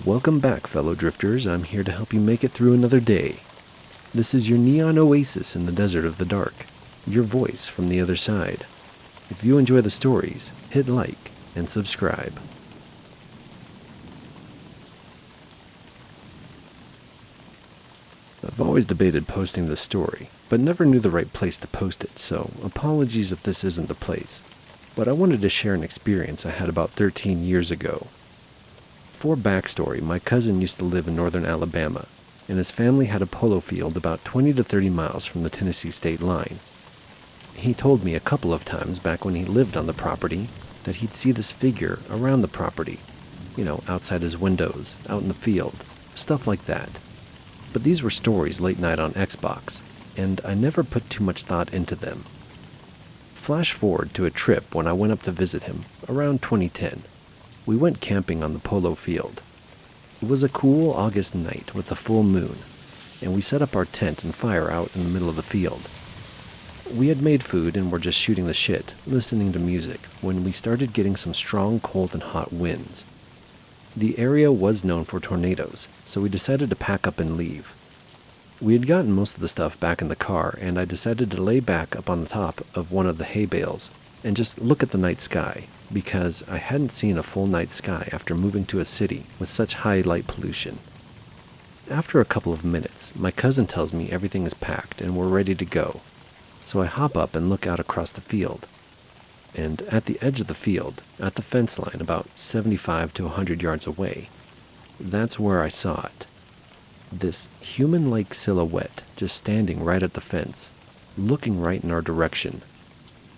Welcome back, fellow drifters. I'm here to help you make it through another day. This is your neon oasis in the desert of the dark, your voice from the other side. If you enjoy the stories, hit like and subscribe. I've always debated posting this story, but never knew the right place to post it, so apologies if this isn't the place. But I wanted to share an experience I had about 13 years ago. For backstory, my cousin used to live in northern Alabama, and his family had a polo field about 20 to 30 miles from the Tennessee state line. He told me a couple of times back when he lived on the property that he'd see this figure around the property, outside his windows, out in the field, stuff like that. But these were stories late night on Xbox, and I never put too much thought into them. Flash forward to a trip when I went up to visit him, around 2010. We went camping on the polo field. It was a cool August night with a full moon, and we set up our tent and fire out in the middle of the field. We had made food and were just shooting the shit, listening to music, when we started getting some strong cold and hot winds. The area was known for tornadoes, so we decided to pack up and leave. We had gotten most of the stuff back in the car, and I decided to lay back up on the top of one of the hay bales and just look at the night sky, because I hadn't seen a full night sky after moving to a city with such high light pollution. After a couple of minutes, my cousin tells me everything is packed and we're ready to go, so I hop up and look out across the field. And at the edge of the field, at the fence line about 75 to 100 yards away, that's where I saw it. This human-like silhouette just standing right at the fence, looking right in our direction.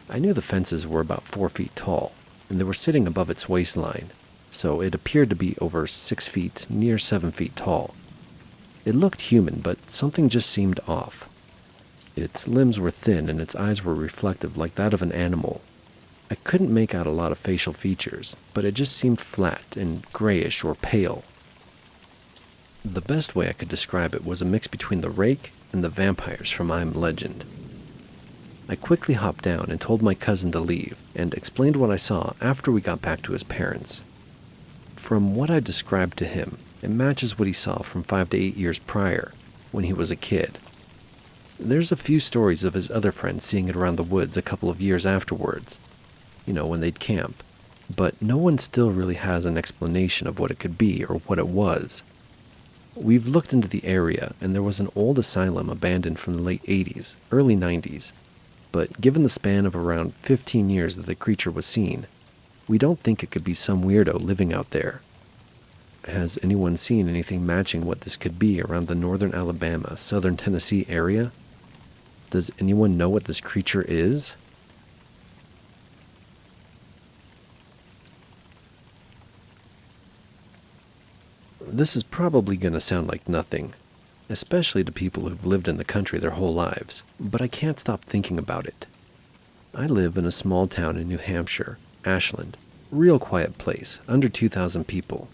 I knew the fences were about 4 feet tall, and they were sitting above its waistline, so it appeared to be over 6 feet, near 7 feet tall. It looked human, but something just seemed off. Its limbs were thin and its eyes were reflective like that of an animal. I couldn't make out a lot of facial features, but it just seemed flat and grayish or pale. The best way I could describe it was a mix between the Rake and the vampires from I'm Legend. I quickly hopped down and told my cousin to leave, and explained what I saw after we got back to his parents. From what I described to him, it matches what he saw from 5 to 8 years prior, when he was a kid. There's a few stories of his other friends seeing it around the woods a couple of years afterwards, when they'd camp, but no one still really has an explanation of what it could be or what it was. We've looked into the area, and there was an old asylum abandoned from the late 80s, early 90s, but given the span of around 15 years that the creature was seen, we don't think it could be some weirdo living out there. Has anyone seen anything matching what this could be around the northern Alabama, southern Tennessee area? Does anyone know what this creature is? This is probably going to sound like nothing, especially to people who've lived in the country their whole lives, but I can't stop thinking about it. I live in a small town in New Hampshire, Ashland, real quiet place, under 2,000 people.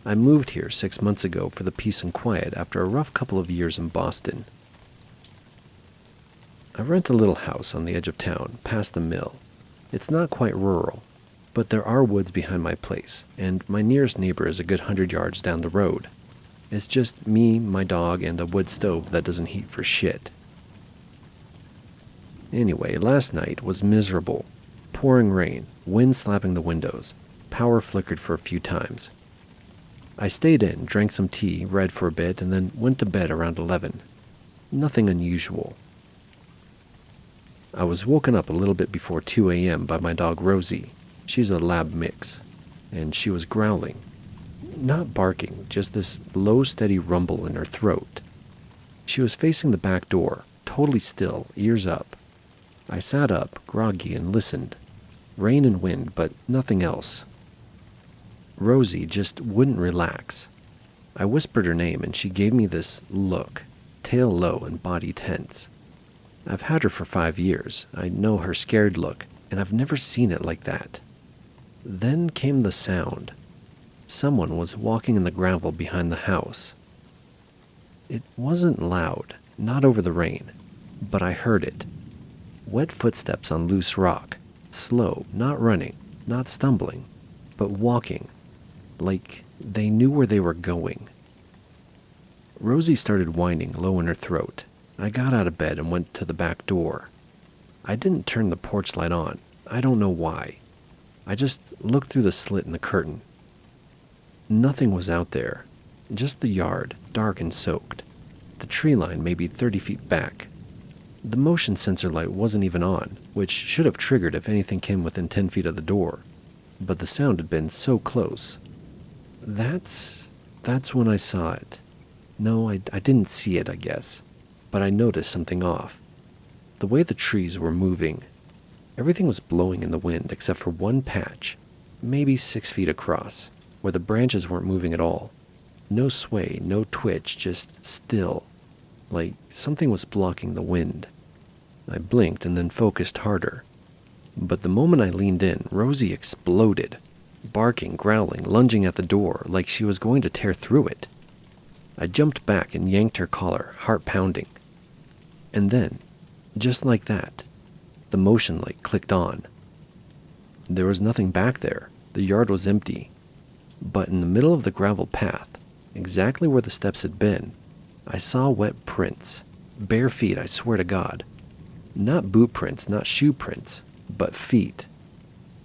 I moved here 6 months ago for the peace and quiet after a rough couple of years in Boston. I rent a little house on the edge of town, past the mill. It's not quite rural, but there are woods behind my place, and my nearest neighbor is a good 100 yards down the road. It's just me, my dog, and a wood stove that doesn't heat for shit. Anyway, last night was miserable. Pouring rain, wind slapping the windows, power flickered for a few times. I stayed in, drank some tea, read for a bit, and then went to bed around 11. Nothing unusual. I was woken up a little bit before 2 a.m. by my dog Rosie. She's a lab mix, and she was growling. Not barking, just this low, steady rumble in her throat. She was facing the back door, totally still, ears up. I sat up, groggy, and listened. Rain and wind, but nothing else. Rosie just wouldn't relax. I whispered her name, and she gave me this look, tail low and body tense. I've had her for 5 years. I know her scared look, and I've never seen it like that. Then came the sound. Someone was walking in the gravel behind the house. It wasn't loud, not over the rain, but I heard it. Wet footsteps on loose rock, slow, not running, not stumbling, but walking. like they knew where they were going. Rosie started whining low in her throat. I got out of bed and went to the back door. I didn't turn the porch light on. I don't know why. I just looked through the slit in the curtain. Nothing was out there. Just the yard, dark and soaked. The tree line maybe 30 feet back. The motion sensor light wasn't even on, which should have triggered if anything came within 10 feet of the door. But the sound had been so close. That's when I saw it. No, I didn't see it, I guess. But I noticed something off. The way the trees were moving. Everything was blowing in the wind except for one patch, maybe 6 feet across, where the branches weren't moving at all. No sway, no twitch, just still, like something was blocking the wind. I blinked and then focused harder. But the moment I leaned in, Rosie exploded, barking, growling, lunging at the door like she was going to tear through it. I jumped back and yanked her collar, heart pounding. And then, just like that, the motion light clicked on. There was nothing back there. The yard was empty. But in the middle of the gravel path, exactly where the steps had been, I saw wet prints. Bare feet, I swear to God. Not boot prints, not shoe prints, but feet.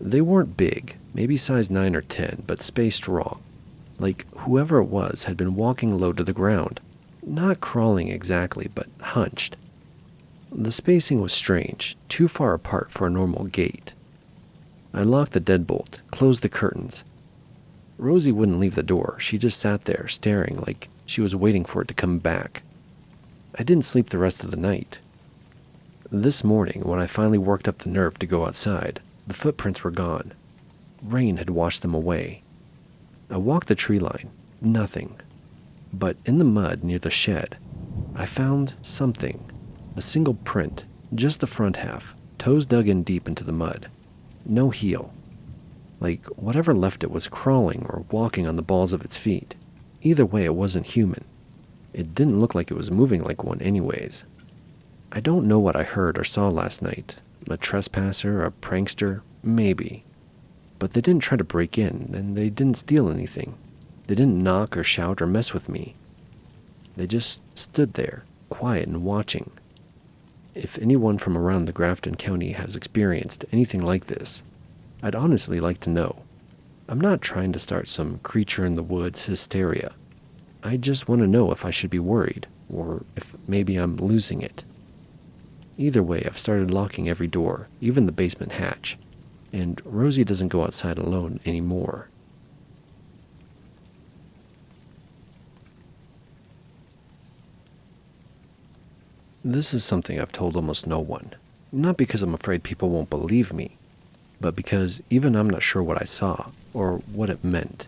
They weren't big, maybe size 9 or 10, but spaced wrong. Like whoever it was had been walking low to the ground. Not crawling exactly, but hunched. The spacing was strange, too far apart for a normal gait. I locked the deadbolt, closed the curtains. Rosie wouldn't leave the door. She just sat there, staring like she was waiting for it to come back. I didn't sleep the rest of the night. This morning, when I finally worked up the nerve to go outside, the footprints were gone. Rain had washed them away. I walked the tree line. Nothing. But in the mud near the shed, I found something. A single print, just the front half, toes dug in deep into the mud. No heel. Like whatever left it was crawling or walking on the balls of its feet. Either way, it wasn't human. It didn't look like it was moving like one anyways. I don't know what I heard or saw last night. A trespasser, a prankster, maybe. But they didn't try to break in, and they didn't steal anything. They didn't knock or shout or mess with me. They just stood there, quiet and watching. If anyone from around the Grafton County has experienced anything like this, I'd honestly like to know. I'm not trying to start some creature in the woods hysteria. I just want to know if I should be worried, or if maybe I'm losing it. Either way, I've started locking every door, even the basement hatch, and Rosie doesn't go outside alone anymore. This is something I've told almost no one, not because I'm afraid people won't believe me, but because even I'm not sure what I saw, or what it meant.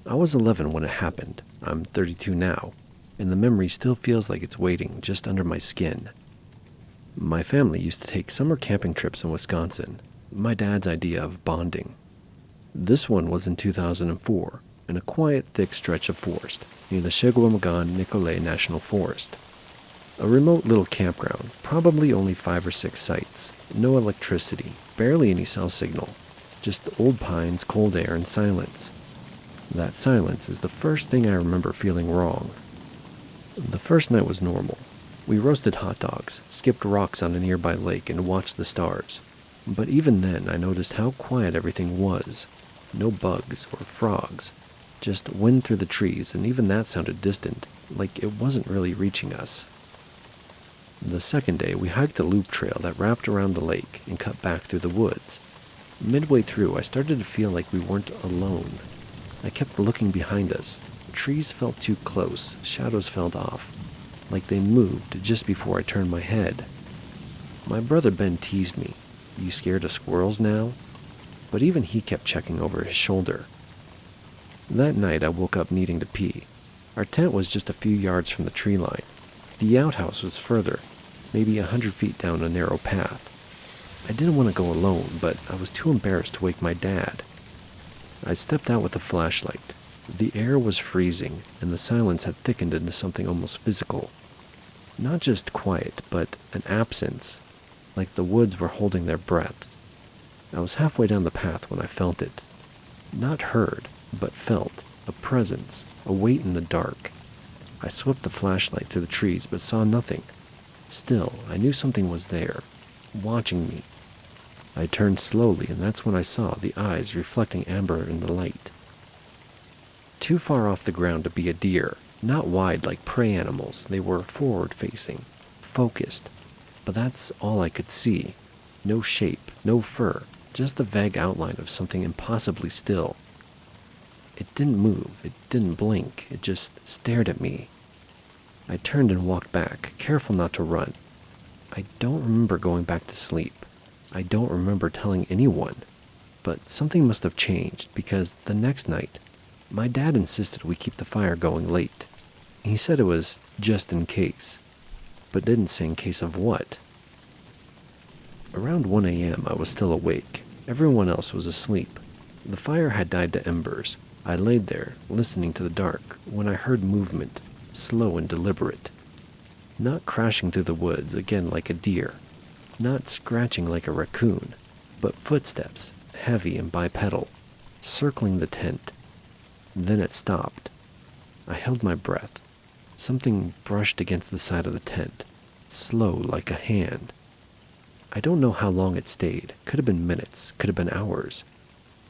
I was 11 when it happened. I'm 32 now, and the memory still feels like it's waiting just under my skin. My family used to take summer camping trips in Wisconsin, my dad's idea of bonding. This one was in 2004, in a quiet, thick stretch of forest near the Chequamegon-Nicolet National Forest. A remote little campground, probably only 5 or 6 sites, no electricity, barely any cell signal, just old pines, cold air, and silence. That silence is the first thing I remember feeling wrong. The first night was normal. We roasted hot dogs, skipped rocks on a nearby lake, and watched the stars. But even then, I noticed how quiet everything was. No bugs or frogs, just wind through the trees, and even that sounded distant, like it wasn't really reaching us. The second day, we hiked a loop trail that wrapped around the lake and cut back through the woods. Midway through, I started to feel like we weren't alone. I kept looking behind us. Trees felt too close, shadows fell off, like they moved just before I turned my head. My brother Ben teased me, "You scared of squirrels now?" But even he kept checking over his shoulder. That night, I woke up needing to pee. Our tent was just a few yards from the tree line. The outhouse was further, maybe 100 feet down a narrow path. I didn't want to go alone, but I was too embarrassed to wake my dad. I stepped out with a flashlight. The air was freezing, and the silence had thickened into something almost physical. Not just quiet, but an absence, like the woods were holding their breath. I was halfway down the path when I felt it. Not heard, but felt a presence, a weight in the dark. I swept the flashlight through the trees but saw nothing. Still, I knew something was there, watching me. I turned slowly, and that's when I saw the eyes reflecting amber in the light. Too far off the ground to be a deer, not wide like prey animals, they were forward-facing, focused. But that's all I could see. No shape, no fur, just the vague outline of something impossibly still. It didn't move, it didn't blink, it just stared at me. I turned and walked back, careful not to run. I don't remember going back to sleep. I don't remember telling anyone. But something must have changed, because the next night, my dad insisted we keep the fire going late. He said it was just in case, but didn't say in case of what. Around 1 a.m. I was still awake. Everyone else was asleep. The fire had died to embers. I laid there, listening to the dark, when I heard movement, slow and deliberate. Not crashing through the woods, again like a deer. Not scratching like a raccoon, but footsteps, heavy and bipedal, circling the tent. Then it stopped. I held my breath. Something brushed against the side of the tent, slow like a hand. I don't know how long it stayed. Could have been minutes, could have been hours.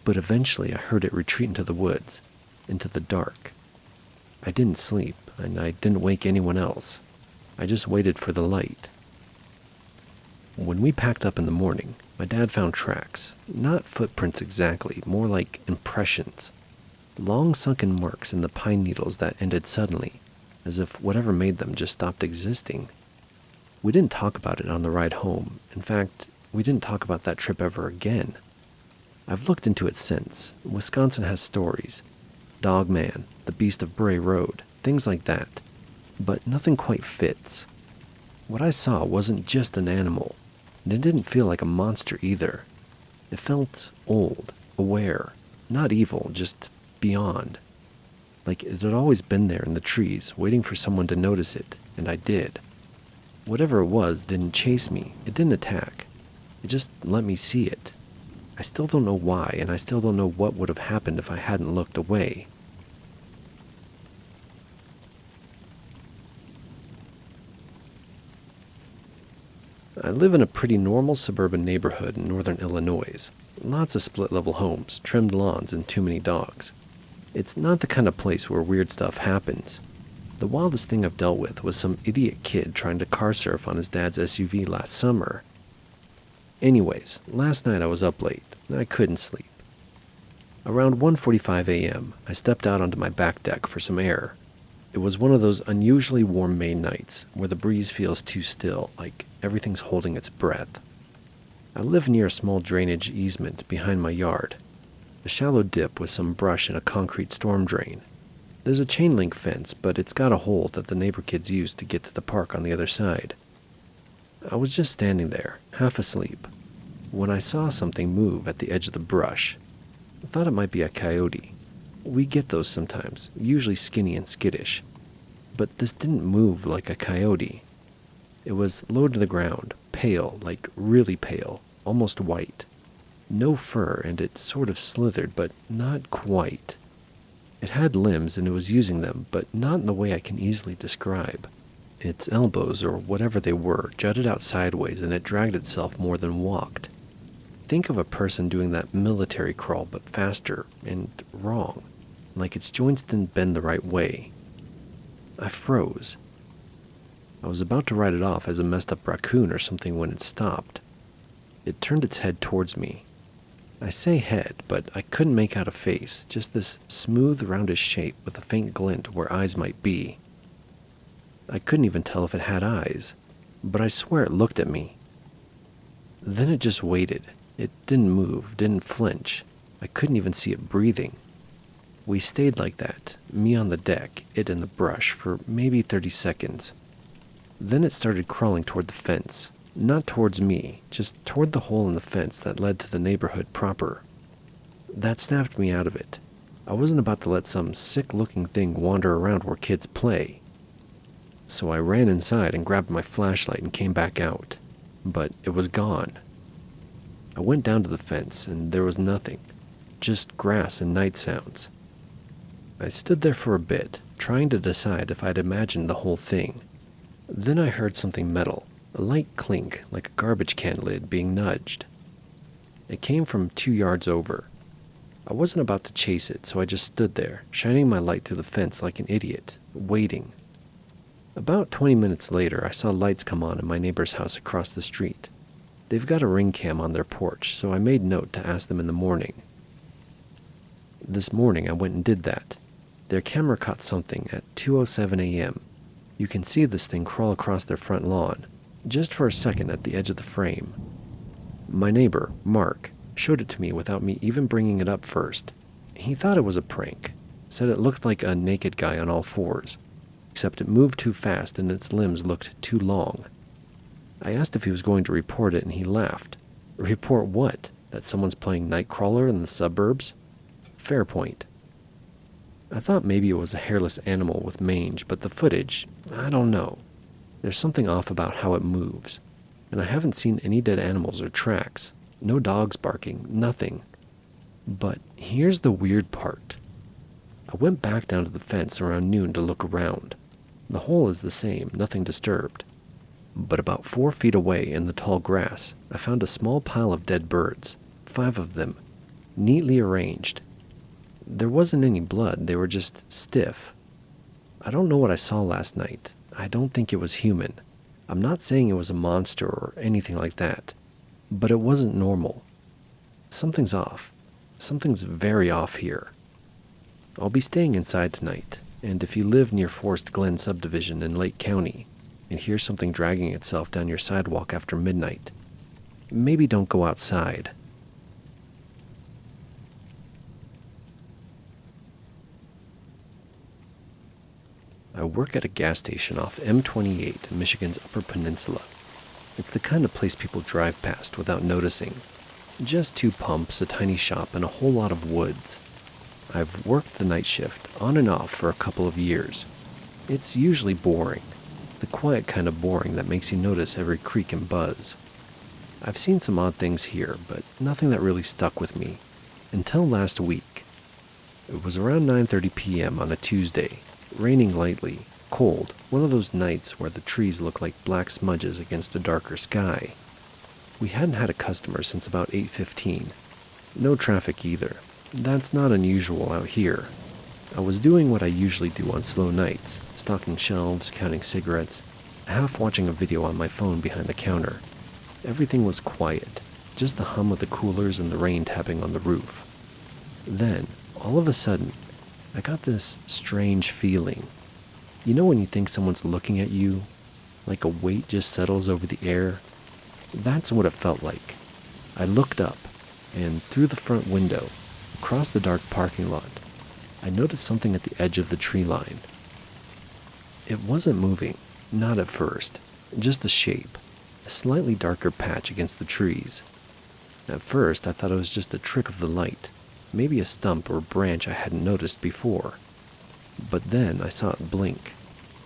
But eventually I heard it retreat into the woods, into the dark. I didn't sleep, and I didn't wake anyone else. I just waited for the light. When we packed up in the morning, my dad found tracks. Not footprints exactly, more like impressions. Long sunken marks in the pine needles that ended suddenly, as if whatever made them just stopped existing. We didn't talk about it on the ride home. In fact, we didn't talk about that trip ever again. I've looked into it since. Wisconsin has stories. Dog Man, the Beast of Bray Road, things like that. But nothing quite fits. What I saw wasn't just an animal, and it didn't feel like a monster either. It felt old, aware, not evil, just beyond. Like it had always been there in the trees, waiting for someone to notice it, and I did. Whatever it was didn't chase me, it didn't attack. It just let me see it. I still don't know why, and I still don't know what would have happened if I hadn't looked away. I live in a pretty normal suburban neighborhood in northern Illinois. Lots of split-level homes, trimmed lawns, and too many dogs. It's not the kind of place where weird stuff happens. The wildest thing I've dealt with was some idiot kid trying to car surf on his dad's SUV last summer. Anyways, last night I was up late. I couldn't sleep. Around 1:45 a.m., I stepped out onto my back deck for some air. It was one of those unusually warm May nights where the breeze feels too still, like everything's holding its breath. I live near a small drainage easement behind my yard. A shallow dip with some brush and a concrete storm drain. There's a chain link fence, but it's got a hole that the neighbor kids use to get to the park on the other side. I was just standing there, half asleep, when I saw something move at the edge of the brush. I thought it might be a coyote. We get those sometimes, usually skinny and skittish. But this didn't move like a coyote. It was low to the ground, pale, like really pale, almost white. No fur, and it sort of slithered, but not quite. It had limbs, and it was using them, but not in the way I can easily describe. Its elbows, or whatever they were, jutted out sideways, and it dragged itself more than walked. Think of a person doing that military crawl, but faster, and wrong, like its joints didn't bend the right way. I froze. I was about to write it off as a messed up raccoon or something when it stopped. It turned its head towards me. I say head, but I couldn't make out a face, just this smooth, roundish shape with a faint glint where eyes might be. I couldn't even tell if it had eyes, but I swear it looked at me. Then it just waited. It didn't move, didn't flinch. I couldn't even see it breathing. We stayed like that, me on the deck, it in the brush, for maybe 30 seconds. Then it started crawling toward the fence. Not towards me, just toward the hole in the fence that led to the neighborhood proper. That snapped me out of it. I wasn't about to let some sick-looking thing wander around where kids play. So I ran inside and grabbed my flashlight and came back out. But it was gone. I went down to the fence and there was nothing. Just grass and night sounds. I stood there for a bit, trying to decide if I'd imagined the whole thing. Then I heard something metal, a light clink like a garbage can lid being nudged. It came from 2 yards over. I wasn't about to chase it, so I just stood there, shining my light through the fence like an idiot, waiting. About 20 minutes later, I saw lights come on in my neighbor's house across the street. They've got a ring cam on their porch, so I made note to ask them in the morning. This morning, I went and did that. Their camera caught something at 2:07 a.m. You can see this thing crawl across their front lawn, just for a second at the edge of the frame. My neighbor, Mark, showed it to me without me even bringing it up first. He thought it was a prank, said it looked like a naked guy on all fours, except it moved too fast and its limbs looked too long. I asked if he was going to report it and he laughed. Report what? That someone's playing Nightcrawler in the suburbs? Fair point. I thought maybe it was a hairless animal with mange, but the footage, I don't know. There's something off about how it moves, and I haven't seen any dead animals or tracks. No dogs barking, nothing. But here's the weird part. I went back down to the fence around noon to look around. The hole is the same, nothing disturbed. But about 4 feet away in the tall grass, I found a small pile of dead birds, 5 of them, neatly arranged. There wasn't any blood, they were just stiff. I don't know what I saw last night. I don't think it was human. I'm not saying it was a monster or anything like that, but it wasn't normal. Something's off. Something's very off here. I'll be staying inside tonight, and if you live near Forest Glen subdivision in Lake County and hear something dragging itself down your sidewalk after midnight, maybe don't go outside. I work at a gas station off M28 in Michigan's Upper Peninsula. It's the kind of place people drive past without noticing. Just 2 pumps, a tiny shop, and a whole lot of woods. I've worked the night shift on and off for a couple of years. It's usually boring, the quiet kind of boring that makes you notice every creak and buzz. I've seen some odd things here, but nothing that really stuck with me, until last week. It was around 9:30 p.m. on a Tuesday, raining lightly, cold, one of those nights where the trees look like black smudges against a darker sky. We hadn't had a customer since about 8:15. No traffic either. That's not unusual out here. I was doing what I usually do on slow nights, stocking shelves, counting cigarettes, half watching a video on my phone behind the counter. Everything was quiet, just the hum of the coolers and the rain tapping on the roof. Then, all of a sudden, I got this strange feeling. You know when you think someone's looking at you, like a weight just settles over the air? That's what it felt like. I looked up, and through the front window, across the dark parking lot, I noticed something at the edge of the tree line. It wasn't moving, not at first, just a shape, a slightly darker patch against the trees. At first, I thought it was just a trick of the light, maybe a stump or branch I hadn't noticed before. But then I saw it blink.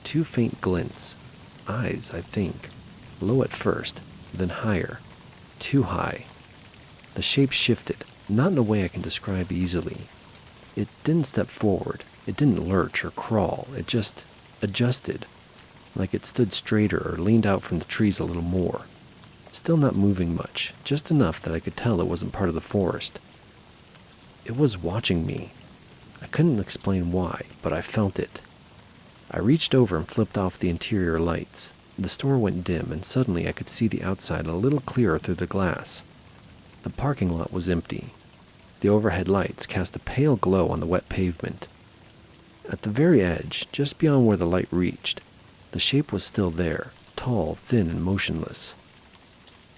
2 faint glints. Eyes, I think. Low at first, then higher. Too high. The shape shifted, not in a way I can describe easily. It didn't step forward. It didn't lurch or crawl. It just adjusted, like it stood straighter or leaned out from the trees a little more. Still not moving much, just enough that I could tell it wasn't part of the forest. It was watching me. I couldn't explain why, but I felt it. I reached over and flipped off the interior lights. The store went dim, and suddenly I could see the outside a little clearer through the glass. The parking lot was empty. The overhead lights cast a pale glow on the wet pavement. At the very edge, just beyond where the light reached, the shape was still there, tall, thin, and motionless.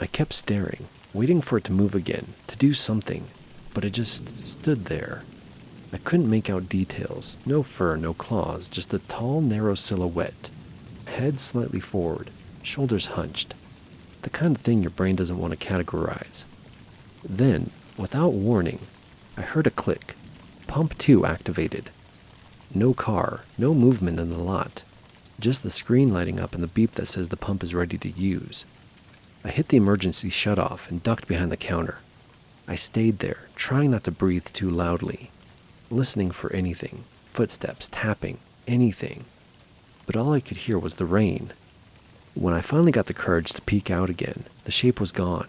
I kept staring, waiting for it to move again, to do something, but it just stood there. I couldn't make out details, no fur, no claws, just a tall, narrow silhouette, head slightly forward, shoulders hunched, the kind of thing your brain doesn't want to categorize. Then, without warning, I heard a click. Pump 2 activated. No car, no movement in the lot, just the screen lighting up and the beep that says the pump is ready to use. I hit the emergency shutoff and ducked behind the counter. I stayed there, trying not to breathe too loudly, listening for anything, footsteps, tapping, anything. But all I could hear was the rain. When I finally got the courage to peek out again, the shape was gone.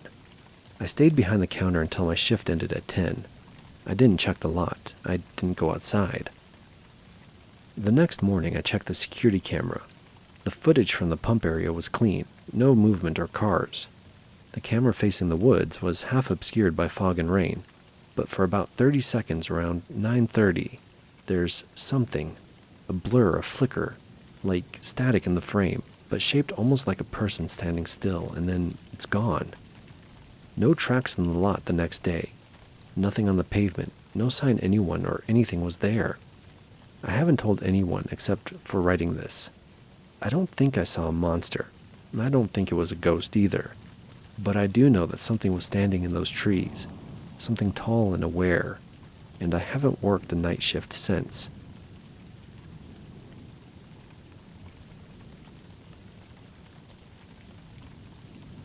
I stayed behind the counter until my shift ended at 10. I didn't check the lot. I didn't go outside. The next morning, I checked the security camera. The footage from the pump area was clean, no movement or cars. The camera facing the woods was half obscured by fog and rain, but for about 30 seconds around 9:30, there's something, a blur, a flicker, like static in the frame, but shaped almost like a person standing still, and then it's gone. No tracks in the lot the next day. Nothing on the pavement, no sign anyone or anything was there. I haven't told anyone except for writing this. I don't think I saw a monster. I don't think it was a ghost either. But I do know that something was standing in those trees, something tall and aware, and I haven't worked a night shift since.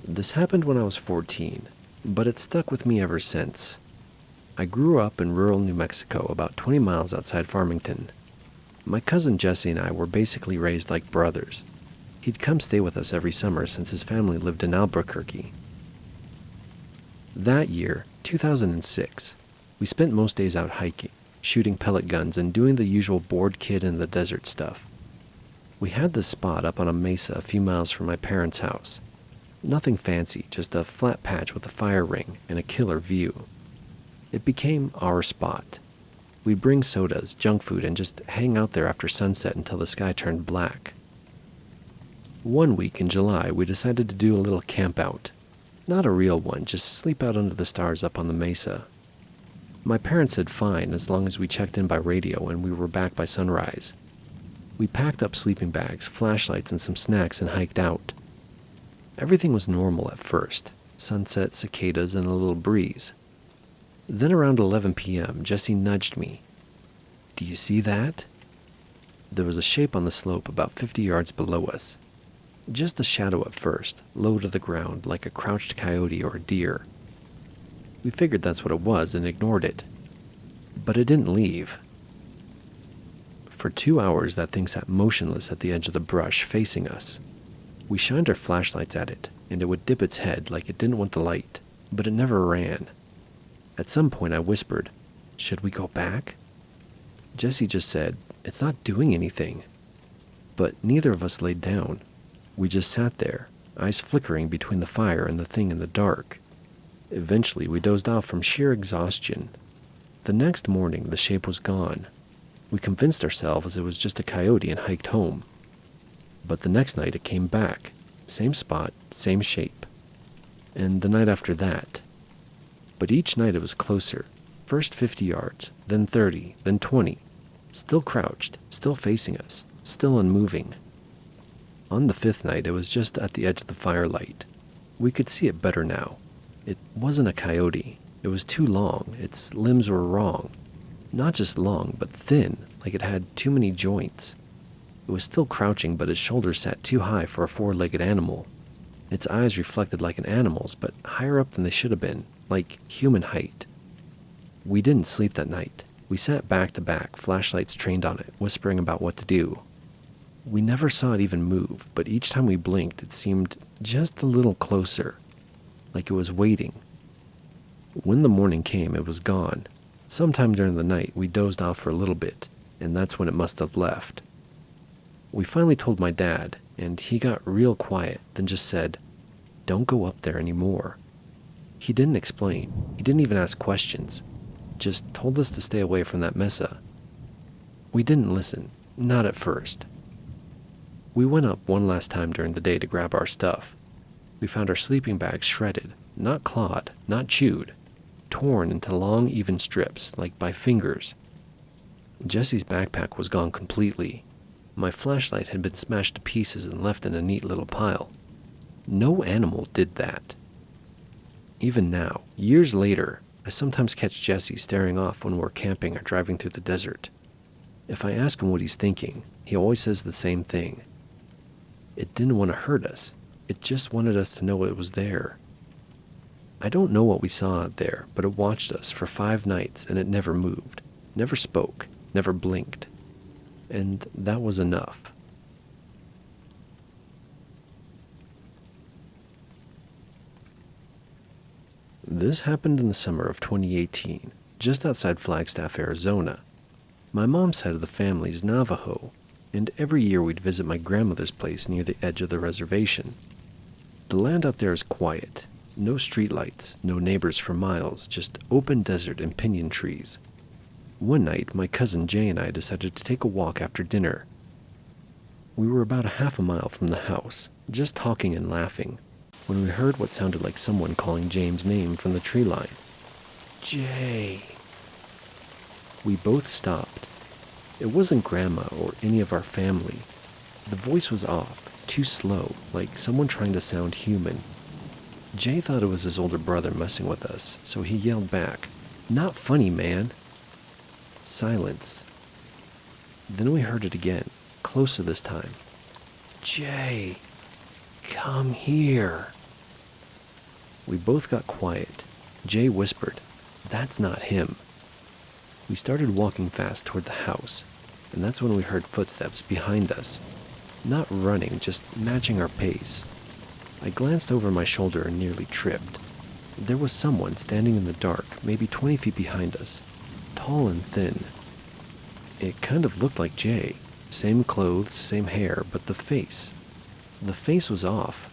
This happened when I was 14, but it stuck with me ever since. I grew up in rural New Mexico, about 20 miles outside Farmington. My cousin Jesse and I were basically raised like brothers. He'd come stay with us every summer since his family lived in Albuquerque. That year, 2006, we spent most days out hiking, shooting pellet guns, and doing the usual bored kid in the desert stuff. We had this spot up on a mesa a few miles from my parents' house. Nothing fancy, just a flat patch with a fire ring and a killer view. It became our spot. We'd bring sodas, junk food, and just hang out there after sunset until the sky turned black. One week in July, we decided to do a little camp out. Not a real one, just sleep out under the stars up on the mesa. My parents said fine as long as we checked in by radio and we were back by sunrise. We packed up sleeping bags, flashlights, and some snacks and hiked out. Everything was normal at first. Sunset, cicadas, and a little breeze. Then around 11 p.m., Jesse nudged me. "Do you see that?" There was a shape on the slope about 50 yards below us. Just a shadow at first, low to the ground, like a crouched coyote or a deer. We figured that's what it was and ignored it. But it didn't leave. For 2 hours, that thing sat motionless at the edge of the brush, facing us. We shined our flashlights at it, and it would dip its head like it didn't want the light, but it never ran. At some point, I whispered, "Should we go back?" Jesse just said, "It's not doing anything." But neither of us laid down. We just sat there, eyes flickering between the fire and the thing in the dark. Eventually, we dozed off from sheer exhaustion. The next morning, the shape was gone. We convinced ourselves it was just a coyote and hiked home. But the next night, it came back. Same spot, same shape. And the night after that. But each night it was closer. First 50 yards, then 30, then 20. Still crouched, still facing us, still unmoving. On the 5th night, it was just at the edge of the firelight. We could see it better now. It wasn't a coyote. It was too long. Its limbs were wrong. Not just long, but thin, like it had too many joints. It was still crouching, but its shoulders sat too high for a four-legged animal. Its eyes reflected like an animal's, but higher up than they should have been, like human height. We didn't sleep that night. We sat back to back, flashlights trained on it, whispering about what to do. We never saw it even move, but each time we blinked, it seemed just a little closer, like it was waiting. When the morning came, it was gone. Sometime during the night, we dozed off for a little bit, and that's when it must have left. We finally told my dad, and he got real quiet, then just said, "Don't go up there anymore." He didn't explain. He didn't even ask questions. Just told us to stay away from that mesa. We didn't listen, not at first. We went up one last time during the day to grab our stuff. We found our sleeping bags shredded, not clawed, not chewed, torn into long, even strips, like by fingers. Jesse's backpack was gone completely. My flashlight had been smashed to pieces and left in a neat little pile. No animal did that. Even now, years later, I sometimes catch Jesse staring off when we're camping or driving through the desert. If I ask him what he's thinking, he always says the same thing. It didn't want to hurt us. It just wanted us to know it was there. I don't know what we saw out there, but it watched us for 5 nights and it never moved, never spoke, never blinked. and that was enough. This happened in the summer of 2018, just outside Flagstaff, Arizona. My mom's side of the family is Navajo, and every year we'd visit my grandmother's place near the edge of the reservation. The land out there is quiet. No streetlights, no neighbors for miles, just open desert and pinyon trees. One night, my cousin Jay and I decided to take a walk after dinner. We were about a half a mile from the house, just talking and laughing, when we heard what sounded like someone calling James' name from the tree line. Jay. We both stopped. It wasn't Grandma or any of our family. The voice was off, too slow, like someone trying to sound human. Jay thought it was his older brother messing with us, so he yelled back, "Not funny, man." Silence. Then we heard it again, closer this time. "Jay, come here." We both got quiet. Jay whispered, "That's not him." We started walking fast toward the house, and that's when we heard footsteps behind us. Not running, just matching our pace. I glanced over my shoulder and nearly tripped. There was someone standing in the dark, maybe 20 feet behind us, tall and thin. It kind of looked like Jay. Same clothes, same hair, but the face was off,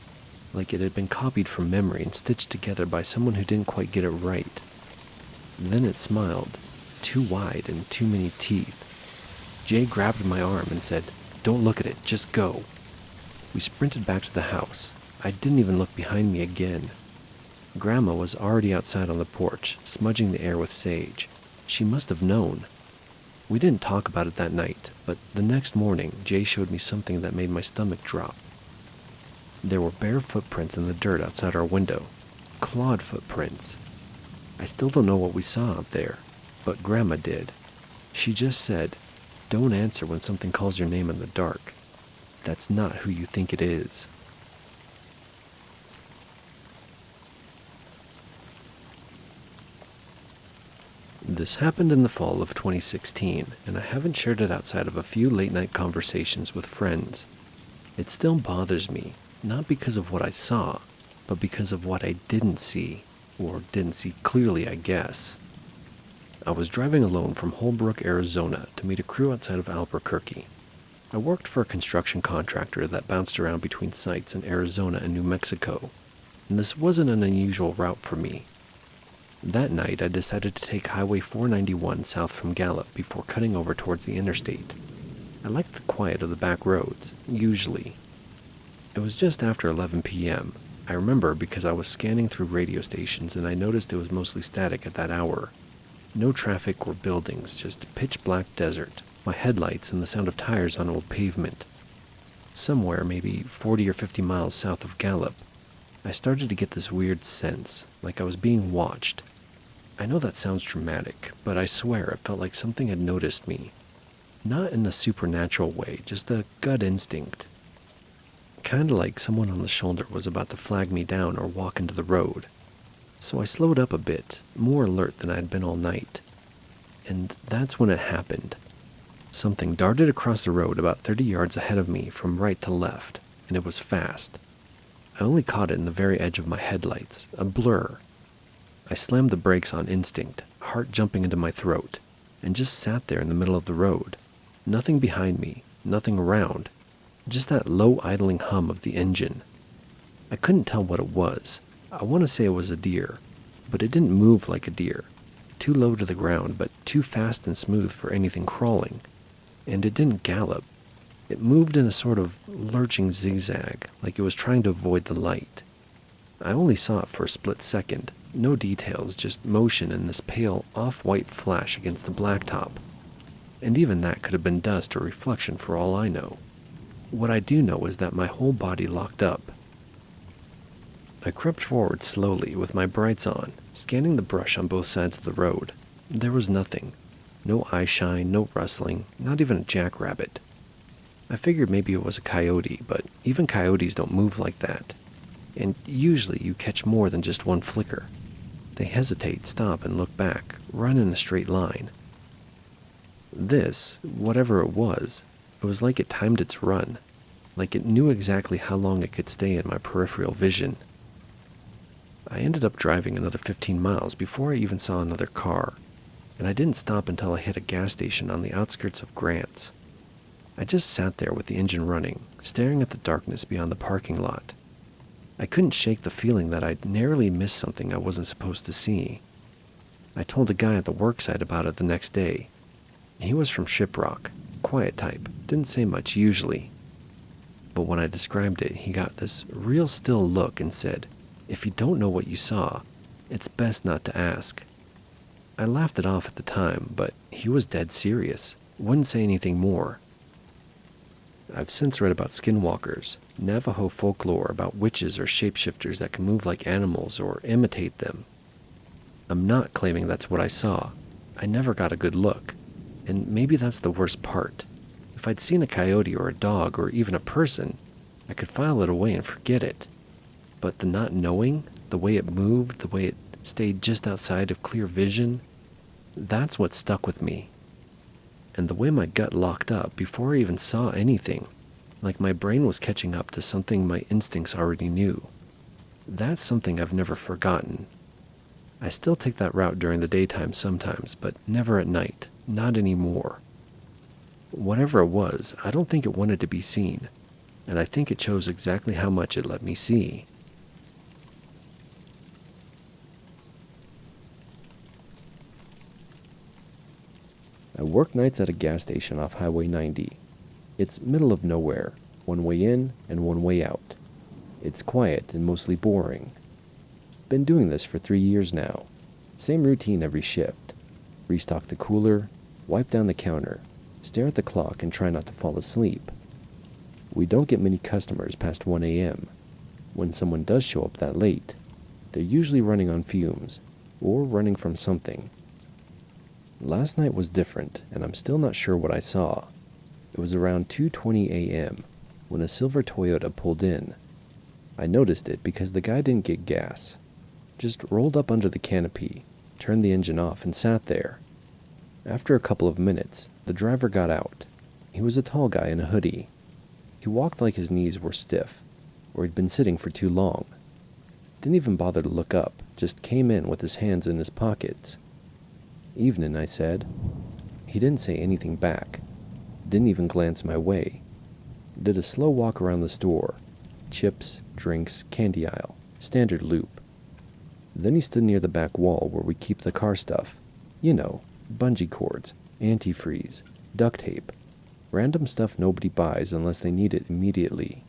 like it had been copied from memory and stitched together by someone who didn't quite get it right. Then it smiled, too wide and too many teeth. Jay grabbed my arm and said, "Don't look at it, just go." We sprinted back to the house. I didn't even look behind me again. Grandma was already outside on the porch, smudging the air with sage. She must have known. We didn't talk about it that night, but the next morning, Jay showed me something that made my stomach drop. There were bare footprints in the dirt outside our window. Clawed footprints. I still don't know what we saw out there, but Grandma did. She just said, "Don't answer when something calls your name in the dark. That's not who you think it is." This happened in the fall of 2016, and I haven't shared it outside of a few late-night conversations with friends. It still bothers me, not because of what I saw, but because of what I didn't see, or didn't see clearly, I guess. I was driving alone from Holbrook, Arizona, to meet a crew outside of Albuquerque. I worked for a construction contractor that bounced around between sites in Arizona and New Mexico, and this wasn't an unusual route for me. That night, I decided to take Highway 491 south from Gallup before cutting over towards the interstate. I liked the quiet of the back roads, usually. It was just after 11 p.m. I remember because I was scanning through radio stations and I noticed it was mostly static at that hour. No traffic or buildings, just pitch-black desert, my headlights and the sound of tires on old pavement. Somewhere, maybe 40 or 50 miles south of Gallup, I started to get this weird sense, like I was being watched. I know that sounds dramatic, but I swear it felt like something had noticed me. Not in a supernatural way, just a gut instinct. Kinda like someone on the shoulder was about to flag me down or walk into the road. So I slowed up a bit, more alert than I had been all night. And that's when it happened. Something darted across the road about 30 yards ahead of me from right to left, and it was fast. I only caught it in the very edge of my headlights, a blur. I slammed the brakes on instinct, heart jumping into my throat, and just sat there in the middle of the road. Nothing behind me, nothing around, just that low idling hum of the engine. I couldn't tell what it was. I want to say it was a deer, but it didn't move like a deer. Too low to the ground, but too fast and smooth for anything crawling. And it didn't gallop. It moved in a sort of lurching zigzag, like it was trying to avoid the light. I only saw it for a split second. No details, just motion and this pale, off-white flash against the blacktop. And even that could have been dust or reflection for all I know. What I do know is that my whole body locked up. I crept forward slowly with my brights on, scanning the brush on both sides of the road. There was nothing. No eye shine, no rustling, not even a jackrabbit. I figured maybe it was a coyote, but even coyotes don't move like that. And usually you catch more than just one flicker. They hesitate, stop, and look back, run in a straight line. This, whatever it was like it timed its run, like it knew exactly how long it could stay in my peripheral vision. I ended up driving another 15 miles before I even saw another car, and I didn't stop until I hit a gas station on the outskirts of Grants. I just sat there with the engine running, staring at the darkness beyond the parking lot. I couldn't shake the feeling that I'd narrowly missed something I wasn't supposed to see. I told a guy at the worksite about it the next day. He was from Shiprock, quiet type, didn't say much usually. But when I described it, he got this real still look and said, "If you don't know what you saw, it's best not to ask." I laughed it off at the time, but he was dead serious, wouldn't say anything more. I've since read about skinwalkers, Navajo folklore about witches or shapeshifters that can move like animals or imitate them. I'm not claiming that's what I saw. I never got a good look, and maybe that's the worst part. If I'd seen a coyote or a dog or even a person, I could file it away and forget it. But the not knowing, the way it moved, the way it stayed just outside of clear vision, that's what stuck with me. And the way my gut locked up before I even saw anything, like my brain was catching up to something my instincts already knew. That's something I've never forgotten. I still take that route during the daytime sometimes, but never at night, not anymore. Whatever it was, I don't think it wanted to be seen, and I think it chose exactly how much it let me see. I work nights at a gas station off Highway 90. It's middle of nowhere, one way in and one way out. It's quiet and mostly boring. Been doing this for 3 years now. Same routine every shift. Restock the cooler, wipe down the counter, stare at the clock and try not to fall asleep. We don't get many customers past 1 a.m. When someone does show up that late, they're usually running on fumes or running from something. Last night was different, and I'm still not sure what I saw. It was around 2:20 a.m. when a silver Toyota pulled in. I noticed it because the guy didn't get gas. Just rolled up under the canopy, turned the engine off, and sat there. After a couple of minutes, the driver got out. He was a tall guy in a hoodie. He walked like his knees were stiff, or he'd been sitting for too long. Didn't even bother to look up, just came in with his hands in his pockets. "Evening," I said. He didn't say anything back. Didn't even glance my way. Did a slow walk around the store. Chips, drinks, candy aisle. Standard loop. Then he stood near the back wall where we keep the car stuff. You know, bungee cords, antifreeze, duct tape. Random stuff nobody buys unless they need it immediately.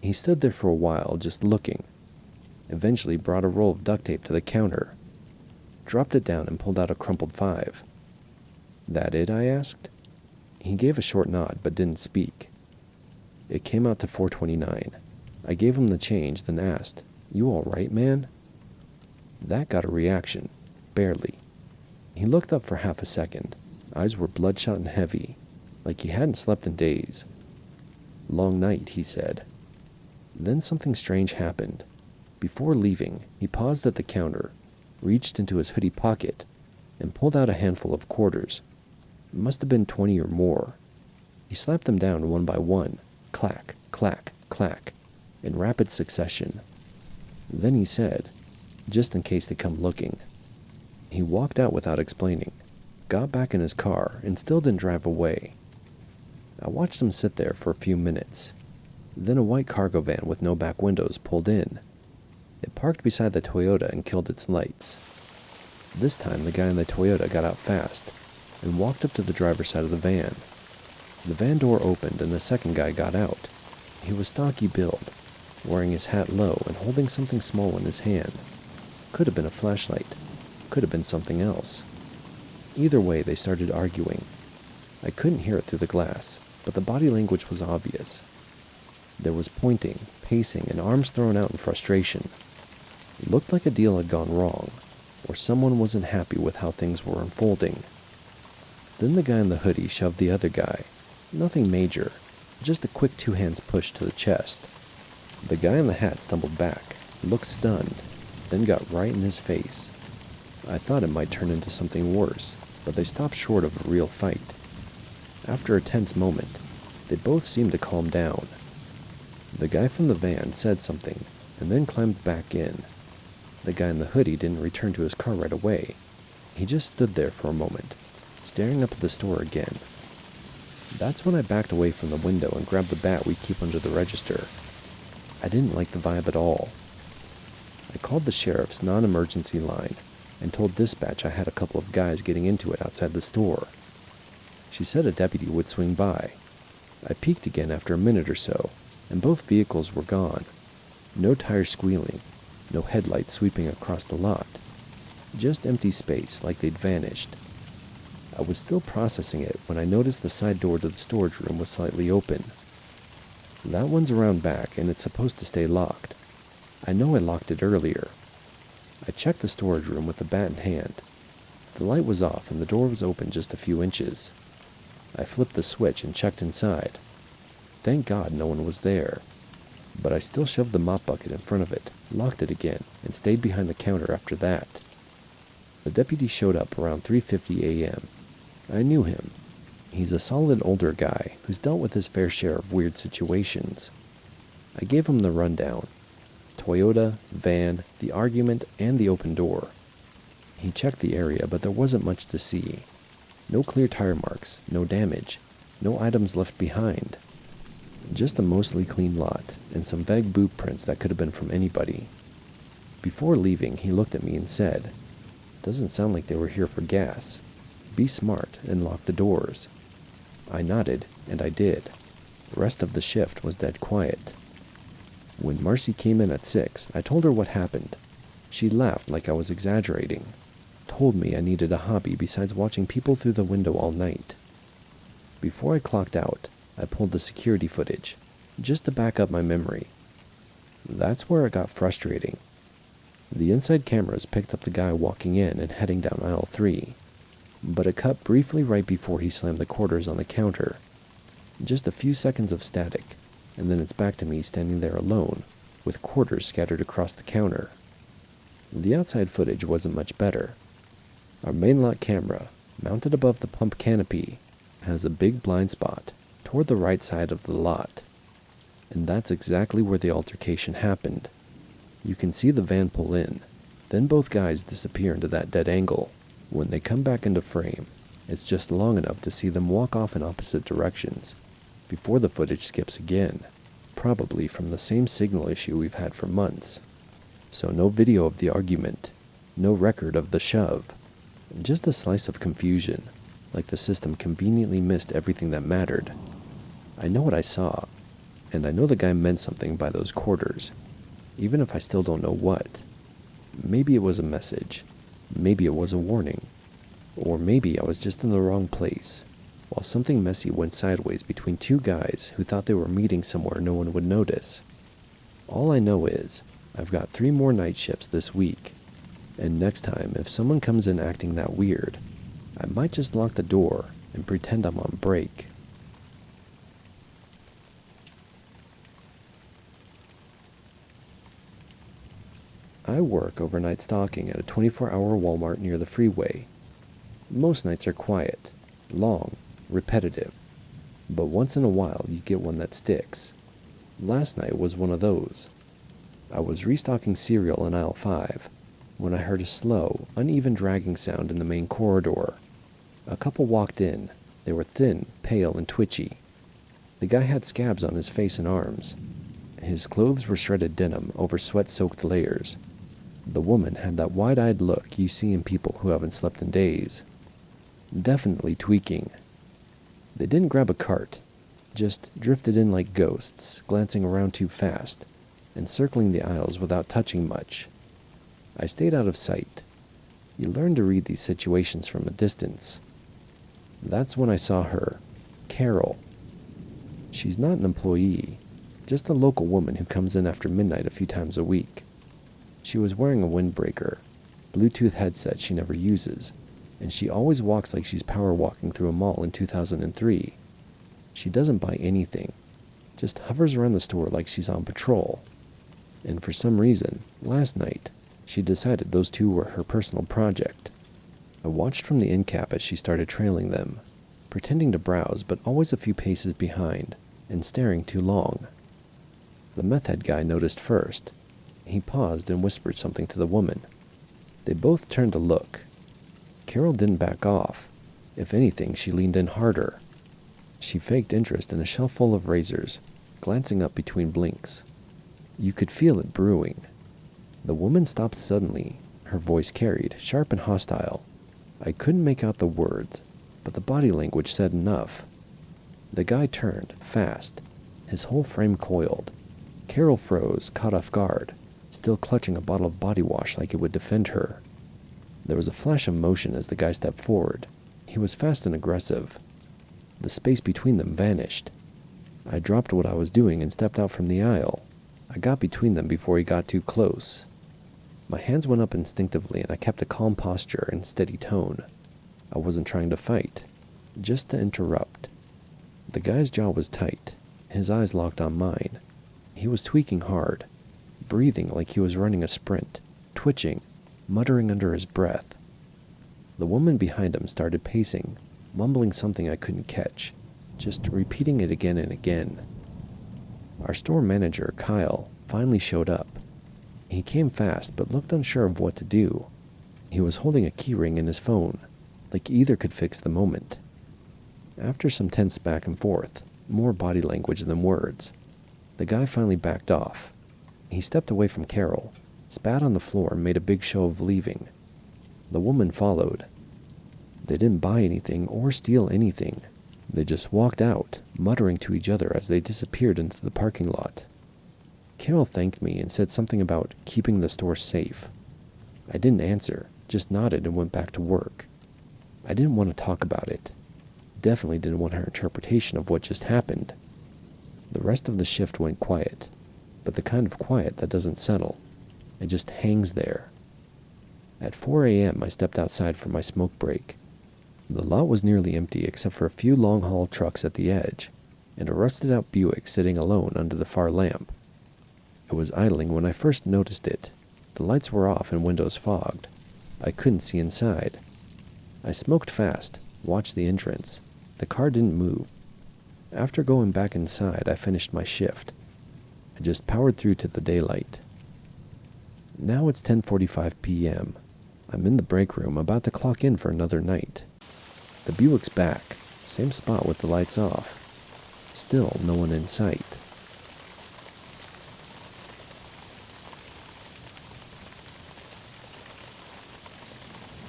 He stood there for a while, just looking. Eventually brought a roll of duct tape to the counter. Dropped it down and pulled out a crumpled 5. "That it?" I asked. He gave a short nod but didn't speak. It came out to $4.29. I gave him the change, then asked, "You all right, man?" That got a reaction. Barely. He looked up for half a second. Eyes were bloodshot and heavy, like he hadn't slept in days. "Long night," he said. Then something strange happened. Before leaving, he paused at the counter, reached into his hoodie pocket, and pulled out a handful of quarters. It must have been 20 or more. He slapped them down one by one, clack, clack, clack, in rapid succession. Then he said, "Just in case they come looking." He walked out without explaining, got back in his car, and still didn't drive away. I watched him sit there for a few minutes. Then a white cargo van with no back windows pulled in. It parked beside the Toyota and killed its lights. This time the guy in the Toyota got out fast and walked up to the driver's side of the van. The van door opened and the second guy got out. He was stocky build, wearing his hat low and holding something small in his hand. Could have been a flashlight. Could have been something else. Either way, they started arguing. I couldn't hear it through the glass, but the body language was obvious. There was pointing, pacing, and arms thrown out in frustration. It looked like a deal had gone wrong, or someone wasn't happy with how things were unfolding. Then the guy in the hoodie shoved the other guy. Nothing major, just a quick 2 hands push to the chest. The guy in the hat stumbled back, looked stunned, then got right in his face. I thought it might turn into something worse. but they stopped short of a real fight. After a tense moment, they both seemed to calm down. The guy from the van said something and then climbed back in. The guy in the hoodie didn't return to his car right away. He just stood there for a moment, staring up at the store again. That's when I backed away from the window and grabbed the bat we keep under the register. I didn't like the vibe at all. I called the sheriff's non-emergency line and told dispatch I had a couple of guys getting into it outside the store. She said a deputy would swing by. I peeked again after a minute or so, and both vehicles were gone. No tires squealing, no headlights sweeping across the lot. Just empty space like they'd vanished. I was still processing it when I noticed the side door to the storage room was slightly open. That one's around back and it's supposed to stay locked. I know I locked it earlier. I checked the storage room with the bat in hand. The light was off and the door was open just a few inches. I flipped the switch and checked inside. Thank God no one was there. But I still shoved the mop bucket in front of it, locked it again, and stayed behind the counter after that. The deputy showed up around 3:50 a.m. I knew him. He's a solid older guy who's dealt with his fair share of weird situations. I gave him the rundown. Toyota, van, the argument, and the open door. He checked the area, but there wasn't much to see. No clear tire marks, no damage, no items left behind. Just a mostly clean lot, and some vague boot prints that could have been from anybody. Before leaving, he looked at me and said, "Doesn't sound like they were here for gas. Be smart and lock the doors." I nodded, and I did. The rest of the shift was dead quiet. When Marcy came in at 6, I told her what happened. She laughed like I was exaggerating. Told me I needed a hobby besides watching people through the window all night. Before I clocked out, I pulled the security footage, just to back up my memory. That's where it got frustrating. The inside cameras picked up the guy walking in and heading down aisle 3, but it cut briefly right before he slammed the quarters on the counter. Just a few seconds of static, and then it's back to me standing there alone, with quarters scattered across the counter. The outside footage wasn't much better. Our main lot camera, mounted above the pump canopy, has a big blind spot toward the right side of the lot. And that's exactly where the altercation happened. You can see the van pull in, then both guys disappear into that dead angle. When they come back into frame, it's just long enough to see them walk off in opposite directions, before the footage skips again, probably from the same signal issue we've had for months. So no video of the argument, no record of the shove, just a slice of confusion, like the system conveniently missed everything that mattered. I know what I saw, and I know the guy meant something by those quarters, even if I still don't know what. Maybe it was a message, maybe it was a warning, or maybe I was just in the wrong place, while something messy went sideways between two guys who thought they were meeting somewhere no one would notice. All I know is, I've got 3 more night shifts this week, and next time if someone comes in acting that weird, I might just lock the door and pretend I'm on break. I work overnight stalking at a 24-hour Walmart near the freeway. Most nights are quiet, long, repetitive, but once in a while you get one that sticks. Last night was one of those. I was restocking cereal in aisle 5 when I heard a slow, uneven dragging sound in the main corridor. A couple walked in. They were thin, pale, and twitchy. The guy had scabs on his face and arms. His clothes were shredded denim over sweat-soaked layers. The woman had that wide-eyed look you see in people who haven't slept in days. Definitely tweaking. They didn't grab a cart, just drifted in like ghosts, glancing around too fast, and circling the aisles without touching much. I stayed out of sight. You learn to read these situations from a distance. That's when I saw her, Carol. She's not an employee, just a local woman who comes in after midnight a few times a week. She was wearing a windbreaker, Bluetooth headset she never uses, and she always walks like she's power walking through a mall in 2003. She doesn't buy anything, just hovers around the store like she's on patrol. And for some reason, last night, she decided those two were her personal project. I watched from the end cap as she started trailing them, pretending to browse but always a few paces behind, and staring too long. The meth head guy noticed first. He paused and whispered something to the woman. They both turned to look. Carol didn't back off. If anything, she leaned in harder. She faked interest in a shelf full of razors, glancing up between blinks. You could feel it brewing. The woman stopped suddenly, her voice carried, sharp and hostile. I couldn't make out the words, but the body language said enough. The guy turned, fast, his whole frame coiled. Carol froze, caught off guard, still clutching a bottle of body wash like it would defend her. There was a flash of motion as the guy stepped forward. He was fast and aggressive. The space between them vanished. I dropped what I was doing and stepped out from the aisle. I got between them before he got too close. My hands went up instinctively and I kept a calm posture and steady tone. I wasn't trying to fight, just to interrupt. The guy's jaw was tight, his eyes locked on mine. He was tweaking hard, breathing like he was running a sprint, twitching, muttering under his breath. The woman behind him started pacing, mumbling something I couldn't catch, just repeating it again and again. Our store manager, Kyle, finally showed up. He came fast but looked unsure of what to do. He was holding a keyring in his phone, like either could fix the moment. After some tense back and forth, more body language than words, the guy finally backed off. He stepped away from Carol, spat on the floor and made a big show of leaving. The woman followed. They didn't buy anything or steal anything. They just walked out, muttering to each other as they disappeared into the parking lot. Carol thanked me and said something about keeping the store safe. I didn't answer, just nodded and went back to work. I didn't want to talk about it. Definitely didn't want her interpretation of what just happened. The rest of the shift went quiet, but the kind of quiet that doesn't settle. It just hangs there. At 4 a.m., I stepped outside for my smoke break. The lot was nearly empty except for a few long-haul trucks at the edge, and a rusted-out Buick sitting alone under the far lamp. It was idling when I first noticed it. The lights were off and windows fogged. I couldn't see inside. I smoked fast, watched the entrance. The car didn't move. After going back inside, I finished my shift. I just powered through to the daylight. Now it's 10:45 p.m. I'm in the break room about to clock in for another night. The Buick's back, same spot with the lights off. Still no one in sight.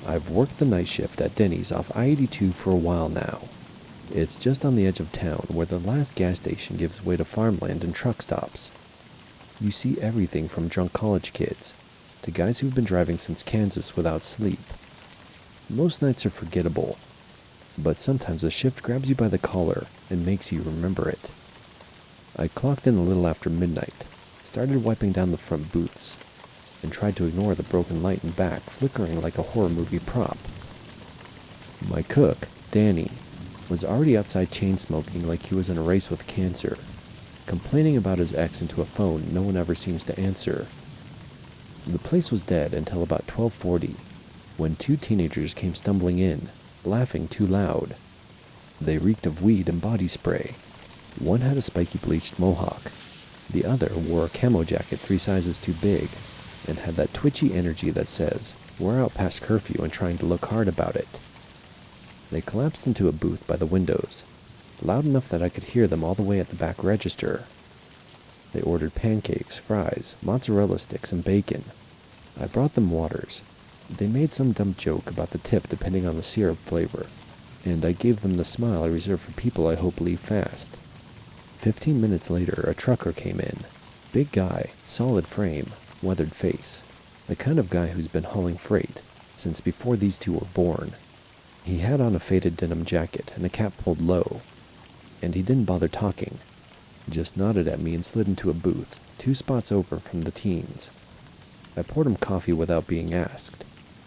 I've worked the night shift at Denny's off I-82 for a while now. It's just on the edge of town where the last gas station gives way to farmland and truck stops. You see everything from drunk college kids to guys who've been driving since Kansas without sleep. Most nights are forgettable, but sometimes a shift grabs you by the collar and makes you remember it. I clocked in a little after midnight, started wiping down the front booths, and tried to ignore the broken light in back flickering like a horror movie prop. My cook, Danny, was already outside chain smoking like he was in a race with cancer, complaining about his ex into a phone no one ever seems to answer. The place was dead until about 12:40, when two teenagers came stumbling in, laughing too loud. They reeked of weed and body spray. One had a spiky bleached mohawk. The other wore a camo jacket 3 sizes too big, and had that twitchy energy that says, we're out past curfew and trying to look hard about it. They collapsed into a booth by the windows, loud enough that I could hear them all the way at the back register. They ordered pancakes, fries, mozzarella sticks, and bacon. I brought them waters. They made some dumb joke about the tip depending on the syrup flavor, and I gave them the smile I reserve for people I hope leave fast. 15 minutes later, a trucker came in. Big guy, solid frame, weathered face. The kind of guy who's been hauling freight since before these two were born. He had on a faded denim jacket and a cap pulled low, and he didn't bother talking, just nodded at me and slid into a booth 2 spots over from the teens. I poured him coffee without being asked.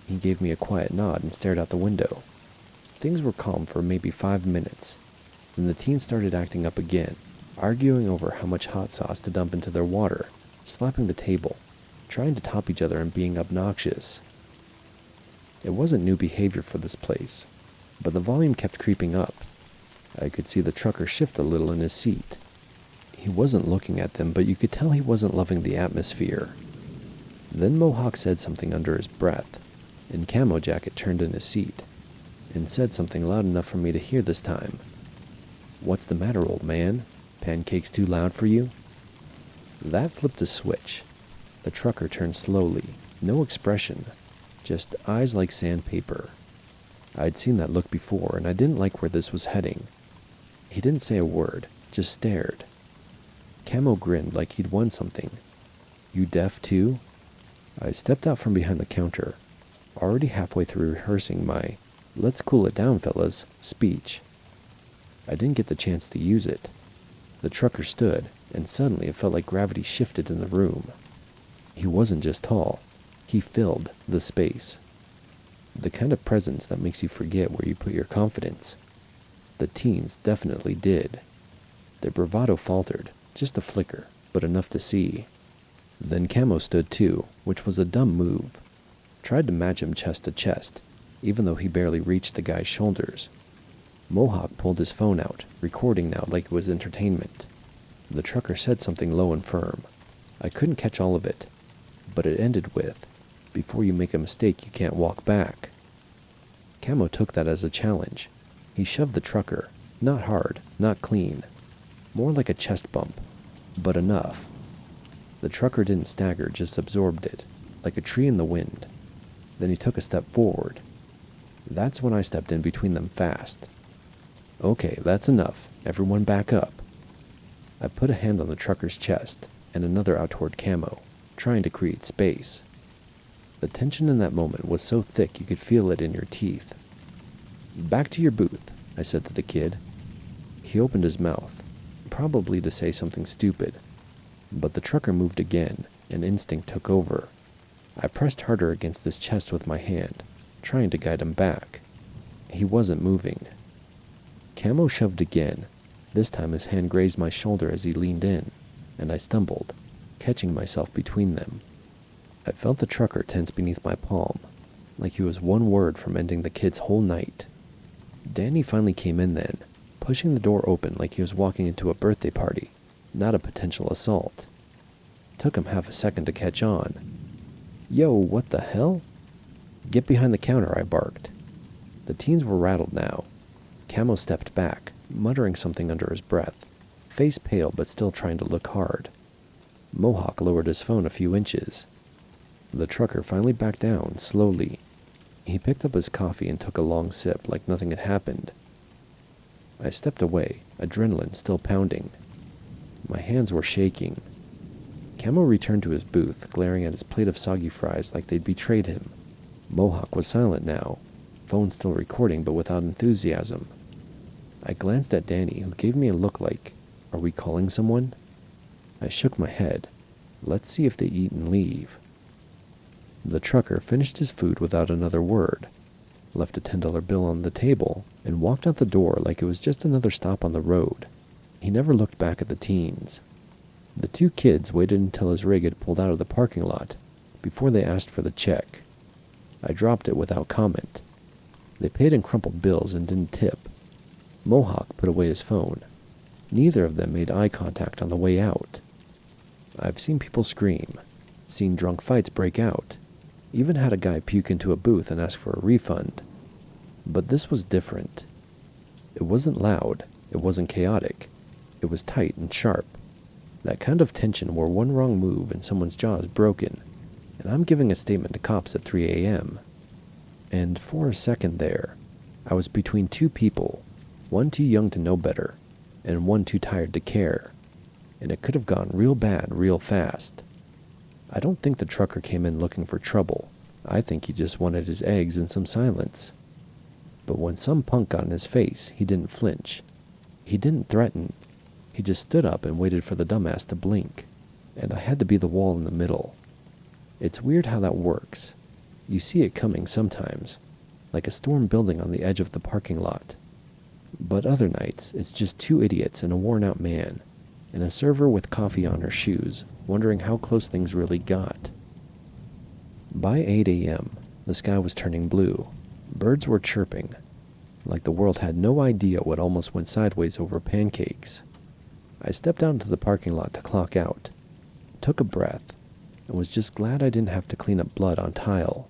He gave me a quiet nod and stared out the window. Things were calm for maybe 5 minutes. Then the teens started acting up again, arguing over how much hot sauce to dump into their water, slapping the table, trying to top each other and being obnoxious. It wasn't new behavior for this place, but the volume kept creeping up. I could see the trucker shift a little in his seat. He wasn't looking at them, but you could tell he wasn't loving the atmosphere. Then Mohawk said something under his breath, and Camo Jacket turned in his seat and said something loud enough for me to hear this time. "What's the matter, old man? Pancakes too loud for you?" That flipped a switch. The trucker turned slowly, no expression, just eyes like sandpaper. I'd seen that look before, and I didn't like where this was heading. He didn't say a word, just stared. Camo grinned like he'd won something. "You deaf too?" I stepped out from behind the counter, already halfway through rehearsing my "let's cool it down, fellas" speech. I didn't get the chance to use it. The trucker stood, and suddenly it felt like gravity shifted in the room. He wasn't just tall, he filled the space. The kind of presence that makes you forget where you put your confidence. The teens definitely did. Their bravado faltered, just a flicker, but enough to see. Then Camo stood too, which was a dumb move. Tried to match him chest to chest, even though he barely reached the guy's shoulders. Mohawk pulled his phone out, recording now like it was entertainment. The trucker said something low and firm. I couldn't catch all of it, but it ended with, "Before you make a mistake, you can't walk back." Camo took that as a challenge. He shoved the trucker, not hard, not clean, more like a chest bump, but enough. The trucker didn't stagger, just absorbed it, like a tree in the wind. Then he took a step forward. That's when I stepped in between them fast. "Okay, that's enough. Everyone back up." I put a hand on the trucker's chest and another out toward Camo, trying to create space. The tension in that moment was so thick you could feel it in your teeth. "Back to your booth," I said to the kid. He opened his mouth, probably to say something stupid, but the trucker moved again, and instinct took over. I pressed harder against his chest with my hand, trying to guide him back. He wasn't moving. Camo shoved again. This time his hand grazed my shoulder as he leaned in, and I stumbled, catching myself between them. I felt the trucker tense beneath my palm, like he was one word from ending the kid's whole night. Danny finally came in then, pushing the door open like he was walking into a birthday party, not a potential assault. Took him half a second to catch on. "Yo, what the hell?" "Get behind the counter," I barked. The teens were rattled now. Camo stepped back, muttering something under his breath, face pale but still trying to look hard. Mohawk lowered his phone a few inches. The trucker finally backed down, slowly. He picked up his coffee and took a long sip like nothing had happened. I stepped away, adrenaline still pounding. My hands were shaking. Camo returned to his booth, glaring at his plate of soggy fries like they'd betrayed him. Mohawk was silent now, phone still recording but without enthusiasm. I glanced at Danny, who gave me a look like, "Are we calling someone?" I shook my head. Let's see if they eat and leave. The trucker finished his food without another word, left a $10 bill on the table, and walked out the door like it was just another stop on the road. He never looked back at the teens. The two kids waited until his rig had pulled out of the parking lot before they asked for the check. I dropped it without comment. They paid in crumpled bills and didn't tip. Mohawk put away his phone. Neither of them made eye contact on the way out. I've seen people scream, seen drunk fights break out, even had a guy puke into a booth and ask for a refund. But this was different. It wasn't loud, it wasn't chaotic. It was tight and sharp. That kind of tension where one wrong move and someone's jaw is broken, and I'm giving a statement to cops at 3 a.m. And for a second there, I was between two people, one too young to know better, and one too tired to care. And it could have gone real bad real fast. I don't think the trucker came in looking for trouble. I think he just wanted his eggs and some silence. But when some punk got in his face, he didn't flinch. He didn't threaten. He just stood up and waited for the dumbass to blink. And I had to be the wall in the middle. It's weird how that works. You see it coming sometimes, like a storm building on the edge of the parking lot. But other nights, it's just two idiots and a worn-out man, and a server with coffee on her shoes, wondering how close things really got. By 8 a.m., The sky was turning blue. Birds were chirping, like the world had no idea what almost went sideways over pancakes. I stepped out into the parking lot to clock out, took a breath, and was just glad I didn't have to clean up blood on tile.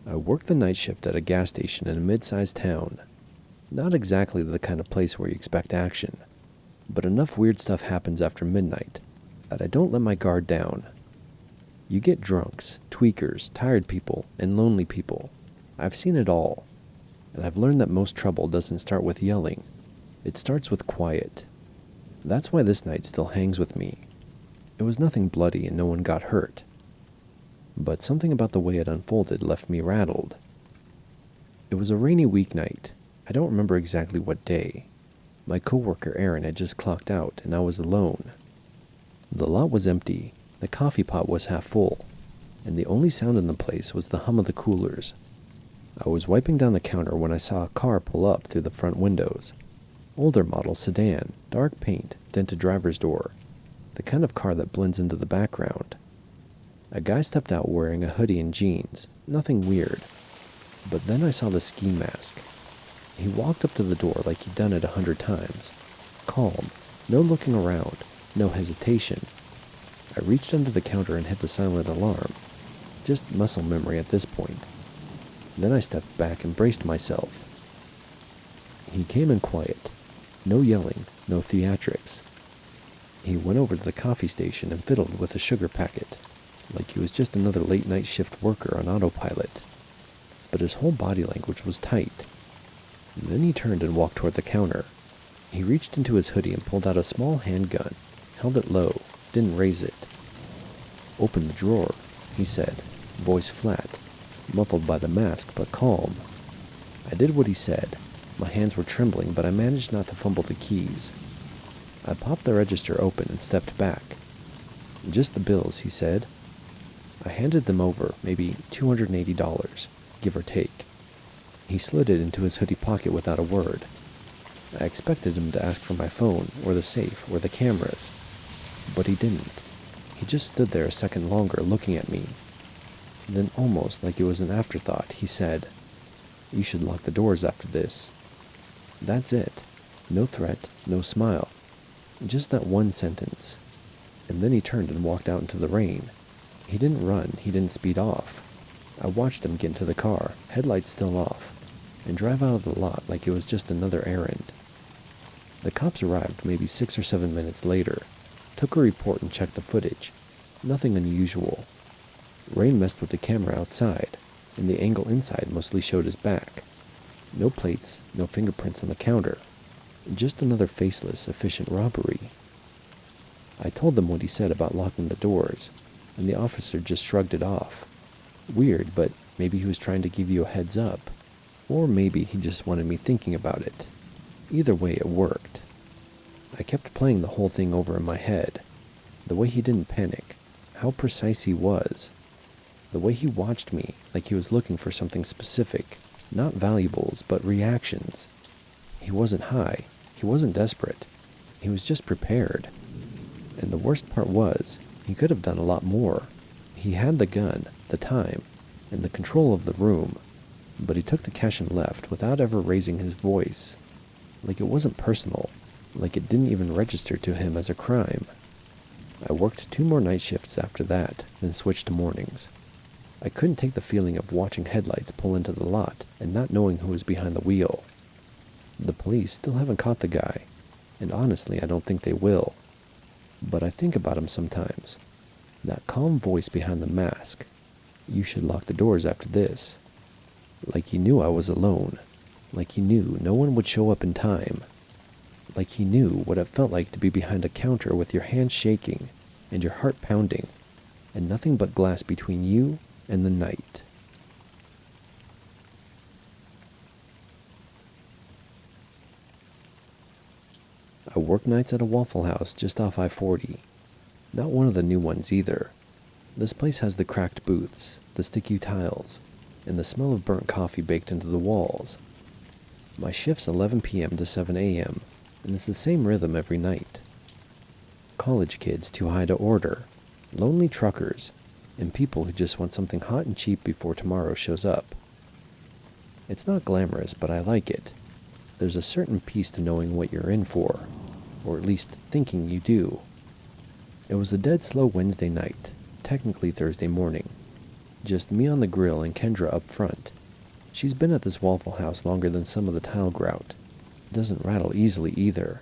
I worked the night shift at a gas station in a mid-sized town. Not exactly the kind of place where you expect action, but enough weird stuff happens after midnight that I don't let my guard down. You get drunks, tweakers, tired people, and lonely people. I've seen it all, and I've learned that most trouble doesn't start with yelling. It starts with quiet. That's why this night still hangs with me. It was nothing bloody and no one got hurt, but something about the way it unfolded left me rattled. It was a rainy weeknight. I don't remember exactly what day. My coworker Aaron had just clocked out and I was alone. The lot was empty, the coffee pot was half full, and the only sound in the place was the hum of the coolers. I was wiping down the counter when I saw a car pull up through the front windows. Older model sedan, dark paint, dented driver's door, the kind of car that blends into the background. A guy stepped out wearing a hoodie and jeans, nothing weird. But then I saw the ski mask. He walked up to the door like he'd done it 100 times. Calm, no looking around, no hesitation. I reached under the counter and hit the silent alarm. Just muscle memory at this point. Then I stepped back and braced myself. He came in quiet. No yelling, no theatrics. He went over to the coffee station and fiddled with a sugar packet, like he was just another late-night shift worker on autopilot. But his whole body language was tight. Then he turned and walked toward the counter. He reached into his hoodie and pulled out a small handgun, held it low, didn't raise it. "Open the drawer," he said, voice flat, muffled by the mask but calm. I did what he said. My hands were trembling, but I managed not to fumble the keys. I popped the register open and stepped back. "Just the bills," he said. I handed them over, maybe $280, give or take. He slid it into his hoodie pocket without a word. I expected him to ask for my phone, or the safe, or the cameras. But he didn't. He just stood there a second longer, looking at me. Then, almost like it was an afterthought, he said, "You should lock the doors after this." That's it. No threat, no smile. Just that one sentence. And then he turned and walked out into the rain. He didn't run, he didn't speed off. I watched him get into the car, headlights still off, and drive out of the lot like it was just another errand. The cops arrived maybe 6 or 7 minutes later, took a report and checked the footage. Nothing unusual. Rain messed with the camera outside, and the angle inside mostly showed his back. No plates, no fingerprints on the counter. Just another faceless, efficient robbery. I told them what he said about locking the doors, and the officer just shrugged it off. Weird, but maybe he was trying to give you a heads up. Or maybe he just wanted me thinking about it. Either way, it worked. I kept playing the whole thing over in my head. The way he didn't panic. How precise he was. The way he watched me, like he was looking for something specific. Not valuables, but reactions. He wasn't high. He wasn't desperate. He was just prepared. And the worst part was, he could have done a lot more. He had the gun, the time, and the control of the room, but he took the cash and left without ever raising his voice. Like it wasn't personal, like it didn't even register to him as a crime. I worked 2 more night shifts after that, then switched to mornings. I couldn't take the feeling of watching headlights pull into the lot and not knowing who was behind the wheel. The police still haven't caught the guy, and honestly I don't think they will. But I think about him sometimes. That calm voice behind the mask. "You should lock the doors after this." Like he knew I was alone. Like he knew no one would show up in time. Like he knew what it felt like to be behind a counter with your hands shaking and your heart pounding, and nothing but glass between you and the night. I work nights at a Waffle House just off I-40. Not one of the new ones either. This place has the cracked booths, the sticky tiles, and the smell of burnt coffee baked into the walls. My shift's 11 p.m. to 7 a.m., and it's the same rhythm every night. college kids too high to order, lonely truckers, and people who just want something hot and cheap before tomorrow shows up. It's not glamorous, but I like it. There's a certain peace to knowing what you're in for, or at least thinking you do. It was a dead slow Wednesday night, technically Thursday morning. Just me on the grill and Kendra up front. She's been at this Waffle House longer than some of the tile grout. Doesn't rattle easily either.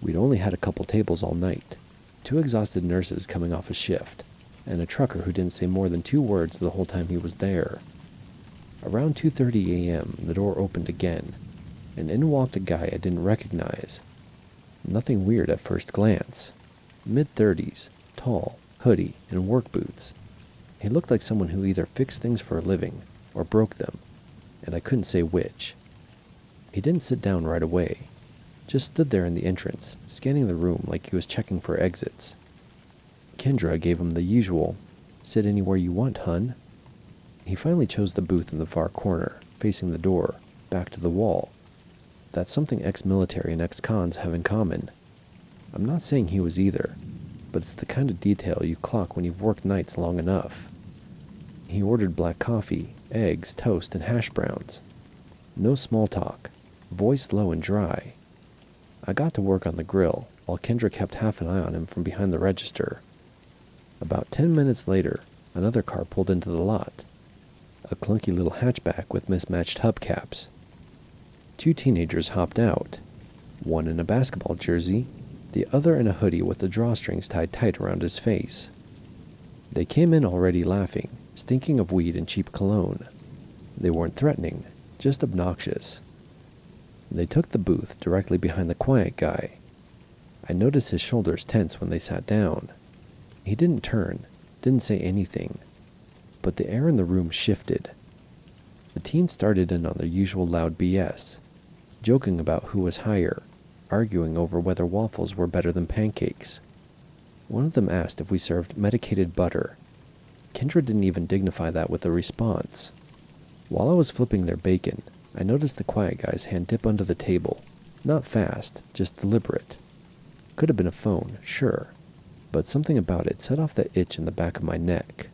We'd only had a couple tables all night, 2 exhausted nurses coming off a shift, and a trucker who didn't say more than 2 words the whole time he was there. Around 2:30 a.m., the door opened again, and in walked a guy I didn't recognize. Nothing weird at first glance. Mid-30s, tall, hoodie, and work boots. He looked like someone who either fixed things for a living or broke them, and I couldn't say which. He didn't sit down right away, just stood there in the entrance, scanning the room like he was checking for exits. Kendra gave him the usual, "Sit anywhere you want, hun." He finally chose the booth in the far corner, facing the door, back to the wall. That's something ex-military and ex-cons have in common. I'm not saying he was either, but it's the kind of detail you clock when you've worked nights long enough. He ordered black coffee, eggs, toast, and hash browns. No small talk, voice low and dry. I got to work on the grill, while Kendra kept half an eye on him from behind the register. About 10 minutes later, another car pulled into the lot. A clunky little hatchback with mismatched hubcaps. 2 teenagers hopped out, one in a basketball jersey, the other in a hoodie with the drawstrings tied tight around his face. They came in already laughing, stinking of weed and cheap cologne. They weren't threatening, just obnoxious. They took the booth directly behind the quiet guy. I noticed his shoulders tense when they sat down. He didn't turn, didn't say anything, but the air in the room shifted. The teens started in on their usual loud BS, joking about who was higher, arguing over whether waffles were better than pancakes. One of them asked if we served medicated butter. Kendra didn't even dignify that with a response. While I was flipping their bacon, I noticed the quiet guy's hand dip under the table. Not fast, just deliberate. Could have been a phone, sure, but something about it set off that itch in the back of my neck.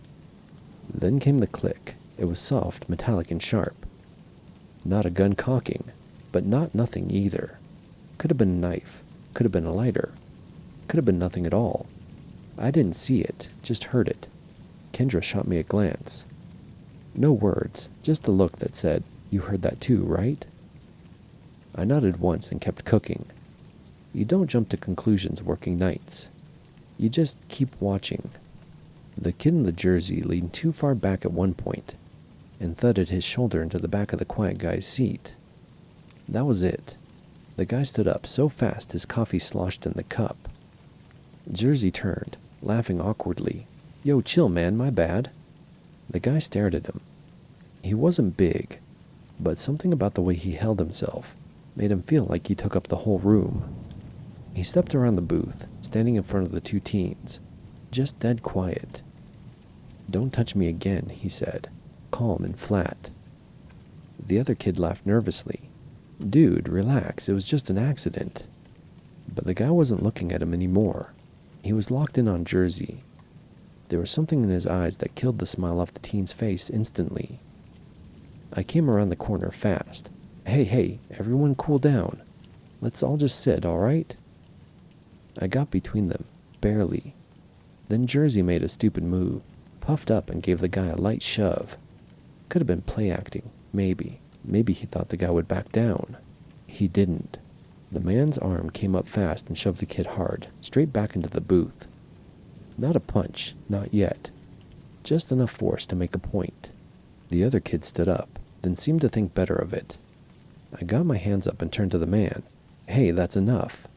Then came the click. It was soft, metallic, and sharp. Not a gun cocking, but not nothing either. Could have been a knife, could have been a lighter, could have been nothing at all. I didn't see it, just heard it. Kendra shot me a glance. No words, just a look that said, "You heard that too, right?" I nodded once and kept cooking. You don't jump to conclusions working nights. You just keep watching. The kid in the jersey leaned too far back at one point and thudded his shoulder into the back of the quiet guy's seat. That was it. The guy stood up so fast his coffee sloshed in the cup. Jersey turned, laughing awkwardly. "Yo, chill, man, my bad." The guy stared at him. He wasn't big, but something about the way he held himself made him feel like he took up the whole room. He stepped around the booth, standing in front of the 2 teens, just dead quiet. "Don't touch me again," he said, calm and flat. The other kid laughed nervously. "Dude, relax, it was just an accident." But the guy wasn't looking at him anymore. He was locked in on Jersey. There was something in his eyes that killed the smile off the teen's face instantly. I came around the corner fast. Hey, everyone cool down. Let's all just sit, all right?" I got between them, barely. Then Jersey made a stupid move, puffed up and gave the guy a light shove. Could have been play acting, maybe. Maybe he thought the guy would back down. He didn't. The man's arm came up fast and shoved the kid hard, straight back into the booth. Not a punch, not yet. Just enough force to make a point. The other kid stood up, then seemed to think better of it. I got my hands up and turned to the man. "Hey, that's enough."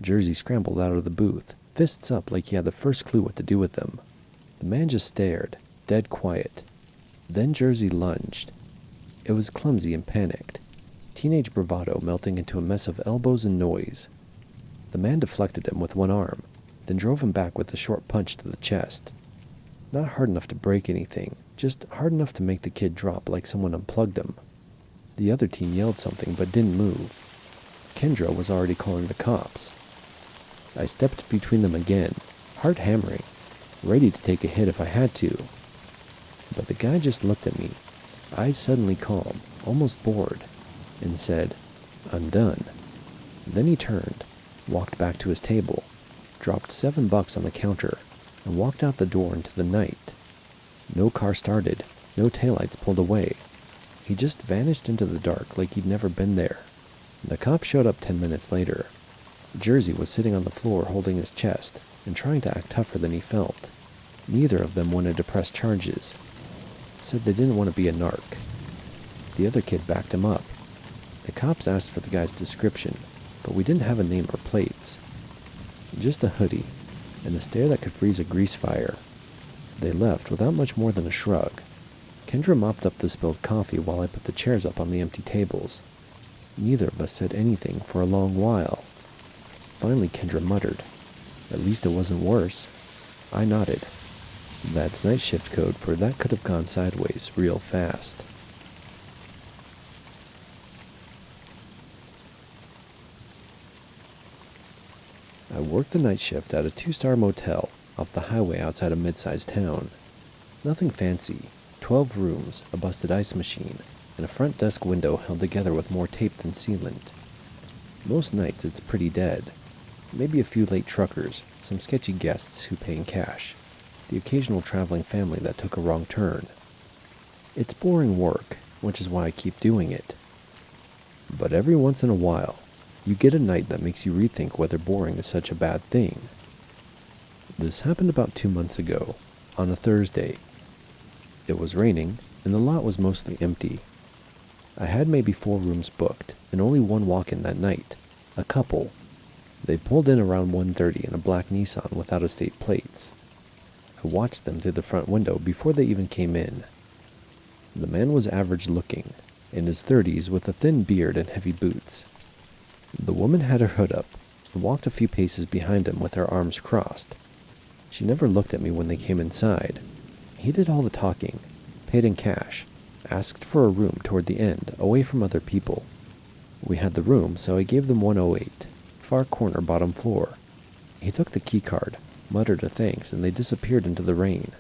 Jersey scrambled out of the booth, fists up like he had the first clue what to do with them. The man just stared, dead quiet. Then Jersey lunged. It was clumsy and panicked. Teenage bravado melting into a mess of elbows and noise. The man deflected him with one arm, then drove him back with a short punch to the chest. Not hard enough to break anything, just hard enough to make the kid drop like someone unplugged him. The other teen yelled something but didn't move. Kendra was already calling the cops. I stepped between them again, heart hammering, ready to take a hit if I had to. But the guy just looked at me, eyes suddenly calm, almost bored, and said, "I'm done." Then he turned, walked back to his table, dropped $7 on the counter, and walked out the door into the night. No car started, no taillights pulled away. He just vanished into the dark like he'd never been there. The cop showed up 10 minutes later. Jersey was sitting on the floor holding his chest and trying to act tougher than he felt. Neither of them wanted to press charges. Said they didn't want to be a narc. The other kid backed him up. The cops asked for the guy's description, but we didn't have a name or plates. Just a hoodie, and a stare that could freeze a grease fire. They left without much more than a shrug. Kendra mopped up the spilled coffee while I put the chairs up on the empty tables. Neither of us said anything for a long while. Finally, Kendra muttered, "At least it wasn't worse." I nodded. That's night shift code for that could have gone sideways real fast. I worked the night shift at a 2-star motel off the highway outside a mid-sized town. Nothing fancy, 12 rooms, a busted ice machine, and a front desk window held together with more tape than sealant. Most nights it's pretty dead. Maybe a few late truckers, some sketchy guests who pay in cash, the occasional traveling family that took a wrong turn. It's boring work, which is why I keep doing it. But every once in a while, you get a night that makes you rethink whether boring is such a bad thing. This happened about 2 months ago, on a Thursday. It was raining, and the lot was mostly empty. I had maybe 4 rooms booked, and only one walk-in that night, a couple. They pulled in around 1:30 in a black Nissan with out-of-state plates. I watched them through the front window before they even came in. The man was average-looking, in his 30s with a thin beard and heavy boots. The woman had her hood up and walked a few paces behind him with her arms crossed. She never looked at me when they came inside. He did all the talking, paid in cash, asked for a room toward the end, away from other people. We had the room, so I gave them 108, far corner bottom floor. He took the key card, muttered a thanks, and they disappeared into the rain.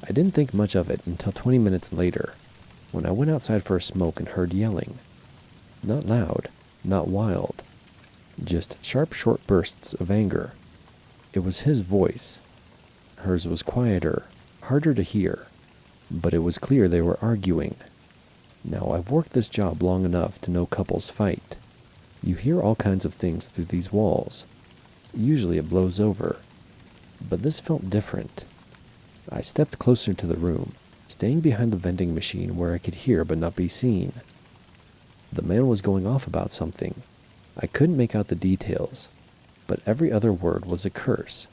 I didn't think much of it until 20 minutes later, when I went outside for a smoke and heard yelling. Not loud, not wild, just sharp, short bursts of anger. It was his voice. Hers was quieter, harder to hear, but it was clear they were arguing. Now, I've worked this job long enough to know couples fight. You hear all kinds of things through these walls. Usually it blows over, but this felt different. I stepped closer to the room, staying behind the vending machine where I could hear but not be seen. The man was going off about something. I couldn't make out the details, but every other word was a curse,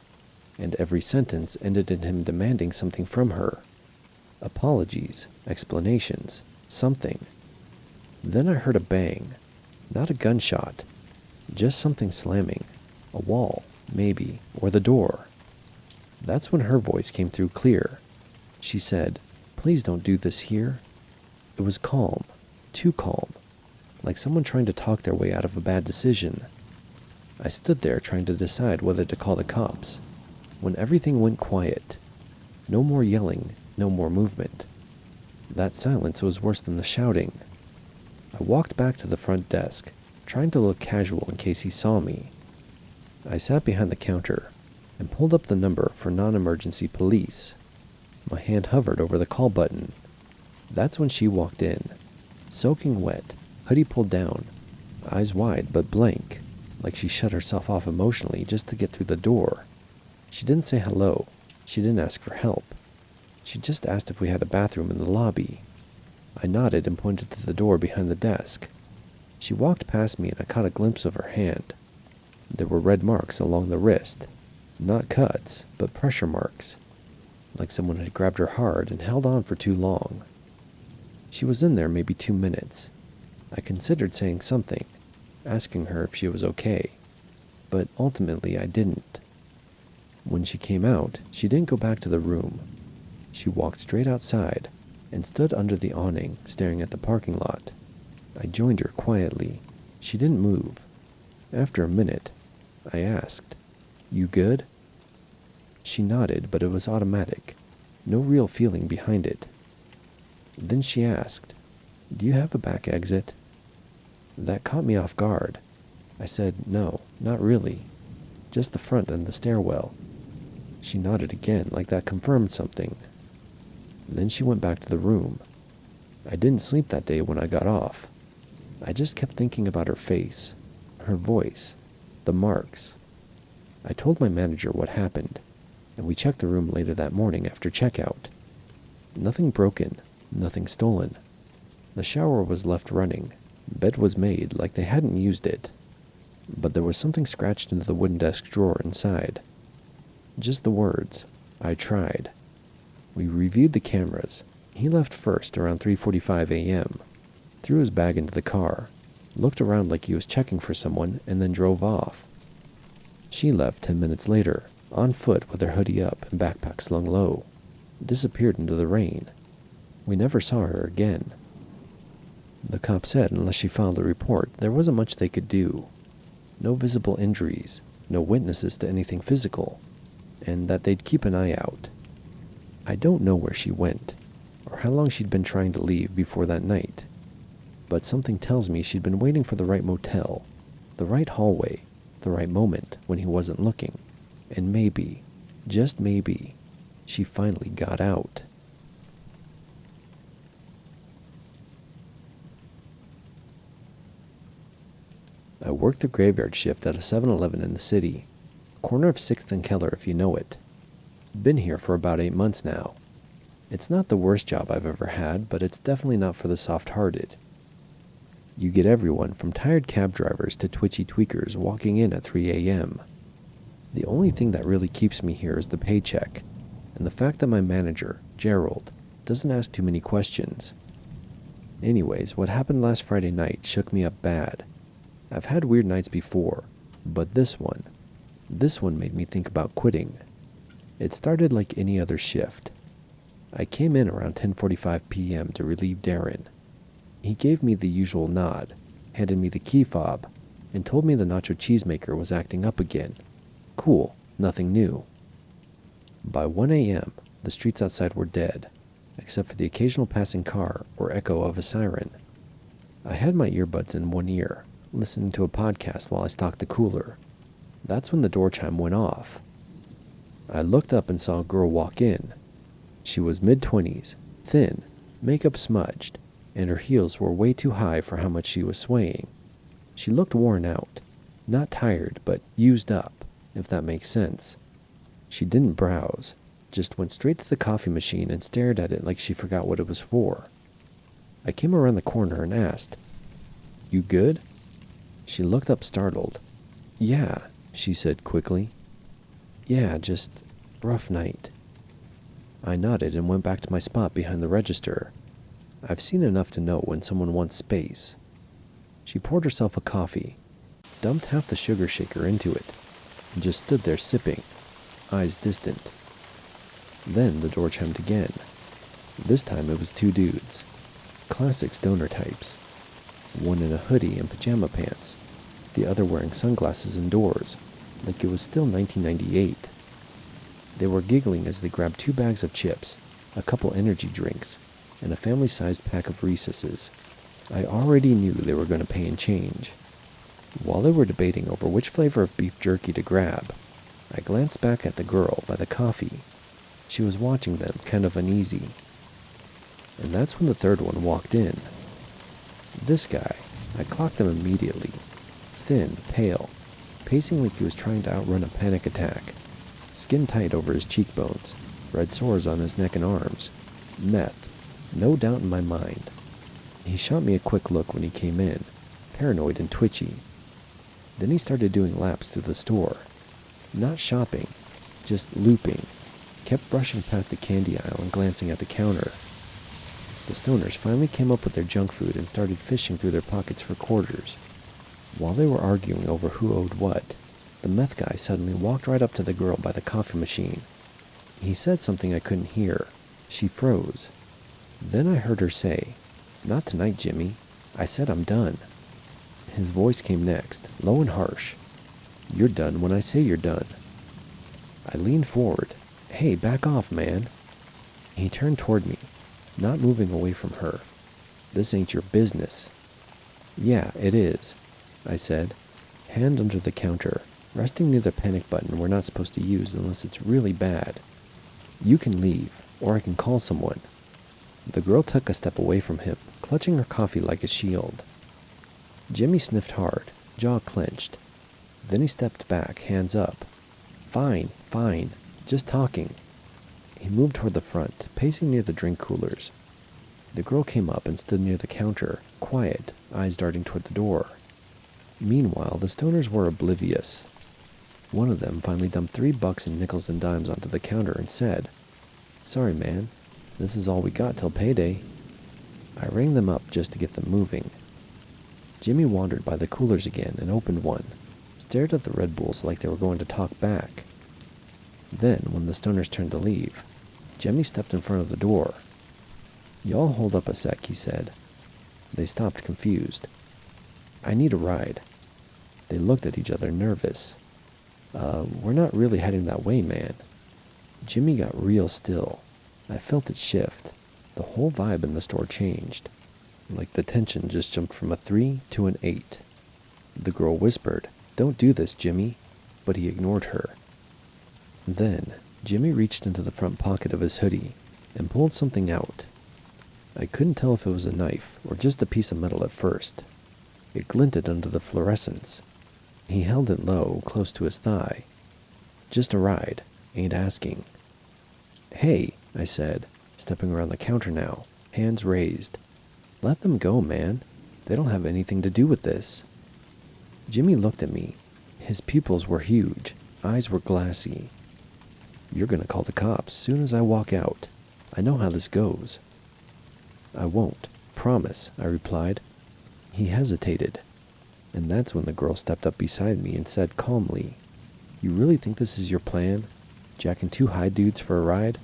and every sentence ended in him demanding something from her. Apologies, explanations, something. Then I heard a bang. Not a gunshot, just something slamming. A wall, maybe, or the door. That's when her voice came through clear. She said, "Please don't do this here." It was calm, too calm, like someone trying to talk their way out of a bad decision. I stood there trying to decide whether to call the cops, when everything went quiet. No more yelling, no more movement. That silence was worse than the shouting. I walked back to the front desk, trying to look casual in case he saw me. I sat behind the counter and pulled up the number for non-emergency police. My hand hovered over the call button. That's when she walked in, soaking wet, hoodie pulled down, eyes wide but blank, like she shut herself off emotionally just to get through the door. She didn't say hello. She didn't ask for help. She just asked if we had a bathroom in the lobby. I nodded and pointed to the door behind the desk. She walked past me and I caught a glimpse of her hand. There were red marks along the wrist. Not cuts, but pressure marks, like someone had grabbed her hard and held on for too long. She was in there maybe 2 minutes. I considered saying something, asking her if she was okay, but ultimately I didn't. When she came out, she didn't go back to the room. She walked straight outside and stood under the awning, staring at the parking lot. I joined her quietly. She didn't move. After a minute, I asked. "You good?" She nodded, but it was automatic. No real feeling behind it. Then she asked, "Do you have a back exit?" That caught me off guard. I said, "No, not really. Just the front and the stairwell." She nodded again, like that confirmed something. Then she went back to the room. I didn't sleep that day when I got off. I just kept thinking about her face, her voice, the marks. I told my manager what happened, and we checked the room later that morning after checkout. Nothing broken, nothing stolen. The shower was left running. Bed was made like they hadn't used it. But there was something scratched into the wooden desk drawer inside. Just the words, "I tried." We reviewed the cameras. He left first around 3:45 a.m., threw his bag into the car, looked around like he was checking for someone, and then drove off. She left 10 minutes later, on foot with her hoodie up and backpack slung low, disappeared into the rain. We never saw her again. The cop said unless she filed a report, there wasn't much they could do. No visible injuries, no witnesses to anything physical, and that they'd keep an eye out. I don't know where she went, or how long she'd been trying to leave before that night, but something tells me she'd been waiting for the right motel, the right hallway, the right moment when he wasn't looking, and maybe, just maybe, she finally got out. I worked the graveyard shift at a 7-Eleven in the city, corner of 6th and Keller if you know it. Been here for about 8 months now. It's not the worst job I've ever had, but it's definitely not for the soft-hearted. You get everyone from tired cab drivers to twitchy tweakers walking in at 3 a.m. The only thing that really keeps me here is the paycheck, and the fact that my manager, Gerald, doesn't ask too many questions. Anyways, what happened last Friday night shook me up bad. I've had weird nights before, but this one made me think about quitting. It started like any other shift. I came in around 10:45 p.m. to relieve Darren. He gave me the usual nod, handed me the key fob, and told me the nacho cheesemaker was acting up again. Cool, nothing new. By 1 a.m., the streets outside were dead, except for the occasional passing car or echo of a siren. I had my earbuds in one ear, listening to a podcast while I stocked the cooler. That's when the door chime went off. I looked up and saw a girl walk in. She was mid-20s, thin, makeup smudged, and her heels were way too high for how much she was swaying. She looked worn out, not tired, but used up, if that makes sense. She didn't browse, just went straight to the coffee machine and stared at it like she forgot what it was for. I came around the corner and asked, "You good?" She looked up startled. "Yeah," she said quickly. "Yeah, just rough night." I nodded and went back to my spot behind the register. I've seen enough to know when someone wants space. She poured herself a coffee, dumped half the sugar shaker into it, and just stood there sipping, eyes distant. Then the door chimed again. This time it was two dudes, classic stoner types. One in a hoodie and pajama pants, the other wearing sunglasses indoors, like it was still 1998. They were giggling as they grabbed 2 bags of chips, a couple energy drinks, and a family-sized pack of Reese's. I already knew they were going to pay in change. While they were debating over which flavor of beef jerky to grab, I glanced back at the girl by the coffee. She was watching them, kind of uneasy. And that's when the third one walked in. This guy, I clocked him immediately. Thin, pale, pacing like he was trying to outrun a panic attack. Skin tight over his cheekbones, red sores on his neck and arms. Meth, no doubt in my mind. He shot me a quick look when he came in, paranoid and twitchy. Then he started doing laps through the store. Not shopping, just looping. Kept brushing past the candy aisle and glancing at the counter. The stoners finally came up with their junk food and started fishing through their pockets for quarters. While they were arguing over who owed what, the meth guy suddenly walked right up to the girl by the coffee machine. He said something I couldn't hear. She froze. Then I heard her say, "Not tonight, Jimmy. I said I'm done." His voice came next, low and harsh. You're done when I say you're done. I leaned forward. Hey, back off, man. He turned toward me, not moving away from her. This ain't your business. Yeah, it is, I said, hand under the counter, resting near the panic button we're not supposed to use unless it's really bad. You can leave, or I can call someone. The girl took a step away from him, clutching her coffee like a shield. Jimmy sniffed hard, jaw clenched. Then he stepped back, hands up. Fine, just talking. He moved toward the front, pacing near the drink coolers. The girl came up and stood near the counter, quiet, eyes darting toward the door. Meanwhile, the stoners were oblivious. One of them finally dumped $3 in nickels and dimes onto the counter and said, Sorry, man, this is all we got till payday. I rang them up just to get them moving. Jimmy wandered by the coolers again and opened one, stared at the Red Bulls like they were going to talk back. Then, when the stoners turned to leave, Jimmy stepped in front of the door. Y'all hold up a sec, he said. They stopped confused. I need a ride. They looked at each other nervous. We're not really heading that way, man. Jimmy got real still. I felt it shift. The whole vibe in the store changed. Like the tension just jumped from a 3 to an 8. The girl whispered, Don't do this, Jimmy. But he ignored her. Then, Jimmy reached into the front pocket of his hoodie and pulled something out. I couldn't tell if it was a knife or just a piece of metal at first. It glinted under the fluorescence. He held it low, close to his thigh. Just a ride, ain't asking. Hey, I said, stepping around the counter now, hands raised. Let them go, man. They don't have anything to do with this. Jimmy looked at me. His pupils were huge, eyes were glassy. You're gonna call the cops soon as I walk out. I know how this goes. I won't, promise, I replied. He hesitated, and that's when the girl stepped up beside me and said calmly, You really think this is your plan? Jacking 2 high dudes for a ride?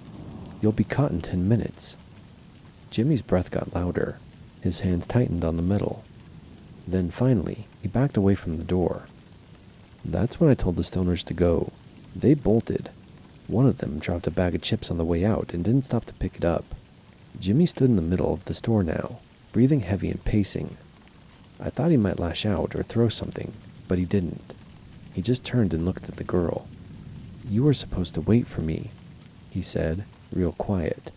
You'll be caught in 10 minutes. Jimmy's breath got louder. His hands tightened on the metal. Then finally, he backed away from the door. That's when I told the stoners to go. They bolted. One of them dropped a bag of chips on the way out and didn't stop to pick it up. Jimmy stood in the middle of the store now, breathing heavy and pacing. I thought he might lash out or throw something, but he didn't. He just turned and looked at the girl. You were supposed to wait for me, he said, real quiet.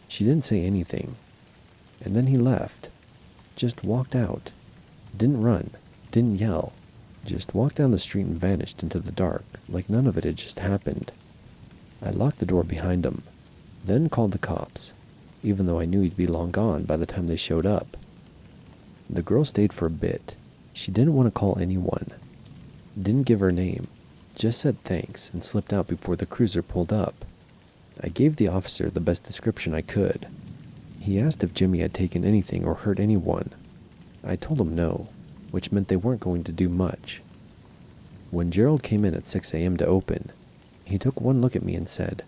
She didn't say anything. And then he left. Just walked out. Didn't run. Didn't yell. Just walked down the street and vanished into the dark, like none of it had just happened. I locked the door behind him, then called the cops, even though I knew he'd be long gone by the time they showed up. The girl stayed for a bit. She didn't want to call anyone. Didn't give her name. Just said thanks and slipped out before the cruiser pulled up. I gave the officer the best description I could. He asked if Jimmy had taken anything or hurt anyone. I told him no, which meant they weren't going to do much. When Gerald came in at 6 a.m. to open, he took one look at me and said,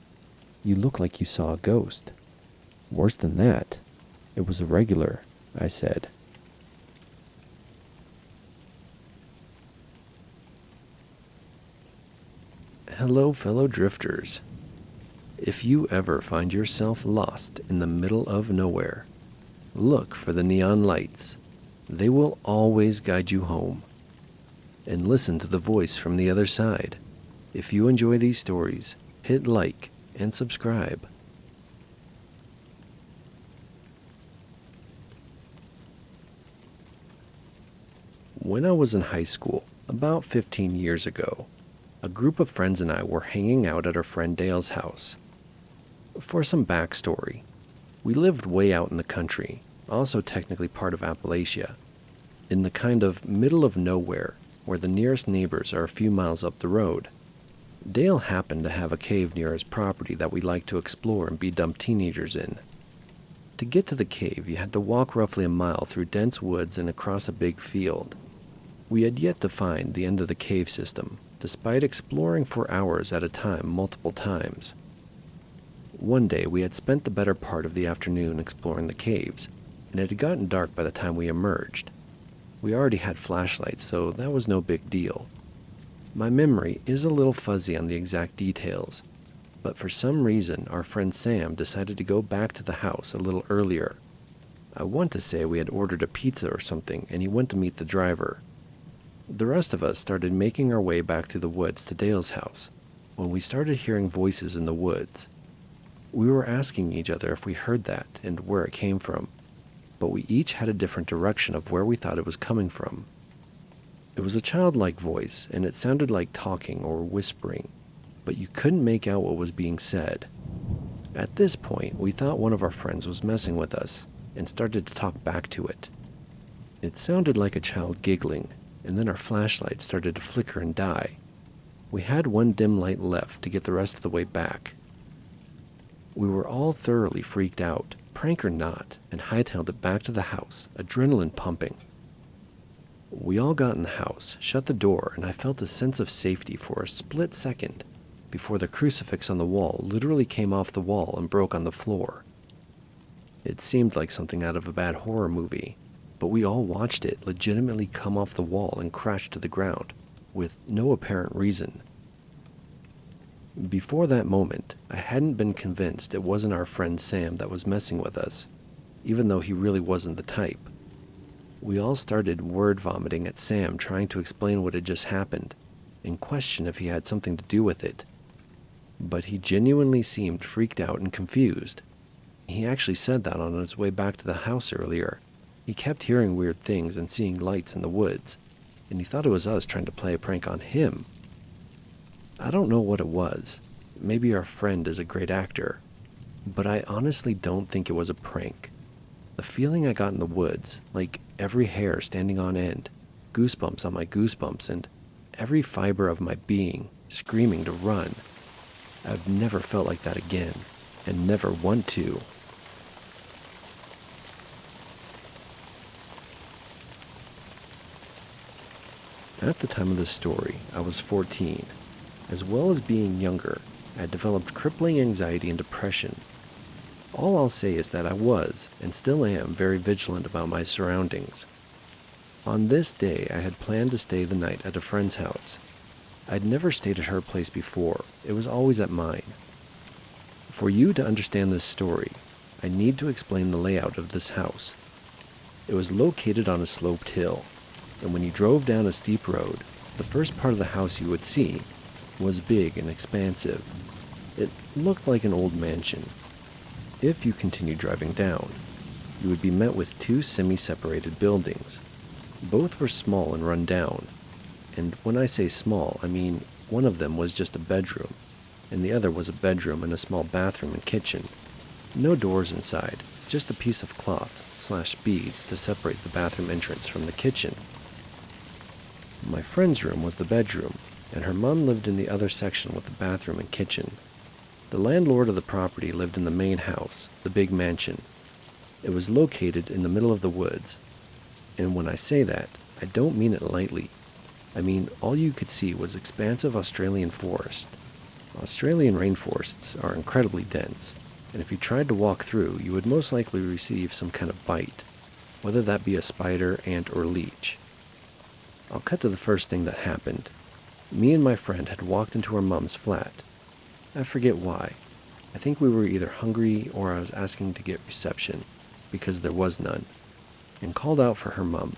You look like you saw a ghost. Worse than that. It was a regular, I said. Hello, fellow drifters. If you ever find yourself lost in the middle of nowhere, look for the neon lights. They will always guide you home. And listen to the voice from the other side. If you enjoy these stories, hit like and subscribe. When I was in high school, about 15 years ago, a group of friends and I were hanging out at our friend Dale's house. For some backstory, we lived way out in the country, also technically part of Appalachia, in the kind of middle of nowhere where the nearest neighbors are a few miles up the road. Dale happened to have a cave near his property that we liked to explore and be dumb teenagers in. To get to the cave, you had to walk roughly a mile through dense woods and across a big field. We had yet to find the end of the cave system, despite exploring for hours at a time multiple times. One day, we had spent the better part of the afternoon exploring the caves, and it had gotten dark by the time we emerged. We already had flashlights, so that was no big deal. My memory is a little fuzzy on the exact details, but for some reason our friend Sam decided to go back to the house a little earlier. I want to say we had ordered a pizza or something, and he went to meet the driver. The rest of us started making our way back through the woods to Dale's house when we started hearing voices in the woods. We were asking each other if we heard that and where it came from, but we each had a different direction of where we thought it was coming from. It was a childlike voice, and it sounded like talking or whispering, but you couldn't make out what was being said. At this point, we thought one of our friends was messing with us and started to talk back to it. It sounded like a child giggling, and then our flashlight started to flicker and die. We had one dim light left to get the rest of the way back. We were all thoroughly freaked out, prank or not, and hightailed it back to the house, adrenaline pumping. We all got in the house, shut the door, and I felt a sense of safety for a split second before the crucifix on the wall literally came off the wall and broke on the floor. It seemed like something out of a bad horror movie, but we all watched it legitimately come off the wall and crash to the ground, with no apparent reason. Before that moment, I hadn't been convinced it wasn't our friend Sam that was messing with us, even though he really wasn't the type. We all started word vomiting at Sam, trying to explain what had just happened, and question if he had something to do with it. But he genuinely seemed freaked out and confused. He actually said that on his way back to the house earlier. He kept hearing weird things and seeing lights in the woods, and he thought it was us trying to play a prank on him. I don't know what it was. Maybe our friend is a great actor, but I honestly don't think it was a prank. The feeling I got in the woods, like every hair standing on end, goosebumps on my goosebumps, and every fiber of my being screaming to run. I've never felt like that again, and never want to. At the time of this story, I was 14. As well as being younger, I had developed crippling anxiety and depression. All I'll say is that I was, and still am, very vigilant about my surroundings. On this day, I had planned to stay the night at a friend's house. I'd never stayed at her place before. It was always at mine. For you to understand this story, I need to explain the layout of this house. It was located on a sloped hill, and when you drove down a steep road, the first part of the house you would see was big and expansive. It looked like an old mansion. If you continued driving down, you would be met with two semi-separated buildings. Both were small and run down, and when I say small, I mean one of them was just a bedroom, and the other was a bedroom and a small bathroom and kitchen. No doors inside, just a piece of cloth/beads to separate the bathroom entrance from the kitchen. My friend's room was the bedroom, and her mom lived in the other section with the bathroom and kitchen. The landlord of the property lived in the main house, the big mansion. It was located in the middle of the woods, and when I say that, I don't mean it lightly. I mean all you could see was expansive Australian forest. Australian rainforests are incredibly dense, and if you tried to walk through, you would most likely receive some kind of bite, whether that be a spider, ant, or leech. I'll cut to the first thing that happened. Me and my friend had walked into her mom's flat. I forget why. I think we were either hungry or I was asking to get reception, because there was none, and called out for her mom.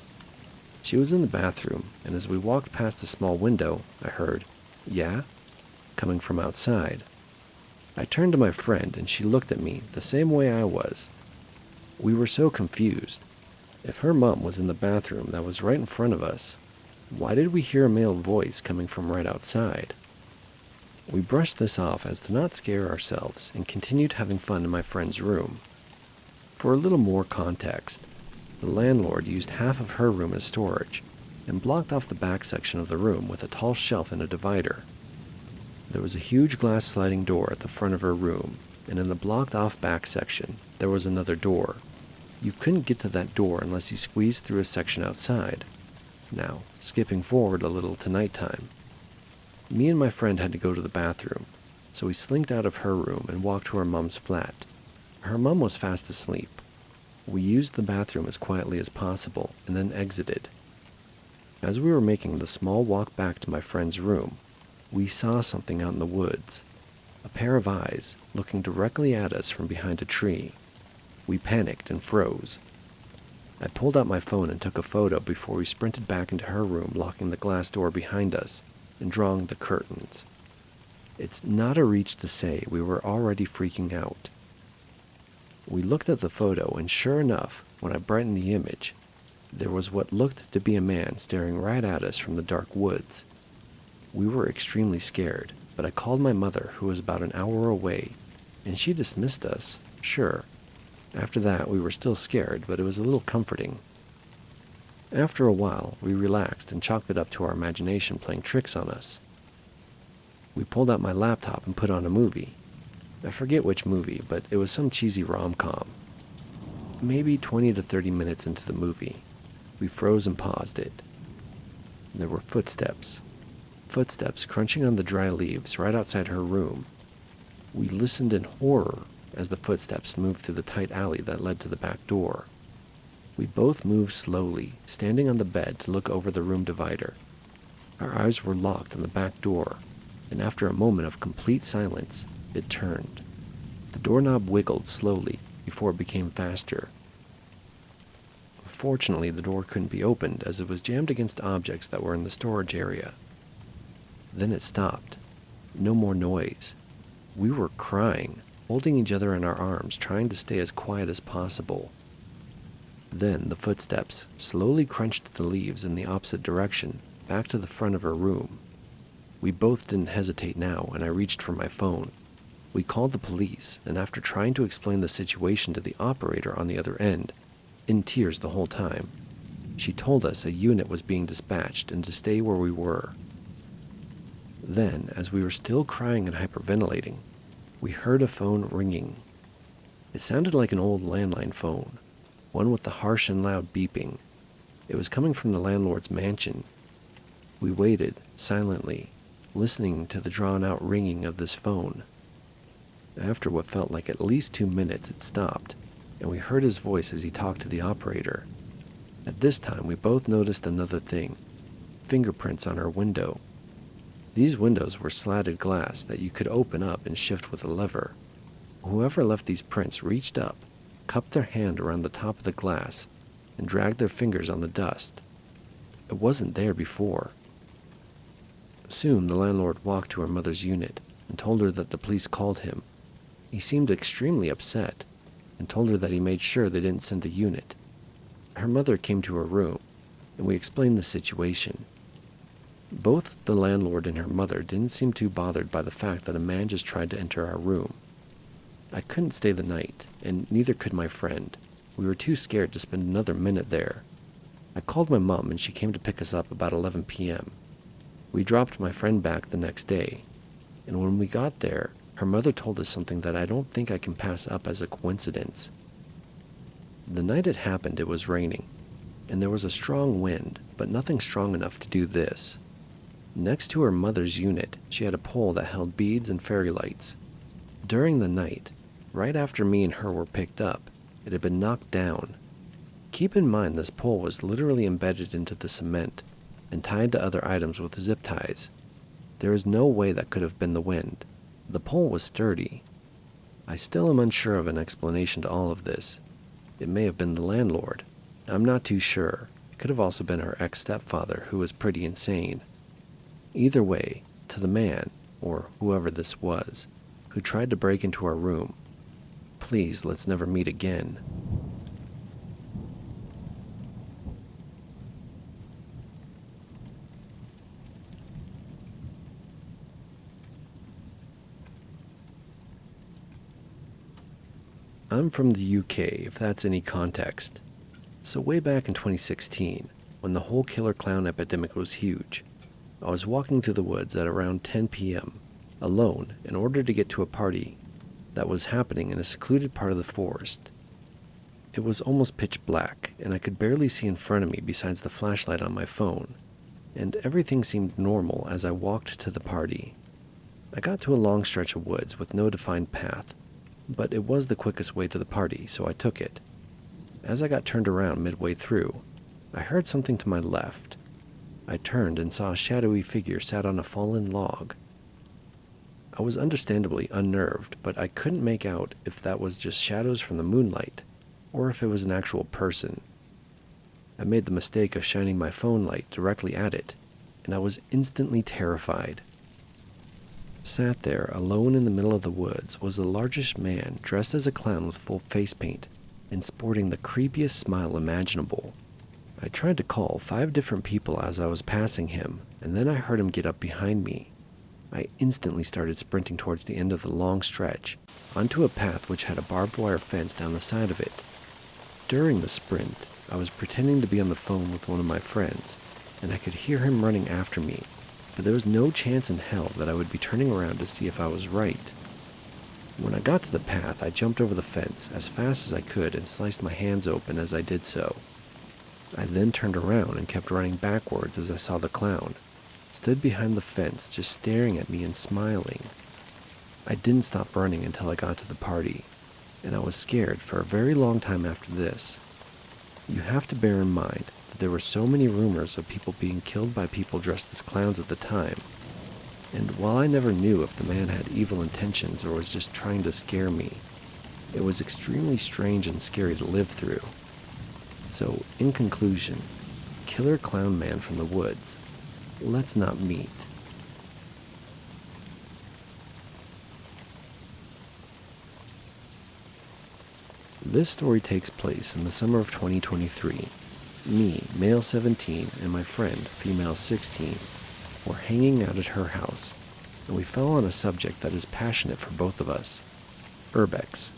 She was in the bathroom, and as we walked past a small window, I heard, "Yeah?" coming from outside. I turned to my friend, and she looked at me the same way I was. We were so confused. If her mom was in the bathroom that was right in front of us, why did we hear a male voice coming from right outside? We brushed this off as to not scare ourselves and continued having fun in my friend's room. For a little more context, the landlord used half of her room as storage and blocked off the back section of the room with a tall shelf and a divider. There was a huge glass sliding door at the front of her room, and in the blocked-off back section, there was another door. You couldn't get to that door unless you squeezed through a section outside. Now, skipping forward a little to nighttime. Me and my friend had to go to the bathroom, so we slinked out of her room and walked to her mom's flat. Her mom was fast asleep. We used the bathroom as quietly as possible and then exited. As we were making the small walk back to my friend's room, we saw something out in the woods. A pair of eyes looking directly at us from behind a tree. We panicked and froze. I pulled out my phone and took a photo before we sprinted back into her room, locking the glass door behind us and drawing the curtains. It's not a reach to say we were already freaking out. We looked at the photo, and sure enough, when I brightened the image, there was what looked to be a man staring right at us from the dark woods. We were extremely scared, but I called my mother, who was about an hour away, and she dismissed us, sure. After that, we were still scared, but it was a little comforting. After a while, we relaxed and chalked it up to our imagination playing tricks on us. We pulled out my laptop and put on a movie. I forget which movie, but it was some cheesy rom-com. Maybe 20 to 30 minutes into the movie, we froze and paused it. There were footsteps. Footsteps crunching on the dry leaves right outside her room. We listened in horror as the footsteps moved through the tight alley that led to the back door. We both moved slowly, standing on the bed to look over the room divider. Our eyes were locked on the back door, and after a moment of complete silence, it turned. The doorknob wiggled slowly before it became faster. Fortunately, the door couldn't be opened as it was jammed against objects that were in the storage area. Then it stopped. No more noise. We were crying, holding each other in our arms, trying to stay as quiet as possible. Then the footsteps slowly crunched the leaves in the opposite direction, back to the front of her room. We both didn't hesitate now, and I reached for my phone. We called the police, and after trying to explain the situation to the operator on the other end, in tears the whole time, she told us a unit was being dispatched and to stay where we were. Then, as we were still crying and hyperventilating, we heard a phone ringing. It sounded like an old landline phone, one with the harsh and loud beeping. It was coming from the landlord's mansion. We waited, silently, listening to the drawn-out ringing of this phone. After what felt like at least 2 minutes, it stopped, and we heard his voice as he talked to the operator. At this time, we both noticed another thing: fingerprints on our window. These windows were slatted glass that you could open up and shift with a lever. Whoever left these prints reached up, cupped their hand around the top of the glass, and dragged their fingers on the dust. It wasn't there before. Soon the landlord walked to her mother's unit and told her that the police called him. He seemed extremely upset and told her that he made sure they didn't send a unit. Her mother came to her room, and we explained the situation. Both the landlord and her mother didn't seem too bothered by the fact that a man just tried to enter our room. I couldn't stay the night, and neither could my friend. We were too scared to spend another minute there. I called my mom, and she came to pick us up about 11 p.m. We dropped my friend back the next day, and when we got there, her mother told us something that I don't think I can pass up as a coincidence. The night it happened, it was raining, and there was a strong wind, but nothing strong enough to do this. Next to her mother's unit, she had a pole that held beads and fairy lights. During the night, right after me and her were picked up, it had been knocked down. Keep in mind this pole was literally embedded into the cement and tied to other items with zip ties. There is no way that could have been the wind. The pole was sturdy. I still am unsure of an explanation to all of this. It may have been the landlord. I'm not too sure. It could have also been her ex-stepfather, who was pretty insane. Either way, to the man, or whoever this was, who tried to break into our room, please, let's never meet again. I'm from the UK, if that's any context. So way back in 2016, when the whole killer clown epidemic was huge, I was walking through the woods at around 10 p.m., alone, in order to get to a party that was happening in a secluded part of the forest. It was almost pitch black, and I could barely see in front of me besides the flashlight on my phone, and everything seemed normal as I walked to the party. I got to a long stretch of woods with no defined path, but it was the quickest way to the party, so I took it. As I got turned around midway through, I heard something to my left. I turned and saw a shadowy figure sat on a fallen log. I was understandably unnerved, but I couldn't make out if that was just shadows from the moonlight, or if it was an actual person. I made the mistake of shining my phone light directly at it, and I was instantly terrified. Sat there, alone in the middle of the woods, was a largish man dressed as a clown with full face paint, and sporting the creepiest smile imaginable. I tried to call 5 different people as I was passing him, and then I heard him get up behind me. I instantly started sprinting towards the end of the long stretch, onto a path which had a barbed wire fence down the side of it. During the sprint, I was pretending to be on the phone with one of my friends, and I could hear him running after me, but there was no chance in hell that I would be turning around to see if I was right. When I got to the path, I jumped over the fence as fast as I could and sliced my hands open as I did so. I then turned around and kept running backwards as I saw the clown, stood behind the fence just staring at me and smiling. I didn't stop running until I got to the party, and I was scared for a very long time after this. You have to bear in mind that there were so many rumors of people being killed by people dressed as clowns at the time, and while I never knew if the man had evil intentions or was just trying to scare me, it was extremely strange and scary to live through. So, in conclusion, Killer Clown Man from the Woods, let's not meet. This story takes place in the summer of 2023. Me, male 17, and my friend, female 16, were hanging out at her house, and we fell on a subject that is passionate for both of us, urbex.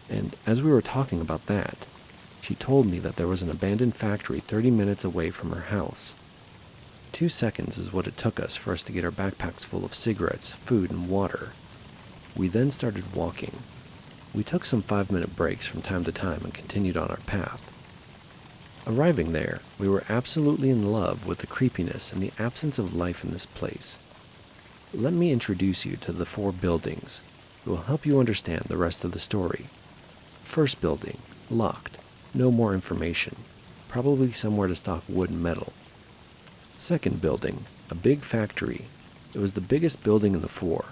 And as we were talking about that, she told me that there was an abandoned factory 30 minutes away from her house. 2 seconds is what it took us for us to get our backpacks full of cigarettes, food, and water. We then started walking. We took some 5-minute breaks from time to time and continued on our path. Arriving there, we were absolutely in love with the creepiness and the absence of life in this place. Let me introduce you to the 4 buildings. It will help you understand the rest of the story. First building, locked. No more information. Probably somewhere to stock wood and metal. Second building, a big factory. It was the biggest building in the 4.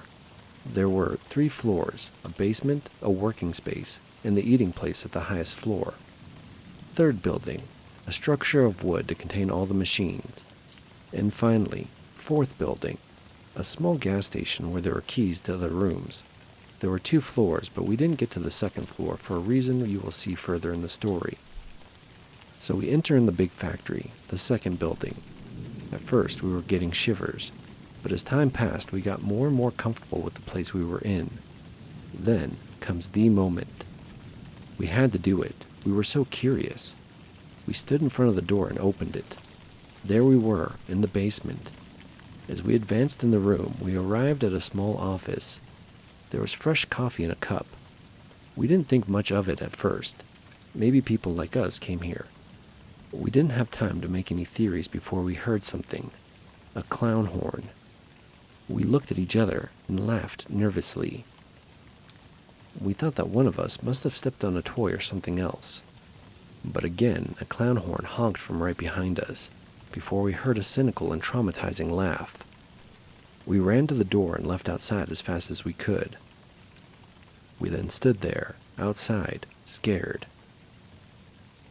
There were 3 floors, a basement, a working space, and the eating place at the highest floor. Third building, a structure of wood to contain all the machines. And finally, fourth building, a small gas station where there were keys to other rooms. There were 2 floors, but we didn't get to the second floor for a reason you will see further in the story. So we enter in the big factory, the second building. At first, we were getting shivers, but as time passed, we got more and more comfortable with the place we were in. Then comes the moment. We had to do it. We were so curious. We stood in front of the door and opened it. There we were, in the basement. As we advanced in the room, we arrived at a small office. There was fresh coffee in a cup. We didn't think much of it at first. Maybe people like us came here. We didn't have time to make any theories before we heard something. A clown horn. We looked at each other and laughed nervously. We thought that one of us must have stepped on a toy or something else. But again, a clown horn honked from right behind us, before we heard a cynical and traumatizing laugh. We ran to the door and left outside as fast as we could. We then stood there, outside, scared.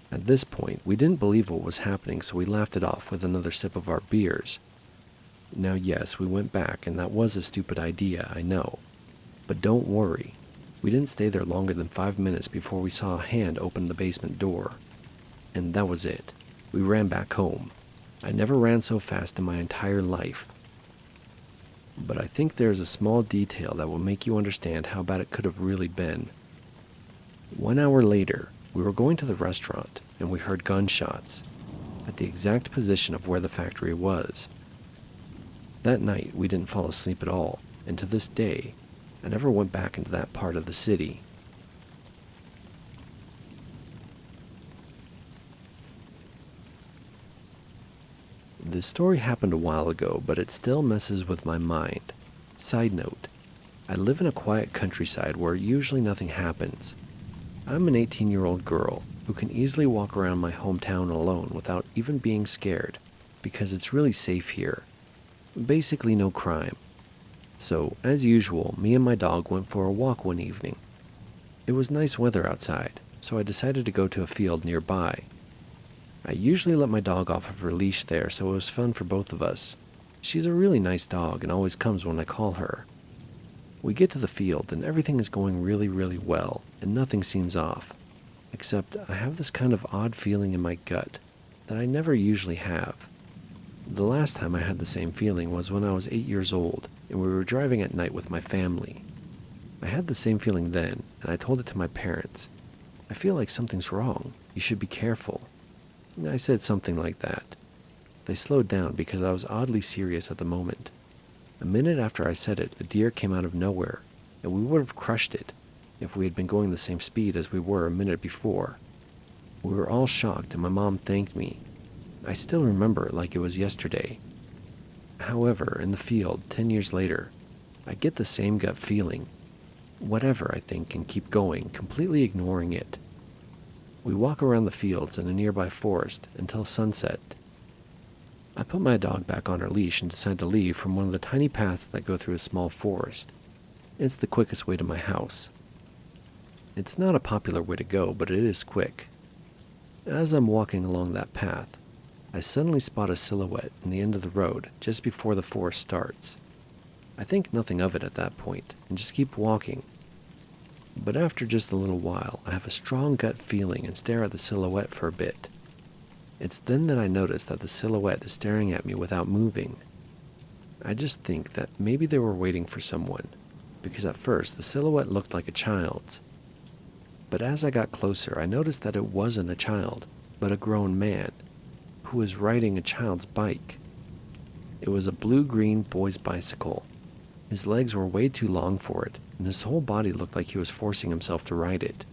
At this point, we didn't believe what was happening, so we laughed it off with another sip of our beers. Now yes, we went back, and that was a stupid idea, I know. But don't worry. We didn't stay there longer than 5 minutes before we saw a hand open the basement door. And that was it. We ran back home. I never ran so fast in my entire life. But I think there's a small detail that will make you understand how bad it could have really been. 1 hour later, we were going to the restaurant, and we heard gunshots, at the exact position of where the factory was. That night, we didn't fall asleep at all, and to this day, I never went back into that part of the city. This story happened a while ago, but it still messes with my mind. Side note, I live in a quiet countryside where usually nothing happens. I'm an 18-year-old girl who can easily walk around my hometown alone without even being scared, because it's really safe here. Basically no crime. So, as usual, me and my dog went for a walk one evening. It was nice weather outside, so I decided to go to a field nearby. I usually let my dog off of her leash there, so it was fun for both of us. She's a really nice dog and always comes when I call her. We get to the field and everything is going really well, and nothing seems off. Except I have this kind of odd feeling in my gut that I never usually have. The last time I had the same feeling was when I was 8 years old and we were driving at night with my family. I had the same feeling then, and I told it to my parents. I feel like something's wrong. You should be careful. I said something like that. They slowed down because I was oddly serious at the moment. A minute after I said it, a deer came out of nowhere, and we would have crushed it if we had been going the same speed as we were a minute before. We were all shocked, and my mom thanked me. I still remember it like it was yesterday. However, in the field, 10 years later, I get the same gut feeling. Whatever, I think, and keep going, completely ignoring it. We walk around the fields in a nearby forest until sunset. I put my dog back on her leash and decide to leave from one of the tiny paths that go through a small forest. It's the quickest way to my house. It's not a popular way to go, but it is quick. As I'm walking along that path, I suddenly spot a silhouette in the end of the road just before the forest starts. I think nothing of it at that point and just keep walking. But after just a little while, I have a strong gut feeling and stare at the silhouette for a bit. It's then that I notice that the silhouette is staring at me without moving. I just think that maybe they were waiting for someone, because at first the silhouette looked like a child's. But as I got closer, I noticed that it wasn't a child, but a grown man, who was riding a child's bike. It was a blue-green boy's bicycle. His legs were way too long for it, and his whole body looked like he was forcing himself to ride it.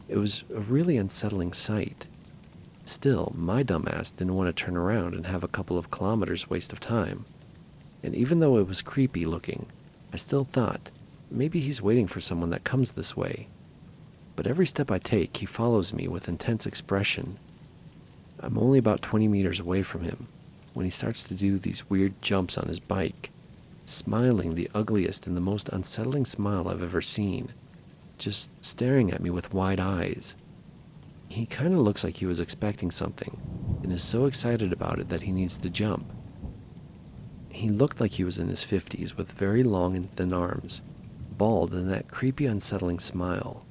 It was a really unsettling sight. Still, my dumbass didn't want to turn around and have a couple of kilometers waste of time. And even though it was creepy looking, I still thought, maybe he's waiting for someone that comes this way. But every step I take, he follows me with intense expression. I'm only about 20 meters away from him when he starts to do these weird jumps on his bike, smiling the ugliest and the most unsettling smile I've ever seen, just staring at me with wide eyes. He kind of looks like he was expecting something and is so excited about it that he needs to jump. He looked like he was in his 50s with very long and thin arms, bald and that creepy unsettling smile.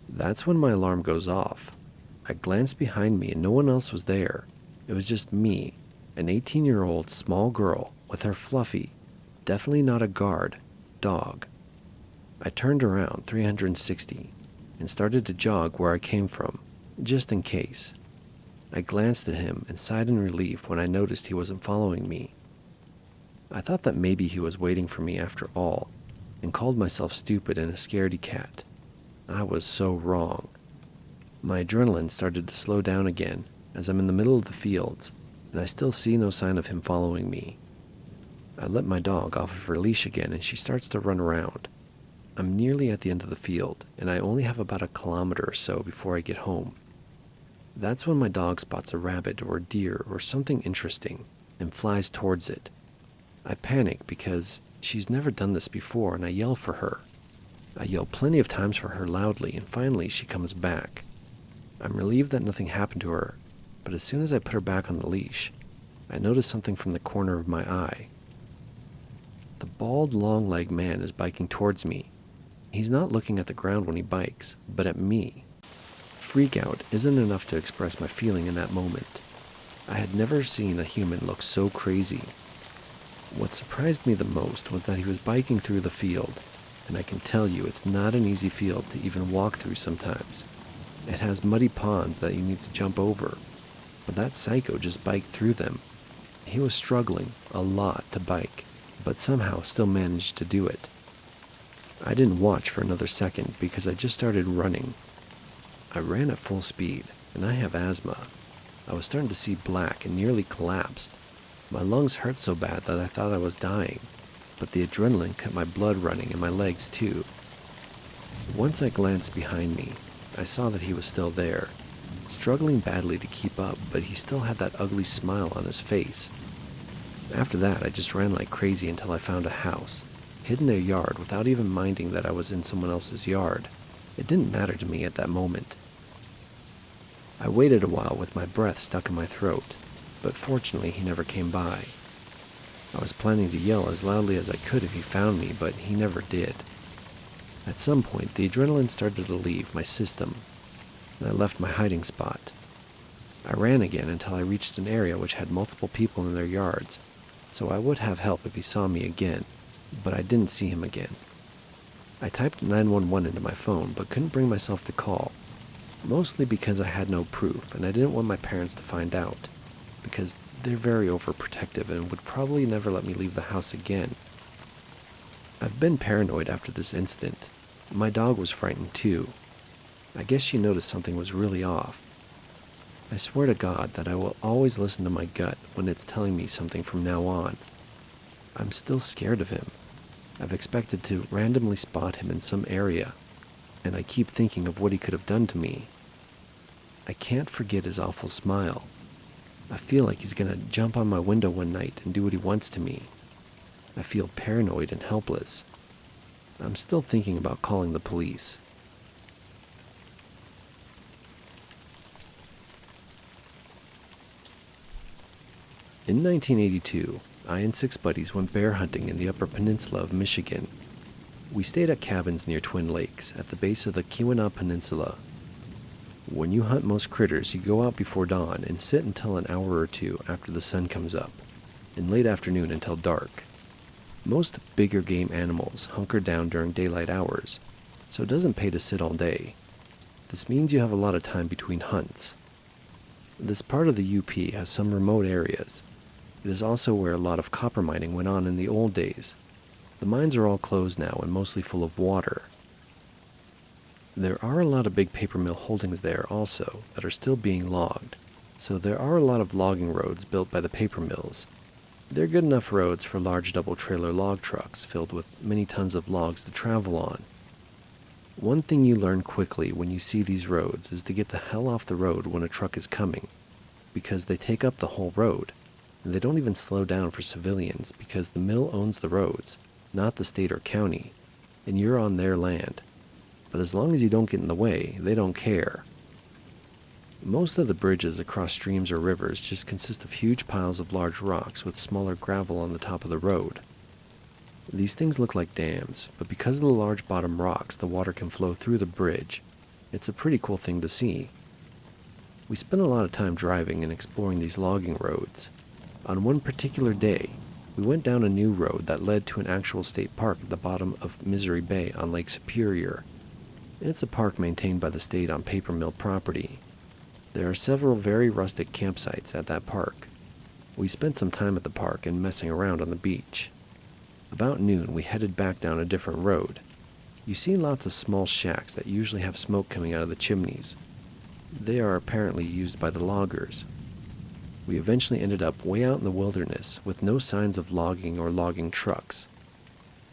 That's when my alarm goes off. I glanced behind me and no one else was there. It was just me, an 18-year-old small girl with her fluffy, definitely not a guard, dog. I turned around 360 and started to jog where I came from, just in case. I glanced at him and sighed in relief when I noticed he wasn't following me. I thought that maybe he was waiting for me after all, and called myself stupid and a scaredy cat. I was so wrong. My adrenaline started to slow down again as I'm in the middle of the fields, and I still see no sign of him following me. I let my dog off of her leash again and she starts to run around. I'm nearly at the end of the field, and I only have about a kilometer or so before I get home. That's when my dog spots a rabbit or a deer or something interesting and flies towards it. I panic because she's never done this before, and I yell for her. I yell plenty of times for her loudly, and finally she comes back. I'm relieved that nothing happened to her, but as soon as I put her back on the leash, I notice something from the corner of my eye. The bald, long-legged man is biking towards me. He's not looking at the ground when he bikes, but at me. Freak out isn't enough to express my feeling in that moment. I had never seen a human look so crazy. What surprised me the most was that he was biking through the field, and I can tell you it's not an easy field to even walk through sometimes. It has muddy ponds that you need to jump over, but that psycho just biked through them. He was struggling a lot to bike, but somehow still managed to do it. I didn't watch for another second because I just started running. I ran at full speed, and I have asthma. I was starting to see black and nearly collapsed. My lungs hurt so bad that I thought I was dying, but the adrenaline kept my blood running in my legs too. Once I glanced behind me, I saw that he was still there. struggling badly to keep up, but he still had that ugly smile on his face. After that, I just ran like crazy until I found a house, hid in their yard without even minding that I was in someone else's yard. It didn't matter to me at that moment. I waited a while with my breath stuck in my throat, but fortunately he never came by. I was planning to yell as loudly as I could if he found me, but he never did. At some point, the adrenaline started to leave my system, and I left my hiding spot. I ran again until I reached an area which had multiple people in their yards, so I would have help if he saw me again, but I didn't see him again. I typed 911 into my phone, but couldn't bring myself to call, mostly because I had no proof, and I didn't want my parents to find out, because they're very overprotective and would probably never let me leave the house again. I've been paranoid after this incident. My dog was frightened too. I guess she noticed something was really off. I swear to God that I will always listen to my gut when it's telling me something from now on. I'm still scared of him. I've expected to randomly spot him in some area, and I keep thinking of what he could have done to me. I can't forget his awful smile. I feel like he's gonna jump on my window one night and do what he wants to me. I feel paranoid and helpless. I'm still thinking about calling the police. In 1982, I and 6 buddies went bear hunting in the Upper Peninsula of Michigan. We stayed at cabins near Twin Lakes at the base of the Keweenaw Peninsula. When you hunt most critters, you go out before dawn and sit until an hour or two after the sun comes up, and late afternoon until dark. Most bigger game animals hunker down during daylight hours, so it doesn't pay to sit all day. This means you have a lot of time between hunts. This part of the UP has some remote areas. It is also where a lot of copper mining went on in the old days. The mines are all closed now and mostly full of water. There are a lot of big paper mill holdings there also that are still being logged, so there are a lot of logging roads built by the paper mills. They're good enough roads for large double-trailer log trucks filled with many tons of logs to travel on. One thing you learn quickly when you see these roads is to get the hell off the road when a truck is coming, because they take up the whole road, and they don't even slow down for civilians because the mill owns the roads, not the state or county, and you're on their land. But as long as you don't get in the way, they don't care. Most of the bridges across streams or rivers just consist of huge piles of large rocks with smaller gravel on the top of the road. These things look like dams, but because of the large bottom rocks, the water can flow through the bridge. It's a pretty cool thing to see. We spent a lot of time driving and exploring these logging roads. On one particular day, we went down a new road that led to an actual state park at the bottom of Misery Bay on Lake Superior. It's a park maintained by the state on paper mill property. There are several very rustic campsites at that park. We spent some time at the park and messing around on the beach. About noon, we headed back down a different road. You see lots of small shacks that usually have smoke coming out of the chimneys. They are apparently used by the loggers. We eventually ended up way out in the wilderness with no signs of logging or logging trucks.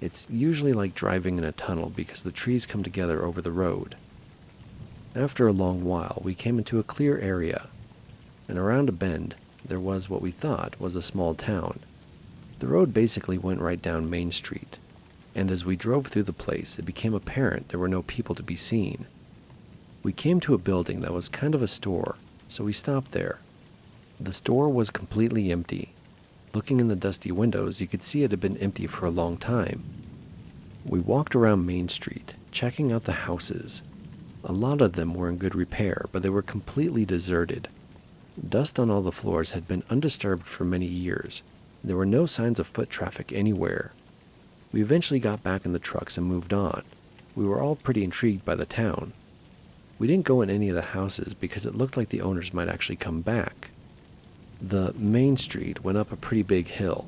It's usually like driving in a tunnel because the trees come together over the road. After a long while, we came into a clear area, and around a bend, there was what we thought was a small town. The road basically went right down Main Street, and as we drove through the place, it became apparent there were no people to be seen. We came to a building that was kind of a store, so we stopped there. The store was completely empty. Looking in the dusty windows, you could see it had been empty for a long time. We walked around Main Street, checking out the houses. A lot of them were in good repair, but they were completely deserted. Dust on all the floors had been undisturbed for many years. There were no signs of foot traffic anywhere. We eventually got back in the trucks and moved on. We were all pretty intrigued by the town. We didn't go in any of the houses because it looked like the owners might actually come back. The Main Street went up a pretty big hill.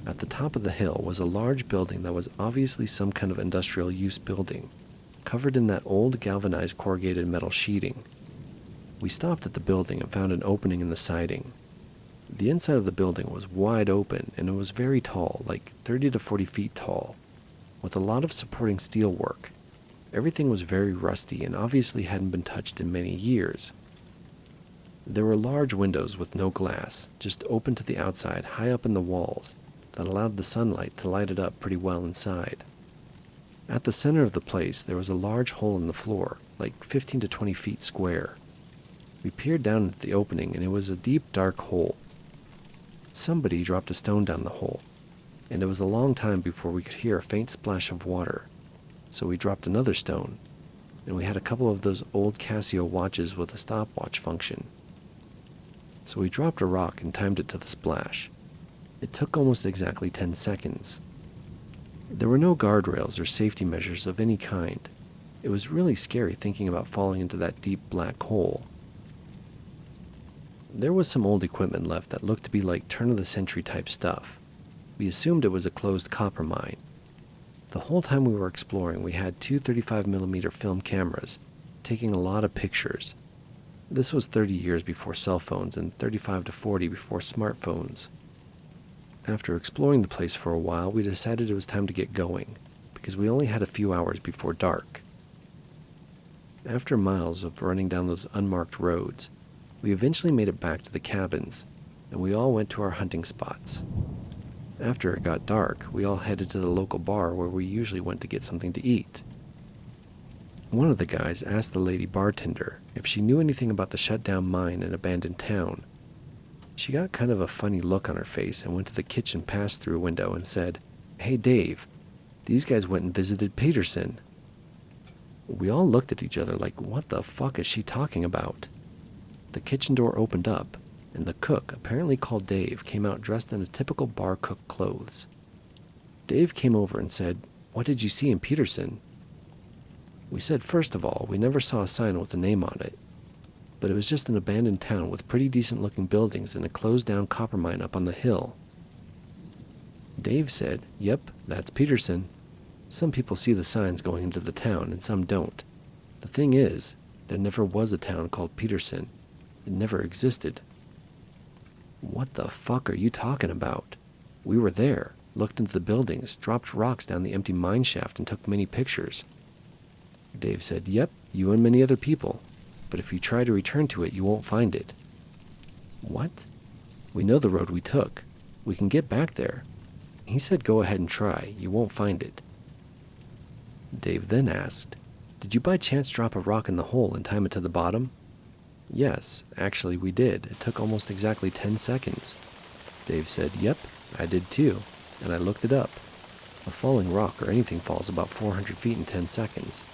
At the top of the hill was a large building that was obviously some kind of industrial use building, covered in that old galvanized corrugated metal sheeting. We stopped at the building and found an opening in the siding. The inside of the building was wide open and it was very tall, like 30 to 40 feet tall, with a lot of supporting steel work. Everything was very rusty and obviously hadn't been touched in many years. There were large windows with no glass, just open to the outside high up in the walls, that allowed the sunlight to light it up pretty well inside. At the center of the place, there was a large hole in the floor, like 15 to 20 feet square. We peered down into the opening, and it was a deep, dark hole. Somebody dropped a stone down the hole, and it was a long time before we could hear a faint splash of water. So we dropped another stone, and we had a couple of those old Casio watches with a stopwatch function. So we dropped a rock and timed it to the splash. It took almost exactly 10 seconds. There were no guardrails or safety measures of any kind. It was really scary thinking about falling into that deep black hole. There was some old equipment left that looked to be like turn-of-the-century type stuff. We assumed it was a closed copper mine. The whole time we were exploring, we had two 35mm film cameras, taking a lot of pictures. This was 30 years before cell phones and 35 to 40 before smartphones. After exploring the place for a while, we decided it was time to get going, because we only had a few hours before dark. After miles of running down those unmarked roads, we eventually made it back to the cabins, and we all went to our hunting spots. After it got dark, we all headed to the local bar where we usually went to get something to eat. One of the guys asked the lady bartender if she knew anything about the shut-down mine and abandoned town. She got kind of a funny look on her face and went to the kitchen pass-through window and said, "Hey Dave, these guys went and visited Peterson." We all looked at each other like, what the fuck is she talking about? The kitchen door opened up, and the cook, apparently called Dave, came out dressed in a typical bar cook clothes. Dave came over and said, "What did you see in Peterson?" We said, first of all, we never saw a sign with a name on it, but it was just an abandoned town with pretty decent-looking buildings and a closed-down copper mine up on the hill. Dave said, "Yep, that's Peterson. Some people see the signs going into the town, and some don't. The thing is, there never was a town called Peterson. It never existed." "What the fuck are you talking about? We were there, looked into the buildings, dropped rocks down the empty mine shaft, and took many pictures." Dave said, "Yep, you and many other people. But if you try to return to it, you won't find it." "What?" "We know the road we took. We can get back there." He said, "Go ahead and try. You won't find it." Dave then asked, "Did you by chance drop a rock in the hole and time it to the bottom?" "Yes, actually we did. It took almost exactly 10 seconds. Dave said, "Yep, I did too, and I looked it up. A falling rock or anything falls about 400 feet in 10 seconds.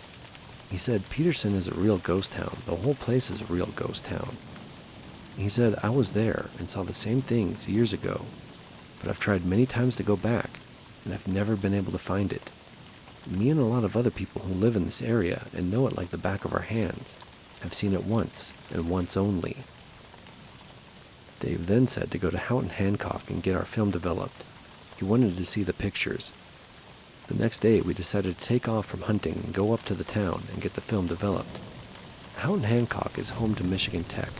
He said, "Peterson is a real ghost town. The whole place is a real ghost town." He said, "I was there and saw the same things years ago, but I've tried many times to go back, and I've never been able to find it. Me and a lot of other people who live in this area and know it like the back of our hands have seen it once, and once only." Dave then said to go to Houghton Hancock and get our film developed. He wanted to see the pictures. The next day, we decided to take off from hunting and go up to the town and get the film developed. Houghton Hancock is home to Michigan Tech,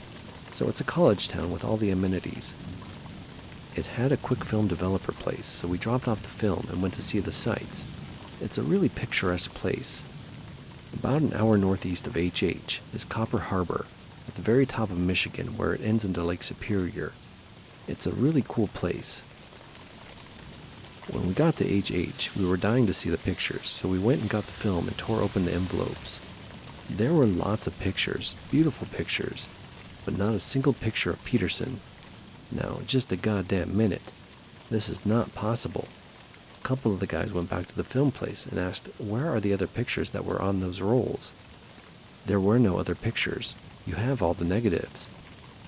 so it's a college town with all the amenities. It had a quick film developer place, so we dropped off the film and went to see the sights. It's a really picturesque place. About an hour northeast of HH is Copper Harbor, at the very top of Michigan where it ends into Lake Superior. It's a really cool place. When we got to HH, we were dying to see the pictures, so we went and got the film and tore open the envelopes. There were lots of pictures, beautiful pictures, but not a single picture of Peterson. Now, just a goddamn minute. This is not possible. A couple of the guys went back to the film place and asked, "Where are the other pictures that were on those rolls?" There were no other pictures. You have all the negatives.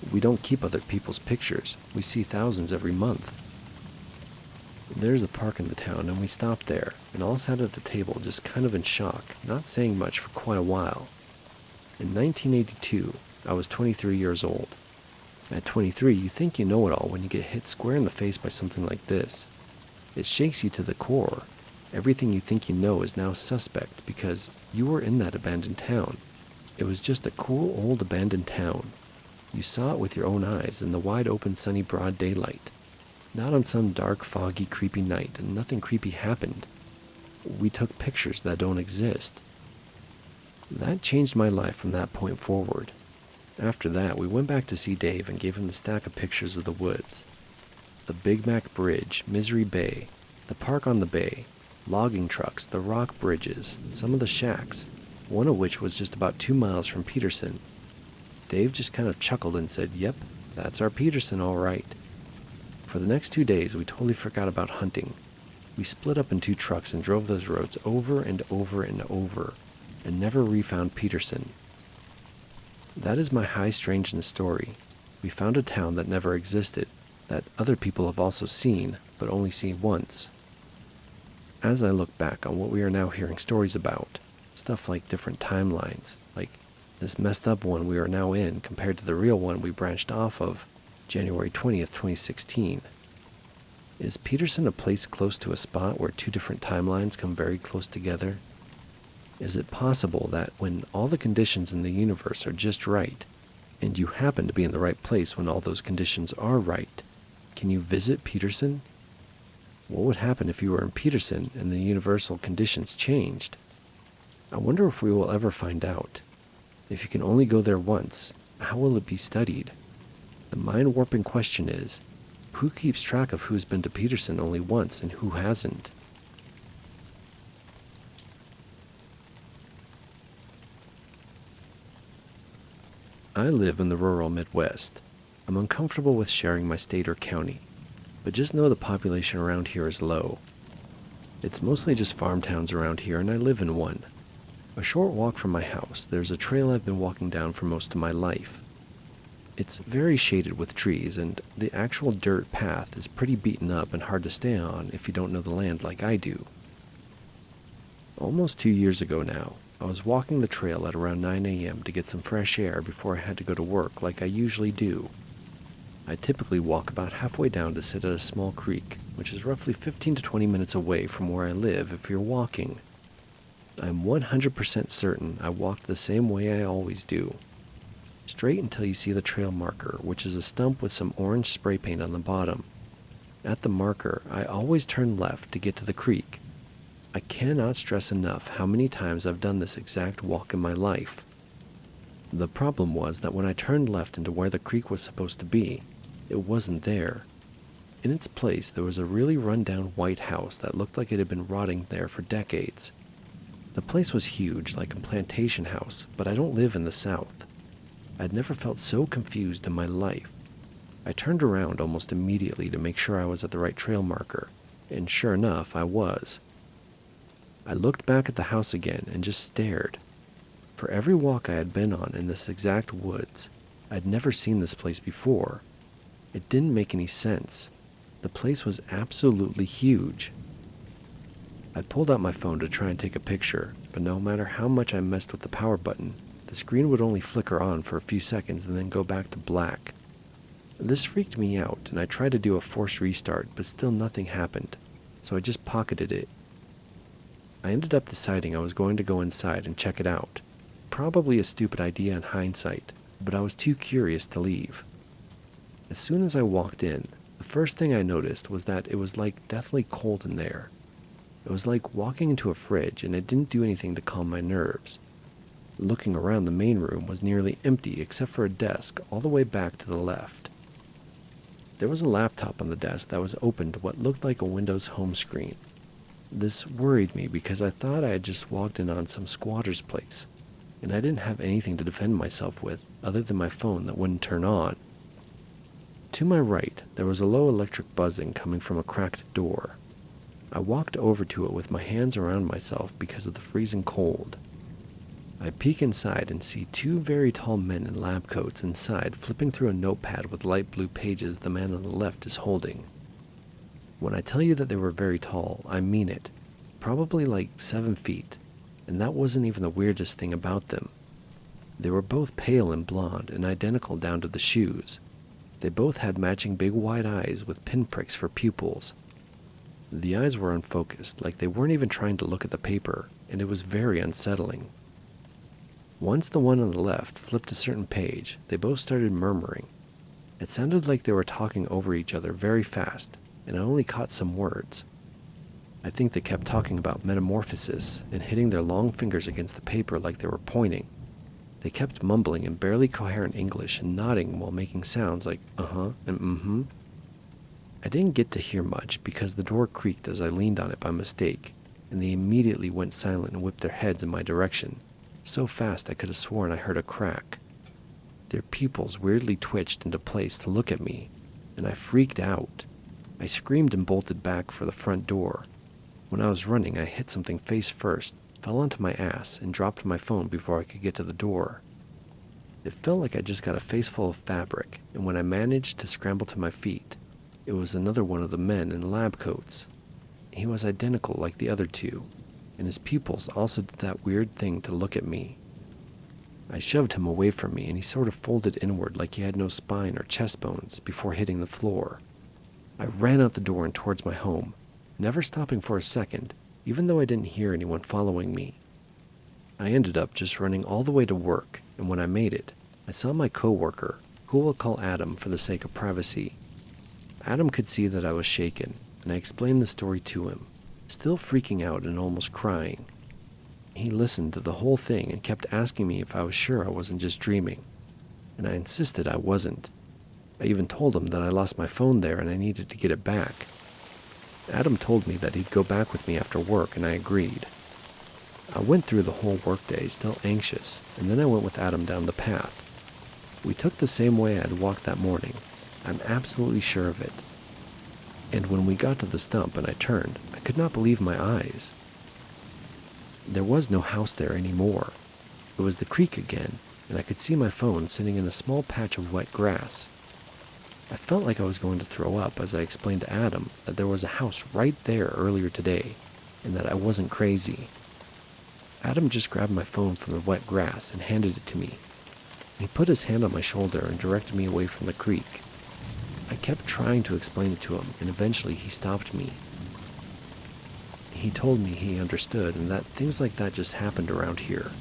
We don't keep other people's pictures. We see thousands every month. There's a park in the town, and we stopped there, and all sat at the table just kind of in shock, not saying much for quite a while. In 1982, I was 23 years old. At 23, you think you know it all when you get hit square in the face by something like this. It shakes you to the core. Everything you think you know is now suspect because you were in that abandoned town. It was just a cool old abandoned town. You saw it with your own eyes in the wide open sunny broad daylight. Not on some dark, foggy, creepy night, and nothing creepy happened. We took pictures that don't exist. That changed my life from that point forward. After that, we went back to see Dave and gave him the stack of pictures of the woods. The Big Mac Bridge, Misery Bay, the park on the bay, logging trucks, the rock bridges, some of the shacks, one of which was just about 2 miles from Peterson. Dave just kind of chuckled and said, "Yep, that's our Peterson all right." For the next 2 days, we totally forgot about hunting. We split up in 2 trucks and drove those roads over and over and over, and never refound Peterson. That is my high strangeness story. We found a town that never existed, that other people have also seen, but only seen once. As I look back on what we are now hearing stories about, stuff like different timelines, like this messed up one we are now in compared to the real one we branched off of, January 20th, 2016. Is Peterson a place close to a spot where 2 different timelines come very close together? Is it possible that when all the conditions in the universe are just right, and you happen to be in the right place when all those conditions are right, can you visit Peterson? What would happen if you were in Peterson and the universal conditions changed? I wonder if we will ever find out. If you can only go there once, how will it be studied? The mind-warping question is, who keeps track of who's been to Peterson only once and who hasn't? I live in the rural Midwest. I'm uncomfortable with sharing my state or county, but just know the population around here is low. It's mostly just farm towns around here, and I live in one. A short walk from my house, there's a trail I've been walking down for most of my life. It's very shaded with trees, and the actual dirt path is pretty beaten up and hard to stay on if you don't know the land like I do. Almost 2 years ago now, I was walking the trail at around 9 a.m. to get some fresh air before I had to go to work like I usually do. I typically walk about halfway down to sit at a small creek, which is roughly 15 to 20 minutes away from where I live if you're walking. I'm 100% certain I walked the same way I always do. Straight until you see the trail marker, which is a stump with some orange spray paint on the bottom. At the marker, I always turn left to get to the creek. I cannot stress enough how many times I've done this exact walk in my life. The problem was that when I turned left into where the creek was supposed to be, it wasn't there. In its place, there was a really run-down white house that looked like it had been rotting there for decades. The place was huge, like a plantation house, but I don't live in the South. I'd never felt so confused in my life. I turned around almost immediately to make sure I was at the right trail marker, and sure enough, I was. I looked back at the house again and just stared. For every walk I had been on in this exact woods, I'd never seen this place before. It didn't make any sense. The place was absolutely huge. I pulled out my phone to try and take a picture, but no matter how much I messed with the power button, the screen would only flicker on for a few seconds and then go back to black. This freaked me out, and I tried to do a forced restart, but still nothing happened, so I just pocketed it. I ended up deciding I was going to go inside and check it out. Probably a stupid idea in hindsight, but I was too curious to leave. As soon as I walked in, the first thing I noticed was that it was like deathly cold in there. It was like walking into a fridge, and it didn't do anything to calm my nerves. Looking around, the main room was nearly empty except for a desk all the way back to the left. There was a laptop on the desk that was open to what looked like a Windows home screen. This worried me because I thought I had just walked in on some squatter's place, and I didn't have anything to defend myself with other than my phone that wouldn't turn on. To my right, there was a low electric buzzing coming from a cracked door. I walked over to it with my hands around myself because of the freezing cold. I peek inside and see 2 very tall men in lab coats inside flipping through a notepad with light blue pages the man on the left is holding. When I tell you that they were very tall, I mean it. Probably like 7 feet, and that wasn't even the weirdest thing about them. They were both pale and blonde and identical down to the shoes. They both had matching big wide eyes with pinpricks for pupils. The eyes were unfocused, like they weren't even trying to look at the paper, and it was very unsettling. Once the one on the left flipped a certain page, they both started murmuring. It sounded like they were talking over each other very fast, and I only caught some words. I think they kept talking about metamorphosis and hitting their long fingers against the paper like they were pointing. They kept mumbling in barely coherent English and nodding while making sounds like uh-huh and mm-hmm. I didn't get to hear much because the door creaked as I leaned on it by mistake, and they immediately went silent and whipped their heads in my direction, so fast I could have sworn I heard a crack. Their pupils weirdly twitched into place to look at me, and I freaked out. I screamed and bolted back for the front door. When I was running, I hit something face first, fell onto my ass, and dropped my phone before I could get to the door. It felt like I just got a face full of fabric, and when I managed to scramble to my feet, it was another one of the men in lab coats. He was identical like the other two, and his pupils also did that weird thing to look at me. I shoved him away from me, and he sort of folded inward like he had no spine or chest bones before hitting the floor. I ran out the door and towards my home, never stopping for a second, even though I didn't hear anyone following me. I ended up just running all the way to work, and when I made it, I saw my coworker, who we'll call Adam for the sake of privacy. Adam could see that I was shaken, and I explained the story to him, still freaking out and almost crying. He listened to the whole thing and kept asking me if I was sure I wasn't just dreaming, and I insisted I wasn't. I even told him that I lost my phone there and I needed to get it back. Adam told me that he'd go back with me after work, and I agreed. I went through the whole workday still anxious, and then I went with Adam down the path. We took the same way I had walked that morning. I'm absolutely sure of it. And when we got to the stump and I turned, I could not believe my eyes. There was no house there anymore. It was the creek again, and I could see my phone sitting in a small patch of wet grass. I felt like I was going to throw up as I explained to Adam that there was a house right there earlier today, and that I wasn't crazy. Adam just grabbed my phone from the wet grass and handed it to me. He put his hand on my shoulder and directed me away from the creek. I kept trying to explain it to him, and eventually he stopped me. He told me he understood and that things like that just happened around here.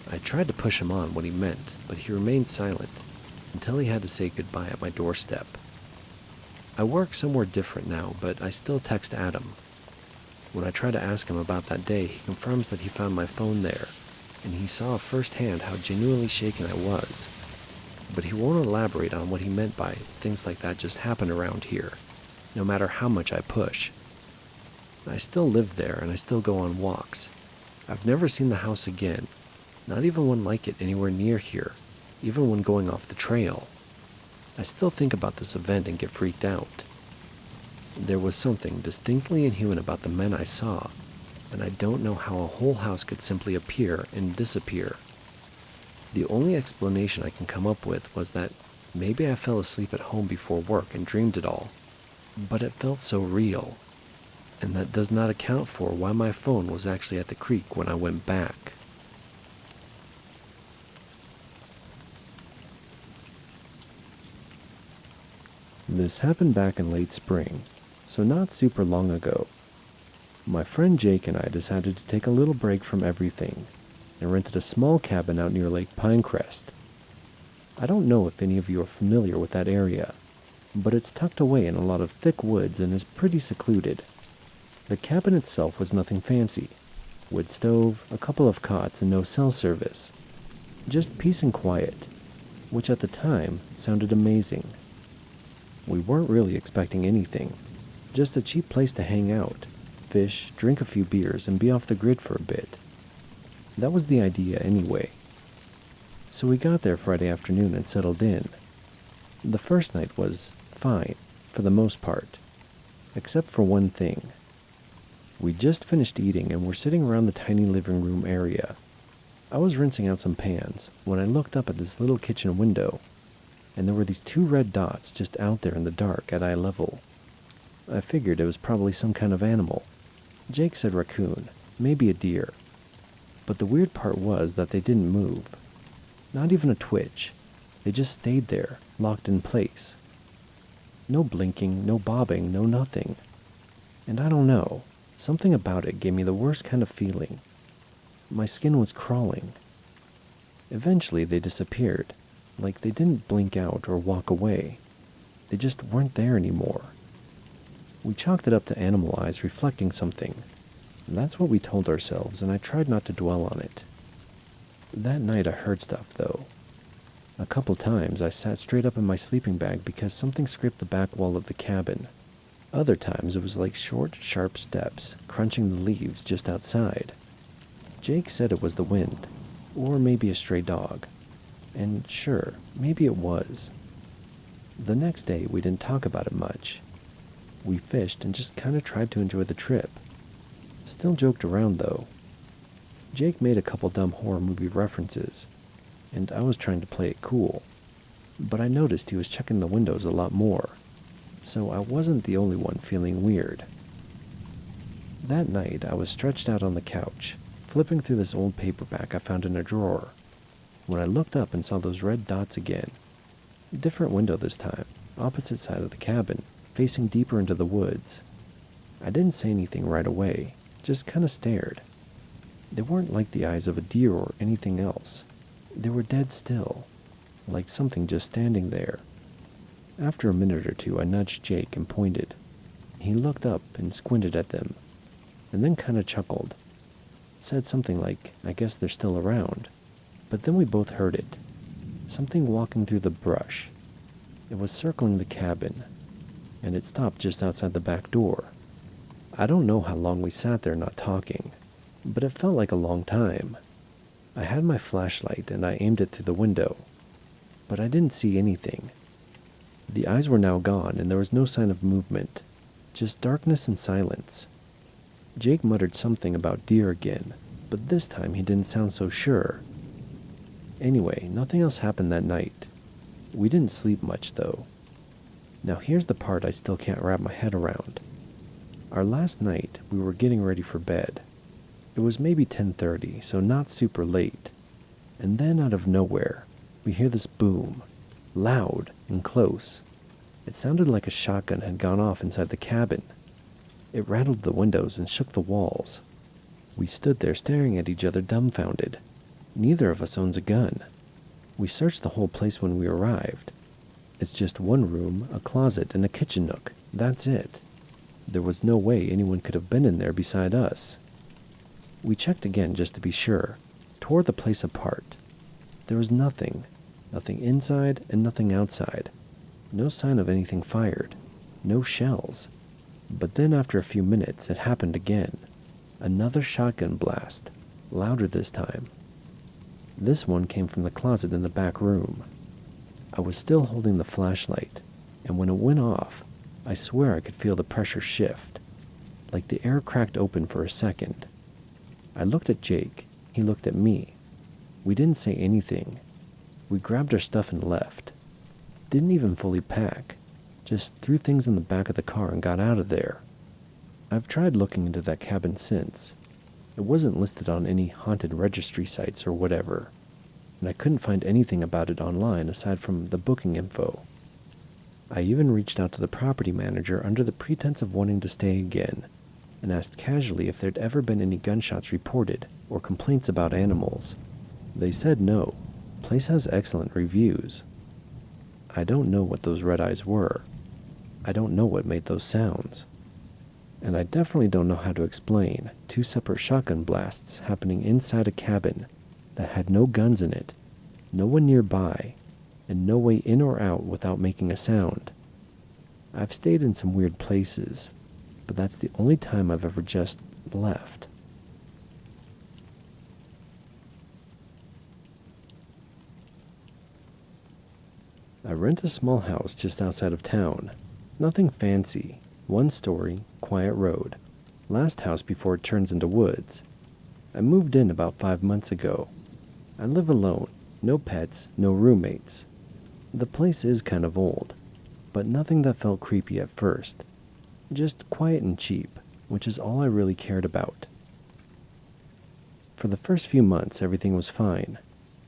I tried to push him on what he meant, but he remained silent until he had to say goodbye at my doorstep. I work somewhere different now, but I still text Adam. When I try to ask him about that day, he confirms that he found my phone there, and he saw firsthand how genuinely shaken I was. But he won't elaborate on what he meant by things like that just happen around here, no matter how much I push. I still live there, and I still go on walks. I've never seen the house again, not even one like it anywhere near here, even when going off the trail. I still think about this event and get freaked out. There was something distinctly inhuman about the men I saw, and I don't know how a whole house could simply appear and disappear. The only explanation I can come up with was that maybe I fell asleep at home before work and dreamed it all, but it felt so real, and that does not account for why my phone was actually at the creek when I went back. This happened back in late spring, so not super long ago. My friend Jake and I decided to take a little break from everything and rented a small cabin out near Lake Pinecrest. I don't know if any of you are familiar with that area, but it's tucked away in a lot of thick woods and is pretty secluded. The cabin itself was nothing fancy. Wood stove, a couple of cots, and no cell service. Just peace and quiet, which at the time sounded amazing. We weren't really expecting anything, just a cheap place to hang out, fish, drink a few beers, and be off the grid for a bit. That was the idea anyway. So we got there Friday afternoon and settled in. The first night was fine, for the most part, except for one thing. We just finished eating and were sitting around the tiny living room area. I was rinsing out some pans when I looked up at this little kitchen window, and there were these two red dots just out there in the dark at eye level. I figured it was probably some kind of animal. Jake said raccoon, maybe a deer. But the weird part was that they didn't move. Not even a twitch. They just stayed there, locked in place. No blinking, no bobbing, no nothing. And I don't know, something about it gave me the worst kind of feeling. My skin was crawling. Eventually they disappeared, like they didn't blink out or walk away. They just weren't there anymore. We chalked it up to animal eyes reflecting something. That's what we told ourselves, and I tried not to dwell on it. That night I heard stuff, though. A couple times I sat straight up in my sleeping bag because something scraped the back wall of the cabin. Other times it was like short, sharp steps crunching the leaves just outside. Jake said it was the wind, or maybe a stray dog. And sure, maybe it was. The next day we didn't talk about it much. We fished and just kind of tried to enjoy the trip. Still joked around though. Jake made a couple dumb horror movie references, and I was trying to play it cool. But I noticed he was checking the windows a lot more, so I wasn't the only one feeling weird. That night I was stretched out on the couch, flipping through this old paperback I found in a drawer, when I looked up and saw those red dots again. Different window this time, opposite side of the cabin, facing deeper into the woods. I didn't say anything right away, just kind of stared. They weren't like the eyes of a deer or anything else. They were dead still, like something just standing there. After a minute or two, I nudged Jake and pointed. He looked up and squinted at them, and then kind of chuckled. Said something like, I guess they're still around. But then we both heard it. Something walking through the brush. It was circling the cabin, and it stopped just outside the back door. I don't know how long we sat there not talking, but it felt like a long time. I had my flashlight and I aimed it through the window, but I didn't see anything. The eyes were now gone and there was no sign of movement, just darkness and silence. Jake muttered something about deer again, but this time he didn't sound so sure. Anyway, nothing else happened that night. We didn't sleep much though. Now here's the part I still can't wrap my head around. Our last night, we were getting ready for bed. It was maybe 10:30, so not super late. And then out of nowhere, we hear this boom, loud and close. It sounded like a shotgun had gone off inside the cabin. It rattled the windows and shook the walls. We stood there staring at each other dumbfounded. Neither of us owns a gun. We searched the whole place when we arrived. It's just one room, a closet, and a kitchen nook. That's it. There was no way anyone could have been in there beside us. We checked again just to be sure, tore the place apart. There was nothing. Nothing inside and nothing outside. No sign of anything fired. No shells. But then after a few minutes, it happened again. Another shotgun blast, louder this time. This one came from the closet in the back room. I was still holding the flashlight, and when it went off, I swear I could feel the pressure shift, like the air cracked open for a second. I looked at Jake, he looked at me. We didn't say anything. We grabbed our stuff and left. Didn't even fully pack, just threw things in the back of the car and got out of there. I've tried looking into that cabin since. It wasn't listed on any haunted registry sites or whatever, and I couldn't find anything about it online aside from the booking info. I even reached out to the property manager under the pretense of wanting to stay again, and asked casually if there'd ever been any gunshots reported or complaints about animals. They said no. Place has excellent reviews. I don't know what those red eyes were. I don't know what made those sounds. And I definitely don't know how to explain two separate shotgun blasts happening inside a cabin that had no guns in it, no one nearby, and no way in or out without making a sound. I've stayed in some weird places, but that's the only time I've ever just left. I rent a small house just outside of town. Nothing fancy. One story, quiet road. Last house before it turns into woods. I moved in about 5 months ago. I live alone. No pets, no roommates. The place is kind of old, but nothing that felt creepy at first. Just quiet and cheap, which is all I really cared about. For the first few months, everything was fine.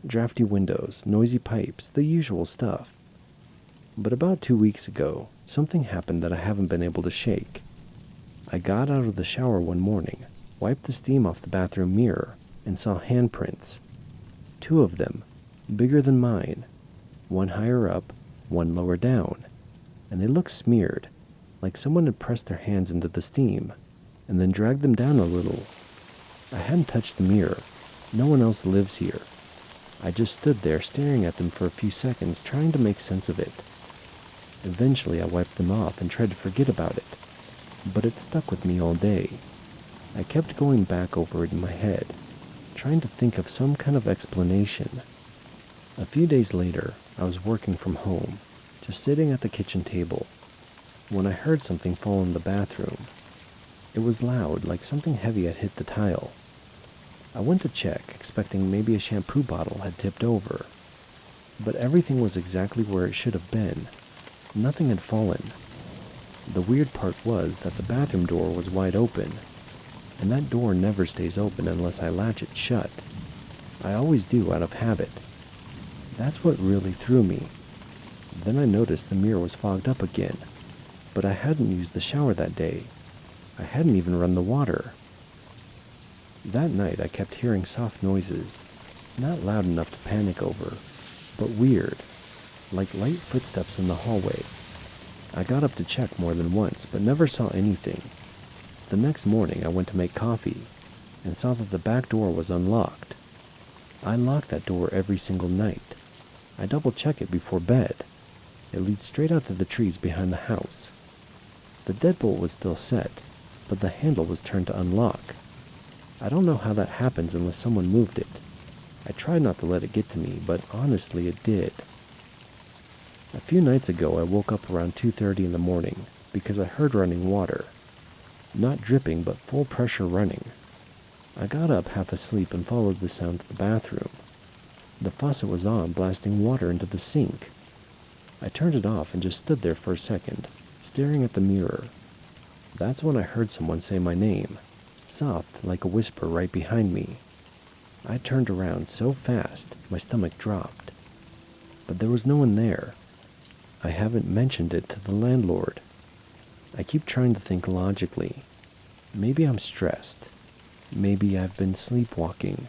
Drafty windows, noisy pipes, the usual stuff. But about 2 weeks ago, something happened that I haven't been able to shake. I got out of the shower one morning, wiped the steam off the bathroom mirror, and saw handprints. 2 of them, bigger than mine. One higher up, one lower down. And they looked smeared, like someone had pressed their hands into the steam, and then dragged them down a little. I hadn't touched the mirror. No one else lives here. I just stood there staring at them for a few seconds, trying to make sense of it. Eventually, I wiped them off and tried to forget about it, but it stuck with me all day. I kept going back over it in my head, trying to think of some kind of explanation. A few days later, I was working from home, just sitting at the kitchen table, when I heard something fall in the bathroom. It was loud, like something heavy had hit the tile. I went to check, expecting maybe a shampoo bottle had tipped over, but everything was exactly where it should have been. Nothing had fallen. The weird part was that the bathroom door was wide open, and that door never stays open unless I latch it shut. I always do out of habit. That's what really threw me. Then I noticed the mirror was fogged up again, but I hadn't used the shower that day. I hadn't even run the water. That night I kept hearing soft noises, not loud enough to panic over, but weird, like light footsteps in the hallway. I got up to check more than once, but never saw anything. The next morning I went to make coffee, and saw that the back door was unlocked. I lock that door every single night. I double check it before bed. It leads straight out to the trees behind the house. The deadbolt was still set, but the handle was turned to unlock. I don't know how that happens unless someone moved it. I tried not to let it get to me, but honestly it did. A few nights ago I woke up around 2:30 in the morning because I heard running water. Not dripping, but full pressure running. I got up half asleep and followed the sound to the bathroom. The faucet was on, blasting water into the sink. I turned it off and just stood there for a second, staring at the mirror. That's when I heard someone say my name, soft like a whisper right behind me. I turned around so fast, my stomach dropped. But there was no one there. I haven't mentioned it to the landlord. I keep trying to think logically. Maybe I'm stressed. Maybe I've been sleepwalking.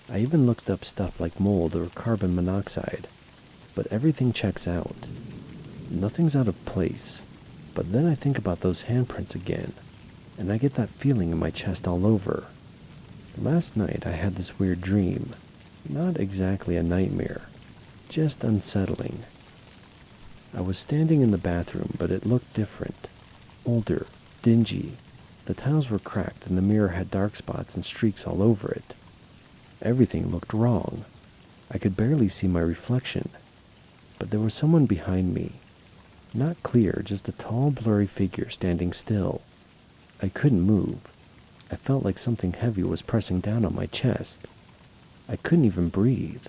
I even looked up stuff like mold or carbon monoxide, but everything checks out. Nothing's out of place. But then I think about those handprints again, and I get that feeling in my chest all over. Last night I had this weird dream. Not exactly a nightmare, just unsettling. I was standing in the bathroom, but it looked different. Older, dingy. The tiles were cracked and the mirror had dark spots and streaks all over it. Everything looked wrong. I could barely see my reflection, but there was someone behind me. Not clear, just a tall, blurry figure standing still. I couldn't move. I felt like something heavy was pressing down on my chest. I couldn't even breathe.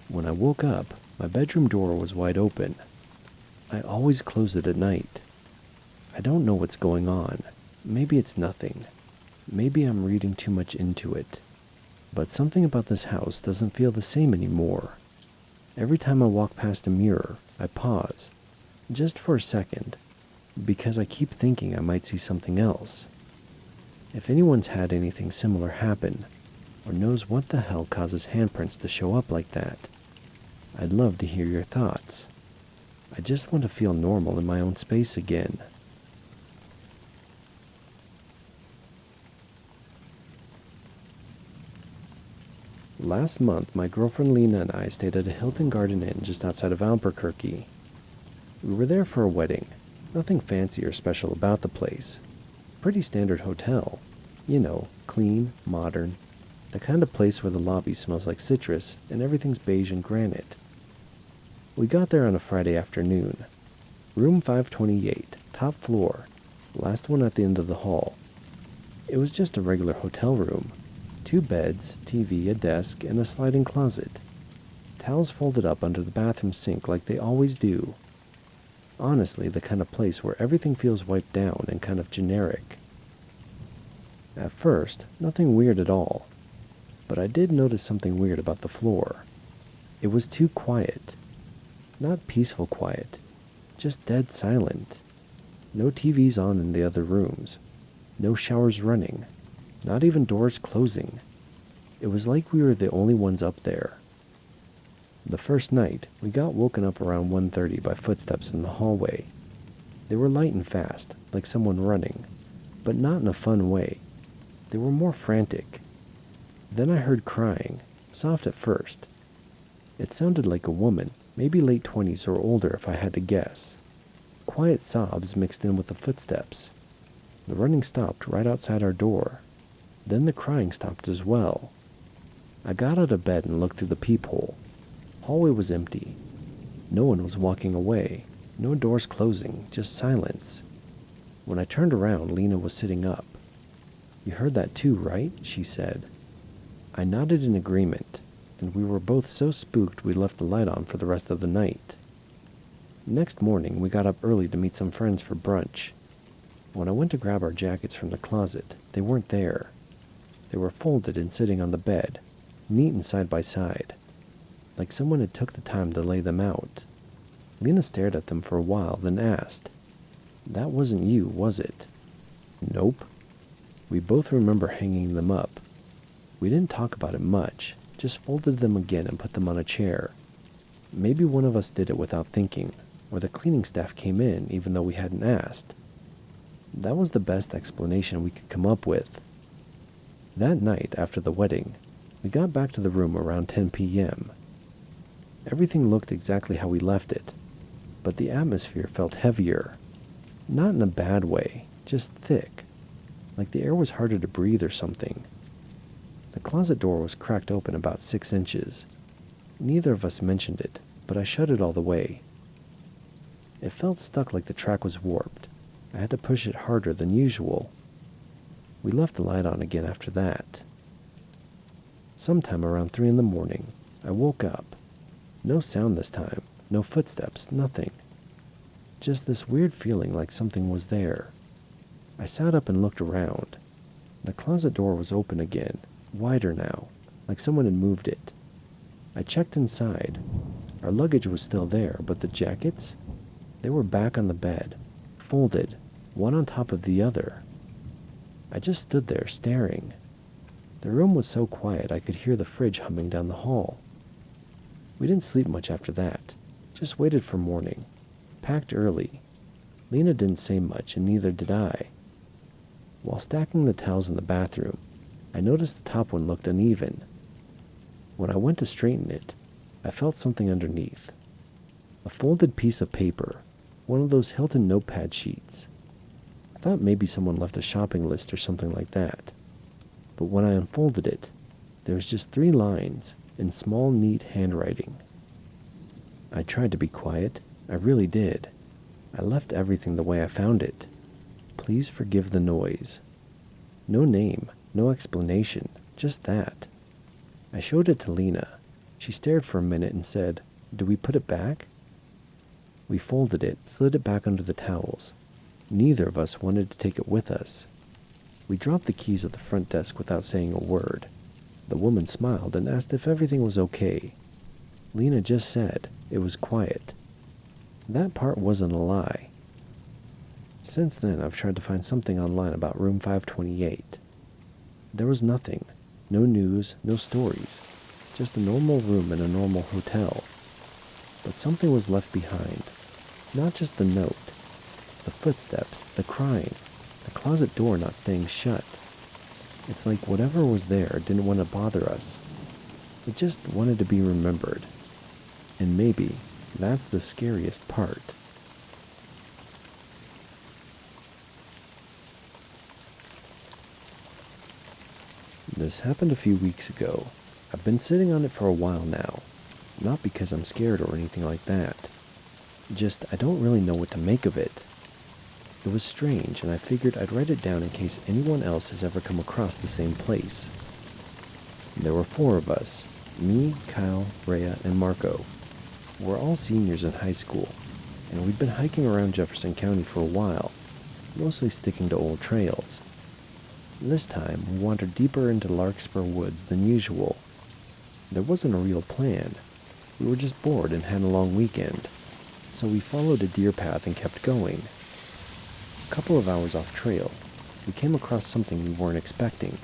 When I woke up, my bedroom door was wide open. I always close it at night. I don't know what's going on. Maybe it's nothing. Maybe I'm reading too much into it. But something about this house doesn't feel the same anymore. Every time I walk past a mirror, I pause, just for a second, because I keep thinking I might see something else. If anyone's had anything similar happen, or knows what the hell causes handprints to show up like that, I'd love to hear your thoughts. I just want to feel normal in my own space again. Last month, my girlfriend Lena and I stayed at a Hilton Garden Inn just outside of Albuquerque. We were there for a wedding. Nothing fancy or special about the place. Pretty standard hotel. You know, clean, modern. The kind of place where the lobby smells like citrus and everything's beige and granite. We got there on a Friday afternoon. Room 528, top floor. Last one at the end of the hall. It was just a regular hotel room. 2 beds, TV, a desk, and a sliding closet. Towels folded up under the bathroom sink like they always do. Honestly, the kind of place where everything feels wiped down and kind of generic. At first, nothing weird at all. But I did notice something weird about the floor. It was too quiet. Not peaceful quiet, just dead silent. No TVs on in the other rooms. No showers running. Not even doors closing. It was like we were the only ones up there. The first night, we got woken up around 1:30 by footsteps in the hallway. They were light and fast, like someone running, but not in a fun way. They were more frantic. Then I heard crying, soft at first, It sounded like a woman, maybe late 20s or older if I had to guess. Quiet sobs mixed in with the footsteps. The running stopped right outside our door. Then the crying stopped as well. I got out of bed and looked through the peephole. Hallway was empty. No one was walking away. No doors closing, just silence. When I turned around, Lena was sitting up. "You heard that too, right?" she said. I nodded in agreement, and we were both so spooked we left the light on for the rest of the night. Next morning, we got up early to meet some friends for brunch. When I went to grab our jackets from the closet, they weren't there. They were folded and sitting on the bed, neat and side by side, like someone had took the time to lay them out. Lena stared at them for a while, then asked, "That wasn't you, was it?" "Nope." We both remember hanging them up. We didn't talk about it much, just folded them again and put them on a chair. Maybe one of us did it without thinking, or the cleaning staff came in even though we hadn't asked. That was the best explanation we could come up with. That night, after the wedding, we got back to the room around 10 p.m. Everything looked exactly how we left it, but the atmosphere felt heavier. Not in a bad way, just thick, like the air was harder to breathe or something. The closet door was cracked open about 6 inches. Neither of us mentioned it, but I shut it all the way. It felt stuck like the track was warped. I had to push it harder than usual. We left the light on again after that. Sometime around 3 in the morning, I woke up. No sound this time, no footsteps, nothing. Just this weird feeling like something was there. I sat up and looked around. The closet door was open again, wider now, like someone had moved it. I checked inside. Our luggage was still there, but the jackets? They were back on the bed, folded, one on top of the other. I just stood there staring. The room was so quiet I could hear the fridge humming down the hall. We didn't sleep much after that, just waited for morning, packed early. Lena didn't say much, and neither did I. While stacking the towels in the bathroom, I noticed the top one looked uneven. When I went to straighten it, I felt something underneath. A folded piece of paper, one of those Hilton notepad sheets. I thought maybe someone left a shopping list or something like that. But when I unfolded it, there was just 3 lines in small, neat handwriting. I tried to be quiet. I really did. I left everything the way I found it. Please forgive the noise. No name, no explanation, just that. I showed it to Lena. She stared for a minute and said, "Do we put it back?" We folded it, slid it back under the towels. Neither of us wanted to take it with us. We dropped the keys at the front desk without saying a word. The woman smiled and asked if everything was okay. Lena just said it was quiet. That part wasn't a lie. Since then, I've tried to find something online about room 528. There was nothing. No news, no stories. Just a normal room in a normal hotel. But something was left behind. Not just the note. The footsteps, the crying, the closet door not staying shut. It's like whatever was there didn't want to bother us. It just wanted to be remembered. And maybe that's the scariest part. This happened a few weeks ago. I've been sitting on it for a while now. Not because I'm scared or anything like that. Just I don't really know what to make of it. It was strange, and I figured I'd write it down in case anyone else has ever come across the same place. There were 4 of us. Me, Kyle, Rhea, and Marco. We're all seniors in high school, and we'd been hiking around Jefferson County for a while, mostly sticking to old trails. This time, we wandered deeper into Larkspur Woods than usual. There wasn't a real plan. We were just bored and had a long weekend, so we followed a deer path and kept going. A couple of hours off trail, we came across something we weren't expecting.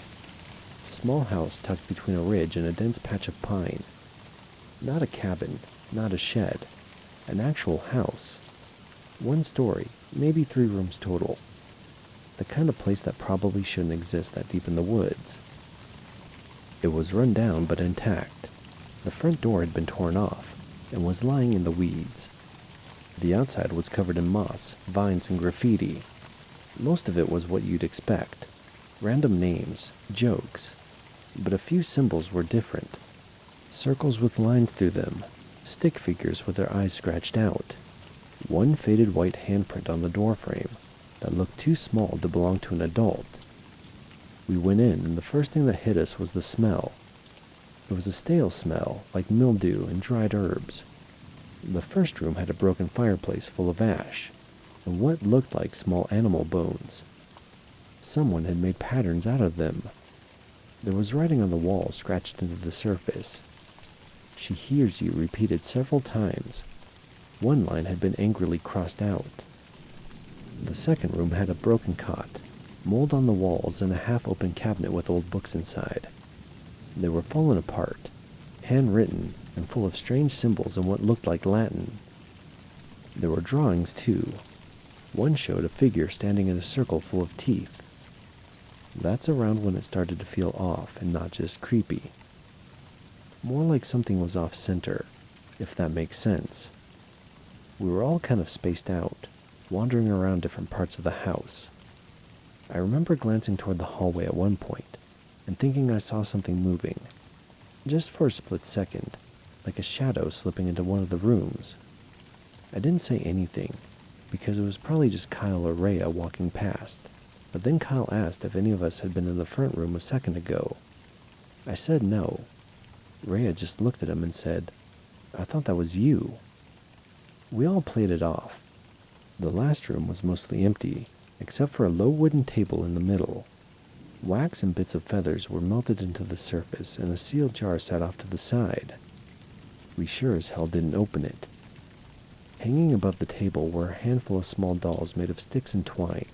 A small house tucked between a ridge and a dense patch of pine. Not a cabin, not a shed, an actual house. 1 story, maybe 3 rooms total. The kind of place that probably shouldn't exist that deep in the woods. It was run down but intact. The front door had been torn off and was lying in the weeds. The outside was covered in moss, vines, and graffiti. Most of it was what you'd expect. Random names, jokes. But a few symbols were different. Circles with lines through them, stick figures with their eyes scratched out. One faded white handprint on the doorframe that looked too small to belong to an adult. We went in, and the first thing that hit us was the smell. It was a stale smell, like mildew and dried herbs. The first room had a broken fireplace full of ash, and what looked like small animal bones. Someone had made patterns out of them. There was writing on the wall scratched into the surface. "She hears you," repeated several times. One line had been angrily crossed out. The second room had a broken cot, mold on the walls, and a half-open cabinet with old books inside. They were fallen apart, handwritten, and full of strange symbols in what looked like Latin. There were drawings, too. One showed a figure standing in a circle full of teeth. That's around when it started to feel off and not just creepy. More like something was off-center, if that makes sense. We were all kind of spaced out, wandering around different parts of the house. I remember glancing toward the hallway at one point and thinking I saw something moving, just for a split second, like a shadow slipping into one of the rooms. I didn't say anything, because it was probably just Kyle or Rhea walking past, but then Kyle asked if any of us had been in the front room a second ago. I said no. Rhea just looked at him and said, "I thought that was you." We all played it off. The last room was mostly empty, except for a low wooden table in the middle. Wax and bits of feathers were melted into the surface, and a sealed jar sat off to the side. We sure as hell didn't open it. Hanging above the table were a handful of small dolls made of sticks and twine,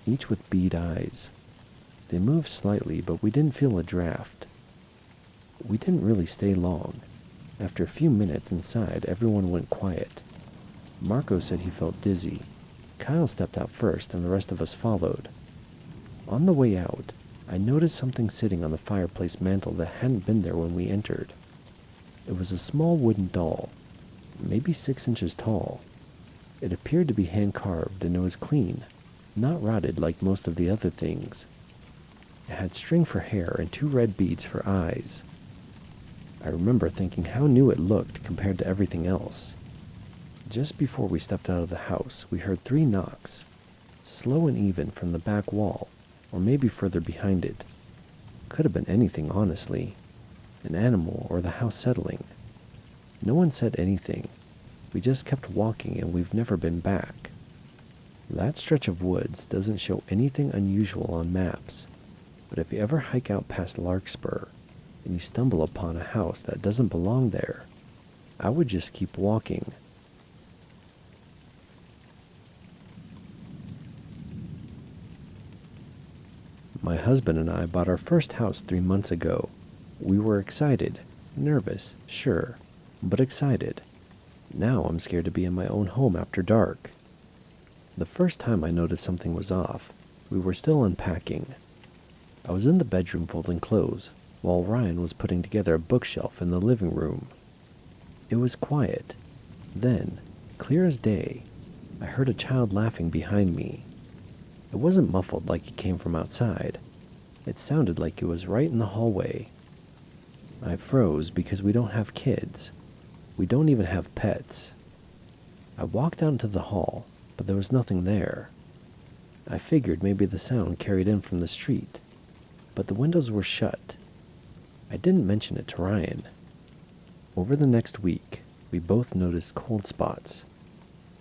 each with bead eyes. They moved slightly, but we didn't feel a draft. We didn't really stay long. After a few minutes inside, everyone went quiet. Marco said he felt dizzy. Kyle stepped out first, and the rest of us followed. On the way out, I noticed something sitting on the fireplace mantel that hadn't been there when we entered. It was a small wooden doll, maybe 6 inches tall. It appeared to be hand-carved, and it was clean, not rotted like most of the other things. It had string for hair and 2 red beads for eyes. I remember thinking how new it looked compared to everything else. Just before we stepped out of the house, we heard 3 knocks, slow and even from the back wall, or maybe further behind it. Could have been anything, honestly. An animal or the house settling. No one said anything. We just kept walking, and we've never been back. That stretch of woods doesn't show anything unusual on maps, but if you ever hike out past Larkspur and you stumble upon a house that doesn't belong there, I would just keep walking. My husband and I bought our first house 3 months ago. We were excited, nervous, sure, but excited. Now I'm scared to be in my own home after dark. The first time I noticed something was off, we were still unpacking. I was in the bedroom folding clothes, while Ryan was putting together a bookshelf in the living room. It was quiet. Then, clear as day, I heard a child laughing behind me. It wasn't muffled like it came from outside. It sounded like it was right in the hallway. I froze because we don't have kids. We don't even have pets. I walked out into the hall, but there was nothing there. I figured maybe the sound carried in from the street, but the windows were shut. I didn't mention it to Ryan. Over the next week, we both noticed cold spots.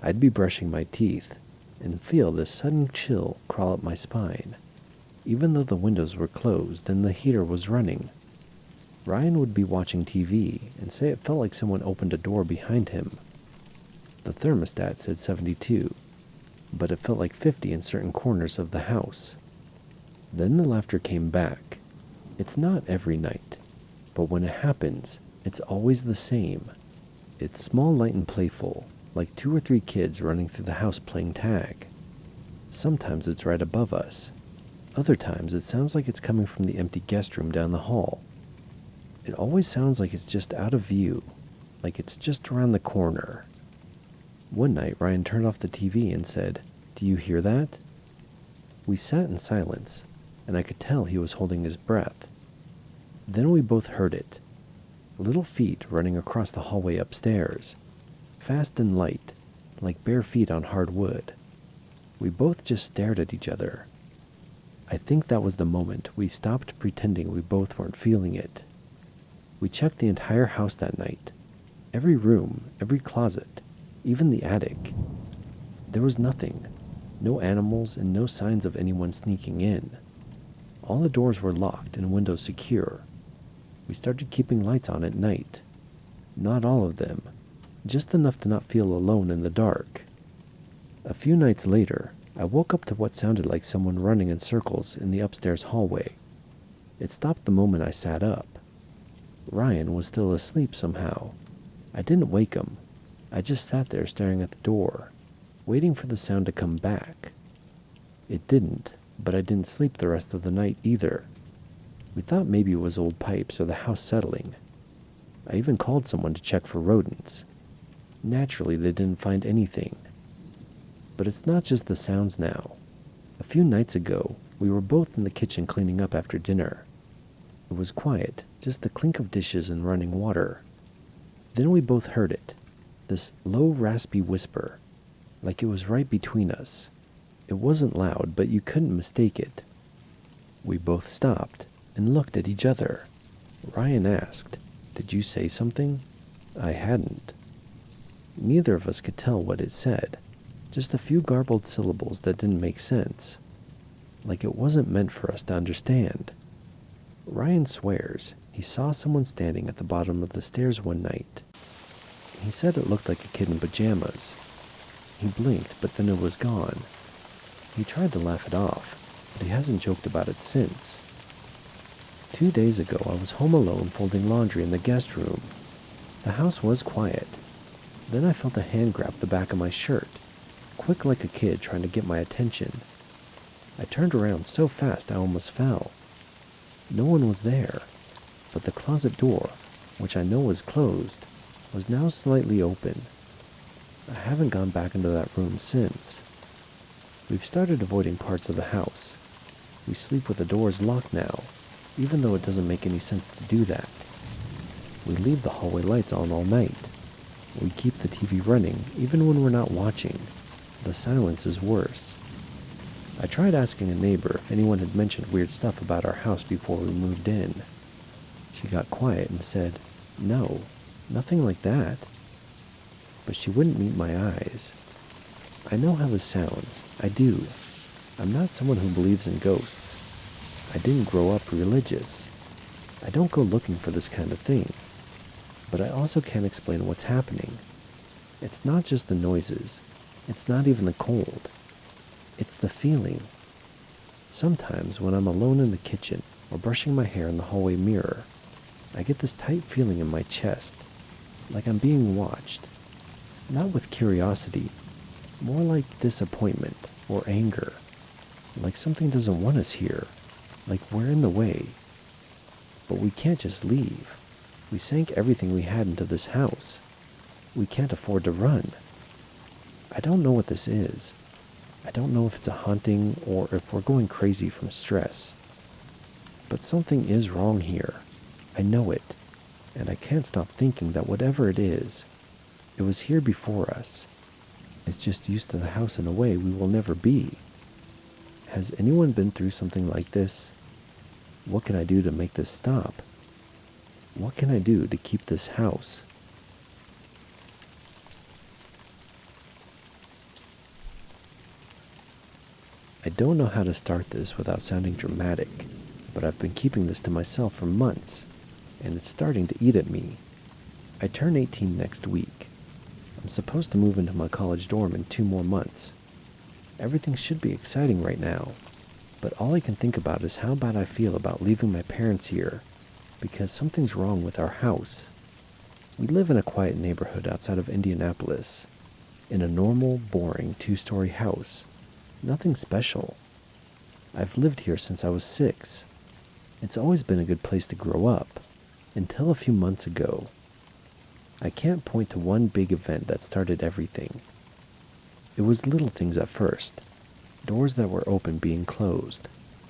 I'd be brushing my teeth and feel this sudden chill crawl up my spine, even though the windows were closed and the heater was running. Ryan would be watching TV and say it felt like someone opened a door behind him. The thermostat said 72, but it felt like 50 in certain corners of the house. Then the laughter came back. It's not every night, but when it happens, it's always the same. It's small, light, and playful, like 2 or 3 kids running through the house playing tag. Sometimes it's right above us. Other times it sounds like it's coming from the empty guest room down the hall. It always sounds like it's just out of view, like it's just around the corner. One night, Ryan turned off the TV and said, "Do you hear that?" We sat in silence, and I could tell he was holding his breath. Then we both heard it. Little feet running across the hallway upstairs, fast and light, like bare feet on hard wood. We both just stared at each other. I think that was the moment we stopped pretending we both weren't feeling it. We checked the entire house that night. Every room, every closet, even the attic. There was nothing. No animals and no signs of anyone sneaking in. All the doors were locked and windows secure. We started keeping lights on at night. Not all of them, just enough to not feel alone in the dark. A few nights later, I woke up to what sounded like someone running in circles in the upstairs hallway. It stopped the moment I sat up. Ryan was still asleep somehow. I didn't wake him. I just sat there staring at the door, waiting for the sound to come back. It didn't, but I didn't sleep the rest of the night either. We thought maybe it was old pipes or the house settling. I even called someone to check for rodents. Naturally, they didn't find anything. But it's not just the sounds now. A few nights ago, we were both in the kitchen cleaning up after dinner. It was quiet, just the clink of dishes and running water. Then we both heard it, this low, raspy whisper, like it was right between us. It wasn't loud, but you couldn't mistake it. We both stopped and looked at each other. Ryan asked, "Did you say something?" I hadn't. Neither of us could tell what it said, just a few garbled syllables that didn't make sense, like it wasn't meant for us to understand. Ryan swears he saw someone standing at the bottom of the stairs one night. He said it looked like a kid in pajamas. He blinked, but then it was gone. He tried to laugh it off, but he hasn't joked about it since. 2 days ago, I was home alone folding laundry in the guest room. The house was quiet. Then I felt a hand grab the back of my shirt, quick like a kid trying to get my attention. I turned around so fast I almost fell. No one was there, but the closet door, which I know was closed, was now slightly open. I haven't gone back into that room since. We've started avoiding parts of the house. We sleep with the doors locked now, even though it doesn't make any sense to do that. We leave the hallway lights on all night. We keep the TV running even when we're not watching. The silence is worse. I tried asking a neighbor if anyone had mentioned weird stuff about our house before we moved in. She got quiet and said, "No, nothing like that." But she wouldn't meet my eyes. I know how this sounds. I do. I'm not someone who believes in ghosts. I didn't grow up religious. I don't go looking for this kind of thing. But I also can't explain what's happening. It's not just the noises. It's not even the cold. It's the feeling. Sometimes when I'm alone in the kitchen or brushing my hair in the hallway mirror, I get this tight feeling in my chest, like I'm being watched. Not with curiosity, more like disappointment or anger, like something doesn't want us here, like we're in the way. But we can't just leave. We sank everything we had into this house. We can't afford to run. I don't know what this is. I don't know if it's a haunting or if we're going crazy from stress. But something is wrong here. I know it. And I can't stop thinking that whatever it is, it was here before us. It's just used to the house in a way we will never be. Has anyone been through something like this? What can I do to make this stop? What can I do to keep this house? I don't know how to start this without sounding dramatic, but I've been keeping this to myself for months, and it's starting to eat at me. I turn 18 next week. I'm supposed to move into my college dorm in 2 more months. Everything should be exciting right now, but all I can think about is how bad I feel about leaving my parents here, because something's wrong with our house. We live in a quiet neighborhood outside of Indianapolis, in a normal, boring 2-story house. Nothing special. I've lived here since I was 6. It's always been a good place to grow up. Until a few months ago. I can't point to one big event that started everything. It was little things at first. Doors that were open being closed.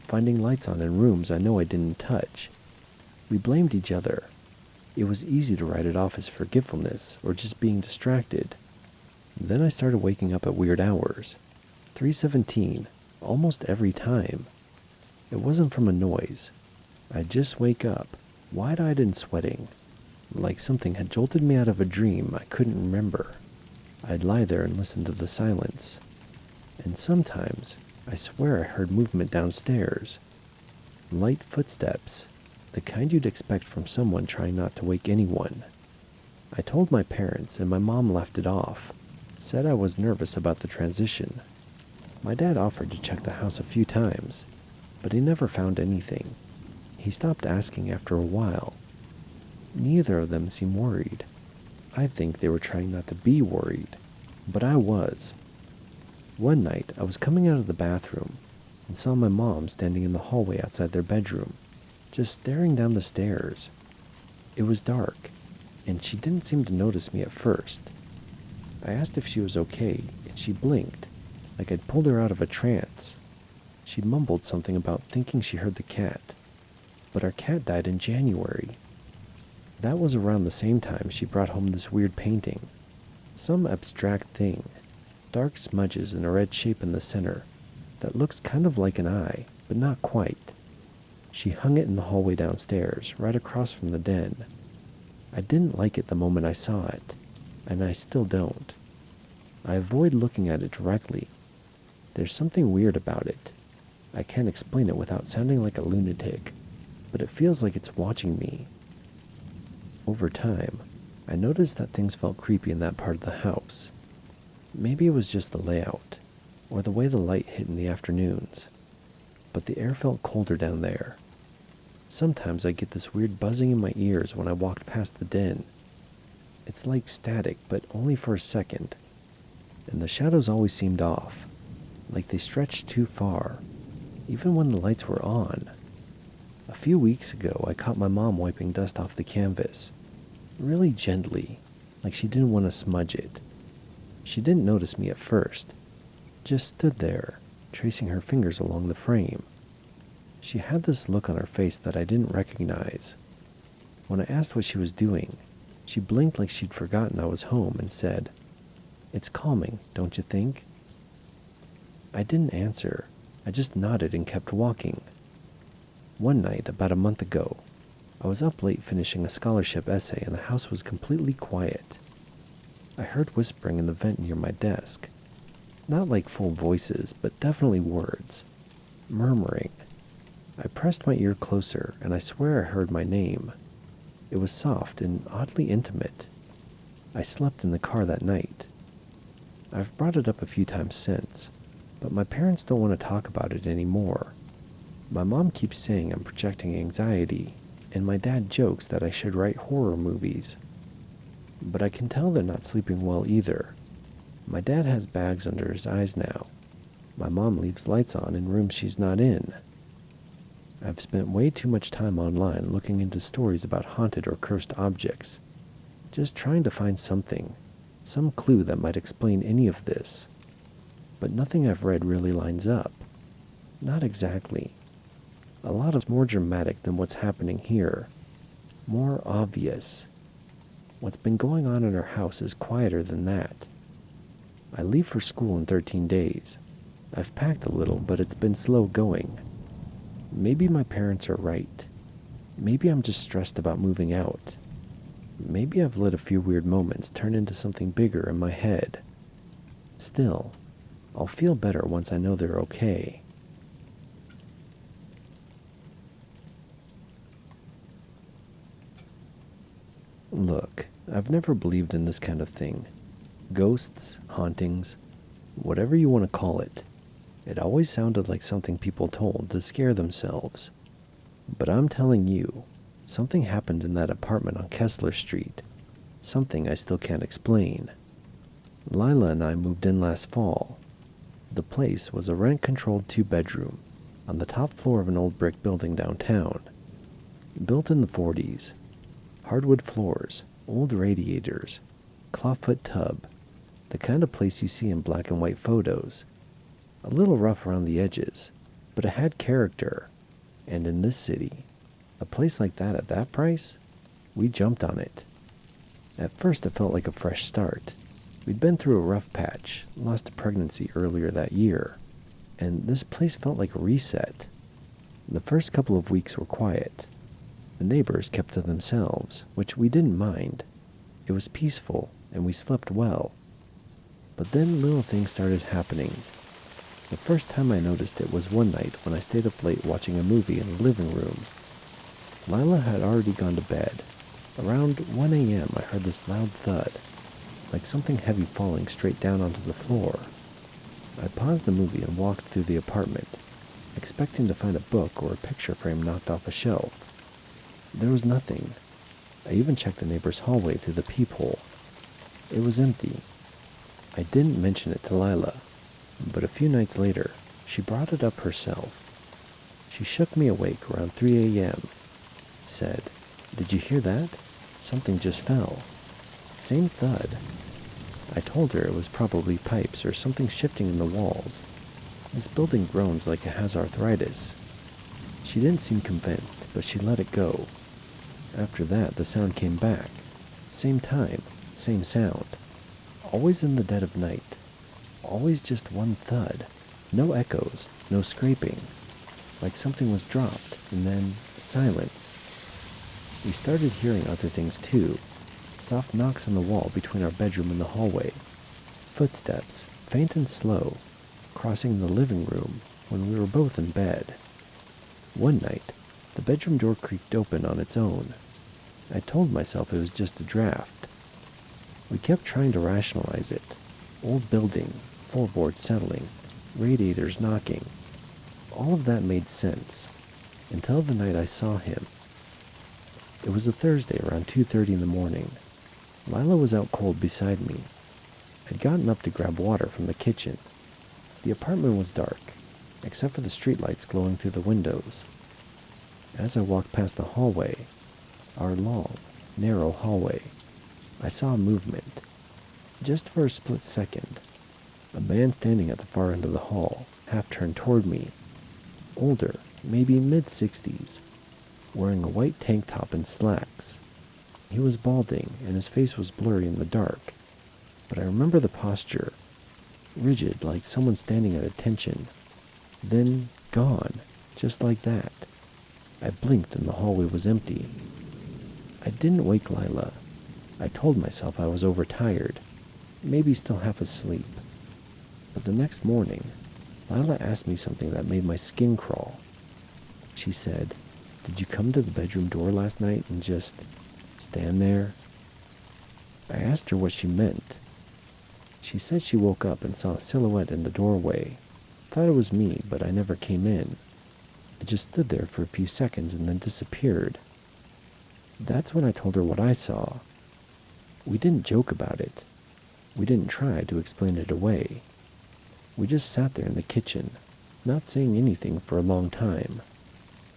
Finding lights on in rooms I know I didn't touch. We blamed each other. It was easy to write it off as forgetfulness or just being distracted. Then I started waking up at weird hours. 3:17, almost every time. It wasn't from a noise. I'd just wake up, wide-eyed and sweating, like something had jolted me out of a dream I couldn't remember. I'd lie there and listen to the silence. And sometimes, I swear I heard movement downstairs. Light footsteps, the kind you'd expect from someone trying not to wake anyone. I told my parents and my mom laughed it off, said I was nervous about the transition. My dad offered to check the house a few times, but he never found anything. He stopped asking after a while. Neither of them seemed worried. I think they were trying not to be worried, but I was. One night, I was coming out of the bathroom and saw my mom standing in the hallway outside their bedroom, just staring down the stairs. It was dark, and she didn't seem to notice me at first. I asked if she was okay, and she blinked, like I'd pulled her out of a trance. She mumbled something about thinking she heard the cat, but our cat died in January. That was around the same time she brought home this weird painting. Some abstract thing, dark smudges and a red shape in the center that looks kind of like an eye, but not quite. She hung it in the hallway downstairs, right across from the den. I didn't like it the moment I saw it, and I still don't. I avoid looking at it directly. There's something weird about it. I can't explain it without sounding like a lunatic, but it feels like it's watching me. Over time, I noticed that things felt creepy in that part of the house. Maybe it was just the layout, or the way the light hit in the afternoons, but the air felt colder down there. Sometimes I get this weird buzzing in my ears when I walked past the den. It's like static, but only for a second. And the shadows always seemed off, like they stretched too far, even when the lights were on. A few weeks ago, I caught my mom wiping dust off the canvas, really gently, like she didn't want to smudge it. She didn't notice me at first, just stood there, tracing her fingers along the frame. She had this look on her face that I didn't recognize. When I asked what she was doing, she blinked like she'd forgotten I was home and said, "It's calming, don't you think?" I didn't answer. I just nodded and kept walking. One night, about a month ago, I was up late finishing a scholarship essay and the house was completely quiet. I heard whispering in the vent near my desk. Not like full voices, but definitely words. Murmuring. I pressed my ear closer, and I swear I heard my name. It was soft and oddly intimate. I slept in the car that night. I've brought it up a few times since, but my parents don't want to talk about it anymore. My mom keeps saying I'm projecting anxiety, and my dad jokes that I should write horror movies. But I can tell they're not sleeping well either. My dad has bags under his eyes now. My mom leaves lights on in rooms she's not in. I've spent way too much time online looking into stories about haunted or cursed objects, just trying to find something, some clue that might explain any of this. But nothing I've read really lines up. Not exactly. A lot is more dramatic than what's happening here. More obvious. What's been going on in our house is quieter than that. I leave for school in 13 days. I've packed a little, but it's been slow going. Maybe my parents are right. Maybe I'm just stressed about moving out. Maybe I've let a few weird moments turn into something bigger in my head. Still, I'll feel better once I know they're okay. Look, I've never believed in this kind of thing. Ghosts, hauntings, whatever you want to call it. It always sounded like something people told to scare themselves. But I'm telling you, something happened in that apartment on Kessler Street. Something I still can't explain. Lila and I moved in last fall. The place was a rent-controlled 2-bedroom on the top floor of an old brick building downtown. Built in the 40s. Hardwood floors, old radiators, clawfoot tub, the kind of place you see in black and white photos. A little rough around the edges, but it had character. And in this city, a place like that at that price, we jumped on it. At first it felt like a fresh start. We'd been through a rough patch, lost a pregnancy earlier that year, and this place felt like a reset. The first couple of weeks were quiet. The neighbors kept to themselves, which we didn't mind. It was peaceful, and we slept well. But then little things started happening. The first time I noticed it was one night when I stayed up late watching a movie in the living room. Lila had already gone to bed. Around 1 a.m. I heard this loud thud, like something heavy falling straight down onto the floor. I paused the movie and walked through the apartment, expecting to find a book or a picture frame knocked off a shelf. There was nothing. I even checked the neighbor's hallway through the peephole. It was empty. I didn't mention it to Lila, but a few nights later, she brought it up herself. She shook me awake around 3 a.m., said, "Did you hear that? Something just fell." Same thud. I told her it was probably pipes or something shifting in the walls. This building groans like it has arthritis. She didn't seem convinced, but she let it go. After that, the sound came back. Same time, same sound. Always in the dead of night. Always just one thud. No echoes, no scraping. Like something was dropped, and then silence. We started hearing other things too. Soft knocks on the wall between our bedroom and the hallway. Footsteps, faint and slow, crossing the living room when we were both in bed. One night, the bedroom door creaked open on its own. I told myself it was just a draft. We kept trying to rationalize it. Old building, floorboards settling, radiators knocking. All of that made sense, until the night I saw him. It was a Thursday around 2:30 in the morning. Lila was out cold beside me. I'd gotten up to grab water from the kitchen. The apartment was dark, except for the streetlights glowing through the windows. As I walked past the hallway, our long, narrow hallway, I saw movement. Just for a split second, a man standing at the far end of the hall, half turned toward me. Older, maybe mid-60s, wearing a white tank top and slacks. He was balding, and his face was blurry in the dark, but I remember the posture, rigid like someone standing at attention. Then gone, just like that. I blinked and the hallway was empty. I didn't wake Lila. I told myself I was overtired, maybe still half asleep. But the next morning, Lila asked me something that made my skin crawl. She said, "Did you come to the bedroom door last night and just stand there?" I asked her what she meant. She said she woke up and saw a silhouette in the doorway. Thought it was me, but I never came in. It just stood there for a few seconds and then disappeared. That's when I told her what I saw. We didn't joke about it. We didn't try to explain it away. We just sat there in the kitchen, not saying anything for a long time.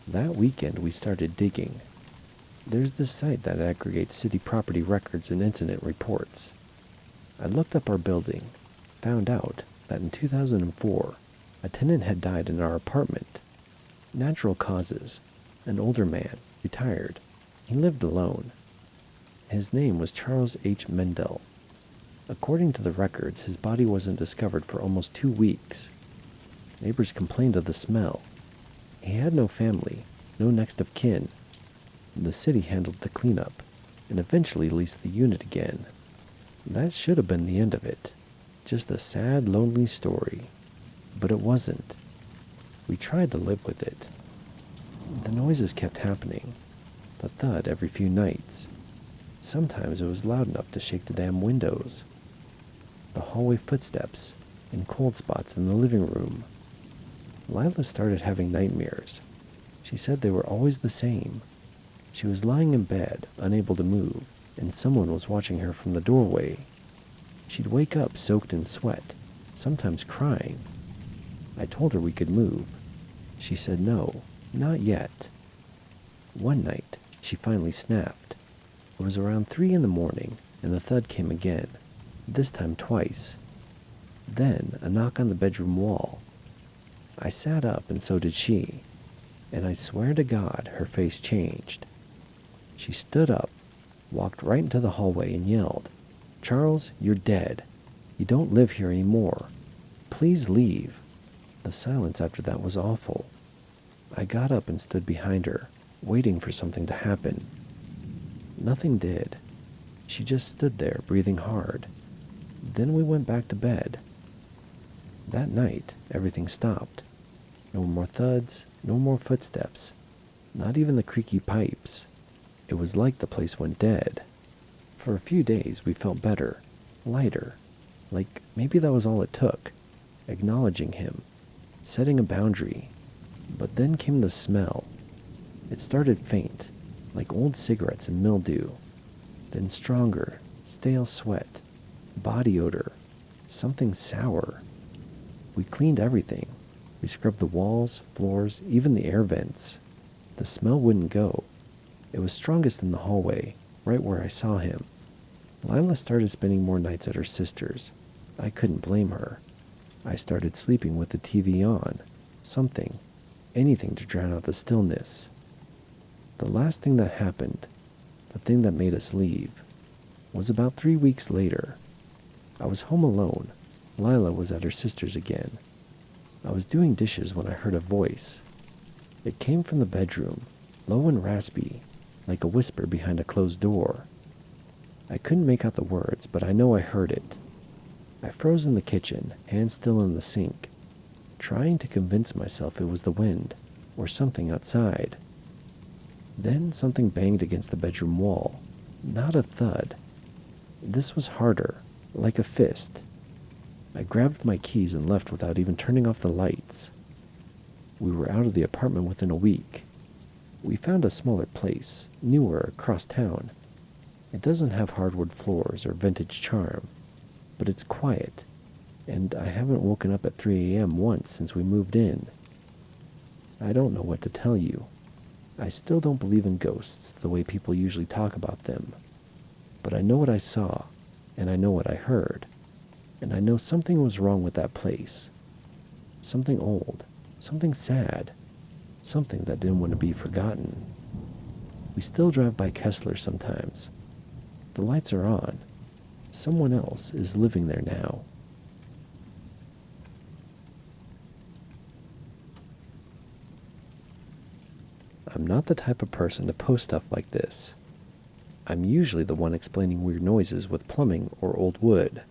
That weekend we started digging. There's this site that aggregates city property records and incident reports. I looked up our building, found out that in 2004, a tenant had died in our apartment. Natural causes. An older man, retired. He lived alone. His name was Charles H. Mendel. According to the records, his body wasn't discovered for almost 2 weeks. Neighbors complained of the smell. He had no family, no next of kin. The city handled the cleanup, and eventually leased the unit again. That should have been the end of it. Just a sad, lonely story. But it wasn't. We tried to live with it. The noises kept happening. The thud every few nights. Sometimes it was loud enough to shake the damn windows. The hallway footsteps, and cold spots in the living room. Lila started having nightmares. She said they were always the same. She was lying in bed, unable to move, and someone was watching her from the doorway. She'd wake up soaked in sweat, sometimes crying. I told her we could move. She said no, not yet. One night, she finally snapped. It was around 3 in the morning, and the thud came again, this time twice. Then a knock on the bedroom wall. I sat up, and so did she, and I swear to God her face changed. She stood up, walked right into the hallway, and yelled, "Charles, you're dead. You don't live here anymore. Please leave." The silence after that was awful. I got up and stood behind her, waiting for something to happen. Nothing did. She just stood there, breathing hard. Then we went back to bed. That night, everything stopped. No more thuds, no more footsteps, not even the creaky pipes. It was like the place went dead. For a few days, we felt better, lighter, like maybe that was all it took, acknowledging him, setting a boundary. But then came the smell. It started faint, like old cigarettes and mildew, then stronger, stale sweat, body odor, something sour. We cleaned everything. We scrubbed the walls, floors, even the air vents. The smell wouldn't go. It was strongest in the hallway, right where I saw him. Lila started spending more nights at her sister's. I couldn't blame her. I started sleeping with the TV on. Something, anything to drown out the stillness. The last thing that happened, the thing that made us leave, was about 3 weeks later. I was home alone. Lila was at her sister's again. I was doing dishes when I heard a voice. It came from the bedroom, low and raspy, like a whisper behind a closed door. I couldn't make out the words, but I know I heard it. I froze in the kitchen, hands still in the sink, trying to convince myself it was the wind or something outside. Then something banged against the bedroom wall, not a thud. This was harder, like a fist. I grabbed my keys and left without even turning off the lights. We were out of the apartment within a week. We found a smaller place, newer, across town. It doesn't have hardwood floors or vintage charm, but it's quiet, and I haven't woken up at 3 a.m. once since we moved in. I don't know what to tell you. I still don't believe in ghosts the way people usually talk about them, but I know what I saw, and I know what I heard, and I know something was wrong with that place. Something old, something sad, something that didn't want to be forgotten. We still drive by Kessler sometimes. The lights are on. Someone else is living there now. I'm not the type of person to post stuff like this. I'm usually the one explaining weird noises with plumbing or old wood.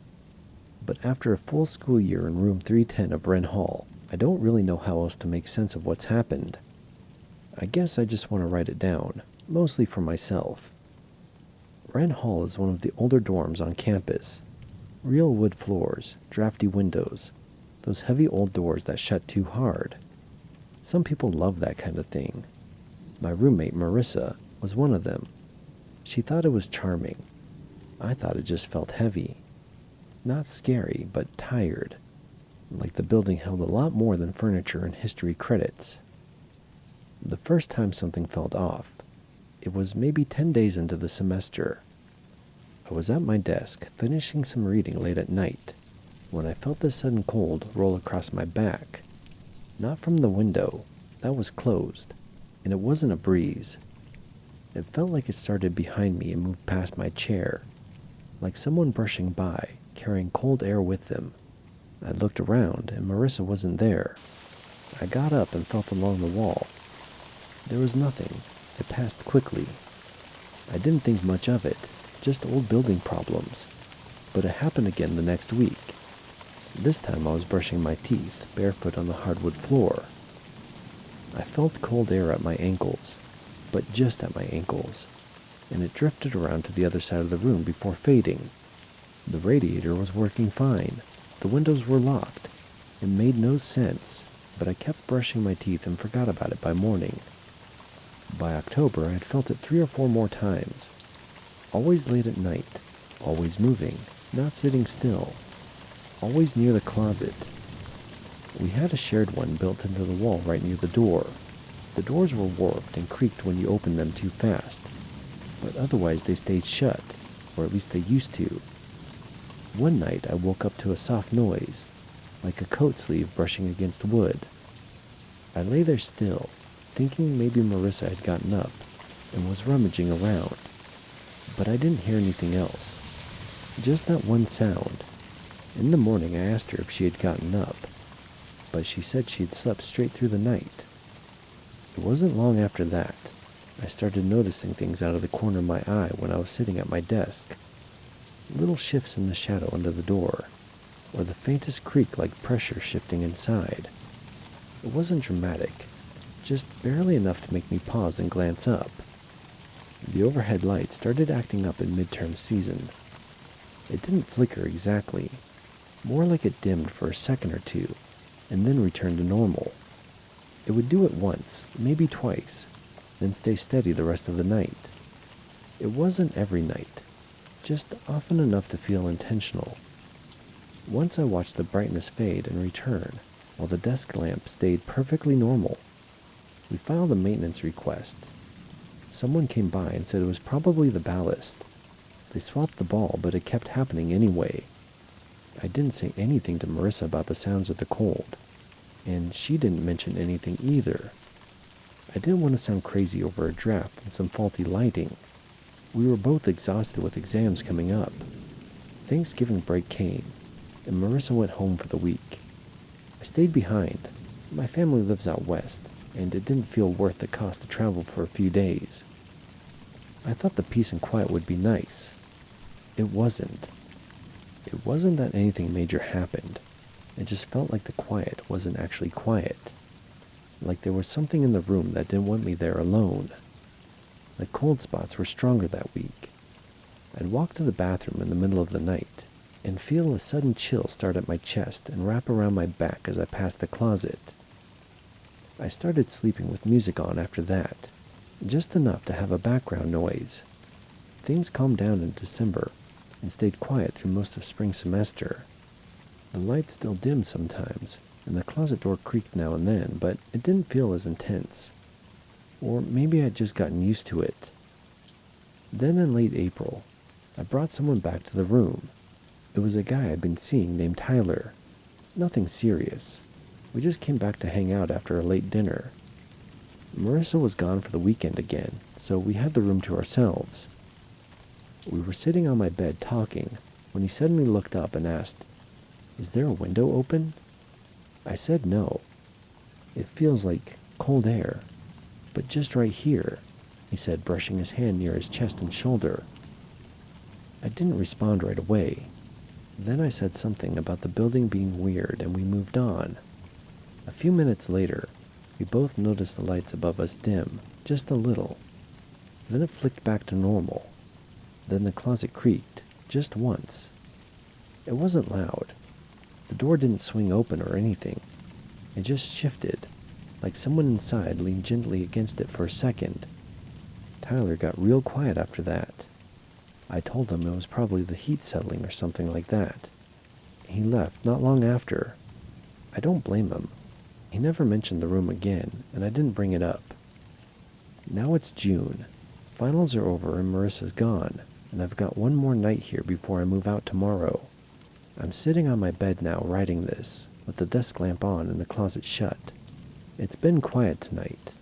But after a full school year in room 310 of Wren Hall, I don't really know how else to make sense of what's happened. I guess I just want to write it down, mostly for myself. Wren Hall is one of the older dorms on campus. Real wood floors, drafty windows, those heavy old doors that shut too hard. Some people love that kind of thing. My roommate, Marissa, was one of them. She thought it was charming. I thought it just felt heavy. Not scary, but tired. Like the building held a lot more than furniture and history credits. The first time something felt off, it was maybe 10 days into the semester. I was at my desk, finishing some reading late at night, when I felt the sudden cold roll across my back. Not from the window, that was closed, and it wasn't a breeze. It felt like it started behind me and moved past my chair, like someone brushing by, carrying cold air with them. I looked around, and Marissa wasn't there. I got up and felt along the wall. There was nothing. It passed quickly. I didn't think much of it, just old building problems. But it happened again the next week. This time I was brushing my teeth, barefoot on the hardwood floor. I felt cold air at my ankles, but just at my ankles, and it drifted around to the other side of the room before fading. The radiator was working fine. The windows were locked. It made no sense, but I kept brushing my teeth and forgot about it by morning. By October, I had felt it 3 or 4 more times. Always late at night, always moving, not sitting still, always near the closet. We had a shared one built into the wall right near the door. The doors were warped and creaked when you opened them too fast. but otherwise they stayed shut, or at least they used to. One night I woke up to a soft noise, like a coat sleeve brushing against wood. I lay there still, thinking maybe Marissa had gotten up and was rummaging around, but I didn't hear anything else. Just that one sound. In the morning I asked her if she had gotten up, but she said she had slept straight through the night. It wasn't long after that I started noticing things out of the corner of my eye when I was sitting at my desk. Little shifts in the shadow under the door, or the faintest creak like pressure shifting inside. It wasn't dramatic, just barely enough to make me pause and glance up. The overhead light started acting up in midterm season. It didn't flicker exactly, more like it dimmed for a second or two, and then returned to normal. It would do it once, maybe twice, then stay steady the rest of the night. It wasn't every night, just often enough to feel intentional. Once I watched the brightness fade and return, while the desk lamp stayed perfectly normal. We filed a maintenance request. Someone came by and said it was probably the ballast. They swapped the ball, but it kept happening anyway. I didn't say anything to Marissa about the sounds or the cold, and she didn't mention anything either. I didn't want to sound crazy over a draft and some faulty lighting. We were both exhausted with exams coming up. Thanksgiving break came, and Marissa went home for the week. I stayed behind. My family lives out west, and it didn't feel worth the cost to travel for a few days. I thought the peace and quiet would be nice. It wasn't. It wasn't that anything major happened. It just felt like the quiet wasn't actually quiet. Like there was something in the room that didn't want me there alone. The cold spots were stronger that week. I'd walk to the bathroom in the middle of the night and feel a sudden chill start at my chest and wrap around my back as I passed the closet. I started sleeping with music on after that, just enough to have a background noise. Things calmed down in December and stayed quiet through most of spring semester. The light still dimmed sometimes, and the closet door creaked now and then, but it didn't feel as intense. Or maybe I'd just gotten used to it. Then in late April, I brought someone back to the room. It was a guy I'd been seeing named Tyler. Nothing serious. We just came back to hang out after a late dinner. Marissa was gone for the weekend again, so we had the room to ourselves. We were sitting on my bed talking when he suddenly looked up and asked, "Is there a window open?" I said no. "It feels like cold air, but just right here," he said, brushing his hand near his chest and shoulder. I didn't respond right away. Then I said something about the building being weird and we moved on. A few minutes later, we both noticed the lights above us dim, just a little. Then it flicked back to normal. Then the closet creaked, just once. It wasn't loud. The door didn't swing open or anything. It just shifted, like someone inside leaned gently against it for a second. Tyler got real quiet after that. I told him it was probably the heat settling or something like that. He left not long after. I don't blame him. He never mentioned the room again, and I didn't bring it up. Now it's June. Finals are over and Marissa's gone, and I've got one more night here before I move out tomorrow. I'm sitting on my bed now writing this, with the desk lamp on and the closet shut. It's been quiet tonight.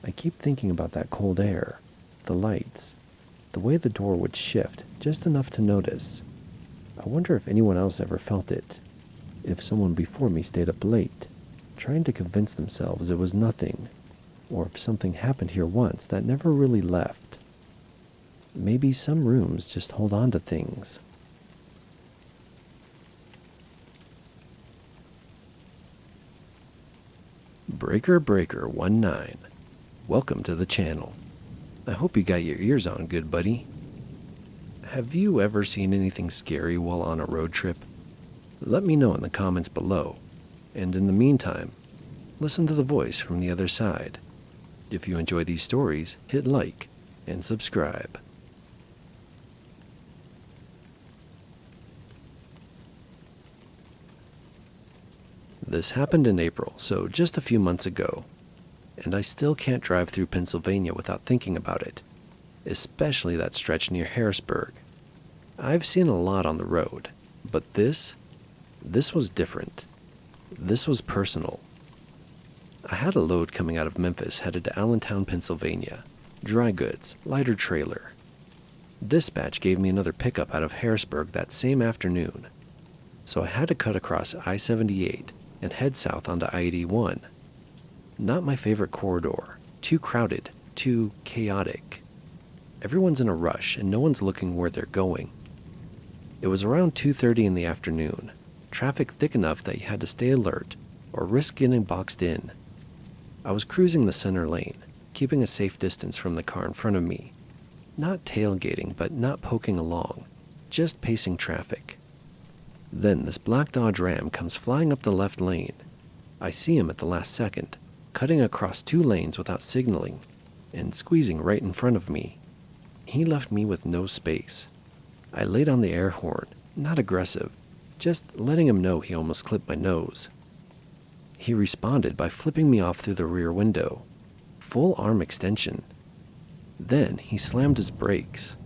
I keep thinking about that cold air, the lights, the way the door would shift, just enough to notice. I wonder if anyone else ever felt it, if someone before me stayed up late, trying to convince themselves it was nothing, or if something happened here once that never really left. Maybe some rooms just hold on to things. Breaker 19. Welcome to the channel. I hope you got your ears on, good buddy. Have you ever seen anything scary while on a road trip? Let me know in the comments below. And in the meantime, listen to the voice from the other side. If you enjoy these stories, hit like and subscribe. This happened in April, so just a few months ago, and I still can't drive through Pennsylvania without thinking about it. especially that stretch near Harrisburg. I've seen a lot on the road, but this was different. This was personal. I had a load coming out of Memphis headed to Allentown, Pennsylvania. Dry goods, lighter trailer. Dispatch gave me another pickup out of Harrisburg that same afternoon, so I had to cut across I-78 and head south onto I-81. Not my favorite corridor. Too crowded, too chaotic. Everyone's in a rush and no one's looking where they're going. It was around 2:30 in the afternoon, traffic thick enough that you had to stay alert or risk getting boxed in. I was cruising the center lane, keeping a safe distance from the car in front of me. Not tailgating, but not poking along, just pacing traffic. Then this black Dodge Ram comes flying up the left lane. I see him at the last second, cutting across 2 lanes without signaling, and squeezing right in front of me. He left me with no space. I laid on the air horn, not aggressive, just letting him know he almost clipped my nose. He responded by flipping me off through the rear window. Full arm extension. Then he slammed his brakes.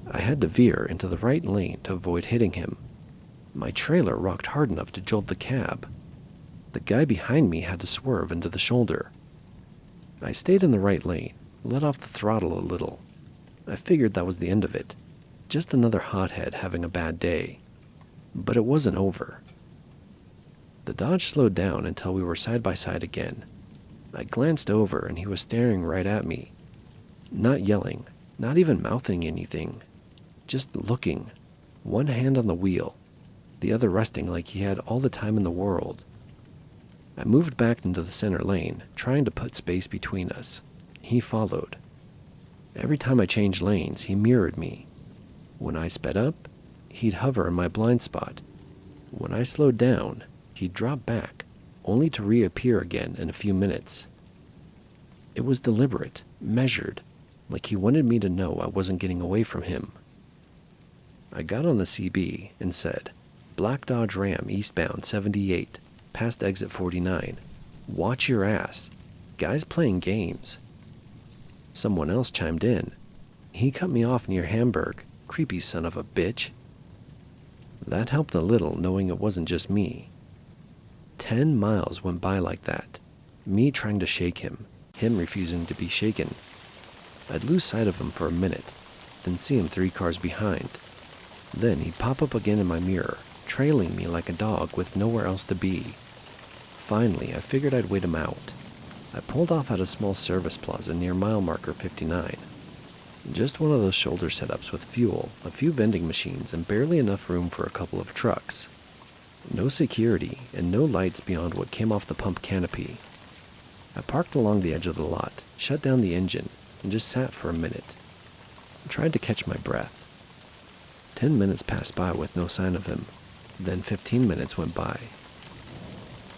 I had to veer into the right lane to avoid hitting him. My trailer rocked hard enough to jolt the cab. The guy behind me had to swerve into the shoulder. I stayed in the right lane, let off the throttle a little. I figured that was the end of it. Just another hothead having a bad day. But it wasn't over. The Dodge slowed down until we were side by side again. I glanced over and he was staring right at me. Not yelling, not even mouthing anything. Just looking, one hand on the wheel, the other resting like he had all the time in the world. I moved back into the center lane, trying to put space between us. He followed. Every time I changed lanes, he mirrored me. When I sped up, he'd hover in my blind spot. When I slowed down, he'd drop back, only to reappear again in a few minutes. It was deliberate, measured, like he wanted me to know I wasn't getting away from him. I got on the CB and said, "Black Dodge Ram eastbound 78, past exit 49. Watch your ass. Guy's playing games." Someone else chimed in. "He cut me off near Hamburg. Creepy son of a bitch." That helped a little, knowing it wasn't just me. 10 miles went by like that. Me trying to shake him refusing to be shaken. I'd lose sight of him for a minute, then see him 3 cars behind. Then he'd pop up again in my mirror, trailing me like a dog with nowhere else to be. Finally, I figured I'd wait him out. I pulled off at a small service plaza near mile marker 59. Just one of those shoulder setups with fuel, a few vending machines, and barely enough room for a couple of trucks. No security, and no lights beyond what came off the pump canopy. I parked along the edge of the lot, shut down the engine, and just sat for a minute. I tried to catch my breath. 10 minutes passed by with no sign of him. Then 15 minutes went by.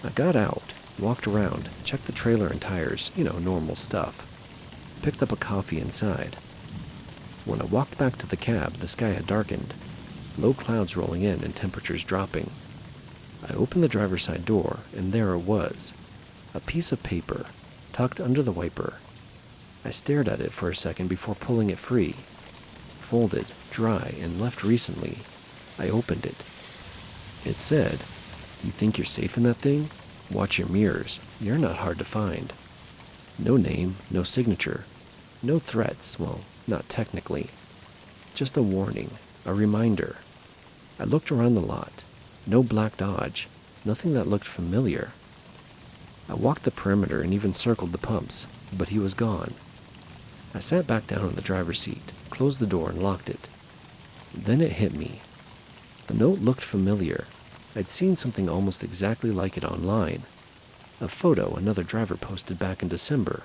I got out, walked around, checked the trailer and tires, normal stuff. Picked up a coffee inside. When I walked back to the cab, the sky had darkened. Low clouds rolling in and temperatures dropping. I opened the driver's side door, and there it was. A piece of paper, tucked under the wiper. I stared at it for a second before pulling it free. Folded, dry, and left recently. I opened it. It said, "You think you're safe in that thing? Watch your mirrors. You're not hard to find." No name, no signature. No threats, well, not technically. Just a warning, a reminder. I looked around the lot. No black Dodge, nothing that looked familiar. I walked the perimeter and even circled the pumps, but he was gone. I sat back down in the driver's seat, closed the door and locked it. Then it hit me. The note looked familiar. I'd seen something almost exactly like it online. A photo another driver posted back in December.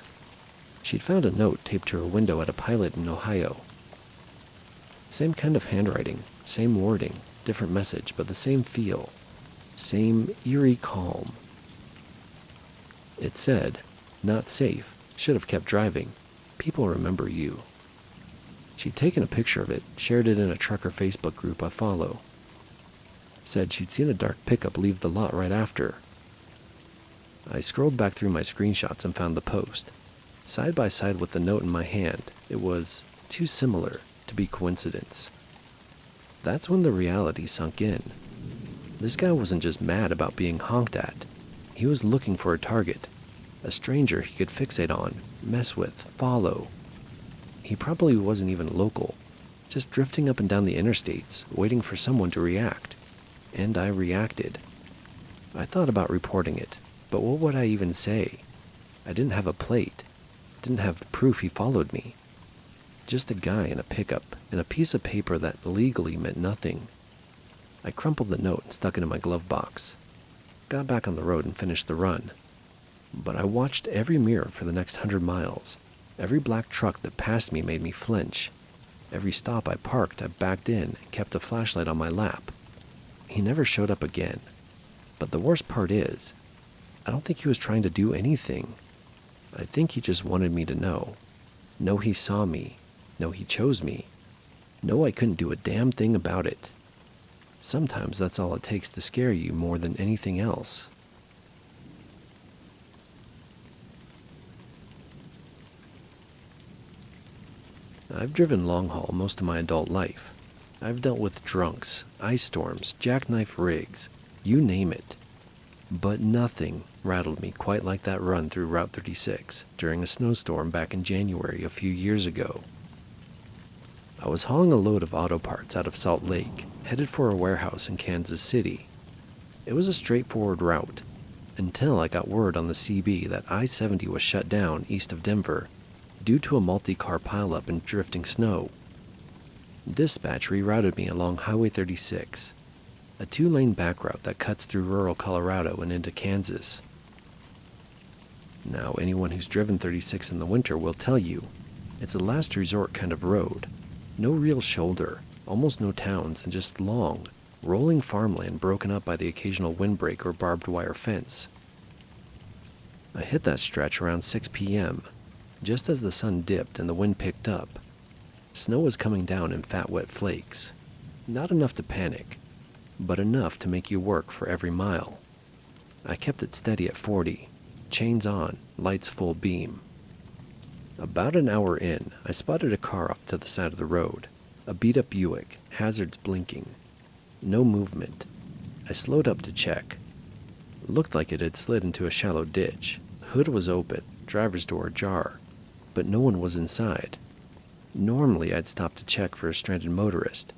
She'd found a note taped to her window at a pilot in Ohio. Same kind of handwriting, same wording, different message, but the same feel. Same eerie calm. It said, "Not safe. Should have kept driving. People remember you." She'd taken a picture of it, shared it in a trucker Facebook group I follow. Said she'd seen a dark pickup leave the lot right after. I scrolled back through my screenshots and found the post. Side by side with the note in my hand, it was too similar to be coincidence. That's when the reality sunk in. This guy wasn't just mad about being honked at. He was looking for a target, a stranger he could fixate on, mess with, follow. He probably wasn't even local, just drifting up and down the interstates, waiting for someone to react. And I reacted. I thought about reporting it, but what would I even say? I didn't have a plate, didn't have proof he followed me. Just a guy in a pickup and a piece of paper that legally meant nothing. I crumpled the note and stuck it in my glove box. Got back on the road and finished the run. But I watched every mirror for the next 100 miles. Every black truck that passed me made me flinch. Every stop I parked, I backed in and kept a flashlight on my lap. He never showed up again. But the worst part is, I don't think he was trying to do anything. I think he just wanted me to know. Know he saw me. Know he chose me. Know I couldn't do a damn thing about it. Sometimes that's all it takes to scare you more than anything else. I've driven long haul most of my adult life. I've dealt with drunks, ice storms, jackknife rigs, you name it. But nothing rattled me quite like that run through Route 36 during a snowstorm back in January a few years ago. I was hauling a load of auto parts out of Salt Lake, headed for a warehouse in Kansas City. It was a straightforward route, until I got word on the CB that I-70 was shut down east of Denver due to a multi-car pileup and drifting snow. Dispatch rerouted me along Highway 36, a 2-lane back route that cuts through rural Colorado and into Kansas. Now, anyone who's driven 36 in the winter will tell you, it's a last resort kind of road. No real shoulder, almost no towns, and just long, rolling farmland broken up by the occasional windbreak or barbed wire fence. I hit that stretch around 6 p.m., just as the sun dipped and the wind picked up. Snow was coming down in fat, wet flakes. Not enough to panic, but enough to make you work for every mile. I kept it steady at 40, chains on, lights full beam. About an hour in, I spotted a car off to the side of the road, a beat-up Buick, hazards blinking. No movement. I slowed up to check. It looked like it had slid into a shallow ditch. Hood was open, driver's door ajar, but no one was inside. Normally, I'd stop to check for a stranded motorist,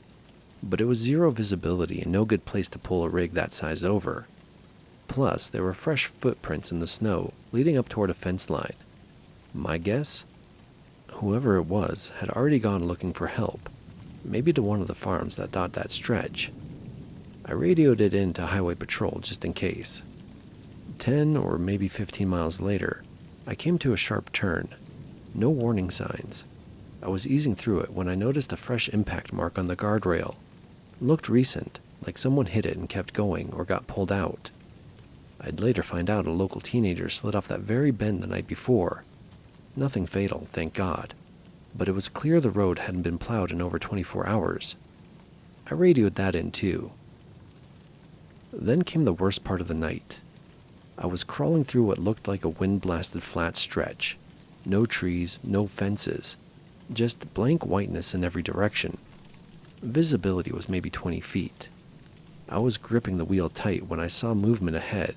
but it was zero visibility and no good place to pull a rig that size over. Plus, there were fresh footprints in the snow leading up toward a fence line. My guess? Whoever it was had already gone looking for help, maybe to one of the farms that dot that stretch. I radioed it in to Highway Patrol just in case. 10 or maybe 15 miles later, I came to a sharp turn. No warning signs. I was easing through it when I noticed a fresh impact mark on the guardrail. Looked recent, like someone hit it and kept going or got pulled out. I'd later find out a local teenager slid off that very bend the night before. Nothing fatal, thank God, but it was clear the road hadn't been plowed in over 24 hours. I radioed that in too. Then came the worst part of the night. I was crawling through what looked like a wind-blasted flat stretch. No trees, no fences, just blank whiteness in every direction. Visibility was maybe 20 feet. I was gripping the wheel tight when I saw movement ahead.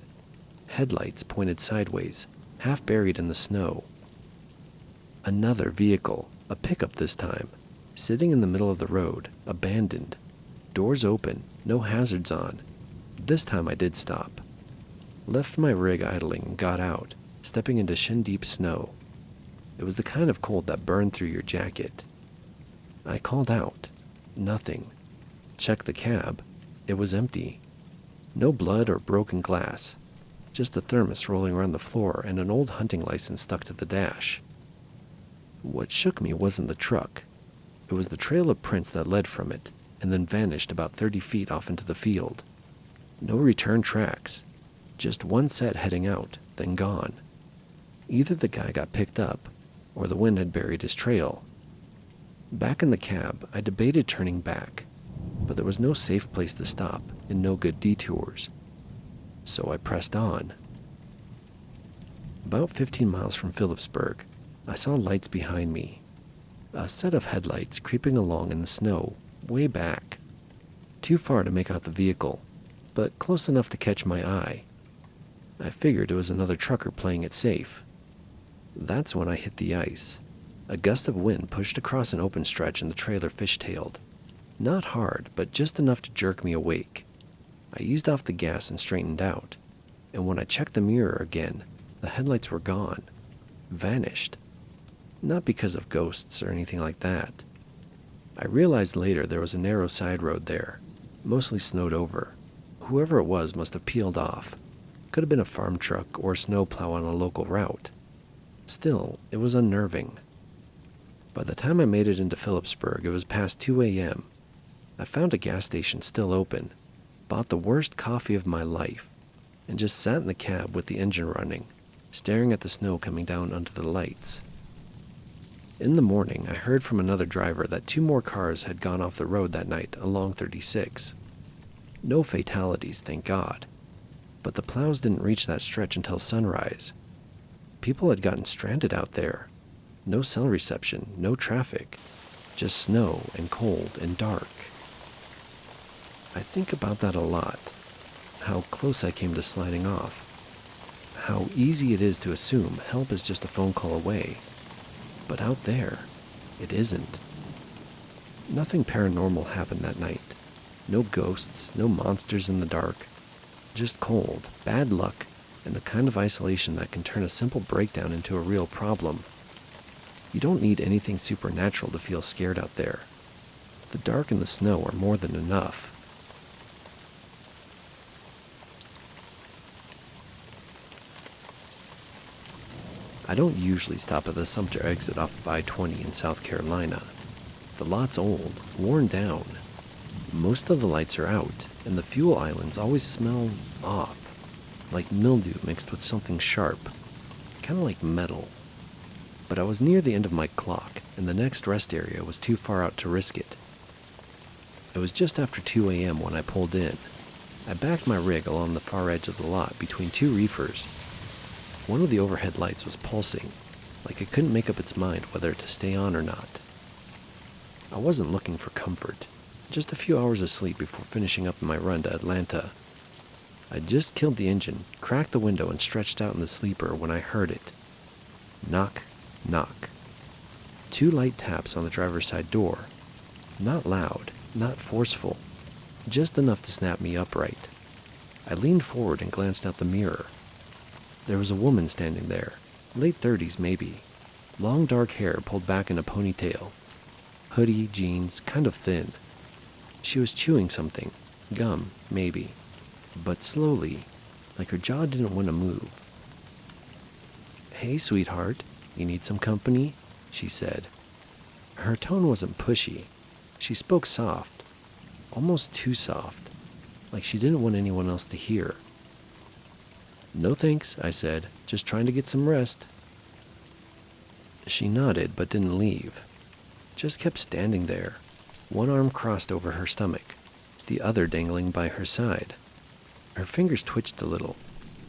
Headlights pointed sideways, half buried in the snow. Another vehicle, a pickup this time, sitting in the middle of the road, abandoned. Doors open, no hazards on. This time I did stop. Left my rig idling and got out, stepping into shin-deep snow. It was the kind of cold that burned through your jacket. I called out. Nothing. Checked the cab. It was empty. No blood or broken glass. Just a thermos rolling around the floor and an old hunting license stuck to the dash. What shook me wasn't the truck. It was the trail of prints that led from it, and then vanished about 30 feet off into the field. No return tracks. Just one set heading out, then gone. Either the guy got picked up, or the wind had buried his trail. Back in the cab, I debated turning back, but there was no safe place to stop and no good detours. So I pressed on. About 15 miles from Phillipsburg, I saw lights behind me. A set of headlights creeping along in the snow, way back. Too far to make out the vehicle, but close enough to catch my eye. I figured it was another trucker playing it safe. That's when I hit the ice. A gust of wind pushed across an open stretch and the trailer fishtailed. Not hard, but just enough to jerk me awake. I eased off the gas and straightened out, and when I checked the mirror again, the headlights were gone. Vanished. Not because of ghosts or anything like that. I realized later there was a narrow side road there, mostly snowed over. Whoever it was must have peeled off. Could have been a farm truck or a snowplow on a local route. Still, it was unnerving. By the time I made it into Phillipsburg, it was past 2 a.m. I found a gas station still open, bought the worst coffee of my life, and just sat in the cab with the engine running, staring at the snow coming down under the lights. In the morning, I heard from another driver that 2 more cars had gone off the road that night along 36. No fatalities, thank God. But the plows didn't reach that stretch until sunrise. People had gotten stranded out there. No cell reception, no traffic. Just snow and cold and dark. I think about that a lot. How close I came to sliding off. How easy it is to assume help is just a phone call away. But out there, it isn't. Nothing paranormal happened that night. No ghosts, no monsters in the dark. Just cold, bad luck, and the kind of isolation that can turn a simple breakdown into a real problem. You don't need anything supernatural to feel scared out there. The dark and the snow are more than enough. I don't usually stop at the Sumter exit off of I-20 in South Carolina. The lot's old, worn down. Most of the lights are out, and the fuel islands always smell off, like mildew mixed with something sharp, kind of like metal. But I was near the end of my clock, and the next rest area was too far out to risk it. It was just after 2 a.m. when I pulled in. I backed my rig along the far edge of the lot between 2 reefers. One of the overhead lights was pulsing, like it couldn't make up its mind whether to stay on or not. I wasn't looking for comfort, just a few hours of sleep before finishing up my run to Atlanta. I'd just killed the engine, cracked the window, and stretched out in the sleeper when I heard it. Knock, knock. 2 light taps on the driver's side door. Not loud, not forceful, just enough to snap me upright. I leaned forward and glanced out the mirror. There was a woman standing there, late 30s maybe, long dark hair pulled back in a ponytail, hoodie, jeans, kind of thin. She was chewing something, gum, maybe, but slowly, like her jaw didn't want to move. "Hey, sweetheart, you need some company?" she said. Her tone wasn't pushy. She spoke soft, almost too soft, like she didn't want anyone else to hear. "No thanks," I said, "just trying to get some rest." She nodded but didn't leave. Just kept standing there, one arm crossed over her stomach, the other dangling by her side. Her fingers twitched a little,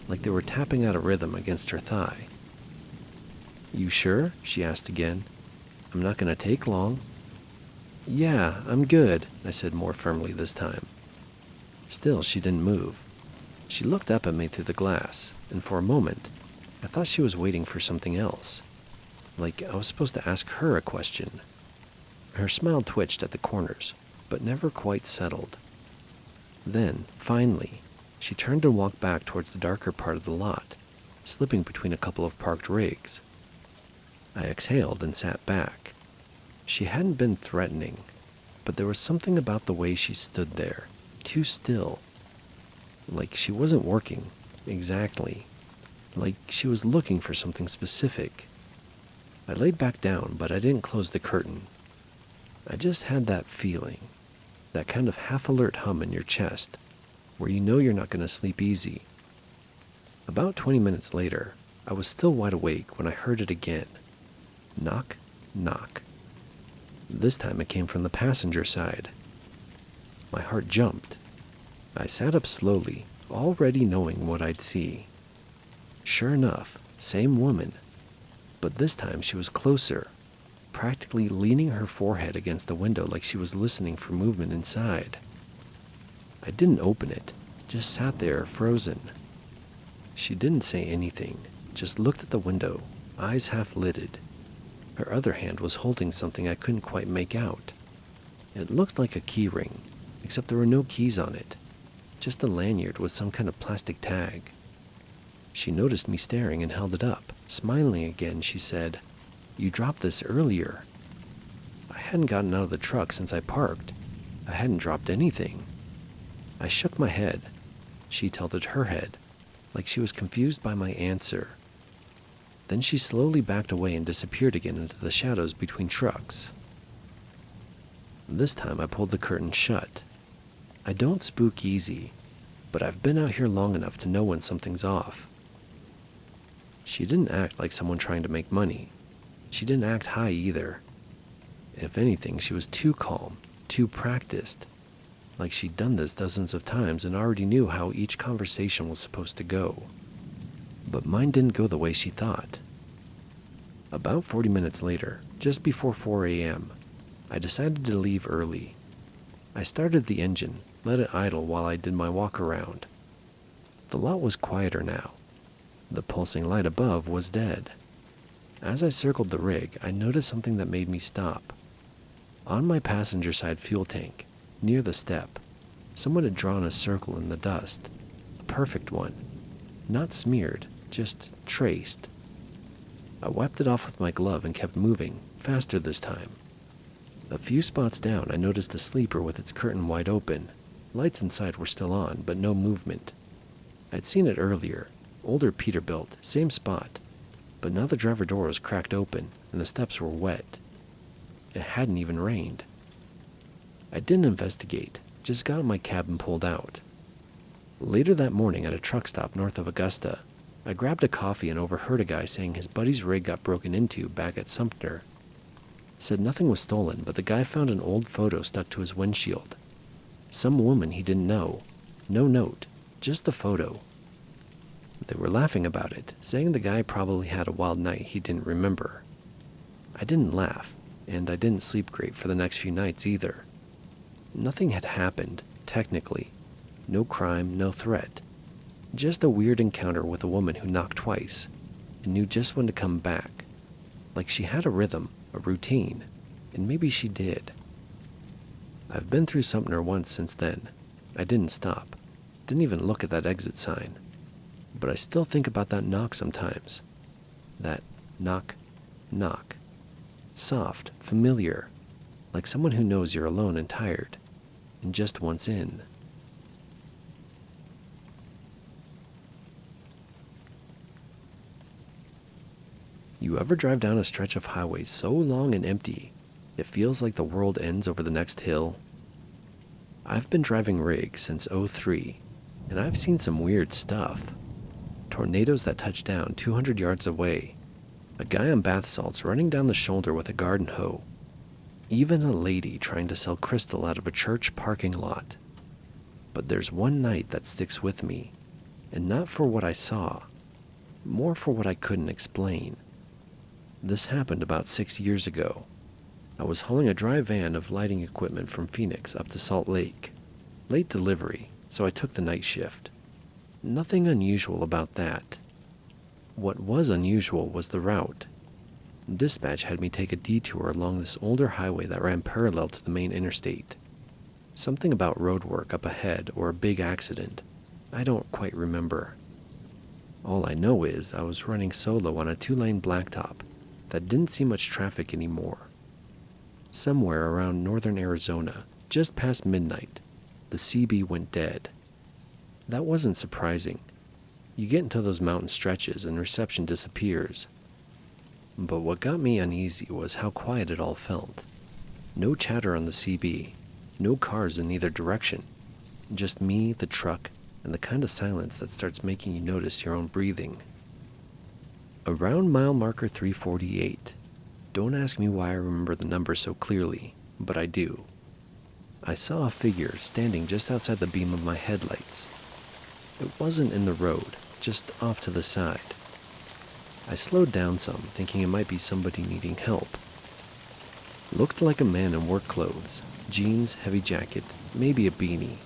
like they were tapping out a rhythm against her thigh. "You sure?" she asked again. "I'm not going to take long." "Yeah, I'm good," I said more firmly this time. Still, she didn't move. She looked up at me through the glass, and for a moment, I thought she was waiting for something else. Like I was supposed to ask her a question. Her smile twitched at the corners, but never quite settled. Then, finally, she turned and walked back towards the darker part of the lot, slipping between a couple of parked rigs. I exhaled and sat back. She hadn't been threatening, but there was something about the way she stood there, too still. Like she wasn't working, exactly. Like she was looking for something specific. I laid back down, but I didn't close the curtain. I just had that feeling, that kind of half-alert hum in your chest, where you know you're not going to sleep easy. About 20 minutes later, I was still wide awake when I heard it again. Knock, knock. This time it came from the passenger side. My heart jumped. I sat up slowly, already knowing what I'd see. Sure enough, same woman. But this time she was closer. practically leaning her forehead against the window like she was listening for movement inside. I didn't open it, just sat there frozen. She didn't say anything, just looked at the window, eyes half lidded. Her other hand was holding something I couldn't quite make out. It looked like a key ring, except there were no keys on it, just a lanyard with some kind of plastic tag. She noticed me staring and held it up. Smiling again, she said, "You dropped this earlier." I hadn't gotten out of the truck since I parked. I hadn't dropped anything. I shook my head. She tilted her head, like she was confused by my answer. Then she slowly backed away and disappeared again into the shadows between trucks. This time I pulled the curtain shut. I don't spook easy, but I've been out here long enough to know when something's off. She didn't act like someone trying to make money. She didn't act high either. If anything, she was too calm, too practiced, like she'd done this dozens of times and already knew how each conversation was supposed to go. But mine didn't go the way she thought. About 40 minutes later, just before 4 a.m., I decided to leave early. I started the engine, let it idle while I did my walk around. The lot was quieter now. The pulsing light above was dead. As I circled the rig, I noticed something that made me stop. On my passenger side fuel tank, near the step, someone had drawn a circle in the dust. A perfect one. Not smeared, just traced. I wiped it off with my glove and kept moving, faster this time. A few spots down, I noticed a sleeper with its curtain wide open. Lights inside were still on, but no movement. I'd seen it earlier. Older Peterbilt, same spot. But now the driver door was cracked open, and the steps were wet. It hadn't even rained. I didn't investigate, just got in my cab and pulled out. Later that morning at a truck stop north of Augusta, I grabbed a coffee and overheard a guy saying his buddy's rig got broken into back at Sumter. Said nothing was stolen, but the guy found an old photo stuck to his windshield. Some woman he didn't know. No note, just the photo. They were laughing about it, saying the guy probably had a wild night he didn't remember. I didn't laugh, and I didn't sleep great for the next few nights either. Nothing had happened, technically. No crime, no threat. Just a weird encounter with a woman who knocked twice and knew just when to come back. Like she had a rhythm, a routine, and maybe she did. I've been through Sumter once since then. I didn't stop. Didn't even look at that exit sign. But I still think about that knock sometimes. That knock, knock. Soft, familiar, like someone who knows you're alone and tired, and just wants in. You ever drive down a stretch of highway so long and empty, it feels like the world ends over the next hill? I've been driving rig since '03, and I've seen some weird stuff. Tornadoes that touch down 200 yards away. A guy on bath salts running down the shoulder with a garden hoe. Even a lady trying to sell crystal out of a church parking lot. But there's one night that sticks with me, and not for what I saw, more for what I couldn't explain. This happened about 6 years ago. I was hauling a dry van of lighting equipment from Phoenix up to Salt Lake. Late delivery, so I took the night shift. Nothing unusual about that. What was unusual was the route. Dispatch had me take a detour along this older highway that ran parallel to the main interstate. Something about road work up ahead or a big accident. I don't quite remember. All I know is I was running solo on a 2-lane blacktop that didn't see much traffic anymore. Somewhere around northern Arizona, just past midnight, the CB went dead. That wasn't surprising. You get into those mountain stretches and reception disappears. But what got me uneasy was how quiet it all felt. No chatter on the CB, no cars in either direction. Just me, the truck, and the kind of silence that starts making you notice your own breathing. Around mile marker 348. Don't ask me why I remember the number so clearly, but I do. I saw a figure standing just outside the beam of my headlights. It wasn't in the road, just off to the side. I slowed down some, thinking it might be somebody needing help. Looked like a man in work clothes, jeans, heavy jacket, maybe a beanie.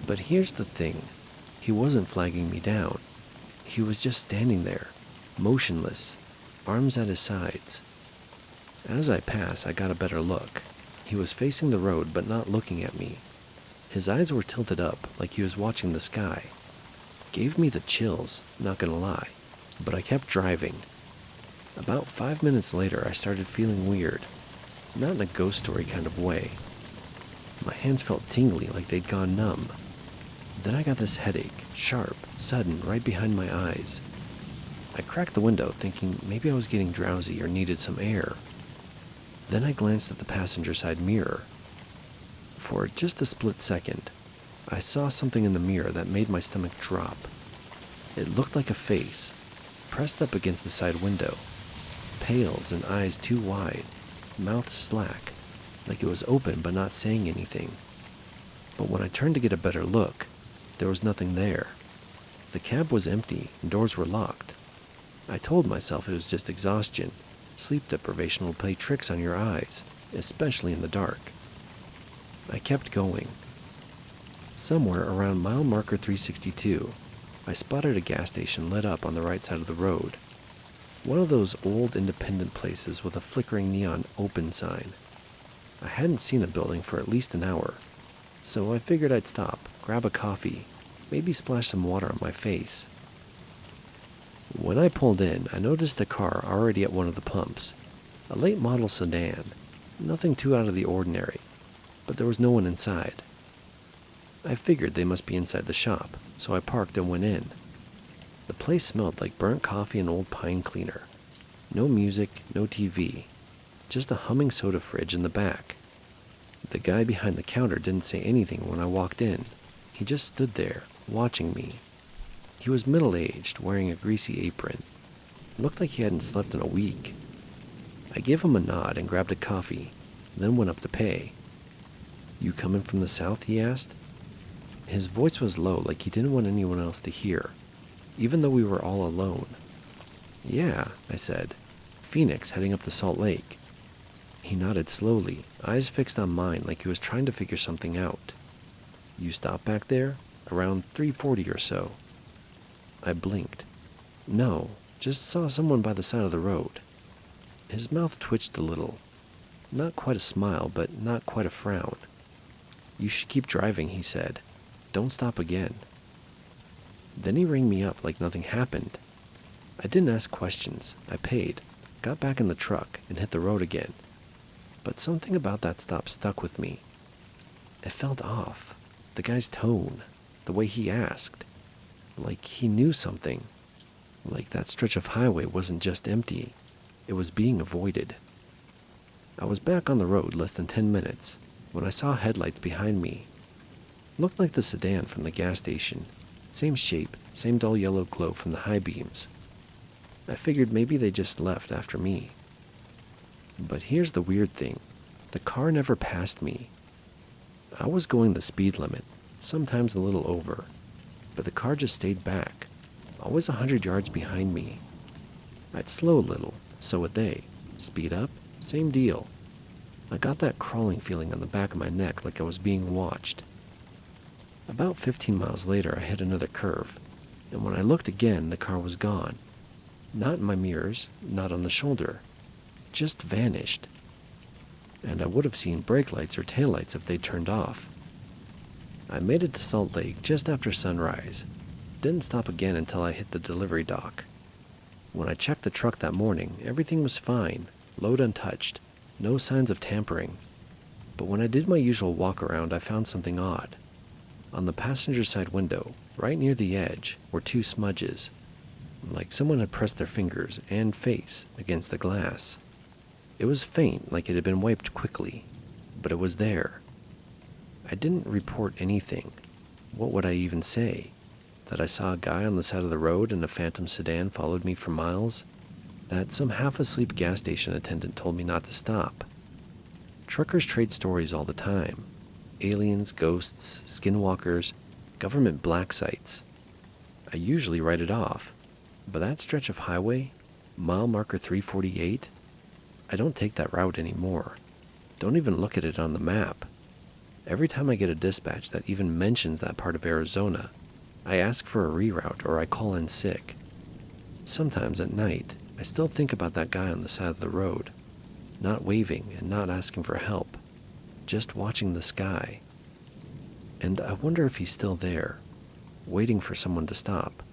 But here's the thing, he wasn't flagging me down. He was just standing there, motionless, arms at his sides. As I passed, I got a better look. He was facing the road but not looking at me. His eyes were tilted up like he was watching the sky. Gave me the chills, not gonna lie, but I kept driving. About 5 minutes later, I started feeling weird, not in a ghost story kind of way. My hands felt tingly like they'd gone numb. Then I got this headache, sharp, sudden, right behind my eyes. I cracked the window thinking maybe I was getting drowsy or needed some air. Then I glanced at the passenger side mirror. For just a split second, I saw something in the mirror that made my stomach drop. It looked like a face, pressed up against the side window. Pales and eyes too wide, mouth slack, like it was open but not saying anything. But when I turned to get a better look, there was nothing there. The cab was empty and doors were locked. I told myself it was just exhaustion. Sleep deprivation will play tricks on your eyes, especially in the dark. I kept going. Somewhere around mile marker 362, I spotted a gas station lit up on the right side of the road. One of those old independent places with a flickering neon open sign. I hadn't seen a building for at least an hour, so I figured I'd stop, grab a coffee, maybe splash some water on my face. When I pulled in, I noticed a car already at one of the pumps. A late model sedan, nothing too out of the ordinary, but there was no one inside. I figured they must be inside the shop, so I parked and went in. The place smelled like burnt coffee and old pine cleaner. No music, no TV, just a humming soda fridge in the back. The guy behind the counter didn't say anything when I walked in. He just stood there, watching me. He was middle-aged, wearing a greasy apron. Looked like he hadn't slept in a week. I gave him a nod and grabbed a coffee, then went up to pay. "You coming from the south?" he asked. His voice was low, like he didn't want anyone else to hear, even though we were all alone. "Yeah," I said. "Phoenix, heading up to Salt Lake." He nodded slowly, eyes fixed on mine like he was trying to figure something out. "You stop back there? Around 3:40 or so." I blinked. "No, just saw someone by the side of the road." His mouth twitched a little. Not quite a smile, but not quite a frown. "You should keep driving," he said. "Don't stop again." Then he rang me up like nothing happened. I didn't ask questions. I paid, got back in the truck, and hit the road again. But something about that stop stuck with me. It felt off. The guy's tone, the way he asked. Like he knew something. Like that stretch of highway wasn't just empty. It was being avoided. I was back on the road less than 10 minutes when I saw headlights behind me. Looked like the sedan from the gas station. Same shape, same dull yellow glow from the high beams. I figured maybe they just left after me. But here's the weird thing. The car never passed me. I was going the speed limit, sometimes a little over, but the car just stayed back, always 100 yards behind me. I'd slow a little, so would they. Speed up, same deal. I got that crawling feeling on the back of my neck like I was being watched. About 15 miles later, I hit another curve, and when I looked again, the car was gone. Not in my mirrors, not on the shoulder, just vanished. And I would have seen brake lights or taillights if they'd turned off. I made it to Salt Lake just after sunrise. Didn't stop again until I hit the delivery dock. When I checked the truck that morning, everything was fine, load untouched, no signs of tampering. But when I did my usual walk around, I found something odd. On the passenger side window, right near the edge, were two smudges, like someone had pressed their fingers and face against the glass. It was faint, like it had been wiped quickly, but it was there. I didn't report anything. What would I even say? That I saw a guy on the side of the road and a phantom sedan followed me for miles? That some half-asleep gas station attendant told me not to stop? Truckers trade stories all the time. Aliens, ghosts, skinwalkers, government black sites. I usually write it off, but that stretch of highway, mile marker 348, I don't take that route anymore. Don't even look at it on the map. Every time I get a dispatch that even mentions that part of Arizona, I ask for a reroute or I call in sick. Sometimes at night, I still think about that guy on the side of the road, not waving and not asking for help, just watching the sky. And I wonder if he's still there, waiting for someone to stop.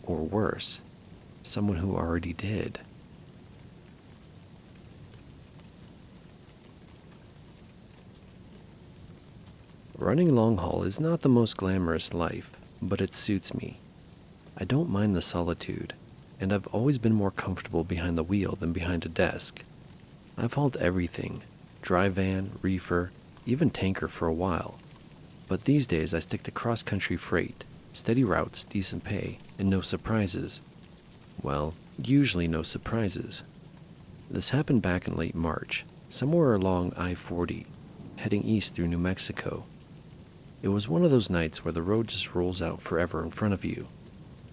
Or worse, someone who already did. Running long haul is not the most glamorous life, but it suits me. I don't mind the solitude, and I've always been more comfortable behind the wheel than behind a desk. I've hauled everything, dry van, reefer, even tanker for a while. But these days I stick to cross-country freight, steady routes, decent pay, and no surprises. Well, usually no surprises. This happened back in late March, somewhere along I-40, heading east through New Mexico. It was one of those nights where the road just rolls out forever in front of you.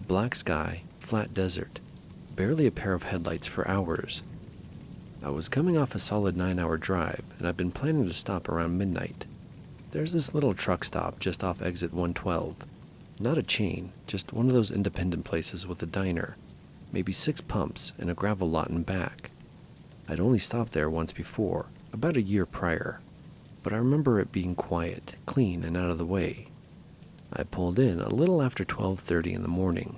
Black sky, flat desert, barely a pair of headlights for hours. I was coming off a solid 9-hour drive, and I'd been planning to stop around midnight. There's this little truck stop just off exit 112. Not a chain, just one of those independent places with a diner, maybe 6 pumps, and a gravel lot in back. I'd only stopped there once before, about a year prior, but I remember it being quiet, clean, and out of the way. I pulled in a little after 12:30 in the morning.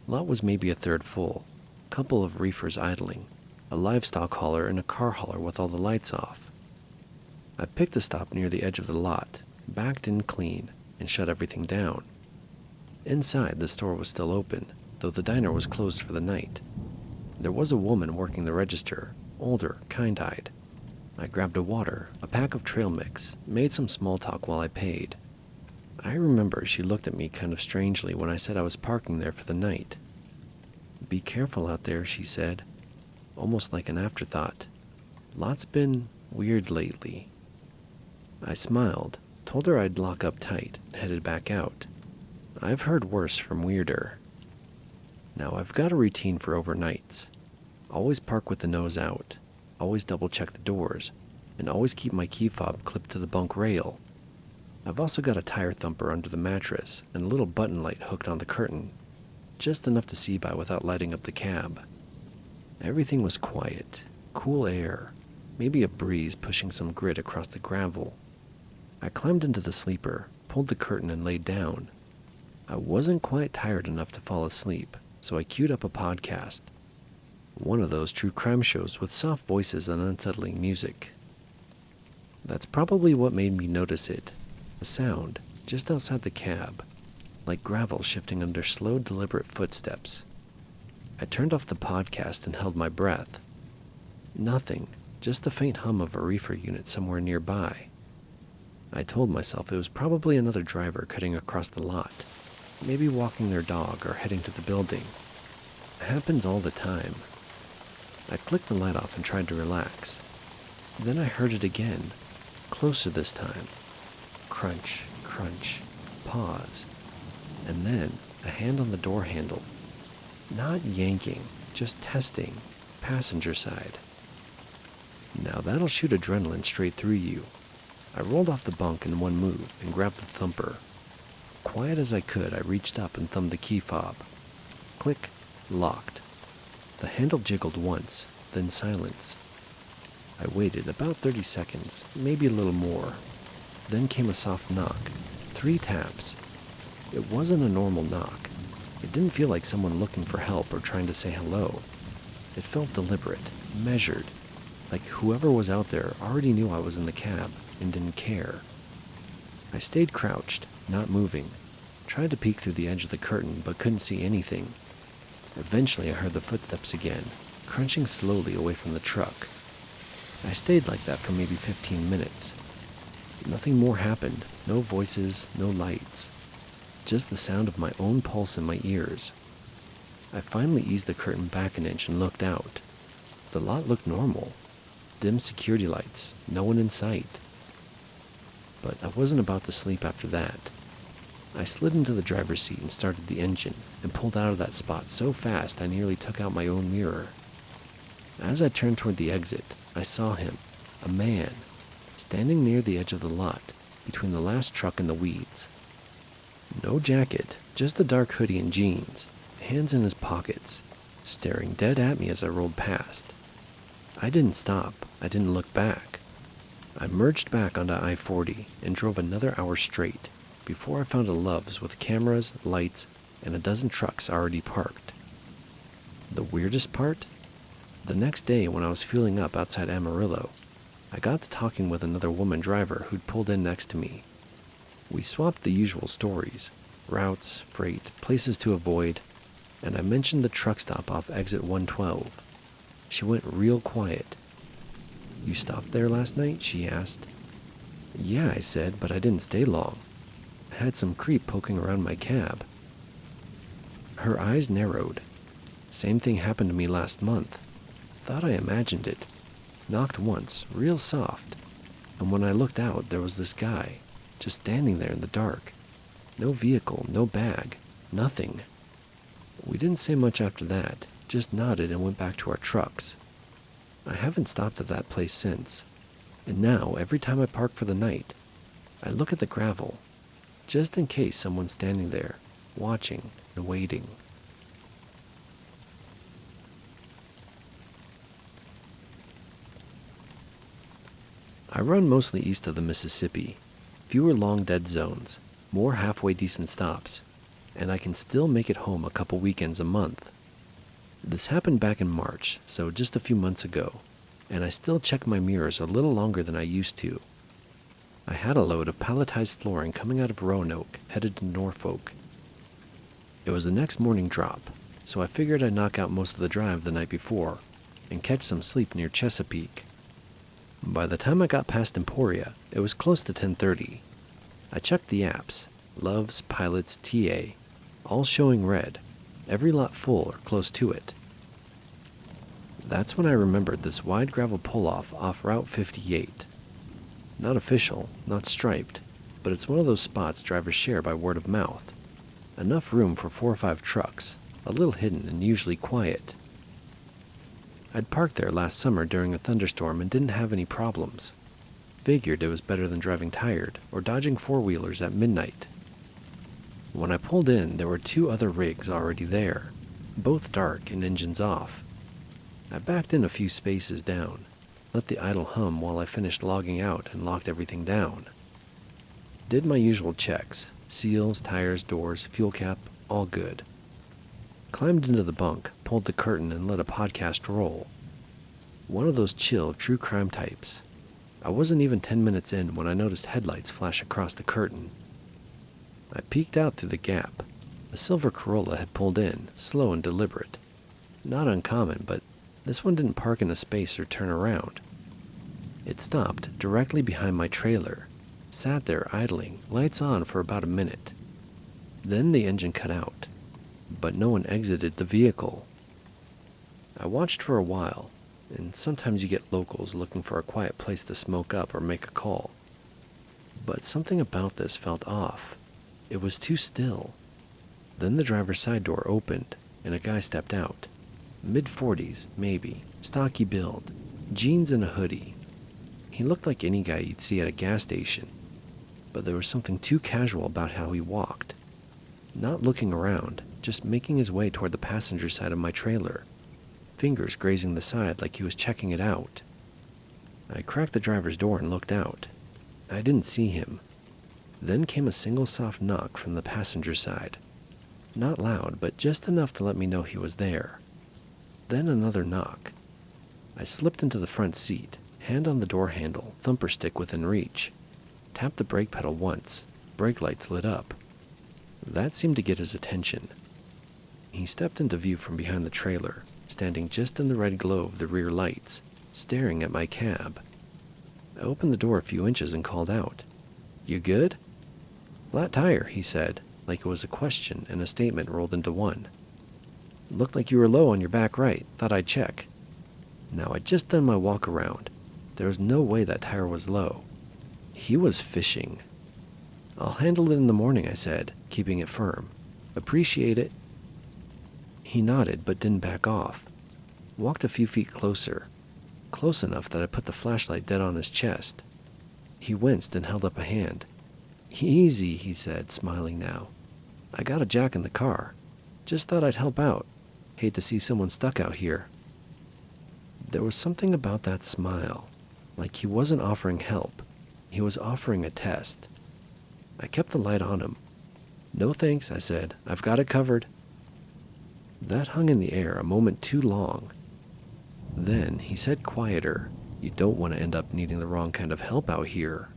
Lot was maybe a third full, couple of reefers idling, a livestock hauler and a car hauler with all the lights off. I picked a stop near the edge of the lot, backed in clean, and shut everything down. Inside, the store was still open, though the diner was closed for the night. There was a woman working the register, older, kind-eyed. I grabbed a water, a pack of trail mix, made some small talk while I paid. I remember she looked at me kind of strangely when I said I was parking there for the night. "Be careful out there," she said, almost like an afterthought. "Lot's been weird lately." I smiled, told her I'd lock up tight, and headed back out. I've heard worse from weirder. Now I've got a routine for overnights. Always park with the nose out, always double check the doors, and always keep my key fob clipped to the bunk rail. I've also got a tire thumper under the mattress and a little button light hooked on the curtain, just enough to see by without lighting up the cab. Everything was quiet, cool air, maybe a breeze pushing some grit across the gravel. I climbed into the sleeper, pulled the curtain and laid down. I wasn't quite tired enough to fall asleep, so I queued up a podcast. One of those true crime shows with soft voices and unsettling music. That's probably what made me notice it. A sound just outside the cab, like gravel shifting under slow, deliberate footsteps. I turned off the podcast and held my breath. Nothing, just the faint hum of a reefer unit somewhere nearby. I told myself it was probably another driver cutting across the lot, maybe walking their dog or heading to the building. It happens all the time. I clicked the light off and tried to relax. Then I heard it again, closer this time. Crunch, crunch, pause, and then a hand on the door handle. Not yanking, just testing, passenger side. Now that'll shoot adrenaline straight through you. I rolled off the bunk in one move and grabbed the thumper. Quiet as I could, I reached up and thumbed the key fob. Click, locked. The handle jiggled once, then silence. I waited about 30 seconds, maybe a little more. Then came a soft knock, 3 taps. It wasn't a normal knock. It didn't feel like someone looking for help or trying to say hello. It felt deliberate, measured, like whoever was out there already knew I was in the cab and didn't care. I stayed crouched, not moving, tried to peek through the edge of the curtain but couldn't see anything. Eventually I heard the footsteps again, crunching slowly away from the truck. I stayed like that for maybe 15 minutes. Nothing more happened, no voices, no lights. Just the sound of my own pulse in my ears. I finally eased the curtain back an inch and looked out. The lot looked normal. Dim security lights, no one in sight. But I wasn't about to sleep after that. I slid into the driver's seat and started the engine, and pulled out of that spot so fast I nearly took out my own mirror. As I turned toward the exit, I saw him, a man, standing near the edge of the lot, between the last truck and the weeds. No jacket, just a dark hoodie and jeans, hands in his pockets, staring dead at me as I rolled past. I didn't stop. I didn't look back. I merged back onto I-40 and drove another hour straight before I found a Love's with cameras, lights, and a dozen trucks already parked. The weirdest part? The next day when I was fueling up outside Amarillo, I got to talking with another woman driver who'd pulled in next to me. We swapped the usual stories, routes, freight, places to avoid, and I mentioned the truck stop off exit 112. She went real quiet. "You stopped there last night?" she asked. "Yeah," I said, "but I didn't stay long. I had some creep poking around my cab." Her eyes narrowed. "Same thing happened to me last month. Thought I imagined it. Knocked once, real soft. And when I looked out, there was this guy, just standing there in the dark. No vehicle, no bag, nothing." We didn't say much after that, just nodded and went back to our trucks. I haven't stopped at that place since, and now every time I park for the night, I look at the gravel, just in case someone's standing there, watching and waiting. I run mostly east of the Mississippi, fewer long dead zones, more halfway decent stops, and I can still make it home a couple weekends a month. This happened back in March, so just a few months ago, and I still check my mirrors a little longer than I used to. I had a load of palletized flooring coming out of Roanoke, headed to Norfolk. It was the next morning drop, so I figured I'd knock out most of the drive the night before and catch some sleep near Chesapeake. By the time I got past Emporia, it was close to 10:30. I checked the apps, Love's, Pilots, TA, all showing red, every lot full or close to it. That's when I remembered this wide gravel pull-off off Route 58. Not official, not striped, but it's one of those spots drivers share by word of mouth. Enough room for 4 or 5 trucks, a little hidden and usually quiet. I'd parked there last summer during a thunderstorm and didn't have any problems. Figured it was better than driving tired or dodging four-wheelers at midnight. When I pulled in, there were 2 other rigs already there, both dark and engines off. I backed in a few spaces down, let the idle hum while I finished logging out and locked everything down. Did my usual checks, seals, tires, doors, fuel cap, all good. Climbed into the bunk, pulled the curtain, and let a podcast roll. One of those chill, true crime types. I wasn't even 10 minutes in when I noticed headlights flash across the curtain. I peeked out through the gap. A silver Corolla had pulled in, slow and deliberate. Not uncommon, but this one didn't park in a space or turn around. It stopped directly behind my trailer, sat there idling, lights on for about a minute. Then the engine cut out, but no one exited the vehicle. I watched for a while, and sometimes you get locals looking for a quiet place to smoke up or make a call. But something about this felt off. It was too still. Then the driver's side door opened, and a guy stepped out. Mid-40s, maybe, stocky build, jeans and a hoodie. He looked like any guy you'd see at a gas station, but there was something too casual about how he walked. Not looking around, just making his way toward the passenger side of my trailer, fingers grazing the side like he was checking it out. I cracked the driver's door and looked out. I didn't see him. Then came a single soft knock from the passenger side. Not loud, but just enough to let me know he was there. Then another knock. I slipped into the front seat, hand on the door handle, thumper stick within reach. Tapped the brake pedal once. Brake lights lit up. That seemed to get his attention. He stepped into view from behind the trailer, standing just in the red glow of the rear lights, staring at my cab. I opened the door a few inches and called out, "You good?" "Flat tire," he said, like it was a question and a statement rolled into one. "Looked like you were low on your back right. Thought I'd check." Now, I'd just done my walk around. There was no way that tire was low. He was fishing. "I'll handle it in the morning," I said, keeping it firm. "Appreciate it." He nodded but didn't back off. walked a few feet closer, close enough that I put the flashlight dead on his chest. He winced and held up a hand. "Easy," he said, smiling now. "I got a jack in the car. Just thought I'd help out. Hate to see someone stuck out here." There was something about that smile, like he wasn't offering help. He was offering a test. I kept the light on him. "No thanks," I said. "I've got it covered." That hung in the air a moment too long. Then he said quieter, "You don't want to end up needing the wrong kind of help out here."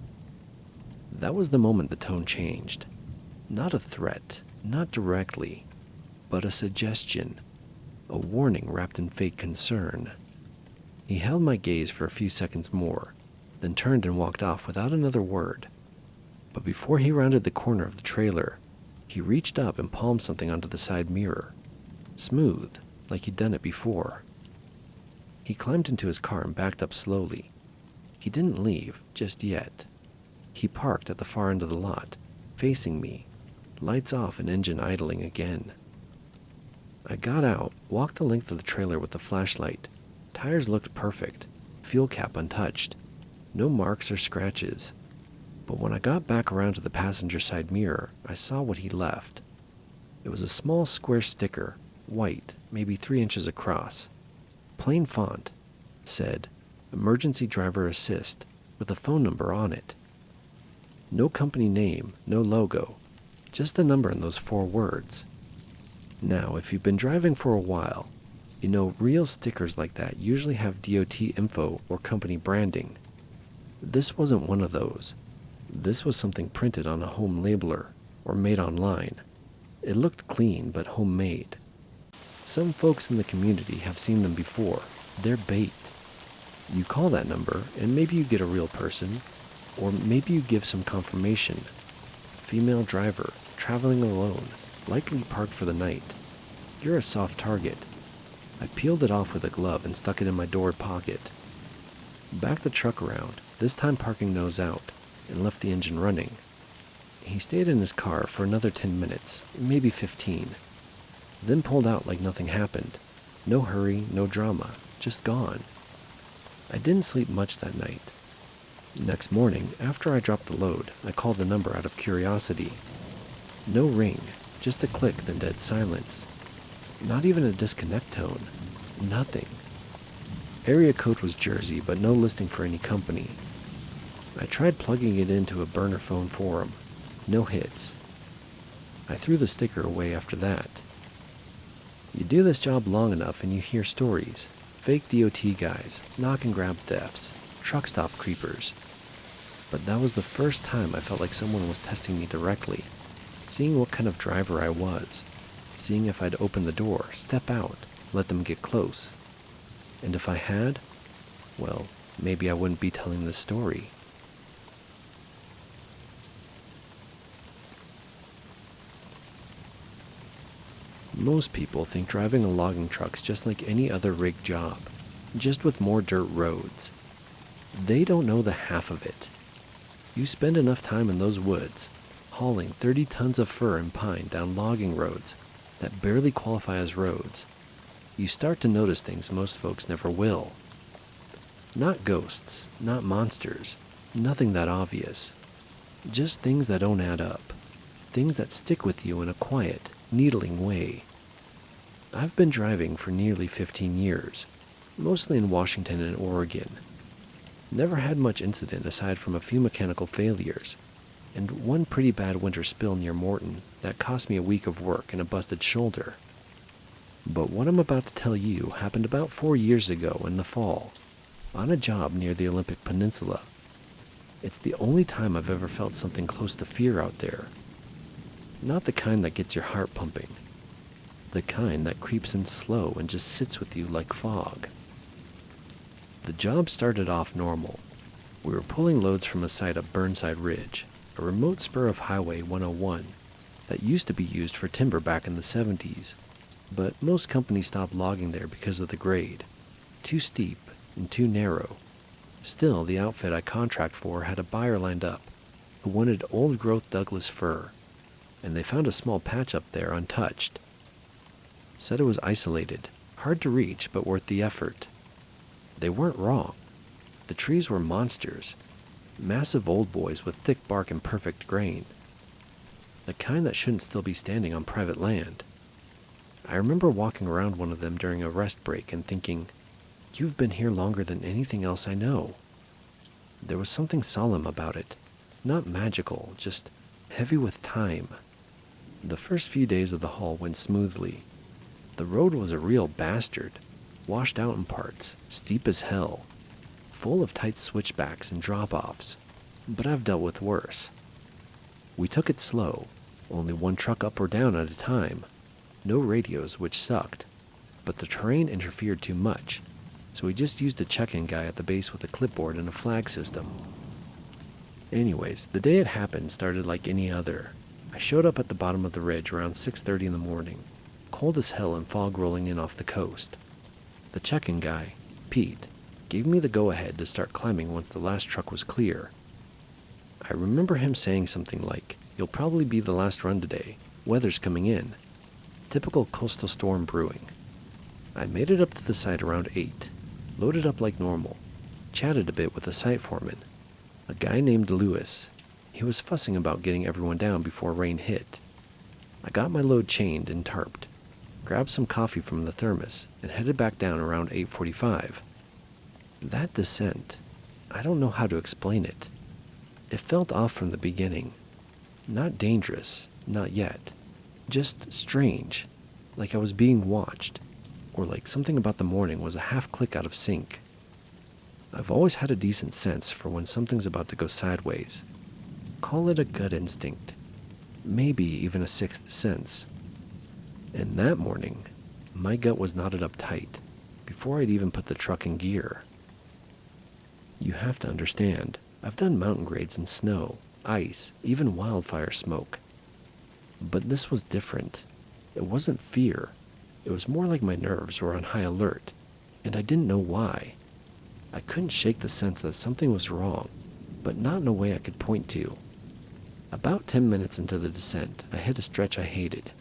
That was the moment the tone changed. Not a threat, not directly, but a suggestion, a warning wrapped in fake concern. He held my gaze for a few seconds more, then turned and walked off without another word. But before he rounded the corner of the trailer, he reached up and palmed something onto the side mirror, smooth, like he'd done it before. He climbed into his car and backed up slowly. He didn't leave, just yet. He parked at the far end of the lot, facing me, lights off and engine idling again. I got out, walked the length of the trailer with the flashlight. Tires looked perfect, fuel cap untouched, no marks or scratches. But when I got back around to the passenger side mirror, I saw what he left. It was a small square sticker, white, maybe 3 inches across. Plain font, said, "Emergency Driver Assist," with a phone number on it. No company name, no logo, just the number in those 4 words. Now, if you've been driving for a while, you know real stickers like that usually have DOT info or company branding. This wasn't one of those. This was something printed on a home labeler or made online. It looked clean but homemade. Some folks in the community have seen them before. They're bait. You call that number and maybe you get a real person, or maybe you give some confirmation. Female driver, traveling alone, likely parked for the night. You're a soft target. I peeled it off with a glove and stuck it in my door pocket. Backed the truck around, this time parking nose out, and left the engine running. He stayed in his car for another 10 minutes, maybe 15. Then pulled out like nothing happened. No hurry, no drama, just gone. I didn't sleep much that night. Next morning, after I dropped the load, I called the number out of curiosity. No ring, just a click, then dead silence. Not even a disconnect tone. Nothing. Area code was Jersey, but no listing for any company. I tried plugging it into a burner phone forum. No hits. I threw the sticker away after that. You do this job long enough and you hear stories. Fake DOT guys, knock and grab thefts, truck stop creepers. But that was the first time I felt like someone was testing me directly, seeing what kind of driver I was, seeing if I'd open the door, step out, let them get close. And if I had, well, maybe I wouldn't be telling this story. Most people think driving a logging truck's just like any other rig job, just with more dirt roads. They don't know the half of it. You spend enough time in those woods, hauling 30 tons of fir and pine down logging roads that barely qualify as roads, you start to notice things most folks never will. Not ghosts, not monsters, nothing that obvious. Just things that don't add up. Things that stick with you in a quiet, needling way. I've been driving for nearly 15 years, mostly in Washington and Oregon. Never had much incident aside from a few mechanical failures, and one pretty bad winter spill near Morton that cost me a week of work and a busted shoulder. But what I'm about to tell you happened about 4 years ago in the fall, on a job near the Olympic Peninsula. It's the only time I've ever felt something close to fear out there. Not the kind that gets your heart pumping. The kind that creeps in slow and just sits with you like fog. The job started off normal. We were pulling loads from a site up Burnside Ridge, a remote spur of Highway 101 that used to be used for timber back in the 70s. But most companies stopped logging there because of the grade. Too steep and too narrow. Still, the outfit I contract for had a buyer lined up who wanted old-growth Douglas fir, and they found a small patch up there untouched. Said it was isolated, Hard to reach, but worth the effort. They weren't wrong. The trees were monsters. Massive old boys with thick bark and perfect grain. The kind that shouldn't still be standing on private land. I remember walking around one of them during a rest break and thinking, "You've been here longer than anything else I know." There was something solemn about it. Not magical, just heavy with time. The first few days of the haul went smoothly. The road was a real bastard, washed out in parts, steep as hell, full of tight switchbacks and drop-offs, but I've dealt with worse. We took it slow, only one truck up or down at a time. No radios, which sucked, but the terrain interfered too much, so we just used a check-in guy at the base with a clipboard and a flag system. Anyways, the day it happened started like any other. I showed up at the bottom of the ridge around 6:30 in the morning, cold as hell and fog rolling in off the coast. The check-in guy, Pete, gave me the go-ahead to start climbing once the last truck was clear. I remember him saying something like, "You'll probably be the last run today. Weather's coming in." Typical coastal storm brewing. I made it up to the site around 8, loaded up like normal, chatted a bit with the site foreman, a guy named Lewis. He was fussing about getting everyone down before rain hit. I got my load chained and tarped, grabbed some coffee from the thermos, and headed back down around 8:45. That descent, I don't know how to explain it. It felt off from the beginning. Not dangerous, not yet. Just strange, like I was being watched, or like something about the morning was a half click out of sync. I've always had a decent sense for when something's about to go sideways. Call it a gut instinct, maybe even a sixth sense. And that morning, my gut was knotted up tight before I'd even put the truck in gear. You have to understand, I've done mountain grades in snow, ice, even wildfire smoke. But this was different. It wasn't fear. It was more like my nerves were on high alert, and I didn't know why. I couldn't shake the sense that something was wrong, but not in a way I could point to. About 10 minutes into the descent, I hit a stretch I hated.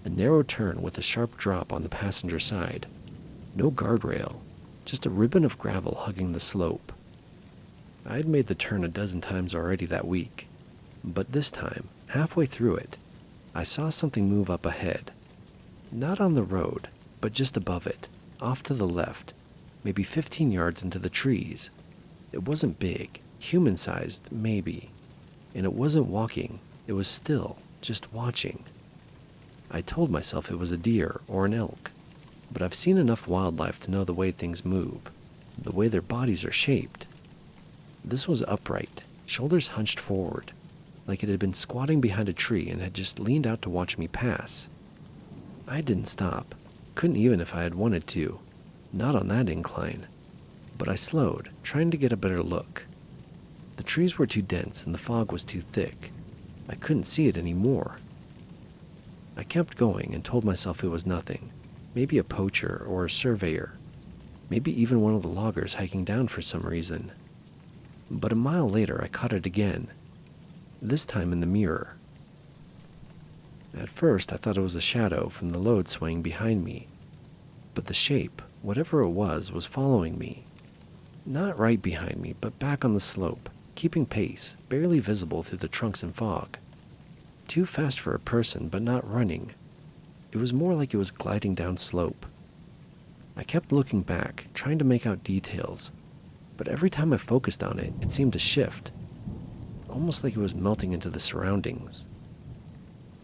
A narrow turn with a sharp drop on the passenger side. No guardrail, just a ribbon of gravel hugging the slope. I'd made the turn a dozen times already that week, but this time, halfway through it, I saw something move up ahead. Not on the road, but just above it, off to the left, maybe 15 yards into the trees. It wasn't big, human-sized, maybe. And it wasn't walking, it was still, just watching. I told myself it was a deer or an elk, but I've seen enough wildlife to know the way things move, the way their bodies are shaped. This was upright, shoulders hunched forward, like it had been squatting behind a tree and had just leaned out to watch me pass. I didn't stop, couldn't even if I had wanted to, not on that incline, but I slowed, trying to get a better look. The trees were too dense and the fog was too thick. I couldn't see it anymore. I kept going and told myself it was nothing, maybe a poacher or a surveyor, maybe even one of the loggers hiking down for some reason. But a mile later I caught it again, this time in the mirror. At first I thought it was a shadow from the load swaying behind me, but the shape, whatever it was following me. Not right behind me, but back on the slope, keeping pace, barely visible through the trunks and fog. Too fast for a person, but not running. It was more like it was gliding down slope. I kept looking back, trying to make out details, but every time I focused on it, it seemed to shift, almost like it was melting into the surroundings,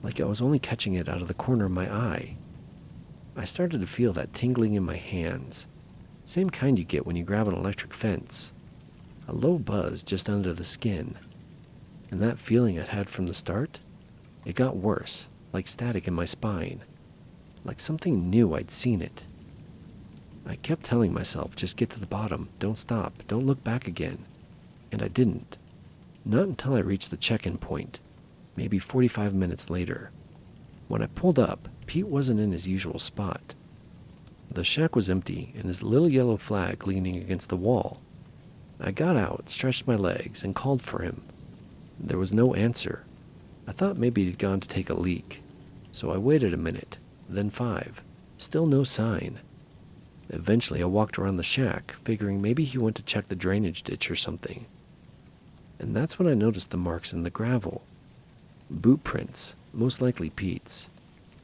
like I was only catching it out of the corner of my eye. I started to feel that tingling in my hands, same kind you get when you grab an electric fence, a low buzz just under the skin. And that feeling I'd had from the start, it got worse, like static in my spine, like something new I'd seen it. I kept telling myself, just get to the bottom, don't stop, don't look back again. And I didn't. Not until I reached the check-in point, maybe 45 minutes later. When I pulled up, Pete wasn't in his usual spot. The shack was empty and his little yellow flag leaning against the wall. I got out, stretched my legs, and called for him. There was no answer. I thought maybe he'd gone to take a leak, so I waited a minute, then 5. Still no sign. Eventually, I walked around the shack, figuring maybe he went to check the drainage ditch or something. And that's when I noticed the marks in the gravel. Boot prints, most likely Pete's.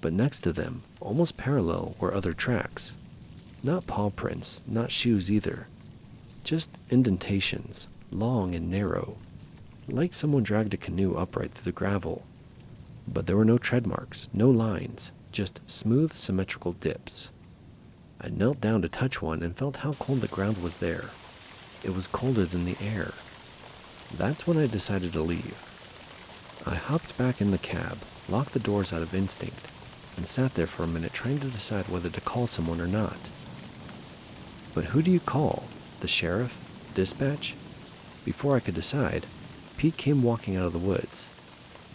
But next to them, almost parallel, were other tracks. Not paw prints, not shoes either. Just indentations, long and narrow, like someone dragged a canoe upright through the gravel. But there were no tread marks, no lines, just smooth, symmetrical dips. I knelt down to touch one and felt how cold the ground was there. It was colder than the air. That's when I decided to leave. I hopped back in the cab, locked the doors out of instinct, and sat there for a minute trying to decide whether to call someone or not. But who do you call? The sheriff? Dispatch? Before I could decide, Pete came walking out of the woods.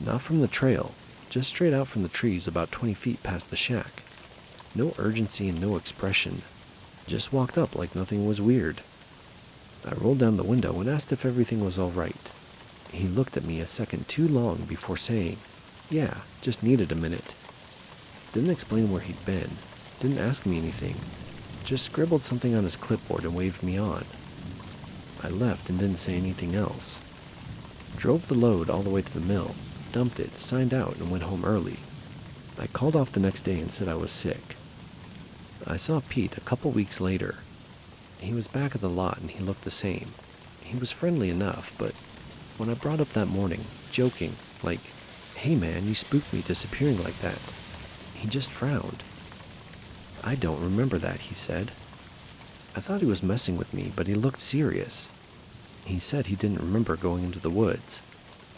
Not from the trail, just straight out from the trees about 20 feet past the shack. No urgency and no expression. Just walked up like nothing was weird. I rolled down the window and asked if everything was all right. He looked at me a second too long before saying, "Yeah, just needed a minute." Didn't explain where he'd been, didn't ask me anything, just scribbled something on his clipboard and waved me on. I left and didn't say anything else. Drove the load all the way to the mill, dumped it, signed out, and went home early. I called off the next day and said I was sick. I saw Pete a couple weeks later. He was back at the lot and he looked the same. He was friendly enough, but when I brought up that morning, joking, like, "Hey man, you spooked me disappearing like that," he just frowned. "I don't remember that," he said. I thought he was messing with me, but he looked serious. He said he didn't remember going into the woods.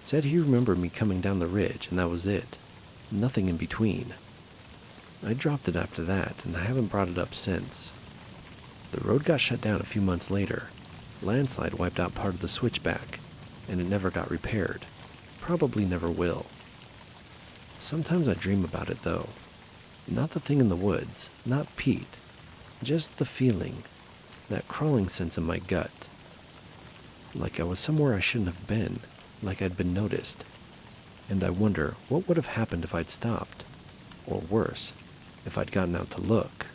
Said he remembered me coming down the ridge, and that was it. Nothing in between. I dropped it after that, and I haven't brought it up since. The road got shut down a few months later. Landslide wiped out part of the switchback, and it never got repaired. Probably never will. Sometimes I dream about it, though. Not the thing in the woods, not Pete. Just the feeling, that crawling sense in my gut. Like I was somewhere I shouldn't have been, like I'd been noticed. And I wonder what would have happened if I'd stopped. Or worse, if I'd gotten out to look.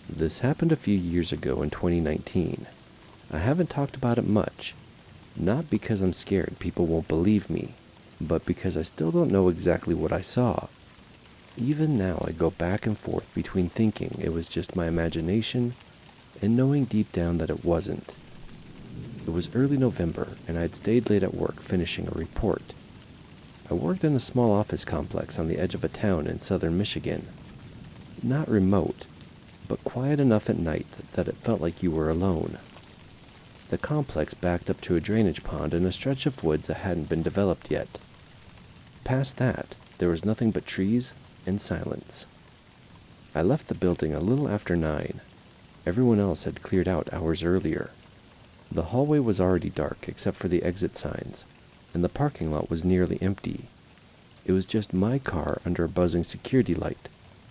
This happened a few years ago in 2019. I haven't talked about it much, not because I'm scared people won't believe me, but because I still don't know exactly what I saw. Even now I go back and forth between thinking it was just my imagination and knowing deep down that it wasn't. It was early November and I'd stayed late at work finishing a report. I worked in a small office complex on the edge of a town in southern Michigan. Not remote, but quiet enough at night that it felt like you were alone. The complex backed up to a drainage pond and a stretch of woods that hadn't been developed yet. Past that, there was nothing but trees and silence. I left the building a little after 9. Everyone else had cleared out hours earlier. The hallway was already dark except for the exit signs, and the parking lot was nearly empty. It was just my car under a buzzing security light,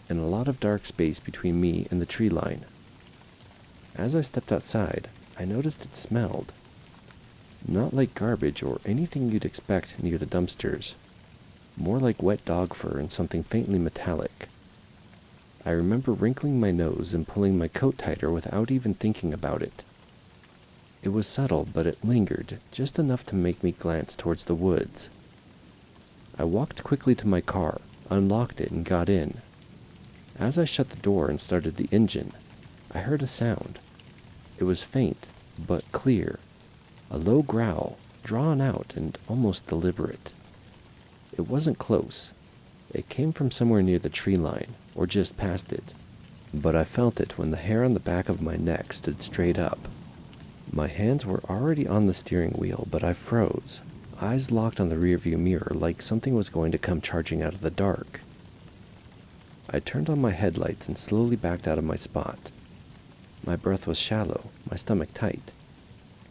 and a lot of dark space between me and the tree line. As I stepped outside, I noticed it smelled. Not like garbage or anything you'd expect near the dumpsters. More like wet dog fur and something faintly metallic. I remember wrinkling my nose and pulling my coat tighter without even thinking about it. It was subtle, but it lingered, just enough to make me glance towards the woods. I walked quickly to my car, unlocked it, and got in. As I shut the door and started the engine, I heard a sound. It was faint, but clear. A low growl, drawn out and almost deliberate. It wasn't close. It came from somewhere near the tree line, or just past it. But I felt it when the hair on the back of my neck stood straight up. My hands were already on the steering wheel, but I froze, eyes locked on the rearview mirror like something was going to come charging out of the dark. I turned on my headlights and slowly backed out of my spot. My breath was shallow, my stomach tight.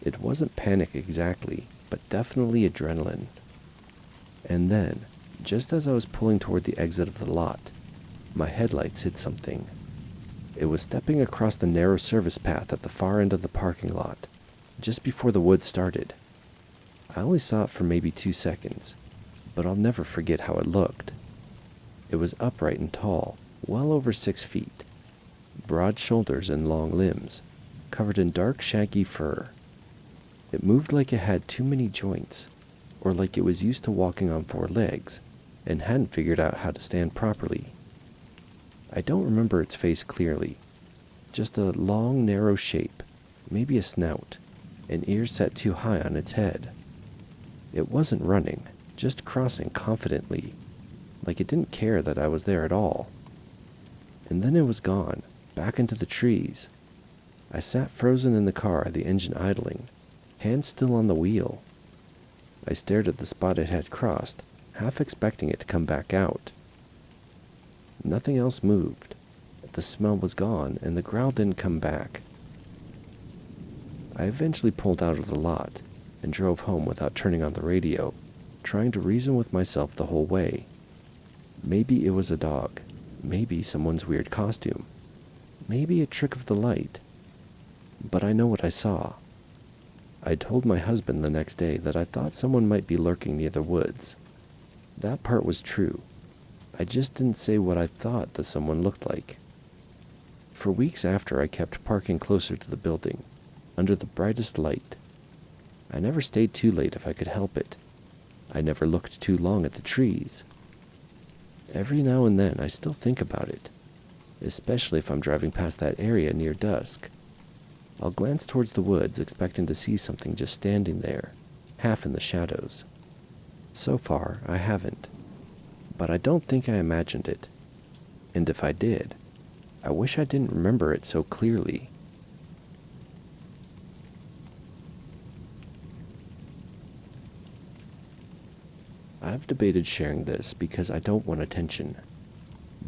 It wasn't panic exactly, but definitely adrenaline. And then, just as I was pulling toward the exit of the lot, my headlights hit something. It was stepping across the narrow service path at the far end of the parking lot, just before the woods started. I only saw it for maybe 2 seconds, but I'll never forget how it looked. It was upright and tall, well over 6 feet, broad shoulders and long limbs, covered in dark shaggy fur. It moved like it had too many joints, or like it was used to walking on 4 legs, and hadn't figured out how to stand properly. I don't remember its face clearly, just a long, narrow shape, maybe a snout, and ears set too high on its head. It wasn't running, just crossing confidently, like it didn't care that I was there at all. And then it was gone, back into the trees. I sat frozen in the car, the engine idling, hands still on the wheel. I stared at the spot it had crossed, half expecting it to come back out. Nothing else moved. The smell was gone, and the growl didn't come back. I eventually pulled out of the lot and drove home without turning on the radio, trying to reason with myself the whole way. Maybe it was a dog, maybe someone's weird costume, maybe a trick of the light. But I know what I saw. I told my husband the next day that I thought someone might be lurking near the woods. That part was true. I just didn't say what I thought the someone looked like. For weeks after, I kept parking closer to the building, under the brightest light. I never stayed too late if I could help it. I never looked too long at the trees. Every now and then, I still think about it, especially if I'm driving past that area near dusk. I'll glance towards the woods, expecting to see something just standing there, half in the shadows. So far, I haven't. But I don't think I imagined it. And if I did, I wish I didn't remember it so clearly. I've debated sharing this because I don't want attention.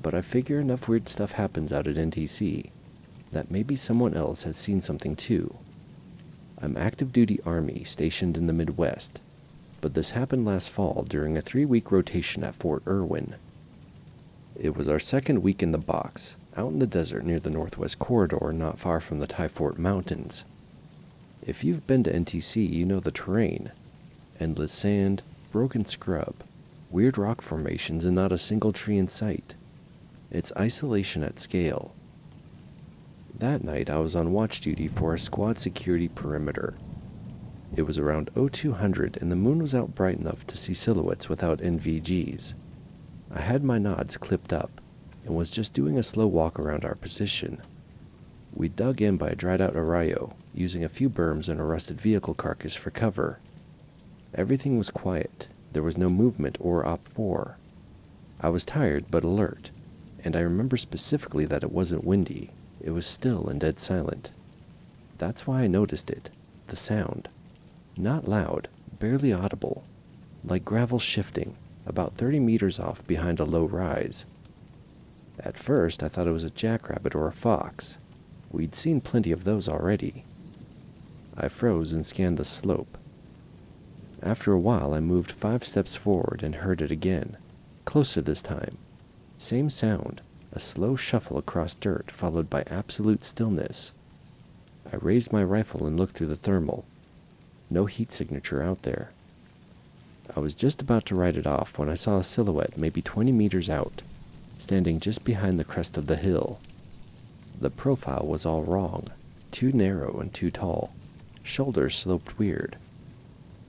But I figure enough weird stuff happens out at NTC that maybe someone else has seen something too. I'm active duty Army stationed in the Midwest, but this happened last fall during a 3-week rotation at Fort Irwin. It was our second week in the box, out in the desert near the Northwest Corridor not far from the Thai Fort Mountains. If you've been to NTC, you know the terrain. Endless sand, broken scrub, weird rock formations, and not a single tree in sight. It's isolation at scale. That night, I was on watch duty for a squad security perimeter. It was around 0200 and the moon was out bright enough to see silhouettes without NVGs. I had my nods clipped up and was just doing a slow walk around our position. We dug in by a dried-out arroyo, using a few berms and a rusted vehicle carcass for cover. Everything was quiet. There was no movement or Op-4. I was tired but alert, and I remember specifically that it wasn't windy. It was still and dead silent. That's why I noticed it, the sound. Not loud, barely audible, like gravel shifting, about 30 meters off behind a low rise. At first, I thought it was a jackrabbit or a fox. We'd seen plenty of those already. I froze and scanned the slope. After a while, I moved 5 steps forward and heard it again, closer this time. Same sound, a slow shuffle across dirt followed by absolute stillness. I raised my rifle and looked through the thermal. No heat signature out there. I was just about to write it off when I saw a silhouette maybe 20 meters out, standing just behind the crest of the hill. The profile was all wrong, too narrow and too tall. Shoulders sloped weird.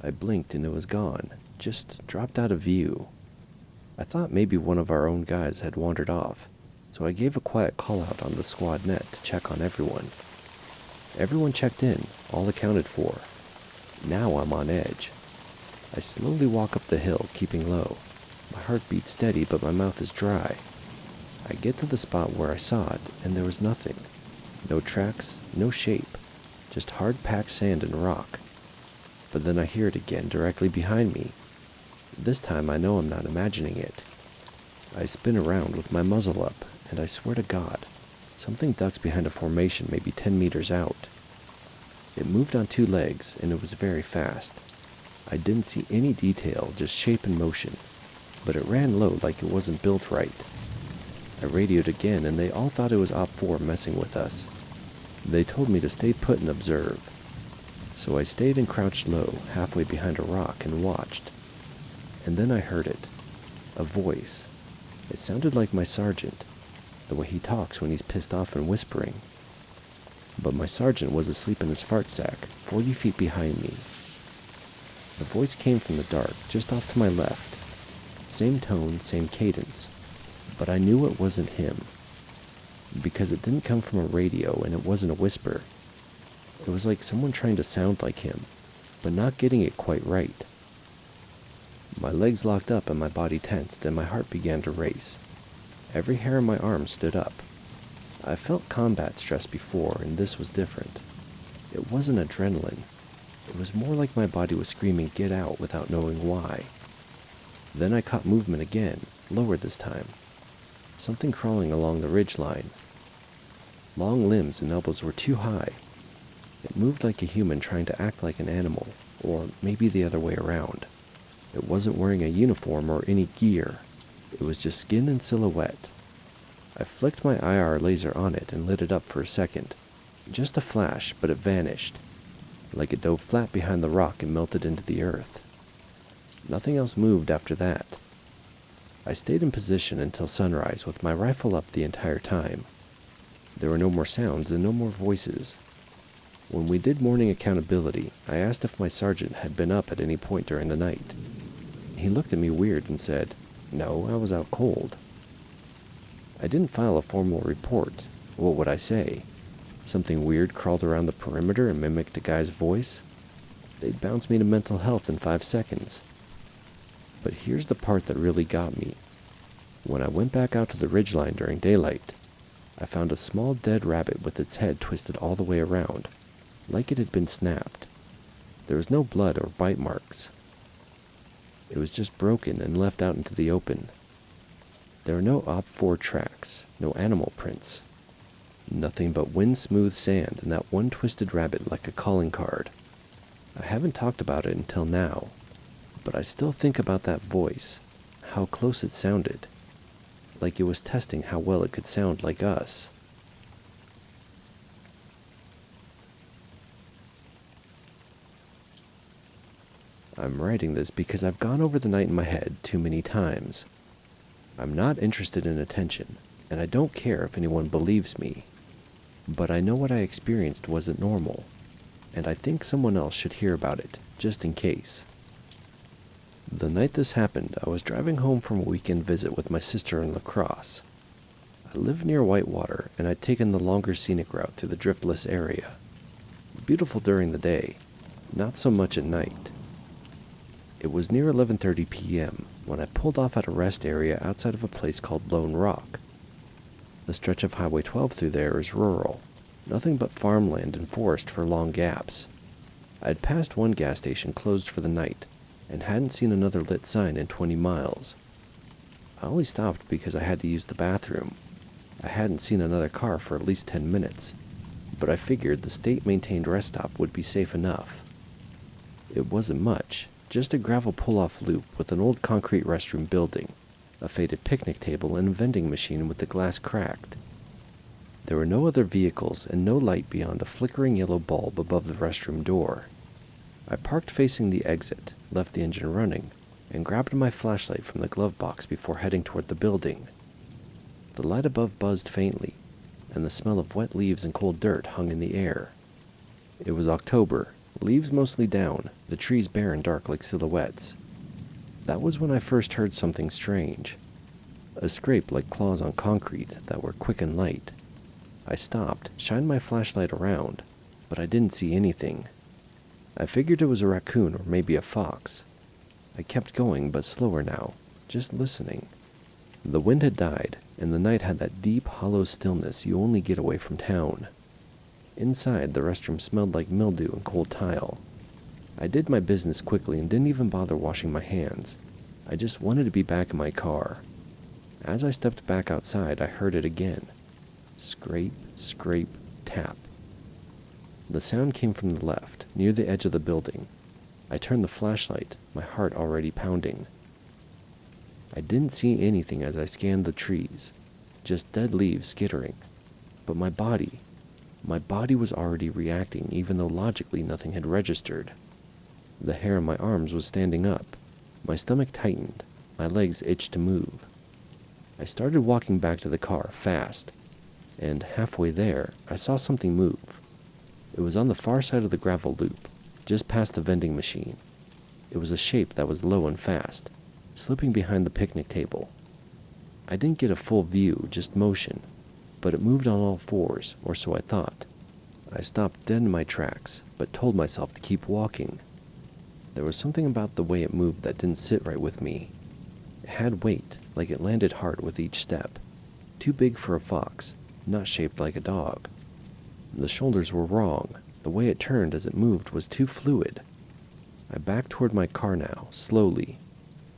I blinked and it was gone, just dropped out of view. I thought maybe one of our own guys had wandered off, so I gave a quiet call-out on the squad net to check on everyone. Everyone checked in, all accounted for. Now I'm on edge. I slowly walk up the hill, keeping low. My heart beats steady, but my mouth is dry. I get to the spot where I saw it, and there was nothing. No tracks, no shape, just hard-packed sand and rock. But then I hear it again, directly behind me. This time I know I'm not imagining it. I spin around with my muzzle up, and I swear to God, something ducks behind a formation maybe 10 meters out. It moved on 2 legs, and it was very fast. I didn't see any detail, just shape and motion, but it ran low like it wasn't built right. I radioed again, and they all thought it was Op-4 messing with us. They told me to stay put and observe. So I stayed and crouched low, halfway behind a rock, and watched. and then I heard it. A voice. It sounded like my sergeant, the way he talks when he's pissed off and whispering. But my sergeant was asleep in his fart sack, 40 feet behind me. The voice came from the dark, just off to my left. Same tone, same cadence, but I knew it wasn't him. Because it didn't come from a radio and it wasn't a whisper. It was like someone trying to sound like him, but not getting it quite right. My legs locked up and my body tensed and my heart began to race. Every hair on my arm stood up. I felt combat stress before, and this was different. It wasn't adrenaline. It was more like my body was screaming, "Get out," without knowing why. Then I caught movement again, lower this time. Something crawling along the ridgeline. Long limbs and elbows were too high. It moved like a human trying to act like an animal, or maybe the other way around. It wasn't wearing a uniform or any gear. It was just skin and silhouette. I flicked my IR laser on it and lit it up for a second. Just a flash, but it vanished. Like it dove flat behind the rock and melted into the earth. Nothing else moved after that. I stayed in position until sunrise with my rifle up the entire time. There were no more sounds and no more voices. When we did morning accountability, I asked if my sergeant had been up at any point during the night. He looked at me weird and said, "No, I was out cold." I didn't file a formal report. What would I say? Something weird crawled around the perimeter and mimicked a guy's voice? They'd bounce me to mental health in 5 seconds. But here's the part that really got me. When I went back out to the ridgeline during daylight, I found a small dead rabbit with its head twisted all the way around, like it had been snapped. There was no blood or bite marks. It was just broken and left out into the open. There were no OP4 tracks, no animal prints. Nothing but wind-smooth sand and that one twisted rabbit like a calling card. I haven't talked about it until now, but I still think about that voice, how close it sounded, like it was testing how well it could sound like us. I'm writing this because I've gone over the night in my head too many times. I'm not interested in attention, and I don't care if anyone believes me. But I know what I experienced wasn't normal, and I think someone else should hear about it, just in case. The night this happened, I was driving home from a weekend visit with my sister in La Crosse. I live near Whitewater, and I'd taken the longer scenic route through the driftless area. Beautiful during the day, not so much at night. It was near 11:30 p.m. when I pulled off at a rest area outside of a place called Lone Rock. The stretch of Highway 12 through there is rural, nothing but farmland and forest for long gaps. I had passed one gas station closed for the night, and hadn't seen another lit sign in 20 miles. I only stopped because I had to use the bathroom. I hadn't seen another car for at least 10 minutes, but I figured the state-maintained rest stop would be safe enough. It wasn't much, just a gravel pull-off loop with an old concrete restroom building, a faded picnic table, and a vending machine with the glass cracked. There were no other vehicles and no light beyond a flickering yellow bulb above the restroom door. I parked facing the exit, left the engine running, and grabbed my flashlight from the glove box before heading toward the building. The light above buzzed faintly, and the smell of wet leaves and cold dirt hung in the air. It was October, leaves mostly down, the trees bare and dark like silhouettes. That was when I first heard something strange. A scrape like claws on concrete that were quick and light. I stopped, shined my flashlight around, but I didn't see anything. I figured it was a raccoon or maybe a fox. I kept going, but slower now, just listening. The wind had died, and the night had that deep, hollow stillness you only get away from town. Inside, the restroom smelled like mildew and cold tile. I did my business quickly and didn't even bother washing my hands. I just wanted to be back in my car. As I stepped back outside, I heard it again. Scrape, scrape, tap. The sound came from the left, near the edge of the building. I turned the flashlight, my heart already pounding. I didn't see anything as I scanned the trees, just dead leaves skittering. But my body was already reacting, even though logically nothing had registered. The hair on my arms was standing up. My stomach tightened. My legs itched to move. I started walking back to the car fast, and halfway there, I saw something move. It was on the far side of the gravel loop, just past the vending machine. It was a shape that was low and fast, slipping behind the picnic table. I didn't get a full view, just motion, but it moved on all fours, or so I thought. I stopped dead in my tracks, but told myself to keep walking. There was something about the way it moved that didn't sit right with me. It had weight, like it landed hard with each step. Too big for a fox, not shaped like a dog. The shoulders were wrong. The way it turned as it moved was too fluid. I backed toward my car now, slowly.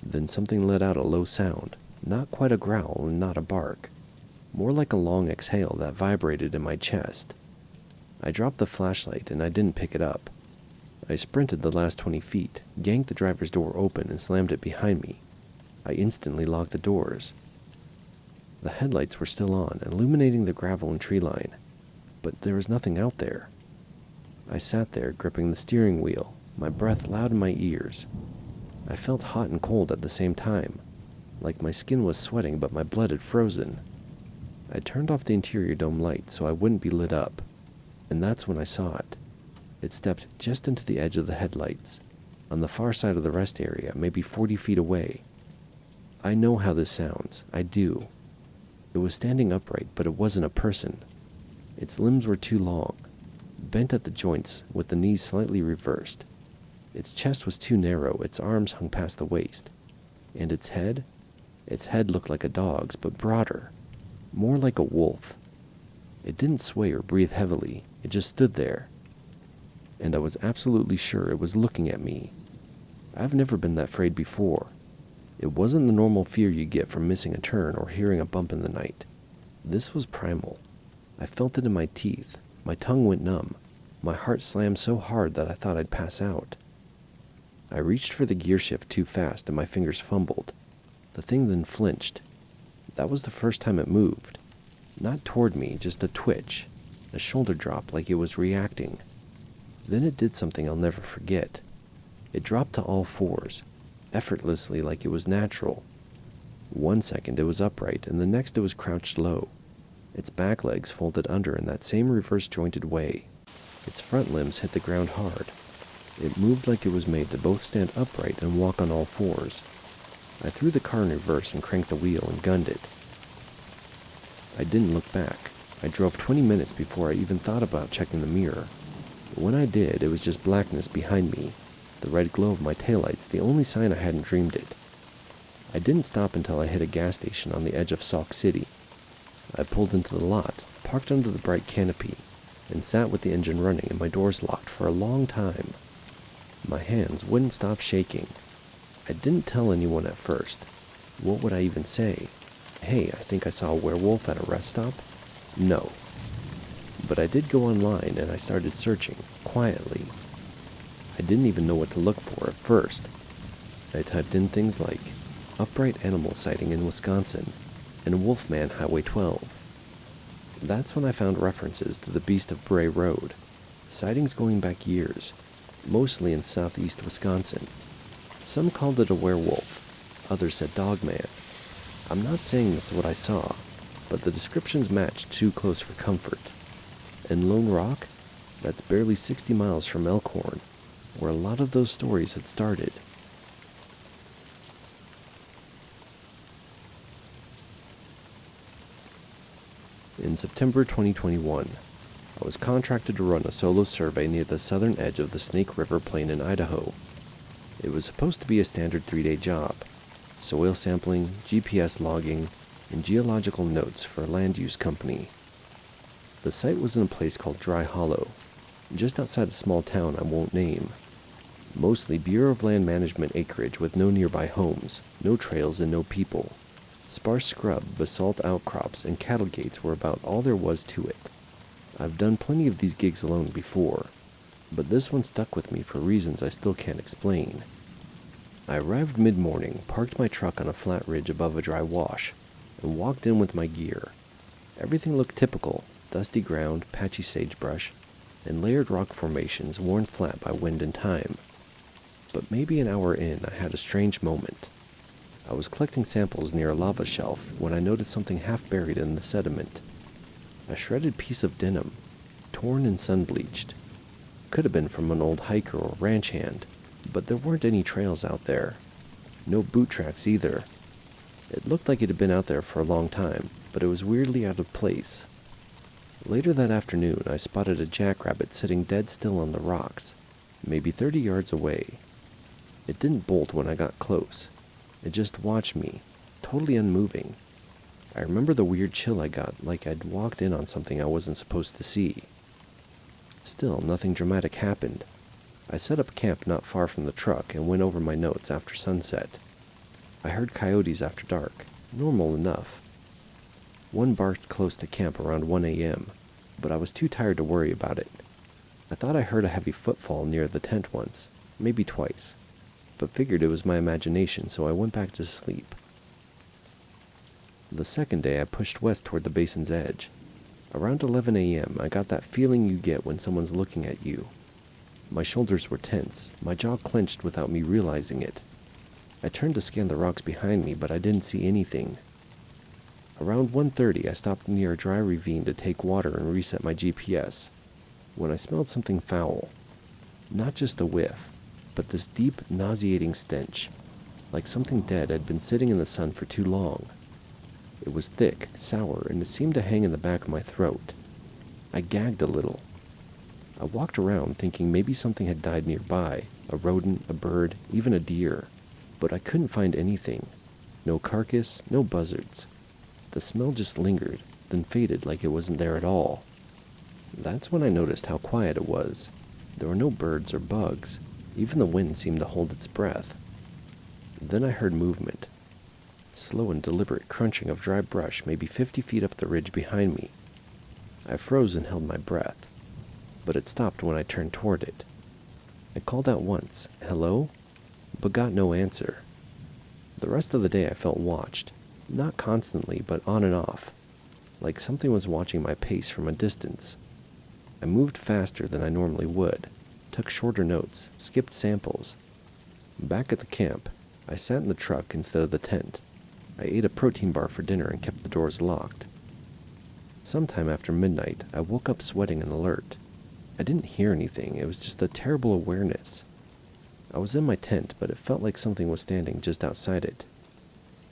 Then something let out a low sound, not quite a growl and not a bark. More like a long exhale that vibrated in my chest. I dropped the flashlight and I didn't pick it up. I sprinted the last 20 feet, yanked the driver's door open and slammed it behind me. I instantly locked the doors. The headlights were still on, illuminating the gravel and tree line, but there was nothing out there. I sat there, gripping the steering wheel, my breath loud in my ears. I felt hot and cold at the same time, like my skin was sweating but my blood had frozen. I turned off the interior dome light so I wouldn't be lit up, and that's when I saw it. It stepped just into the edge of the headlights, on the far side of the rest area, maybe 40 feet away. I know how this sounds, I do. It was standing upright, but it wasn't a person. Its limbs were too long, bent at the joints with the knees slightly reversed. Its chest was too narrow, its arms hung past the waist. And its head? Its head looked like a dog's, but broader. More like a wolf. It didn't sway or breathe heavily, it just stood there. And I was absolutely sure it was looking at me. I've never been that afraid before. It wasn't the normal fear you get from missing a turn or hearing a bump in the night. This was primal. I felt it in my teeth. My tongue went numb. My heart slammed so hard that I thought I'd pass out. I reached for the gear shift too fast and my fingers fumbled. The thing then flinched. That was the first time it moved. Not toward me, just a twitch. A shoulder drop like it was reacting. Then it did something I'll never forget. It dropped to all fours, effortlessly like it was natural. 1 second it was upright and the next it was crouched low. Its back legs folded under in that same reverse-jointed way. Its front limbs hit the ground hard. It moved like it was made to both stand upright and walk on all fours. I threw the car in reverse and cranked the wheel and gunned it. I didn't look back. I drove 20 minutes before I even thought about checking the mirror. When I did, it was just blackness behind me. The red glow of my taillights, the only sign I hadn't dreamed it. I didn't stop until I hit a gas station on the edge of Sauk City. I pulled into the lot, parked under the bright canopy, and sat with the engine running and my doors locked for a long time. My hands wouldn't stop shaking. I didn't tell anyone at first. What would I even say? Hey, I think I saw a werewolf at a rest stop? No. But I did go online and I started searching, quietly. I didn't even know what to look for at first. I typed in things like upright animal sighting in Wisconsin and Wolfman Highway 12. That's when I found references to the Beast of Bray Road, sightings going back years, mostly in southeast Wisconsin. Some called it a werewolf, others said dogman. I'm not saying that's what I saw, but the descriptions matched too close for comfort. And Lone Rock? That's barely 60 miles from Elkhorn, where a lot of those stories had started. In September 2021, I was contracted to run a solo survey near the southern edge of the Snake River Plain in Idaho. It was supposed to be a standard 3-day job: soil sampling, GPS logging, and geological notes for a land use company. The site was in a place called Dry Hollow, just outside a small town I won't name. Mostly Bureau of Land Management acreage with no nearby homes, no trails, and no people. Sparse scrub, basalt outcrops, and cattle gates were about all there was to it. I've done plenty of these gigs alone before, but this one stuck with me for reasons I still can't explain. I arrived mid-morning, parked my truck on a flat ridge above a dry wash, and walked in with my gear. Everything looked typical: dusty ground, patchy sagebrush, and layered rock formations worn flat by wind and time. But maybe an hour in, I had a strange moment. I was collecting samples near a lava shelf when I noticed something half buried in the sediment. A shredded piece of denim, torn and sun-bleached. Could have been from an old hiker or ranch hand, but there weren't any trails out there. No boot tracks either. It looked like it had been out there for a long time, but it was weirdly out of place. Later that afternoon, I spotted a jackrabbit sitting dead still on the rocks, maybe 30 yards away. It didn't bolt when I got close. It just watched me, totally unmoving. I remember the weird chill I got, like I'd walked in on something I wasn't supposed to see. Still, nothing dramatic happened. I set up camp not far from the truck and went over my notes after sunset. I heard coyotes after dark, normal enough. One barked close to camp around 1 a.m., but I was too tired to worry about it. I thought I heard a heavy footfall near the tent once, maybe twice, but figured it was my imagination, so I went back to sleep. The second day, I pushed west toward the basin's edge. Around 11 a.m., I got that feeling you get when someone's looking at you. My shoulders were tense, my jaw clenched without me realizing it. I turned to scan the rocks behind me, but I didn't see anything. Around 1:30, I stopped near a dry ravine to take water and reset my GPS, when I smelled something foul. Not just a whiff, but this deep, nauseating stench, like something dead had been sitting in the sun for too long. It was thick, sour, and it seemed to hang in the back of my throat. I gagged a little. I walked around thinking maybe something had died nearby, a rodent, a bird, even a deer, but I couldn't find anything. No carcass, no buzzards. The smell just lingered, then faded like it wasn't there at all. That's when I noticed how quiet it was. There were no birds or bugs. Even the wind seemed to hold its breath. Then I heard movement. Slow and deliberate crunching of dry brush maybe 50 feet up the ridge behind me. I froze and held my breath, but it stopped when I turned toward it. I called out once, "Hello?" but got no answer. The rest of the day I felt watched, not constantly, but on and off, like something was watching my pace from a distance. I moved faster than I normally would, took shorter notes, skipped samples. Back at the camp, I sat in the truck instead of the tent. I ate a protein bar for dinner and kept the doors locked. Sometime after midnight, I woke up sweating and alert. I didn't hear anything, it was just a terrible awareness. I was in my tent, but it felt like something was standing just outside it.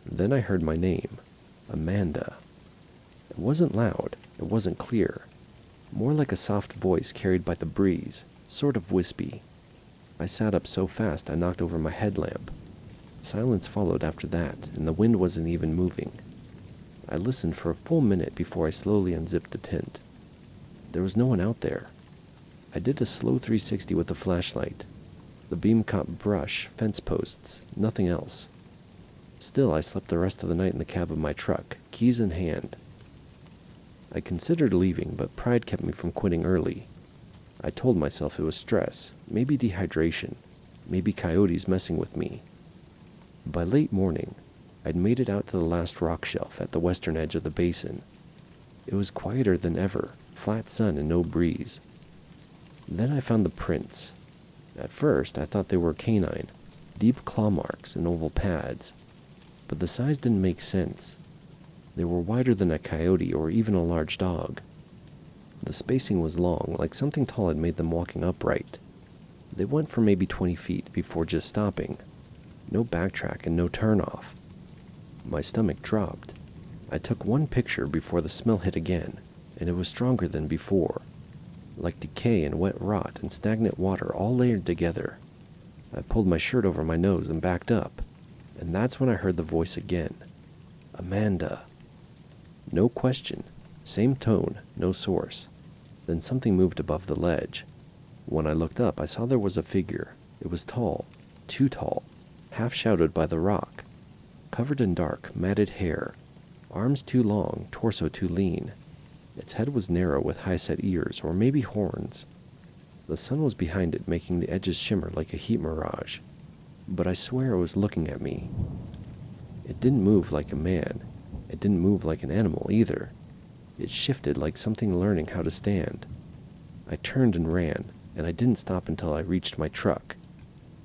Then I heard my name, Amanda. It wasn't loud, it wasn't clear. More like a soft voice carried by the breeze, sort of wispy. I sat up so fast I knocked over my headlamp. Silence followed after that, and the wind wasn't even moving. I listened for a full minute before I slowly unzipped the tent. There was no one out there. I did a slow 360 with the flashlight. The beam caught brush, fence posts, nothing else. Still, I slept the rest of the night in the cab of my truck, keys in hand. I considered leaving, but pride kept me from quitting early. I told myself it was stress, maybe dehydration, maybe coyotes messing with me. By late morning, I'd made it out to the last rock shelf at the western edge of the basin. It was quieter than ever, flat sun and no breeze. Then I found the prints. At first, I thought they were canine, deep claw marks and oval pads, but the size didn't make sense. They were wider than a coyote or even a large dog. The spacing was long, like something tall had made them walking upright. They went for maybe 20 feet before just stopping. No backtrack and no turnoff. My stomach dropped. I took one picture before the smell hit again, and it was stronger than before. Like decay and wet rot and stagnant water all layered together. I pulled my shirt over my nose and backed up, and that's when I heard the voice again. Amanda. No question. Same tone, no source. Then something moved above the ledge. When I looked up, I saw there was a figure. It was tall, too tall, half shadowed by the rock, covered in dark, matted hair, arms too long, torso too lean. Its head was narrow with high-set ears, or maybe horns. The sun was behind it, making the edges shimmer like a heat mirage. But I swear it was looking at me. It didn't move like a man. It didn't move like an animal either. It shifted like something learning how to stand. I turned and ran, and I didn't stop until I reached my truck.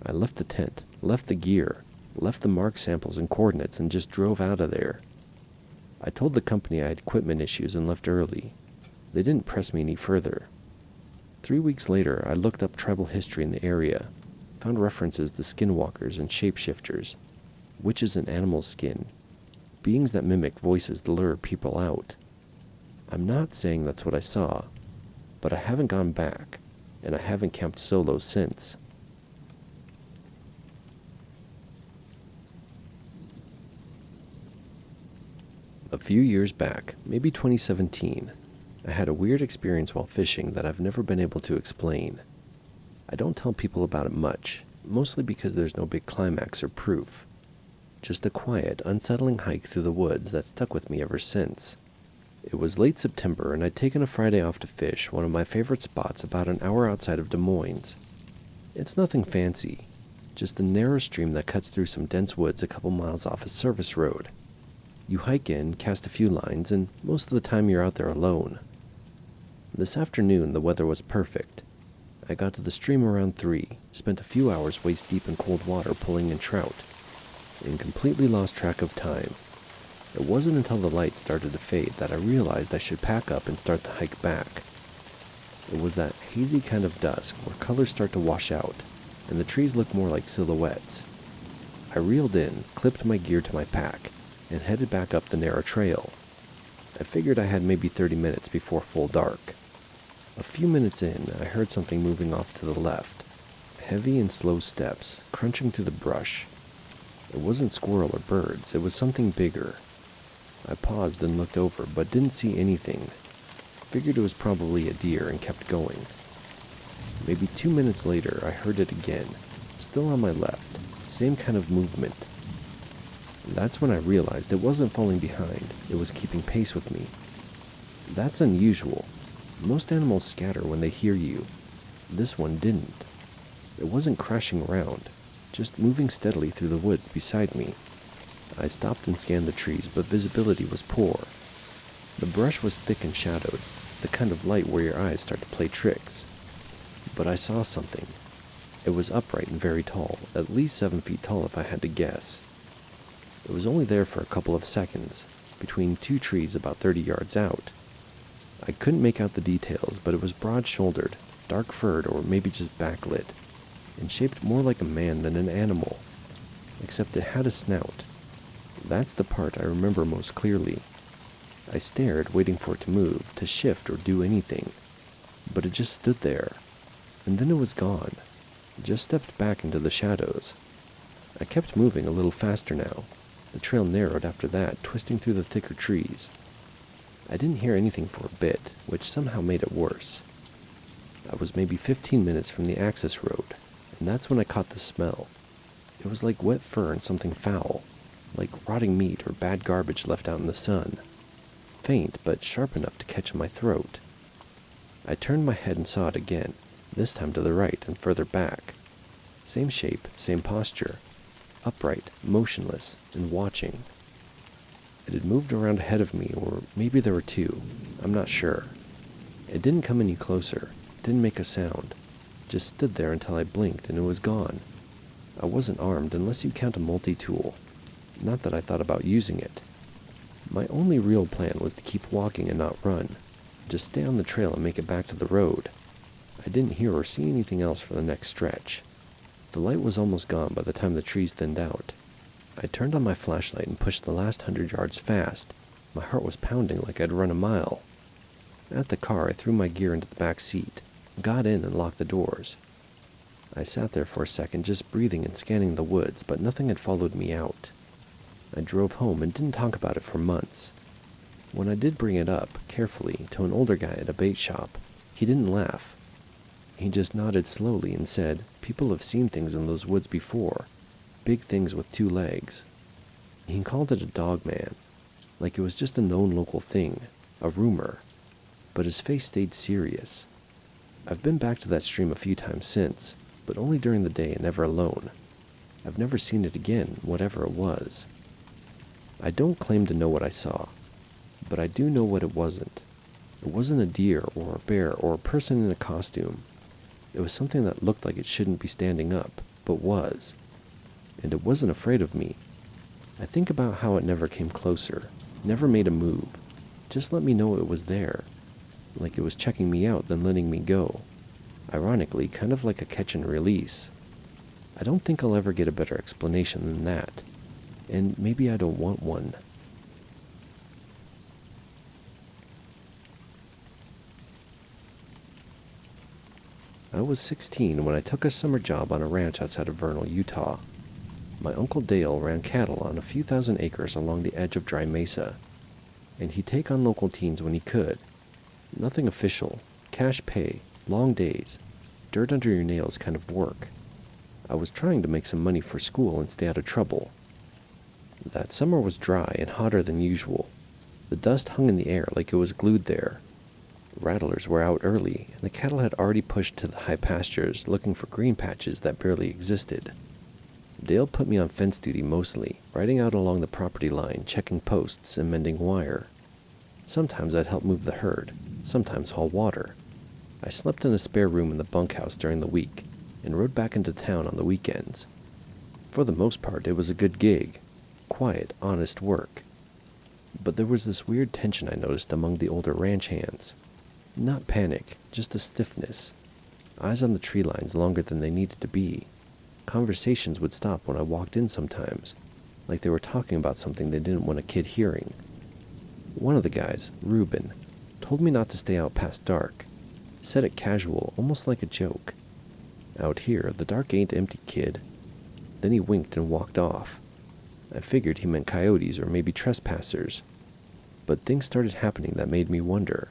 I left the tent, left the gear, left the mark samples and coordinates, and just drove out of there. I told the company I had equipment issues and left early. They didn't press me any further. 3 weeks later, I looked up tribal history in the area, found references to skinwalkers and shapeshifters, witches in animal skin, beings that mimic voices to lure people out. I'm not saying that's what I saw, but I haven't gone back, and I haven't camped solo since. A few years back, maybe 2017, I had a weird experience while fishing that I've never been able to explain. I don't tell people about it much, mostly because there's no big climax or proof. Just a quiet, unsettling hike through the woods that stuck with me ever since. It was late September, and I'd taken a Friday off to fish one of my favorite spots about an hour outside of Des Moines. It's nothing fancy, just a narrow stream that cuts through some dense woods a couple miles off a service road. You hike in, cast a few lines, and most of the time you're out there alone. This afternoon, the weather was perfect. I got to the stream around 3, spent a few hours waist deep in cold water pulling in trout, and completely lost track of time. It wasn't until the light started to fade that I realized I should pack up and start the hike back. It was that hazy kind of dusk where colors start to wash out, and the trees look more like silhouettes. I reeled in, clipped my gear to my pack, and headed back up the narrow trail. I figured I had maybe 30 minutes before full dark. A few minutes in, I heard something moving off to the left. Heavy and slow steps, crunching through the brush. It wasn't squirrel or birds, it was something bigger. I paused and looked over, but didn't see anything. Figured it was probably a deer and kept going. Maybe 2 minutes later, I heard it again, still on my left, same kind of movement. That's when I realized it wasn't falling behind, it was keeping pace with me. That's unusual. Most animals scatter when they hear you. This one didn't. It wasn't crashing around, just moving steadily through the woods beside me. I stopped and scanned the trees, but visibility was poor. The brush was thick and shadowed, the kind of light where your eyes start to play tricks. But I saw something. It was upright and very tall, at least 7 feet tall if I had to guess. It was only there for a couple of seconds, between 2 trees about 30 yards out. I couldn't make out the details, but it was broad-shouldered, dark-furred, or maybe just backlit, and shaped more like a man than an animal, except it had a snout. That's the part I remember most clearly. I stared, waiting for it to move, to shift or do anything, but it just stood there, and then it was gone, just stepped back into the shadows. I kept moving a little faster now. The trail narrowed after that, twisting through the thicker trees. I didn't hear anything for a bit, which somehow made it worse. I was maybe 15 minutes from the access road, and that's when I caught the smell. It was like wet fur and something foul, like rotting meat or bad garbage left out in the sun. Faint, but sharp enough to catch in my throat. I turned my head and saw it again, this time to the right and further back. Same shape, same posture. Upright, motionless, and watching. It had moved around ahead of me, or maybe there were 2. I'm not sure. It didn't come any closer, didn't make a sound. Just stood there until I blinked and it was gone. I wasn't armed unless you count a multi-tool. Not that I thought about using it. My only real plan was to keep walking and not run. Just stay on the trail and make it back to the road. I didn't hear or see anything else for the next stretch. The light was almost gone by the time the trees thinned out. I turned on my flashlight and pushed the last 100 yards fast. My heart was pounding like I'd run a mile. At the car, I threw my gear into the back seat, got in and locked the doors. I sat there for a second just breathing and scanning the woods, but nothing had followed me out. I drove home and didn't talk about it for months. When I did bring it up, carefully, to an older guy at a bait shop, he didn't laugh. He just nodded slowly and said, "People have seen things in those woods before. Big things with 2 legs." He called it a dog man, like it was just a known local thing, a rumor. But his face stayed serious. I've been back to that stream a few times since, but only during the day and never alone. I've never seen it again, whatever it was. I don't claim to know what I saw, but I do know what it wasn't. It wasn't a deer or a bear or a person in a costume. It was something that looked like it shouldn't be standing up, but was. And it wasn't afraid of me. I think about how it never came closer, never made a move, just let me know it was there, like it was checking me out then letting me go. Ironically, kind of like a catch and release. I don't think I'll ever get a better explanation than that, and maybe I don't want one. I was 16 when I took a summer job on a ranch outside of Vernal, Utah. My Uncle Dale ran cattle on a few thousand acres along the edge of Dry Mesa, and he'd take on local teams when he could. Nothing official, cash pay, long days, dirt under your nails kind of work. I was trying to make some money for school and stay out of trouble. That summer was dry and hotter than usual. The dust hung in the air like it was glued there. Rattlers were out early, and the cattle had already pushed to the high pastures looking for green patches that barely existed. Dale put me on fence duty mostly, riding out along the property line, checking posts and mending wire. Sometimes I'd help move the herd, sometimes haul water. I slept in a spare room in the bunkhouse during the week, and rode back into town on the weekends. For the most part, it was a good gig. Quiet, honest work. But there was this weird tension I noticed among the older ranch hands. Not panic, just a stiffness. Eyes on the tree lines longer than they needed to be. Conversations would stop when I walked in sometimes, like they were talking about something they didn't want a kid hearing. One of the guys, Reuben, told me not to stay out past dark. Said it casual, almost like a joke. Out here, the dark ain't empty, kid. Then he winked and walked off. I figured he meant coyotes or maybe trespassers. But things started happening that made me wonder.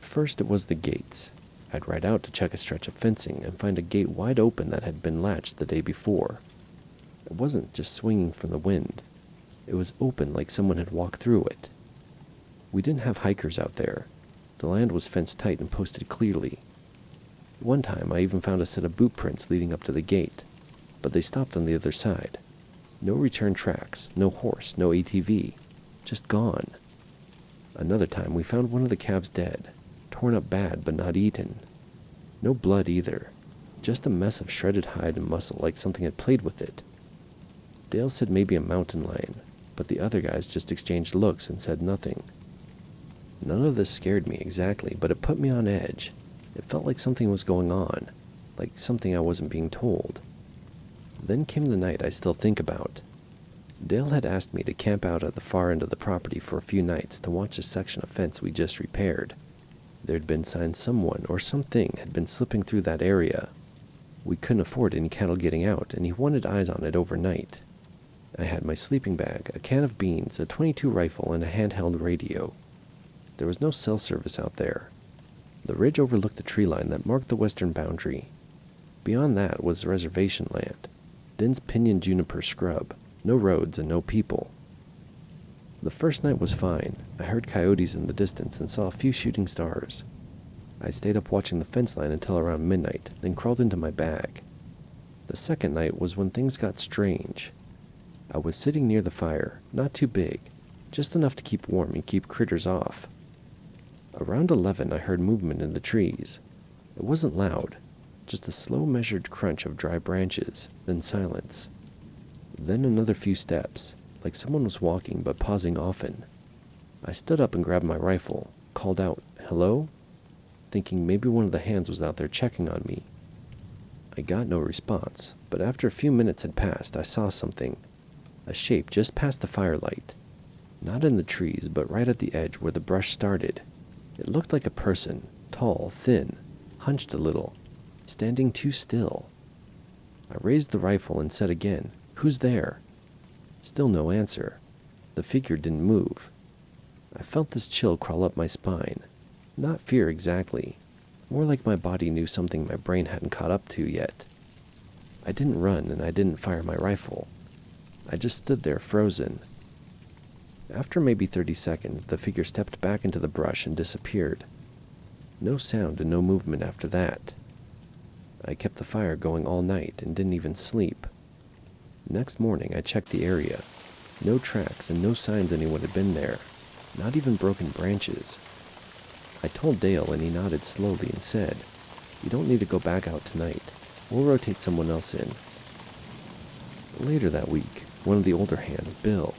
First, it was the gates. I'd ride out to check a stretch of fencing and find a gate wide open that had been latched the day before. It wasn't just swinging from the wind. It was open like someone had walked through it. We didn't have hikers out there. The land was fenced tight and posted clearly. One time, I even found a set of boot prints leading up to the gate, but they stopped on the other side. No return tracks, no horse, no ATV, just gone. Another time, we found one of the calves dead, torn up bad but not eaten. No blood either, just a mess of shredded hide and muscle like something had played with it. Dale said maybe a mountain lion, but the other guys just exchanged looks and said nothing. None of this scared me exactly, but it put me on edge. It felt like something was going on, like something I wasn't being told. Then came the night I still think about. Dale had asked me to camp out at the far end of the property for a few nights to watch a section of fence we just repaired. There'd been signs someone or something had been slipping through that area. We couldn't afford any cattle getting out, and he wanted eyes on it overnight. I had my sleeping bag, a can of beans, a .22 rifle, and a handheld radio. There was no cell service out there. The ridge overlooked the tree line that marked the western boundary. Beyond that was reservation land, dense pinyon juniper scrub, no roads and no people. The first night was fine. I heard coyotes in the distance and saw a few shooting stars. I stayed up watching the fence line until around midnight, then crawled into my bag. The second night was when things got strange. I was sitting near the fire, not too big, just enough to keep warm and keep critters off. Around 11, I heard movement in the trees. It wasn't loud, just a slow measured crunch of dry branches, then silence. Then another few steps, like someone was walking but pausing often. I stood up and grabbed my rifle, called out, "Hello?" thinking maybe one of the hands was out there checking on me. I got no response, but after a few minutes had passed, I saw something. A shape just past the firelight. Not in the trees, but right at the edge where the brush started. It looked like a person, tall, thin, hunched a little, standing too still. I raised the rifle and said again, "Who's there?" Still no answer. The figure didn't move. I felt this chill crawl up my spine. Not fear exactly, more like my body knew something my brain hadn't caught up to yet. I didn't run and I didn't fire my rifle. I just stood there frozen. After maybe 30 seconds, the figure stepped back into the brush and disappeared. No sound and no movement after that. I kept the fire going all night and didn't even sleep. Next morning, I checked the area. No tracks and no signs anyone had been there, not even broken branches. I told Dale and he nodded slowly and said, "You don't need to go back out tonight. We'll rotate someone else in. Later that week, one of the older hands, Bill,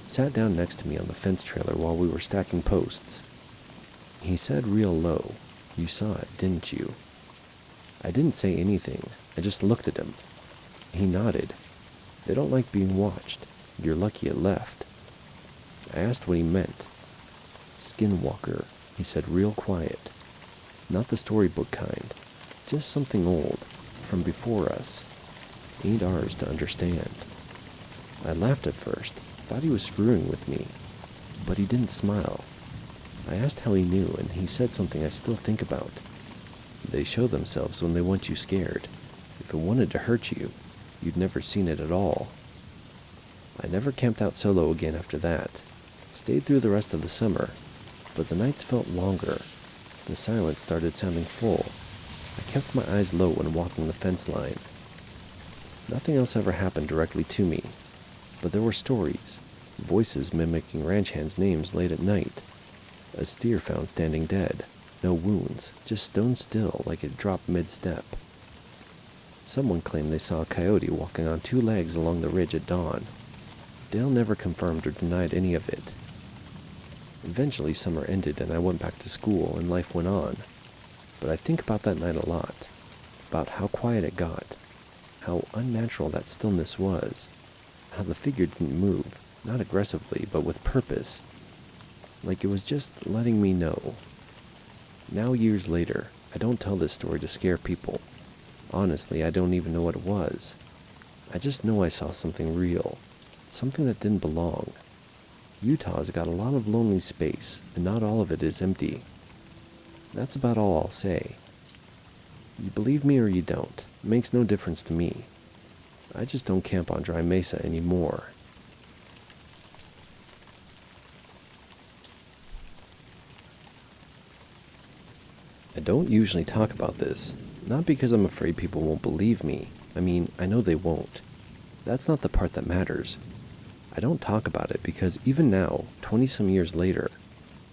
sat down next to me on the fence trailer while we were stacking posts. He said real low, "You saw it, didn't you?" I didn't say anything. I just looked at him. He nodded. "They don't like being watched. You're lucky it left." I asked what he meant. "Skinwalker," he said real quiet. "Not the storybook kind. Just something old, from before us. Ain't ours to understand." I laughed at first, thought he was screwing with me, but he didn't smile. I asked how he knew, and he said something I still think about. "They show themselves when they want you scared. If it wanted to hurt you, you'd never seen it at all." I never camped out solo again after that. Stayed through the rest of the summer, but the nights felt longer. The silence started sounding full. I kept my eyes low when walking the fence line. Nothing else ever happened directly to me, but there were stories, voices mimicking ranch hands' names late at night, a steer found standing dead, no wounds, just stone still like it dropped mid-step. Someone claimed they saw a coyote walking on two legs along the ridge at dawn. Dale never confirmed or denied any of it. Eventually summer ended and I went back to school and life went on. But I think about that night a lot, about how quiet it got, how unnatural that stillness was, how the figure didn't move, not aggressively, but with purpose, like it was just letting me know. Now years later, I don't tell this story to scare people. Honestly, I don't even know what it was. I just know I saw something real, something that didn't belong. Utah's got a lot of lonely space, and not all of it is empty. That's about all I'll say. You believe me or you don't, it makes no difference to me. I just don't camp on Dry Mesa anymore. I don't usually talk about this, not because I'm afraid people won't believe me. I mean, I know they won't. That's not the part that matters. I don't talk about it because even now, 20-some years later,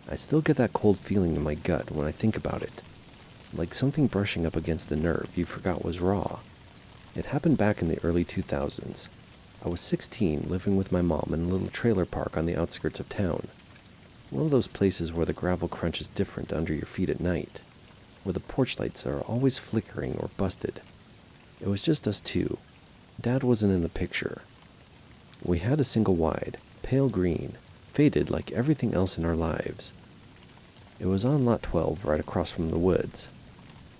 I still get that cold feeling in my gut when I think about it. Like something brushing up against the nerve you forgot was raw. It happened back in the early 2000s. I was 16, living with my mom in a little trailer park on the outskirts of town. One of those places where the gravel crunches different under your feet at night, where the porch lights are always flickering or busted. It was just us two. Dad wasn't in the picture. We had a single wide, pale green, faded like everything else in our lives. It was on Lot 12 right across from the woods.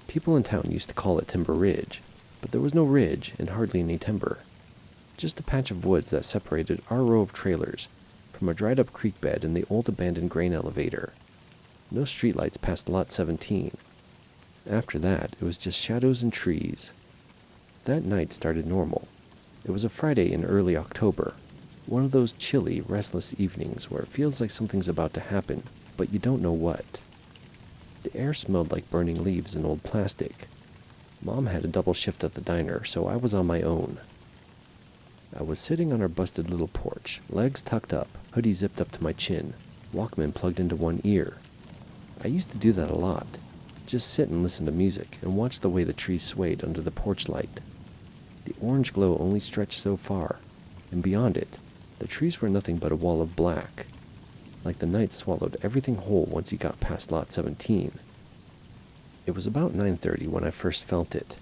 People in town used to call it Timber Ridge, but there was no ridge and hardly any timber. Just a patch of woods that separated our row of trailers from a dried-up creek bed in the old abandoned grain elevator. No streetlights past Lot 17. After that, it was just shadows and trees. That night started normal. It was a Friday in early October, one of those chilly, restless evenings where it feels like something's about to happen, but you don't know what. The air smelled like burning leaves and old plastic. Mom had a double shift at the diner, so I was on my own. I was sitting on our busted little porch, legs tucked up, hoodie zipped up to my chin, Walkman plugged into one ear. I used to do that a lot. Just sit and listen to music and watch the way the trees swayed under the porch light. The orange glow only stretched so far, and beyond it, the trees were nothing but a wall of black, like the night swallowed everything whole once you got past Lot 17. It was about 9:30 when I first felt it.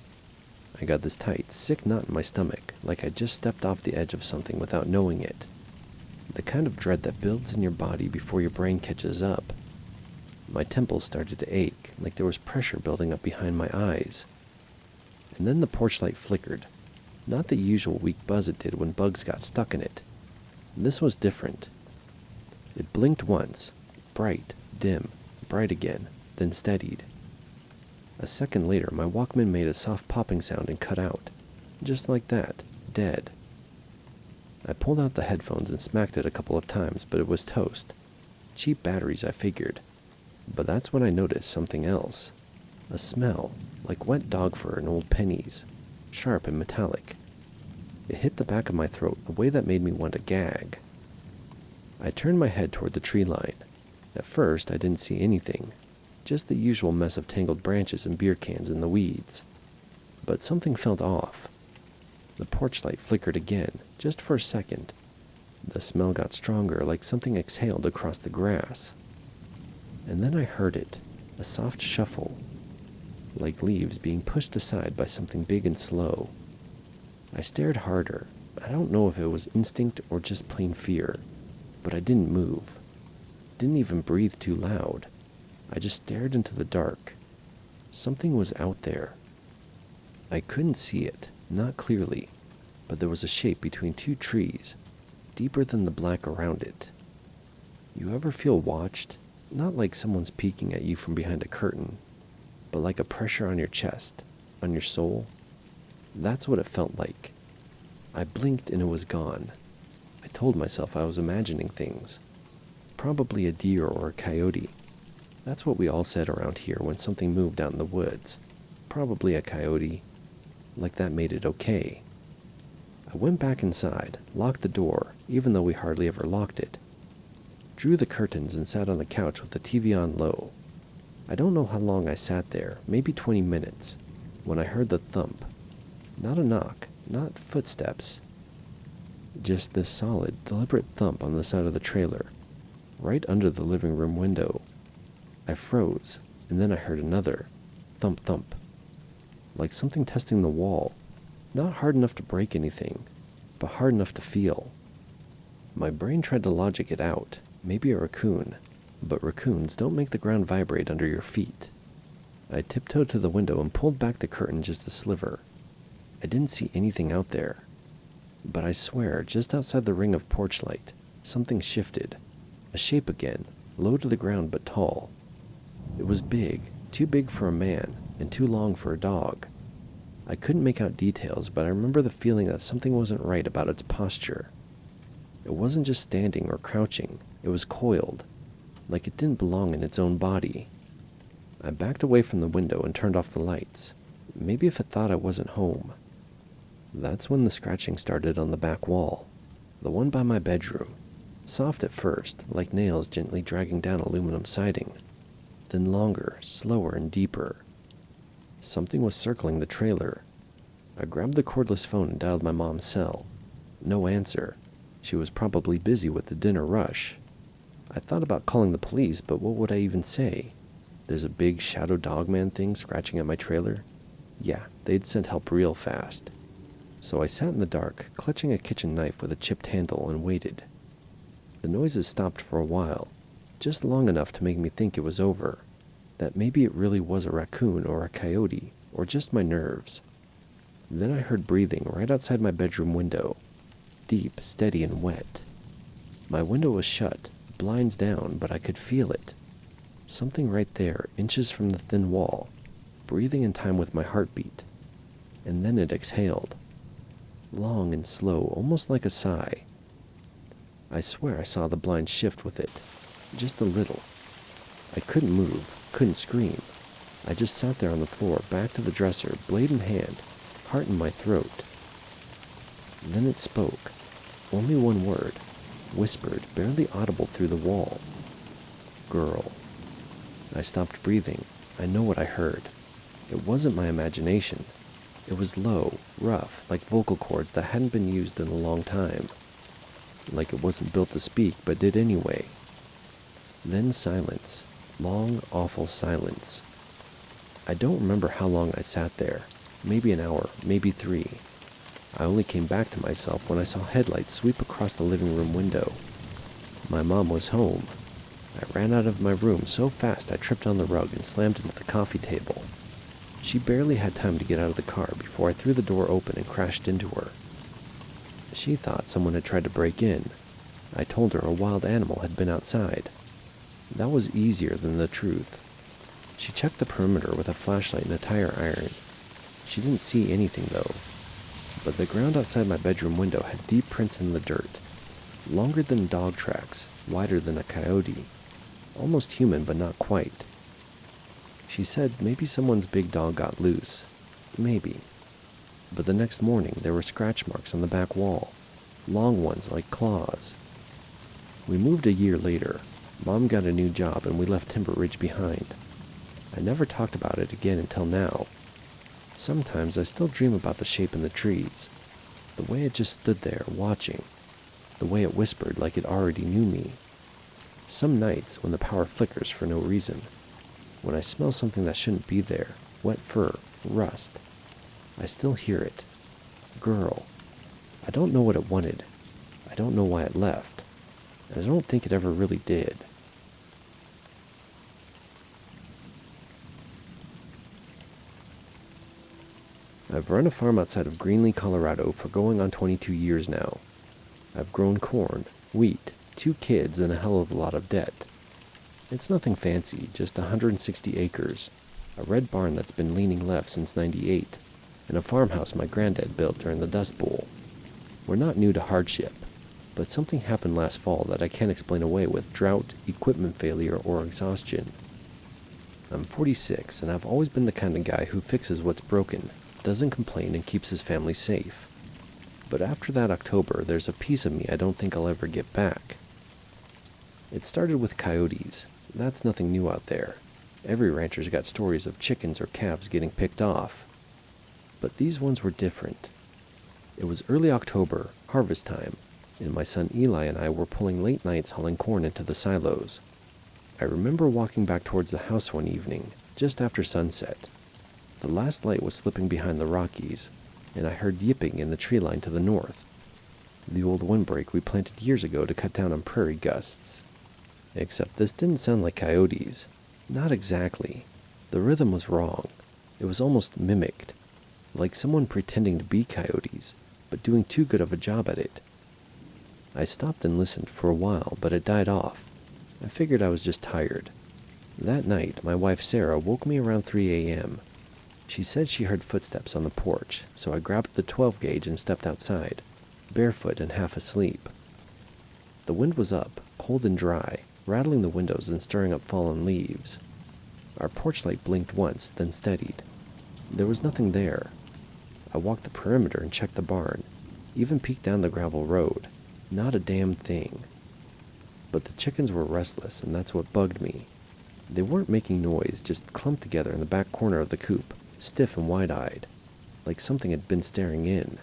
I got this tight, sick knot in my stomach, like I'd just stepped off the edge of something without knowing it. The kind of dread that builds in your body before your brain catches up. My temples started to ache, like there was pressure building up behind my eyes. And then the porch light flickered. Not the usual weak buzz it did when bugs got stuck in it. This was different. It blinked once, bright, dim, bright again, then steadied. A second later, my Walkman made a soft popping sound and cut out. Just like that, dead. I pulled out the headphones and smacked it a couple of times, but it was toast. Cheap batteries, I figured. But that's when I noticed something else. A smell, like wet dog fur and old pennies, sharp and metallic. It hit the back of my throat in a way that made me want to gag. I turned my head toward the tree line. At first, I didn't see anything, just the usual mess of tangled branches and beer cans in the weeds. But something felt off. The porch light flickered again, just for a second. The smell got stronger, like something exhaled across the grass. And then I heard it, a soft shuffle, like leaves being pushed aside by something big and slow. I stared harder. I don't know if it was instinct or just plain fear, but I didn't move. Didn't even breathe too loud. I just stared into the dark. Something was out there. I couldn't see it, not clearly, but there was a shape between two trees, deeper than the black around it. You ever feel watched? Not like someone's peeking at you from behind a curtain, but like a pressure on your chest, on your soul? That's what it felt like. I blinked and it was gone. I told myself I was imagining things. Probably a deer or a coyote. That's what we all said around here when something moved out in the woods. Probably a coyote. Like that made it okay. I went back inside, locked the door, even though we hardly ever locked it. Drew the curtains and sat on the couch with the TV on low. I don't know how long I sat there, maybe 20 minutes, when I heard the thump. Not a knock, not footsteps. Just this solid, deliberate thump on the side of the trailer, right under the living room window. I froze, and then I heard another thump thump, like something testing the wall. Not hard enough to break anything, but hard enough to feel. My brain tried to logic it out. Maybe a raccoon, but raccoons don't make the ground vibrate under your feet. I tiptoed to the window and pulled back the curtain just a sliver. I didn't see anything out there, but I swear, just outside the ring of porch light, something shifted. A shape again, low to the ground but tall. It was big, too big for a man, and too long for a dog. I couldn't make out details, but I remember the feeling that something wasn't right about its posture. It wasn't just standing or crouching, it was coiled, like it didn't belong in its own body. I backed away from the window and turned off the lights, maybe if it thought I wasn't home. That's when the scratching started on the back wall, the one by my bedroom. Soft at first, like nails gently dragging down aluminum siding, then longer, slower, and deeper. Something was circling the trailer. I grabbed the cordless phone and dialed my mom's cell. No answer. She was probably busy with the dinner rush. I thought about calling the police, but what would I even say? There's a big shadow dogman thing scratching at my trailer? Yeah, they'd sent help real fast. So I sat in the dark, clutching a kitchen knife with a chipped handle, and waited. The noises stopped for a while, just long enough to make me think it was over, that maybe it really was a raccoon or a coyote, or just my nerves. Then I heard breathing right outside my bedroom window, deep, steady, and wet. My window was shut, blinds down, but I could feel it. Something right there, inches from the thin wall, breathing in time with my heartbeat. And then it exhaled. Long and slow, almost like a sigh. I swear I saw the blind shift with it, just a little. I couldn't move, couldn't scream. I just sat there on the floor, back to the dresser, blade in hand, heart in my throat. Then it spoke. Only one word, whispered, barely audible through the wall. Girl. I stopped breathing. I know what I heard. It wasn't my imagination. It was low, rough, like vocal cords that hadn't been used in a long time. Like it wasn't built to speak, but did anyway. Then silence. Long, awful silence. I don't remember how long I sat there. Maybe an hour, maybe 3. I only came back to myself when I saw headlights sweep across the living room window. My mom was home. I ran out of my room so fast I tripped on the rug and slammed into the coffee table. She barely had time to get out of the car before I threw the door open and crashed into her. She thought someone had tried to break in. I told her a wild animal had been outside. That was easier than the truth. She checked the perimeter with a flashlight and a tire iron. She didn't see anything though. But the ground outside my bedroom window had deep prints in the dirt. Longer than dog tracks, wider than a coyote. Almost human, but not quite. She said maybe someone's big dog got loose. Maybe. But the next morning there were scratch marks on the back wall. Long ones like claws. We moved a year later. Mom got a new job and we left Timber Ridge behind. I never talked about it again until now. Sometimes I still dream about the shape in the trees. The way it just stood there, watching. The way it whispered like it already knew me. Some nights, when the power flickers for no reason, when I smell something that shouldn't be there, wet fur, rust, I still hear it. Girl. I don't know what it wanted. I don't know why it left. And I don't think it ever really did. I've run a farm outside of Greenlee, Colorado for going on 22 years now. I've grown corn, wheat, 2 kids, and a hell of a lot of debt. It's nothing fancy, just 160 acres, a red barn that's been leaning left since '98, and a farmhouse my granddad built during the Dust Bowl. We're not new to hardship, but something happened last fall that I can't explain away with drought, equipment failure, or exhaustion. I'm 46, and I've always been the kind of guy who fixes what's broken, doesn't complain, and keeps his family safe. But after that October, there's a piece of me I don't think I'll ever get back. It started with coyotes. That's nothing new out there. Every rancher's got stories of chickens or calves getting picked off. But these ones were different. It was early October, harvest time, and my son Eli and I were pulling late nights hauling corn into the silos. I remember walking back towards the house one evening, just after sunset. The last light was slipping behind the Rockies, and I heard yipping in the tree line to the north. The old windbreak we planted years ago to cut down on prairie gusts. Except this didn't sound like coyotes. Not exactly. The rhythm was wrong. It was almost mimicked, like someone pretending to be coyotes, but doing too good of a job at it. I stopped and listened for a while, but it died off. I figured I was just tired. That night, my wife Sarah woke me around 3 a.m. She said she heard footsteps on the porch, so I grabbed the 12 gauge and stepped outside, barefoot and half asleep. The wind was up, cold and dry, rattling the windows and stirring up fallen leaves. Our porch light blinked once, then steadied. There was nothing there. I walked the perimeter and checked the barn, even peeked down the gravel road. Not a damn thing. But the chickens were restless, and that's what bugged me. They weren't making noise, just clumped together in the back corner of the coop, stiff and wide-eyed, like something had been staring in.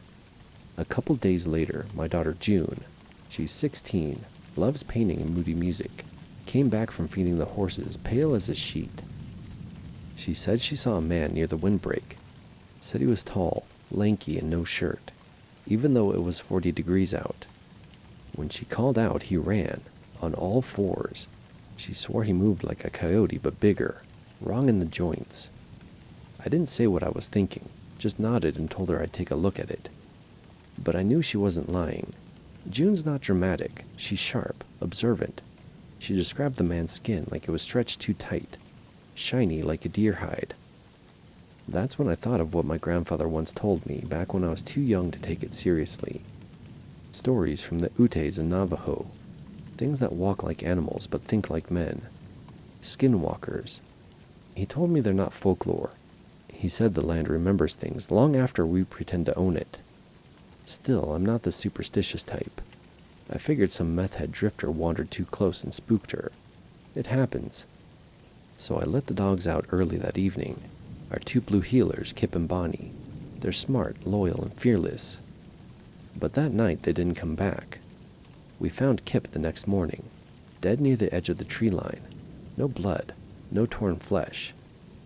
A couple days later, my daughter June, she's 16, loves painting and moody music, came back from feeding the horses, pale as a sheet. She said she saw a man near the windbreak. Said he was tall, lanky, and no shirt, even though it was 40 degrees out. When she called out, he ran, on all fours. She swore he moved like a coyote, but bigger, wrong in the joints. I didn't say what I was thinking, just nodded and told her I'd take a look at it. But I knew she wasn't lying. June's not dramatic. She's sharp, observant. She described the man's skin like it was stretched too tight, shiny like a deer hide. That's when I thought of what my grandfather once told me back when I was too young to take it seriously. Stories from the Utes and Navajo. Things that walk like animals but think like men. Skinwalkers. He told me they're not folklore. He said the land remembers things long after we pretend to own it. Still, I'm not the superstitious type. I figured some meth head drifter wandered too close and spooked her. It happens. So I let the dogs out early that evening. Our 2 blue heelers, Kip and Bonnie. They're smart, loyal, and fearless. But that night they didn't come back. We found Kip the next morning, dead near the edge of the tree line. No blood, no torn flesh,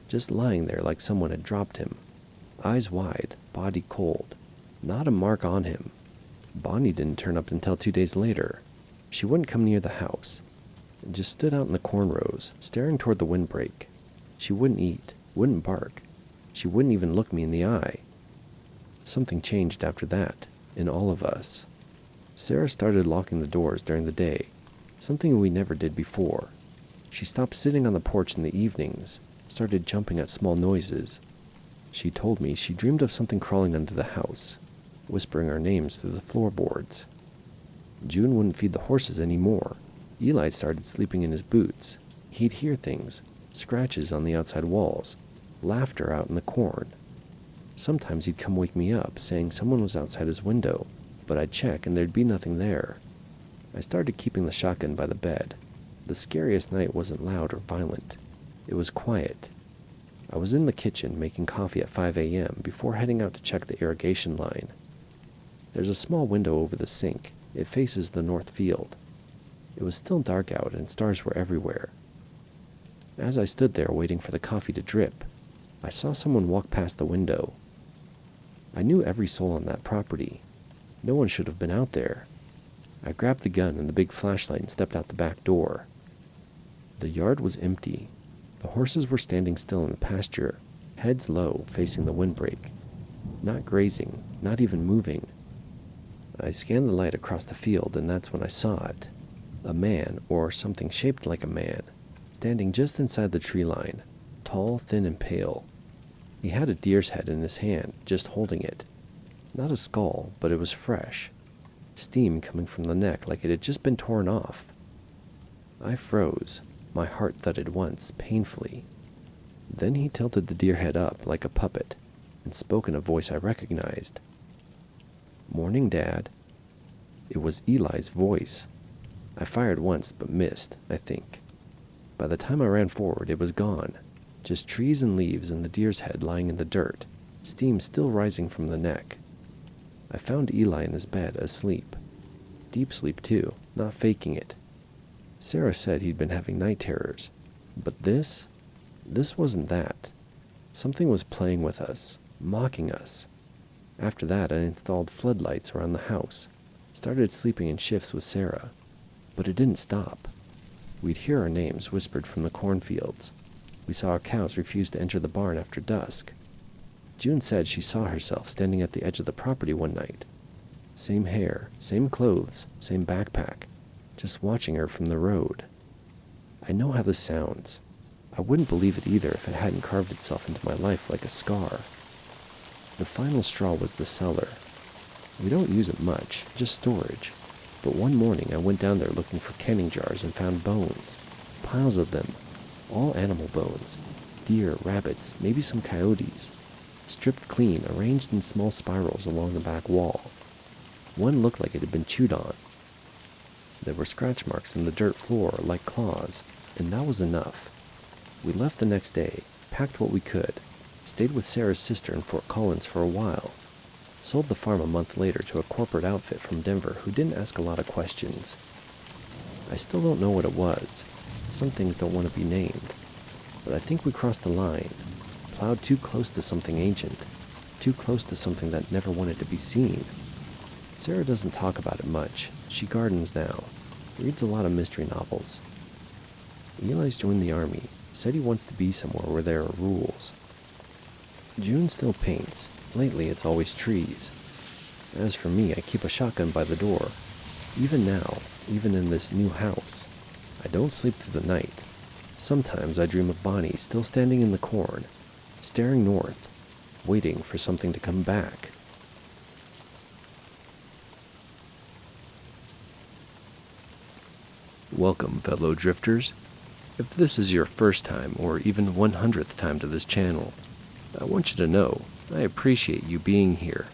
just lying there like someone had dropped him. Eyes wide, body cold, not a mark on him. Bonnie didn't turn up until 2 days later. She wouldn't come near the house, and just stood out in the corn rows, staring toward the windbreak. She wouldn't eat, wouldn't bark. She wouldn't even look me in the eye. Something changed after that, in all of us. Sarah started locking the doors during the day, something we never did before. She stopped sitting on the porch in the evenings, started jumping at small noises. She told me she dreamed of something crawling under the house, whispering our names through the floorboards. June wouldn't feed the horses anymore. Eli started sleeping in his boots. He'd hear things, scratches on the outside walls, laughter out in the corn. Sometimes he'd come wake me up, saying someone was outside his window, but I'd check and there'd be nothing there. I started keeping the shotgun by the bed. The scariest night wasn't loud or violent. It was quiet. I was in the kitchen making coffee at 5 a.m. before heading out to check the irrigation line. There's a small window over the sink. It faces the north field. It was still dark out and stars were everywhere. As I stood there waiting for the coffee to drip, I saw someone walk past the window. I knew every soul on that property. No one should have been out there. I grabbed the gun and the big flashlight and stepped out the back door. The yard was empty. The horses were standing still in the pasture, heads low, facing the windbreak. Not grazing, not even moving. I scanned the light across the field, and that's when I saw it. A man, or something shaped like a man, standing just inside the tree line, tall, thin, and pale. He had a deer's head in his hand, just holding it. Not a skull, but it was fresh. Steam coming from the neck like it had just been torn off. I froze. My heart thudded once, painfully. Then he tilted the deer head up like a puppet and spoke in a voice I recognized. "Morning, Dad." It was Eli's voice. I fired once, but missed, I think. By the time I ran forward, it was gone. Just trees and leaves and the deer's head lying in the dirt, steam still rising from the neck. I found Eli in his bed, asleep. Deep sleep, too, not faking it. Sarah said he'd been having night terrors. But this wasn't that. Something was playing with us, mocking us. After that, I installed floodlights around the house, started sleeping in shifts with Sarah. But it didn't stop. We'd hear our names whispered from the cornfields. We saw our cows refuse to enter the barn after dusk. June said she saw herself standing at the edge of the property one night. Same hair, same clothes, same backpack, just watching her from the road. I know how this sounds. I wouldn't believe it either if it hadn't carved itself into my life like a scar. The final straw was the cellar. We don't use it much, just storage. But one morning I went down there looking for canning jars and found bones. Piles of them. All animal bones. Deer, rabbits, maybe some coyotes. Stripped clean, arranged in small spirals along the back wall. One looked like it had been chewed on. There were scratch marks in the dirt floor like claws, and that was enough. We left the next day, packed what we could, stayed with Sarah's sister in Fort Collins for a while, sold the farm a month later to a corporate outfit from Denver who didn't ask a lot of questions. I still don't know what it was. Some things don't want to be named. But I think we crossed the line, plowed too close to something ancient, too close to something that never wanted to be seen. Sarah doesn't talk about it much. She gardens now, reads a lot of mystery novels. Eli's joined the army, said he wants to be somewhere where there are rules. June still paints. Lately it's always trees. As for me, I keep a shotgun by the door. Even now, even in this new house, I don't sleep through the night. Sometimes I dream of Bonnie still standing in the corn, staring north, waiting for something to come back. Welcome, fellow drifters. If this is your first time or even 100th time to this channel, I want you to know I appreciate you being here.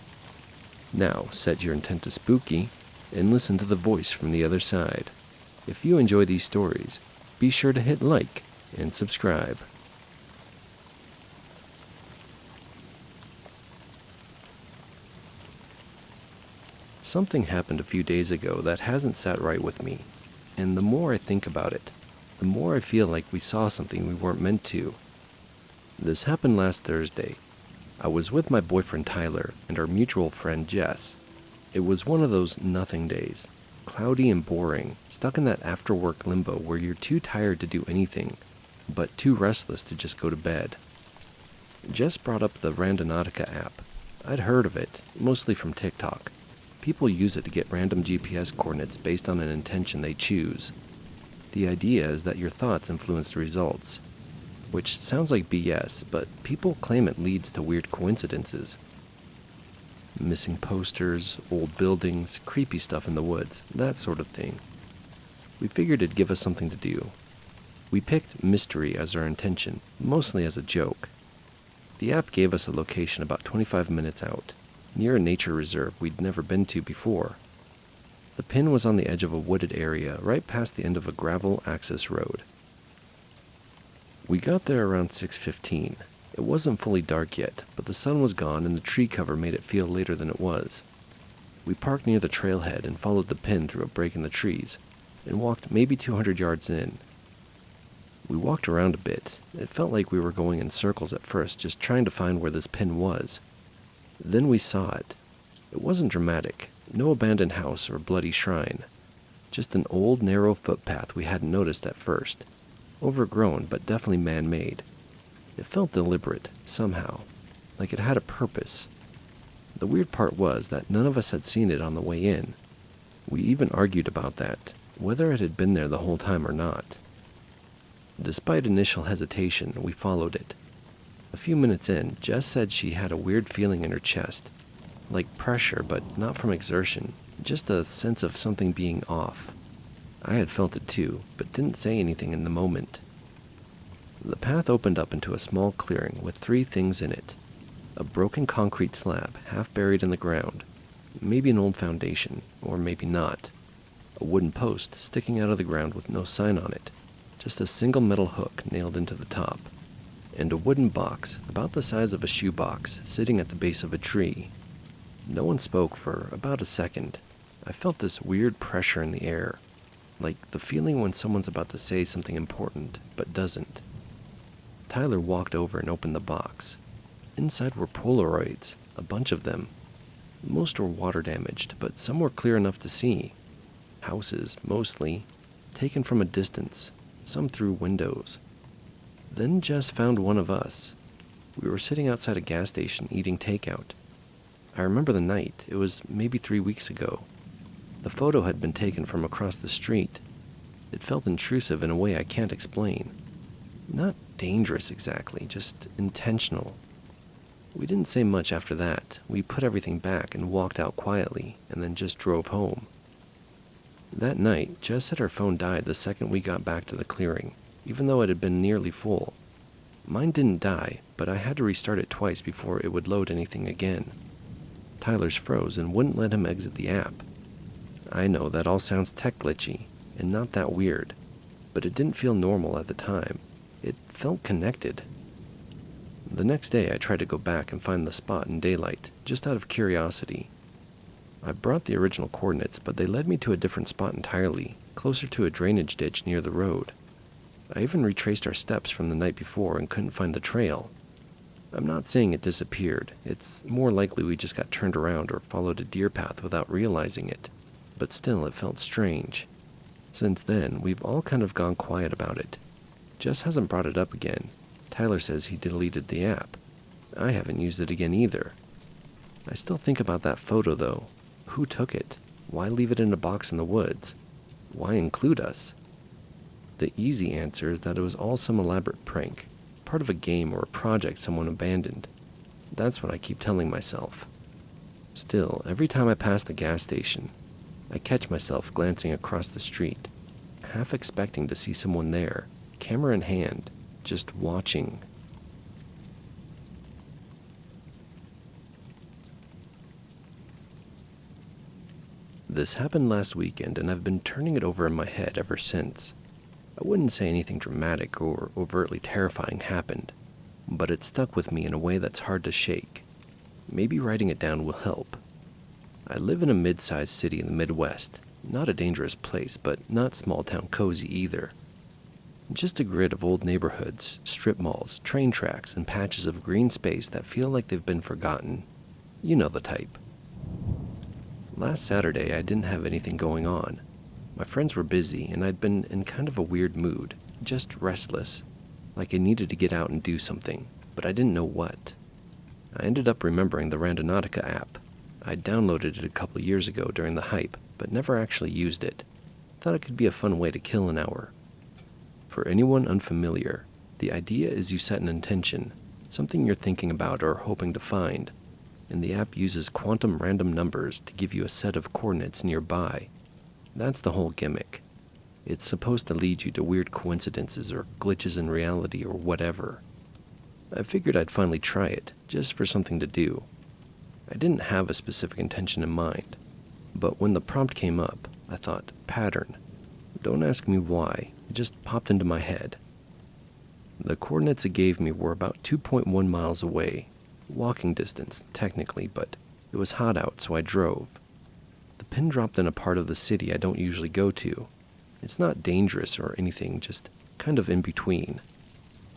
Now set your intent to spooky and listen to the voice from the other side. If you enjoy these stories, be sure to hit like and subscribe. Something happened a few days ago that hasn't sat right with me, and the more I think about it, the more I feel like we saw something we weren't meant to. This happened last Thursday. I was with my boyfriend Tyler and our mutual friend Jess. It was one of those nothing days, cloudy and boring, stuck in that after-work limbo where you're too tired to do anything, but too restless to just go to bed. Jess brought up the Randonautica app. I'd heard of it, mostly from TikTok. People use it to get random GPS coordinates based on an intention they choose. The idea is that your thoughts influence the results, which sounds like BS, but people claim it leads to weird coincidences. Missing posters, old buildings, creepy stuff in the woods, that sort of thing. We figured it'd give us something to do. We picked mystery as our intention, mostly as a joke. The app gave us a location about 25 minutes out, near a nature reserve we'd never been to before. The pin was on the edge of a wooded area, right past the end of a gravel access road. We got there around 6:15. It wasn't fully dark yet, but the sun was gone and the tree cover made it feel later than it was. We parked near the trailhead and followed the pin through a break in the trees and walked maybe 200 yards in. We walked around a bit. It felt like we were going in circles at first, just trying to find where this pin was. Then we saw it. It wasn't dramatic, no abandoned house or bloody shrine. Just an old, narrow footpath we hadn't noticed at first. Overgrown, but definitely man-made. It felt deliberate, somehow, like it had a purpose. The weird part was that none of us had seen it on the way in. We even argued about that, whether it had been there the whole time or not. Despite initial hesitation, we followed it. A few minutes in, Jess said she had a weird feeling in her chest, like pressure, but not from exertion, just a sense of something being off. I had felt it too, but didn't say anything in the moment. The path opened up into a small clearing with 3 things in it. A broken concrete slab, half buried in the ground, maybe an old foundation, or maybe not. A wooden post sticking out of the ground with no sign on it, just a single metal hook nailed into the top, and a wooden box about the size of a shoebox sitting at the base of a tree. No one spoke for about a second. I felt this weird pressure in the air, like the feeling when someone's about to say something important but doesn't. Tyler walked over and opened the box. Inside were Polaroids, a bunch of them. Most were water damaged, but some were clear enough to see. Houses, mostly, taken from a distance, some through windows. Then Jess found one of us. We were sitting outside a gas station eating takeout. I remember the night. It was maybe 3 weeks ago. The photo had been taken from across the street. It felt intrusive in a way I can't explain. Not dangerous exactly, just intentional. We didn't say much after that. We put everything back and walked out quietly, and then just drove home. That night, Jess said her phone died the second we got back to the clearing, even though it had been nearly full. Mine didn't die, but I had to restart it twice before it would load anything again. Tyler's froze and wouldn't let him exit the app. I know that all sounds tech glitchy, and not that weird, but it didn't feel normal at the time. It felt connected. The next day I tried to go back and find the spot in daylight, just out of curiosity. I brought the original coordinates, but they led me to a different spot entirely, closer to a drainage ditch near the road. I even retraced our steps from the night before and couldn't find the trail. I'm not saying it disappeared. It's more likely we just got turned around or followed a deer path without realizing it. But still, it felt strange. Since then, we've all kind of gone quiet about it. Jess hasn't brought it up again. Tyler says he deleted the app. I haven't used it again either. I still think about that photo, though. Who took it? Why leave it in a box in the woods? Why include us? The easy answer is that it was all some elaborate prank, part of a game or a project someone abandoned. That's what I keep telling myself. Still, every time I pass the gas station, I catch myself glancing across the street, half expecting to see someone there, camera in hand, just watching. This happened last weekend, and I've been turning it over in my head ever since. I wouldn't say anything dramatic or overtly terrifying happened, but it stuck with me in a way that's hard to shake. Maybe writing it down will help. I live in a mid-sized city in the Midwest. Not a dangerous place, but not small-town cozy either. Just a grid of old neighborhoods, strip malls, train tracks, and patches of green space that feel like they've been forgotten. You know the type. Last Saturday, I didn't have anything going on. My friends were busy, and I'd been in kind of a weird mood, just restless, like I needed to get out and do something, but I didn't know what. I ended up remembering the Randonautica app. I'd downloaded it a couple years ago during the hype, but never actually used it. Thought it could be a fun way to kill an hour. For anyone unfamiliar, the idea is you set an intention, something you're thinking about or hoping to find, and the app uses quantum random numbers to give you a set of coordinates nearby. That's the whole gimmick. It's supposed to lead you to weird coincidences or glitches in reality or whatever. I figured I'd finally try it, just for something to do. I didn't have a specific intention in mind, but when the prompt came up, I thought, pattern. Don't ask me why, it just popped into my head. The coordinates it gave me were about 2.1 miles away. Walking distance, technically, but it was hot out, so I drove. The pin dropped in a part of the city I don't usually go to. It's not dangerous or anything, just kind of in between.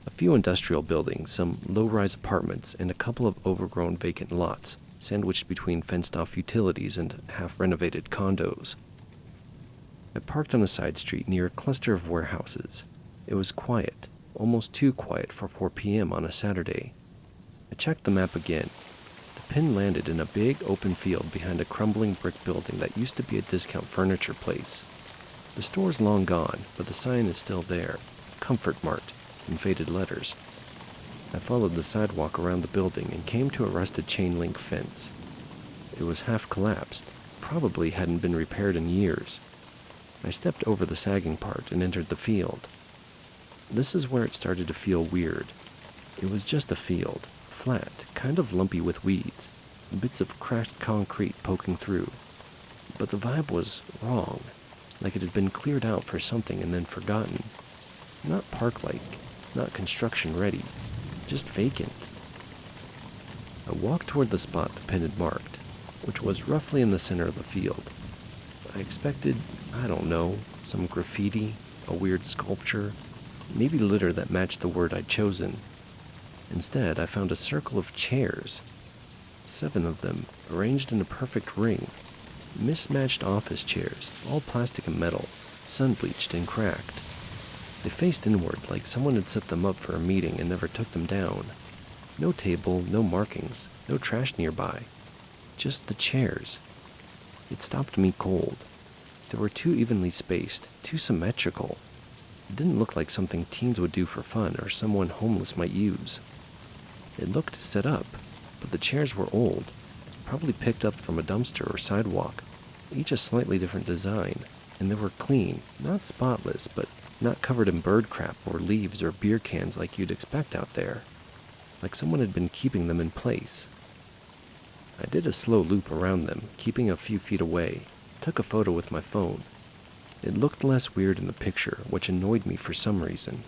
A few industrial buildings, some low-rise apartments, and a couple of overgrown vacant lots, sandwiched between fenced-off utilities and half-renovated condos. I parked on a side street near a cluster of warehouses. It was quiet, almost too quiet for 4 p.m. on a Saturday. I checked the map again. The pin landed in a big open field behind a crumbling brick building that used to be a discount furniture place. The store's long gone, but the sign is still there, Comfort Mart, in faded letters. I followed the sidewalk around the building and came to a rusted chain-link fence. It was half collapsed, probably hadn't been repaired in years. I stepped over the sagging part and entered the field. This is where it started to feel weird. It was just a field, flat, kind of lumpy with weeds, bits of cracked concrete poking through. But the vibe was wrong, like it had been cleared out for something and then forgotten. Not park-like, not construction-ready, just vacant. I walked toward the spot the pin had marked, which was roughly in the center of the field. I expected, I don't know, some graffiti, a weird sculpture, maybe litter that matched the word I'd chosen. Instead, I found a circle of chairs. 7 of them, arranged in a perfect ring. Mismatched office chairs, all plastic and metal, sun-bleached and cracked. They faced inward like someone had set them up for a meeting and never took them down. No table, no markings, no trash nearby. Just the chairs. It stopped me cold. They were too evenly spaced, too symmetrical. It didn't look like something teens would do for fun or someone homeless might use. It looked set up, but the chairs were old, probably picked up from a dumpster or sidewalk, each a slightly different design, and they were clean, not spotless, but not covered in bird crap or leaves or beer cans like you'd expect out there, like someone had been keeping them in place. I did a slow loop around them, keeping a few feet away, took a photo with my phone. It looked less weird in the picture, which annoyed me for some reason.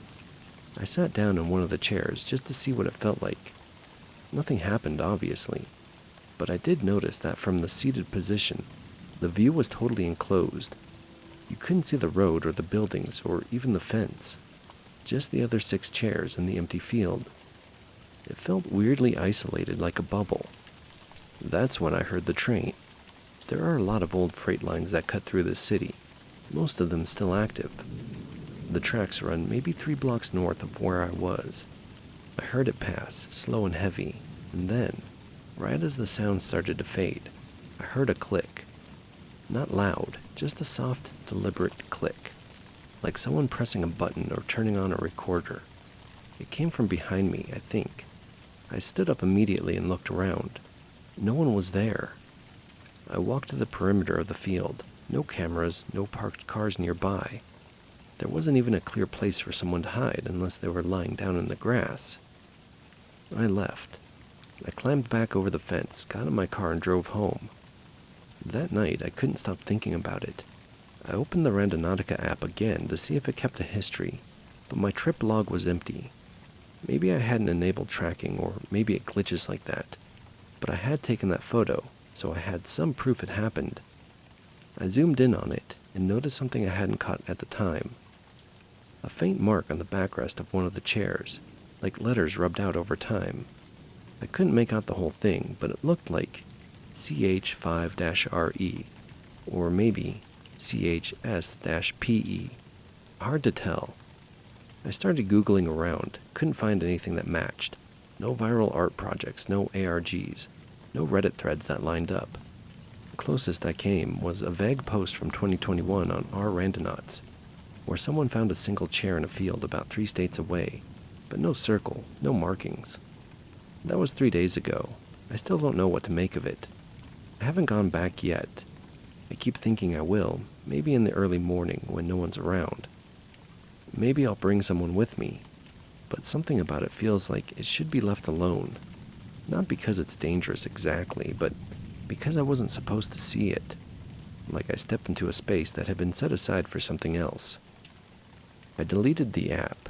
I sat down in one of the chairs just to see what it felt like. Nothing happened, obviously, but I did notice that from the seated position, the view was totally enclosed. You couldn't see the road or the buildings or even the fence, just the other 6 chairs in the empty field. It felt weirdly isolated, like a bubble. That's when I heard the train. There are a lot of old freight lines that cut through this city, most of them still active. The tracks run maybe 3 blocks north of where I was. I heard it pass, slow and heavy, and then, right as the sound started to fade, I heard a click. Not loud, just a soft, deliberate click, like someone pressing a button or turning on a recorder. It came from behind me, I think. I stood up immediately and looked around. No one was there. I walked to the perimeter of the field. No cameras, no parked cars nearby. There wasn't even a clear place for someone to hide unless they were lying down in the grass. I left. I climbed back over the fence, got in my car and drove home. That night, I couldn't stop thinking about it. I opened the Randonautica app again to see if it kept a history, but my trip log was empty. Maybe I hadn't enabled tracking, or maybe it glitches like that. But I had taken that photo, so I had some proof it happened. I zoomed in on it and noticed something I hadn't caught at the time. A faint mark on the backrest of one of the chairs, like letters rubbed out over time. I couldn't make out the whole thing, but it looked like CH5-RE, or maybe CHS-PE. Hard to tell. I started Googling around, couldn't find anything that matched. No viral art projects, no ARGs, no Reddit threads that lined up. The closest I came was a vague post from 2021 on our Randonauts, where someone found a single chair in a field about 3 states away, but no circle, no markings. That was 3 days ago. I still don't know what to make of it. I haven't gone back yet. I keep thinking I will, maybe in the early morning when no one's around. Maybe I'll bring someone with me, but something about it feels like it should be left alone. Not because it's dangerous exactly, but because I wasn't supposed to see it. Like I stepped into a space that had been set aside for something else. I deleted the app,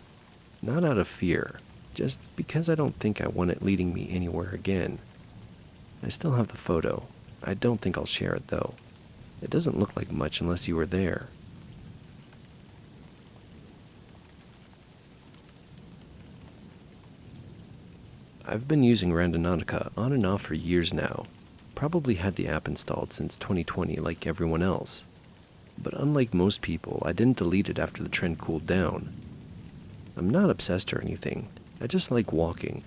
not out of fear, just because I don't think I want it leading me anywhere again. I still have the photo. I don't think I'll share it though. It doesn't look like much unless you were there. I've been using Randonautica on and off for years now. Probably had the app installed since 2020 like everyone else. But unlike most people, I didn't delete it after the trend cooled down. I'm not obsessed or anything. I just like walking.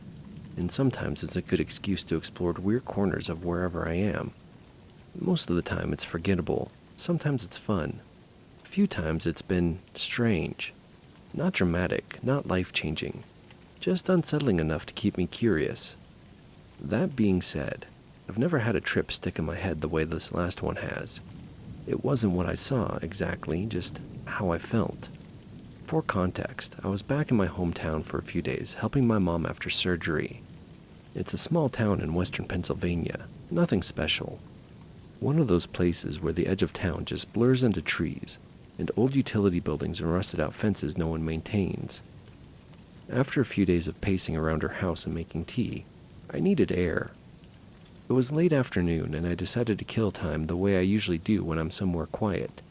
And sometimes it's a good excuse to explore weird corners of wherever I am. Most of the time it's forgettable. Sometimes it's fun. A few times it's been strange. Not dramatic, not life-changing. Just unsettling enough to keep me curious. That being said, I've never had a trip stick in my head the way this last one has. It wasn't what I saw exactly, just how I felt. For context, I was back in my hometown for a few days, helping my mom after surgery. It's a small town in western Pennsylvania, nothing special. One of those places where the edge of town just blurs into trees, and old utility buildings and rusted-out fences no one maintains. After a few days of pacing around her house and making tea, I needed air. It was late afternoon, and I decided to kill time the way I usually do when I'm somewhere quiet.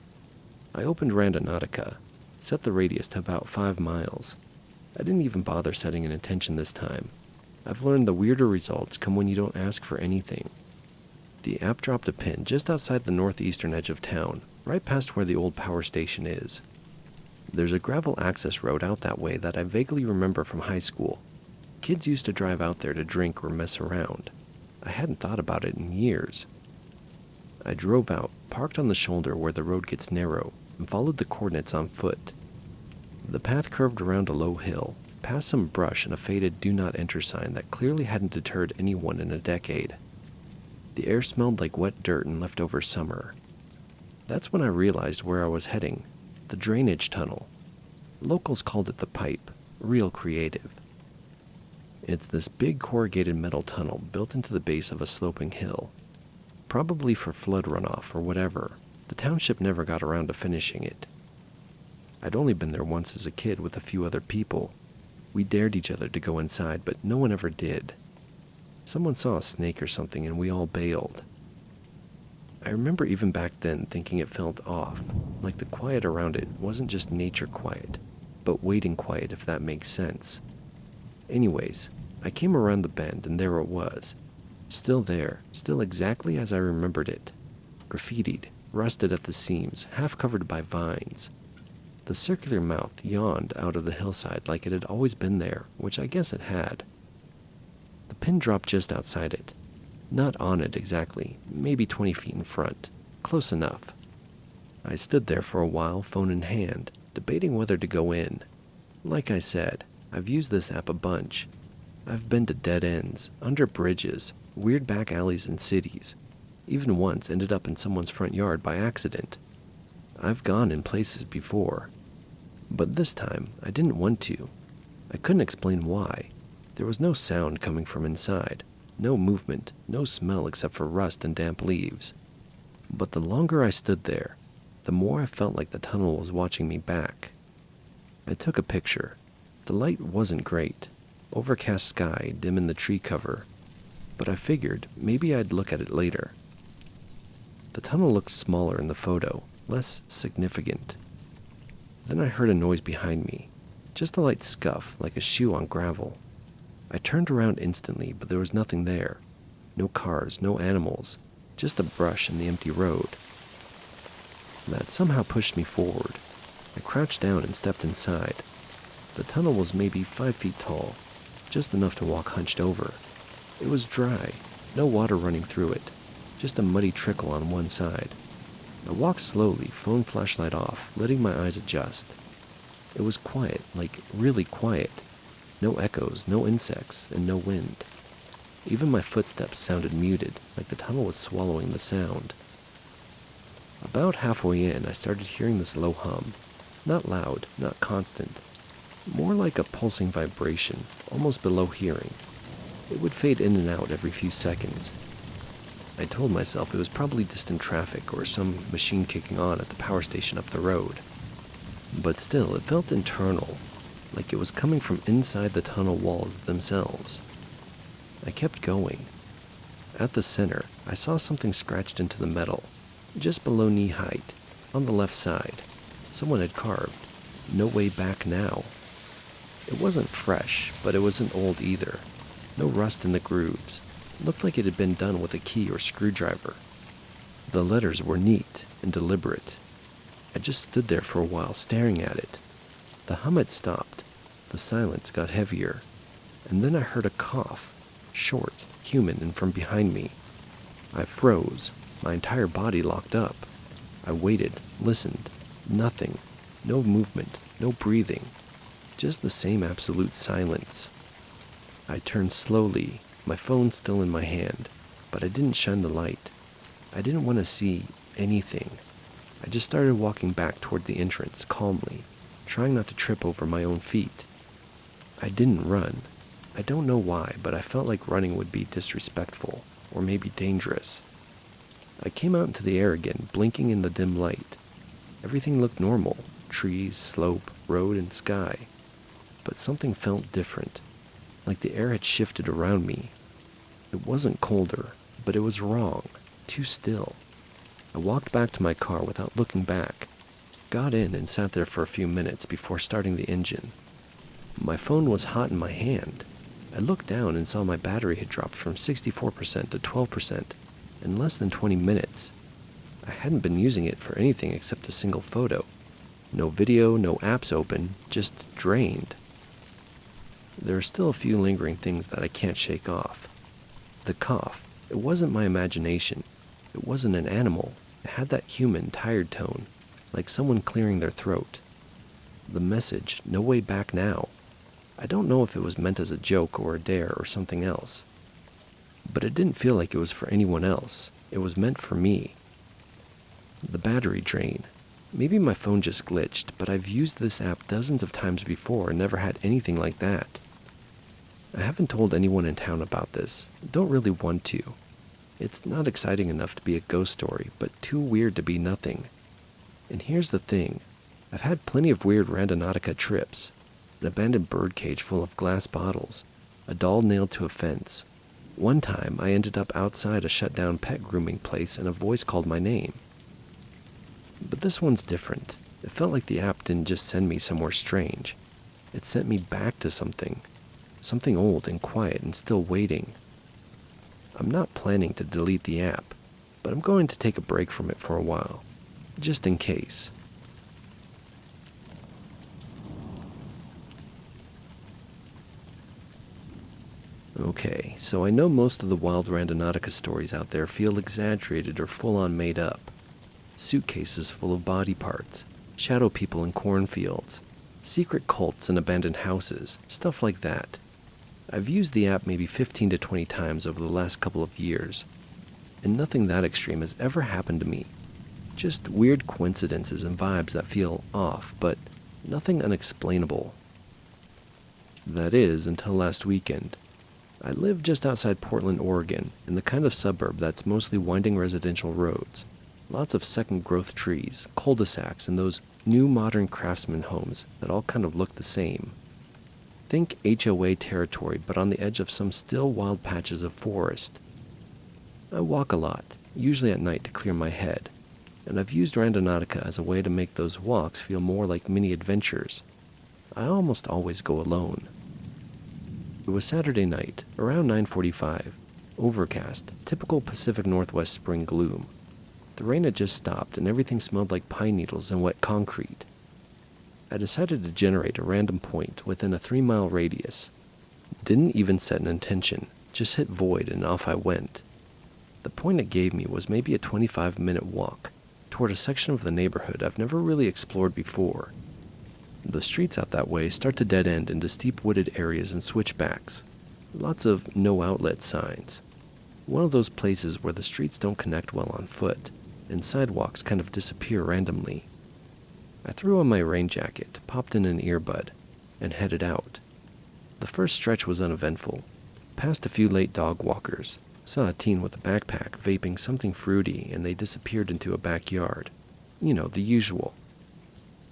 I opened Randonautica, set the radius to about 5 miles. I didn't even bother setting an intention this time. I've learned the weirder results come when you don't ask for anything. The app dropped a pin just outside the northeastern edge of town, right past where the old power station is. There's a gravel access road out that way that I vaguely remember from high school. Kids used to drive out there to drink or mess around. I hadn't thought about it in years. I drove out, parked on the shoulder where the road gets narrow, and followed the coordinates on foot. The path curved around a low hill, past some brush and a faded "Do Not Enter" sign that clearly hadn't deterred anyone in a decade. The air smelled like wet dirt and leftover summer. That's when I realized where I was heading, the drainage tunnel. Locals called it the pipe, real creative. It's this big corrugated metal tunnel built into the base of a sloping hill. Probably for flood runoff or whatever. The township never got around to finishing it. I'd only been there once as a kid with a few other people. We dared each other to go inside, but no one ever did. Someone saw a snake or something and we all bailed. I remember even back then thinking it felt off, like the quiet around it wasn't just nature quiet, but waiting quiet, if that makes sense. Anyways, I came around the bend and there it was. Still there, still exactly as I remembered it. Graffitied, rusted at the seams, half covered by vines. The circular mouth yawned out of the hillside like it had always been there, which I guess it had. The pin dropped just outside it. Not on it exactly, maybe 20 feet in front. Close enough. I stood there for a while, phone in hand, debating whether to go in. Like I said, I've used this app a bunch. I've been to dead ends, under bridges, weird back alleys in cities. Even once ended up in someone's front yard by accident. I've gone in places before. But this time, I didn't want to. I couldn't explain why. There was no sound coming from inside. No movement, no smell except for rust and damp leaves. But the longer I stood there, the more I felt like the tunnel was watching me back. I took a picture. The light wasn't great. Overcast sky, dim in the tree cover. But I figured maybe I'd look at it later. The tunnel looked smaller in the photo, less significant. Then I heard a noise behind me. Just a light scuff, like a shoe on gravel. I turned around instantly, but there was nothing there. No cars, no animals, just the brush and the empty road. That somehow pushed me forward. I crouched down and stepped inside. The tunnel was maybe 5 feet tall, just enough to walk hunched over. It was dry, no water running through it, just a muddy trickle on one side. I walked slowly, phone flashlight off, letting my eyes adjust. It was quiet, like really quiet. No echoes, no insects, and no wind. Even my footsteps sounded muted, like the tunnel was swallowing the sound. About halfway in, I started hearing this low hum. Not loud, not constant. More like a pulsing vibration, almost below hearing. It would fade in and out every few seconds. I told myself it was probably distant traffic or some machine kicking on at the power station up the road. But still, it felt internal, like it was coming from inside the tunnel walls themselves. I kept going. At the center, I saw something scratched into the metal. just below knee height, on the left side. Someone had carved, "No way back now." It wasn't fresh, but it wasn't old either. No rust in the grooves. It looked like it had been done with a key or screwdriver. The letters were neat and deliberate. I just stood there for a while staring at it. The hum had stopped. The silence got heavier. And then I heard a cough, short, human, and from behind me. I froze, my entire body locked up. I waited, listened. Nothing. No movement, no breathing. Just the same absolute silence. I turned slowly, my phone still in my hand, but I didn't shine the light. I didn't want to see anything. I just started walking back toward the entrance calmly, trying not to trip over my own feet. I didn't run. I don't know why, but I felt like running would be disrespectful, or maybe dangerous. I came out into the air again, blinking in the dim light. Everything looked normal, trees, slope, road, and sky. But something felt different, like the air had shifted around me. It wasn't colder, but it was wrong, too still. I walked back to my car without looking back, got in and sat there for a few minutes before starting the engine. My phone was hot in my hand. I looked down and saw my battery had dropped from 64% to 12% in less than 20 minutes. I hadn't been using it for anything except a single photo. No video, no apps open, just drained. There are still a few lingering things that I can't shake off. The cough, it wasn't my imagination. It wasn't an animal. It had that human, tired tone, like someone clearing their throat. The message, "No way back now." I don't know if it was meant as a joke or a dare or something else. But it didn't feel like it was for anyone else. It was meant for me. The battery drain. Maybe my phone just glitched, but I've used this app dozens of times before and never had anything like that. I haven't told anyone in town about this. Don't really want to. It's not exciting enough to be a ghost story, but too weird to be nothing. And here's the thing. I've had plenty of weird randonautica trips. An abandoned birdcage full of glass bottles. A doll nailed to a fence. One time I ended up outside a shut-down pet grooming place and a voice called my name. But this one's different. It felt like the app didn't just send me somewhere strange. It sent me back to something. Something old and quiet and still waiting. I'm not planning to delete the app, but I'm going to take a break from it for a while, just in case. Okay, so I know most of the wild randonautica stories out there feel exaggerated or full-on made up. Suitcases full of body parts, shadow people in cornfields, secret cults in abandoned houses, stuff like that. I've used the app maybe 15 to 20 times over the last couple of years, and nothing that extreme has ever happened to me. Just weird coincidences and vibes that feel off, but nothing unexplainable. That is, until last weekend. I live just outside Portland, Oregon, in the kind of suburb that's mostly winding residential roads. Lots of second-growth trees, cul-de-sacs, and those new modern craftsman homes that all kind of look the same. Think HOA territory, but on the edge of some still wild patches of forest. I walk a lot, usually at night to clear my head, and I've used Randonautica as a way to make those walks feel more like mini adventures. I almost always go alone. It was Saturday night, around 9:45, overcast, typical Pacific Northwest spring gloom. The rain had just stopped and everything smelled like pine needles and wet concrete. I decided to generate a random point within a 3-mile radius. Didn't even set an intention, just hit void and off I went. The point it gave me was maybe a 25-minute walk toward a section of the neighborhood I've never really explored before. The streets out that way start to dead end into steep wooded areas and switchbacks. Lots of no outlet signs. One of those places where the streets don't connect well on foot, and sidewalks kind of disappear randomly. I threw on my rain jacket, popped in an earbud, and headed out. The first stretch was uneventful. Passed a few late dog walkers, saw a teen with a backpack vaping something fruity, and they disappeared into a backyard. You know, the usual.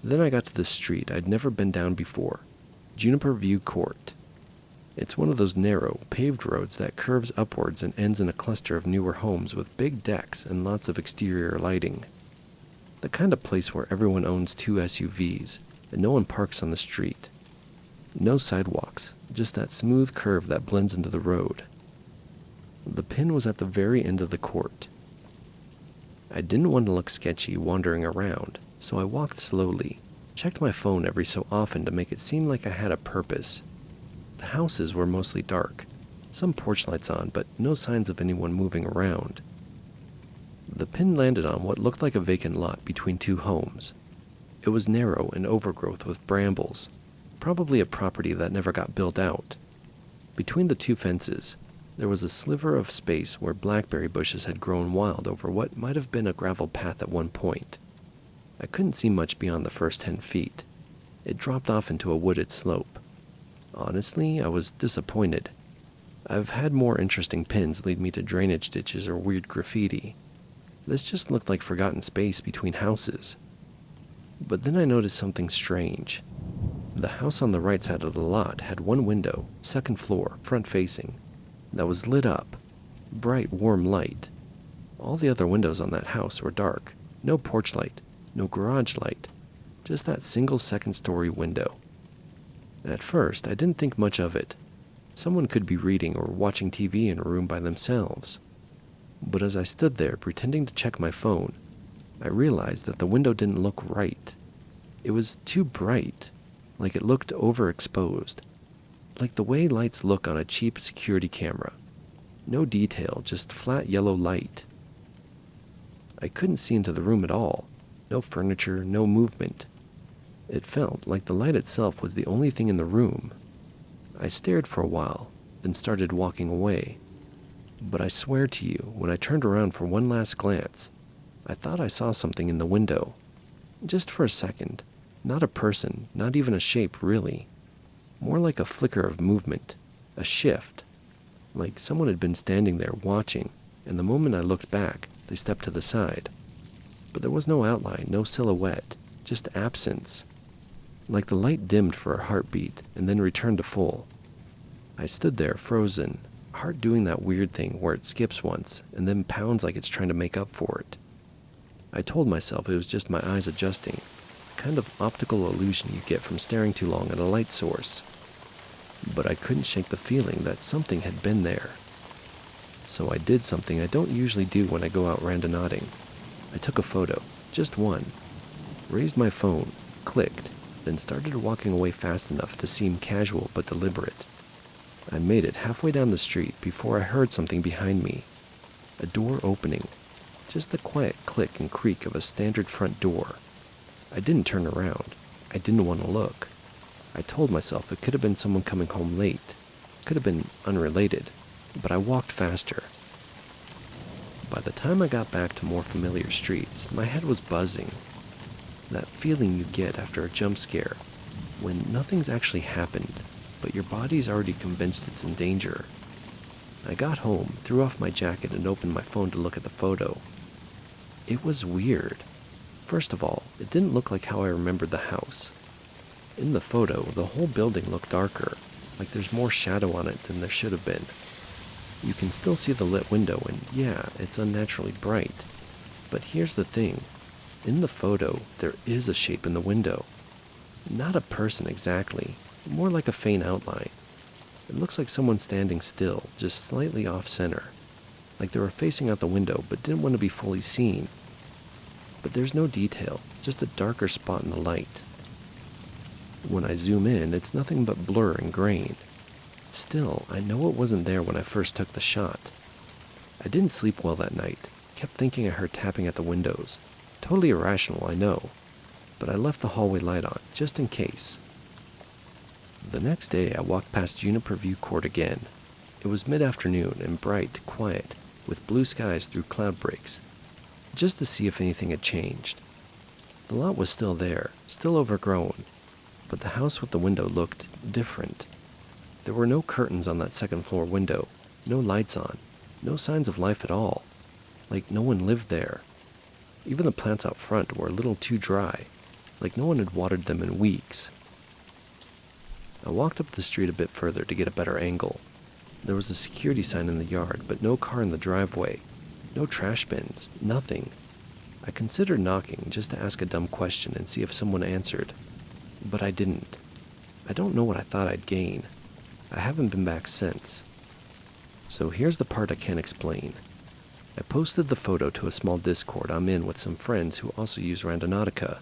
Then I got to the street I'd never been down before, Juniper View Court. It's one of those narrow, paved roads that curves upwards and ends in a cluster of newer homes with big decks and lots of exterior lighting. The kind of place where everyone owns 2 SUVs and no one parks on the street. No sidewalks, just that smooth curve that blends into the road. The pin was at the very end of the court. I didn't want to look sketchy wandering around, so I walked slowly, checked my phone every so often to make it seem like I had a purpose. The houses were mostly dark, some porch lights on, but no signs of anyone moving around. The pin landed on what looked like a vacant lot between 2 homes. It was narrow and overgrowth with brambles, probably a property that never got built out. Between the 2 fences, there was a sliver of space where blackberry bushes had grown wild over what might have been a gravel path at one point. I couldn't see much beyond the first 10 feet. It dropped off into a wooded slope. Honestly, I was disappointed. I've had more interesting pins lead me to drainage ditches or weird graffiti. This just looked like forgotten space between houses. But then I noticed something strange. The house on the right side of the lot had one window, 2nd floor, front facing, that was lit up. Bright, warm light. All the other windows on that house were dark. No porch light, no garage light, just that single 2nd-story window. At first, I didn't think much of it. Someone could be reading or watching TV in a room by themselves. But as I stood there pretending to check my phone, I realized that the window didn't look right. It was too bright, like it looked overexposed, like the way lights look on a cheap security camera. No detail, just flat yellow light. I couldn't see into the room at all. No furniture, no movement. It felt like the light itself was the only thing in the room. I stared for a while, then started walking away. But I swear to you, when I turned around for one last glance, I thought I saw something in the window. Just for a second. Not a person, not even a shape, really. More like a flicker of movement, a shift. Like someone had been standing there watching, and the moment I looked back, they stepped to the side. But there was no outline, no silhouette, just absence. Like the light dimmed for a heartbeat and then returned to full. I stood there frozen, heart doing that weird thing where it skips once and then pounds like it's trying to make up for it. I told myself it was just my eyes adjusting, the kind of optical illusion you get from staring too long at a light source. But I couldn't shake the feeling that something had been there. So I did something I don't usually do when I go out randonauting. I took a photo, just one, raised my phone, clicked, then started walking away fast enough to seem casual but deliberate. I made it halfway down the street before I heard something behind me. A door opening. Just the quiet click and creak of a standard front door. I didn't turn around. I didn't want to look. I told myself it could have been someone coming home late. Could have been unrelated. But I walked faster. By the time I got back to more familiar streets, my head was buzzing. That feeling you get after a jump scare, when nothing's actually happened, but your body's already convinced it's in danger. I got home, threw off my jacket, and opened my phone to look at the photo. It was weird. First of all, it didn't look like how I remembered the house. In the photo, the whole building looked darker, like there's more shadow on it than there should have been. You can still see the lit window, and yeah, it's unnaturally bright. But here's the thing. In the photo, there is a shape in the window. Not a person exactly, more like a faint outline. It looks like someone standing still, just slightly off-center. Like they were facing out the window, but didn't want to be fully seen. But there's no detail, just a darker spot in the light. When I zoom in, it's nothing but blur and grain. Still, I know it wasn't there when I first took the shot. I didn't sleep well that night, kept thinking I heard tapping at the windows. Totally irrational, I know, but I left the hallway light on, just in case. The next day, I walked past Juniper View Court again. It was mid-afternoon and bright, quiet, with blue skies through cloud breaks, just to see if anything had changed. The lot was still there, still overgrown, but the house with the window looked different. There were no curtains on that 2nd floor window, no lights on, no signs of life at all, like no one lived there. Even the plants out front were a little too dry, like no one had watered them in weeks. I walked up the street a bit further to get a better angle. There was a security sign in the yard, but no car in the driveway. No trash bins, nothing. I considered knocking just to ask a dumb question and see if someone answered. But I didn't. I don't know what I thought I'd gain. I haven't been back since. So here's the part I can't explain. I posted the photo to a small Discord I'm in with some friends who also use Randonautica.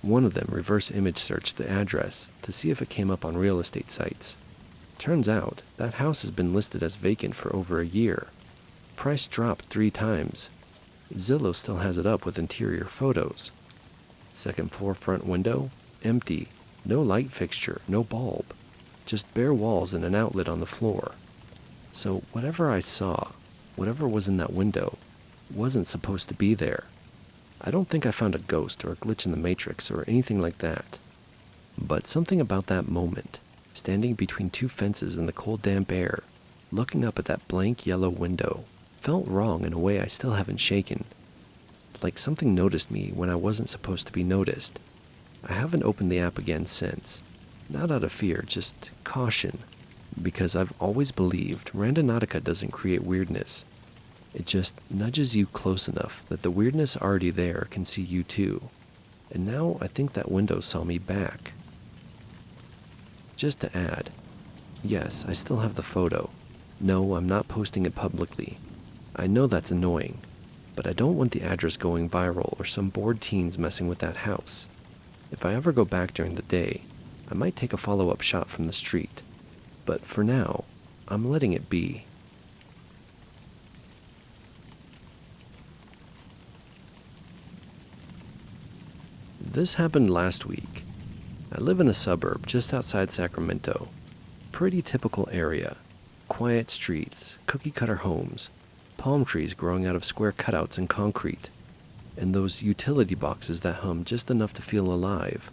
One of them reverse image searched the address to see if it came up on real estate sites. Turns out that house has been listed as vacant for over a year. Price dropped 3 times. Zillow still has it up with interior photos. Second floor front window, empty. No light fixture, no bulb. Just bare walls and an outlet on the floor. So whatever I saw, whatever was in that window, wasn't supposed to be there. I don't think I found a ghost or a glitch in the matrix or anything like that. But something about that moment, standing between 2 fences in the cold damp air, looking up at that blank yellow window, felt wrong in a way I still haven't shaken. Like something noticed me when I wasn't supposed to be noticed. I haven't opened the app again since. Not out of fear, just caution. Because I've always believed Randonautica doesn't create weirdness. It just nudges you close enough that the weirdness already there can see you too. And now I think that window saw me back. Just to add, yes, I still have the photo. No, I'm not posting it publicly. I know that's annoying, but I don't want the address going viral or some bored teens messing with that house. If I ever go back during the day, I might take a follow-up shot from the street. But for now, I'm letting it be. This happened last week. I live in a suburb just outside Sacramento. Pretty typical area. Quiet streets, cookie-cutter homes, palm trees growing out of square cutouts in concrete, and those utility boxes that hum just enough to feel alive.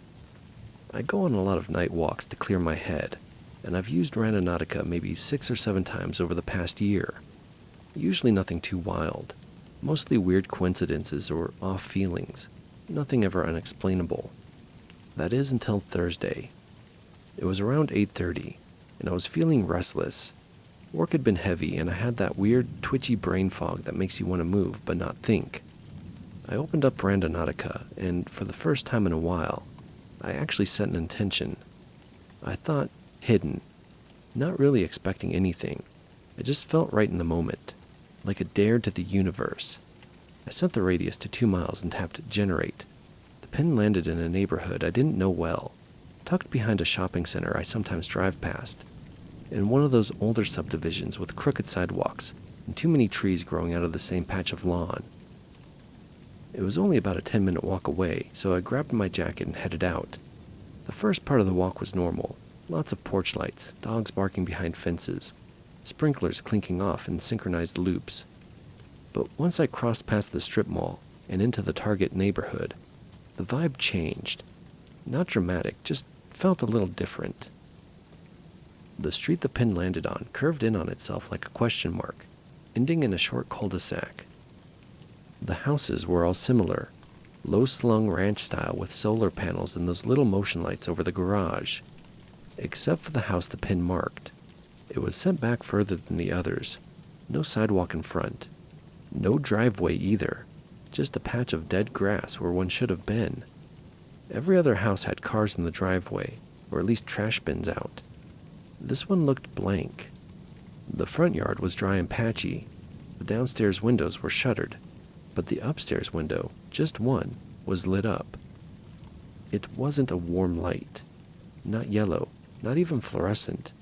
I go on a lot of night walks to clear my head, and I've used Randonautica maybe 6 or 7 times over the past year. Usually nothing too wild, mostly weird coincidences or off feelings, nothing ever unexplainable. That is until Thursday. It was around 8:30, and I was feeling restless. Work had been heavy, and I had that weird, twitchy brain fog that makes you want to move but not think. I opened up Randonautica, and for the first time in a while, I actually set an intention. I thought hidden, not really expecting anything. It just felt right in the moment, like a dare to the universe. I set the radius to 2 miles and tapped generate. The pin landed in a neighborhood I didn't know well, tucked behind a shopping center I sometimes drive past, in one of those older subdivisions with crooked sidewalks and too many trees growing out of the same patch of lawn. It was only about a 10-minute walk away, so I grabbed my jacket and headed out. The first part of the walk was normal. Lots of porch lights, dogs barking behind fences, sprinklers clinking off in synchronized loops. But once I crossed past the strip mall and into the Target neighborhood, the vibe changed. Not dramatic, just felt a little different. The street the pin landed on curved in on itself like a question mark, ending in a short cul-de-sac. The houses were all similar, low-slung ranch style with solar panels and those little motion lights over the garage. Except for the house the pin marked. It was set back further than the others. No sidewalk in front. No driveway either. Just a patch of dead grass where one should have been. Every other house had cars in the driveway, or at least trash bins out. This one looked blank. The front yard was dry and patchy. The downstairs windows were shuttered, but the upstairs window, just one, was lit up. It wasn't a warm light. Not yellow, not even fluorescent.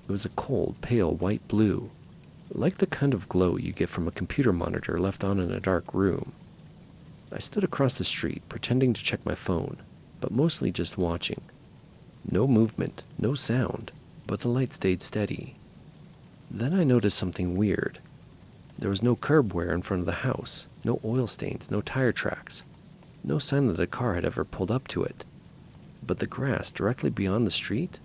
It was a cold, pale white blue, like the kind of glow you get from a computer monitor left on in a dark room. I stood across the street, pretending to check my phone, but mostly just watching. No movement, no sound, but the light stayed steady. Then I noticed something weird. There was no curb wear in front of the house, no oil stains, no tire tracks, no sign that a car had ever pulled up to it. But the grass directly beyond the street,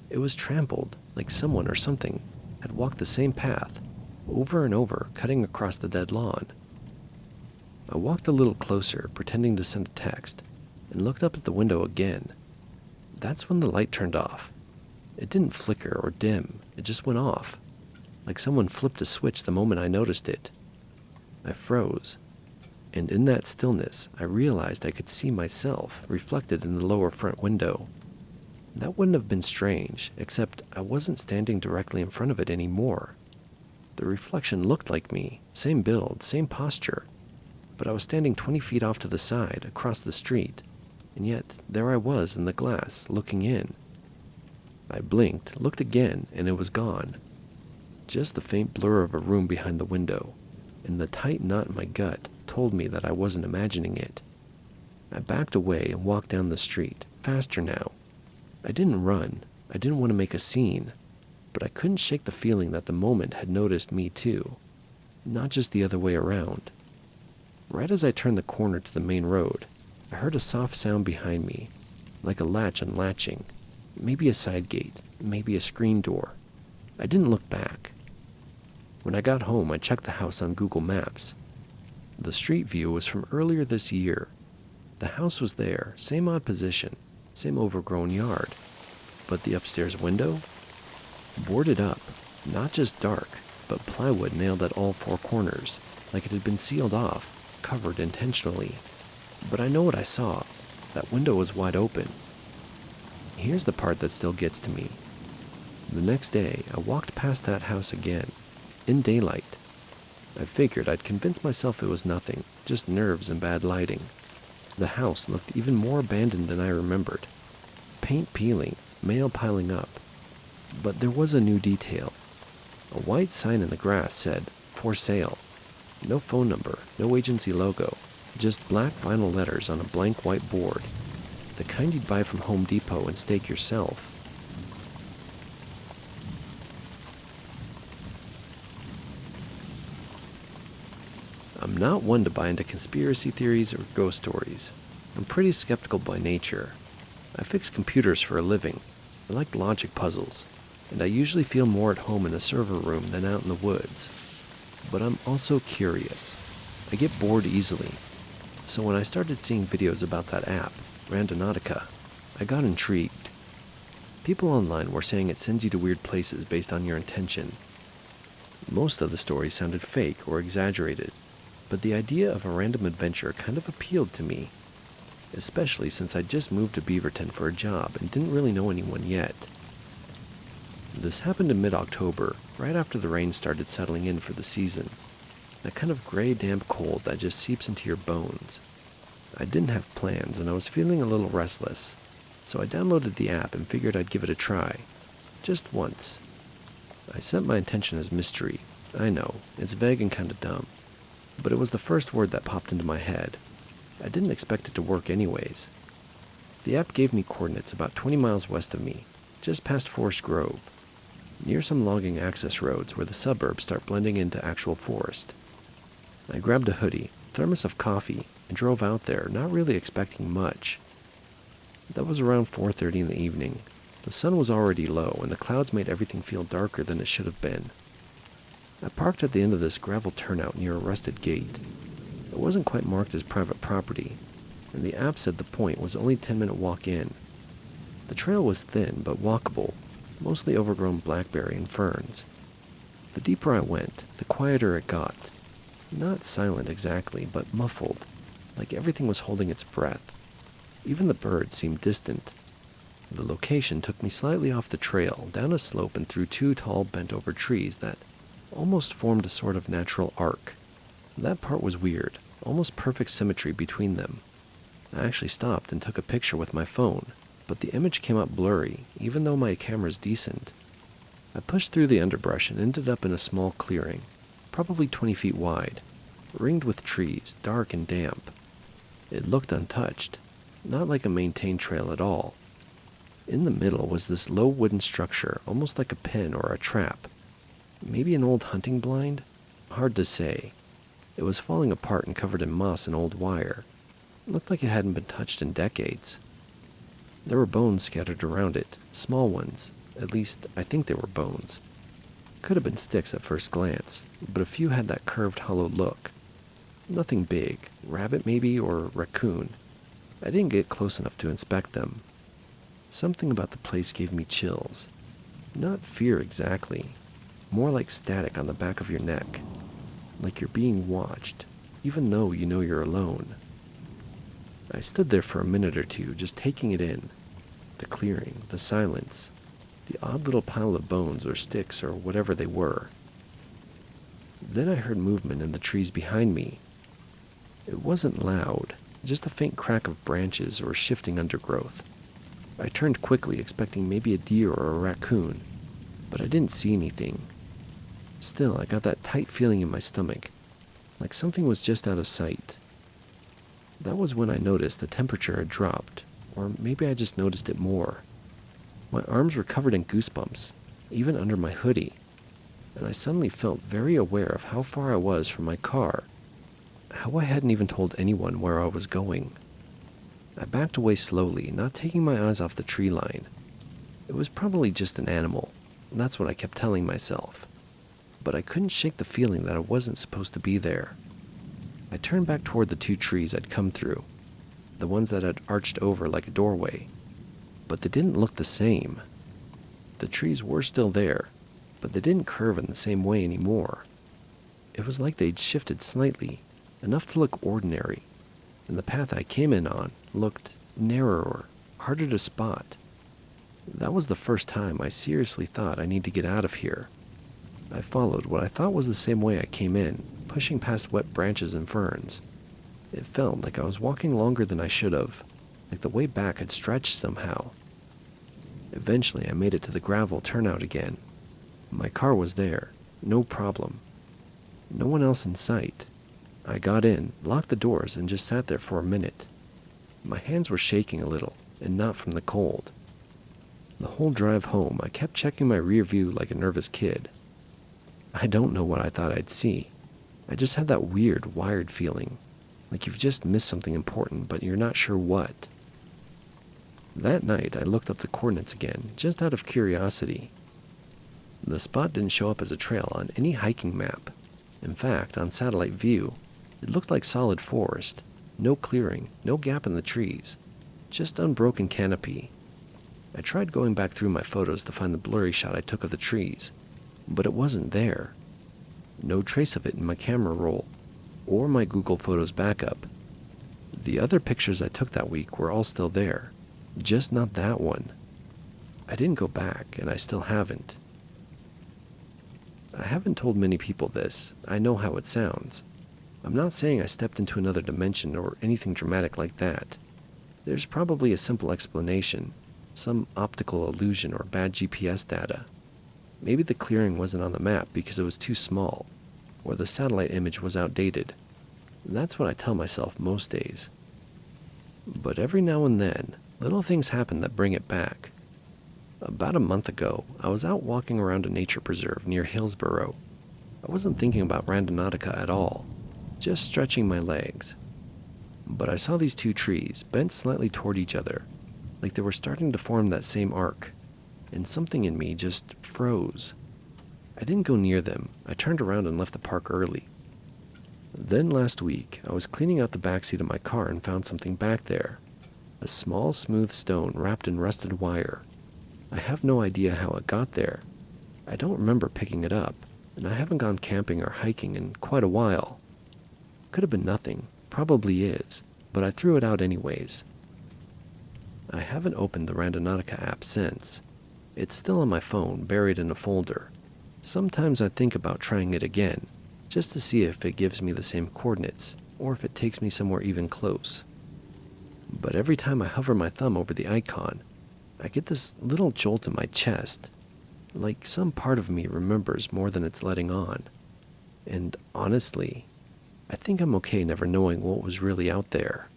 it was trampled, like someone or something had walked the same path, over and over, cutting across the dead lawn. I walked a little closer, pretending to send a text, and looked up at the window again. That's when the light turned off. It didn't flicker or dim, it just went off, like someone flipped a switch the moment I noticed it. I froze, and in that stillness, I realized I could see myself reflected in the lower front window. That wouldn't have been strange, except I wasn't standing directly in front of it anymore. The reflection looked like me, same build, same posture, but I was standing 20 feet off to the side, across the street, and yet there I was in the glass, looking in. I blinked, looked again, and it was gone. Just the faint blur of a room behind the window, and the tight knot in my gut told me that I wasn't imagining it. I backed away and walked down the street, faster now. I didn't run. I didn't want to make a scene, but I couldn't shake the feeling that the moment had noticed me too, not just the other way around. Right as I turned the corner to the main road, I heard a soft sound behind me, like a latch unlatching, maybe a side gate, maybe a screen door. I didn't look back. When I got home, I checked the house on Google Maps. The street view was from earlier this year. The house was there, same odd position, same overgrown yard. But the upstairs window? Boarded up, not just dark, but plywood nailed at all four corners, like it had been sealed off, covered intentionally. But I know what I saw. That window was wide open. Here's the part that still gets to me. The next day, I walked past that house again, in daylight. I figured I'd convince myself it was nothing, just nerves and bad lighting. The house looked even more abandoned than I remembered. Paint peeling, mail piling up. But there was a new detail. A white sign in the grass said, "For sale." No phone number, no agency logo, just black vinyl letters on a blank white board. The kind you'd buy from Home Depot and stake yourself. I'm not one to buy into conspiracy theories or ghost stories. I'm pretty skeptical by nature. I fix computers for a living. I like logic puzzles, and I usually feel more at home in a server room than out in the woods. But I'm also curious. I get bored easily. So when I started seeing videos about that app, Randonautica, I got intrigued. People online were saying it sends you to weird places based on your intention. Most of the stories sounded fake or exaggerated, but the idea of a random adventure kind of appealed to me, especially since I'd just moved to Beaverton for a job and didn't really know anyone yet. This happened in mid-October, right after the rain started settling in for the season. That kind of gray, damp cold that just seeps into your bones. I didn't have plans, and I was feeling a little restless, so I downloaded the app and figured I'd give it a try. Just once. I set my intention as mystery. I know, it's vague and kind of dumb, but it was the first word that popped into my head. I didn't expect it to work anyways. The app gave me coordinates about 20 miles west of me, just past Forest Grove, near some logging access roads where the suburbs start blending into actual forest. I grabbed a hoodie, thermos of coffee, and drove out there, not really expecting much. That was around 4:30 in the evening. The sun was already low, and the clouds made everything feel darker than it should have been. I parked at the end of this gravel turnout near a rusted gate. It wasn't quite marked as private property, and the app said the point was only a 10-minute walk in. The trail was thin but walkable, mostly overgrown blackberry and ferns. The deeper I went, the quieter it got. Not silent exactly, but muffled, like everything was holding its breath. Even the birds seemed distant. The location took me slightly off the trail, down a slope and through two tall bent-over trees that almost formed a sort of natural arc. That part was weird, almost perfect symmetry between them. I actually stopped and took a picture with my phone, but the image came out blurry, even though my camera's decent. I pushed through the underbrush and ended up in a small clearing, probably 20 feet wide, ringed with trees, dark and damp. It looked untouched, not like a maintained trail at all. In the middle was this low wooden structure, almost like a pen or a trap. Maybe an old hunting blind? Hard to say. It was falling apart and covered in moss and old wire. It looked like it hadn't been touched in decades. There were bones scattered around it, small ones. At least, I think they were bones. Could have been sticks at first glance, but a few had that curved, hollow look. Nothing big, rabbit maybe, or raccoon. I didn't get close enough to inspect them. Something about the place gave me chills. Not fear exactly, more like static on the back of your neck, like you're being watched, even though you know you're alone. I stood there for a minute or two, just taking it in. The clearing, the silence, the odd little pile of bones or sticks or whatever they were. Then I heard movement in the trees behind me. It wasn't loud, just a faint crack of branches or shifting undergrowth. I turned quickly, expecting maybe a deer or a raccoon, but I didn't see anything. Still, I got that tight feeling in my stomach, like something was just out of sight. That was when I noticed the temperature had dropped, or maybe I just noticed it more. My arms were covered in goosebumps, even under my hoodie, and I suddenly felt very aware of how far I was from my car, how I hadn't even told anyone where I was going. I backed away slowly, not taking my eyes off the tree line. It was probably just an animal, and that's what I kept telling myself. But I couldn't shake the feeling that I wasn't supposed to be there. I turned back toward the two trees I'd come through, the ones that had arched over like a doorway, but they didn't look the same. The trees were still there, but they didn't curve in the same way anymore. It was like they'd shifted slightly, enough to look ordinary, and the path I came in on looked narrower, harder to spot. That was the first time I seriously thought I need to get out of here. I followed what I thought was the same way I came in, pushing past wet branches and ferns. It felt like I was walking longer than I should have, like the way back had stretched somehow. Eventually, I made it to the gravel turnout again. My car was there, no problem. No one else in sight. I got in, locked the doors, and just sat there for a minute. My hands were shaking a little, and not from the cold. The whole drive home, I kept checking my rear view like a nervous kid. I don't know what I thought I'd see. I just had that weird, wired feeling, like you've just missed something important, but you're not sure what. That night, I looked up the coordinates again, just out of curiosity. The spot didn't show up as a trail on any hiking map. In fact, on satellite view, it looked like solid forest. No clearing, no gap in the trees, just unbroken canopy. I tried going back through my photos to find the blurry shot I took of the trees, but it wasn't there. No trace of it in my camera roll, or my Google Photos backup. The other pictures I took that week were all still there, just not that one. I didn't go back, and I still haven't. I haven't told many people this. I know how it sounds. I'm not saying I stepped into another dimension or anything dramatic like that. There's probably a simple explanation, some optical illusion or bad GPS data. Maybe the clearing wasn't on the map because it was too small, or the satellite image was outdated. That's what I tell myself most days. But every now and then, little things happen that bring it back. About a month ago, I was out walking around a nature preserve near Hillsborough. I wasn't thinking about Randonautica at all, just stretching my legs. But I saw these two trees bent slightly toward each other, like they were starting to form that same arc, and something in me just froze. I didn't go near them. I turned around and left the park early. Then last week, I was cleaning out the backseat of my car and found something back there. A small, smooth stone wrapped in rusted wire. I have no idea how it got there. I don't remember picking it up, and I haven't gone camping or hiking in quite a while. Could have been nothing, probably is, but I threw it out anyways. I haven't opened the Randonautica app since. It's still on my phone, buried in a folder. Sometimes I think about trying it again, just to see if it gives me the same coordinates, or if it takes me somewhere even close. But every time I hover my thumb over the icon, I get this little jolt in my chest, like some part of me remembers more than it's letting on. And honestly, I think I'm okay never knowing what was really out there.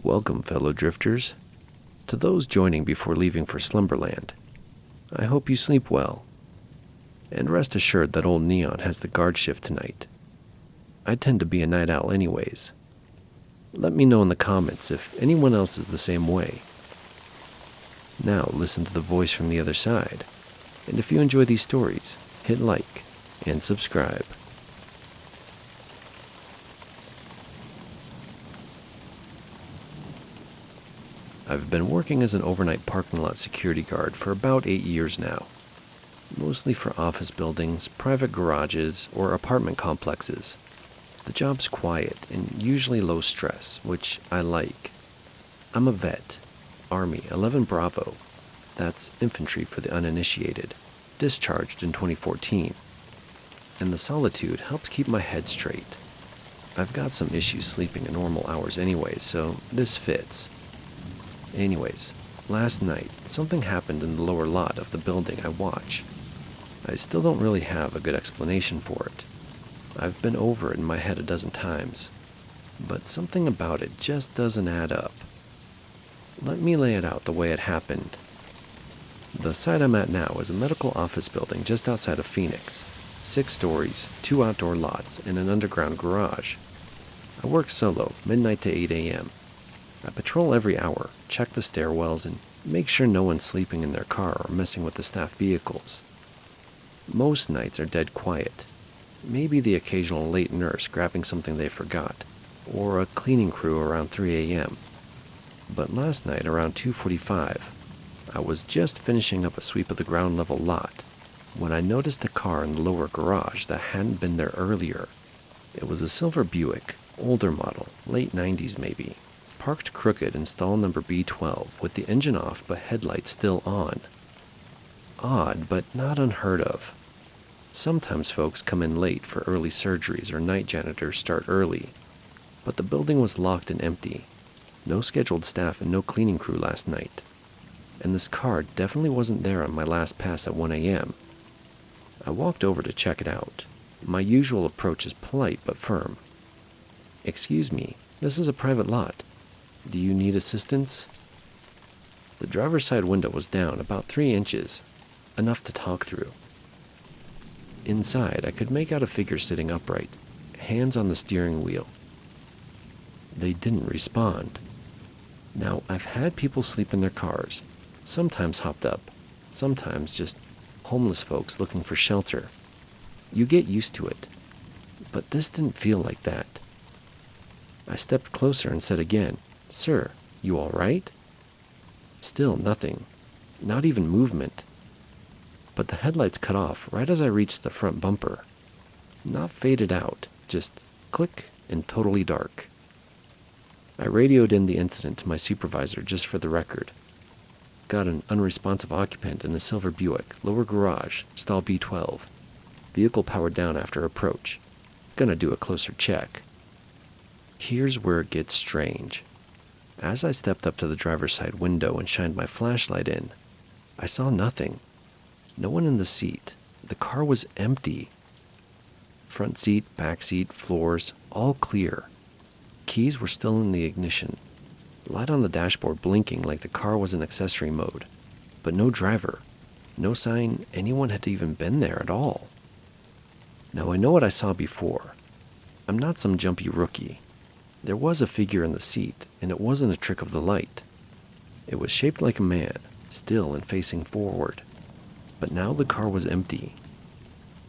Welcome, fellow drifters. To those joining before leaving for Slumberland, I hope you sleep well. And rest assured that old Neon has the guard shift tonight. I tend to be a night owl anyways. Let me know in the comments if anyone else is the same way. Now listen to the voice from the other side, and if you enjoy these stories, hit like and subscribe. I've been working as an overnight parking lot security guard for about 8 years now, mostly for office buildings, private garages, or apartment complexes. The job's quiet and usually low stress, which I like. I'm a vet, Army 11 Bravo, that's infantry for the uninitiated, discharged in 2014, and the solitude helps keep my head straight. I've got some issues sleeping at normal hours anyways, so this fits. Anyways, last night, something happened in the lower lot of the building I watch. I still don't really have a good explanation for it. I've been over it in my head a dozen times, but something about it just doesn't add up. Let me lay it out the way it happened. The site I'm at now is a medical office building just outside of Phoenix. 6 stories, 2 outdoor lots, and an underground garage. I work solo, midnight to 8 a.m. I patrol every hour, check the stairwells, and make sure no one's sleeping in their car or messing with the staff vehicles. Most nights are dead quiet. Maybe the occasional late nurse grabbing something they forgot, or a cleaning crew around 3 a.m. But last night around 2:45, I was just finishing up a sweep of the ground level lot when I noticed a car in the lower garage that hadn't been there earlier. It was a silver Buick, older model, late 90s maybe, parked crooked in stall number B12 with the engine off but headlights still on. Odd, but not unheard of. Sometimes folks come in late for early surgeries or night janitors start early, but the building was locked and empty. No scheduled staff and no cleaning crew last night. And this car definitely wasn't there on my last pass at 1 a.m. I walked over to check it out. My usual approach is polite but firm. "Excuse me, this is a private lot. Do you need assistance?" The driver's side window was down about 3 inches, enough to talk through. Inside, I could make out a figure sitting upright, hands on the steering wheel. They didn't respond. Now, I've had people sleep in their cars, sometimes hopped up, sometimes just homeless folks looking for shelter. You get used to it, but this didn't feel like that. I stepped closer and said again, "Sir, you all right?" Still nothing, not even movement. But the headlights cut off right as I reached the front bumper. Not faded out, just click and totally dark. I radioed in the incident to my supervisor just for the record. Got an unresponsive occupant in a silver Buick, lower garage, stall B12. Vehicle powered down after approach. Gonna do a closer check. Here's where it gets strange. As I stepped up to the driver's side window and shined my flashlight in, I saw nothing. No one in the seat. The car was empty. Front seat, back seat, floors, all clear. Keys were still in the ignition. Light on the dashboard blinking like the car was in accessory mode. But no driver. No sign anyone had even been there at all. Now I know what I saw before. I'm not some jumpy rookie. There was a figure in the seat, and it wasn't a trick of the light. It was shaped like a man, still and facing forward. But now the car was empty.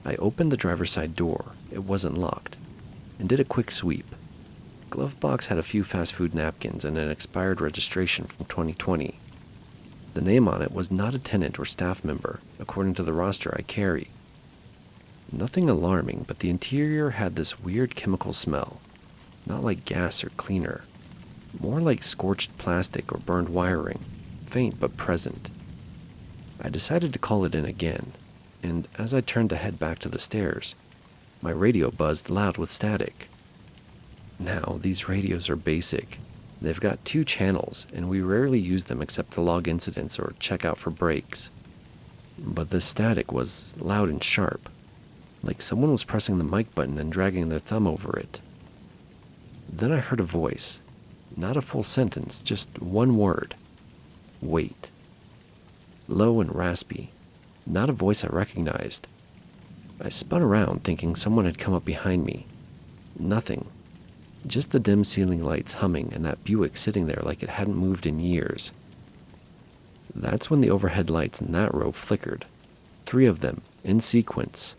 I opened the driver's side door, it wasn't locked, and did a quick sweep. Glove box had a few fast food napkins and an expired registration from 2020. The name on it was not a tenant or staff member, according to the roster I carry. Nothing alarming, but the interior had this weird chemical smell. Not like gas or cleaner. More like scorched plastic or burned wiring, faint but present. I decided to call it in again, and as I turned to head back to the stairs, my radio buzzed loud with static. Now, these radios are basic. They've got 2 channels, and we rarely use them except to log incidents or check out for breaks. But the static was loud and sharp, like someone was pressing the mic button and dragging their thumb over it. Then I heard a voice, not a full sentence, just one word. Wait. Low and raspy, not a voice I recognized. I spun around thinking someone had come up behind me. Nothing. Just the dim ceiling lights humming and that Buick sitting there like it hadn't moved in years. That's when the overhead lights in that row flickered. 3 of them, in sequence.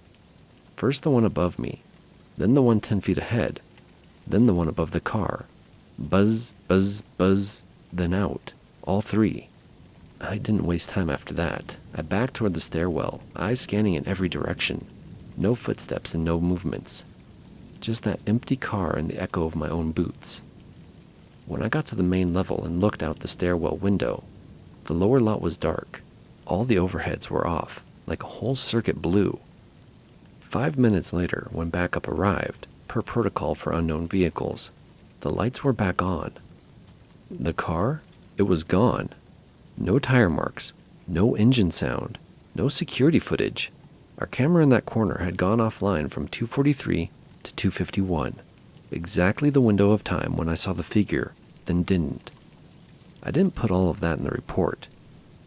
First the one above me, then the one 10 feet ahead, then the one above the car. Buzz, buzz, buzz, then out, all three. I didn't waste time after that. I backed toward the stairwell, eyes scanning in every direction. No footsteps and no movements. Just that empty car and the echo of my own boots. When I got to the main level and looked out the stairwell window, the lower lot was dark. All the overheads were off, like a whole circuit blew. 5 minutes later, when backup arrived, per protocol for unknown vehicles, the lights were back on. The car? It was gone. No tire marks, no engine sound, no security footage. Our camera in that corner had gone offline from 2:43 to 2:51, exactly the window of time when I saw the figure, then didn't. I didn't put all of that in the report.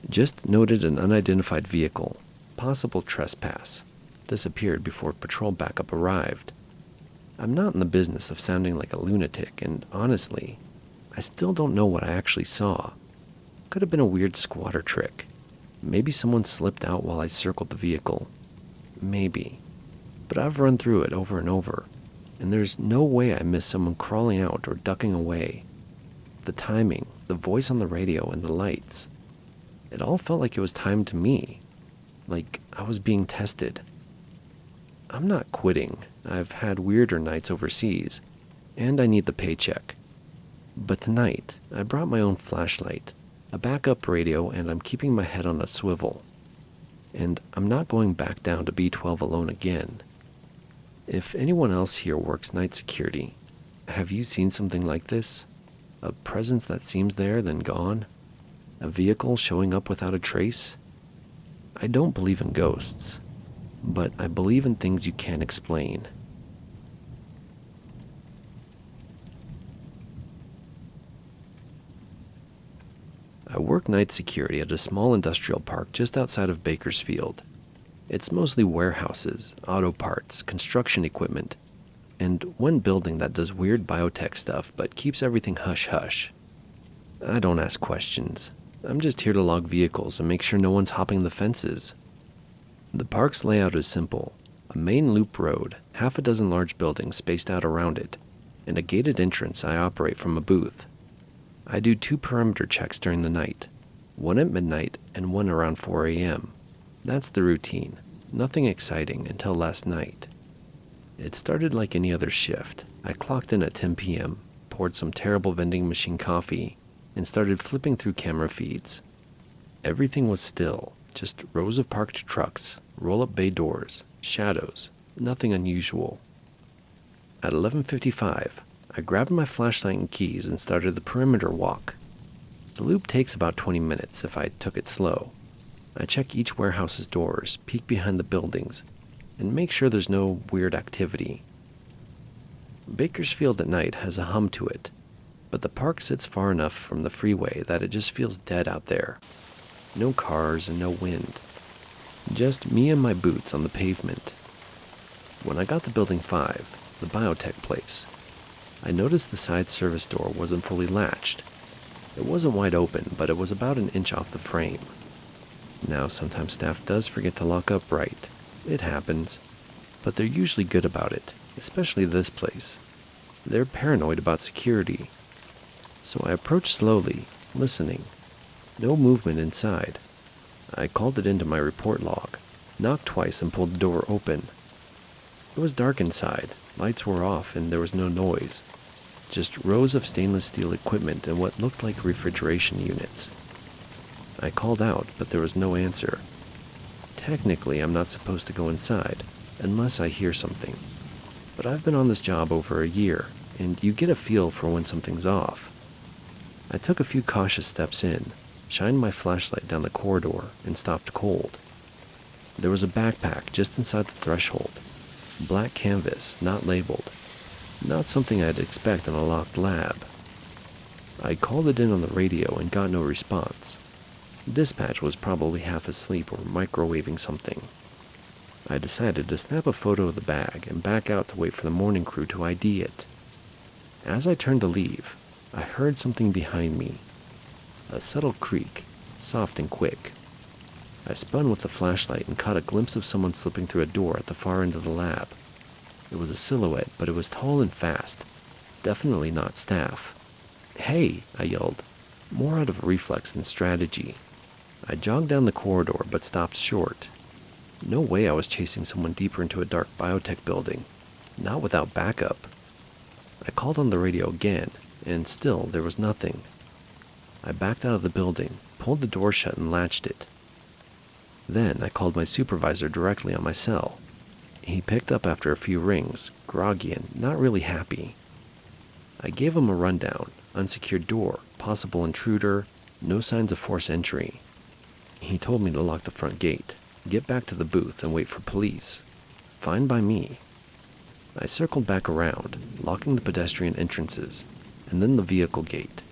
Just noted an unidentified vehicle, possible trespass, disappeared before patrol backup arrived. I'm not in the business of sounding like a lunatic, and honestly, I still don't know what I actually saw. Could have been a weird squatter trick. Maybe someone slipped out while I circled the vehicle. Maybe. But I've run through it over and over, and there's no way I missed someone crawling out or ducking away. The timing, the voice on the radio, and the lights. It all felt like it was timed to me. Like I was being tested. I'm not quitting. I've had weirder nights overseas, and I need the paycheck. But tonight, I brought my own flashlight, a backup radio, and I'm keeping my head on a swivel. And I'm not going back down to B12 alone again. If anyone else here works night security, have you seen something like this? A presence that seems there, then gone? A vehicle showing up without a trace? I don't believe in ghosts, but I believe in things you can't explain. I work night security at a small industrial park just outside of Bakersfield. It's mostly warehouses, auto parts, construction equipment, and one building that does weird biotech stuff but keeps everything hush-hush. I don't ask questions. I'm just here to log vehicles and make sure no one's hopping the fences. The park's layout is simple. A main loop road, half a dozen large buildings spaced out around it, and a gated entrance I operate from a booth. I do 2 perimeter checks during the night, one at midnight and one around 4 a.m. That's the routine. Nothing exciting until last night. It started like any other shift. I clocked in at 10 p.m., poured some terrible vending machine coffee, and started flipping through camera feeds. Everything was still, just rows of parked trucks, roll-up bay doors, shadows, nothing unusual. At 11:55, I grabbed my flashlight and keys and started the perimeter walk. The loop takes about 20 minutes if I took it slow. I check each warehouse's doors, peek behind the buildings, and make sure there's no weird activity. Bakersfield at night has a hum to it, but the park sits far enough from the freeway that it just feels dead out there. No cars and no wind. Just me and my boots on the pavement. When I got to Building 5, the biotech place, I noticed the side service door wasn't fully latched. It wasn't wide open, but it was about an inch off the frame. Now, sometimes staff does forget to lock up right. It happens. But they're usually good about it, especially this place. They're paranoid about security. So I approached slowly, listening. No movement inside. I called it into my report log, knocked twice and pulled the door open. It was dark inside, lights were off, and there was no noise. Just rows of stainless steel equipment and what looked like refrigeration units. I called out, but there was no answer. Technically, I'm not supposed to go inside, unless I hear something. But I've been on this job over a year, and you get a feel for when something's off. I took a few cautious steps in, shined my flashlight down the corridor, and stopped cold. There was a backpack just inside the threshold. Black canvas, not labeled. Not something I'd expect in a locked lab. I called it in on the radio and got no response. Dispatch was probably half asleep or microwaving something. I decided to snap a photo of the bag and back out to wait for the morning crew to ID it. As I turned to leave, I heard something behind me. A subtle creak, soft and quick. I spun with the flashlight and caught a glimpse of someone slipping through a door at the far end of the lab. It was a silhouette, but it was tall and fast. Definitely not staff. "Hey," I yelled. more out of reflex than strategy. I jogged down the corridor but stopped short. No way I was chasing someone deeper into a dark biotech building, not without backup. I called on the radio again, and still there was nothing. I backed out of the building, pulled the door shut and latched it. Then I called my supervisor directly on my cell. He picked up after a few rings, groggy and not really happy. I gave him a rundown: unsecured door, possible intruder, no signs of forced entry. He told me to lock the front gate, get back to the booth and wait for police. Fine by me. I circled back around, locking the pedestrian entrances, and then the vehicle gate.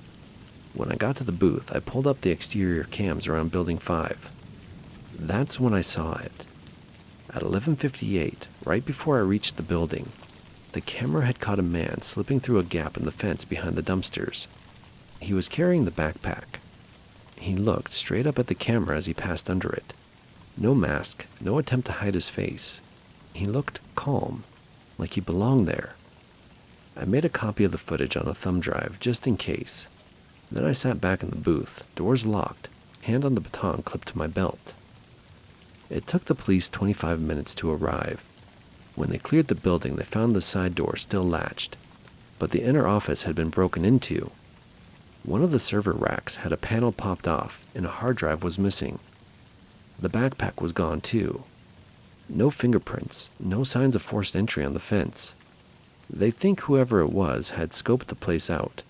When I got to the booth, I pulled up the exterior cams around Building 5. That's when I saw it. At 11:58, right before I reached the building, the camera had caught a man slipping through a gap in the fence behind the dumpsters. He was carrying the backpack. He looked straight up at the camera as he passed under it. No mask, no attempt to hide his face. He looked calm, like he belonged there. I made a copy of the footage on a thumb drive just in case. Then I sat back in the booth, doors locked, hand on the baton clipped to my belt. It took the police 25 minutes to arrive. When they cleared the building, they found the side door still latched, but the inner office had been broken into. One of the server racks had a panel popped off and a hard drive was missing. The backpack was gone too. No fingerprints, no signs of forced entry on the fence. They think whoever it was had scoped the place out,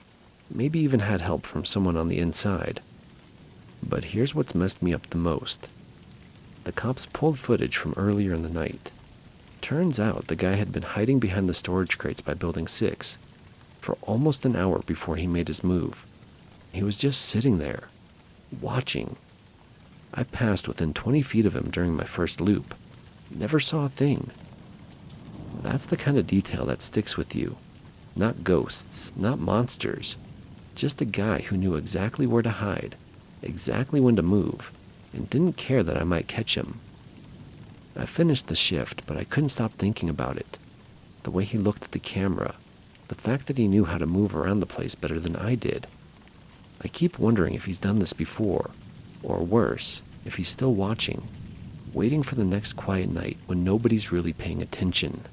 maybe even had help from someone on the inside. But here's what's messed me up the most. The cops pulled footage from earlier in the night. Turns out the guy had been hiding behind the storage crates by Building 6 for almost an hour before he made his move. He was just sitting there, watching. I passed within 20 feet of him during my first loop. Never saw a thing. That's the kind of detail that sticks with you. Not ghosts, not monsters. Just a guy who knew exactly where to hide, exactly when to move, and didn't care that I might catch him. I finished the shift, but I couldn't stop thinking about it. The way he looked at the camera, the fact that he knew how to move around the place better than I did. I keep wondering if he's done this before, or worse, if he's still watching, waiting for the next quiet night when nobody's really paying attention.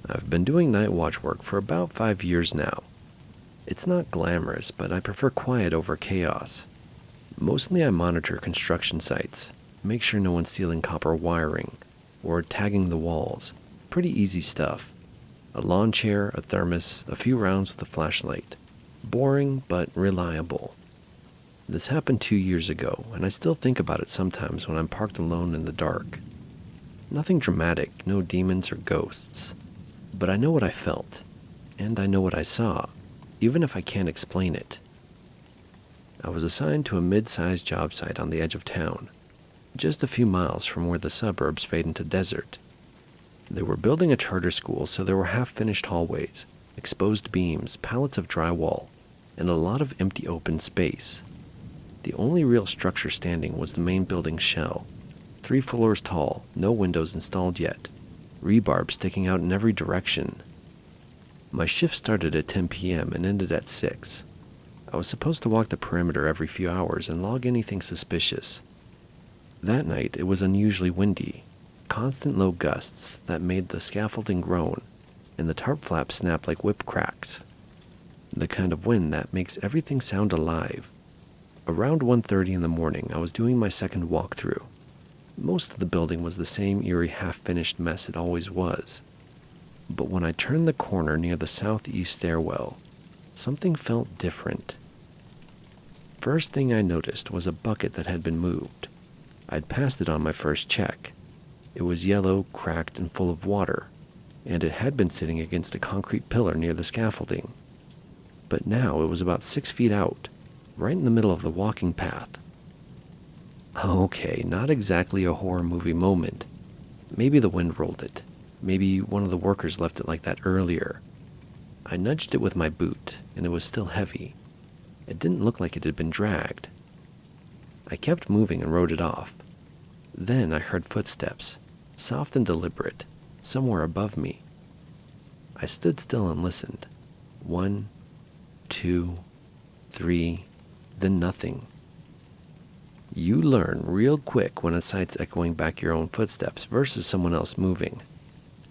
I've been doing night watch work for about 5 years now. It's not glamorous, but I prefer quiet over chaos. Mostly I monitor construction sites, make sure no one's stealing copper wiring, or tagging the walls. Pretty easy stuff. A lawn chair, a thermos, a few rounds with a flashlight. Boring, but reliable. This happened 2 years ago, and I still think about it sometimes when I'm parked alone in the dark. Nothing dramatic, no demons or ghosts. But I know what I felt, and I know what I saw, even if I can't explain it. I was assigned to a mid-sized job site on the edge of town, just a few miles from where the suburbs fade into desert. They were building a charter school, so there were half-finished hallways, exposed beams, pallets of drywall, and a lot of empty open space. The only real structure standing was the main building's shell, 3 floors tall, no windows installed yet, rebarb sticking out in every direction. My shift started at 10 p.m. and ended at 6. I was supposed to walk the perimeter every few hours and log anything suspicious. That night it was unusually windy, constant low gusts that made the scaffolding groan and the tarp flaps snap like whip cracks. The kind of wind that makes everything sound alive. Around 1:30 in the morning I was doing my second walkthrough. Most of the building was the same eerie half-finished mess it always was. But when I turned the corner near the southeast stairwell, something felt different. First thing I noticed was a bucket that had been moved. I'd passed it on my first check. It was yellow, cracked, and full of water, and it had been sitting against a concrete pillar near the scaffolding. But now it was about 6 feet out, right in the middle of the walking path. Okay, not exactly a horror movie moment. Maybe the wind rolled it. Maybe one of the workers left it like that earlier. I nudged it with my boot, and it was still heavy. It didn't look like it had been dragged. I kept moving and rode it off. Then I heard footsteps, soft and deliberate, somewhere above me. I stood still and listened. 1, 2, 3, then nothing. You learn real quick when a site's echoing back your own footsteps versus someone else moving.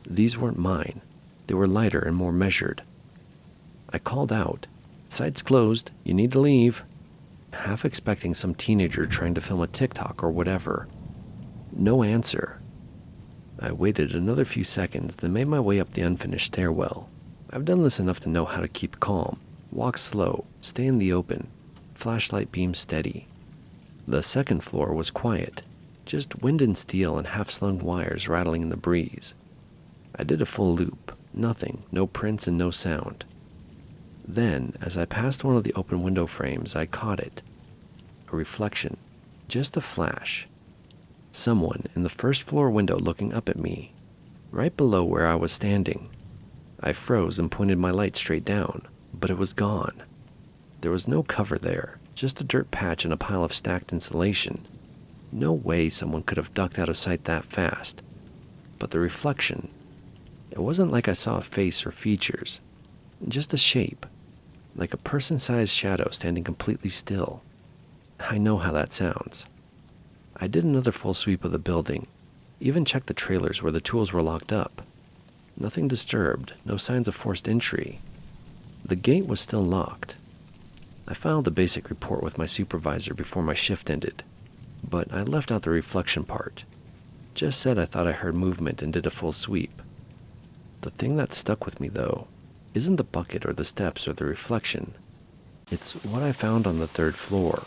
These weren't mine. They were lighter and more measured. I called out, "Site's closed, you need to leave," half expecting some teenager trying to film a TikTok or whatever. No answer. I waited another few seconds, then made my way up the unfinished stairwell. I've done this enough to know how to keep calm, walk slow, stay in the open, flashlight beam steady. The second floor was quiet, just wind and steel and half-slung wires rattling in the breeze. I did a full loop, nothing, no prints and no sound. Then, as I passed one of the open window frames, I caught it. A reflection, just a flash. Someone in the first floor window looking up at me, right below where I was standing. I froze and pointed my light straight down, but it was gone. There was no cover there, just a dirt patch and a pile of stacked insulation. No way someone could have ducked out of sight that fast. But the reflection, it wasn't like I saw a face or features, just a shape, like a person-sized shadow standing completely still. I know how that sounds. I did another full sweep of the building, even checked the trailers where the tools were locked up. Nothing disturbed, no signs of forced entry. The gate was still locked. I filed a basic report with my supervisor before my shift ended, but I left out the reflection part. Just said I thought I heard movement and did a full sweep. The thing that stuck with me, though, isn't the bucket or the steps or the reflection. It's what I found on the third floor.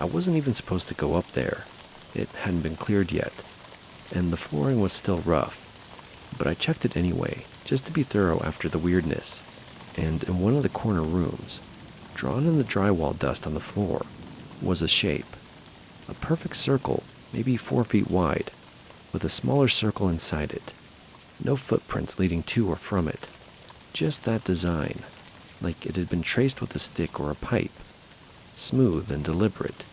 I wasn't even supposed to go up there. It hadn't been cleared yet, and the flooring was still rough. But I checked it anyway, just to be thorough after the weirdness. And in one of the corner rooms, drawn in the drywall dust on the floor, was a shape. A perfect circle, maybe 4 feet wide, with a smaller circle inside it. No footprints leading to or from it. Just that design, like it had been traced with a stick or a pipe. Smooth and deliberate.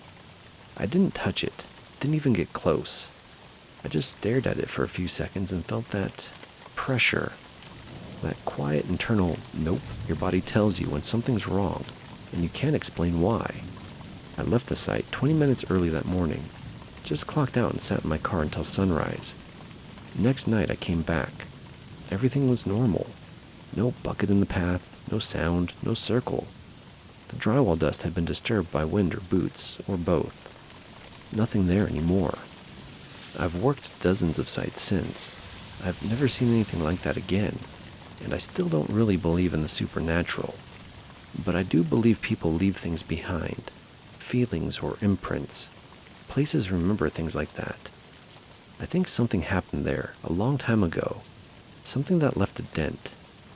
I didn't touch it, didn't even get close. I just stared at it for a few seconds and felt that pressure. That quiet internal nope your body tells you when something's wrong, and you can't explain why. I left the site 20 minutes early that morning. Just clocked out and sat in my car until sunrise. Next night I came back. Everything was normal. No bucket in the path, no sound, no circle. The drywall dust had been disturbed by wind or boots, or both. Nothing there anymore. I've worked dozens of sites since. I've never seen anything like that again, and I still don't really believe in the supernatural. But I do believe people leave things behind. Feelings or imprints. Places remember things like that. I think something happened there a long time ago. Something that left a dent.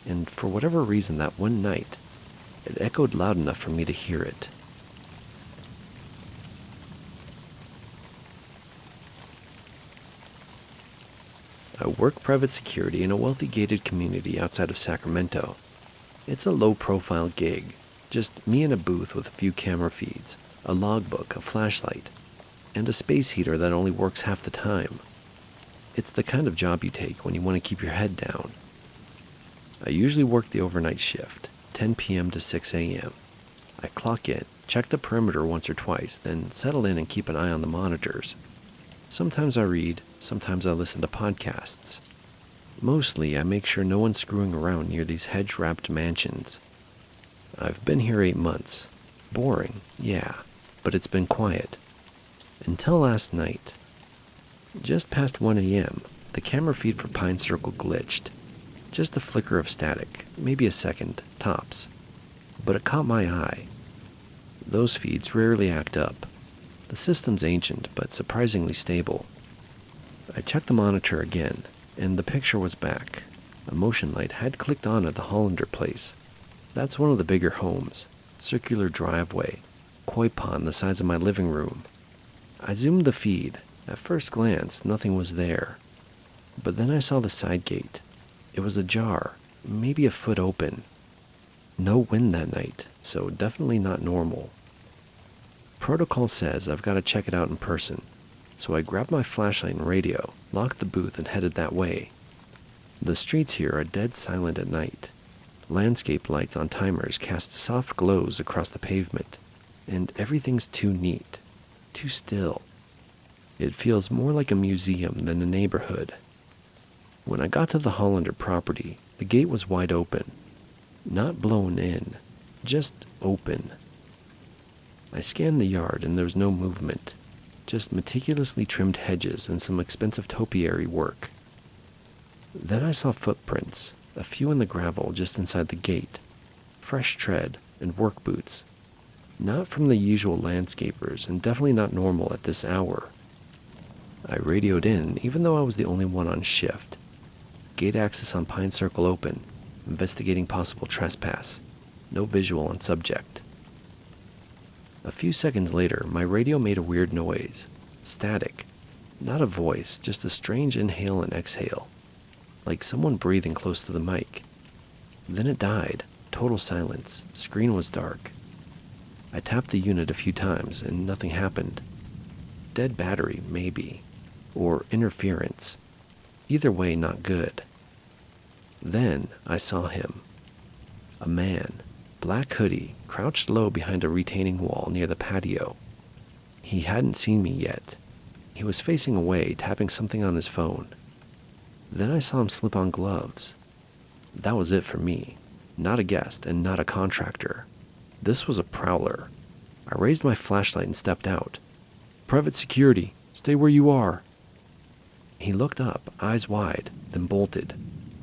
And for whatever reason that one night, it echoed loud enough for me to hear it. I work private security in a wealthy gated community outside of Sacramento. It's a low-profile gig, just me in a booth with a few camera feeds, a logbook, a flashlight, and a space heater that only works half the time. It's the kind of job you take when you want to keep your head down. I usually work the overnight shift, 10 p.m. to 6 a.m. I clock in, check the perimeter once or twice, then settle in and keep an eye on the monitors. Sometimes I read, sometimes I listen to podcasts. Mostly, I make sure no one's screwing around near these hedge-wrapped mansions. I've been here 8 months. Boring, yeah, but it's been quiet. Until last night. Just past 1 a.m., the camera feed for Pine Circle glitched. Just a flicker of static, maybe a second, tops. But it caught my eye. Those feeds rarely act up. The system's ancient, but surprisingly stable. I checked the monitor again, and the picture was back. A motion light had clicked on at the Hollander place. That's one of the bigger homes. Circular driveway. Koi pond the size of my living room. I zoomed the feed. At first glance, nothing was there. But then I saw the side gate. It was ajar, maybe a foot open. No wind that night, so definitely not normal. Protocol says I've got to check it out in person, so I grabbed my flashlight and radio, locked the booth, and headed that way. The streets here are dead silent at night. Landscape lights on timers cast soft glows across the pavement, and everything's too neat, too still. It feels more like a museum than a neighborhood. When I got to the Hollander property, the gate was wide open. Not blown in, just open. I scanned the yard and there was no movement, just meticulously trimmed hedges and some expensive topiary work. Then I saw footprints, a few in the gravel just inside the gate, fresh tread and work boots. Not from the usual landscapers and definitely not normal at this hour. I radioed in even though I was the only one on shift. Gate access on Pine Circle open, investigating possible trespass. No visual on subject. A few seconds later, my radio made a weird noise. Static. Not a voice, just a strange inhale and exhale. Like someone breathing close to the mic. Then it died. Total silence. Screen was dark. I tapped the unit a few times and nothing happened. Dead battery, maybe. Or interference. Either way, not good. Then I saw him. A man, black hoodie, crouched low behind a retaining wall near the patio. He hadn't seen me yet. He was facing away, tapping something on his phone. Then I saw him slip on gloves. That was it for me. Not a guest and not a contractor. This was a prowler. I raised my flashlight and stepped out. "Private security, stay where you are." He looked up, eyes wide, then bolted.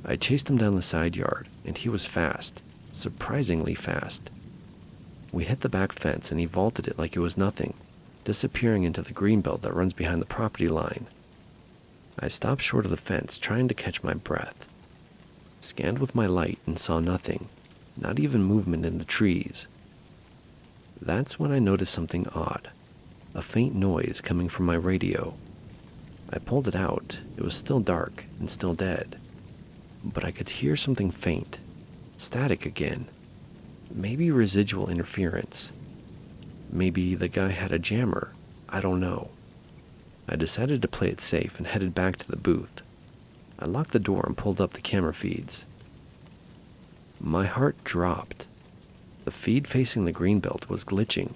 I chased him down the side yard, and he was fast, surprisingly fast. We hit the back fence and he vaulted it like it was nothing, disappearing into the greenbelt that runs behind the property line. I stopped short of the fence, trying to catch my breath. Scanned with my light and saw nothing, not even movement in the trees. That's when I noticed something odd, a faint noise coming from my radio. I pulled it out. It was still dark and still dead. But I could hear something faint, static again. Maybe residual interference. Maybe the guy had a jammer. I don't know. I decided to play it safe and headed back to the booth. I locked the door and pulled up the camera feeds. My heart dropped. The feed facing the greenbelt was glitching.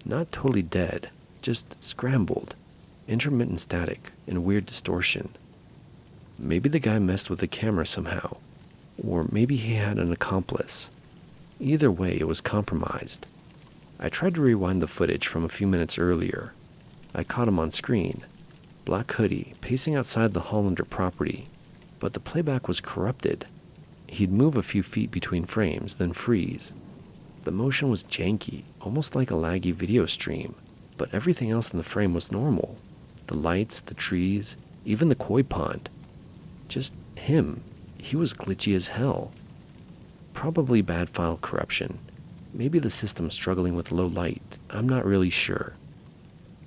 Not totally dead, just scrambled. Intermittent static and weird distortion. Maybe the guy messed with the camera somehow, or maybe he had an accomplice. Either way, it was compromised. I tried to rewind the footage from a few minutes earlier. I caught him on screen, black hoodie, pacing outside the Hollander property, but the playback was corrupted. He'd move a few feet between frames, then freeze. The motion was janky, almost like a laggy video stream, but everything else in the frame was normal. The lights, the trees, even the koi pond. Just him. He was glitchy as hell. Probably bad file corruption. Maybe the system's struggling with low light. I'm not really sure.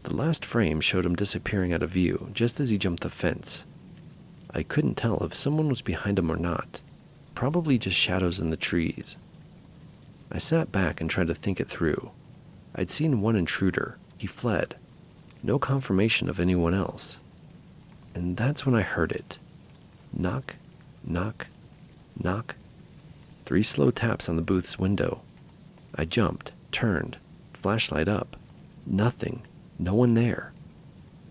The last frame showed him disappearing out of view just as he jumped the fence. I couldn't tell if someone was behind him or not. Probably just shadows in the trees. I sat back and tried to think it through. I'd seen one intruder. He fled. No confirmation of anyone else. And that's when I heard it. Knock, knock, knock. 3 slow taps on the booth's window. I jumped, turned, flashlight up. Nothing. No one there.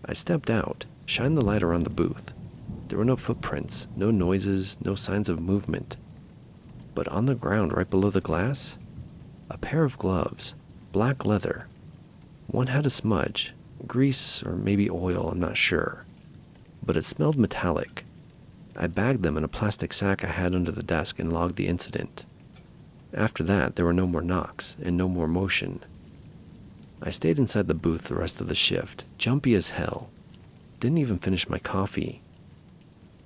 I stepped out, shined the light around the booth. There were no footprints, no noises, no signs of movement. But on the ground right below the glass, a pair of gloves, black leather. One had a smudge, grease or maybe oil, I'm not sure. But it smelled metallic. I bagged them in a plastic sack I had under the desk and logged the incident. After that, there were no more knocks and no more motion. I stayed inside the booth the rest of the shift, jumpy as hell. Didn't even finish my coffee.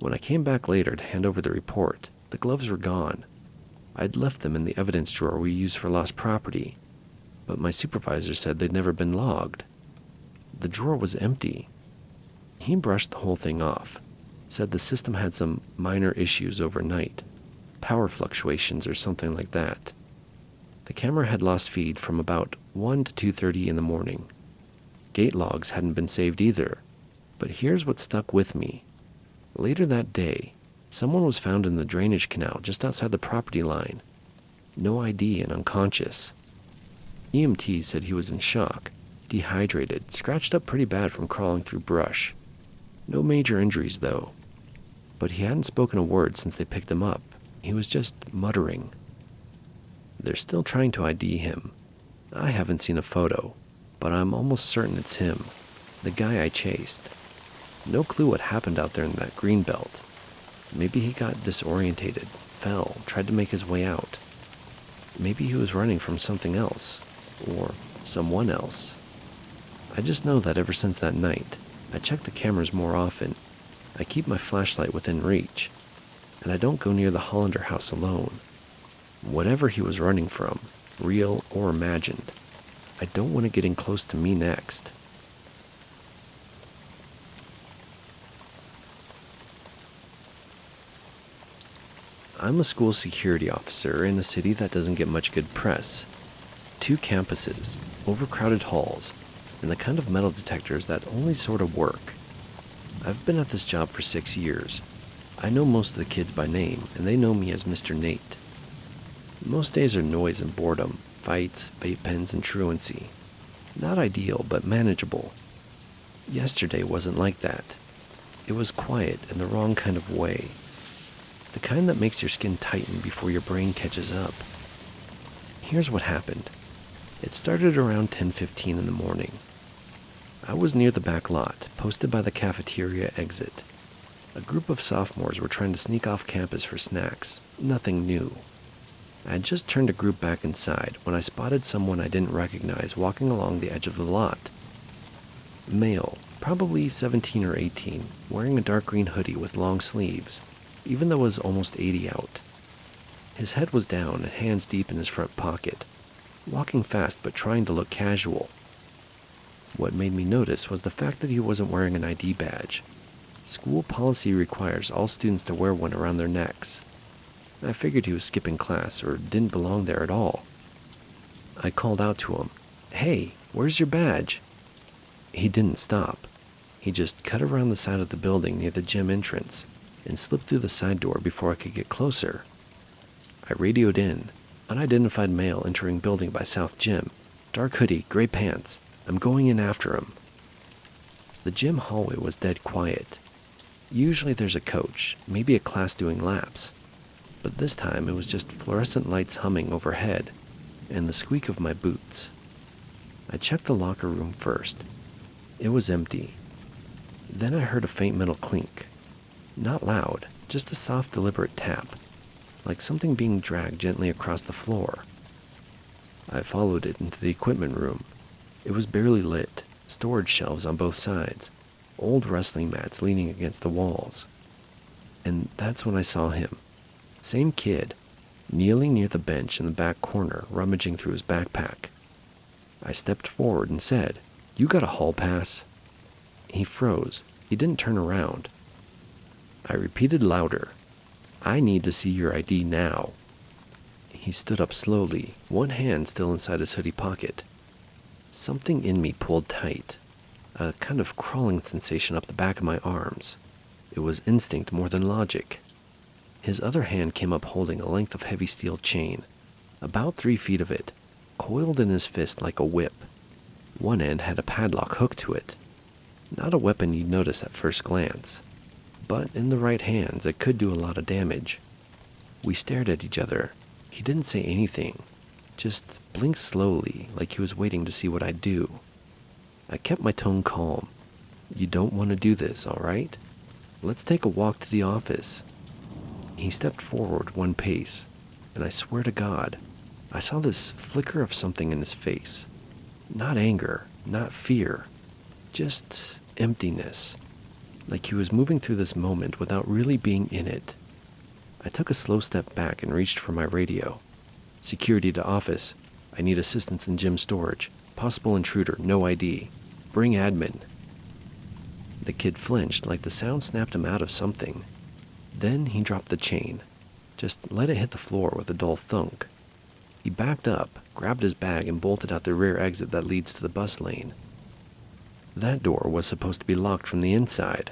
When I came back later to hand over the report, the gloves were gone. I'd left them in the evidence drawer we use for lost property, but my supervisor said they'd never been logged. The drawer was empty. He brushed the whole thing off, said the system had some minor issues overnight, power fluctuations or something like that. The camera had lost feed from about 1 to 2:30 in the morning. Gate logs hadn't been saved either, but here's what stuck with me. Later that day, Someone was found in the drainage canal just outside the property line. No ID and unconscious. EMT said he was in shock, dehydrated, scratched up pretty bad from crawling through brush. No major injuries, though. But he hadn't spoken a word since they picked him up. He was just muttering. They're still trying to ID him. I haven't seen a photo, but I'm almost certain it's him, the guy I chased. No clue what happened out there in that green belt. Maybe he got disorientated, fell, tried to make his way out. Maybe he was running from something else, or someone else. I just know that ever since that night, I check the cameras more often. I keep my flashlight within reach, and I don't go near the Hollander house alone. Whatever he was running from, real or imagined, I don't want it getting close to me next. I'm a school security officer in a city that doesn't get much good press. 2 campuses, overcrowded halls, and the kind of metal detectors that only sort of work. I've been at this job for 6 years. I know most of the kids by name, and they know me as Mr. Nate. Most days are noise and boredom, fights, vape pens, and truancy. Not ideal, but manageable. Yesterday wasn't like that. It was quiet in the wrong kind of way. The kind that makes your skin tighten before your brain catches up. Here's what happened. It started around 10:15 in the morning. I was near the back lot, posted by the cafeteria exit. A group of sophomores were trying to sneak off campus for snacks. Nothing new. I had just turned a group back inside when I spotted someone I didn't recognize walking along the edge of the lot. Male, probably 17 or 18, wearing a dark green hoodie with long sleeves, even though it was almost 80 out. His head was down and hands deep in his front pocket, walking fast but trying to look casual. What made me notice was the fact that he wasn't wearing an ID badge. School policy requires all students to wear one around their necks. I figured he was skipping class or didn't belong there at all. I called out to him, "Hey, where's your badge?" He didn't stop. He just cut around the side of the building near the gym entrance and slipped through the side door before I could get closer. I radioed in, "Unidentified male entering building by South Gym. Dark hoodie, gray pants. I'm going in after him." The gym hallway was dead quiet. Usually there's a coach, maybe a class doing laps. But this time it was just fluorescent lights humming overhead and the squeak of my boots. I checked the locker room first. It was empty. Then I heard a faint metal clink. Not loud, just a soft, deliberate tap, like something being dragged gently across the floor. I followed it into the equipment room. It was barely lit, storage shelves on both sides, old wrestling mats leaning against the walls. And that's when I saw him. Same kid, kneeling near the bench in the back corner, rummaging through his backpack. I stepped forward and said, "You got a hall pass?" He froze. He didn't turn around. I repeated louder, "I need to see your ID now." He stood up slowly, one hand still inside his hoodie pocket. Something in me pulled tight, a kind of crawling sensation up the back of my arms. It was instinct more than logic. His other hand came up holding a length of heavy steel chain, about 3 feet of it, coiled in his fist like a whip. One end had a padlock hooked to it. Not a weapon you'd notice at first glance, but in the right hands it could do a lot of damage. We stared at each other. He didn't say anything, just blinked slowly like he was waiting to see what I'd do. I kept my tone calm. "You don't want to do this, all right? Let's take a walk to the office." He stepped forward 1 pace, and I swear to God, I saw this flicker of something in his face. Not anger, not fear, just emptiness, like he was moving through this moment without really being in it. I took a slow step back and reached for my radio. "Security to office. I need assistance in gym storage. Possible intruder, no ID. Bring admin." The kid flinched like the sound snapped him out of something. Then he dropped the chain, just let it hit the floor with a dull thunk. He backed up, grabbed his bag, and bolted out the rear exit that leads to the bus lane. That door was supposed to be locked from the inside,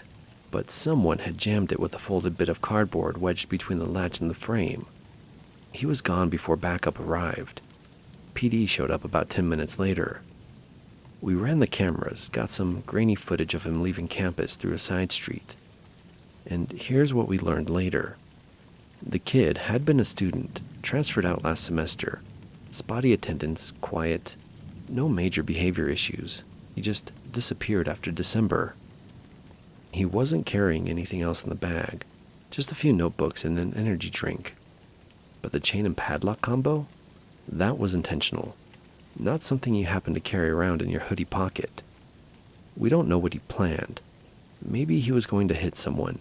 but someone had jammed it with a folded bit of cardboard wedged between the latch and the frame. He was gone before backup arrived. PD showed up about 10 minutes later. We ran the cameras, got some grainy footage of him leaving campus through a side street. And here's what we learned later. The kid had been a student, transferred out last semester. Spotty attendance, quiet, no major behavior issues. He just disappeared after December. He wasn't carrying anything else in the bag, just a few notebooks and an energy drink. But the chain and padlock combo? That was intentional. Not something you happen to carry around in your hoodie pocket. We don't know what he planned. Maybe he was going to hit someone.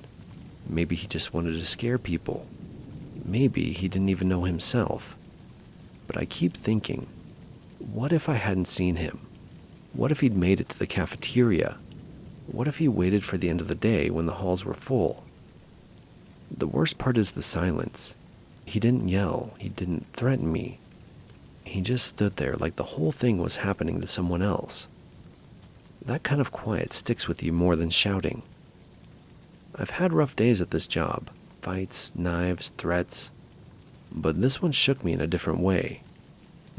Maybe he just wanted to scare people. Maybe he didn't even know himself. But I keep thinking, what if I hadn't seen him? What if he'd made it to the cafeteria? What if he waited for the end of the day when the halls were full? The worst part is the silence. He didn't yell. He didn't threaten me. He just stood there like the whole thing was happening to someone else. That kind of quiet sticks with you more than shouting. I've had rough days at this job. Fights, knives, threats. But this one shook me in a different way.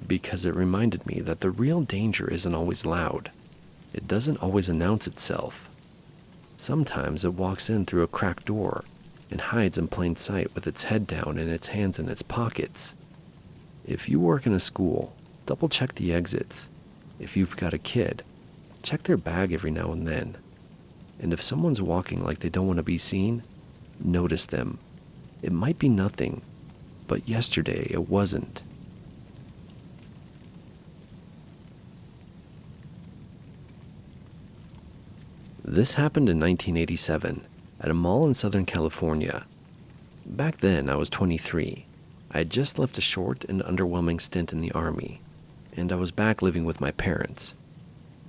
Because it reminded me that the real danger isn't always loud. It doesn't always announce itself. Sometimes it walks in through a cracked door and hides in plain sight with its head down and its hands in its pockets. If you work in a school, double check the exits. If you've got a kid, check their bag every now and then. And if someone's walking like they don't want to be seen, notice them. It might be nothing, but yesterday it wasn't. This happened in 1987 at a mall in Southern California. Back then, I was 23. I had just left a short and underwhelming stint in the Army, and I was back living with my parents.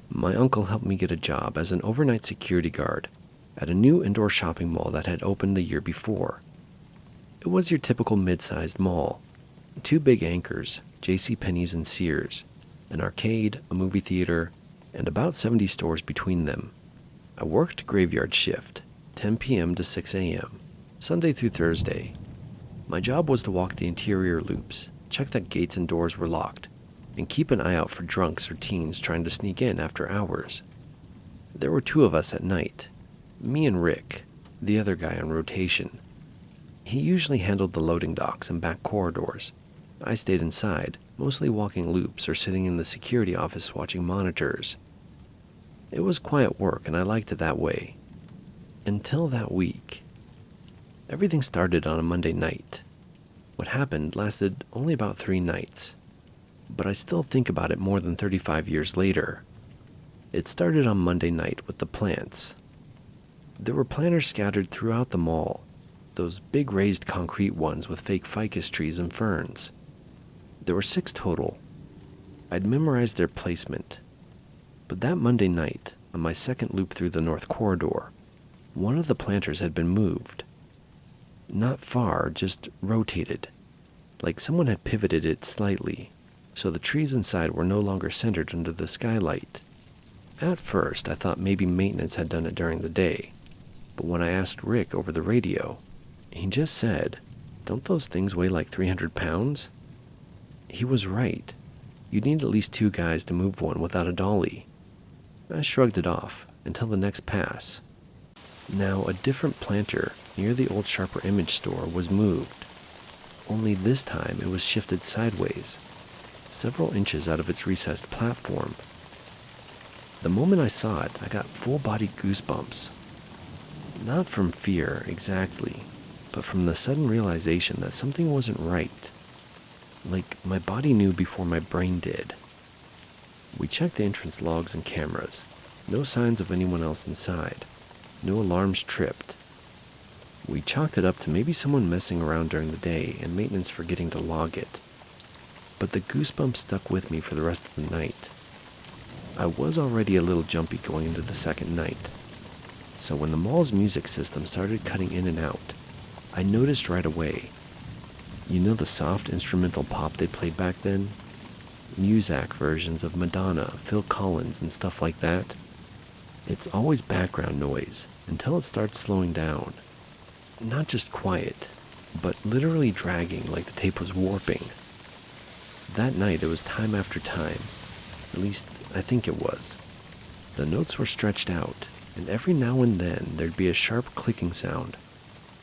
My uncle helped me get a job as an overnight security guard at a new indoor shopping mall that had opened the year before. It was your typical mid-sized mall. 2 big anchors, JCPenney's and Sears, an arcade, a movie theater, and about 70 stores between them. I worked graveyard shift, 10 p.m. to 6 a.m., Sunday through Thursday. My job was to walk the interior loops, check that gates and doors were locked, and keep an eye out for drunks or teens trying to sneak in after hours. There were 2 of us at night, me and Rick, the other guy on rotation. He usually handled the loading docks and back corridors. I stayed inside, mostly walking loops or sitting in the security office watching monitors. It was quiet work and I liked it that way. Until that week. Everything started on a Monday night. What happened lasted only about 3 nights. But I still think about it more than 35 years later. It started on Monday night with the plants. There were planters scattered throughout the mall, those big raised concrete ones with fake ficus trees and ferns. There were 6 total. I'd memorized their placement. But that Monday night, on my second loop through the North Corridor, one of the planters had been moved. Not far, just rotated, like someone had pivoted it slightly, so the trees inside were no longer centered under the skylight. At first, I thought maybe maintenance had done it during the day, but when I asked Rick over the radio, he just said, "Don't those things weigh like 300 pounds?" He was right. You'd need at least 2 guys to move one without a dolly. I shrugged it off until the next pass. Now, a different planter near the old Sharper Image store was moved. Only this time it was shifted sideways, several inches out of its recessed platform. The moment I saw it, I got full-body goosebumps. Not from fear, exactly, but from the sudden realization that something wasn't right. Like my body knew before my brain did. We checked the entrance logs and cameras. No signs of anyone else inside. No alarms tripped. We chalked it up to maybe someone messing around during the day and maintenance forgetting to log it. But the goosebumps stuck with me for the rest of the night. I was already a little jumpy going into the second night. So when the mall's music system started cutting in and out, I noticed right away. You know the soft instrumental pop they played back then? Muzak versions of Madonna, Phil Collins, and stuff like that? It's always background noise, until it starts slowing down. Not just quiet, but literally dragging like the tape was warping. That night it was time after time. At least, I think it was. The notes were stretched out, and every now and then there'd be a sharp clicking sound,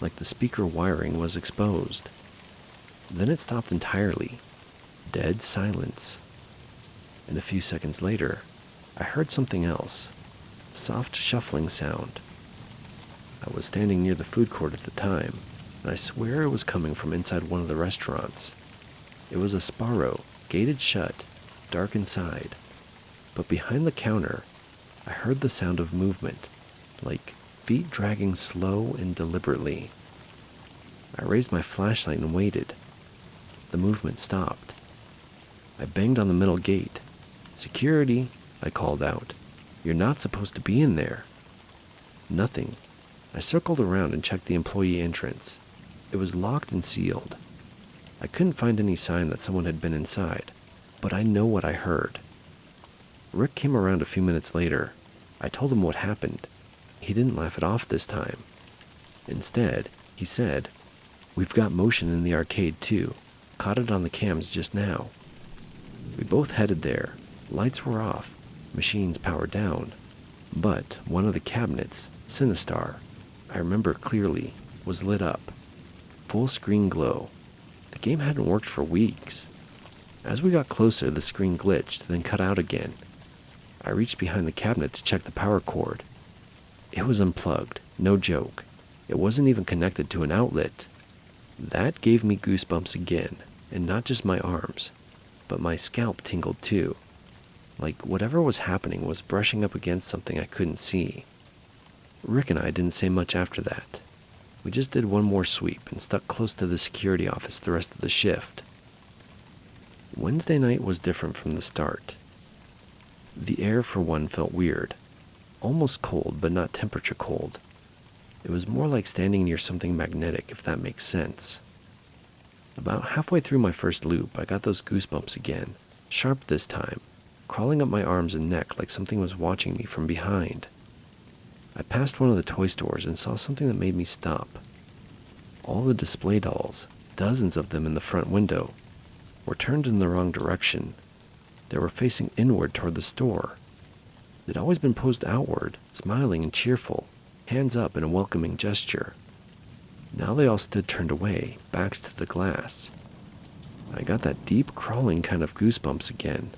like the speaker wiring was exposed. Then it stopped entirely. Dead silence. And a few seconds later, I heard something else. A soft shuffling sound. I was standing near the food court at the time, and I swear it was coming from inside one of the restaurants. It was a Sparrow, gated shut, dark inside. But behind the counter, I heard the sound of movement, like feet dragging slow and deliberately. I raised my flashlight and waited. The movement stopped. I banged on the metal gate. "Security," I called out. "You're not supposed to be in there." Nothing. I circled around and checked the employee entrance. It was locked and sealed. I couldn't find any sign that someone had been inside, but I know what I heard. Rick came around a few minutes later. I told him what happened. He didn't laugh it off this time. Instead, he said, "We've got motion in the arcade too. Caught it on the cams just now." We both headed there. Lights were off, machines powered down. But one of the cabinets, Sinistar, I remember clearly, was lit up. Full screen glow. The game hadn't worked for weeks. As we got closer, the screen glitched, then cut out again. I reached behind the cabinet to check the power cord. It was unplugged, no joke. It wasn't even connected to an outlet. That gave me goosebumps again, and not just my arms, but my scalp tingled too. Like whatever was happening was brushing up against something I couldn't see. Rick and I didn't say much after that. We just did one more sweep and stuck close to the security office the rest of the shift. Wednesday night was different from the start. The air, for one, felt weird. Almost cold, but not temperature cold. It was more like standing near something magnetic, if that makes sense. About halfway through my first loop, I got those goosebumps again, sharp this time, crawling up my arms and neck like something was watching me from behind. I passed one of the toy stores and saw something that made me stop. All the display dolls, dozens of them in the front window, were turned in the wrong direction. They were facing inward toward the store. They'd always been posed outward, smiling and cheerful, hands up in a welcoming gesture. Now they all stood turned away, backs to the glass. I got that deep crawling kind of goosebumps again,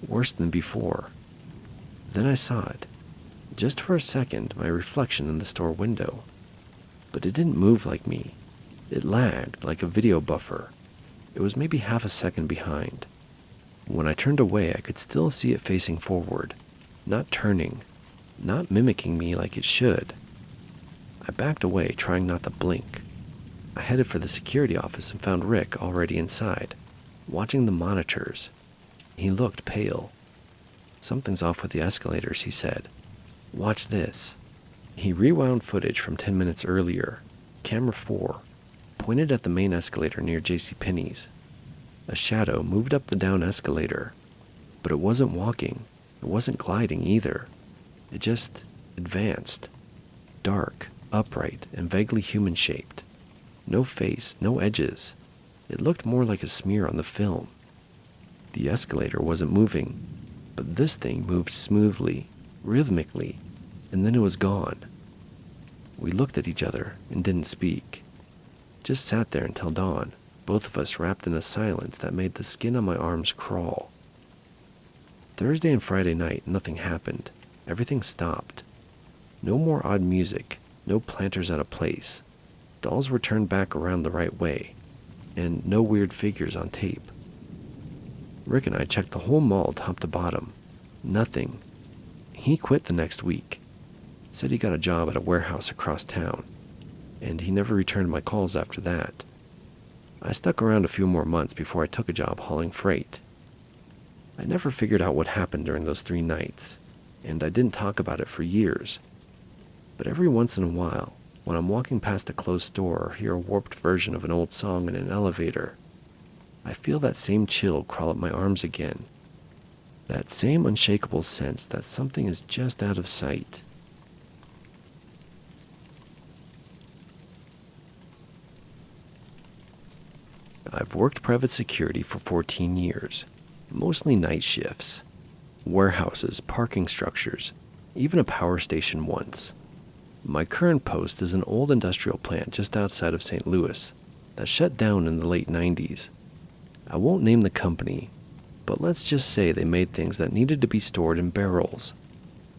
worse than before. Then I saw it. Just for a second, my reflection in the store window. But it didn't move like me. It lagged like a video buffer. It was maybe half a second behind. When I turned away, I could still see it facing forward, not turning, not mimicking me like it should. I backed away, trying not to blink. I headed for the security office and found Rick already inside, watching the monitors. He looked pale. "Something's off with the escalators," he said. "Watch this." He rewound footage from 10 minutes earlier, camera 4, pointed at the main escalator near JCPenney's. A shadow moved up the down escalator, but it wasn't walking, it wasn't gliding either. It just advanced. Dark, upright, and vaguely human-shaped. No face, no edges. It looked more like a smear on the film. The escalator wasn't moving, but this thing moved smoothly, rhythmically, and then it was gone. We looked at each other and didn't speak. Just sat there until dawn, both of us wrapped in a silence that made the skin on my arms crawl. Thursday and Friday night, nothing happened. Everything stopped. No more odd music, no planters out of place. Dolls were turned back around the right way, and no weird figures on tape. Rick and I checked the whole mall top to bottom. Nothing. He quit the next week. Said he got a job at a warehouse across town, and he never returned my calls after that. I stuck around a few more months before I took a job hauling freight. I never figured out what happened during those 3 nights, and I didn't talk about it for years. But every once in a while, when I'm walking past a closed store or hear a warped version of an old song in an elevator, I feel that same chill crawl up my arms again. That same unshakable sense that something is just out of sight. I've worked private security for 14 years, mostly night shifts, warehouses, parking structures, even a power station once. My current post is an old industrial plant just outside of St. Louis that shut down in the late 90s. I won't name the company, but let's just say they made things that needed to be stored in barrels.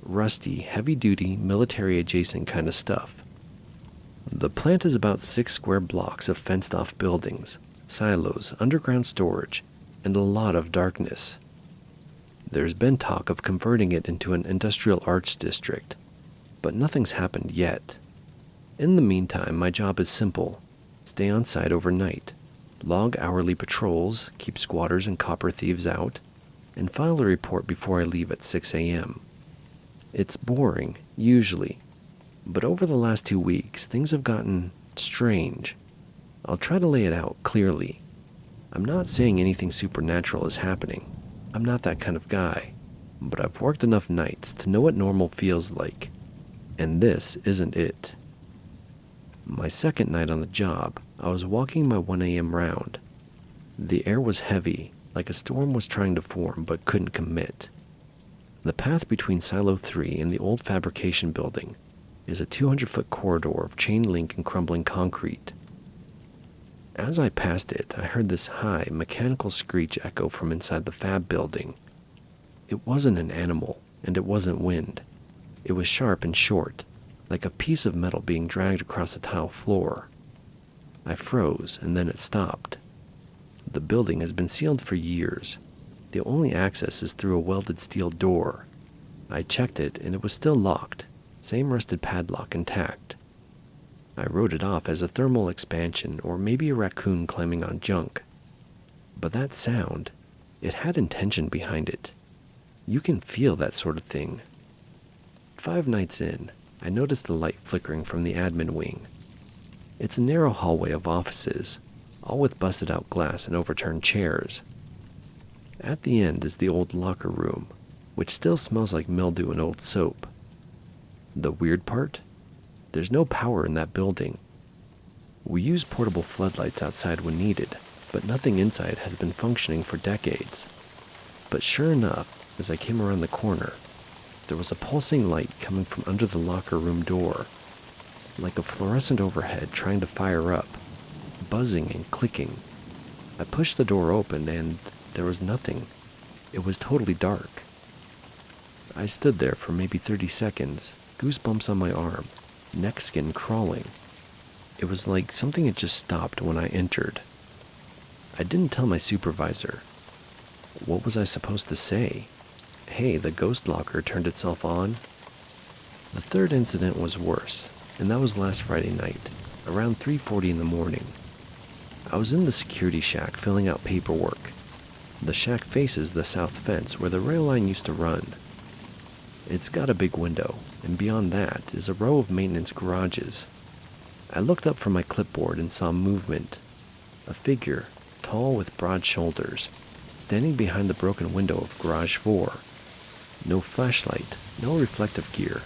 Rusty, heavy-duty, military-adjacent kind of stuff. The plant is about 6 square blocks of fenced-off buildings, silos, underground storage, and a lot of darkness. There's been talk of converting it into an industrial arts district, but nothing's happened yet. In the meantime, my job is simple. Stay on site overnight, log hourly patrols, keep squatters and copper thieves out, and file a report before I leave at 6 a.m. It's boring, usually, but over the last 2 weeks, things have gotten strange. I'll try to lay it out clearly. I'm not saying anything supernatural is happening. I'm not that kind of guy, but I've worked enough nights to know what normal feels like, and this isn't it. My second night on the job, I was walking my 1 a.m. round. The air was heavy, like a storm was trying to form but couldn't commit. The path between Silo 3 and the old fabrication building is a 200-foot corridor of chain link and crumbling concrete. As I passed it, I heard this high, mechanical screech echo from inside the fab building. It wasn't an animal, and it wasn't wind. It was sharp and short, like a piece of metal being dragged across a tile floor. I froze, and then it stopped. The building has been sealed for years. The only access is through a welded steel door. I checked it, and it was still locked, same rusted padlock intact. I wrote it off as a thermal expansion or maybe a raccoon climbing on junk. But that sound, it had intention behind it. You can feel that sort of thing. 5 nights in, I noticed the light flickering from the admin wing. It's a narrow hallway of offices, all with busted-out glass and overturned chairs. At the end is the old locker room, which still smells like mildew and old soap. The weird part? There's no power in that building. We use portable floodlights outside when needed, but nothing inside has been functioning for decades. But sure enough, as I came around the corner, there was a pulsing light coming from under the locker room door, like a fluorescent overhead trying to fire up, buzzing and clicking. I pushed the door open and there was nothing. It was totally dark. I stood there for maybe 30 seconds, goosebumps on my arm, neck skin crawling. It was like something had just stopped when I entered. I didn't tell my supervisor. What was I supposed to say? Hey, the ghost locker turned itself on? The third incident was worse, and that was last Friday night, around 3:40 in the morning. I was in the security shack filling out paperwork. The shack faces the south fence where the rail line used to run. It's got a big window, and beyond that is a row of maintenance garages. I looked up from my clipboard and saw movement. A figure, tall with broad shoulders, standing behind the broken window of Garage 4. No flashlight, no reflective gear.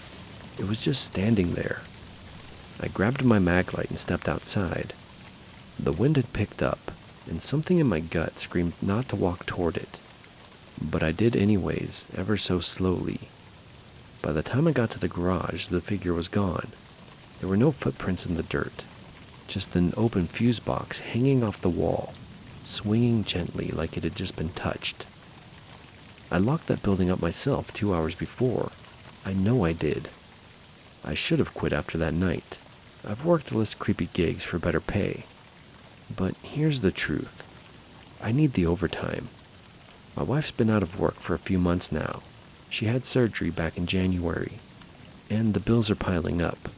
It was just standing there. I grabbed my mag light and stepped outside. The wind had picked up, and something in my gut screamed not to walk toward it. But I did anyways, ever so slowly. By the time I got to the garage, the figure was gone. There were no footprints in the dirt, just an open fuse box hanging off the wall, swinging gently like it had just been touched. I locked that building up myself 2 hours before. I know I did. I should have quit after that night. I've worked less creepy gigs for better pay. But here's the truth. I need the overtime. My wife's been out of work for a few months now. She had surgery back in January, and the bills are piling up.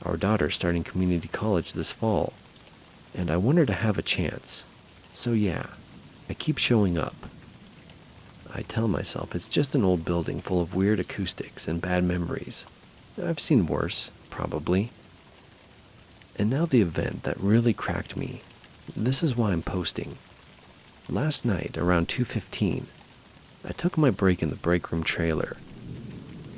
Our daughter's starting community college this fall, and I want her to have a chance. So yeah, I keep showing up. I tell myself it's just an old building full of weird acoustics and bad memories. I've seen worse, probably. And now the event that really cracked me. This is why I'm posting. Last night, around 2:15, I took my break in the break room trailer.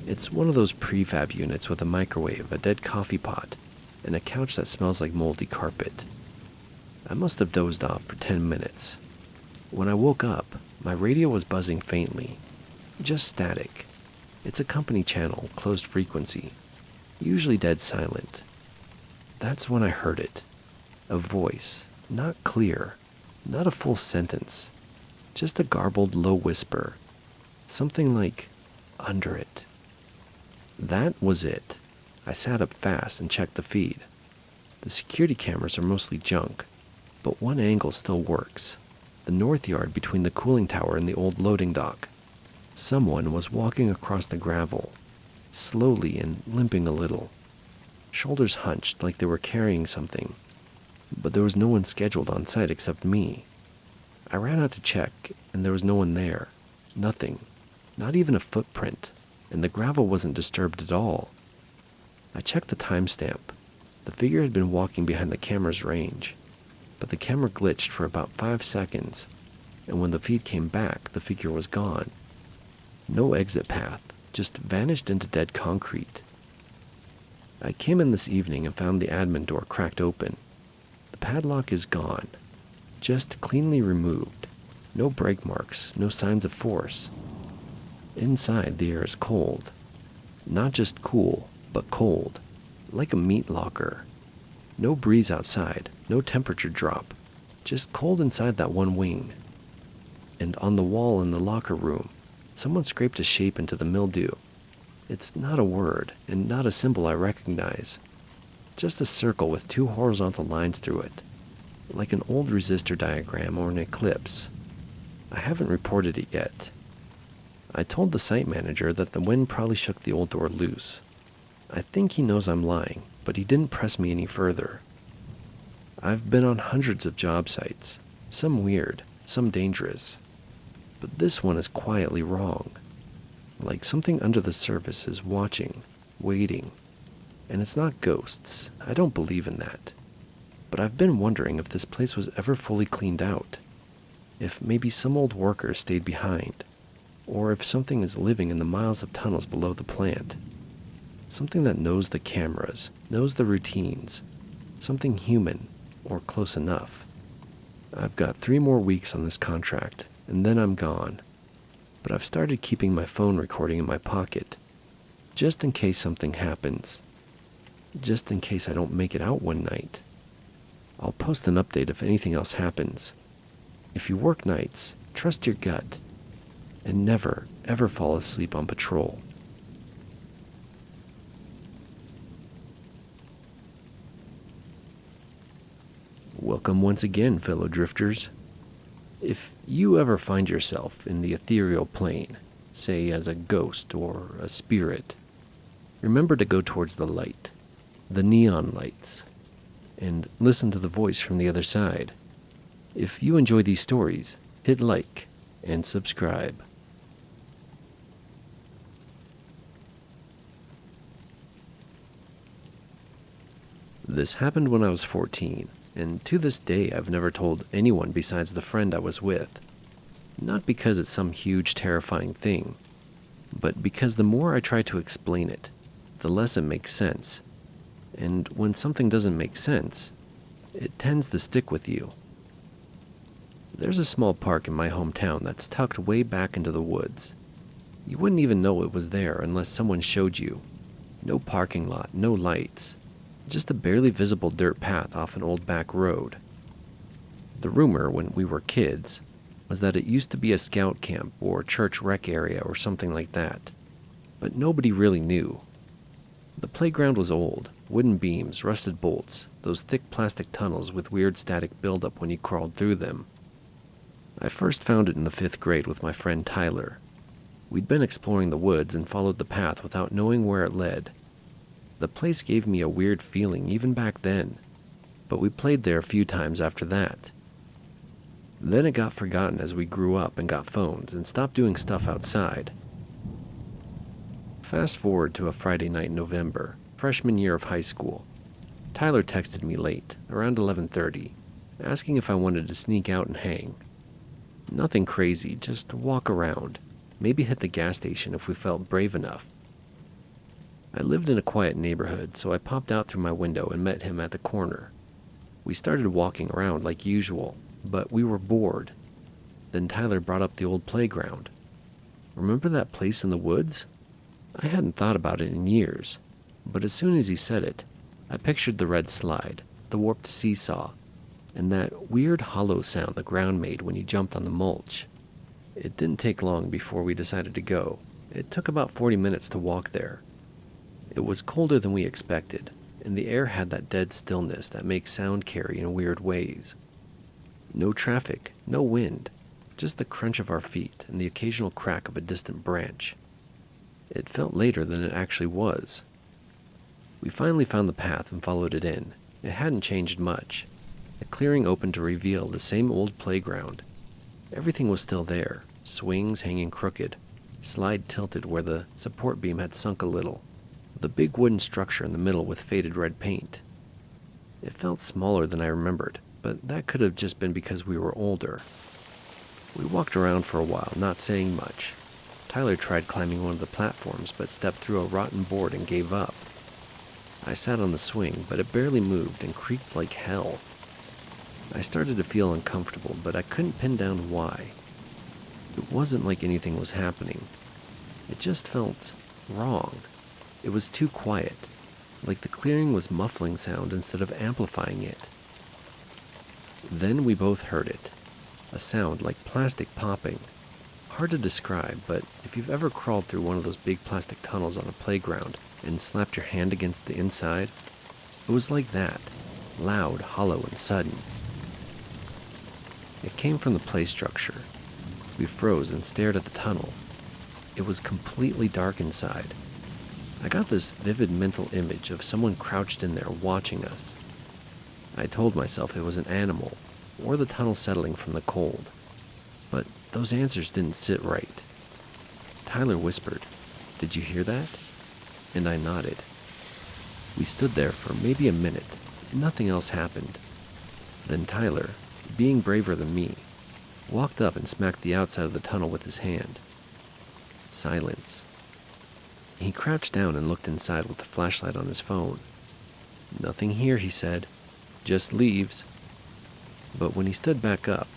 It's one of those prefab units with a microwave, a dead coffee pot, and a couch that smells like moldy carpet. I must have dozed off for 10 minutes. When I woke up, my radio was buzzing faintly. Just static. It's a company channel, closed frequency, usually dead silent. That's when I heard it. A voice, not clear, not a full sentence, just a garbled low whisper. Something like, "under it." That was it. I sat up fast and checked the feed. The security cameras are mostly junk, but one angle still works. The north yard between the cooling tower and the old loading dock. Someone was walking across the gravel, slowly and limping a little. Shoulders hunched like they were carrying something, but there was no one scheduled on site except me. I ran out to check, and there was no one there. Nothing. Not even a footprint, and the gravel wasn't disturbed at all. I checked the timestamp. The figure had been walking behind the camera's range, but the camera glitched for about 5 seconds, and when the feed came back, the figure was gone. No exit path, just vanished into dead concrete. I came in this evening and found the admin door cracked open. The padlock is gone, just cleanly removed. No brake marks, no signs of force. Inside, the air is cold. Not just cool, but cold, like a meat locker. No breeze outside, no temperature drop, just cold inside that one wing. And on the wall in the locker room, someone scraped a shape into the mildew. It's not a word, and not a symbol I recognize. Just a circle with 2 horizontal lines through it, like an old resistor diagram or an eclipse. I haven't reported it yet. I told the site manager that the wind probably shook the old door loose. I think he knows I'm lying, but he didn't press me any further. I've been on hundreds of job sites, some weird, some dangerous. But this one is quietly wrong. Like something under the surface is watching, waiting. And it's not ghosts. I don't believe in that. But I've been wondering if this place was ever fully cleaned out. If maybe some old worker stayed behind. Or if something is living in the miles of tunnels below the plant. Something that knows the cameras, knows the routines. Something human, or close enough. I've got 3 more weeks on this contract, and then I'm gone. But I've started keeping my phone recording in my pocket, just in case something happens. Just in case I don't make it out one night. I'll post an update if anything else happens. If you work nights, trust your gut. And never, ever fall asleep on patrol. Welcome once again, fellow drifters. If you ever find yourself in the ethereal plane, say as a ghost or a spirit, remember to go towards the light, the neon lights, and listen to the voice from the other side. If you enjoy these stories, hit like and subscribe. This happened when I was 14, and to this day I've never told anyone besides the friend I was with. Not because it's some huge terrifying thing, but because the more I try to explain it, the less it makes sense. And when something doesn't make sense, it tends to stick with you. There's a small park in my hometown that's tucked way back into the woods. You wouldn't even know it was there unless someone showed you. No parking lot, no lights. Just a barely visible dirt path off an old back road. The rumor, when we were kids, was that it used to be a scout camp or church rec area or something like that. But nobody really knew. The playground was old, wooden beams, rusted bolts, those thick plastic tunnels with weird static buildup when you crawled through them. I first found it in the 5th grade with my friend Tyler. We'd been exploring the woods and followed the path without knowing where it led. The place gave me a weird feeling even back then, but we played there a few times after that. Then it got forgotten as we grew up and got phones and stopped doing stuff outside. Fast forward to a Friday night in November, freshman year of high school. Tyler texted me late, around 11:30, asking if I wanted to sneak out and hang. Nothing crazy, just walk around, maybe hit the gas station if we felt brave enough. I lived in a quiet neighborhood, so I popped out through my window and met him at the corner. We started walking around like usual, but we were bored. Then Tyler brought up the old playground. Remember that place in the woods? I hadn't thought about it in years, but as soon as he said it, I pictured the red slide, the warped seesaw, and that weird hollow sound the ground made when you jumped on the mulch. It didn't take long before we decided to go. It took about 40 minutes to walk there. It was colder than we expected, and the air had that dead stillness that makes sound carry in weird ways. No traffic, no wind, just the crunch of our feet and the occasional crack of a distant branch. It felt later than it actually was. We finally found the path and followed it in. It hadn't changed much. A clearing opened to reveal the same old playground. Everything was still there, swings hanging crooked, slide tilted where the support beam had sunk a little, the big wooden structure in the middle with faded red paint. It felt smaller than I remembered, but that could have just been because we were older. We walked around for a while, not saying much. Tyler tried climbing one of the platforms, but stepped through a rotten board and gave up. I sat on the swing, but it barely moved and creaked like hell. I started to feel uncomfortable, but I couldn't pin down why. It wasn't like anything was happening. It just felt wrong. It was too quiet, like the clearing was muffling sound instead of amplifying it. Then we both heard it, a sound like plastic popping. Hard to describe, but if you've ever crawled through one of those big plastic tunnels on a playground and slapped your hand against the inside, it was like that, loud, hollow, and sudden. It came from the play structure. We froze and stared at the tunnel. It was completely dark inside. I got this vivid mental image of someone crouched in there watching us. I told myself it was an animal, or the tunnel settling from the cold. But those answers didn't sit right. Tyler whispered, "Did you hear that?" And I nodded. We stood there for maybe a minute. Nothing else happened. Then Tyler, being braver than me, walked up and smacked the outside of the tunnel with his hand. Silence. He crouched down and looked inside with the flashlight on his phone. "Nothing here," he said. "Just leaves." But when he stood back up,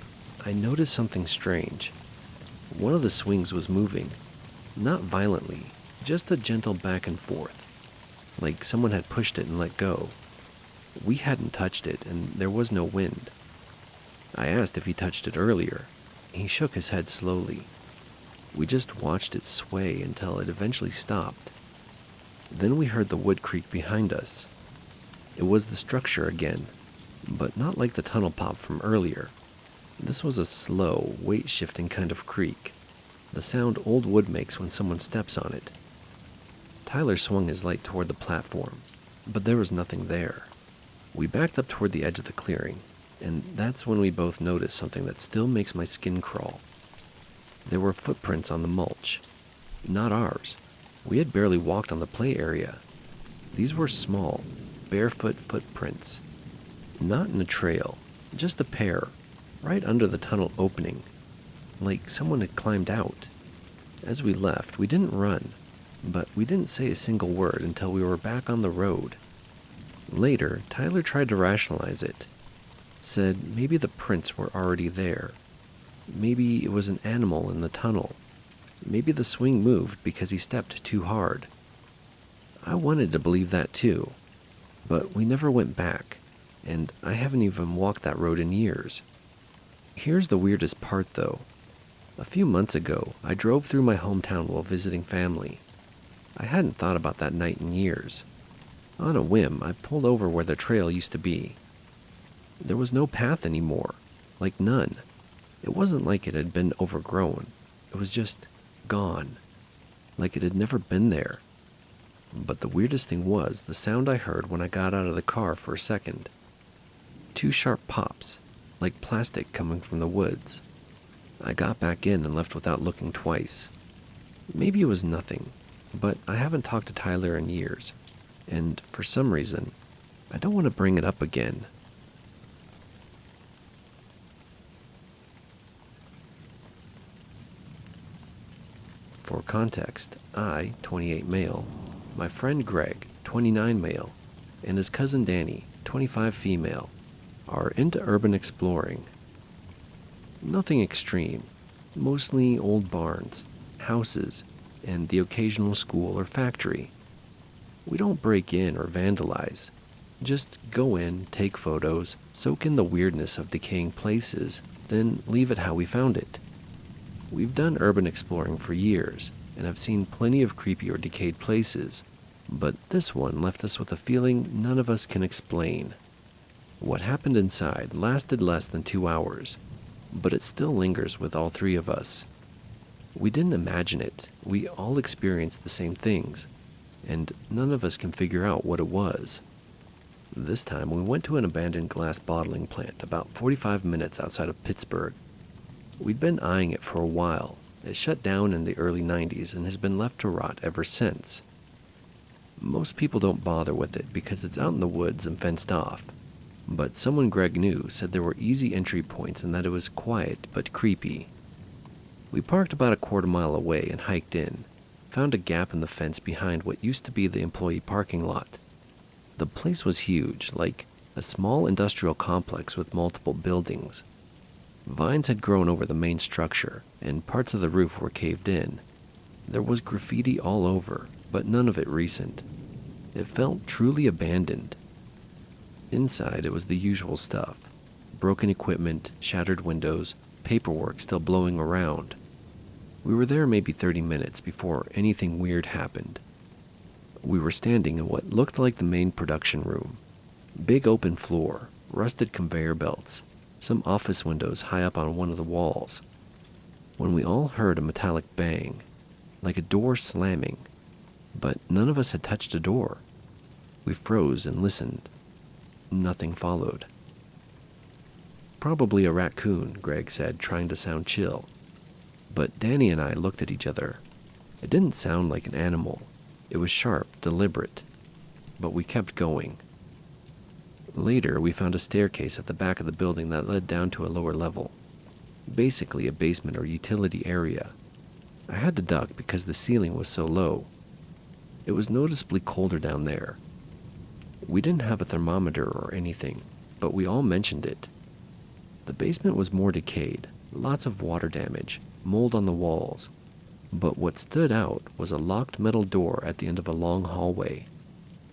I noticed something strange. One of the swings was moving. Not violently, just a gentle back and forth, like someone had pushed it and let go. We hadn't touched it, and there was no wind. I asked if he touched it earlier. He shook his head slowly. We just watched it sway until it eventually stopped. Then we heard the wood creak behind us. It was the structure again, but not like the tunnel pop from earlier. This was a slow, weight-shifting kind of creak, the sound old wood makes when someone steps on it. Tyler swung his light toward the platform, but there was nothing there. We backed up toward the edge of the clearing, and that's when we both noticed something that still makes my skin crawl. There were footprints on the mulch. Not ours. We had barely walked on the play area. These were small, barefoot footprints. Not in a trail, just a pair, right under the tunnel opening, like someone had climbed out. As we left, we didn't run, but we didn't say a single word until we were back on the road. Later, Tyler tried to rationalize it. Said maybe the prints were already there. Maybe it was an animal in the tunnel. Maybe the swing moved because he stepped too hard. I wanted to believe that too, but we never went back, and I haven't even walked that road in years. Here's the weirdest part though. A few months ago, I drove through my hometown while visiting family. I hadn't thought about that night in years. On a whim, I pulled over where the trail used to be. There was no path anymore, like none. It wasn't like it had been overgrown. It was just gone, like it had never been there. But the weirdest thing was the sound I heard when I got out of the car for a second. 2 sharp pops, like plastic coming from the woods. I got back in and left without looking twice. Maybe it was nothing, but I haven't talked to Tyler in years, and for some reason, I don't want to bring it up again. For context, I, 28 male, my friend Greg, 29 male, and his cousin Danny, 25 female, are into urban exploring. Nothing extreme, mostly old barns, houses, and the occasional school or factory. We don't break in or vandalize. Just go in, take photos, soak in the weirdness of decaying places, then leave it how we found it. We've done urban exploring for years, and have seen plenty of creepy or decayed places, but this one left us with a feeling none of us can explain. What happened inside lasted less than 2 hours, but it still lingers with all three of us. We didn't imagine it, we all experienced the same things, and none of us can figure out what it was. This time we went to an abandoned glass bottling plant about 45 minutes outside of Pittsburgh. We'd been eyeing it for a while. It shut down in the early 90s and has been left to rot ever since. Most people don't bother with it because it's out in the woods and fenced off, but someone Greg knew said there were easy entry points and that it was quiet but creepy. We parked about a quarter mile away and hiked in, found a gap in the fence behind what used to be the employee parking lot. The place was huge, like a small industrial complex with multiple buildings. Vines had grown over the main structure, and parts of the roof were caved in. There was graffiti all over, but none of it recent. It felt truly abandoned. Inside, it was the usual stuff. Broken equipment, shattered windows, paperwork still blowing around. We were there maybe 30 minutes before anything weird happened. We were standing in what looked like the main production room. Big open floor, rusted conveyor belts, some office windows high up on one of the walls. When we all heard a metallic bang, like a door slamming, but none of us had touched a door. We froze and listened. Nothing followed. Probably a raccoon, Greg said, trying to sound chill. But Danny and I looked at each other. It didn't sound like an animal. It was sharp, deliberate. But we kept going. Later, we found a staircase at the back of the building that led down to a lower level. Basically a basement or utility area. I had to duck because the ceiling was so low. It was noticeably colder down there. We didn't have a thermometer or anything, but we all mentioned it. The basement was more decayed, lots of water damage, mold on the walls. But what stood out was a locked metal door at the end of a long hallway.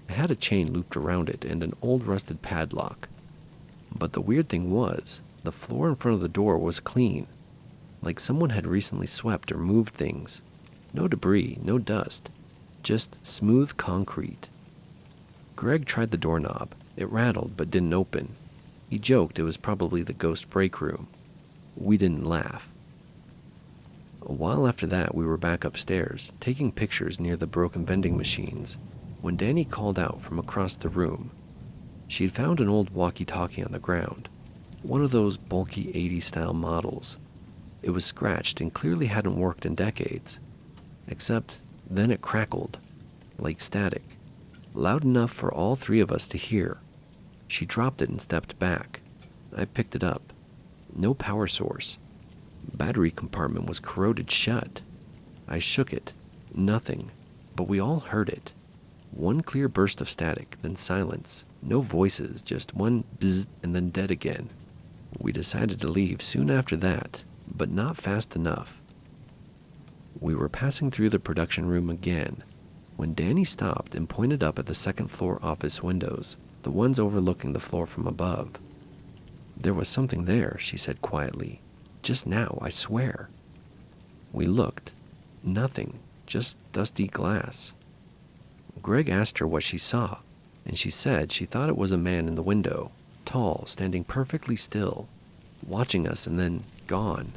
It had a chain looped around it and an old rusted padlock. But the weird thing was, the floor in front of the door was clean, like someone had recently swept or moved things. No debris, no dust, just smooth concrete. Greg tried the doorknob. It rattled but didn't open. He joked it was probably the ghost break room. We didn't laugh. A while after that, we were back upstairs, taking pictures near the broken vending machines, when Danny called out from across the room. She'd found an old walkie-talkie on the ground, one of those bulky 80s-style models. It was scratched and clearly hadn't worked in decades. Except then it crackled, like static, loud enough for all three of us to hear. She dropped it and stepped back. I picked it up. No power source. Battery compartment was corroded shut. I shook it. Nothing. But we all heard it. One clear burst of static, then silence. No voices, just one bzzz and then dead again. We decided to leave soon after that, but not fast enough. We were passing through the production room again, when Danny stopped and pointed up at the second floor office windows, the ones overlooking the floor from above. There was something there, she said quietly. Just now, I swear. We looked. Nothing, just dusty glass. Greg asked her what she saw, and she said she thought it was a man in the window, tall, standing perfectly still, watching us and then gone.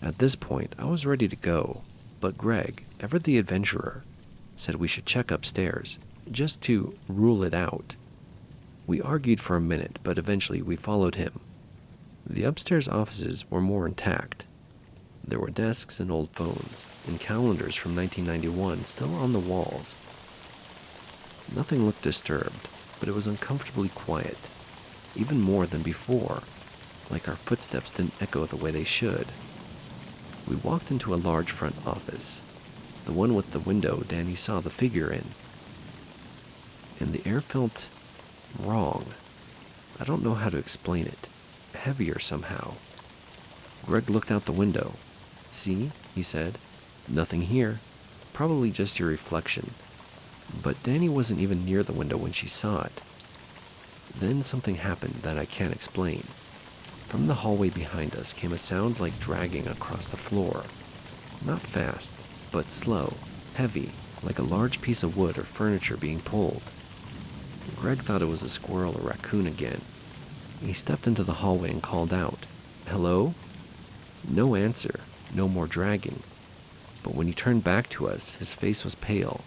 At this point, I was ready to go, but Greg, ever the adventurer, said we should check upstairs, just to rule it out. We argued for a minute, but eventually we followed him. The upstairs offices were more intact. There were desks and old phones, and calendars from 1991 still on the walls. Nothing looked disturbed, but it was uncomfortably quiet, even more than before, like our footsteps didn't echo the way they should. We walked into a large front office, the one with the window Danny saw the figure in. And the air felt wrong, I don't know how to explain it. Heavier somehow. Greg looked out the window. "See?" he said. "Nothing here. Probably just your reflection." But Danny wasn't even near the window when she saw it. Then something happened that I can't explain. From the hallway behind us came a sound like dragging across the floor. Not fast, but slow, heavy, like a large piece of wood or furniture being pulled. Greg thought it was a squirrel or raccoon again. He stepped into the hallway and called out, "Hello?" No answer, no more dragging. But when he turned back to us, his face was pale.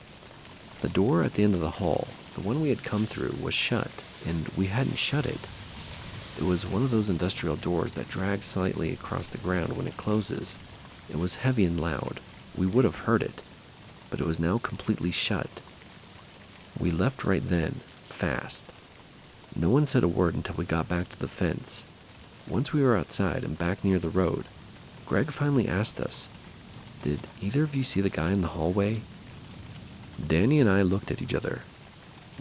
The door at the end of the hall, the one we had come through, was shut, and we hadn't shut it. It was one of those industrial doors that drag slightly across the ground when it closes. It was heavy and loud. We would have heard it, but it was now completely shut. We left right then, fast. No one said a word until we got back to the fence. Once we were outside and back near the road, Greg finally asked us, "Did either of you see the guy in the hallway?" Danny and I looked at each other.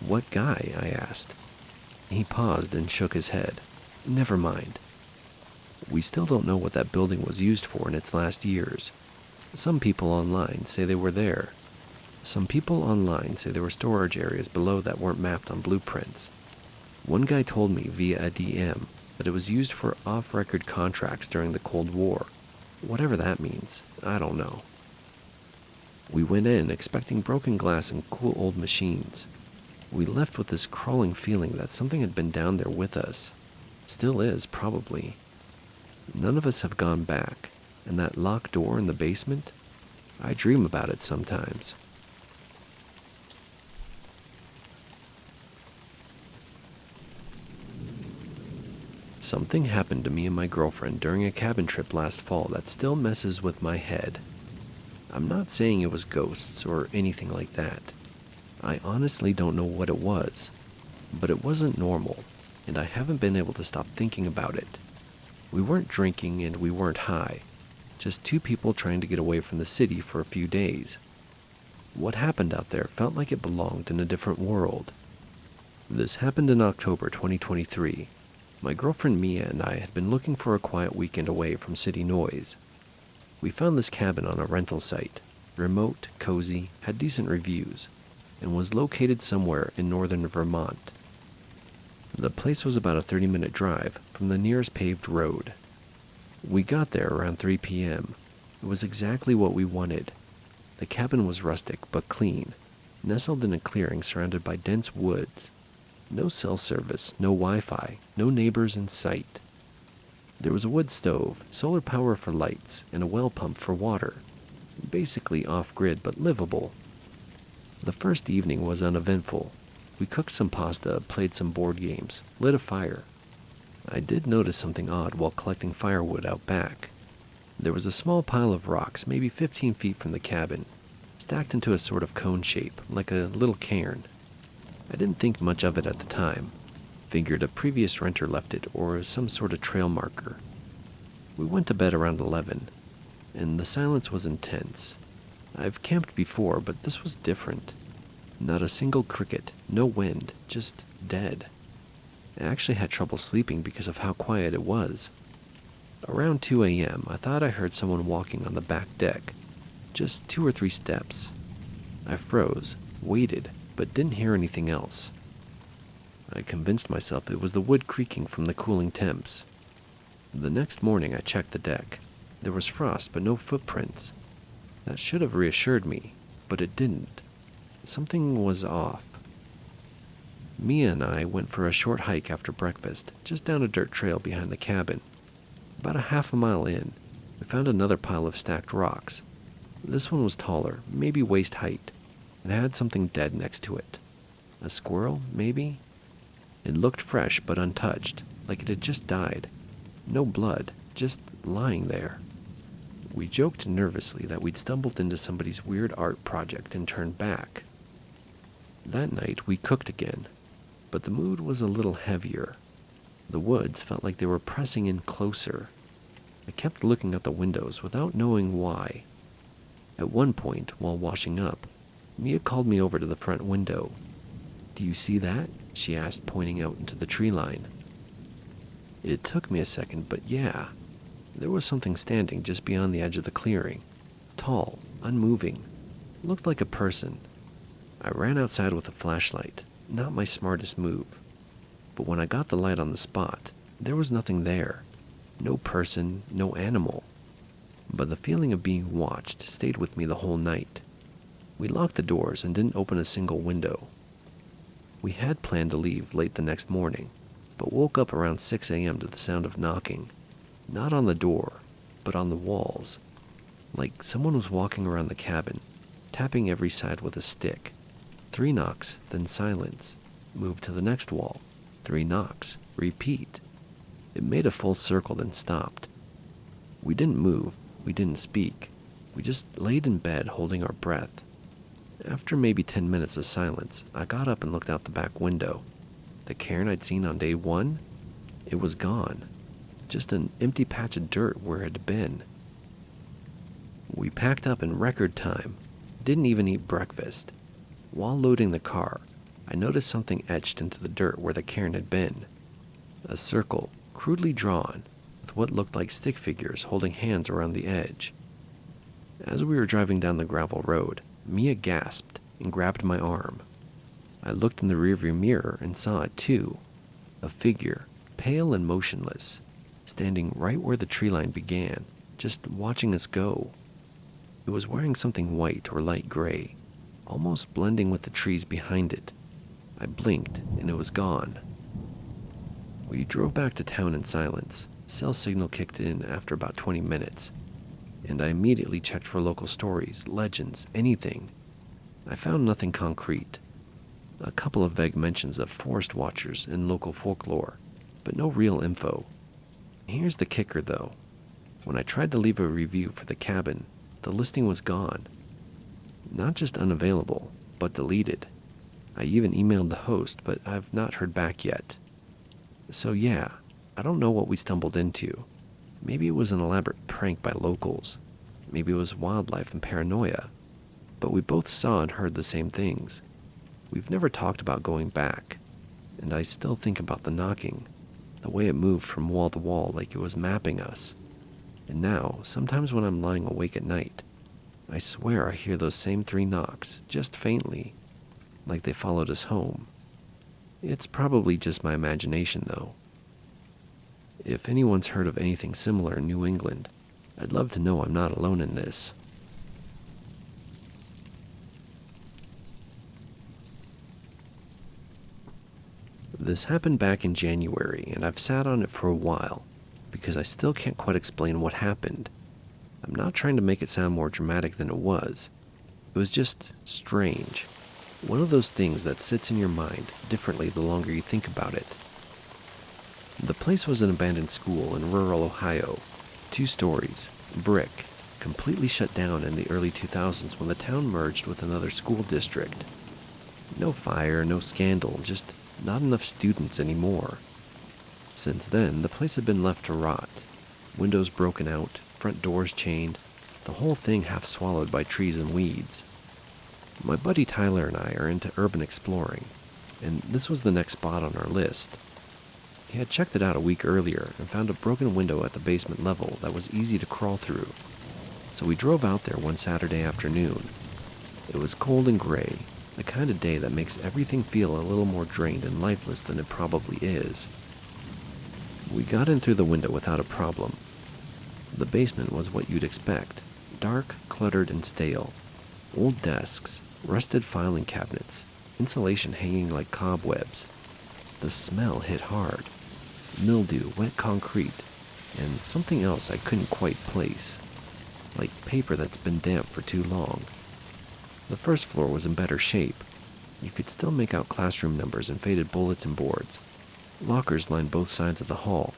"What guy?" I asked. He paused and shook his head. "Never mind. We still don't know what that building was used for in its last years. Some people online say they were there. Some people online say there were storage areas below that weren't mapped on blueprints. One guy told me via a DM that it was used for off-record contracts during the Cold War. Whatever that means, I don't know." We went in expecting broken glass and cool old machines. We left with this crawling feeling that something had been down there with us. Still is, probably. None of us have gone back, and that locked door in the basement? I dream about it sometimes. Something happened to me and my girlfriend during a cabin trip last fall that still messes with my head. I'm not saying it was ghosts or anything like that. I honestly don't know what it was, but it wasn't normal, and I haven't been able to stop thinking about it. We weren't drinking and we weren't high, just two people trying to get away from the city for a few days. What happened out there felt like it belonged in a different world. This happened in October 2023. My girlfriend Mia and I had been looking for a quiet weekend away from city noise. We found this cabin on a rental site, remote, cozy, had decent reviews, and was located somewhere in northern Vermont. The place was about a 30-minute drive from the nearest paved road. We got there around 3 p.m. It was exactly what we wanted. The cabin was rustic but clean, nestled in a clearing surrounded by dense woods. No cell service, no Wi-Fi, no neighbors in sight. There was a wood stove, solar power for lights, and a well pump for water. Basically off-grid but livable. The first evening was uneventful. We cooked some pasta, played some board games, lit a fire. I did notice something odd while collecting firewood out back. There was a small pile of rocks, maybe 15 feet from the cabin, stacked into a sort of cone shape, like a little cairn. I didn't think much of it at the time. Figured a previous renter left it or some sort of trail marker. We went to bed around 11, and the silence was intense. I've camped before, but this was different. Not a single cricket, no wind, just dead. I actually had trouble sleeping because of how quiet it was. Around 2 a.m., I thought I heard someone walking on the back deck. Just 2 or 3 steps. I froze, waited, but didn't hear anything else. I convinced myself it was the wood creaking from the cooling temps. The next morning I checked the deck. There was frost, but no footprints. That should have reassured me, but it didn't. Something was off. Mia and I went for a short hike after breakfast, just down a dirt trail behind the cabin. About a half a mile in, we found another pile of stacked rocks. This one was taller, maybe waist height, and had something dead next to it. A squirrel, maybe? It looked fresh but untouched, like it had just died. No blood, just lying there. We joked nervously that we'd stumbled into somebody's weird art project and turned back. That night we cooked again, but the mood was a little heavier. The woods felt like they were pressing in closer. I kept looking out the windows without knowing why. At one point, while washing up, Mia called me over to the front window. "Do you see that?" she asked, pointing out into the tree line. It took me a second, but yeah, there was something standing just beyond the edge of the clearing. Tall, unmoving, looked like a person. I ran outside with a flashlight, not my smartest move. But when I got the light on the spot, there was nothing there. No person, no animal. But the feeling of being watched stayed with me the whole night. We locked the doors and didn't open a single window. We had planned to leave late the next morning, but woke up around 6 a.m. to the sound of knocking. Not on the door, but on the walls. Like someone was walking around the cabin, tapping every side with a stick. 3 knocks, then silence. Move to the next wall. 3 knocks. Repeat. It made a full circle, then stopped. We didn't move. We didn't speak. We just laid in bed holding our breath. After maybe 10 minutes of silence, I got up and looked out the back window. The cairn I'd seen on day 1? It was gone. Just an empty patch of dirt where it had been. We packed up in record time. Didn't even eat breakfast. While loading the car, I noticed something etched into the dirt where the cairn had been. A circle, crudely drawn, with what looked like stick figures holding hands around the edge. As we were driving down the gravel road, Mia gasped and grabbed my arm. I looked in the rearview mirror and saw it too. A figure, pale and motionless, standing right where the tree line began, just watching us go. It was wearing something white or light gray, almost blending with the trees behind it. I blinked and it was gone. We drove back to town in silence. Cell signal kicked in after about 20 minutes, and I immediately checked for local stories, legends, anything. I found nothing concrete. A couple of vague mentions of forest watchers and local folklore, but no real info. Here's the kicker though. When I tried to leave a review for the cabin, the listing was gone. Not just unavailable, but deleted. I even emailed the host, but I've not heard back yet. So yeah, I don't know what we stumbled into. Maybe it was an elaborate prank by locals. Maybe it was wildlife and paranoia. But we both saw and heard the same things. We've never talked about going back, and I still think about the knocking, the way it moved from wall to wall like it was mapping us. And now, sometimes when I'm lying awake at night, I swear I hear those same 3 knocks, just faintly, like they followed us home. It's probably just my imagination, though. If anyone's heard of anything similar in New England, I'd love to know I'm not alone in this. This happened back in January, and I've sat on it for a while, because I still can't quite explain what happened. I'm not trying to make it sound more dramatic than it was. It was just strange. One of those things that sits in your mind differently the longer you think about it. The place was an abandoned school in rural Ohio. 2 stories, brick, completely shut down in the early 2000s when the town merged with another school district. No fire, no scandal, just not enough students anymore. Since then, the place had been left to rot. Windows broken out, front doors chained, the whole thing half swallowed by trees and weeds. My buddy Tyler and I are into urban exploring, and this was the next spot on our list. He had checked it out a week earlier and found a broken window at the basement level that was easy to crawl through. So we drove out there one Saturday afternoon. It was cold and gray, the kind of day that makes everything feel a little more drained and lifeless than it probably is. We got in through the window without a problem. The basement was what you'd expect, dark, cluttered, and stale. Old desks, rusted filing cabinets, insulation hanging like cobwebs. The smell hit hard. Mildew, wet concrete, and something else I couldn't quite place, like paper that's been damp for too long. The first floor was in better shape. You could still make out classroom numbers and faded bulletin boards. Lockers lined both sides of the hall.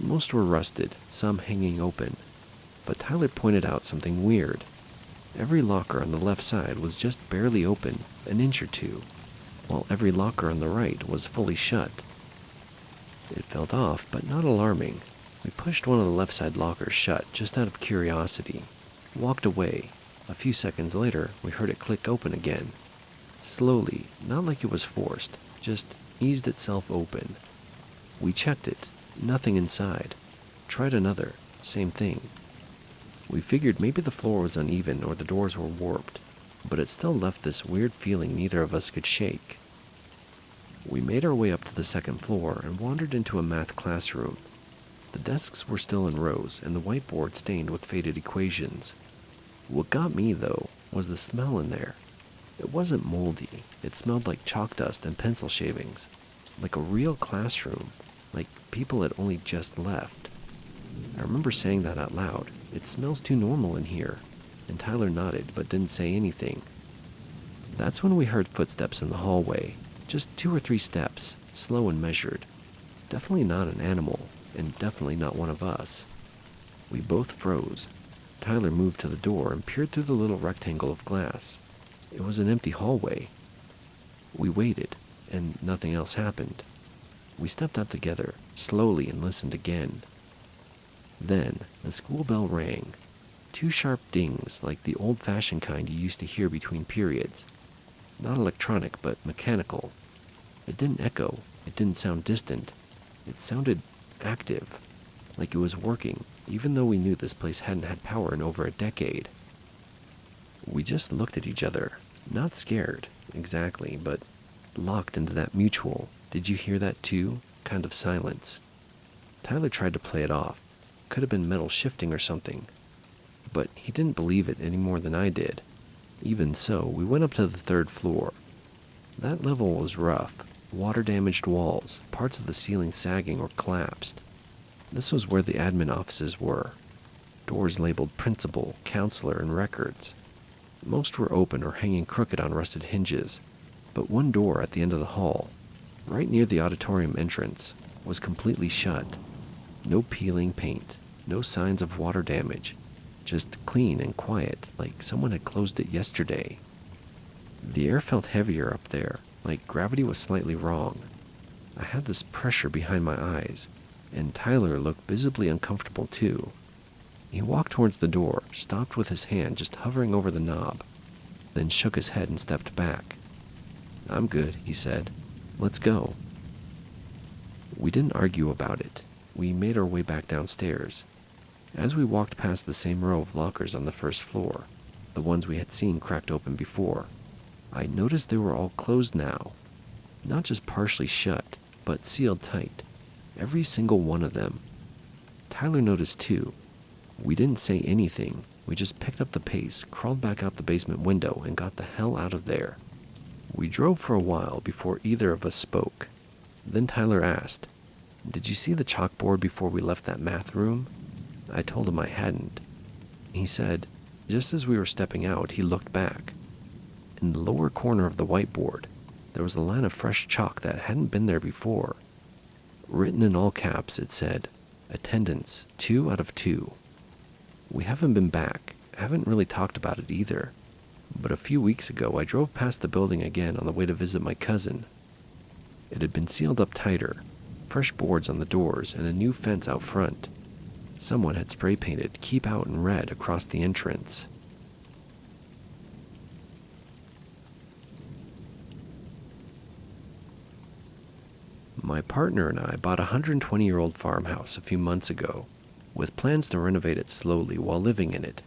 Most were rusted, some hanging open. But Tyler pointed out something weird. Every locker on the left side was just barely open, an inch or two, while every locker on the right was fully shut. It felt off, but not alarming. We pushed one of the left side lockers shut just out of curiosity, walked away. A few seconds later, we heard it click open again. Slowly, not like it was forced, just eased itself open. We checked it. Nothing inside. Tried another. Same thing. We figured maybe the floor was uneven or the doors were warped, but it still left this weird feeling neither of us could shake. We made our way up to the second floor and wandered into a math classroom. The desks were still in rows and the whiteboard stained with faded equations. What got me, though, was the smell in there. It wasn't moldy. It smelled like chalk dust and pencil shavings, like a real classroom, like people had only just left. I remember saying that out loud. It smells too normal in here, and Tyler nodded but didn't say anything. That's when we heard footsteps in the hallway, just 2 or 3 steps, slow and measured. Definitely not an animal, and definitely not one of us. We both froze. Tyler moved to the door and peered through the little rectangle of glass. It was an empty hallway. We waited, and nothing else happened. We stepped out together, slowly, and listened again. Then, the school bell rang. 2 sharp dings, like the old-fashioned kind you used to hear between periods. Not electronic, but mechanical. It didn't echo. It didn't sound distant. It sounded active, like it was working, even though we knew this place hadn't had power in over a decade. We just looked at each other, not scared, exactly, but locked into that mutual, "Did you hear that too?" kind of silence. Tyler tried to play it off. Could have been metal shifting or something. But he didn't believe it any more than I did. Even so, we went up to the 3rd floor. That level was rough. Water-damaged walls, parts of the ceiling sagging or collapsed. This was where the admin offices were. Doors labeled principal, counselor, and records. Most were open or hanging crooked on rusted hinges, but one door at the end of the hall, right near the auditorium entrance, was completely shut. No peeling paint, no signs of water damage, just clean and quiet, like someone had closed it yesterday. The air felt heavier up there, like gravity was slightly wrong. I had this pressure behind my eyes, and Tyler looked visibly uncomfortable too. He walked towards the door, stopped with his hand just hovering over the knob, then shook his head and stepped back. "I'm good," he said. "Let's go." We didn't argue about it. We made our way back downstairs. As we walked past the same row of lockers on the 1st floor, the ones we had seen cracked open before, I noticed they were all closed now. Not just partially shut, but sealed tight. Every single one of them. Tyler noticed too. We didn't say anything. We just picked up the pace, crawled back out the basement window, and got the hell out of there. We drove for a while before either of us spoke. Then Tyler asked, "Did you see the chalkboard before we left that math room?" I told him I hadn't. He said, just as we were stepping out, he looked back. In the lower corner of the whiteboard, there was a line of fresh chalk that hadn't been there before. Written in all caps, it said, "Attendance 2 out of 2. We haven't been back, haven't really talked about it either. But a few weeks ago, I drove past the building again on the way to visit my cousin. It had been sealed up tighter, fresh boards on the doors, and a new fence out front. Someone had spray painted 'Keep Out' in red across the entrance. My partner and I bought a 120-year-old farmhouse a few months ago, with plans to renovate it slowly while living in it.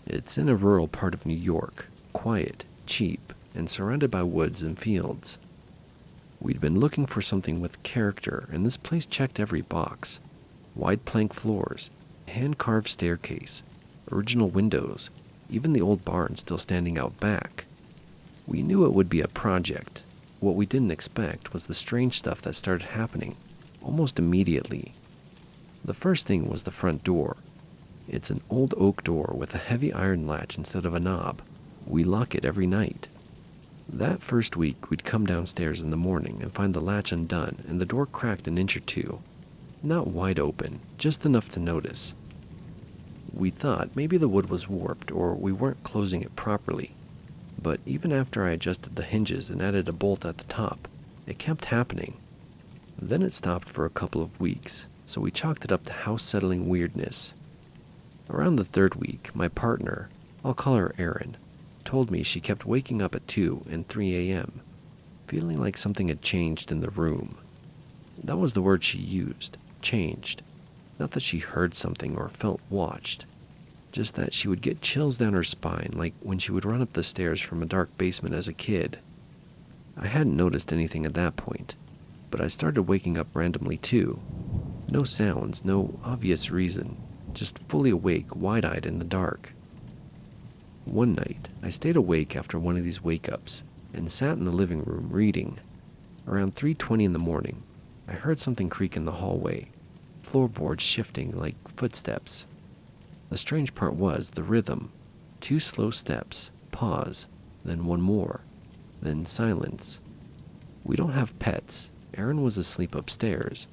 It's in a rural part of New York, quiet, cheap, and surrounded by woods and fields. We'd been looking for something with character, and this place checked every box. Wide plank floors, hand-carved staircase, original windows, even the old barn still standing out back. We knew it would be a project. What we didn't expect was the strange stuff that started happening almost immediately. The first thing was the front door. It's an old oak door with a heavy iron latch instead of a knob. We lock it every night. That first week, we'd come downstairs in the morning and find the latch undone and the door cracked an inch or two. Not wide open, just enough to notice. We thought maybe the wood was warped or we weren't closing it properly. But even after I adjusted the hinges and added a bolt at the top, it kept happening. Then it stopped for a couple of weeks, so we chalked it up to house-settling weirdness. Around the 3rd week, my partner, I'll call her Erin, told me she kept waking up at 2 and 3 a.m., feeling like something had changed in the room. That was the word she used. changed. Not that she heard something or felt watched, just that she would get chills down her spine, like when she would run up the stairs from a dark basement as a kid. I hadn't noticed anything at that point, but I started waking up randomly too. No sounds, no obvious reason, just fully awake, wide-eyed in the dark. One night, I stayed awake after one of these wake-ups and sat in the living room reading. Around 3:20 in the morning, I heard something creak in the hallway, floorboards shifting like footsteps. The strange part was the rhythm. 2 slow steps, pause, then one more, then silence. We don't have pets. Aaron was asleep upstairs.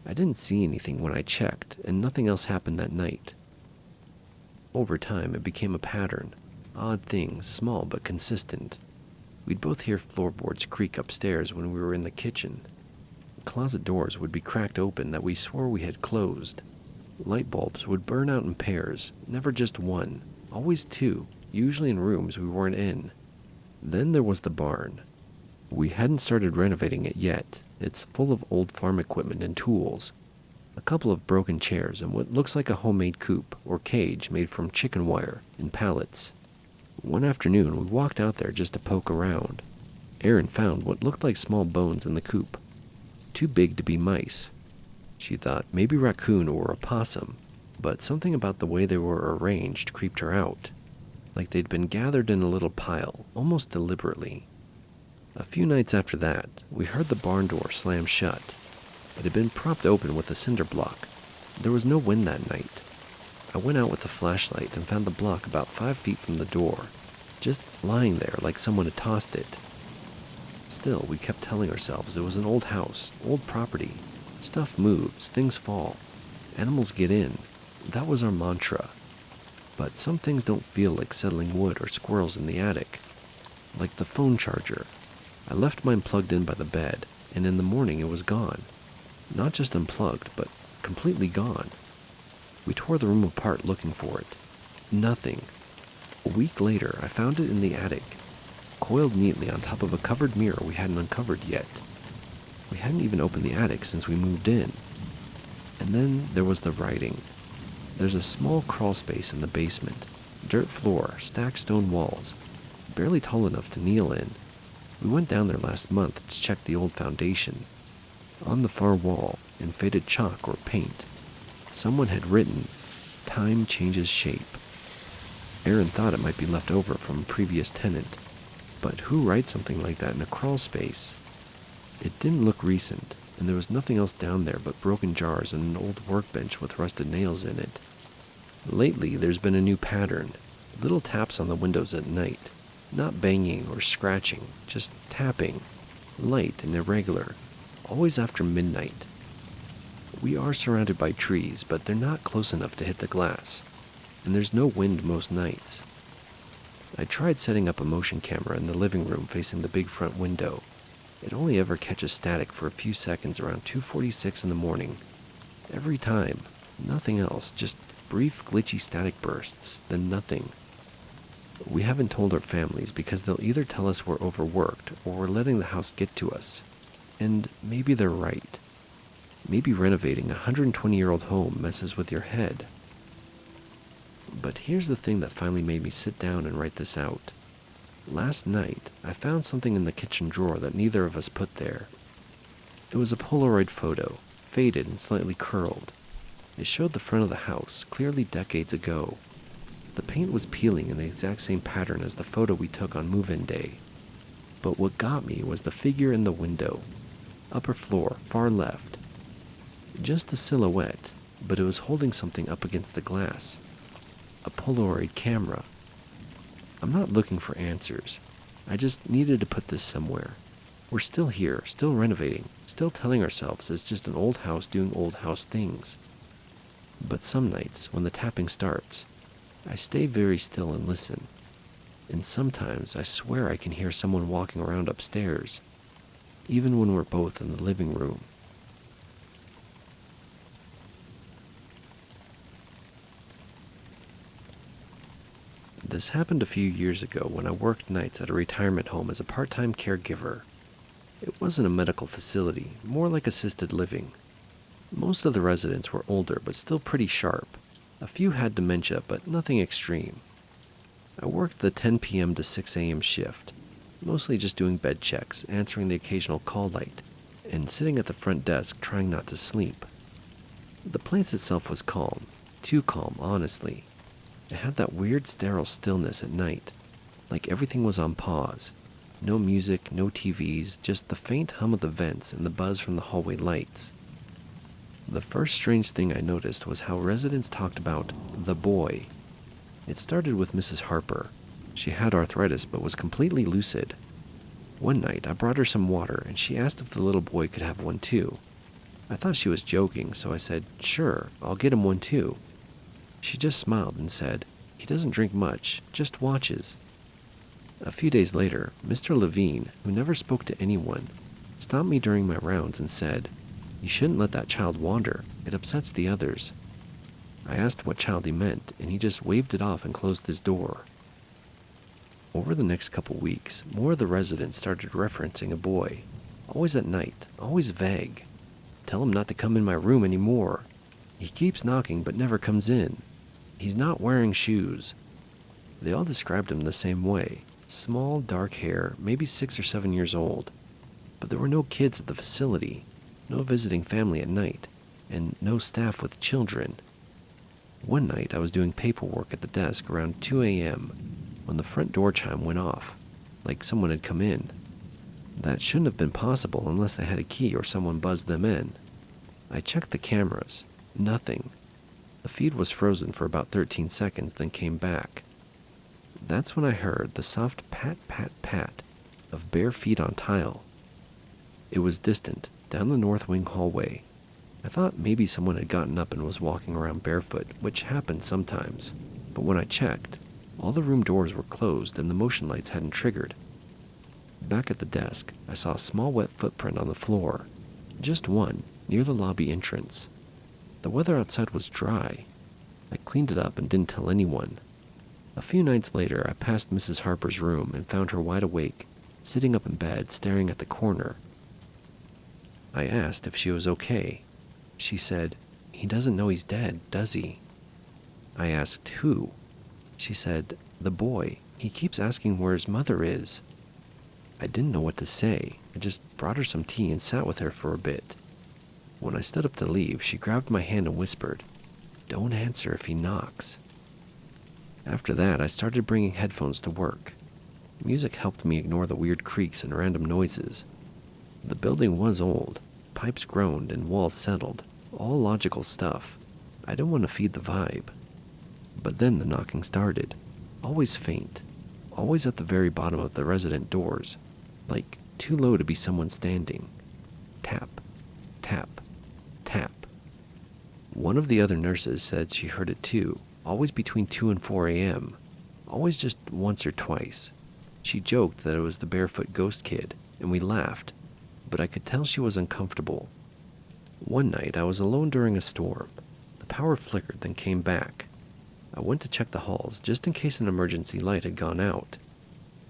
I didn't see anything when I checked, and nothing else happened that night. Over time, it became a pattern. Odd things, small but consistent. We'd both hear floorboards creak upstairs when we were in the kitchen. Closet doors would be cracked open that we swore we had closed. Light bulbs would burn out in pairs, never just one, always 2, usually in rooms we weren't in. Then there was the barn. We hadn't started renovating it yet. It's full of old farm equipment and tools. A couple of broken chairs and what looks like a homemade coop or cage made from chicken wire and pallets. One afternoon, we walked out there just to poke around. Erin found what looked like small bones in the coop. Too big to be mice. She thought maybe raccoon or a possum, but something about the way they were arranged creeped her out. Like they'd been gathered in a little pile, almost deliberately. A few nights after that, we heard the barn door slam shut. It had been propped open with a cinder block. There was no wind that night. I went out with a flashlight and found the block about 5 feet from the door, just lying there like someone had tossed it. Still, we kept telling ourselves it was an old house, old property. Stuff moves, things fall, animals get in. That was our mantra. But some things don't feel like settling wood or squirrels in the attic. Like the phone charger. I left mine plugged in by the bed, and in the morning it was gone. Not just unplugged, but completely gone. We tore the room apart looking for it. Nothing. A week later, I found it in the attic, coiled neatly on top of a covered mirror we hadn't uncovered yet. We hadn't even opened the attic since we moved in. And then there was the writing. There's a small crawl space in the basement, dirt floor, stacked stone walls, barely tall enough to kneel in. We went down there last month to check the old foundation. On the far wall, in faded chalk or paint, someone had written, "Time changes shape." Aaron thought it might be left over from a previous tenant, but who writes something like that in a crawl space? It didn't look recent, and there was nothing else down there but broken jars and an old workbench with rusted nails in it. Lately, there's been a new pattern, little taps on the windows at night. Not banging or scratching, just tapping, light and irregular, always after midnight. We are surrounded by trees, but they're not close enough to hit the glass, and there's no wind most nights. I tried setting up a motion camera in the living room facing the big front window. It only ever catches static for a few seconds around 2:46 in the morning. Every time, nothing else, just brief glitchy static bursts, then nothing. We haven't told our families because they'll either tell us we're overworked or we're letting the house get to us. And maybe they're right. Maybe renovating a 120-year-old home messes with your head. But here's the thing that finally made me sit down and write this out. Last night, I found something in the kitchen drawer that neither of us put there. It was a Polaroid photo, faded and slightly curled. It showed the front of the house, clearly decades ago. The paint was peeling in the exact same pattern as the photo we took on move-in day. But what got me was the figure in the window. Upper floor, far left. Just a silhouette, but it was holding something up against the glass. A Polaroid camera. I'm not looking for answers. I just needed to put this somewhere. We're still here, still renovating, still telling ourselves it's just an old house doing old house things. But some nights, when the tapping starts, I stay very still and listen. And sometimes I swear I can hear someone walking around upstairs, even when we're both in the living room. This happened a few years ago when I worked nights at a retirement home as a part-time caregiver. It wasn't a medical facility, more like assisted living. Most of the residents were older but still pretty sharp. A few had dementia, but nothing extreme. I worked the 10 p.m. to 6 a.m. shift, mostly just doing bed checks, answering the occasional call light, and sitting at the front desk trying not to sleep. The place itself was calm, too calm, honestly. It had that weird sterile stillness at night, like everything was on pause. No music, no TVs, just the faint hum of the vents and the buzz from the hallway lights. The first strange thing I noticed was how residents talked about the boy. It started with Mrs. Harper. She had arthritis but was completely lucid. One night I brought her some water and she asked if the little boy could have one too. I thought she was joking, so I said, "Sure, I'll get him one too." She just smiled and said, "He doesn't drink much, just watches." A few days later, Mr. Levine, who never spoke to anyone, stopped me during my rounds and said, "You shouldn't let that child wander. It upsets the others." I asked what child he meant, and he just waved it off and closed his door. Over the next couple weeks, more of the residents started referencing a boy. Always at night, always vague. "Tell him not to come in my room anymore. He keeps knocking but never comes in. He's not wearing shoes." They all described him the same way. Small, dark hair, maybe 6 or 7 years old. But there were no kids at the facility, no visiting family at night, and no staff with children. One night I was doing paperwork at the desk around 2 a.m. when the front door chime went off, like someone had come in. That shouldn't have been possible unless I had a key or someone buzzed them in. I checked the cameras. Nothing. The feed was frozen for about 13 seconds, then came back. That's when I heard the soft pat, pat, pat of bare feet on tile. It was distant, down the north wing hallway. I thought maybe someone had gotten up and was walking around barefoot, which happens sometimes. But when I checked, all the room doors were closed and the motion lights hadn't triggered. Back at the desk, I saw a small wet footprint on the floor. Just one, near the lobby entrance. The weather outside was dry. I cleaned it up and didn't tell anyone. A few nights later, I passed Mrs. Harper's room and found her wide awake, sitting up in bed, staring at the corner. I asked if she was okay. She said, "He doesn't know he's dead, does he?" I asked who. She said, "The boy. He keeps asking where his mother is." I didn't know what to say. I just brought her some tea and sat with her for a bit. When I stood up to leave, she grabbed my hand and whispered, "Don't answer if he knocks." After that, I started bringing headphones to work. Music helped me ignore the weird creaks and random noises. The building was old. Pipes groaned and walls settled. All logical stuff. I didn't want to feed the vibe. But then the knocking started. Always faint. Always at the very bottom of the resident doors. Like too low to be someone standing. Tap, tap, tap. One of the other nurses said she heard it too. Always between 2 and 4 a.m. Always just once or twice. She joked that it was the barefoot ghost kid, and we laughed, but I could tell she was uncomfortable. One night I was alone during a storm. The power flickered, then came back. I went to check the halls just in case an emergency light had gone out.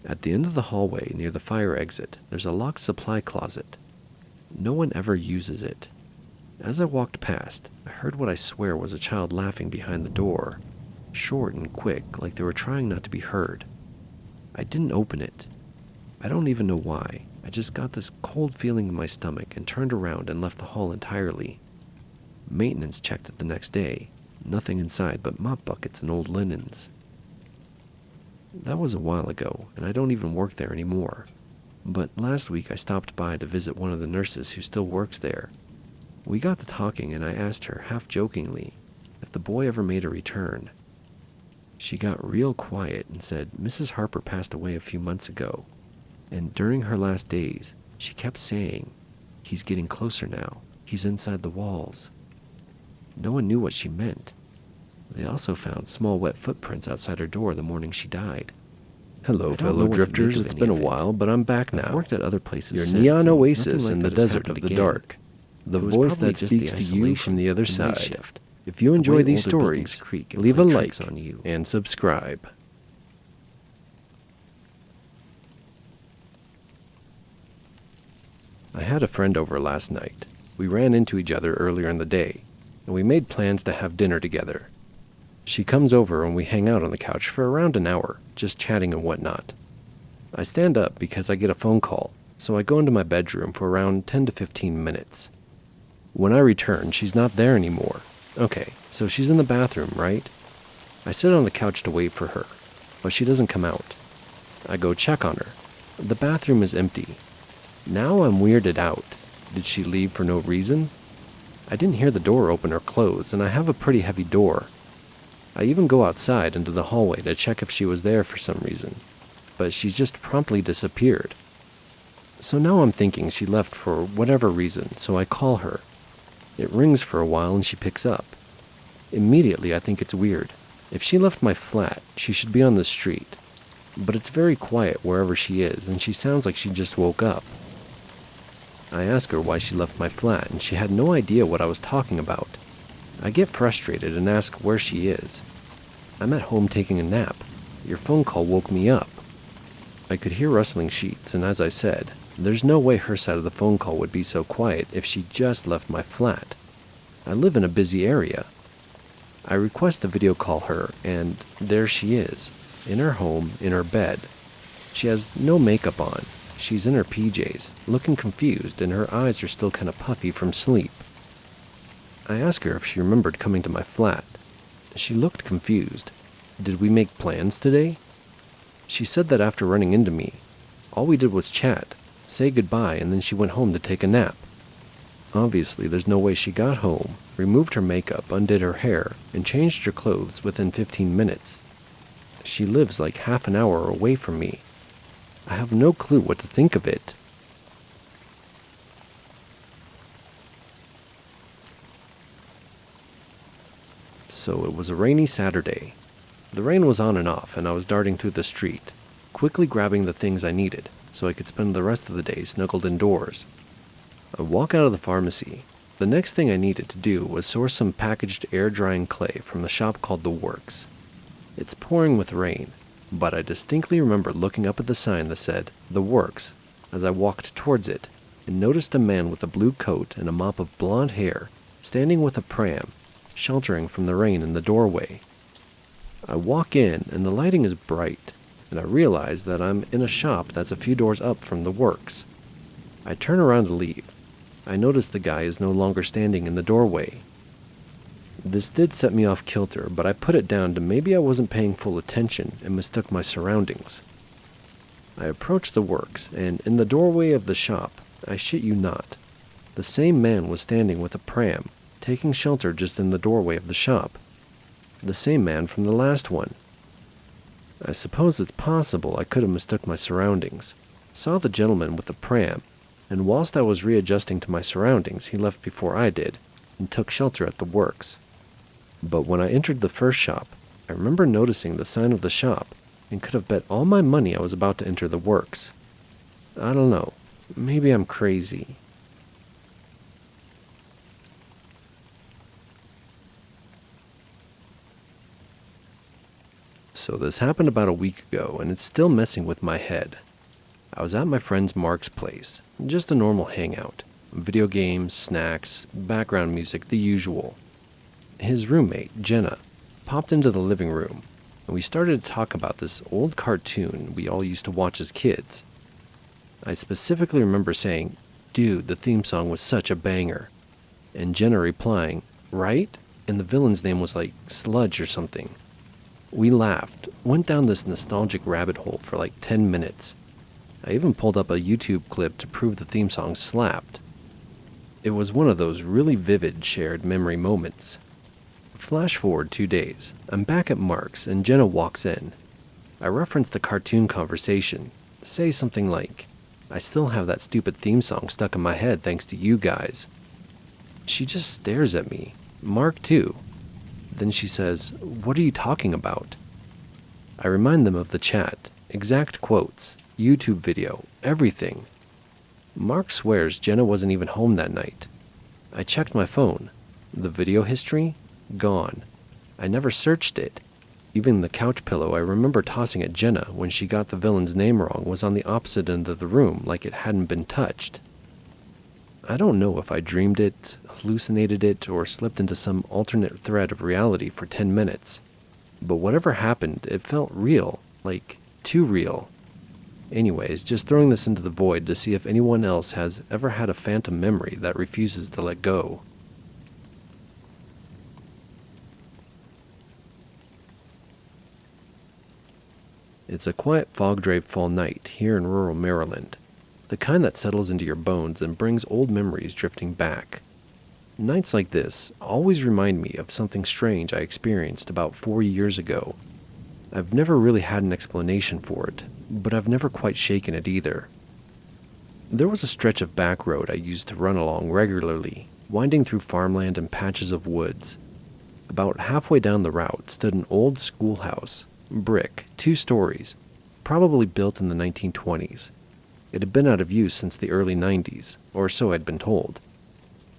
At the end of the hallway near the fire exit, there's a locked supply closet. No one ever uses it. As I walked past, I heard what I swear was a child laughing behind the door. Short and quick, like they were trying not to be heard. I didn't open it. I don't even know why. I just got this cold feeling in my stomach and turned around and left the hall entirely. Maintenance checked it the next day. Nothing inside but mop buckets and old linens. That was a while ago, and I don't even work there anymore. But last week I stopped by to visit one of the nurses who still works there. We got to talking and I asked her, half jokingly, if the boy ever made a return. She got real quiet and said Mrs. Harper passed away a few months ago, and during her last days, she kept saying, "He's getting closer now. He's inside the walls." No one knew what she meant. They also found small wet footprints outside her door the morning she died. Hello, fellow drifters. It's been a while, but I'm back now. I've worked at other places Your since, neon and oasis nothing in like the that has desert of happened the again. dark. The It was voice probably that just the speaks to you isolation, from the other the night side. shift. If you The enjoy way these older buildings stories, creak and leave a play like tricks on you. and subscribe. I had a friend over last night. We ran into each other earlier in the day, and we made plans to have dinner together. She comes over and we hang out on the couch for around an hour, just chatting and whatnot. I stand up because I get a phone call, so I go into my bedroom for around 10 to 15 minutes. When I return, she's not there anymore. Okay, so she's in the bathroom, right? I sit on the couch to wait for her, but she doesn't come out. I go check on her. The bathroom is empty. Now I'm weirded out. Did she leave for no reason? I didn't hear the door open or close, and I have a pretty heavy door. I even go outside into the hallway to check if she was there for some reason, but she's just promptly disappeared. So now I'm thinking she left for whatever reason, so I call her. It rings for a while and she picks up. Immediately I think it's weird. If she left my flat, she should be on the street. But it's very quiet wherever she is, and she sounds like she just woke up. I ask her why she left my flat, and she had no idea what I was talking about. I get frustrated and ask where she is. I'm at home taking a nap. Your phone call woke me up. I could hear rustling sheets, and as I said, there's no way her side of the phone call would be so quiet if she just left my flat. I live in a busy area. I request to video call her, and there she is, in her home, in her bed. She has no makeup on. She's in her PJs, looking confused, and her eyes are still kind of puffy from sleep. I ask her if she remembered coming to my flat. She looked confused. Did we make plans today? She said that after running into me, all we did was chat, say goodbye, and then she went home to take a nap. Obviously, there's no way she got home, removed her makeup, undid her hair, and changed her clothes within 15 minutes. She lives like half an hour away from me. I have no clue what to think of it. So it was a rainy Saturday. The rain was on and off, and I was darting through the street, quickly grabbing the things I needed so I could spend the rest of the day snuggled indoors. I walk out of the pharmacy. The next thing I needed to do was source some packaged air-drying clay from the shop called The Works. It's pouring with rain, but I distinctly remember looking up at the sign that said The Works as I walked towards it and noticed a man with a blue coat and a mop of blonde hair standing with a pram, sheltering from the rain in the doorway. I walk in and the lighting is bright, and I realize that I'm in a shop that's a few doors up from The Works. I turn around to leave. I notice the guy is no longer standing in the doorway. This did set me off kilter, but I put it down to maybe I wasn't paying full attention and mistook my surroundings. I approached The Works, and in the doorway of the shop, I shit you not, the same man was standing with a pram, taking shelter just in the doorway of the shop. The same man from the last one. I suppose it's possible I could have mistook my surroundings, saw the gentleman with the pram, and whilst I was readjusting to my surroundings, he left before I did, and took shelter at The Works. But when I entered the first shop, I remember noticing the sign of the shop, and could have bet all my money I was about to enter The Works. I don't know, maybe I'm crazy. So this happened about a week ago, and it's still messing with my head. I was at my friend Mark's place, just a normal hangout. Video games, snacks, background music, the usual. His roommate, Jenna, popped into the living room, and we started to talk about this old cartoon we all used to watch as kids. I specifically remember saying, "Dude, the theme song was such a banger." And Jenna replying, "Right?" And the villain's name was like Sludge or something. We laughed, went down this nostalgic rabbit hole for like 10 minutes. I even pulled up a YouTube clip to prove the theme song slapped. It was one of those really vivid shared memory moments. Flash forward 2 days. I'm back at Mark's and Jenna walks in. I reference the cartoon conversation, say something like, "I still have that stupid theme song stuck in my head thanks to you guys." She just stares at me. Mark too. Then she says, "What are you talking about?" I remind them of the chat, exact quotes, YouTube video, everything. Mark swears Jenna wasn't even home that night. I checked my phone. The video history? Gone. I never searched it. Even the couch pillow I remember tossing at Jenna when she got the villain's name wrong was on the opposite end of the room, like it hadn't been touched. I don't know if I dreamed it, hallucinated it, or slipped into some alternate thread of reality for 10 minutes. But whatever happened, it felt real, like too real. Anyways, just throwing this into the void to see if anyone else has ever had a phantom memory that refuses to let go. It's a quiet fog-draped fall night here in rural Maryland, the kind that settles into your bones and brings old memories drifting back. Nights like this always remind me of something strange I experienced about 4 years ago. I've never really had an explanation for it, but I've never quite shaken it either. There was a stretch of back road I used to run along regularly, winding through farmland and patches of woods. About halfway down the route stood an old schoolhouse, brick, 2 stories, probably built in the 1920s. It had been out of use since the early 90s, or so I'd been told.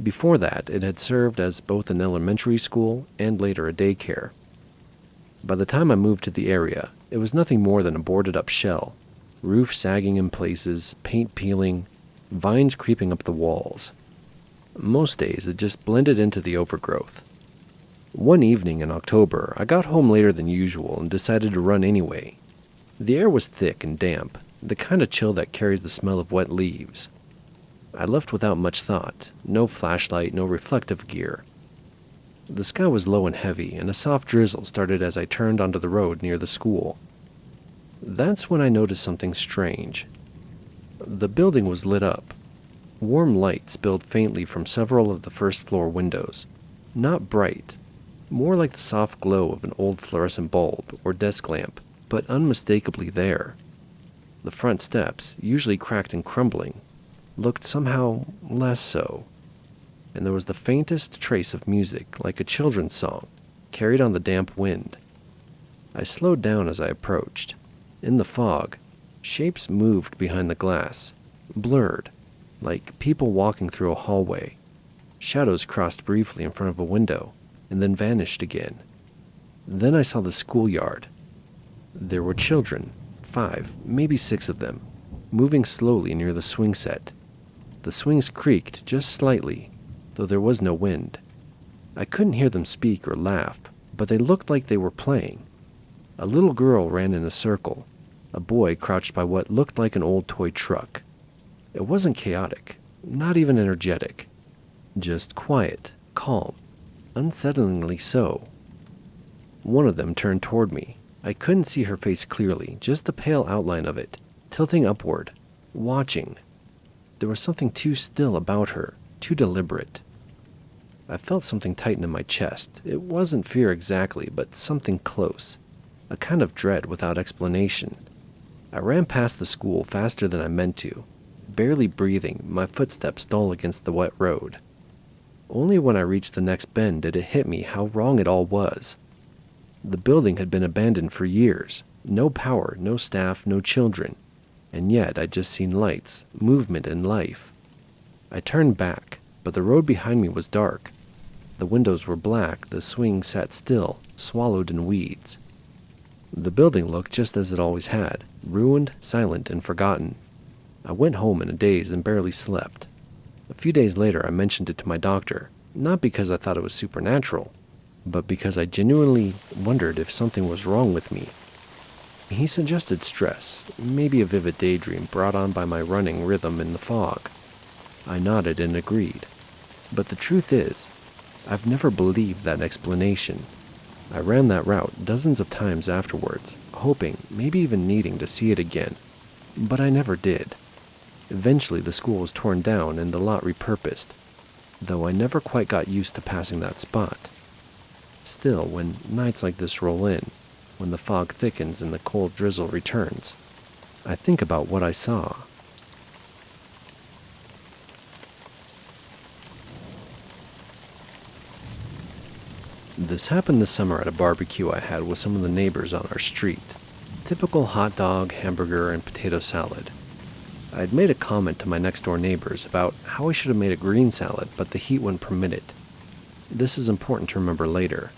Before that, it had served as both an elementary school and later a daycare. By the time I moved to the area, it was nothing more than a boarded-up shell, roof sagging in places, paint peeling, vines creeping up the walls. Most days, it just blended into the overgrowth. One evening in October, I got home later than usual and decided to run anyway. The air was thick and damp, the kind of chill that carries the smell of wet leaves. I left without much thought, no flashlight, no reflective gear. The sky was low and heavy, and a soft drizzle started as I turned onto the road near the school. That's when I noticed something strange. The building was lit up. Warm light spilled faintly from several of the first-floor windows. Not bright, more like the soft glow of an old fluorescent bulb or desk lamp, but unmistakably there. The front steps, usually cracked and crumbling, looked somehow less so, and there was the faintest trace of music, like a children's song, carried on the damp wind. I slowed down as I approached. In the fog, shapes moved behind the glass, blurred, like people walking through a hallway. Shadows crossed briefly in front of a window, and then vanished again. Then I saw the schoolyard. There were children, 5, maybe 6 of them, moving slowly near the swing set. The swings creaked just slightly, though there was no wind. I couldn't hear them speak or laugh, but they looked like they were playing. A little girl ran in a circle. A boy crouched by what looked like an old toy truck. It wasn't chaotic, not even energetic. Just quiet, calm, unsettlingly so. One of them turned toward me. I couldn't see her face clearly, just the pale outline of it, tilting upward, watching. There was something too still about her, too deliberate. I felt something tighten in my chest. It wasn't fear exactly, but something close, a kind of dread without explanation. I ran past the school faster than I meant to, barely breathing, my footsteps dull against the wet road. Only when I reached the next bend did it hit me how wrong it all was. The building had been abandoned for years. No power, no staff, no children. And yet I'd just seen lights, movement, and life. I turned back, but the road behind me was dark. The windows were black, the swing sat still, swallowed in weeds. The building looked just as it always had, ruined, silent, and forgotten. I went home in a daze and barely slept. A few days later I mentioned it to my doctor, not because I thought it was supernatural, but because I genuinely wondered if something was wrong with me. He suggested stress, maybe a vivid daydream brought on by my running rhythm in the fog. I nodded and agreed. But the truth is, I've never believed that explanation. I ran that route dozens of times afterwards, hoping, maybe even needing to see it again. But I never did. Eventually the school was torn down and the lot repurposed, though I never quite got used to passing that spot. Still, when nights like this roll in, when the fog thickens and the cold drizzle returns, I think about what I saw. This happened this summer at a barbecue I had with some of the neighbors on our street. Typical hot dog, hamburger, and potato salad. I had made a comment to my next-door neighbors about how I should have made a green salad, but the heat wouldn't permit it. This is important to remember later.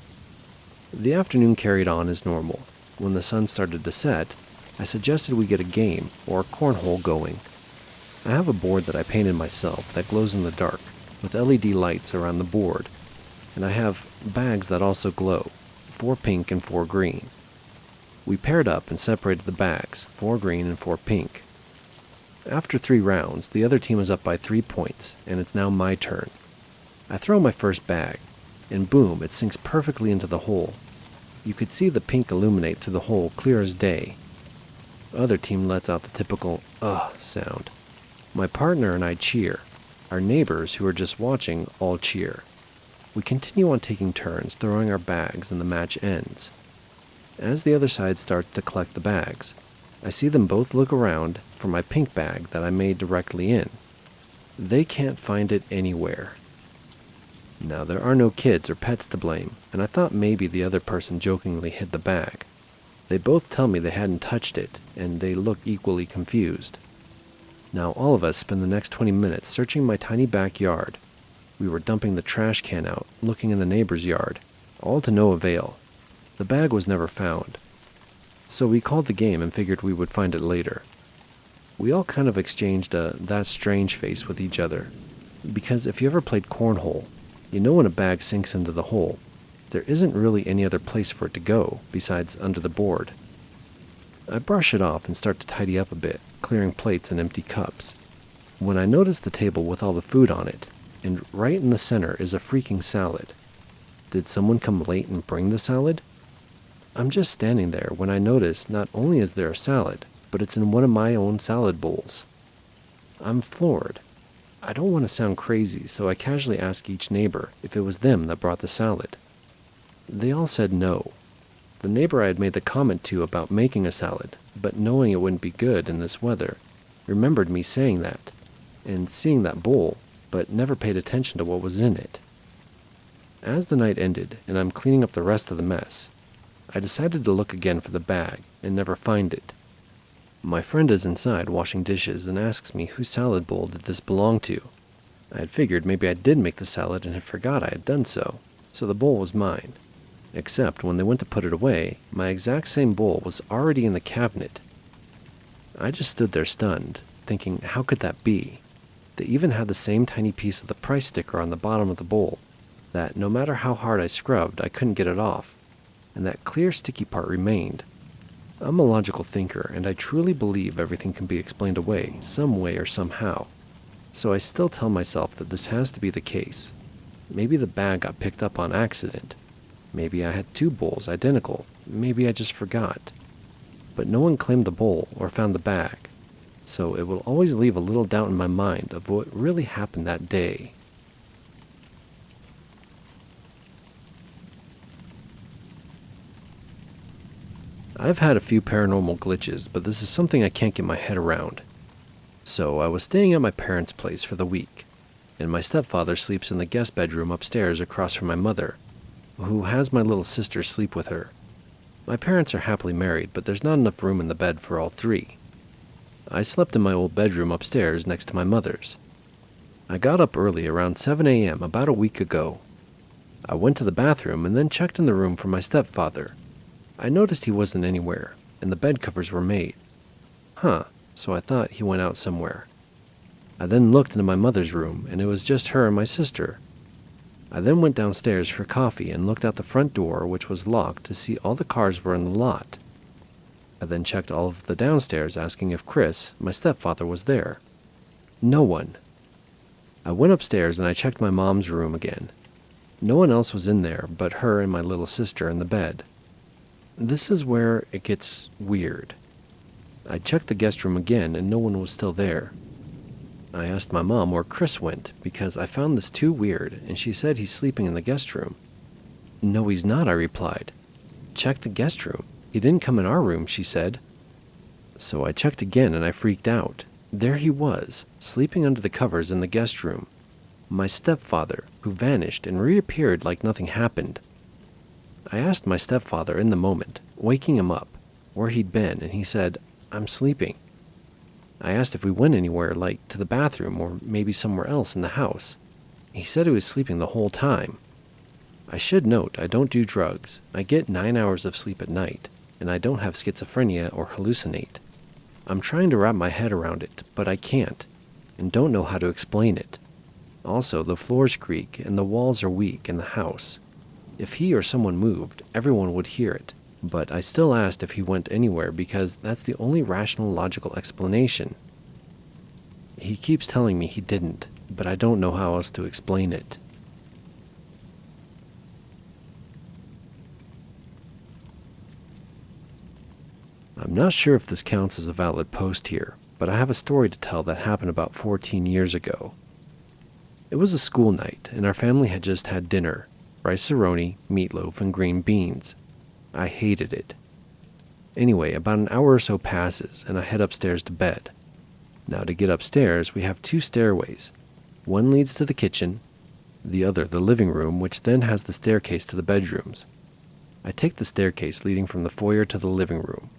The afternoon carried on as normal. When the sun started to set, I suggested we get a game or cornhole going. I have a board that I painted myself that glows in the dark, with LED lights around the board, and I have bags that also glow, 4 pink and 4 green. We paired up and separated the bags, 4 green and 4 pink. After 3 rounds, the other team is up by 3 points, and it's now my turn. I throw my first bag, and boom, it sinks perfectly into the hole. You could see the pink illuminate through the hole clear as day. The other team lets out the typical "ugh" sound. My partner and I cheer. Our neighbors, who are just watching, all cheer. We continue on taking turns throwing our bags and the match ends. As the other side starts to collect the bags, I see them both look around for my pink bag that I made directly in. They can't find it anywhere. Now, there are no kids or pets to blame, and I thought maybe the other person jokingly hid the bag. They both tell me they hadn't touched it, and they look equally confused. Now, all of us spend the next 20 minutes searching my tiny backyard. We were dumping the trash can out, looking in the neighbor's yard, all to no avail. The bag was never found. So we called the game and figured we would find it later. We all kind of exchanged a "that's strange" face with each other, because if you ever played cornhole, you know when a bag sinks into the hole, there isn't really any other place for it to go besides under the board. I brush it off and start to tidy up a bit, clearing plates and empty cups, when I notice the table with all the food on it, and right in the center is a freaking salad. Did someone come late and bring the salad? I'm just standing there when I notice not only is there a salad, but it's in one of my own salad bowls. I'm floored. I don't want to sound crazy, so I casually ask each neighbor if it was them that brought the salad. They all said no. The neighbor I had made the comment to about making a salad, but knowing it wouldn't be good in this weather, remembered me saying that, and seeing that bowl, but never paid attention to what was in it. As the night ended, and I'm cleaning up the rest of the mess, I decided to look again for the bag, and never find it. My friend is inside washing dishes and asks me whose salad bowl did this belong to. I had figured maybe I did make the salad and had forgot I had done so the bowl was mine. Except when they went to put it away, my exact same bowl was already in the cabinet. I just stood there stunned, thinking how could that be? They even had the same tiny piece of the price sticker on the bottom of the bowl, that no matter how hard I scrubbed, I couldn't get it off, and that clear sticky part remained. I'm a logical thinker, and I truly believe everything can be explained away, some way or somehow. So I still tell myself that this has to be the case. Maybe the bag got picked up on accident. Maybe I had 2 bowls identical. Maybe I just forgot. But no one claimed the bowl or found the bag. So it will always leave a little doubt in my mind of what really happened that day. I've had a few paranormal glitches, but this is something I can't get my head around. So I was staying at my parents' place for the week, and my stepfather sleeps in the guest bedroom upstairs across from my mother, who has my little sister sleep with her. My parents are happily married, but there's not enough room in the bed for all 3. I slept in my old bedroom upstairs next to my mother's. I got up early around 7 a.m. about a week ago. I went to the bathroom and then checked in the room for my stepfather. I noticed he wasn't anywhere, and the bed covers were made. So I thought he went out somewhere. I then looked into my mother's room, and it was just her and my sister. I then went downstairs for coffee and looked out the front door, which was locked, to see all the cars were in the lot. I then checked all of the downstairs, asking if Chris, my stepfather, was there. No one. I went upstairs and I checked my mom's room again. No one else was in there but her and my little sister in the bed. This is where it gets weird. I checked the guest room again and no one was still there. I asked my mom where Chris went because I found this too weird, and she said he's sleeping in the guest room. No, he's not, I replied. Check the guest room. He didn't come in our room, she said. So I checked again and I freaked out. There he was, sleeping under the covers in the guest room. My stepfather, who vanished and reappeared like nothing happened. I asked my stepfather in the moment, waking him up, where he'd been, and he said, "I'm sleeping." I asked if we went anywhere, like to the bathroom or maybe somewhere else in the house. He said he was sleeping the whole time. I should note I don't do drugs. I get 9 hours of sleep at night, and I don't have schizophrenia or hallucinate. I'm trying to wrap my head around it, but I can't. and don't know how to explain it. Also, the floors creak and the walls are weak in the house. If he or someone moved, everyone would hear it, but I still asked if he went anywhere because that's the only rational, logical explanation. He keeps telling me he didn't, but I don't know how else to explain it. I'm not sure if this counts as a valid post here, but I have a story to tell that happened about 14 years ago. It was a school night, and our family had just had dinner: rice-a-roni, meatloaf, and green beans. I hated it. Anyway, about an hour or so passes, and I head upstairs to bed. Now, to get upstairs, we have 2 stairways. One leads to the kitchen, the other the living room, which then has the staircase to the bedrooms. I take the staircase leading from the foyer to the living room.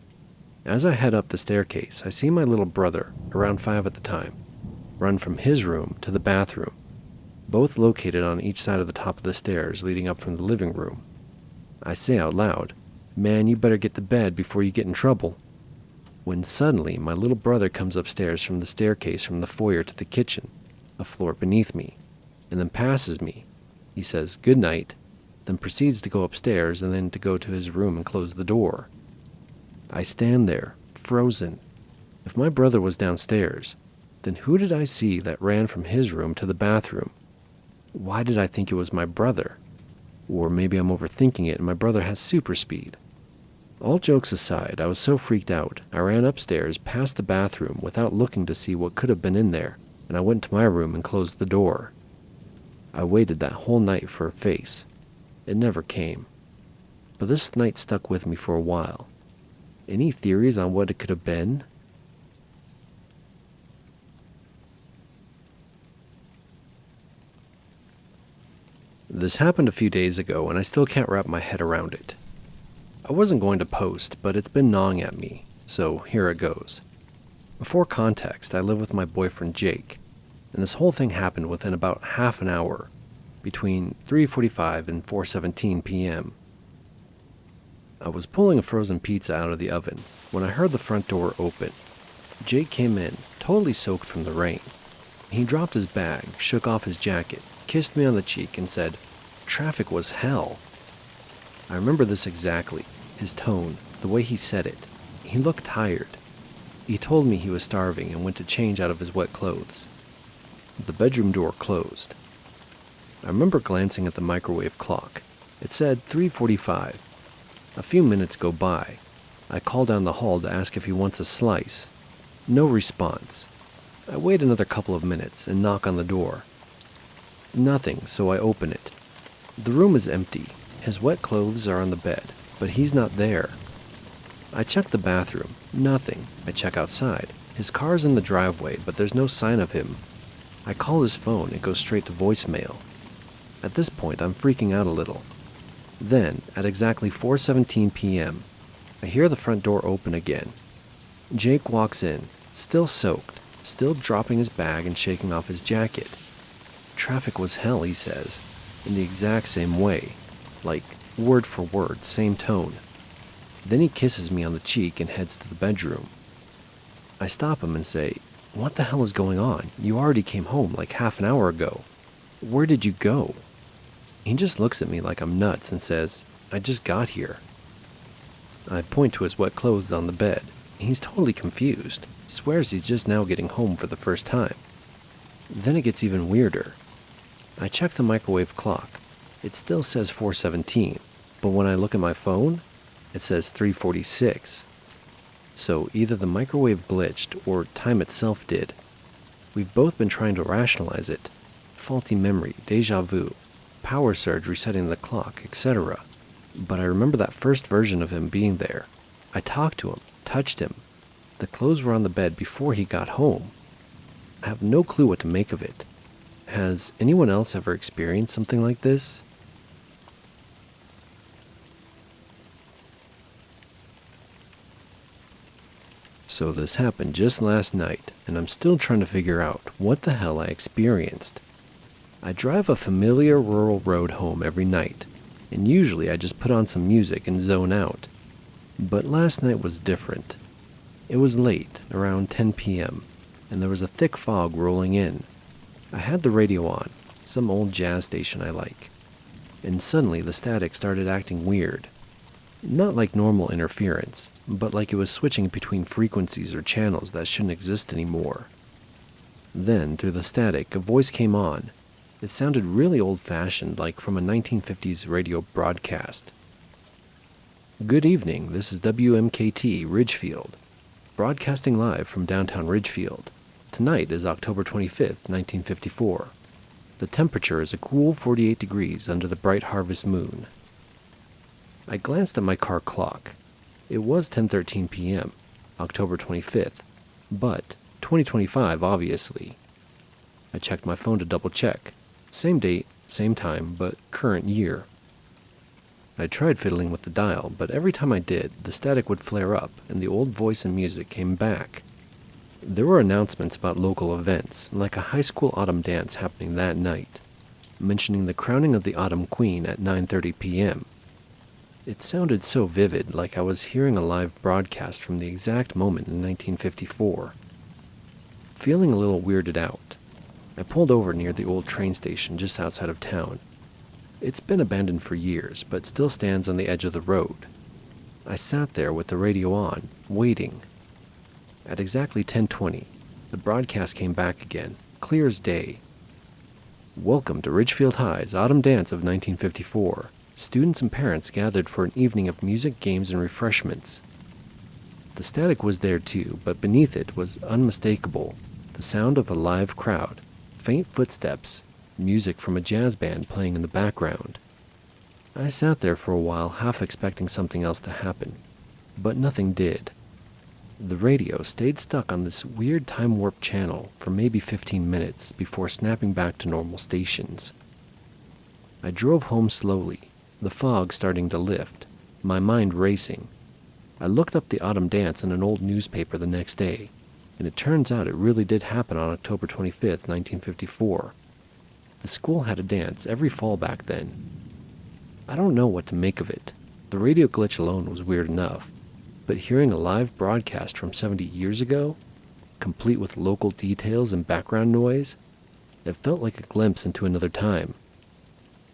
As I head up the staircase, I see my little brother, around 5 at the time, run from his room to the bathroom, both located on each side of the top of the stairs leading up from the living room. I say out loud, "Man, you better get to bed before you get in trouble." When suddenly my little brother comes upstairs from the staircase from the foyer to the kitchen, a floor beneath me, and then passes me. He says, "Good night," then proceeds to go upstairs and then to go to his room and close the door. I stand there, frozen. If my brother was downstairs, then who did I see that ran from his room to the bathroom? Why did I think it was my brother? Or maybe I'm overthinking it and my brother has super speed. All jokes aside, I was so freaked out, I ran upstairs past the bathroom without looking to see what could have been in there, and I went to my room and closed the door. I waited that whole night for a face. It never came. But this night stuck with me for a while. Any theories on what it could have been? This happened a few days ago, and I still can't wrap my head around it. I wasn't going to post, but it's been gnawing at me, so here it goes. For context, I live with my boyfriend Jake, and this whole thing happened within about half an hour, between 3:45 and 4:17 p.m. I was pulling a frozen pizza out of the oven when I heard the front door open. Jake came in, totally soaked from the rain. He dropped his bag, shook off his jacket, kissed me on the cheek, and said, "Traffic was hell." I remember this exactly, his tone, the way he said it. He looked tired. He told me he was starving and went to change out of his wet clothes. The bedroom door closed. I remember glancing at the microwave clock. It said 3:45. A few minutes go by. I call down the hall to ask if he wants a slice. No response. I wait another couple of minutes and knock on the door. Nothing, so I open it. The room is empty. His wet clothes are on the bed, but he's not there. I check the bathroom. Nothing. I check outside. His car's in the driveway, but there's no sign of him. I call his phone. It goes straight to voicemail. At this point, I'm freaking out a little. Then, at exactly 4:17 p.m., I hear the front door open again. Jake walks in, still soaked, still dropping his bag and shaking off his jacket. Traffic was hell, he says, in the exact same way, like word for word, same tone. Then he kisses me on the cheek and heads to the bedroom. I stop him and say, "What the hell is going on? You already came home like half an hour ago. Where did you go?" He just looks at me like I'm nuts and says, "I just got here." I point to his wet clothes on the bed. He's totally confused. Swears he's just now getting home for the first time. Then it gets even weirder. I check the microwave clock. It still says 4:17, but when I look at my phone, it says 3:46. So either the microwave glitched or time itself did. We've both been trying to rationalize it. Faulty memory, deja vu, power surge resetting the clock, etc. But I remember that first version of him being there. I talked to him, touched him. The clothes were on the bed before he got home. I have no clue what to make of it. Has anyone else ever experienced something like this? So this happened just last night, and I'm still trying to figure out what the hell I experienced. I drive a familiar rural road home every night, and usually I just put on some music and zone out. But last night was different. It was late, around 10 p.m. and there was a thick fog rolling in. I had the radio on, some old jazz station I like, and suddenly the static started acting weird. Not like normal interference, but like it was switching between frequencies or channels that shouldn't exist anymore. Then, through the static, a voice came on. It sounded really old-fashioned, like from a 1950s radio broadcast. Good evening, this is WMKT Ridgefield, broadcasting live from downtown Ridgefield. Tonight is October 25th, 1954. The temperature is a cool 48 degrees under the bright harvest moon. I glanced at my car clock. It was 10:13 p.m., October 25th, but 2025 obviously. I checked my phone to double check. Same date, same time, but current year. I tried fiddling with the dial, but every time I did, the static would flare up and the old voice and music came back. There were announcements about local events, like a high school autumn dance happening that night, mentioning the crowning of the Autumn Queen at 9:30 p.m. It sounded so vivid, like I was hearing a live broadcast from the exact moment in 1954. Feeling a little weirded out, I pulled over near the old train station just outside of town. It's been abandoned for years, but still stands on the edge of the road. I sat there with the radio on, waiting. At exactly 10:20, the broadcast came back again, clear as day. Welcome to Ridgefield High's Autumn Dance of 1954. Students and parents gathered for an evening of music, games, and refreshments. The static was there too, but beneath it was unmistakable, the sound of a live crowd, faint footsteps, music from a jazz band playing in the background. I sat there for a while, half expecting something else to happen, but nothing did. The radio stayed stuck on this weird time warp channel for maybe 15 minutes before snapping back to normal stations. I drove home slowly, the fog starting to lift, my mind racing. I looked up the autumn dance in an old newspaper the next day, and it turns out it really did happen on October 25th, 1954. The school had a dance every fall back then. I don't know what to make of it. The radio glitch alone was weird enough, but hearing a live broadcast from 70 years ago, complete with local details and background noise, it felt like a glimpse into another time.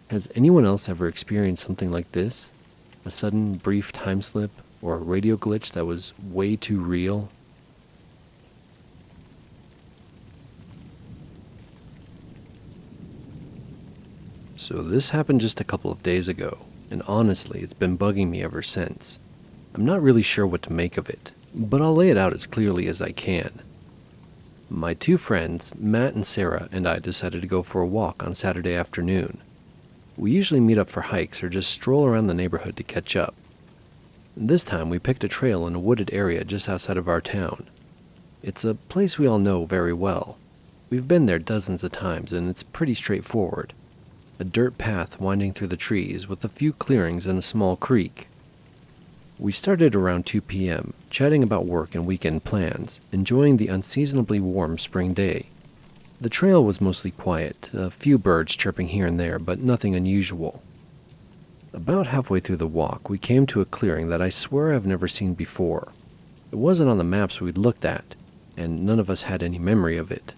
Has anyone else ever experienced something like this? A sudden, brief time slip, or a radio glitch that was way too real? So this happened just a couple of days ago, and honestly, it's been bugging me ever since. I'm not really sure what to make of it, but I'll lay it out as clearly as I can. My two friends, Matt and Sarah, and I decided to go for a walk on Saturday afternoon. We usually meet up for hikes or just stroll around the neighborhood to catch up. This time we picked a trail in a wooded area just outside of our town. It's a place we all know very well. We've been there dozens of times and it's pretty straightforward. A dirt path winding through the trees with a few clearings and a small creek. We started around 2 p.m., chatting about work and weekend plans, enjoying the unseasonably warm spring day. The trail was mostly quiet, a few birds chirping here and there, but nothing unusual. About halfway through the walk, we came to a clearing that I swear I've never seen before. It wasn't on the maps we'd looked at, and none of us had any memory of it.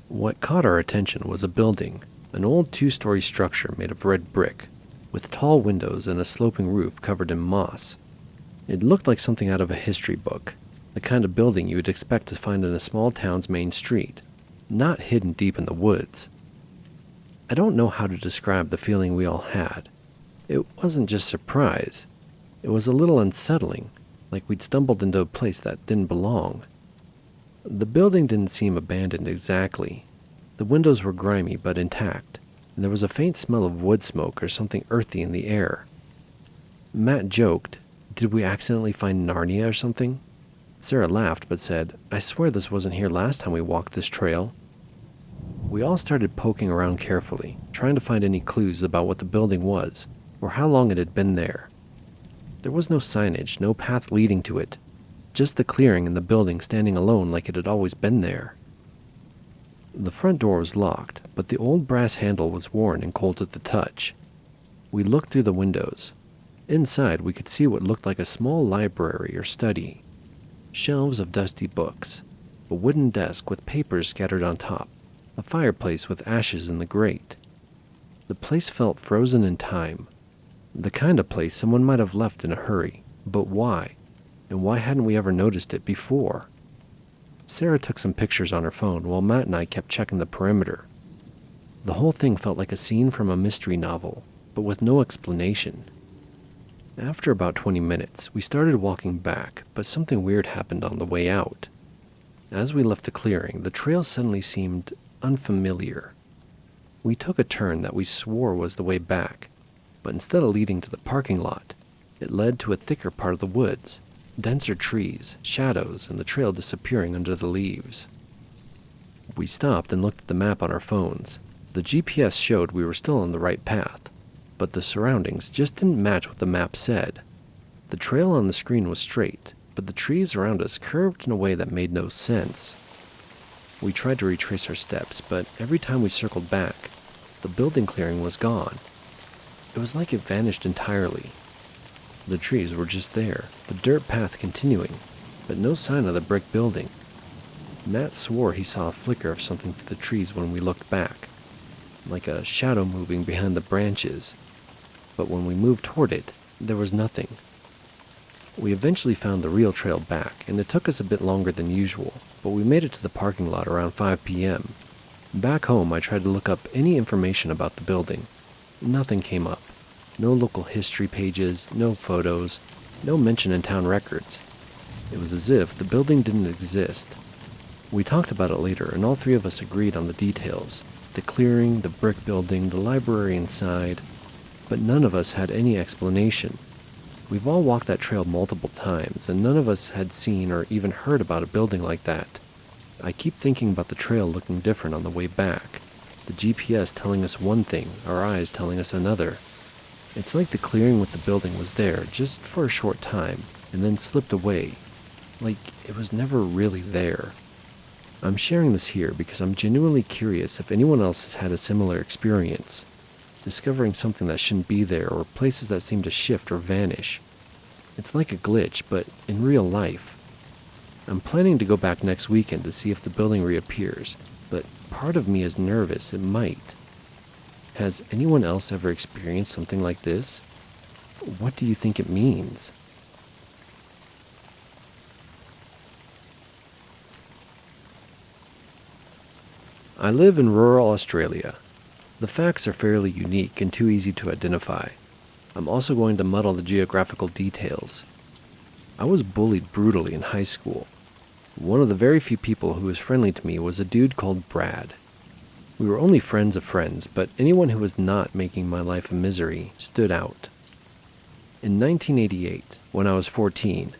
What caught our attention was a building, an old 2-story structure made of red brick, with tall windows and a sloping roof covered in moss. It looked like something out of a history book, the kind of building you would expect to find in a small town's main street, not hidden deep in the woods. I don't know how to describe the feeling we all had. It wasn't just surprise. It was a little unsettling, like we'd stumbled into a place that didn't belong. The building didn't seem abandoned exactly. The windows were grimy but intact, and there was a faint smell of wood smoke or something earthy in the air. Matt joked, "Did we accidentally find Narnia or something?" Sarah laughed but said, "I swear this wasn't here last time we walked this trail." We all started poking around carefully, trying to find any clues about what the building was, or how long it had been there. There was no signage, no path leading to it, just the clearing and the building standing alone like it had always been there. The front door was locked, but the old brass handle was worn and cold at the touch. We looked through the windows. Inside, we could see what looked like a small library or study. Shelves of dusty books. a wooden desk with papers scattered on top, a fireplace with ashes in the grate. The place felt frozen in time, the kind of place someone might have left in a hurry. But why? And why hadn't we ever noticed it before? Sarah took some pictures on her phone while Matt and I kept checking the perimeter. The whole thing felt like a scene from a mystery novel, but with no explanation. After about 20 minutes, we started walking back, but something weird happened on the way out. As we left the clearing, the trail suddenly seemed unfamiliar. We took a turn that we swore was the way back, but instead of leading to the parking lot, it led to a thicker part of the woods, denser trees, shadows, and the trail disappearing under the leaves. We stopped and looked at the map on our phones. The GPS showed we were still on the right path, but the surroundings just didn't match what the map said. The trail on the screen was straight, but the trees around us curved in a way that made no sense. We tried to retrace our steps, but every time we circled back, the building clearing was gone. It was like it vanished entirely. The trees were just there, the dirt path continuing, but no sign of the brick building. Matt swore he saw a flicker of something through the trees when we looked back, like a shadow moving behind the branches. But when we moved toward it, there was nothing. We eventually found the real trail back, and it took us a bit longer than usual, but we made it to the parking lot around 5 p.m. Back home, I tried to look up any information about the building. Nothing came up. No local history pages, no photos, no mention in town records. It was as if the building didn't exist. We talked about it later, and all three of us agreed on the details. The clearing, the brick building, the library inside, but none of us had any explanation. We've all walked that trail multiple times, and none of us had seen or even heard about a building like that. I keep thinking about the trail looking different on the way back. The GPS telling us one thing, our eyes telling us another. It's like the clearing with the building was there just for a short time, and then slipped away. Like it was never really there. I'm sharing this here because I'm genuinely curious if anyone else has had a similar experience, discovering something that shouldn't be there or places that seem to shift or vanish. It's like a glitch, but in real life. I'm planning to go back next weekend to see if the building reappears, but part of me is nervous it might. Has anyone else ever experienced something like this? What do you think it means? I live in rural Australia. The facts are fairly unique and too easy to identify. I'm also going to muddle the geographical details. I was bullied brutally in high school. One of the very few people who was friendly to me was a dude called Brad. We were only friends of friends, but anyone who was not making my life a misery stood out. In 1988, when I was 14,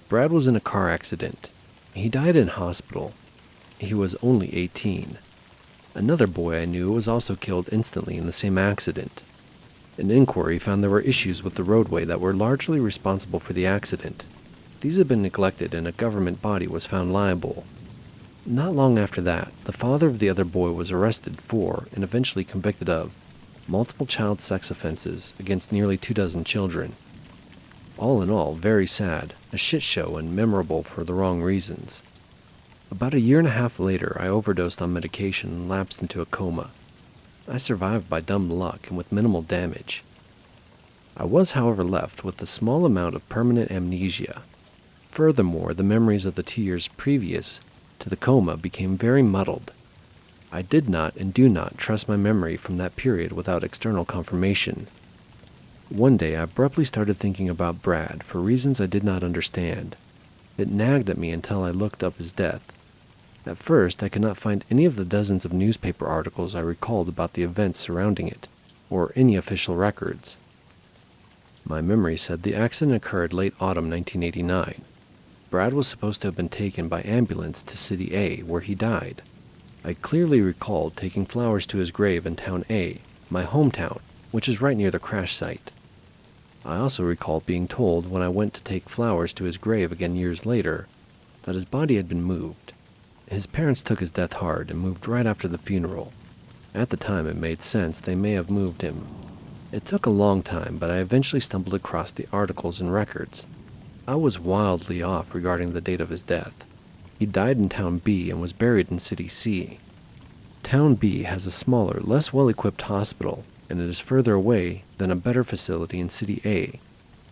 Brad was in a car accident. He died in hospital. He was only 18. Another boy I knew was also killed instantly in the same accident. An inquiry found there were issues with the roadway that were largely responsible for the accident. These had been neglected and a government body was found liable. Not long after that, the father of the other boy was arrested for, and eventually convicted of, multiple child sex offenses against nearly 24 children. All in all, very sad, a shit show and memorable for the wrong reasons. About a year and a half later, I overdosed on medication and lapsed into a coma. I survived by dumb luck and with minimal damage. I was, however, left with a small amount of permanent amnesia. Furthermore, the memories of the 2 years previous to the coma became very muddled. I did not and do not trust my memory from that period without external confirmation. One day, I abruptly started thinking about Brad for reasons I did not understand. It nagged at me until I looked up his death. At first, I could not find any of the dozens of newspaper articles I recalled about the events surrounding it, or any official records. My memory said the accident occurred late autumn 1989. Brad was supposed to have been taken by ambulance to City A, where he died. I clearly recalled taking flowers to his grave in Town A, my hometown, which is right near the crash site. I also recalled being told when I went to take flowers to his grave again years later that his body had been moved. His parents took his death hard and moved right after the funeral. At the time, it made sense they may have moved him. It took a long time, but I eventually stumbled across the articles and records. I was wildly off regarding the date of his death. He died in Town B and was buried in City C. Town B has a smaller, less well-equipped hospital, and it is further away than a better facility in City A.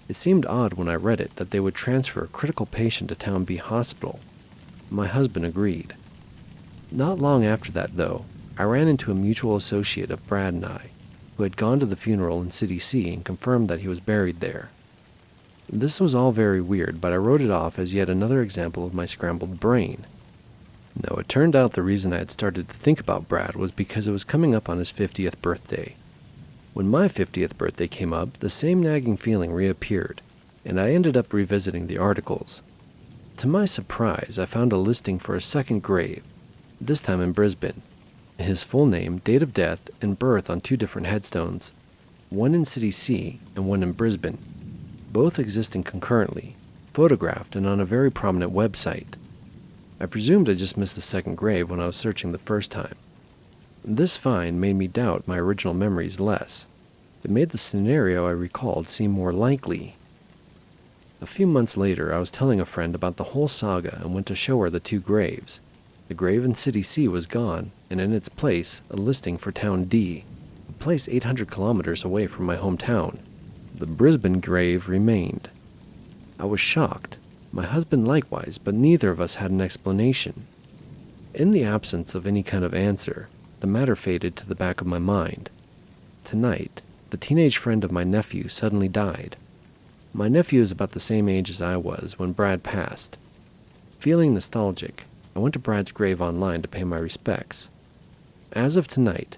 It seemed odd when I read it that they would transfer a critical patient to Town B hospital. My husband agreed. Not long after that, though, I ran into a mutual associate of Brad and I, who had gone to the funeral in City C and confirmed that he was buried there. This was all very weird, but I wrote it off as yet another example of my scrambled brain. No, it turned out the reason I had started to think about Brad was because it was coming up on his 50th birthday. When my 50th birthday came up, the same nagging feeling reappeared, and I ended up revisiting the articles. To my surprise, I found a listing for a second grave, this time in Brisbane. His full name, date of death, and birth on 2 different headstones, one in City C and one in Brisbane, both existing concurrently, photographed and on a very prominent website. I presumed I just missed the second grave when I was searching the first time. This find made me doubt my original memories less. It made the scenario I recalled seem more likely. A few months later, I was telling a friend about the whole saga and went to show her the 2 graves. The grave in City C was gone, and in its place, a listing for Town D, a place 800 kilometers away from my hometown. The Brisbane grave remained. I was shocked. My husband likewise, but neither of us had an explanation. In the absence of any kind of answer, the matter faded to the back of my mind. Tonight, the teenage friend of my nephew suddenly died. My nephew is about the same age as I was when Brad passed. Feeling nostalgic, I went to Brad's grave online to pay my respects. As of tonight,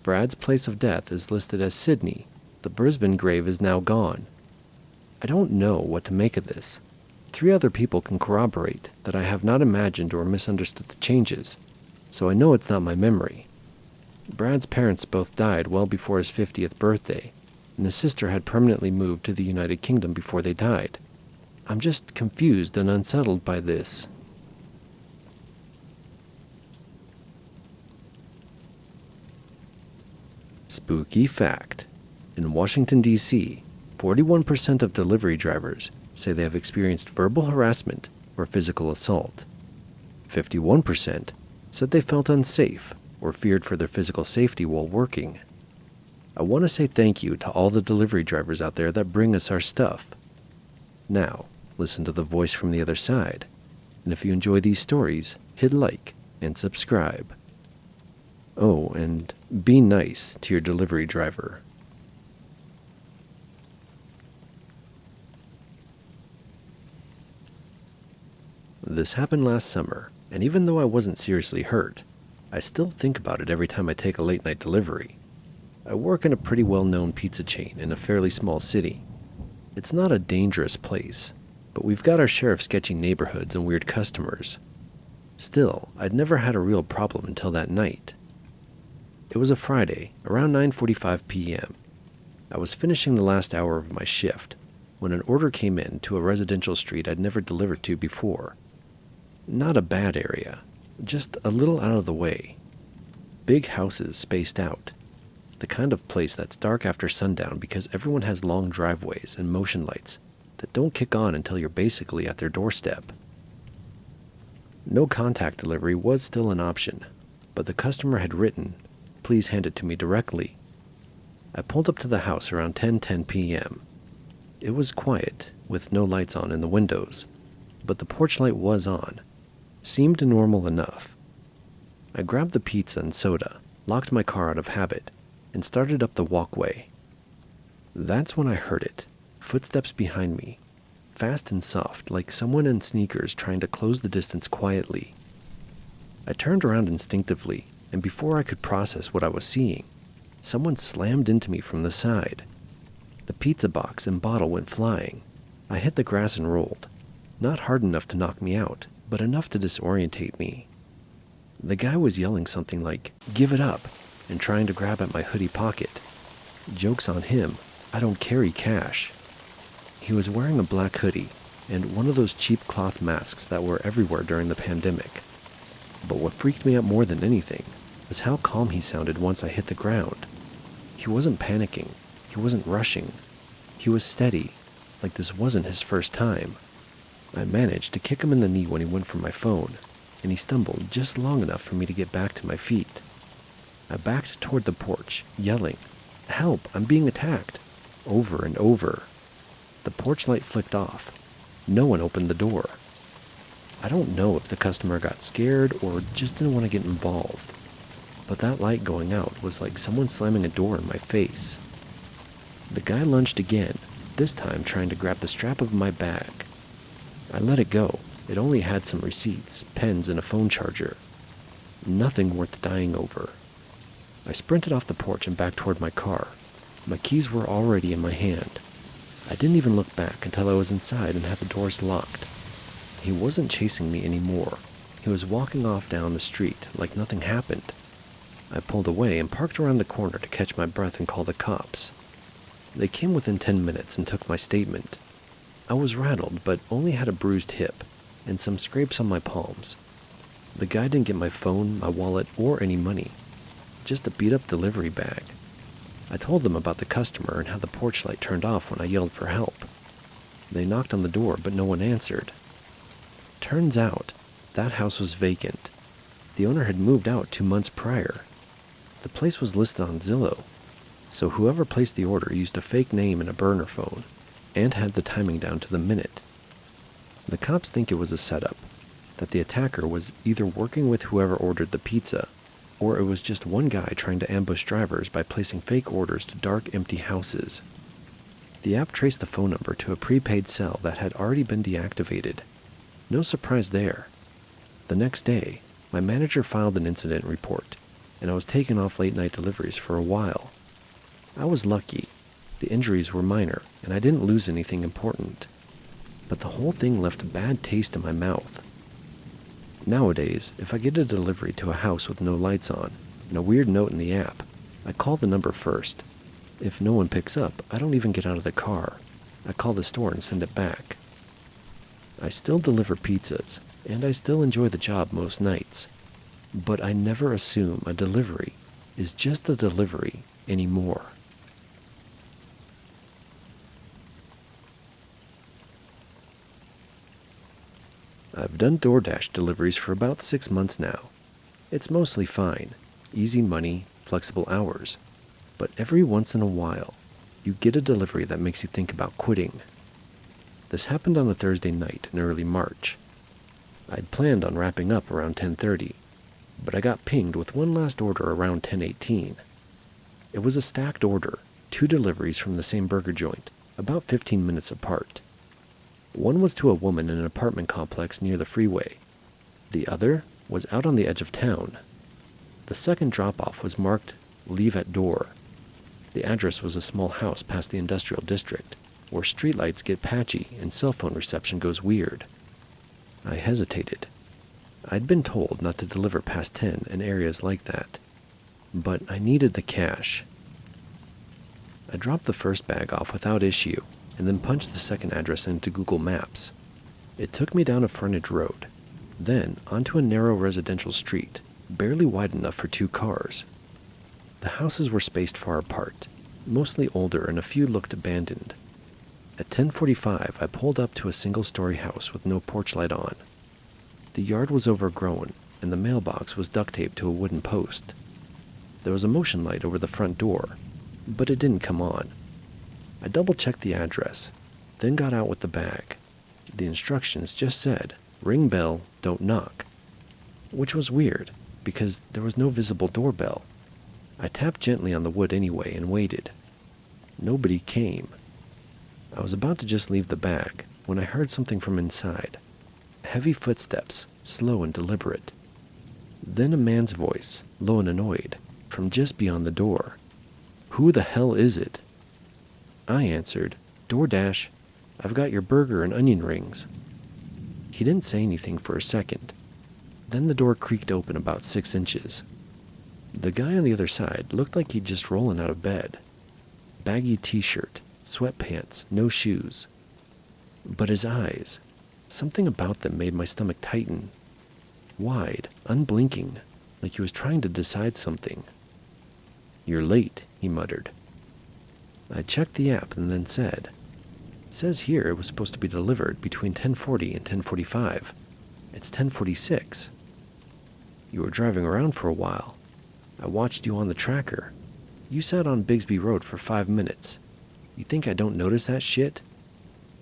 Brad's place of death is listed as Sydney. The Brisbane grave is now gone. I don't know what to make of this. 3 other people can corroborate that I have not imagined or misunderstood the changes, so I know it's not my memory. Brad's parents both died well before his 50th birthday, and his sister had permanently moved to the United Kingdom before they died. I'm just confused and unsettled by this. Spooky fact. In Washington, D.C., 41% of delivery drivers say they have experienced verbal harassment or physical assault. 51% said they felt unsafe or feared for their physical safety while working. I want to say thank you to all the delivery drivers out there that bring us our stuff. Now, listen to the voice from the other side. And if you enjoy these stories, hit like and subscribe. Oh, and be nice to your delivery driver. This happened last summer, and even though I wasn't seriously hurt, I still think about it every time I take a late-night delivery. I work in a pretty well-known pizza chain in a fairly small city. It's not a dangerous place, but we've got our share of sketchy neighborhoods and weird customers. Still, I'd never had a real problem until that night. It was a Friday, around 9:45 p.m. I was finishing the last hour of my shift when an order came in to a residential street I'd never delivered to before. Not a bad area, just a little out of the way. Big houses spaced out. The kind of place that's dark after sundown because everyone has long driveways and motion lights that don't kick on until you're basically at their doorstep. No contact delivery was still an option, but the customer had written, "Please hand it to me directly." I pulled up to the house around 10:10 p.m. It was quiet, with no lights on in the windows, but the porch light was on. Seemed normal enough. I grabbed the pizza and soda, locked my car out of habit, and started up the walkway. That's when I heard it, footsteps behind me, fast and soft like someone in sneakers trying to close the distance quietly. I turned around instinctively, and before I could process what I was seeing, someone slammed into me from the side. The pizza box and bottle went flying. I hit the grass and rolled, not hard enough to knock me out, but enough to disorientate me. The guy was yelling something like, "Give it up," and trying to grab at my hoodie pocket. Joke's on him, I don't carry cash. He was wearing a black hoodie and one of those cheap cloth masks that were everywhere during the pandemic. But what freaked me out more than anything was how calm he sounded once I hit the ground. He wasn't panicking, he wasn't rushing. He was steady, like this wasn't his first time. I managed to kick him in the knee when he went for my phone, and he stumbled just long enough for me to get back to my feet. I backed toward the porch, yelling, "Help, I'm being attacked," over and over. The porch light flicked off. No one opened the door. I don't know if the customer got scared or just didn't want to get involved, but that light going out was like someone slamming a door in my face. The guy lunged again, this time trying to grab the strap of my bag. I let it go. It only had some receipts, pens, and a phone charger. Nothing worth dying over. I sprinted off the porch and back toward my car. My keys were already in my hand. I didn't even look back until I was inside and had the doors locked. He wasn't chasing me anymore. He was walking off down the street like nothing happened. I pulled away and parked around the corner to catch my breath and call the cops. They came within 10 minutes and took my statement. I was rattled, but only had a bruised hip and some scrapes on my palms. The guy didn't get my phone, my wallet, or any money. Just a beat-up delivery bag. I told them about the customer and how the porch light turned off when I yelled for help. They knocked on the door, but no one answered. Turns out, that house was vacant. The owner had moved out 2 months prior. The place was listed on Zillow, so whoever placed the order used a fake name and a burner phone, and had the timing down to the minute. The cops think it was a setup, that the attacker was either working with whoever ordered the pizza, or it was just one guy trying to ambush drivers by placing fake orders to dark, empty houses. The app traced the phone number to a prepaid cell that had already been deactivated. No surprise there. The next day, my manager filed an incident report, and I was taken off late-night deliveries for a while. I was lucky. The injuries were minor, and I didn't lose anything important. But the whole thing left a bad taste in my mouth. Nowadays, if I get a delivery to a house with no lights on, and a weird note in the app, I call the number first. If no one picks up, I don't even get out of the car. I call the store and send it back. I still deliver pizzas, and I still enjoy the job most nights. But I never assume a delivery is just a delivery anymore. I've done DoorDash deliveries for about 6 months now. It's mostly fine, easy money, flexible hours. But every once in a while, you get a delivery that makes you think about quitting. This happened on a Thursday night in early March. I'd planned on wrapping up around 10:30, but I got pinged with one last order around 10:18. It was a stacked order, 2 deliveries from the same burger joint, about 15 minutes apart. One was to a woman in an apartment complex near the freeway. The other was out on the edge of town. The second drop-off was marked "Leave at Door." The address was a small house past the industrial district, where streetlights get patchy and cell phone reception goes weird. I hesitated. I'd been told not to deliver past 10 in areas like that, but I needed the cash. I dropped the first bag off without issue, and then punched the second address into Google Maps. It took me down a frontage road, then onto a narrow residential street, barely wide enough for 2 cars. The houses were spaced far apart, mostly older and a few looked abandoned. At 10:45, I pulled up to a single-story house with no porch light on. The yard was overgrown, and the mailbox was duct-taped to a wooden post. There was a motion light over the front door, but it didn't come on. I double-checked the address, then got out with the bag. The instructions just said, "Ring bell, don't knock," which was weird, because there was no visible doorbell. I tapped gently on the wood anyway and waited. Nobody came. I was about to just leave the bag when I heard something from inside. Heavy footsteps, slow and deliberate. Then a man's voice, low and annoyed, from just beyond the door. "Who the hell is it?" I answered, "DoorDash. I've got your burger and onion rings." He didn't say anything for a second. Then the door creaked open about 6 inches. The guy on the other side looked like he'd just rollen out of bed. Baggy t-shirt, sweatpants, no shoes. But his eyes, something about them made my stomach tighten. Wide, unblinking, like he was trying to decide something. "You're late," he muttered. I checked the app and then said, "Says here it was supposed to be delivered between 10:40 and 10:45. It's 10:46. You were driving around for a while. I watched you on the tracker. You sat on Bigsby Road for 5 minutes. You think I don't notice that shit?"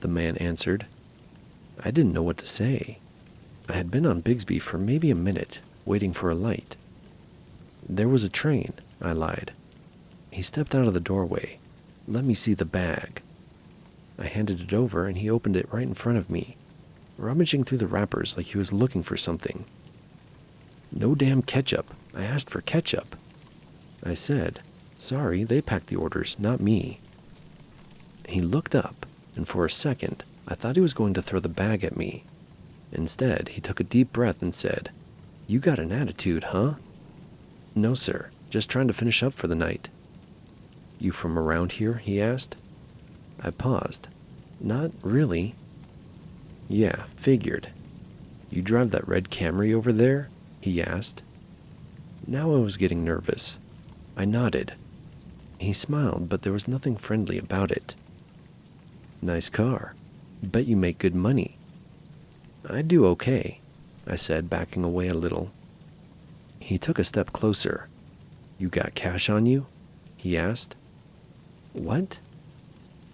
The man answered. I didn't know what to say. I had been on Bigsby for maybe a minute, waiting for a light. "There was a train," I lied. He stepped out of the doorway. "Let me see the bag." I handed it over and he opened it right in front of me, rummaging through the wrappers like he was looking for something. "No damn ketchup. I asked for ketchup." I said, "Sorry, they packed the orders, not me." He looked up, and for a second, I thought he was going to throw the bag at me. Instead, he took a deep breath and said, "You got an attitude, huh?" "No, sir. Just trying to finish up for the night." "You from around here?" he asked. I paused. "Not really." "Yeah, figured." "You drive that red Camry over there?" he asked. Now I was getting nervous. I nodded. He smiled, but there was nothing friendly about it. "Nice car. Bet you make good money." "I do okay," I said, backing away a little. He took a step closer. "You got cash on you?" he asked. "What?"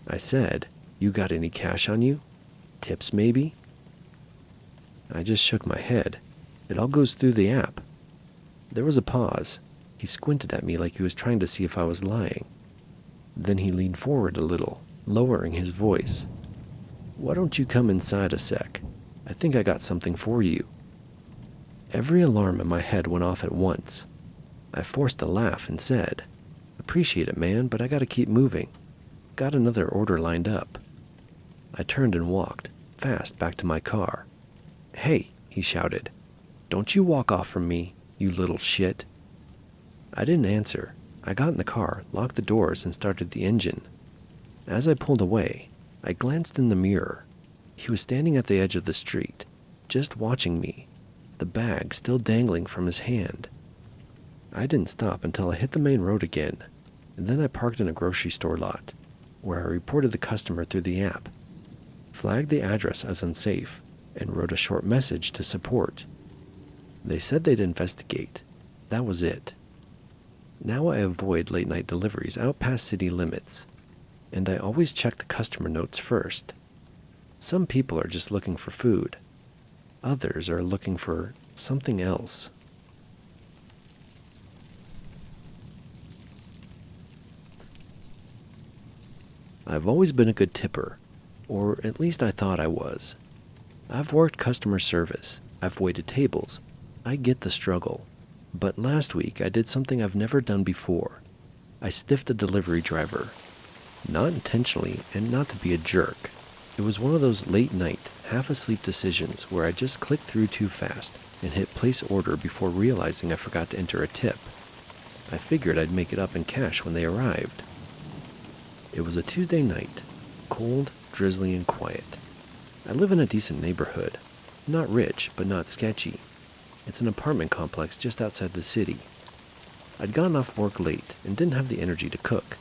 I said, "You got any cash on you? Tips, maybe?" I just shook my head. "It all goes through the app." There was a pause. He squinted at me like he was trying to see if I was lying. Then he leaned forward a little, lowering his voice. "Why don't you come inside a sec? I think I got something for you." Every alarm in my head went off at once. I forced a laugh and said, "Appreciate it, man, but I gotta keep moving. Got another order lined up." I turned and walked, fast, back to my car. "Hey," he shouted. "Don't you walk off from me, you little shit." I didn't answer. I got in the car, locked the doors, and started the engine. As I pulled away, I glanced in the mirror. He was standing at the edge of the street, just watching me, the bag still dangling from his hand. I didn't stop until I hit the main road again, and then I parked in a grocery store lot, where I reported the customer through the app, flagged the address as unsafe, and wrote a short message to support. They said they'd investigate. That was it. Now I avoid late-night deliveries out past city limits, and I always check the customer notes first. Some people are just looking for food. Others are looking for something else. I've always been a good tipper, or at least I thought I was. I've worked customer service. I've waited tables. I get the struggle. But last week I did something I've never done before. I stiffed a delivery driver. Not intentionally and not to be a jerk. It was one of those late-night, half-asleep decisions where I just clicked through too fast and hit place order before realizing I forgot to enter a tip. I figured I'd make it up in cash when they arrived. It was a Tuesday night, cold, drizzly, and quiet. I live in a decent neighborhood. Not rich, but not sketchy. It's an apartment complex just outside the city. I'd gotten off work late and didn't have the energy to cook,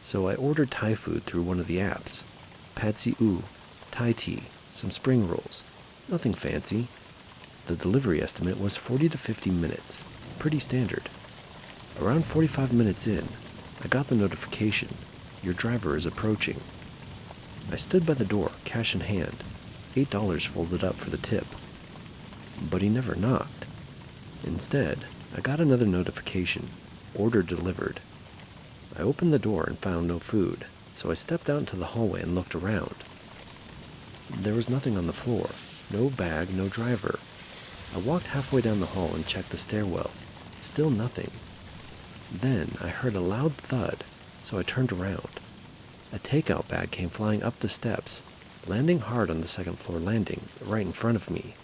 so I ordered Thai food through one of the apps. Pad See Ew, Thai tea, some spring rolls. Nothing fancy. The delivery estimate was 40 to 50 minutes. Pretty standard. Around 45 minutes in, I got the notification. Your driver is approaching. I stood by the door, cash in hand, $8 folded up for the tip. But he never knocked. Instead, I got another notification. Order delivered. I opened the door and found no food, so I stepped out into the hallway and looked around. There was nothing on the floor. No bag, no driver. I walked halfway down the hall and checked the stairwell. Still nothing. Then I heard a loud thud, so I turned around. A takeout bag came flying up the steps, landing hard on the second floor landing, right in front of me.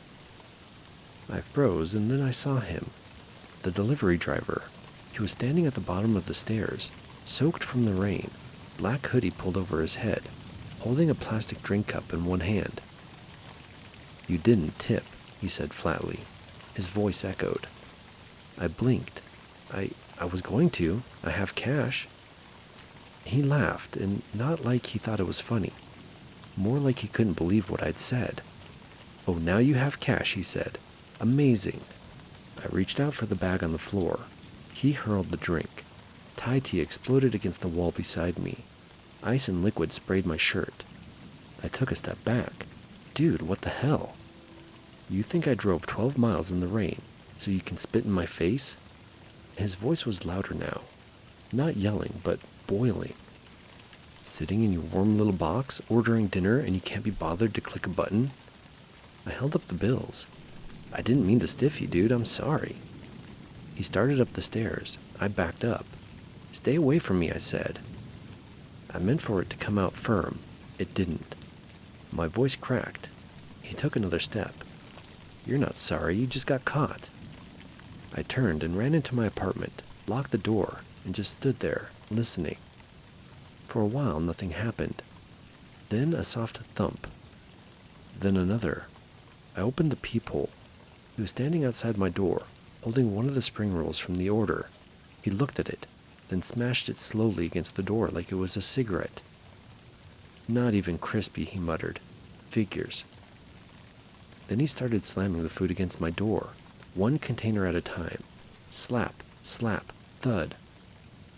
I froze, and then I saw him. The delivery driver. He was standing at the bottom of the stairs, soaked from the rain, black hoodie pulled over his head, holding a plastic drink cup in one hand. "You didn't tip," he said flatly. His voice echoed. I blinked. I was going to. I have cash. He laughed, and not like he thought it was funny. More like he couldn't believe what I'd said. "Oh, now you have cash," he said. "Amazing." I reached out for the bag on the floor. He hurled the drink. Thai tea exploded against the wall beside me. Ice and liquid sprayed my shirt. I took a step back. Dude, what the hell? You think I drove 12 miles in the rain so you can spit in my face? His voice was louder now. Not yelling, but boiling. Sitting in your warm little box, ordering dinner, and you can't be bothered to click a button? I held up the bills. I didn't mean to stiff you, dude. I'm sorry. He started up the stairs. I backed up. Stay away from me, I said. I meant for it to come out firm. It didn't. My voice cracked. He took another step. You're not sorry, you just got caught. I turned and ran into my apartment, locked the door, and just stood there, listening. For a while, nothing happened. Then a soft thump. Then another. I opened the peephole. He was standing outside my door, holding one of the spring rolls from the order. He looked at it, then smashed it slowly against the door like it was a cigarette. Not even crispy, he muttered. Figures. Then he started slamming the food against my door, one container at a time. Slap, slap, thud.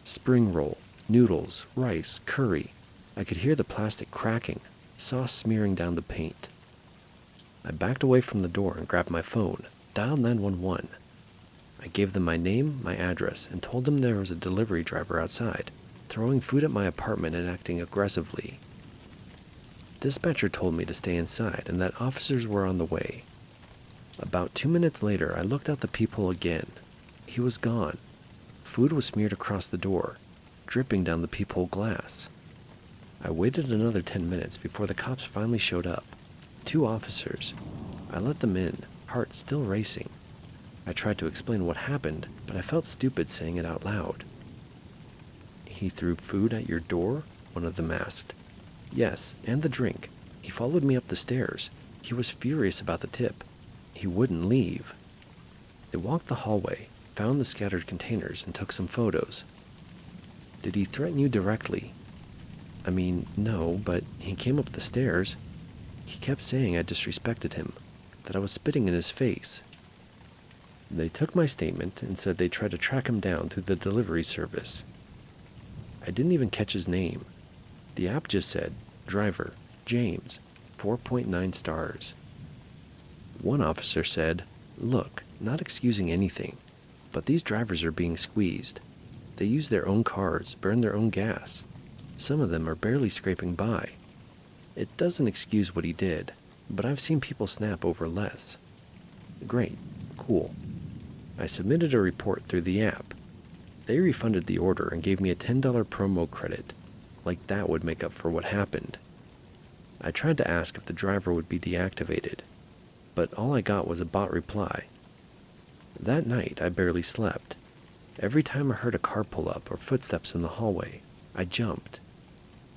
Spring roll, noodles, rice, curry. I could hear the plastic cracking, sauce smearing down the paint. I backed away from the door and grabbed my phone, dialed 911. I gave them my name, my address, and told them there was a delivery driver outside, throwing food at my apartment and acting aggressively. Dispatcher told me to stay inside and that officers were on the way. About 2 minutes later, I looked out the peephole again. He was gone. Food was smeared across the door, dripping down the peephole glass. I waited another 10 minutes before the cops finally showed up. 2 officers. I let them in, heart still racing. I tried to explain what happened, but I felt stupid saying it out loud. He threw food at your door? One of them asked. Yes, and the drink. He followed me up the stairs. He was furious about the tip. He wouldn't leave. They walked the hallway, found the scattered containers, and took some photos. Did he threaten you directly? I mean, no, but he came up the stairs. He kept saying I disrespected him, that I was spitting in his face. They took my statement and said they'd try to track him down through the delivery service. I didn't even catch his name. The app just said, driver, James, 4.9 stars. One officer said, look, not excusing anything, but these drivers are being squeezed. They use their own cars, burn their own gas. Some of them are barely scraping by. It doesn't excuse what he did, but I've seen people snap over less. Great, cool. I submitted a report through the app. They refunded the order and gave me a $10 promo credit. Like that would make up for what happened. I tried to ask if the driver would be deactivated, but all I got was a bot reply. That night, I barely slept. Every time I heard a car pull up or footsteps in the hallway, I jumped.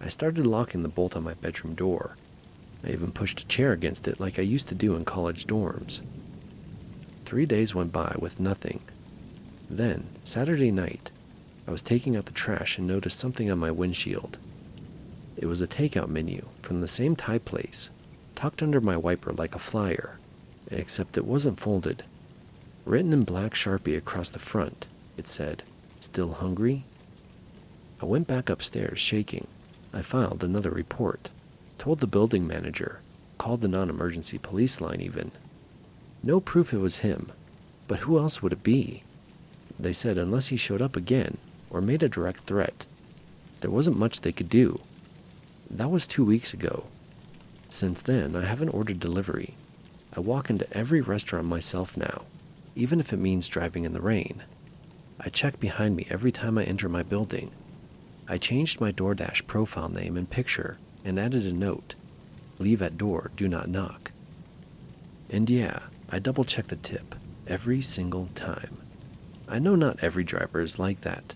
I started locking the bolt on my bedroom door. I even pushed a chair against it like I used to do in college dorms. 3 days went by with nothing. Then, Saturday night, I was taking out the trash and noticed something on my windshield. It was a takeout menu from the same Thai place, tucked under my wiper like a flyer, except it wasn't folded. Written in black Sharpie across the front, it said, "Still hungry?" I went back upstairs shaking. I filed another report, told the building manager, called the non-emergency police line even. No proof it was him, but who else would it be? They said unless he showed up again or made a direct threat, there wasn't much they could do. That was 2 weeks ago. Since then, I haven't ordered delivery. I walk into every restaurant myself now, even if it means driving in the rain. I check behind me every time I enter my building. I changed my DoorDash profile name and picture and added a note, "Leave at door, do not knock." And yeah, I double-check the tip every single time. I know not every driver is like that.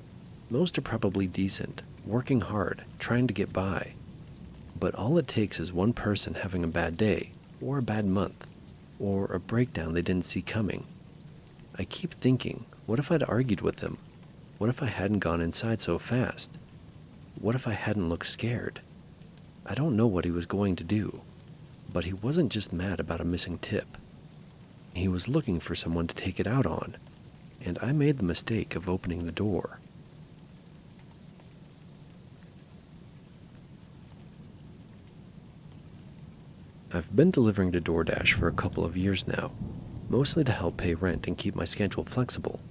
Most are probably decent, working hard, trying to get by. But all it takes is one person having a bad day, or a bad month, or a breakdown they didn't see coming. I keep thinking, what if I'd argued with him? What if I hadn't gone inside so fast? What if I hadn't looked scared? I don't know what he was going to do, but he wasn't just mad about a missing tip. He was looking for someone to take it out on, and I made the mistake of opening the door. I've been delivering to DoorDash for a couple of years now, mostly to help pay rent and keep my schedule flexible.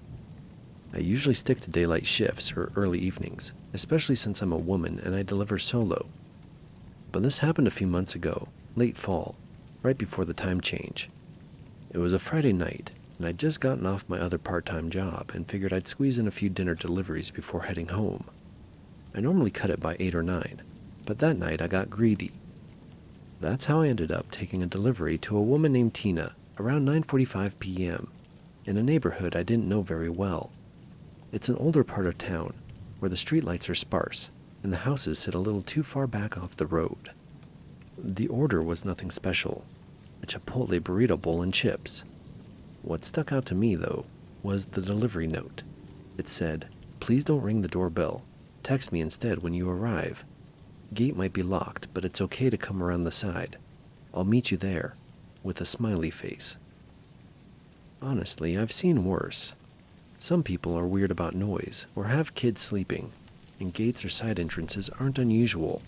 I usually stick to daylight shifts or early evenings, especially since I'm a woman and I deliver solo. But this happened a few months ago, late fall, right before the time change. It was a Friday night, and I'd just gotten off my other part-time job and figured I'd squeeze in a few dinner deliveries before heading home. I normally cut it by 8 or 9, but that night I got greedy. That's how I ended up taking a delivery to a woman named Tina around 9:45 p.m. in a neighborhood I didn't know very well. It's an older part of town where the streetlights are sparse and the houses sit a little too far back off the road. The order was nothing special, a Chipotle burrito bowl and chips. What stuck out to me, though, was the delivery note. It said, "Please don't ring the doorbell. Text me instead when you arrive. Gate might be locked, but it's okay to come around the side. I'll meet you there," with a smiley face. Honestly, I've seen worse. Some people are weird about noise or have kids sleeping, and gates or side entrances aren't unusual.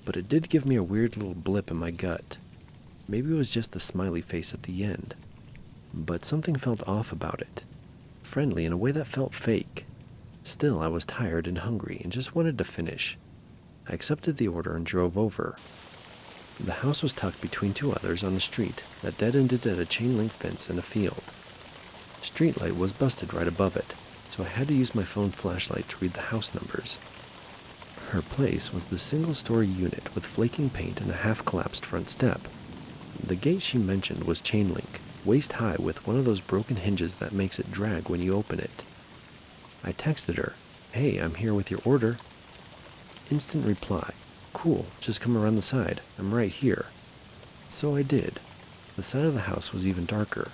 But it did give me a weird little blip in my gut. Maybe it was just the smiley face at the end. But something felt off about it. Friendly in a way that felt fake. Still, I was tired and hungry and just wanted to finish. I accepted the order and drove over. The house was tucked between two others on a street that dead-ended at a chain-link fence and a field. Streetlight was busted right above it, so I had to use my phone flashlight to read the house numbers. Her place was the single-story unit with flaking paint and a half-collapsed front step. The gate she mentioned was chain-link, waist-high with one of those broken hinges that makes it drag when you open it. I texted her, "Hey, I'm here with your order." Instant reply, "Cool, just come around the side, I'm right here." So I did. The side of the house was even darker,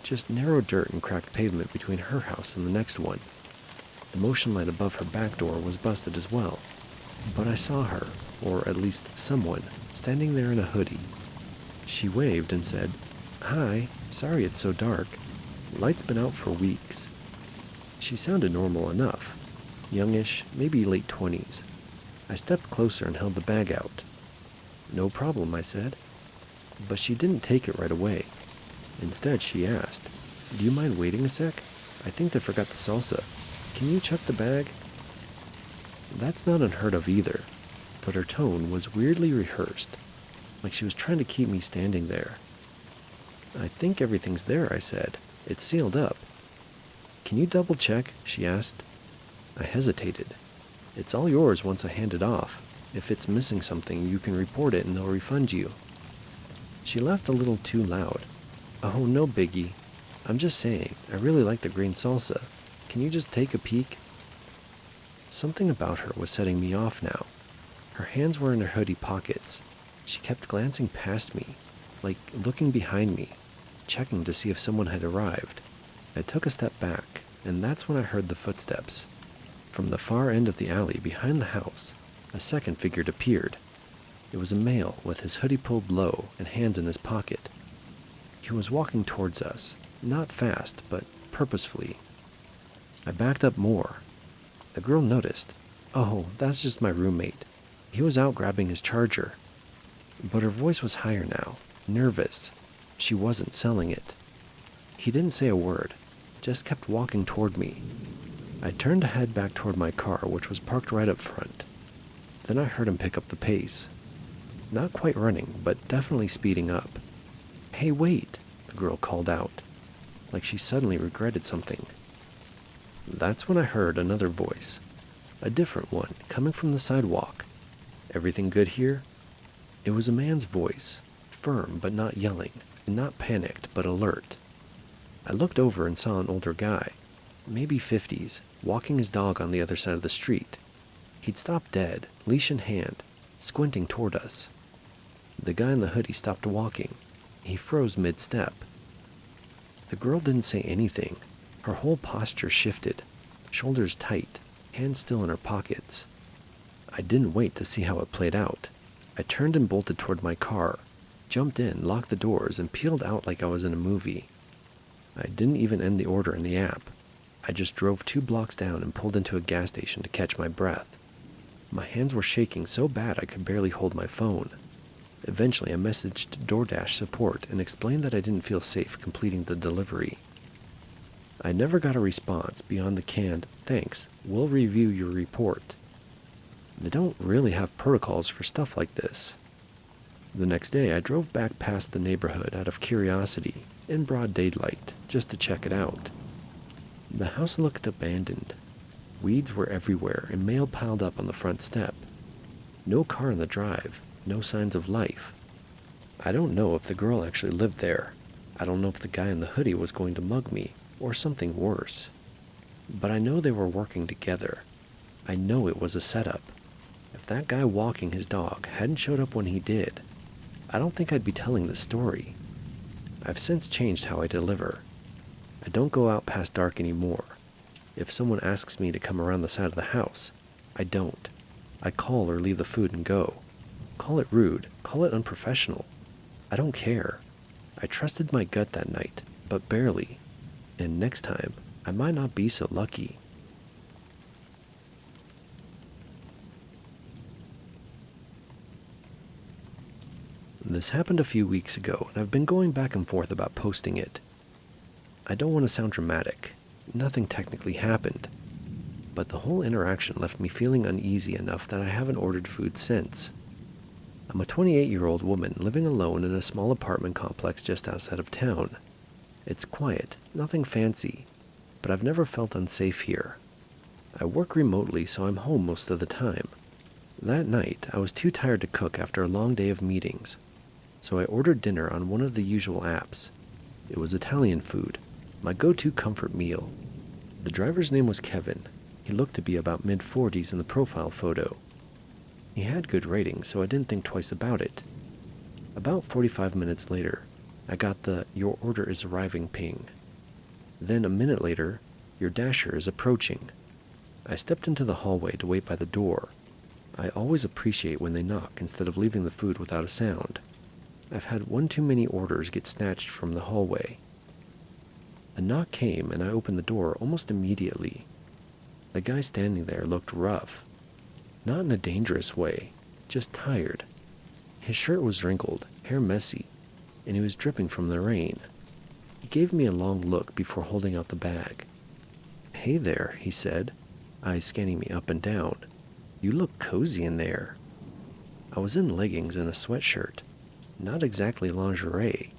just narrow dirt and cracked pavement between her house and the next one. The motion light above her back door was busted as well, but I saw her, or at least someone, standing there in a hoodie. She waved and said, "Hi, sorry it's so dark. Light's been out for weeks." She sounded normal enough, youngish, maybe late 20s. I stepped closer and held the bag out. "No problem," I said. But she didn't take it right away. Instead, she asked, "Do you mind waiting a sec? I think they forgot the salsa. Can you check the bag?" That's not unheard of either, but her tone was weirdly rehearsed, like she was trying to keep me standing there. "I think everything's there," I said. "It's sealed up." "Can you double check?" she asked. I hesitated. "It's all yours once I hand it off. If it's missing something, you can report it and they'll refund you." She laughed a little too loud. "Oh, no biggie. I'm just saying, I really like the green salsa. Can you just take a peek?" Something about her was setting me off now. Her hands were in her hoodie pockets. She kept glancing past me, like looking behind me, checking to see if someone had arrived. I took a step back, and that's when I heard the footsteps. From the far end of the alley behind the house, a second figure appeared. It was a male with his hoodie pulled low and hands in his pocket. He was walking towards us, not fast, but purposefully. I backed up more. The girl noticed. "Oh, that's just my roommate. He was out grabbing his charger." But her voice was higher now, nervous. She wasn't selling it. He didn't say a word, just kept walking toward me. I turned to head back toward my car, which was parked right up front. Then I heard him pick up the pace. Not quite running, but definitely speeding up. "Hey, wait," the girl called out, like she suddenly regretted something. That's when I heard another voice, a different one, coming from the sidewalk. "Everything good here?" It was a man's voice, firm but not yelling, not panicked but alert. I looked over and saw an older guy, maybe 50s, walking his dog on the other side of the street. He'd stopped dead, leash in hand, squinting toward us. The guy in the hoodie stopped walking. He froze mid-step. The girl didn't say anything. Her whole posture shifted, shoulders tight, hands still in her pockets. I didn't wait to see how it played out. I turned and bolted toward my car, jumped in, locked the doors, and peeled out like I was in a movie. I didn't even end the order in the app. I just drove 2 blocks down and pulled into a gas station to catch my breath. My hands were shaking so bad I could barely hold my phone. Eventually, I messaged DoorDash support and explained that I didn't feel safe completing the delivery. I never got a response beyond the canned, "Thanks, we'll review your report." They don't really have protocols for stuff like this. The next day, I drove back past the neighborhood out of curiosity, in broad daylight, just to check it out. The house looked abandoned. Weeds were everywhere and mail piled up on the front step. No car in the drive, no signs of life. I don't know if the girl actually lived there. I don't know if the guy in the hoodie was going to mug me, or something worse. But I know they were working together. I know it was a setup. If that guy walking his dog hadn't showed up when he did, I don't think I'd be telling this story. I've since changed how I deliver. I don't go out past dark anymore. If someone asks me to come around the side of the house, I don't. I call or leave the food and go. Call it rude, call it unprofessional. I don't care. I trusted my gut that night, but barely. And next time, I might not be so lucky. This happened a few weeks ago, and I've been going back and forth about posting it. I don't want to sound dramatic. Nothing technically happened. But the whole interaction left me feeling uneasy enough that I haven't ordered food since. I'm a 28-year-old woman living alone in a small apartment complex just outside of town. It's quiet, nothing fancy, but I've never felt unsafe here. I work remotely, so I'm home most of the time. That night, I was too tired to cook after a long day of meetings, so I ordered dinner on one of the usual apps. It was Italian food, my go-to comfort meal. The driver's name was Kevin. He looked to be about mid-40s in the profile photo. He had good ratings, so I didn't think twice about it. About 45 minutes later, I got the "your order is arriving" ping. Then a minute later, "your dasher is approaching." I stepped into the hallway to wait by the door. I always appreciate when they knock instead of leaving the food without a sound. I've had one too many orders get snatched from the hallway. A knock came and I opened the door almost immediately. The guy standing there looked rough. Not in a dangerous way, just tired. His shirt was wrinkled, hair messy, and he was dripping from the rain. He gave me a long look before holding out the bag. "Hey there," he said, eyes scanning me up and down. "You look cozy in there." I was in leggings and a sweatshirt, not exactly lingerie.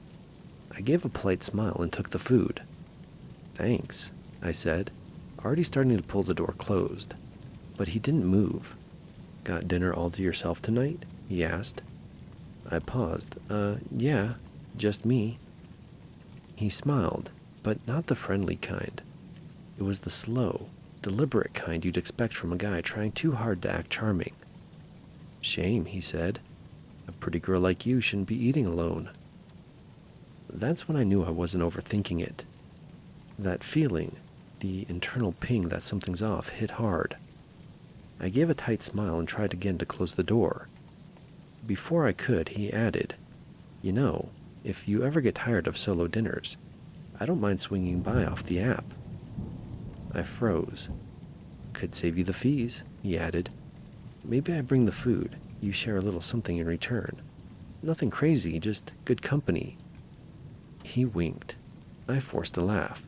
I gave a polite smile and took the food. "Thanks," I said, already starting to pull the door closed. But he didn't move. "Got dinner all to yourself tonight?" he asked. I paused. Yeah, just me." He smiled, but not the friendly kind. It was the slow, deliberate kind you'd expect from a guy trying too hard to act charming. "Shame," he said. "A pretty girl like you shouldn't be eating alone." That's when I knew I wasn't overthinking it. That feeling, the internal ping that something's off, hit hard. I gave a tight smile and tried again to close the door. Before I could, he added, "You know, if you ever get tired of solo dinners, I don't mind swinging by off the app." I froze. "Could save you the fees," he added. "Maybe I bring the food, you share a little something in return. Nothing crazy, just good company." He winked. I forced a laugh.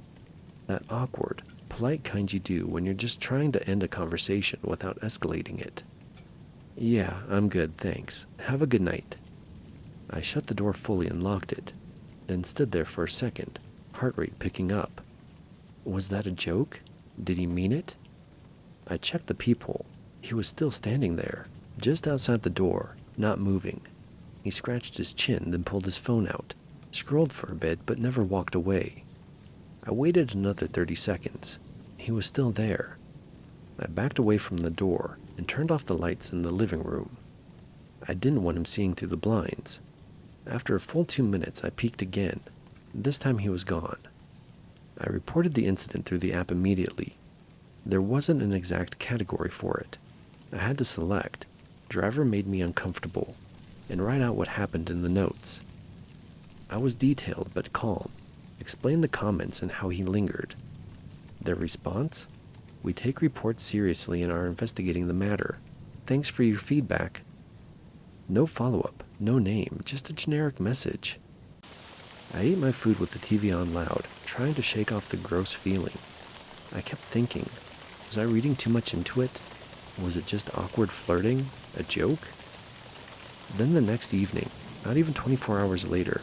That awkward, polite kind you do when you're just trying to end a conversation without escalating it. "Yeah, I'm good, thanks. Have a good night." I shut the door fully and locked it, then stood there for a second, heart rate picking up. Was that a joke? Did he mean it? I checked the peephole. He was still standing there, just outside the door, not moving. He scratched his chin, then pulled his phone out, scrolled for a bit, but never walked away. I waited another 30 seconds. He was still there. I backed away from the door and turned off the lights in the living room. I didn't want him seeing through the blinds. After a full 2 minutes, I peeked again. This time he was gone. I reported the incident through the app immediately. There wasn't an exact category for it. I had to select. Driver made me uncomfortable, and write out what happened in the notes. I was detailed but calm. explained the comments and how he lingered. Their response? "We take reports seriously and are investigating the matter. Thanks for your feedback." No follow-up, no name, just a generic message. I ate my food with the TV on loud, trying to shake off the gross feeling. I kept thinking, was I reading too much into it? Was it just awkward flirting? A joke? Then the next evening, not even 24 hours later,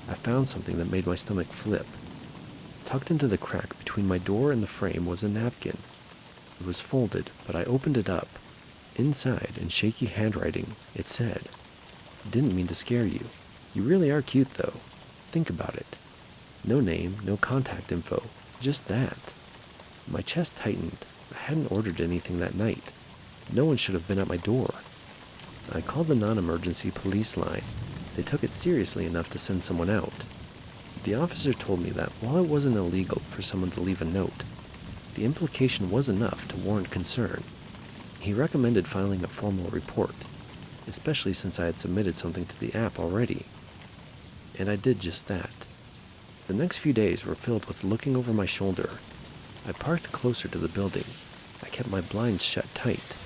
I found something that made my stomach flip. Tucked into the crack between my door and the frame was a napkin. It was folded, but I opened it up. Inside, in shaky handwriting, it said, "Didn't mean to scare you. You really are cute, though. Think about it." No name, no contact info, just that. My chest tightened. I hadn't ordered anything that night. No one should have been at my door. I called the non-emergency police line. They took it seriously enough to send someone out. The officer told me that while it wasn't illegal for someone to leave a note, the implication was enough to warrant concern. He recommended filing a formal report, especially since I had submitted something to the app already. And I did just that. The next few days were filled with looking over my shoulder. I parked closer to the building. I kept my blinds shut tight.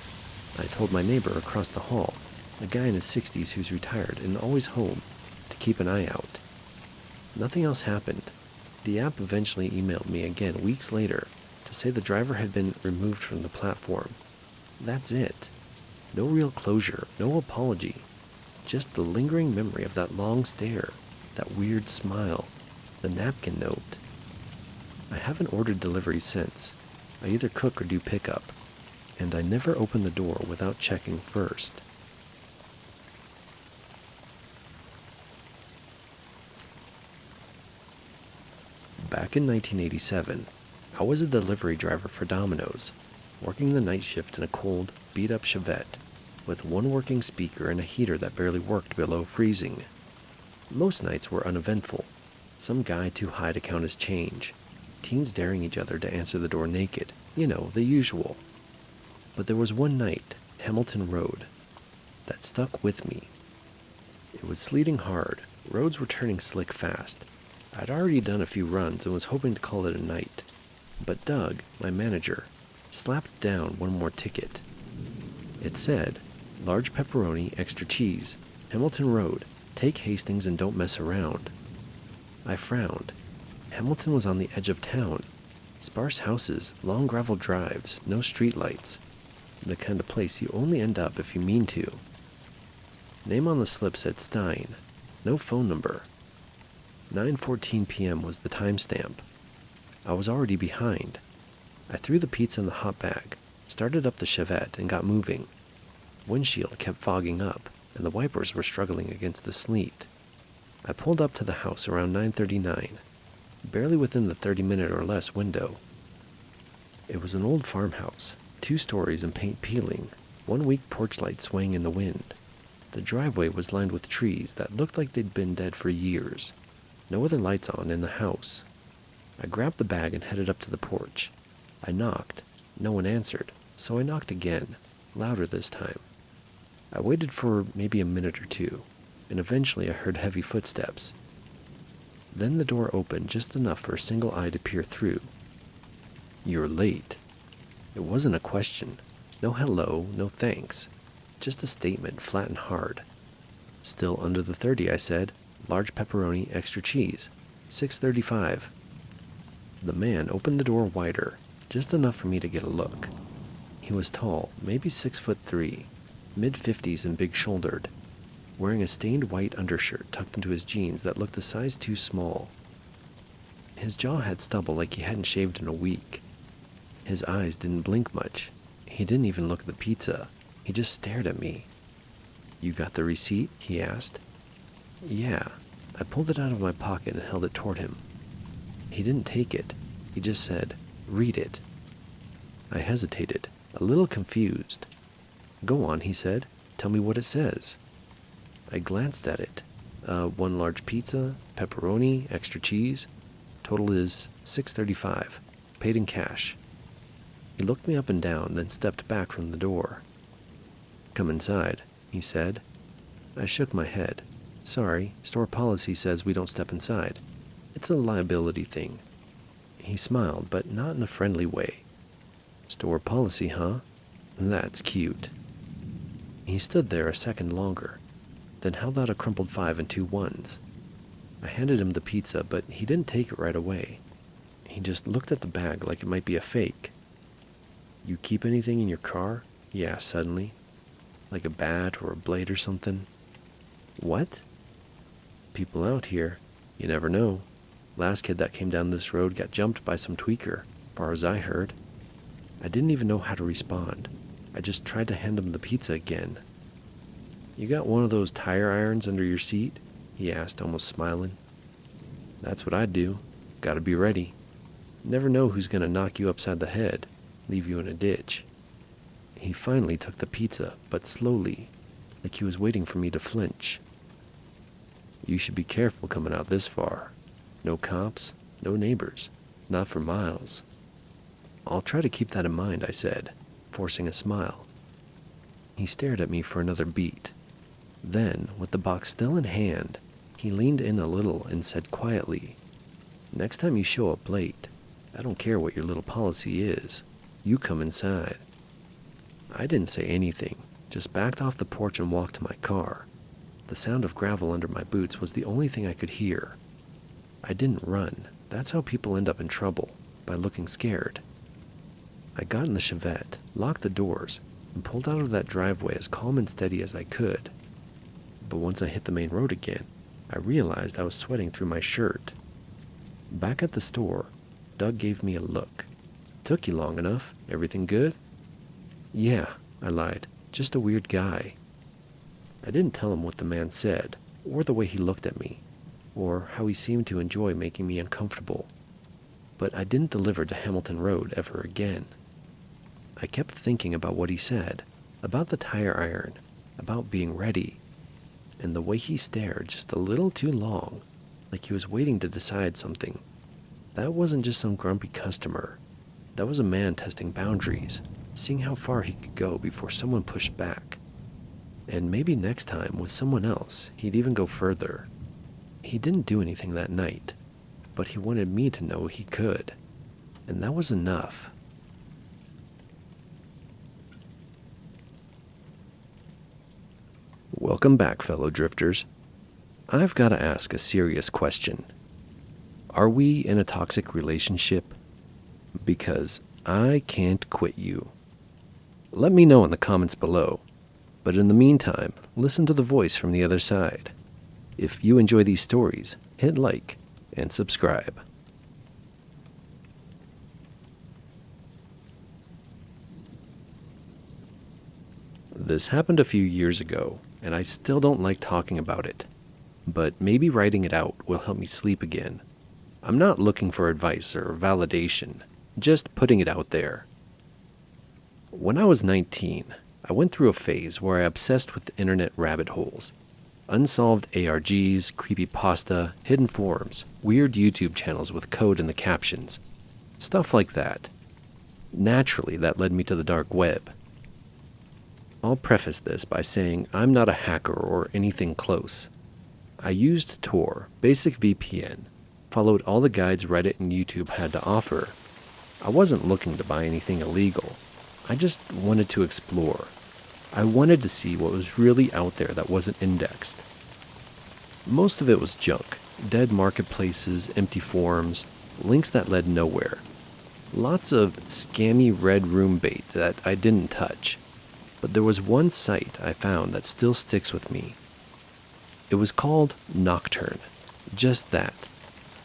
I told my neighbor across the hall, a guy in his 60s who's retired and always home, to keep an eye out. Nothing else happened. The app eventually emailed me again weeks later to say the driver had been removed from the platform. That's it. No real closure, no apology. Just the lingering memory of that long stare, that weird smile, the napkin note. I haven't ordered delivery since. I either cook or do pickup, and I never open the door without checking first. Back in 1987, I was a delivery driver for Domino's, working the night shift in a cold, beat-up Chevette, with one working speaker and a heater that barely worked below freezing. Most nights were uneventful. Some guy too high to count his change. Teens daring each other to answer the door naked. You know, the usual. But there was one night, Hamilton Road, that stuck with me. It was sleeting hard. Roads were turning slick fast. I'd already done a few runs and was hoping to call it a night. But Doug, my manager, slapped down one more ticket. It said, "Large pepperoni, extra cheese, Hamilton Road, take Hastings and don't mess around." I frowned. Hamilton was on the edge of town. Sparse houses, long gravel drives, no streetlights. The kind of place you only end up if you mean to. Name on the slip said Stein. No phone number. 9:14 p.m. was the timestamp. I was already behind. I threw the pizza in the hot bag, started up the Chevette, and got moving. Windshield kept fogging up, and the wipers were struggling against the sleet. I pulled up to the house around 9:39, barely within the 30-minute or less window. It was an old farmhouse, 2 stories and paint peeling, one weak porch light swaying in the wind. The driveway was lined with trees that looked like they'd been dead for years. No other lights on in the house. I grabbed the bag and headed up to the porch. I knocked. No one answered, so I knocked again, louder this time. I waited for maybe a minute or two, and eventually I heard heavy footsteps. Then the door opened just enough for a single eye to peer through. "You're late." It wasn't a question. No hello, no thanks. Just a statement, flat and hard. "Still under the 30, I said. Large pepperoni, extra cheese. 6:35. The man opened the door wider, just enough for me to get a look. He was tall, maybe 6'3", mid-50s and big-shouldered, wearing a stained white undershirt tucked into his jeans that looked a size too small. His jaw had stubble like he hadn't shaved in a week. His eyes didn't blink much. He didn't even look at the pizza. He just stared at me. "You got the receipt?" he asked. "Yeah." I pulled it out of my pocket and held it toward him. He didn't take it. He just said, "Read it." I hesitated, a little confused. "Go on," he said. "Tell me what it says." I glanced at it. 1 large pizza, pepperoni, extra cheese. Total is $6.35. Paid in cash. He looked me up and down, then stepped back from the door. "Come inside," he said. I shook my head. "Sorry, store policy says we don't step inside." It's a liability thing." He smiled, but not in a friendly way. "Store policy, huh? That's cute." He stood there a second longer, then held out a crumpled 5 and 2 ones. I handed him the pizza, but he didn't take it right away. He just looked at the bag like it might be a fake. "You keep anything in your car?" he asked suddenly. "Like a bat or a blade or something?" "What?" "People out here. You never know. Last kid that came down this road got jumped by some tweaker, far as I heard." I didn't even know how to respond. I just tried to hand him the pizza again. "You got one of those tire irons under your seat?" he asked, almost smiling. "That's what I'd do. Gotta be ready. Never know who's gonna knock you upside the head, leave you in a ditch." He finally took the pizza, but slowly, like he was waiting for me to flinch. "You should be careful coming out this far. No cops, no neighbors, not for miles." "I'll try to keep that in mind," I said, forcing a smile. He stared at me for another beat. Then, with the box still in hand, he leaned in a little and said quietly, "Next time you show up late, I don't care what your little policy is. You come inside." I didn't say anything, just backed off the porch and walked to my car. The sound of gravel under my boots was the only thing I could hear. I didn't run. That's how people end up in trouble, by looking scared. I got in the Chevette, locked the doors, and pulled out of that driveway as calm and steady as I could. But once I hit the main road again, I realized I was sweating through my shirt. Back at the store, Doug gave me a look. "Took you long enough. Everything good?" "Yeah," I lied. "Just a weird guy." I didn't tell him what the man said, or the way he looked at me, or how he seemed to enjoy making me uncomfortable. But I didn't deliver to Hamilton Road ever again. I kept thinking about what he said, about the tire iron, about being ready, and the way he stared just a little too long, like he was waiting to decide something. That wasn't just some grumpy customer. That was a man testing boundaries, seeing how far he could go before someone pushed back. And maybe next time, with someone else, he'd even go further. He didn't do anything that night, but he wanted me to know he could. And that was enough. Welcome back, fellow drifters. I've got to ask a serious question. Are we in a toxic relationship? Because I can't quit you. Let me know in the comments below. But in the meantime, listen to the voice from the other side. If you enjoy these stories, hit like and subscribe. This happened a few years ago, and I still don't like talking about it. But maybe writing it out will help me sleep again. I'm not looking for advice or validation, just putting it out there. When I was 19, I went through a phase where I obsessed with internet rabbit holes. Unsolved ARGs, creepypasta, hidden forums, weird YouTube channels with code in the captions. Stuff like that. Naturally, that led me to the dark web. I'll preface this by saying I'm not a hacker or anything close. I used Tor, basic VPN, followed all the guides Reddit and YouTube had to offer. I wasn't looking to buy anything illegal. I just wanted to explore. I wanted to see what was really out there that wasn't indexed. Most of it was junk, dead marketplaces, empty forums, links that led nowhere. Lots of scammy red room bait that I didn't touch. But there was one site I found that still sticks with me. It was called Nocturne. Just that.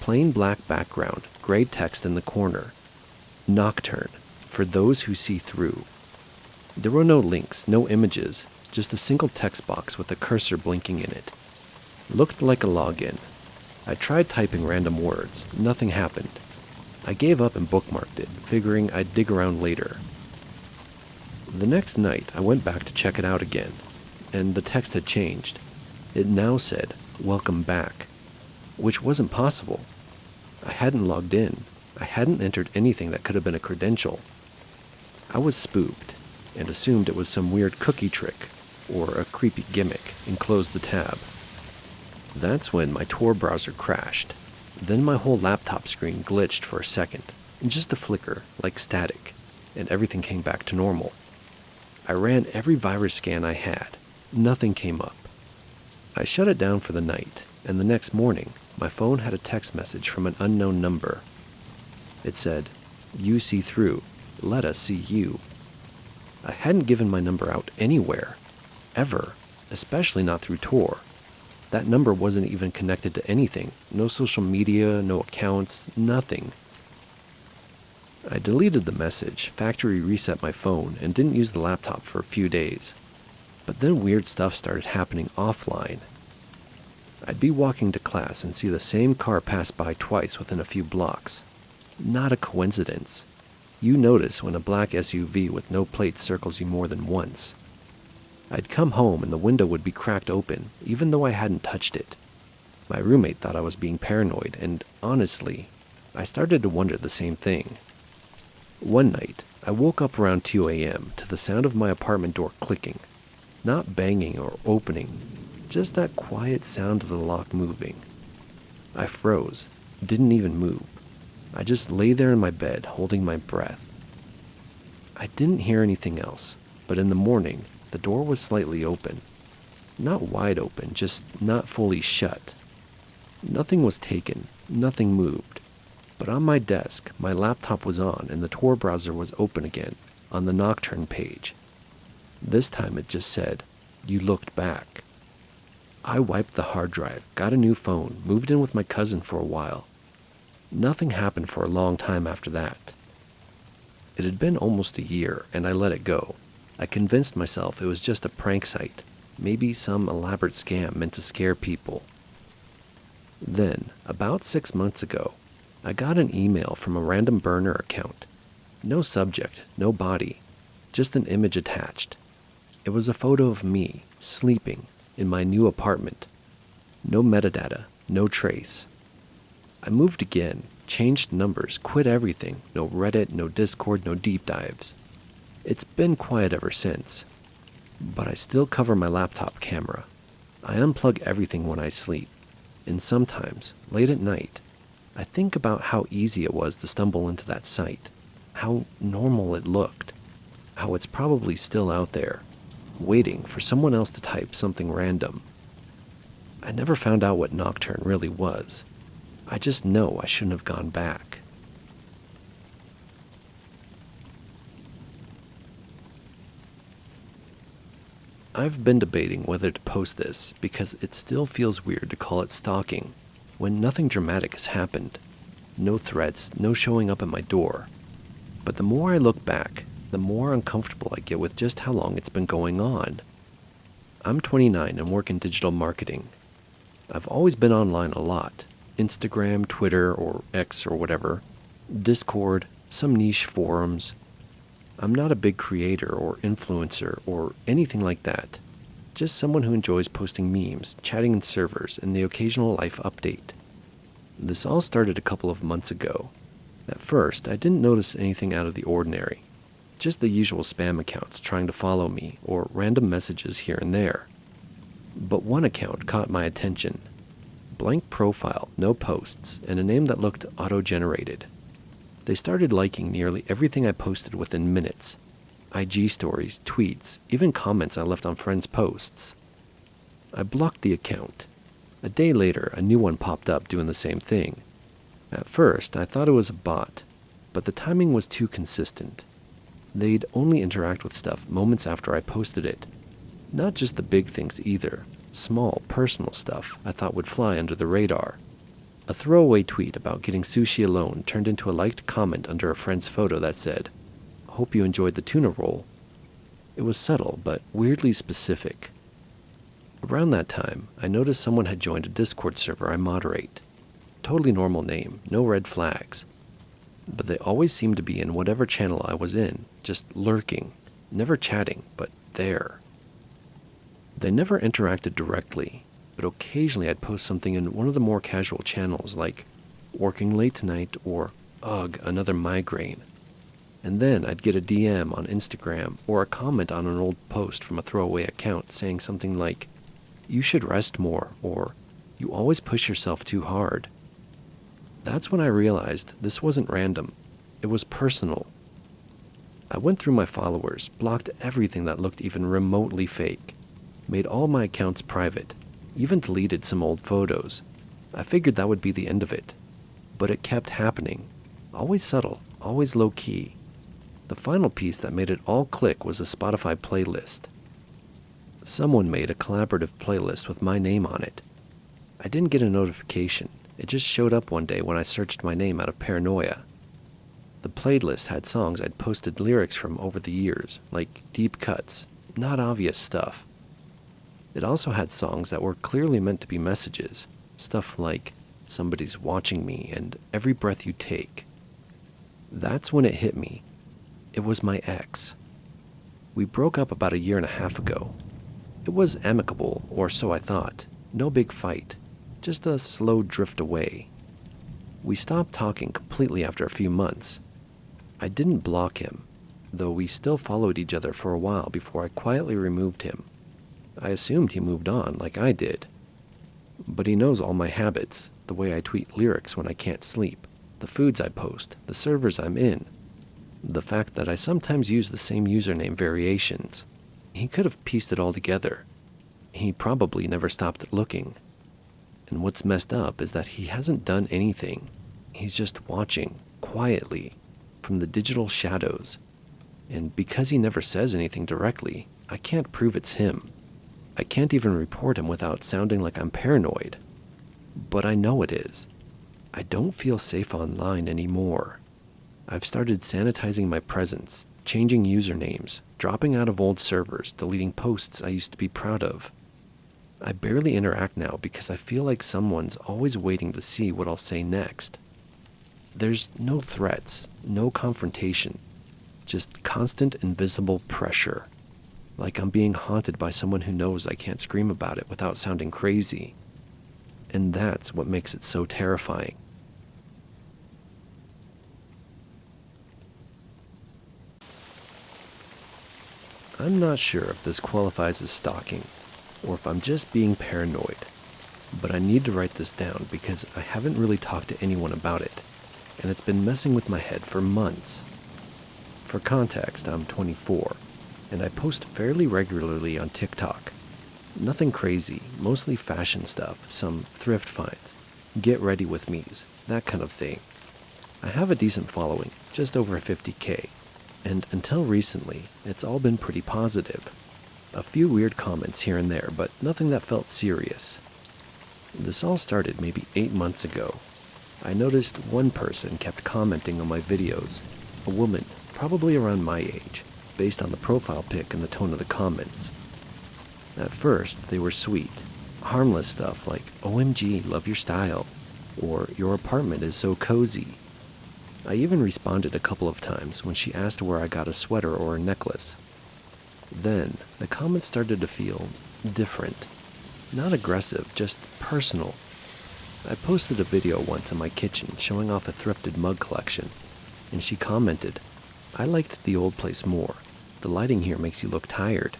Plain black background, gray text in the corner. Nocturne, for those who see through. There were no links, no images, just a single text box with a cursor blinking in it. Looked like a login. I tried typing random words. Nothing happened. I gave up and bookmarked it, figuring I'd dig around later. The next night, I went back to check it out again, and the text had changed. It now said, "Welcome back," which wasn't possible. I hadn't logged in. I hadn't entered anything that could have been a credential. I was spooked, and assumed it was some weird cookie trick, or a creepy gimmick, and closed the tab. That's when my Tor browser crashed. Then my whole laptop screen glitched for a second, just a flicker, like static, and everything came back to normal. I ran every virus scan I had. Nothing came up. I shut it down for the night, and the next morning, my phone had a text message from an unknown number. It said, "You see through. Let us see you." I hadn't given my number out anywhere, ever, especially not through Tor. That number wasn't even connected to anything. No social media, no accounts, nothing. I deleted the message, factory reset my phone, and didn't use the laptop for a few days. But then weird stuff started happening offline. I'd be walking to class and see the same car pass by twice within a few blocks. Not a coincidence. You notice when a black SUV with no plate circles you more than once. I'd come home and the window would be cracked open, even though I hadn't touched it. My roommate thought I was being paranoid, and honestly, I started to wonder the same thing. One night, I woke up around 2 a.m. to the sound of my apartment door clicking. Not banging or opening, just that quiet sound of the lock moving. I froze, didn't even move. I just lay there in my bed, holding my breath. I didn't hear anything else, but in the morning, the door was slightly open. Not wide open, just not fully shut. Nothing was taken, nothing moved. But on my desk, my laptop was on and the Tor browser was open again, on the Nocturne page. This time it just said, "You looked back." I wiped the hard drive, got a new phone, moved in with my cousin for a while. Nothing happened for a long time after that. It had been almost a year, and I let it go. I convinced myself it was just a prank site, maybe some elaborate scam meant to scare people. Then, about 6 months ago, I got an email from a random burner account. No subject, no body, just an image attached. It was a photo of me, sleeping, in my new apartment. No metadata, no trace. I moved again, changed numbers, quit everything. No Reddit, no Discord, no deep dives. It's been quiet ever since. But I still cover my laptop camera. I unplug everything when I sleep. And sometimes, late at night, I think about how easy it was to stumble into that site, how normal it looked, how it's probably still out there, waiting for someone else to type something random. I never found out what Nocturne really was. I just know I shouldn't have gone back. I've been debating whether to post this because it still feels weird to call it stalking when nothing dramatic has happened. No threats, no showing up at my door. But the more I look back, the more uncomfortable I get with just how long it's been going on. I'm 29 and work in digital marketing. I've always been online a lot. Instagram, Twitter, or X or whatever. Discord, some niche forums. I'm not a big creator or influencer or anything like that. Just someone who enjoys posting memes, chatting in servers, and the occasional life update. This all started a couple of months ago. At first, I didn't notice anything out of the ordinary. Just the usual spam accounts trying to follow me, or random messages here and there. But one account caught my attention. Blank profile, no posts, and a name that looked auto-generated. They started liking nearly everything I posted within minutes. IG stories, tweets, even comments I left on friends' posts. I blocked the account. A day later, a new one popped up doing the same thing. At first, I thought it was a bot, but the timing was too consistent. They'd only interact with stuff moments after I posted it. Not just the big things either. Small, personal stuff I thought would fly under the radar. A throwaway tweet about getting sushi alone turned into a liked comment under a friend's photo that said, "Hope you enjoyed the tuna roll." It was subtle, but weirdly specific. Around that time, I noticed someone had joined a Discord server I moderate. Totally normal name, no red flags. But they always seemed to be in whatever channel I was in, just lurking, never chatting, but there. They never interacted directly, but occasionally I'd post something in one of the more casual channels like, "Working late tonight," or, "Ugh, another migraine." And then I'd get a DM on Instagram or a comment on an old post from a throwaway account saying something like, "You should rest more," or "You always push yourself too hard." That's when I realized this wasn't random. It was personal. I went through my followers, blocked everything that looked even remotely fake, made all my accounts private, even deleted some old photos. I figured that would be the end of it. But it kept happening. Always subtle, always low-key. The final piece that made it all click was a Spotify playlist. Someone made a collaborative playlist with my name on it. I didn't get a notification. It just showed up one day when I searched my name out of paranoia. The playlist had songs I'd posted lyrics from over the years, like deep cuts, not obvious stuff. It also had songs that were clearly meant to be messages, stuff like "Somebody's watching me" and "Every breath you take." That's when it hit me. It was my ex. We broke up about 1.5 years ago. It was amicable, or so I thought. No big fight, just a slow drift away. We stopped talking completely after a few months. I didn't block him, though we still followed each other for a while before I quietly removed him. I assumed he moved on, like I did. But he knows all my habits, the way I tweet lyrics when I can't sleep, the foods I post, the servers I'm in, the fact that I sometimes use the same username variations. He could have pieced it all together. He probably never stopped looking. And what's messed up is that he hasn't done anything. He's just watching, quietly, from the digital shadows. And because he never says anything directly, I can't prove it's him. I can't even report him without sounding like I'm paranoid. But I know it is. I don't feel safe online anymore. I've started sanitizing my presence, changing usernames, dropping out of old servers, deleting posts I used to be proud of. I barely interact now because I feel like someone's always waiting to see what I'll say next. There's no threats, no confrontation, just constant invisible pressure. Like I'm being haunted by someone who knows I can't scream about it without sounding crazy. And that's what makes it so terrifying. I'm not sure if this qualifies as stalking, or if I'm just being paranoid, but I need to write this down because I haven't really talked to anyone about it, and it's been messing with my head for months. For context, I'm 24, and I post fairly regularly on TikTok. Nothing crazy, mostly fashion stuff, some thrift finds, get ready with me's, that kind of thing. I have a decent following, just over 50K, and until recently, it's all been pretty positive. A few weird comments here and there, but nothing that felt serious. This all started maybe 8 months ago. I noticed one person kept commenting on my videos, a woman, probably around my age, based on the profile pic and the tone of the comments. At first, they were sweet, harmless stuff like, "OMG, love your style," or "Your apartment is so cozy." I even responded a couple of times when she asked where I got a sweater or a necklace. Then, the comments started to feel different. Not aggressive, just personal. I posted a video once in my kitchen showing off a thrifted mug collection, and she commented, "I liked the old place more. The lighting here makes you look tired."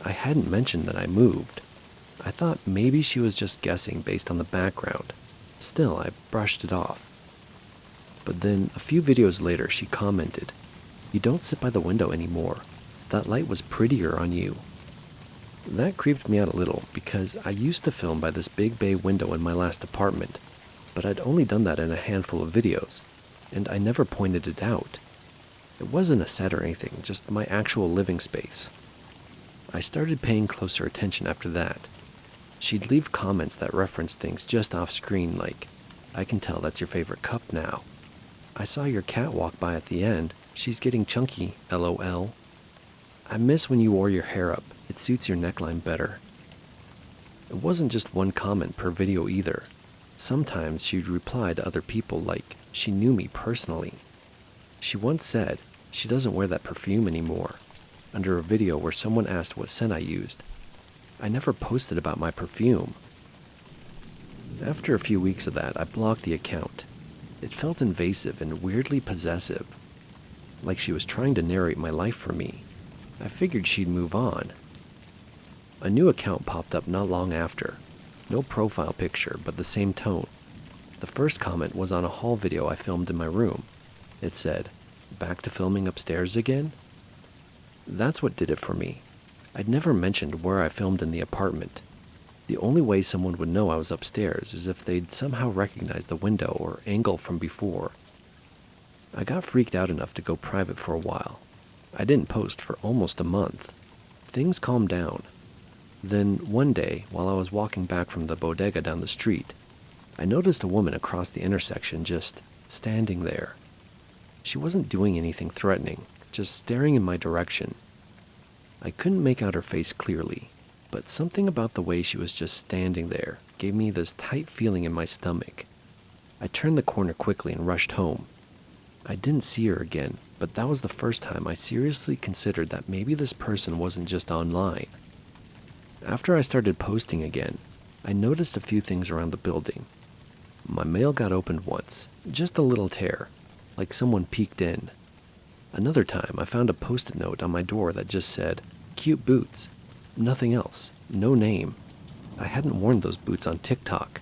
I hadn't mentioned that I moved. I thought maybe she was just guessing based on the background. Still, I brushed it off. But then, a few videos later, she commented, "You don't sit by the window anymore. That light was prettier on you." That creeped me out a little because I used to film by this big bay window in my last apartment, but I'd only done that in a handful of videos, and I never pointed it out. It wasn't a set or anything, just my actual living space. I started paying closer attention after that. She'd leave comments that referenced things just off screen like, "I can tell that's your favorite cup now. I saw your cat walk by at the end. She's getting chunky, LOL. I miss when you wore your hair up. It suits your neckline better." It wasn't just one comment per video either. Sometimes she'd reply to other people like she knew me personally. She once said she doesn't wear that perfume anymore, under a video where someone asked what scent I used. I never posted about my perfume. After a few weeks of that, I blocked the account. It felt invasive and weirdly possessive, like she was trying to narrate my life for me. I figured she'd move on. A new account popped up not long after. No profile picture, but the same tone. The first comment was on a haul video I filmed in my room. It said, "Back to filming upstairs again?" That's what did it for me. I'd never mentioned where I filmed in the apartment. The only way someone would know I was upstairs is if they'd somehow recognized the window or angle from before. I got freaked out enough to go private for a while. I didn't post for almost a month. Things calmed down. Then one day, while I was walking back from the bodega down the street, I noticed a woman across the intersection just standing there. She wasn't doing anything threatening, just staring in my direction. I couldn't make out her face clearly, but something about the way she was just standing there gave me this tight feeling in my stomach. I turned the corner quickly and rushed home. I didn't see her again, but that was the first time I seriously considered that maybe this person wasn't just online. After I started posting again, I noticed a few things around the building. My mail got opened once, just a little tear, like someone peeked in. Another time, I found a post-it note on my door that just said, "Cute boots." Nothing else, no name. I hadn't worn those boots on TikTok.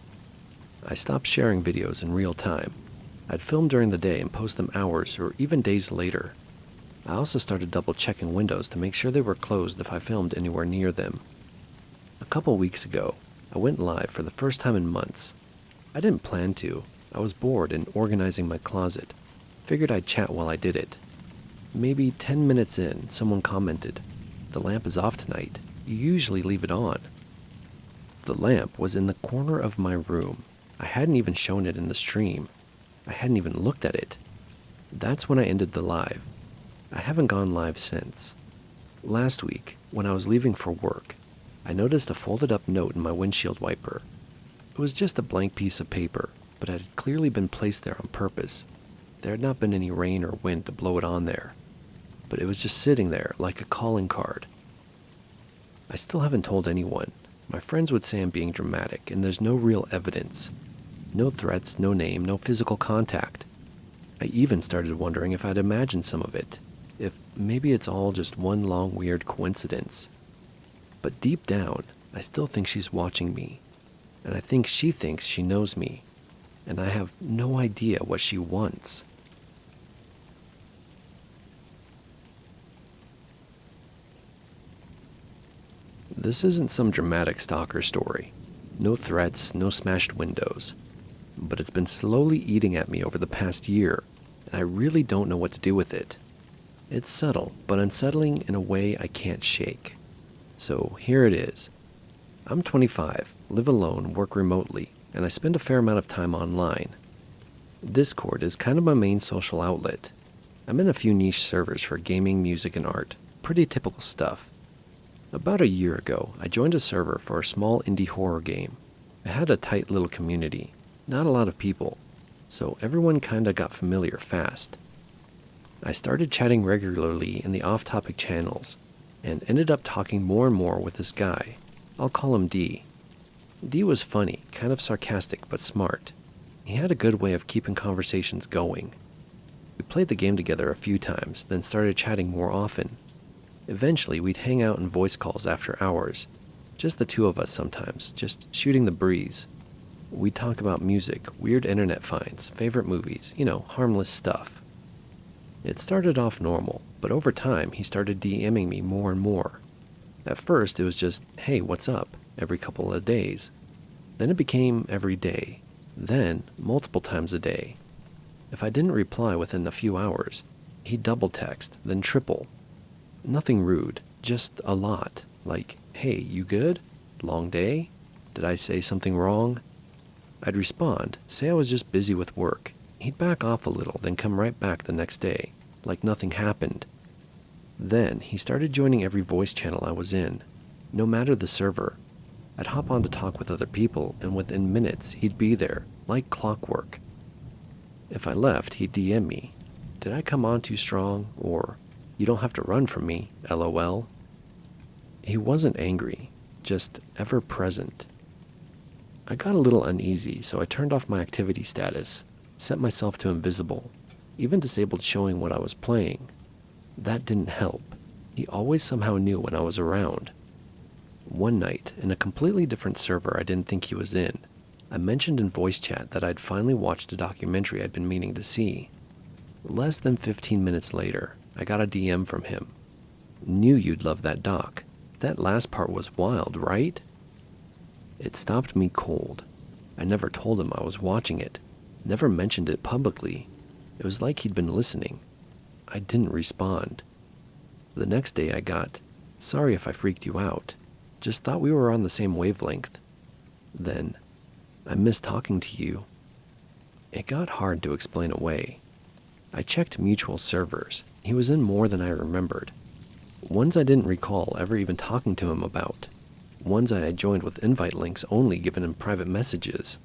I stopped sharing videos in real time. I'd film during the day and post them hours or even days later. I also started double-checking windows to make sure they were closed if I filmed anywhere near them. A couple weeks ago, I went live for the first time in months. I didn't plan to. I was bored and organizing my closet. Figured I'd chat while I did it. Maybe 10 minutes in, someone commented, "The lamp is off tonight. You usually leave it on." The lamp was in the corner of my room. I hadn't even shown it in the stream. I hadn't even looked at it. That's when I ended the live. I haven't gone live since. Last week, when I was leaving for work, I noticed a folded up note in my windshield wiper. It was just a blank piece of paper, but it had clearly been placed there on purpose. There had not been any rain or wind to blow it on there, but it was just sitting there like a calling card. I still haven't told anyone. My friends would say I'm being dramatic, and there's no real evidence. No threats, no name, no physical contact. I even started wondering if I'd imagined some of it, if maybe it's all just one long weird coincidence. But deep down, I still think she's watching me, and I think she thinks she knows me, and I have no idea what she wants. This isn't some dramatic stalker story. No threats, no smashed windows. But it's been slowly eating at me over the past year, and I really don't know what to do with it. It's subtle, but unsettling in a way I can't shake. So here it is. I'm 25, live alone, work remotely, and I spend a fair amount of time online. Discord is kind of my main social outlet. I'm in a few niche servers for gaming, music, and art. Pretty typical stuff. About a year ago, I joined a server for a small indie horror game. It had a tight little community, not a lot of people, so everyone kinda got familiar fast. I started chatting regularly in the off-topic channels, and ended up talking more and more with this guy. I'll call him D. D was funny, kind of sarcastic, but smart. He had a good way of keeping conversations going. We played the game together a few times, then started chatting more often. Eventually, we'd hang out in voice calls after hours. Just the two of us sometimes, just shooting the breeze. We'd talk about music, weird internet finds, favorite movies, harmless stuff. It started off normal, but over time, he started DMing me more and more. At first, it was just, "Hey, what's up?" every couple of days. Then it became every day. Then, multiple times a day. If I didn't reply within a few hours, he'd double text, then triple. Nothing rude, just a lot. Like, "Hey, you good? Long day? Did I say something wrong?" I'd respond, say I was just busy with work. He'd back off a little, then come right back the next day, like nothing happened. Then he started joining every voice channel I was in, no matter the server. I'd hop on to talk with other people, and within minutes, he'd be there, like clockwork. If I left, he'd DM me. Did I come on too strong? Or, "You don't have to run from me, LOL." He wasn't angry, just ever present. I got a little uneasy, so I turned off my activity status, set myself to invisible, even disabled showing what I was playing. That didn't help. He always somehow knew when I was around. One night, in a completely different server I didn't think he was in, I mentioned in voice chat that I'd finally watched a documentary I'd been meaning to see. Less than 15 minutes later, I got a DM from him. Knew you'd love that doc. That last part was wild, right? It stopped me cold. I never told him I was watching it, never mentioned it publicly. It was like he'd been listening. I didn't respond. The next day I got, "Sorry if I freaked you out. Just thought we were on the same wavelength." Then, "I miss talking to you." It got hard to explain away. I checked mutual servers. He was in more than I remembered. Ones I didn't recall ever even talking to him about. Ones I had joined with invite links only given in private messages.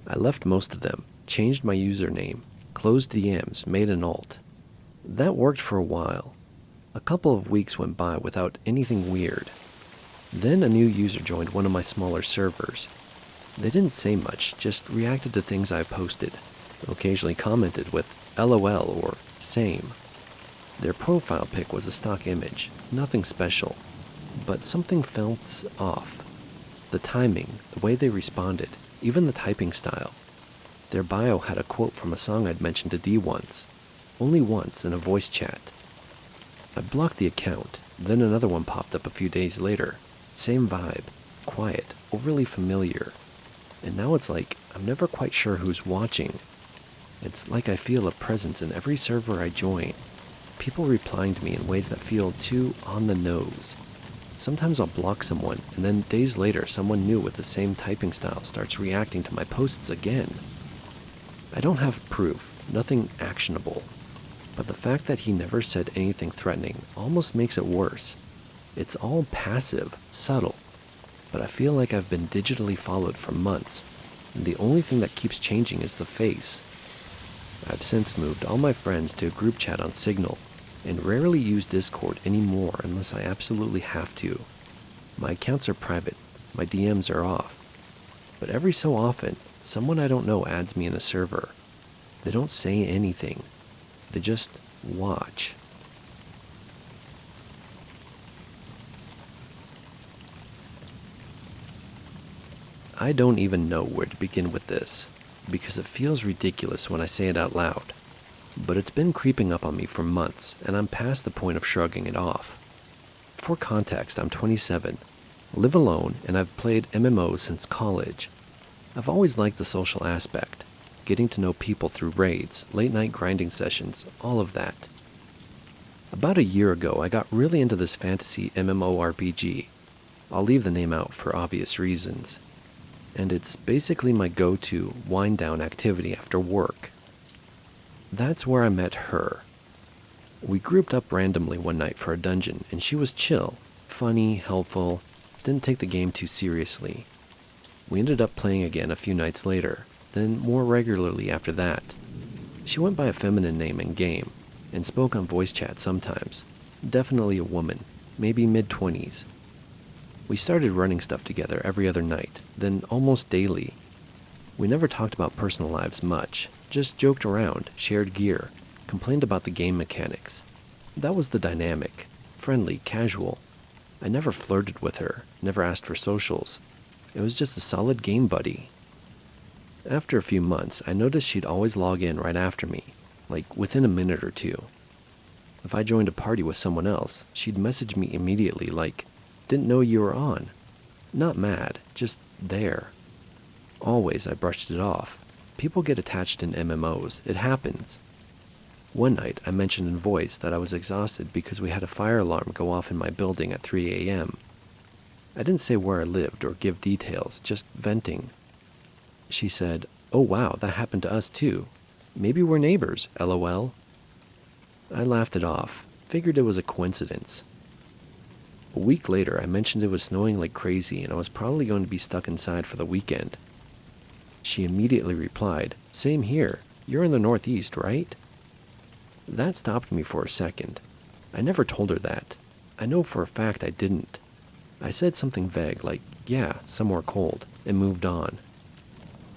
I left most of them, changed my username, closed DMs, made an alt. That worked for a while. A couple of weeks went by without anything weird. Then a new user joined one of my smaller servers. They didn't say much, just reacted to things I posted, occasionally commented with LOL or same. Their profile pic was a stock image, nothing special, but something felt off. The timing, the way they responded, even the typing style. Their bio had a quote from a song I'd mentioned to D once, only once in a voice chat. I blocked the account, then another one popped up a few days later. Same vibe, quiet, overly familiar. And now it's like I'm never quite sure who's watching. It's like I feel a presence in every server I join. People replying to me in ways that feel too on the nose. Sometimes I'll block someone, and then days later someone new with the same typing style starts reacting to my posts again. I don't have proof, nothing actionable. But the fact that he never said anything threatening almost makes it worse. It's all passive, subtle. But I feel like I've been digitally followed for months, and the only thing that keeps changing is the face. I've since moved all my friends to a group chat on Signal, and rarely use Discord anymore unless I absolutely have to. My accounts are private, my DMs are off. But every so often, someone I don't know adds me in a server. They don't say anything. They just watch. I don't even know where to begin with this, because it feels ridiculous when I say it out loud. But it's been creeping up on me for months, and I'm past the point of shrugging it off. For context, I'm 27, live alone, and I've played MMOs since college. I've always liked the social aspect, getting to know people through raids, late-night grinding sessions, all of that. About a year ago, I got really into this fantasy MMORPG. I'll leave the name out for obvious reasons. And it's basically my go-to wind-down activity after work. That's where I met her. We grouped up randomly one night for a dungeon, and she was chill, funny, helpful, didn't take the game too seriously. We ended up playing again a few nights later, then more regularly after that. She went by a feminine name in game, and spoke on voice chat sometimes. Definitely a woman, maybe mid-20s. We started running stuff together every other night, then almost daily. We never talked about personal lives much, just joked around, shared gear, complained about the game mechanics. That was the dynamic, friendly, casual. I never flirted with her, never asked for socials. It was just a solid game buddy. After a few months, I noticed she'd always log in right after me, like within a minute or two. If I joined a party with someone else, she'd message me immediately like, "Didn't know you were on." Not mad, just there. Always I brushed it off. People get attached in MMOs, it happens. One night I mentioned in voice that I was exhausted because we had a fire alarm go off in my building at 3 a.m. I didn't say where I lived or give details, just venting. She said, "Oh wow, that happened to us too. Maybe we're neighbors, LOL." I laughed it off, figured it was a coincidence. A week later, I mentioned it was snowing like crazy and I was probably going to be stuck inside for the weekend. She immediately replied, "Same here. You're in the Northeast, right?" That stopped me for a second. I never told her that. I know for a fact I didn't. I said something vague like, "Yeah, somewhere cold," and moved on.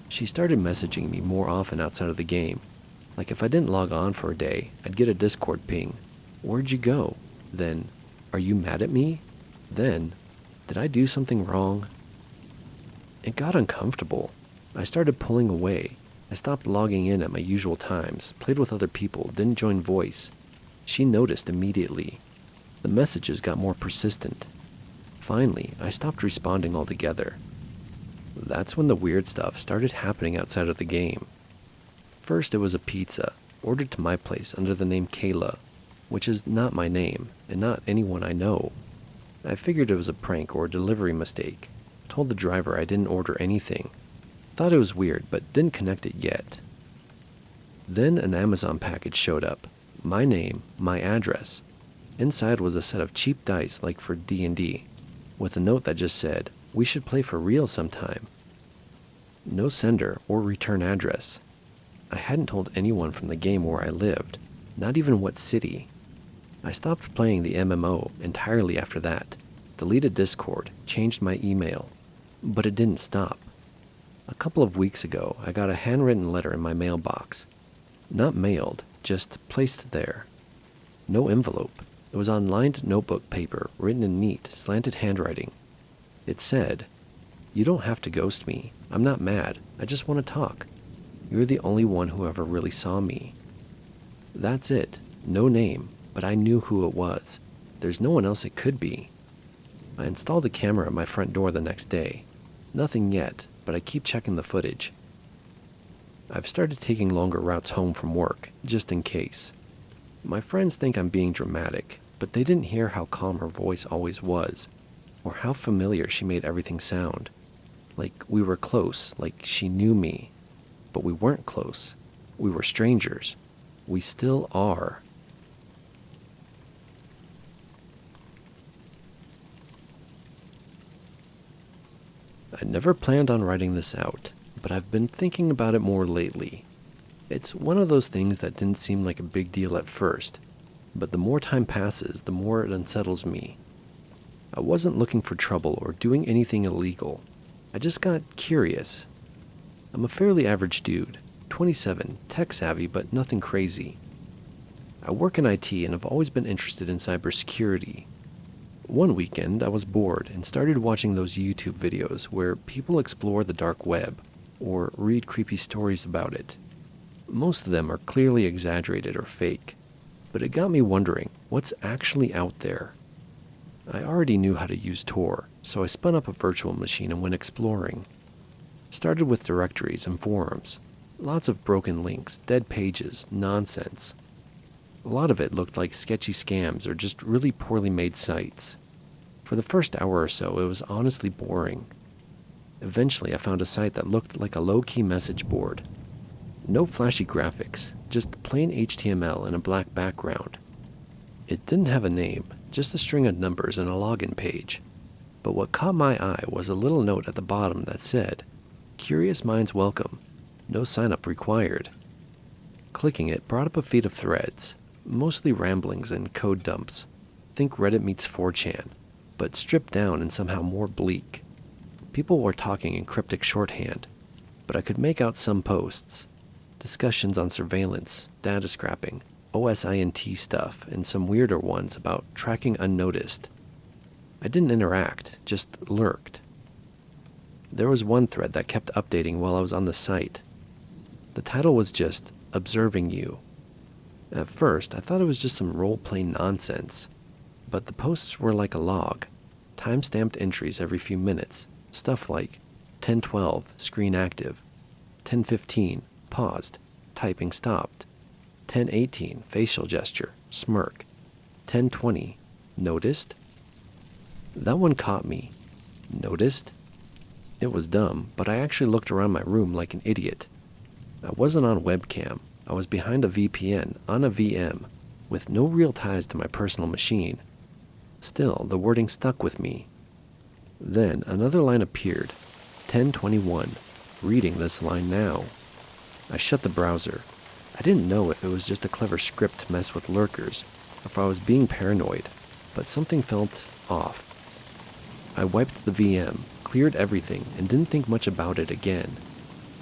She started messaging me more often outside of the game. Like if I didn't log on for a day, I'd get a Discord ping. "Where'd you go?" Then, "Are you mad at me?" Then, "Did I do something wrong?" It got uncomfortable. I started pulling away. I stopped logging in at my usual times, played with other people, didn't join voice. She noticed immediately. The messages got more persistent. Finally, I stopped responding altogether. That's when the weird stuff started happening outside of the game. First, it was a pizza, ordered to my place under the name Kayla, which is not my name, and not anyone I know. I figured it was a prank or a delivery mistake. Told the driver I didn't order anything. Thought it was weird, but didn't connect it yet. Then an Amazon package showed up. My name, my address. Inside was a set of cheap dice like for D&D, with a note that just said, "We should play for real sometime." No sender or return address. I hadn't told anyone from the game where I lived, not even what city. I stopped playing the MMO entirely after that, deleted Discord, changed my email, but it didn't stop. A couple of weeks ago, I got a handwritten letter in my mailbox. Not mailed, just placed there. No envelope. It was on lined notebook paper, written in neat, slanted handwriting. It said, "You don't have to ghost me. I'm not mad. I just want to talk. You're the only one who ever really saw me." That's it. No name, but I knew who it was. There's no one else it could be. I installed a camera at my front door the next day. Nothing yet, but I keep checking the footage. I've started taking longer routes home from work, just in case. My friends think I'm being dramatic, but they didn't hear how calm her voice always was, or how familiar she made everything sound. Like we were close, like she knew me. But we weren't close. We were strangers. We still are. I never planned on writing this out, but I've been thinking about it more lately. It's one of those things that didn't seem like a big deal at first, but the more time passes, the more it unsettles me. I wasn't looking for trouble or doing anything illegal. I just got curious. I'm a fairly average dude, 27, tech-savvy, but nothing crazy. I work in IT and have always been interested in cybersecurity. One weekend, I was bored and started watching those YouTube videos where people explore the dark web or read creepy stories about it. Most of them are clearly exaggerated or fake, but it got me wondering what's actually out there. I already knew how to use Tor, so I spun up a virtual machine and went exploring. Started with directories and forums. Lots of broken links, dead pages, nonsense. A lot of it looked like sketchy scams or just really poorly made sites. For the first hour or so, it was honestly boring. Eventually, I found a site that looked like a low-key message board. No flashy graphics, just plain HTML and a black background. It didn't have a name, just a string of numbers and a login page. But what caught my eye was a little note at the bottom that said, "Curious minds welcome. No sign-up required." Clicking it brought up a feed of threads, mostly ramblings and code dumps. Think Reddit meets 4chan, but stripped down and somehow more bleak. People were talking in cryptic shorthand, but I could make out some posts. Discussions on surveillance, data scrapping, OSINT stuff, and some weirder ones about tracking unnoticed. I didn't interact, just lurked. There was one thread that kept updating while I was on the site. The title was just, "Observing You." At first, I thought it was just some role-play nonsense, but the posts were like a log, time-stamped entries every few minutes, stuff like 10:12, screen active, 10:15, paused, typing stopped, 10:18, facial gesture, smirk, 10:20, noticed? That one caught me. Noticed? It was dumb, but I actually looked around my room like an idiot. I wasn't on webcam. I was behind a VPN, on a VM, with no real ties to my personal machine. Still, the wording stuck with me. Then another line appeared, 10:21, reading this line now. I shut the browser. I didn't know if it was just a clever script to mess with lurkers, or if I was being paranoid, but something felt off. I wiped the VM, cleared everything, and didn't think much about it again.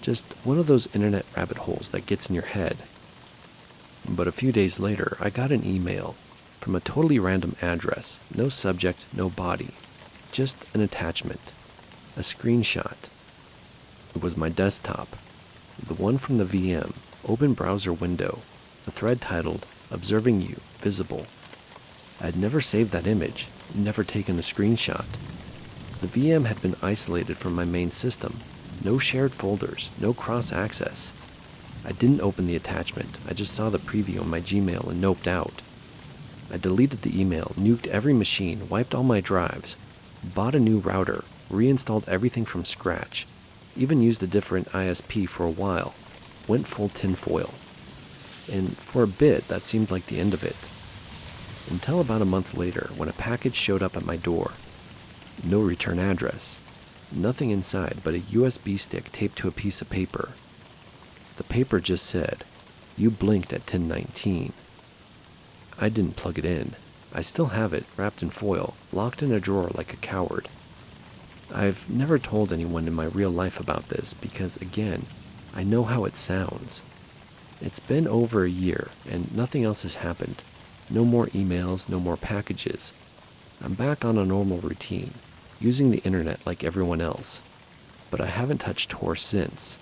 Just one of those internet rabbit holes that gets in your head. But a few days later, I got an email from a totally random address, no subject, no body, just an attachment, a screenshot. It was my desktop, the one from the VM, open browser window, the thread titled, "Observing You, Visible." I had never saved that image, never taken a screenshot. The VM had been isolated from my main system. No shared folders, no cross-access. I didn't open the attachment, I just saw the preview on my Gmail and noped out. I deleted the email, nuked every machine, wiped all my drives, bought a new router, reinstalled everything from scratch, even used a different ISP for a while, went full tinfoil. And for a bit, that seemed like the end of it. Until about a month later, when a package showed up at my door. No return address. Nothing inside but a USB stick taped to a piece of paper. The paper just said, "You blinked at 10:19. I didn't plug it in. I still have it, wrapped in foil, locked in a drawer like a coward. I've never told anyone in my real life about this because, again, I know how it sounds. It's been over a year, and nothing else has happened. No more emails, no more packages. I'm back on a normal routine, using the internet like everyone else. But I haven't touched Tor since.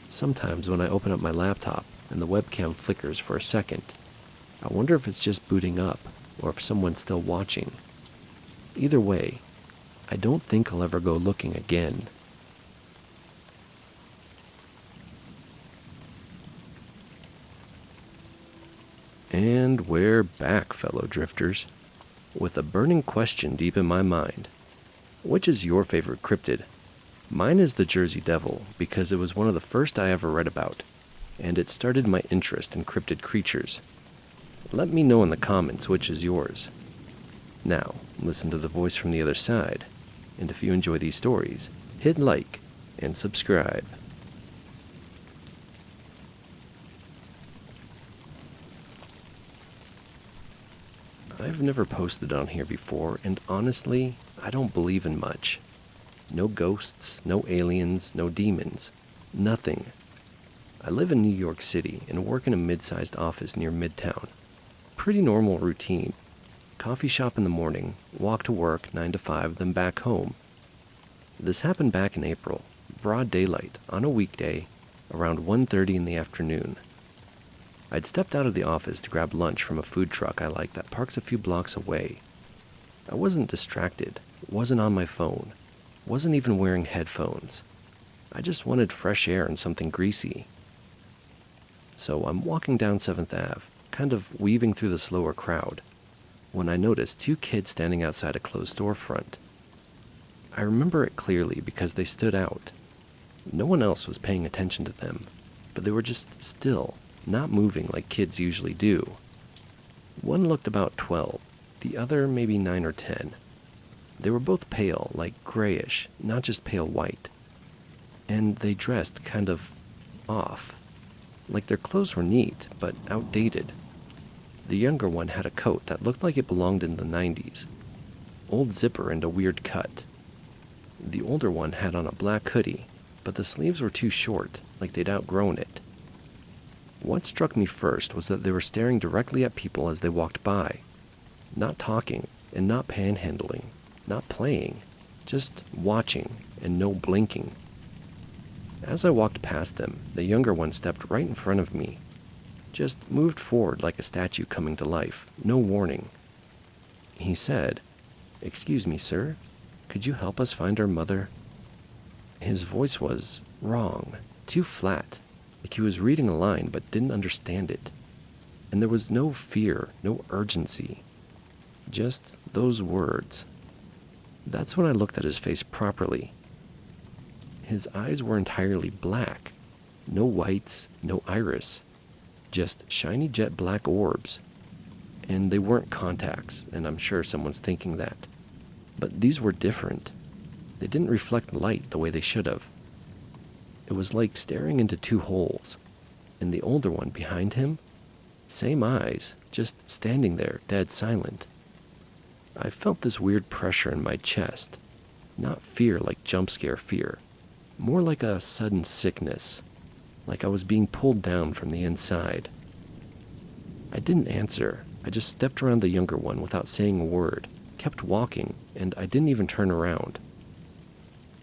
Sometimes when I open up my laptop and the webcam flickers for a second, I wonder if it's just booting up or if someone's still watching. Either way, I don't think I'll ever go looking again." And we're back, fellow drifters, with a burning question deep in my mind. Which is your favorite cryptid? Mine is the Jersey Devil because it was one of the first I ever read about, and it started my interest in cryptid creatures. Let me know in the comments which is yours. Now, listen to the voice from the other side, and if you enjoy these stories, hit like and subscribe. I've never posted on here before, and honestly, I don't believe in much. No ghosts, no aliens, no demons. Nothing. I live in New York City and work in a mid-sized office near Midtown. Pretty normal routine. Coffee shop in the morning, walk to work 9 to 5, then back home. This happened back in April, broad daylight, on a weekday, around 1:30 in the afternoon. I'd stepped out of the office to grab lunch from a food truck I like that parks a few blocks away. I wasn't distracted, wasn't on my phone, wasn't even wearing headphones. I just wanted fresh air and something greasy. So I'm walking down 7th Ave, kind of weaving through the slower crowd, when I noticed 2 kids standing outside a closed storefront. I remember it clearly because they stood out. No one else was paying attention to them, but they were just still, not moving like kids usually do. One looked about 12, the other maybe 9 or 10. They were both pale, like grayish, not just pale white. And they dressed kind of off. Like their clothes were neat, but outdated. The younger one had a coat that looked like it belonged in the 90s. Old zipper and a weird cut. The older one had on a black hoodie, but the sleeves were too short, like they'd outgrown it. What struck me first was that they were staring directly at people as they walked by. Not talking, and not panhandling, not playing, just watching, and no blinking. As I walked past them, the younger one stepped right in front of me. Just moved forward like a statue coming to life, no warning. He said, "Excuse me, sir, could you help us find our mother?" His voice was wrong, too flat, like he was reading a line but didn't understand it. And there was no fear, no urgency. Just those words. That's when I looked at his face properly. His eyes were entirely black. No whites, no iris. Just shiny jet black orbs. And they weren't contacts, and I'm sure someone's thinking that. But these were different. They didn't reflect light the way they should have. It was like staring into 2 holes. And the older one behind him? Same eyes, just standing there, dead silent. I felt this weird pressure in my chest. Not fear like jump scare fear. More like a sudden sickness. Like I was being pulled down from the inside. I didn't answer. I just stepped around the younger one without saying a word, kept walking, and I didn't even turn around.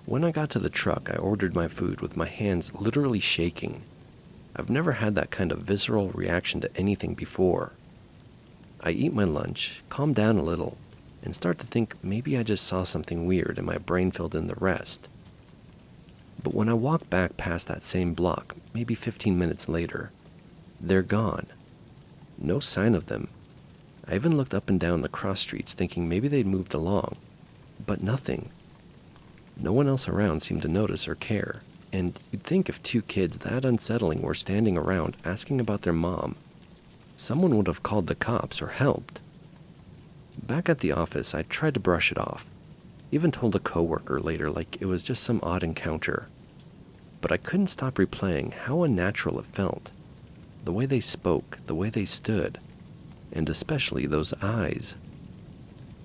When I got to the truck, I ordered my food with my hands literally shaking. I've never had that kind of visceral reaction to anything before. I eat my lunch, calm down a little, and start to think maybe I just saw something weird and my brain filled in the rest. But when I walk back past that same block, maybe 15 minutes later, they're gone. No sign of them. I even looked up and down the cross streets thinking maybe they'd moved along, but nothing. No one else around seemed to notice or care, and you'd think if two kids that unsettling were standing around asking about their mom, someone would have called the cops or helped. Back at the office, I tried to brush it off. Even told a coworker later like it was just some odd encounter. But I couldn't stop replaying how unnatural it felt. The way they spoke, the way they stood, and especially those eyes.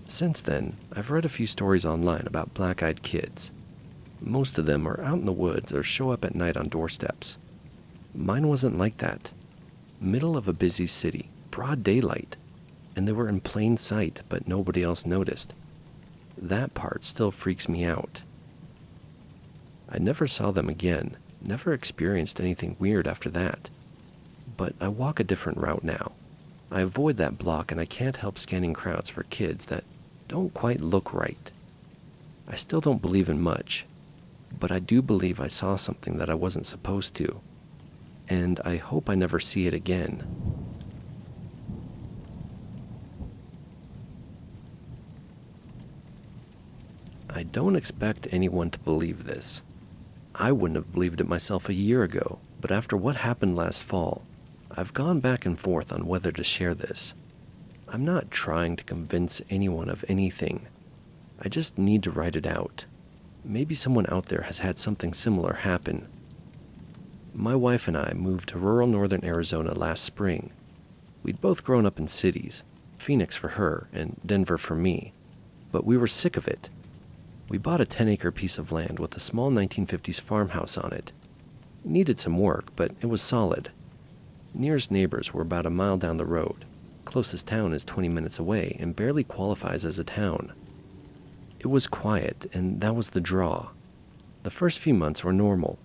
Since then, I've read a few stories online about black-eyed kids. Most of them are out in the woods or show up at night on doorsteps. Mine wasn't like that. Middle of a busy city, broad daylight, and they were in plain sight, but nobody else noticed. That part still freaks me out. I never saw them again, never experienced anything weird after that. But I walk a different route now. I avoid that block and I can't help scanning crowds for kids that don't quite look right. I still don't believe in much, but I do believe I saw something that I wasn't supposed to, and I hope I never see it again. I don't expect anyone to believe this. I wouldn't have believed it myself a year ago, but after what happened last fall, I've gone back and forth on whether to share this. I'm not trying to convince anyone of anything. I just need to write it out. Maybe someone out there has had something similar happen. My wife and I moved to rural northern Arizona last spring. We'd both grown up in cities, Phoenix for her and Denver for me, but we were sick of it. We bought a 10-acre piece of land with a small 1950s farmhouse on it. It needed some work, but it was solid. Nearest neighbors were about a mile down the road. Closest town is 20 minutes away and barely qualifies as a town. It was quiet, and that was the draw. The first few months were normal.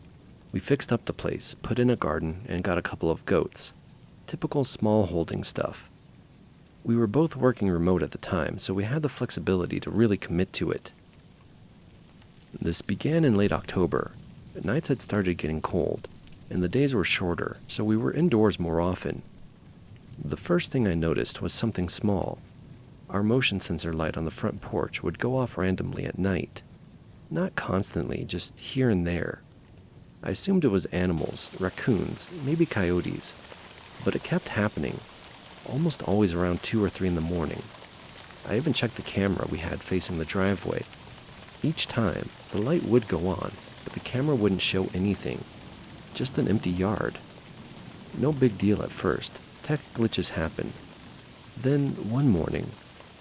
We fixed up the place, put in a garden, and got a couple of goats. Typical small holding stuff. We were both working remote at the time, so we had the flexibility to really commit to it. This began in late October. The nights had started getting cold, and the days were shorter, so we were indoors more often. The first thing I noticed was something small. Our motion sensor light on the front porch would go off randomly at night. Not constantly, just here and there. I assumed it was animals, raccoons, maybe coyotes, but it kept happening, almost always around 2 or 3 in the morning. I even checked the camera we had facing the driveway. Each time, the light would go on, but the camera wouldn't show anything. Just an empty yard. No big deal at first. Tech glitches happen. Then, one morning,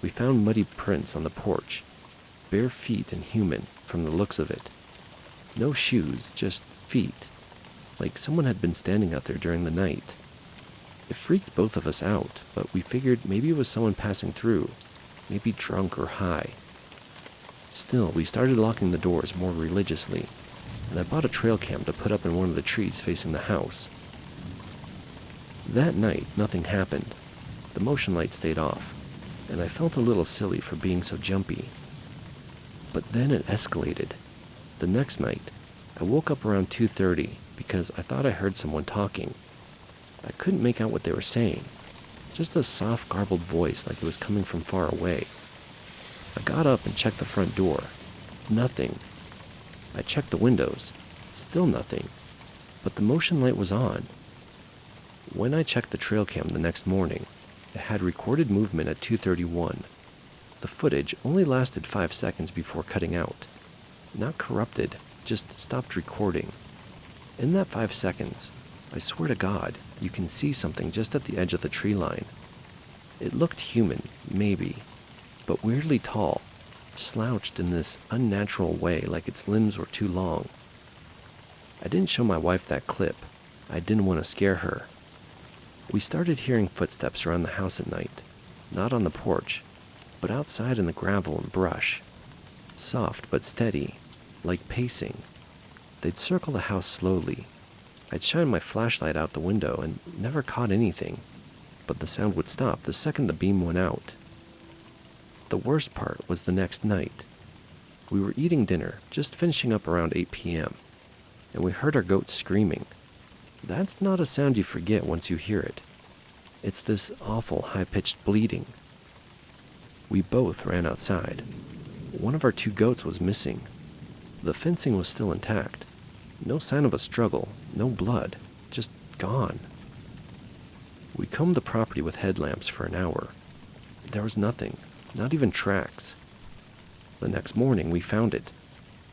we found muddy prints on the porch. Bare feet and human, from the looks of it. No shoes, just feet. Like someone had been standing out there during the night. It freaked both of us out, but we figured maybe it was someone passing through. Maybe drunk or high. Still, we started locking the doors more religiously, and I bought a trail cam to put up in one of the trees facing the house. That night, nothing happened. The motion light stayed off, and I felt a little silly for being so jumpy. But then it escalated. The next night, I woke up around 2:30 because I thought I heard someone talking. I couldn't make out what they were saying. Just a soft, garbled voice like it was coming from far away. I got up and checked the front door. Nothing. I checked the windows. Still nothing. But the motion light was on. When I checked the trail cam the next morning, it had recorded movement at 2:31. The footage only lasted 5 seconds before cutting out. Not corrupted, just stopped recording. In that 5 seconds, I swear to God, you can see something just at the edge of the tree line. It looked human, maybe, but weirdly tall, slouched in this unnatural way like its limbs were too long. I didn't show my wife that clip. I didn't want to scare her. We started hearing footsteps around the house at night, not on the porch, but outside in the gravel and brush. Soft but steady, like pacing. They'd circle the house slowly. I'd shine my flashlight out the window and never caught anything, but the sound would stop the second the beam went out. The worst part was the next night. We were eating dinner, just finishing up around 8 p.m., and we heard our goat screaming. That's not a sound you forget once you hear it. It's this awful high-pitched bleating. We both ran outside. One of our 2 goats was missing. The fencing was still intact. No sign of a struggle, no blood, just gone. We combed the property with headlamps for an hour. There was nothing, not even tracks. The next morning we found it,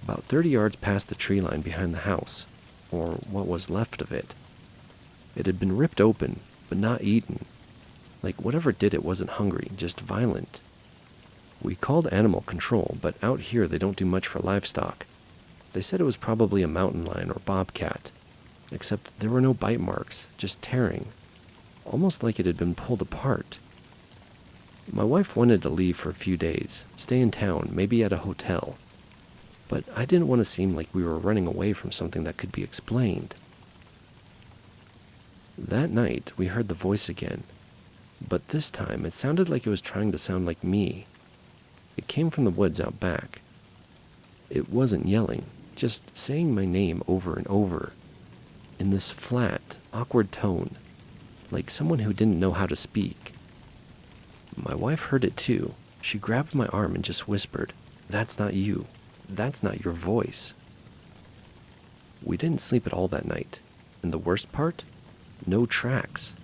about 30 yards past the tree line behind the house, or what was left of it. It had been ripped open, but not eaten. Like whatever did it wasn't hungry, just violent. We called animal control, but out here they don't do much for livestock. They said it was probably a mountain lion or bobcat, except there were no bite marks, just tearing, almost like it had been pulled apart. My wife wanted to leave for a few days, stay in town, maybe at a hotel, but I didn't want to seem like we were running away from something that could be explained. That night, we heard the voice again, but this time it sounded like it was trying to sound like me. It came from the woods out back. It wasn't yelling, just saying my name over and over, in this flat, awkward tone, like someone who didn't know how to speak. My wife heard it too. She grabbed my arm and just whispered, "That's not you. That's not your voice." We didn't sleep at all that night, and the worst part? No tracks.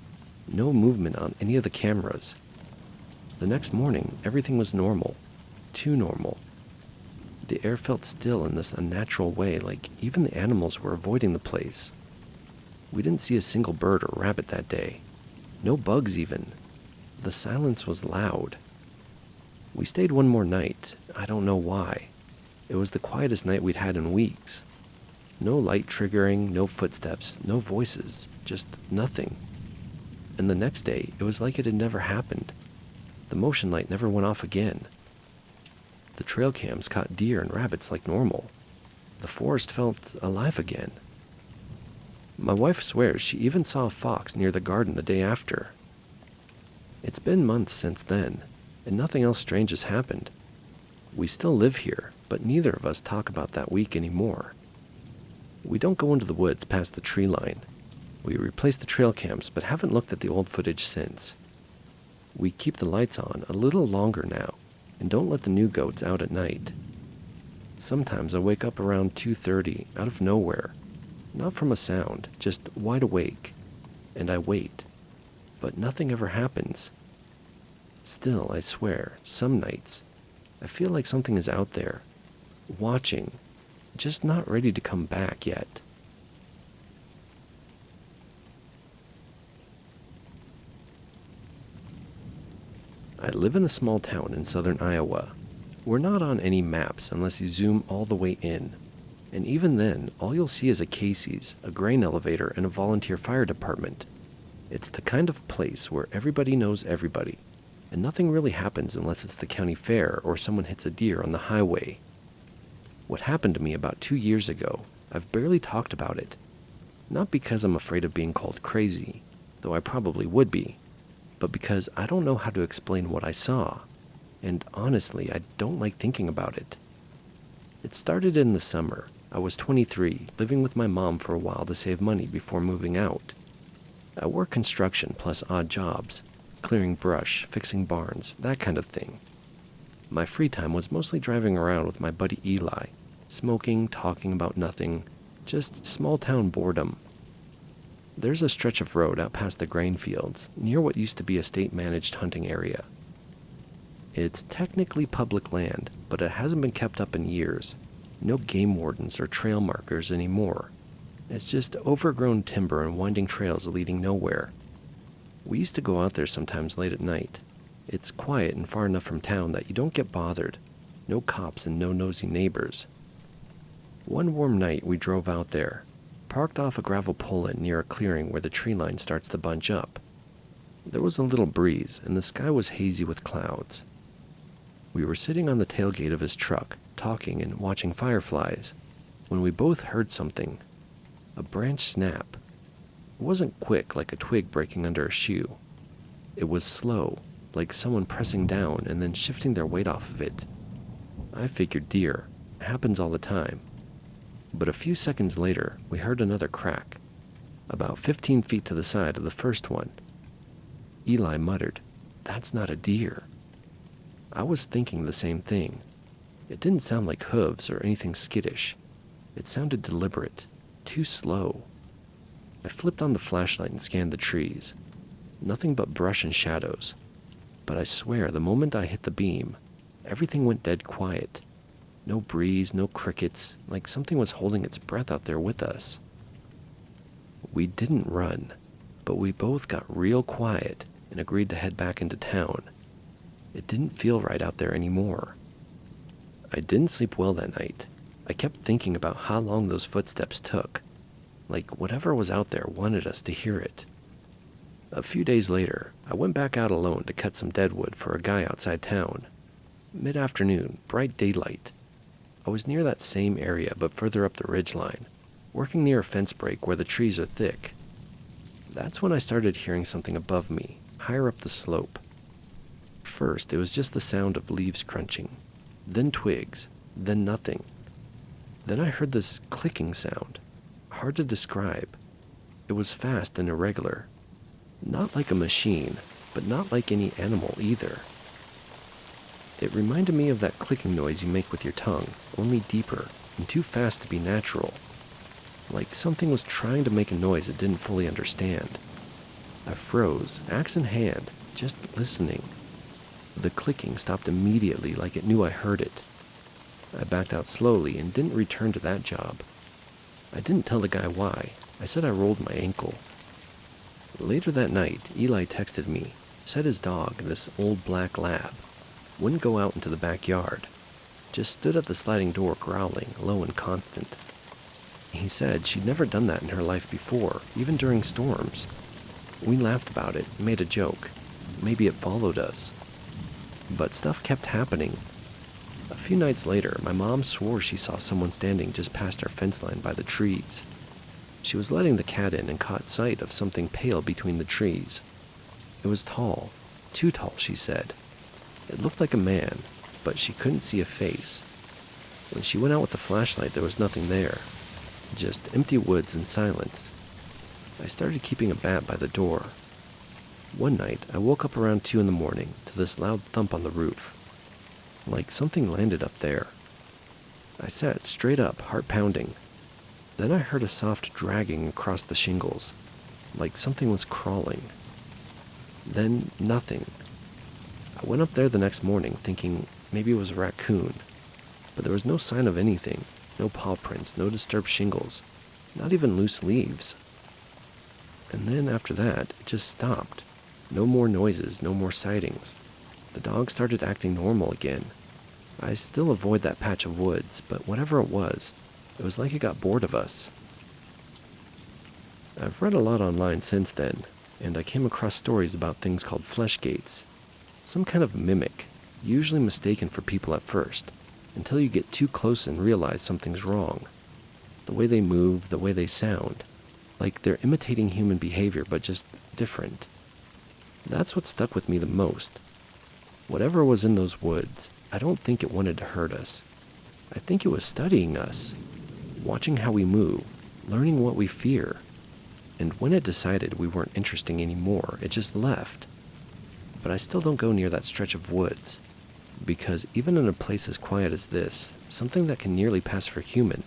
No movement on any of the cameras. The next morning, everything was normal. Too normal. The air felt still in this unnatural way, like even the animals were avoiding the place. We didn't see a single bird or rabbit that day. No bugs even. The silence was loud. We stayed one more night. I don't know why. It was the quietest night we'd had in weeks. No light triggering, no footsteps, no voices, just nothing. And the next day, it was like it had never happened. The motion light never went off again. The trail cams caught deer and rabbits like normal. The forest felt alive again. My wife swears she even saw a fox near the garden the day after. It's been months since then, and nothing else strange has happened. We still live here, but neither of us talk about that week anymore. We don't go into the woods past the tree line. We replaced the trail cams, but haven't looked at the old footage since. We keep the lights on a little longer now, and don't let the new goats out at night. Sometimes I wake up around 2:30 out of nowhere, not from a sound, just wide awake, and I wait, but nothing ever happens. Still, I swear, some nights, I feel like something is out there, watching, just not ready to come back yet. I live in a small town in southern Iowa. We're not on any maps unless you zoom all the way in. And even then, all you'll see is a Casey's, a grain elevator, and a volunteer fire department. It's the kind of place where everybody knows everybody, and nothing really happens unless it's the county fair or someone hits a deer on the highway. What happened to me about 2 years ago, I've barely talked about it. Not because I'm afraid of being called crazy, though I probably would be, but because I don't know how to explain what I saw, and honestly, I don't like thinking about it. It started in the summer. I was 23, living with my mom for a while to save money before moving out. I worked construction plus odd jobs, clearing brush, fixing barns, that kind of thing. My free time was mostly driving around with my buddy Eli, smoking, talking about nothing, just small-town boredom. There's a stretch of road out past the grain fields, near what used to be a state-managed hunting area. It's technically public land, but it hasn't been kept up in years. No game wardens or trail markers anymore. It's just overgrown timber and winding trails leading nowhere. We used to go out there sometimes late at night. It's quiet and far enough from town that you don't get bothered. No cops and no nosy neighbors. One warm night we drove out there, parked off a gravel pull-in near a clearing where the tree line starts to bunch up. There was a little breeze, and the sky was hazy with clouds. We were sitting on the tailgate of his truck, talking and watching fireflies, when we both heard something. A branch snap. It wasn't quick like a twig breaking under a shoe. It was slow, like someone pressing down and then shifting their weight off of it. I figured deer. It happens all the time. But a few seconds later, we heard another crack, about 15 feet to the side of the first one. Eli muttered, "That's not a deer." I was thinking the same thing. It didn't sound like hooves or anything skittish. It sounded deliberate, too slow. I flipped on the flashlight and scanned the trees. Nothing but brush and shadows. But I swear, the moment I hit the beam, everything went dead quiet. No breeze, no crickets, like something was holding its breath out there with us. We didn't run, but we both got real quiet and agreed to head back into town. It didn't feel right out there anymore. I didn't sleep well that night. I kept thinking about how long those footsteps took. Like whatever was out there wanted us to hear it. A few days later, I went back out alone to cut some deadwood for a guy outside town. Mid-afternoon, bright daylight. I was near that same area but further up the ridgeline, working near a fence break where the trees are thick. That's when I started hearing something above me, higher up the slope. First, it was just the sound of leaves crunching, then twigs, then nothing. Then I heard this clicking sound, hard to describe. It was fast and irregular. Not like a machine, but not like any animal either. It reminded me of that clicking noise you make with your tongue, only deeper and too fast to be natural. Like something was trying to make a noise it didn't fully understand. I froze, axe in hand, just listening. The clicking stopped immediately like it knew I heard it. I backed out slowly and didn't return to that job. I didn't tell the guy why. I said I rolled my ankle. Later that night, Eli texted me, said his dog, this old black lab, wouldn't go out into the backyard, just stood at the sliding door growling, low and constant. He said she'd never done that in her life before, even during storms. We laughed about it, made a joke. Maybe it followed us. But stuff kept happening. A few nights later, my mom swore she saw someone standing just past our fence line by the trees. She was letting the cat in and caught sight of something pale between the trees. It was tall, too tall, she said. It looked like a man, but she couldn't see a face. When she went out with the flashlight, there was nothing there. Just empty woods and silence. I started keeping a bat by the door. One night, I woke up around 2 a.m. to this loud thump on the roof. Like something landed up there. I sat straight up, heart pounding. Then I heard a soft dragging across the shingles, like something was crawling. Then nothing. I went up there the next morning thinking maybe it was a raccoon, but there was no sign of anything, no paw prints, no disturbed shingles, not even loose leaves. And then after that, it just stopped. No more noises, no more sightings. The dog started acting normal again. I still avoid that patch of woods, but whatever it was like it got bored of us. I've read a lot online since then, and I came across stories about things called flesh gates. Some kind of mimic, usually mistaken for people at first, until you get too close and realize something's wrong. The way they move, the way they sound, like they're imitating human behavior but just different. That's what stuck with me the most. Whatever was in those woods, I don't think it wanted to hurt us. I think it was studying us, watching how we move, learning what we fear. And when it decided we weren't interesting anymore, it just left. But I still don't go near that stretch of woods, because even in a place as quiet as this, something that can nearly pass for human,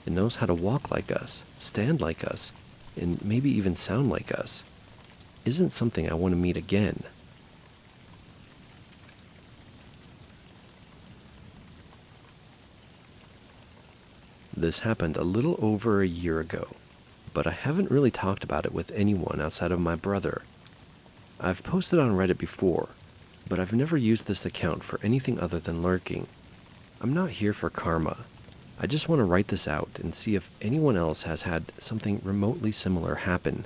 it knows how to walk like us, stand like us, and maybe even sound like us, isn't something I want to meet again. This happened a little over a year ago, but I haven't really talked about it with anyone outside of my brother. I've posted on Reddit before, but I've never used this account for anything other than lurking. I'm not here for karma. I just want to write this out and see if anyone else has had something remotely similar happen.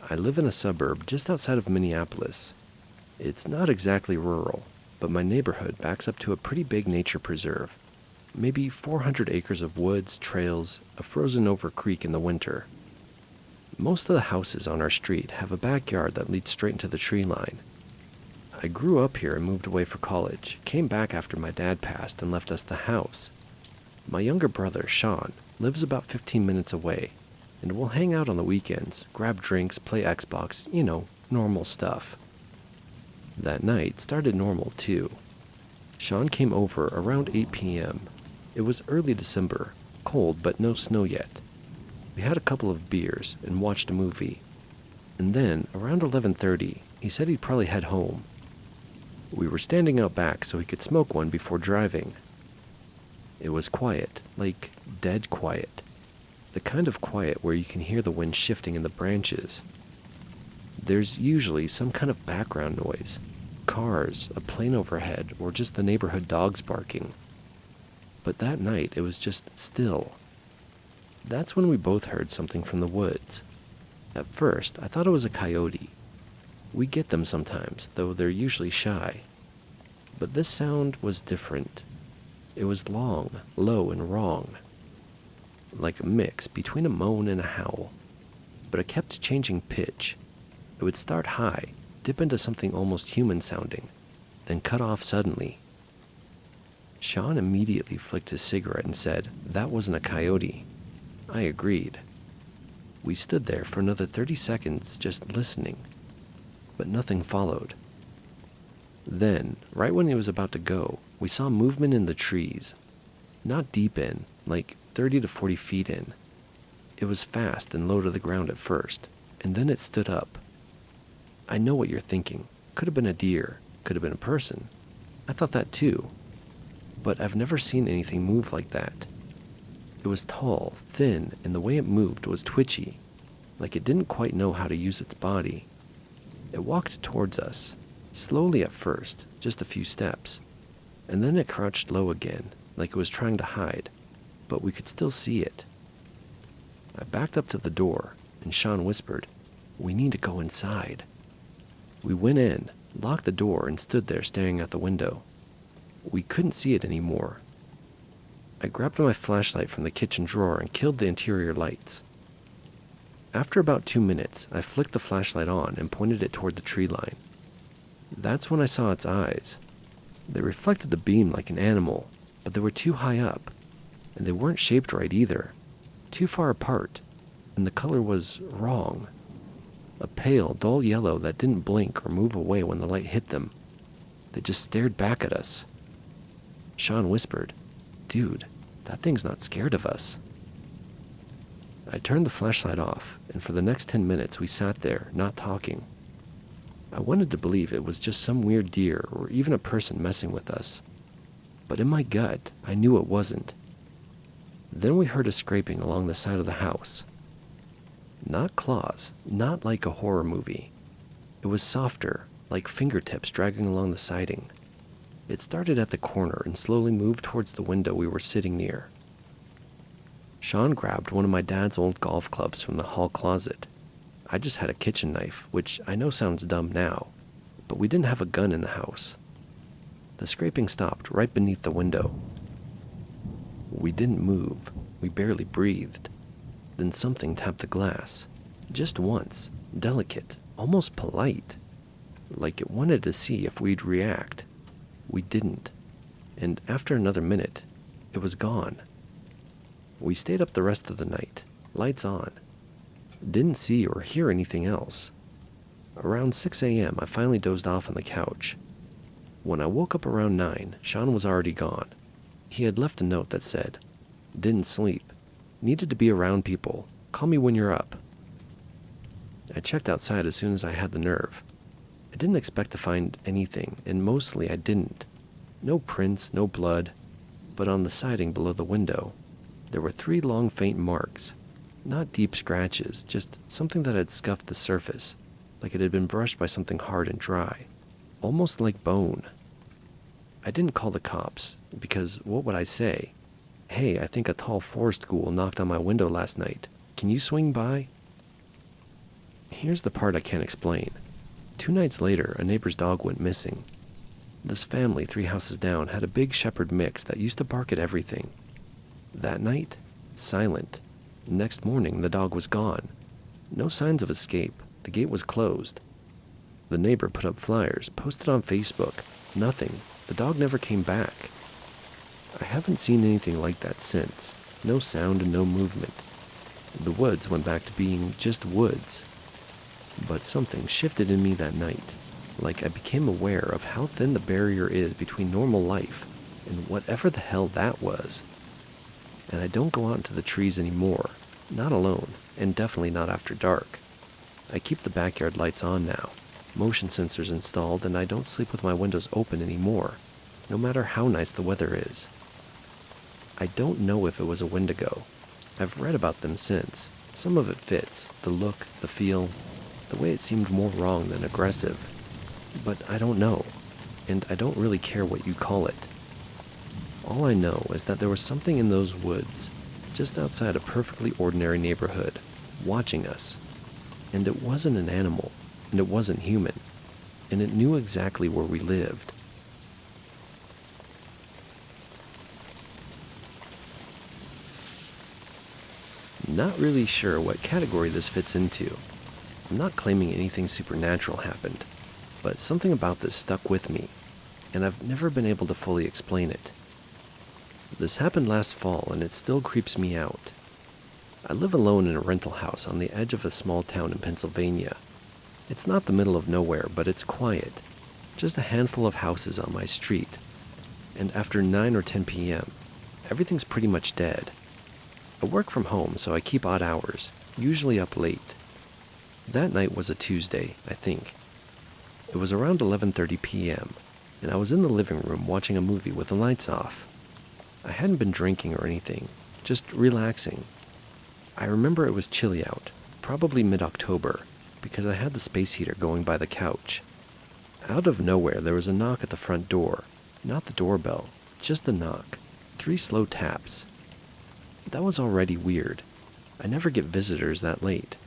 I live in a suburb just outside of Minneapolis. It's not exactly rural, but my neighborhood backs up to a pretty big nature preserve. maybe 400 acres of woods, trails, a frozen-over creek in the winter. Most of the houses on our street have a backyard that leads straight into the tree line. I grew up here and moved away for college, came back after my dad passed and left us the house. My younger brother, Sean, lives about 15 minutes away, and we'll hang out on the weekends, grab drinks, play Xbox, normal stuff. That night started normal too. Sean came over around 8 p.m. It was early December, cold but no snow yet. We had a couple of beers and watched a movie. And then, around 11:30, he said he'd probably head home. We were standing out back so he could smoke one before driving. It was quiet, like dead quiet. The kind of quiet where you can hear the wind shifting in the branches. There's usually some kind of background noise. Cars, a plane overhead, or just the neighborhood dogs barking. But that night, it was just still. That's when we both heard something from the woods. At first, I thought it was a coyote. We get them sometimes, though they're usually shy. But this sound was different. It was long, low, and wrong. Like a mix between a moan and a howl. But it kept changing pitch. It would start high, dip into something almost human sounding, then cut off suddenly. Sean immediately flicked his cigarette and said, "That wasn't a coyote." I agreed. We stood there for another 30 seconds just listening, but nothing followed. Then, right when he was about to go, we saw movement in the trees. Not deep in, like 30 to 40 feet in. It was fast and low to the ground at first, and then it stood up. I know what you're thinking. Could have been a deer, could have been a person. I thought that too. But I've never seen anything move like that. It was tall, thin, and the way it moved was twitchy, like it didn't quite know how to use its body. It walked towards us, slowly at first, just a few steps, and then it crouched low again, like it was trying to hide, but we could still see it. I backed up to the door, and Sean whispered, "We need to go inside." We went in, locked the door, and stood there staring out the window. We couldn't see it anymore. I grabbed my flashlight from the kitchen drawer and killed the interior lights. After about 2 minutes, I flicked the flashlight on and pointed it toward the tree line. That's when I saw its eyes. They reflected the beam like an animal, but they were too high up, and they weren't shaped right either, too far apart, and the color was wrong. A pale, dull yellow that didn't blink or move away when the light hit them. They just stared back at us. Sean whispered, "Dude, that thing's not scared of us." I turned the flashlight off, and for the next 10 minutes we sat there, not talking. I wanted to believe it was just some weird deer or even a person messing with us. But in my gut, I knew it wasn't. Then we heard a scraping along the side of the house. Not claws, not like a horror movie. It was softer, like fingertips dragging along the siding. It started at the corner and slowly moved towards the window we were sitting near. Sean grabbed one of my dad's old golf clubs from the hall closet. I just had a kitchen knife, which I know sounds dumb now, but we didn't have a gun in the house. The scraping stopped right beneath the window. We didn't move. We barely breathed. Then something tapped the glass. Just once, delicate, almost polite, like it wanted to see if we'd react. We didn't, and after another minute, it was gone. We stayed up the rest of the night, lights on. Didn't see or hear anything else. Around 6 a.m., I finally dozed off on the couch. When I woke up around 9, Sean was already gone. He had left a note that said, "Didn't sleep. Needed to be around people. Call me when you're up." I checked outside as soon as I had the nerve. I didn't expect to find anything, and mostly I didn't. No prints, no blood, but on the siding below the window, there were 3 long faint marks. Not deep scratches, just something that had scuffed the surface, like it had been brushed by something hard and dry, almost like bone. I didn't call the cops, because what would I say? "Hey, I think a tall forest ghoul knocked on my window last night. Can you swing by?" Here's the part I can't explain. 2 nights later, a neighbor's dog went missing. This family 3 houses down had a big shepherd mix that used to bark at everything. That night, silent. Next morning, the dog was gone. No signs of escape. The gate was closed. The neighbor put up flyers, posted on Facebook. Nothing. The dog never came back. I haven't seen anything like that since. No sound and no movement. The woods went back to being just woods. But something shifted in me that night, like I became aware of how thin the barrier is between normal life and whatever the hell that was. And I don't go out into the trees anymore, not alone, and definitely not after dark. I keep the backyard lights on now, motion sensors installed, and I don't sleep with my windows open anymore, no matter how nice the weather is. I don't know if it was a Wendigo. I've read about them since. Some of it fits, the look, the feel, the way it seemed more wrong than aggressive. But I don't know, and I don't really care what you call it. All I know is that there was something in those woods, just outside a perfectly ordinary neighborhood, watching us. And it wasn't an animal, and it wasn't human, and it knew exactly where we lived. Not really sure what category this fits into. I'm not claiming anything supernatural happened, but something about this stuck with me, and I've never been able to fully explain it. This happened last fall, and it still creeps me out. I live alone in a rental house on the edge of a small town in Pennsylvania. It's not the middle of nowhere, but it's quiet. Just a handful of houses on my street. And after 9 or 10 p.m., everything's pretty much dead. I work from home, so I keep odd hours, usually up late. That night was a Tuesday, I think. It was around 11:30 p.m., and I was in the living room watching a movie with the lights off. I hadn't been drinking or anything, just relaxing. I remember it was chilly out, probably mid-October, because I had the space heater going by the couch. Out of nowhere, there was a knock at the front door. Not the doorbell, just a knock. 3 slow taps. That was already weird. I never get visitors that late.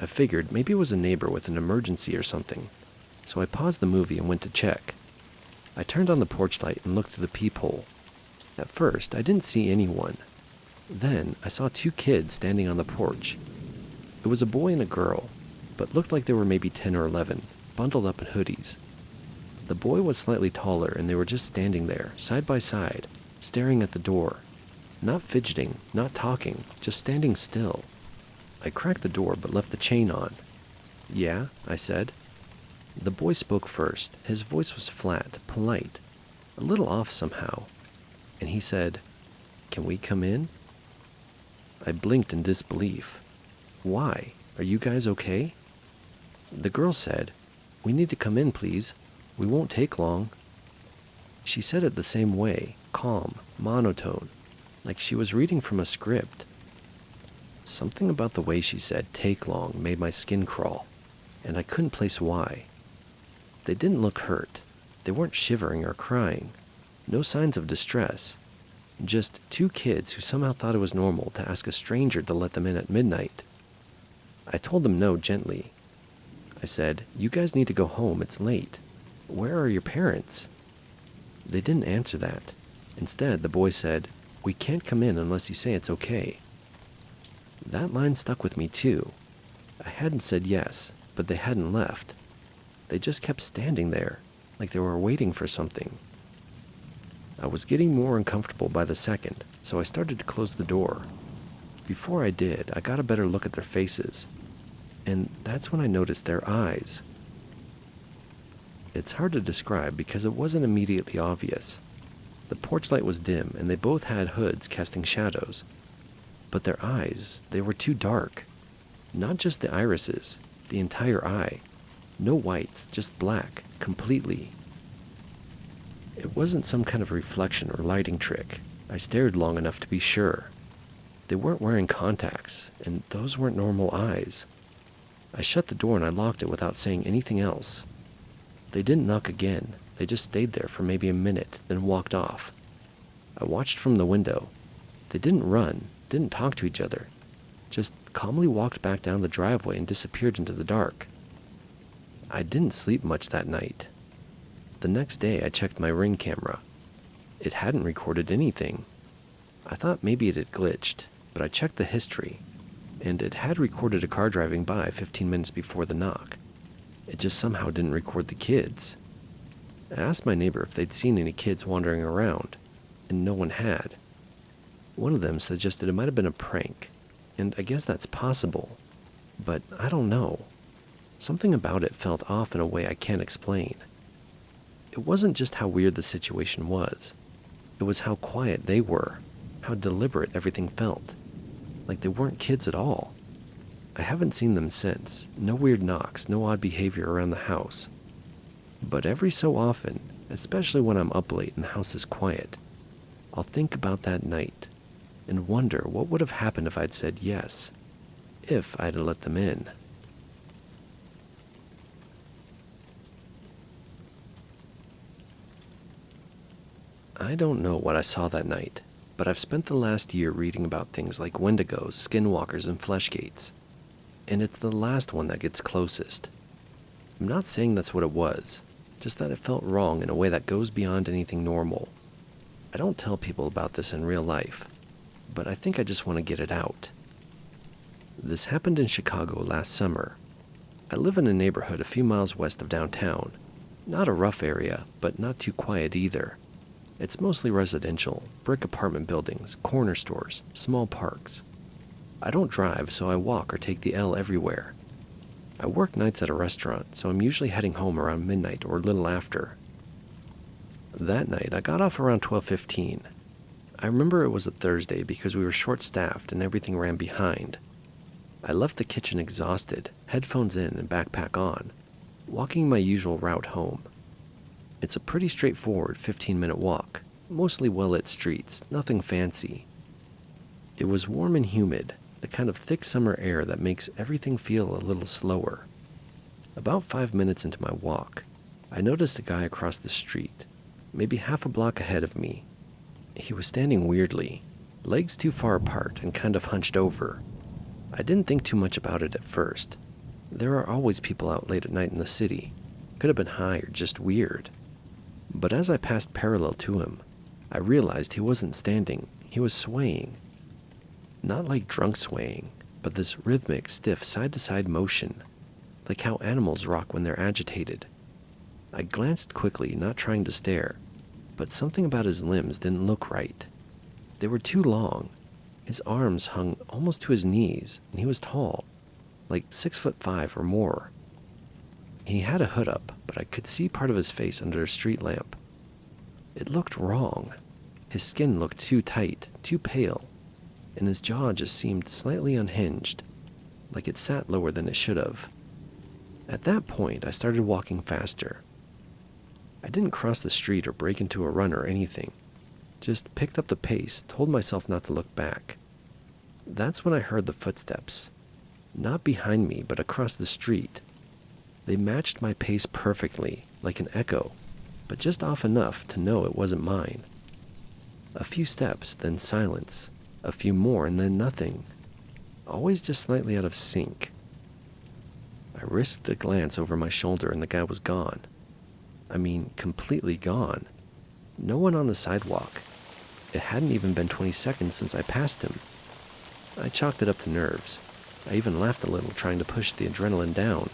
I figured maybe it was a neighbor with an emergency or something, so I paused the movie and went to check. I turned on the porch light and looked through the peephole. At first, I didn't see anyone. Then, I saw 2 kids standing on the porch. It was a boy and a girl, but looked like they were maybe 10 or 11, bundled up in hoodies. The boy was slightly taller, and they were just standing there, side by side, staring at the door. Not fidgeting, not talking, just standing still. I cracked the door but left the chain on. "Yeah?" I said. The boy spoke first. His voice was flat, polite, a little off somehow. And he said, "Can we come in?" I blinked in disbelief. "Why? Are you guys okay?" The girl said, "We need to come in, please. We won't take long." She said it the same way, calm, monotone, like she was reading from a script. Something about the way she said "take long" made my skin crawl, and I couldn't place why. They didn't look hurt. They weren't shivering or crying. No signs of distress. Just 2 kids who somehow thought it was normal to ask a stranger to let them in at midnight. I told them no gently. I said, "You guys need to go home, it's late. Where are your parents?" They didn't answer that. Instead, the boy said, "We can't come in unless you say it's okay." That line stuck with me too. I hadn't said yes, but they hadn't left. They just kept standing there, like they were waiting for something. I was getting more uncomfortable by the second, so I started to close the door. Before I did, I got a better look at their faces, and that's when I noticed their eyes. It's hard to describe because it wasn't immediately obvious. The porch light was dim, and they both had hoods casting shadows. But their eyes, they were too dark. Not just the irises, the entire eye. No whites, just black, completely. It wasn't some kind of reflection or lighting trick. I stared long enough to be sure. They weren't wearing contacts, and those weren't normal eyes. I shut the door and I locked it without saying anything else. They didn't knock again. They just stayed there for maybe a minute, then walked off. I watched from the window. They didn't run, didn't talk to each other, just calmly walked back down the driveway and disappeared into the dark. I didn't sleep much that night. The next day, I checked my Ring camera. It hadn't recorded anything. I thought maybe it had glitched, but I checked the history, and it had recorded a car driving by 15 minutes before the knock. It just somehow didn't record the kids. I asked my neighbor if they'd seen any kids wandering around, and no one had. One of them suggested it might have been a prank, and I guess that's possible, but I don't know. Something about it felt off in a way I can't explain. It wasn't just how weird the situation was. It was how quiet they were, how deliberate everything felt. Like they weren't kids at all. I haven't seen them since. No weird knocks, no odd behavior around the house. But every so often, especially when I'm up late and the house is quiet, I'll think about that night and wonder what would have happened if I'd said yes, if I'd have let them in. I don't know what I saw that night, but I've spent the last year reading about things like wendigos, skinwalkers, and fleshgates, and it's the last one that gets closest. I'm not saying that's what it was, just that it felt wrong in a way that goes beyond anything normal. I don't tell people about this in real life, but I think I just want to get it out. This happened in Chicago last summer. I live in a neighborhood a few miles west of downtown. Not a rough area, but not too quiet either. It's mostly residential, brick apartment buildings, corner stores, small parks. I don't drive, so I walk or take the L everywhere. I work nights at a restaurant, so I'm usually heading home around midnight or a little after. That night, I got off around 12:15. I remember it was a Thursday because we were short-staffed and everything ran behind. I left the kitchen exhausted, headphones in and backpack on, walking my usual route home. It's a pretty straightforward 15-minute walk, mostly well-lit streets, nothing fancy. It was warm and humid, the kind of thick summer air that makes everything feel a little slower. About 5 minutes into my walk, I noticed a guy across the street, maybe half a block ahead of me. He was standing weirdly, legs too far apart and kind of hunched over. I didn't think too much about it at first. There are always people out late at night in the city. Could have been high or just weird. But as I passed parallel to him, I realized he wasn't standing, he was swaying. Not like drunk swaying, but this rhythmic, stiff, side-to-side motion, like how animals rock when they're agitated. I glanced quickly, not trying to stare, but something about his limbs didn't look right. They were too long. His arms hung almost to his knees, and he was tall, like 6'5" or more. He had a hood up, but I could see part of his face under a street lamp. It looked wrong. His skin looked too tight, too pale, and his jaw just seemed slightly unhinged, like it sat lower than it should have. At that point, I started walking faster. I didn't cross the street or break into a run or anything, just picked up the pace, told myself not to look back. That's when I heard the footsteps, not behind me, but across the street. They matched my pace perfectly, like an echo, but just off enough to know it wasn't mine. A few steps, then silence. A few more, and then nothing. Always just slightly out of sync. I risked a glance over my shoulder and the guy was gone. I mean, completely gone. No one on the sidewalk. It hadn't even been 20 seconds since I passed him. I chalked it up to nerves. I even laughed a little, trying to push the adrenaline down.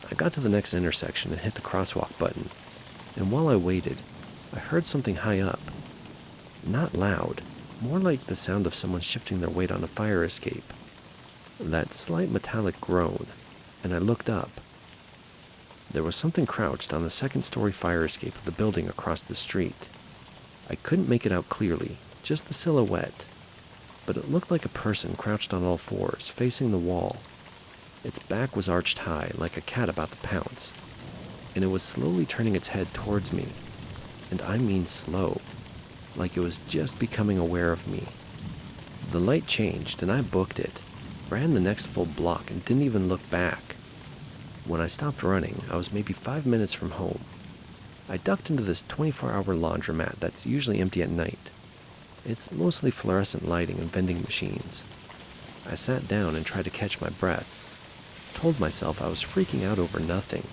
I got to the next intersection and hit the crosswalk button, and while I waited, I heard something high up. Not loud, more like the sound of someone shifting their weight on a fire escape. That slight metallic groan, and I looked up. There was something crouched on the second-story fire escape of the building across the street. I couldn't make it out clearly, just the silhouette, but it looked like a person crouched on all fours, facing the wall. Its back was arched high, like a cat about to pounce, and it was slowly turning its head towards me, and I mean slow, like it was just becoming aware of me. The light changed, and I booked it, ran the next full block, and didn't even look back. When I stopped running, I was maybe 5 minutes from home. I ducked into this 24-hour laundromat that's usually empty at night. It's mostly fluorescent lighting and vending machines. I sat down and tried to catch my breath. Told myself I was freaking out over nothing.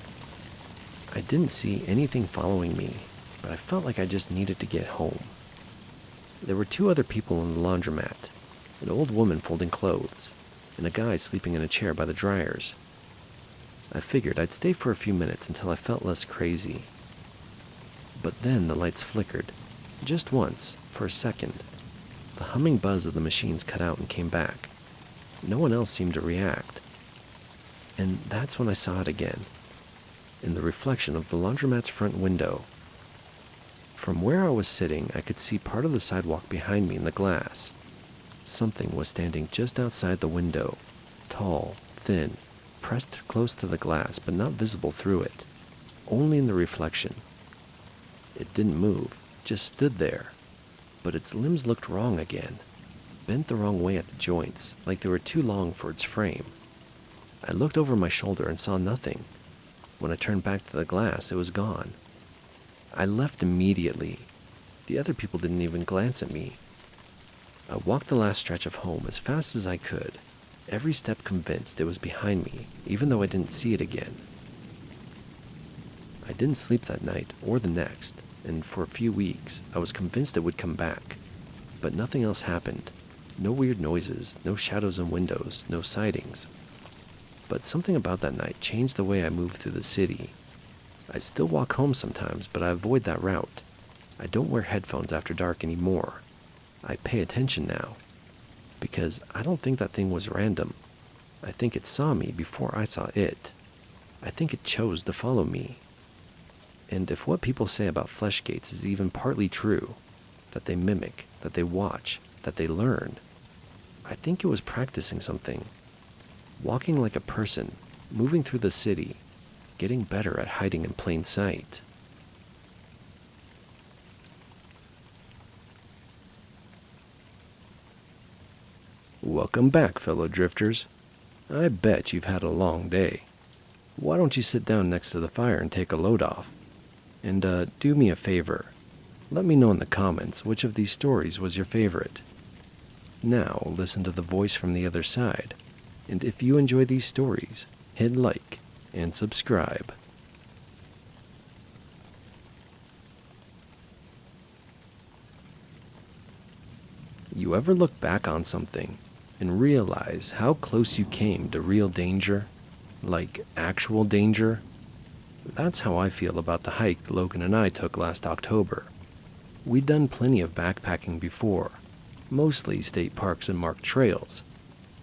I didn't see anything following me, but I felt like I just needed to get home. There were 2 other people in the laundromat, an old woman folding clothes, and a guy sleeping in a chair by the dryers. I figured I'd stay for a few minutes until I felt less crazy. But then the lights flickered, just once, for a second. The humming buzz of the machines cut out and came back. No one else seemed to react. And that's when I saw it again, in the reflection of the laundromat's front window. From where I was sitting, I could see part of the sidewalk behind me in the glass. Something was standing just outside the window, tall, thin, pressed close to the glass but not visible through it, only in the reflection. It didn't move, just stood there, but its limbs looked wrong again, bent the wrong way at the joints, like they were too long for its frame. I looked over my shoulder and saw nothing. When I turned back to the glass, it was gone. I left immediately. The other people didn't even glance at me. I walked the last stretch of home as fast as I could, every step convinced it was behind me, even though I didn't see it again. I didn't sleep that night or the next, and for a few weeks I was convinced it would come back. But nothing else happened. No weird noises, no shadows in windows, no sightings. But something about that night changed the way I moved through the city. I still walk home sometimes, but I avoid that route. I don't wear headphones after dark anymore. I pay attention now, because I don't think that thing was random. I think it saw me before I saw it. I think it chose to follow me. And if what people say about flesh gates is even partly true, that they mimic, that they watch, that they learn, I think it was practicing something. Walking like a person, moving through the city, getting better at hiding in plain sight. Welcome back, fellow drifters. I bet you've had a long day. Why don't you sit down next to the fire and take a load off? And do me a favor. Let me know in the comments which of these stories was your favorite. Now listen to the voice from the other side. And if you enjoy these stories, hit like and subscribe. You ever look back on something and realize how close you came to real danger? Like actual danger? That's how I feel about the hike Logan and I took last October. We'd done plenty of backpacking before, mostly state parks and marked trails.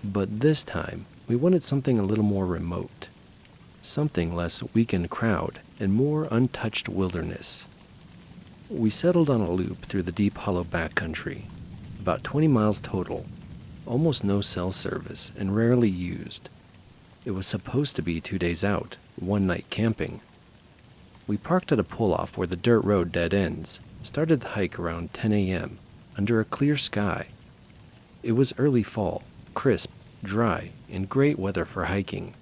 But this time, we wanted something a little more remote. Something less weekend crowd and more untouched wilderness. We settled on a loop through the deep hollow backcountry, about 20 miles total, almost no cell service and rarely used. It was supposed to be 2 days out, 1 night camping. We parked at a pull-off where the dirt road dead ends, started the hike around 10 a.m. under a clear sky. It was early fall, crisp, dry, and great weather for hiking.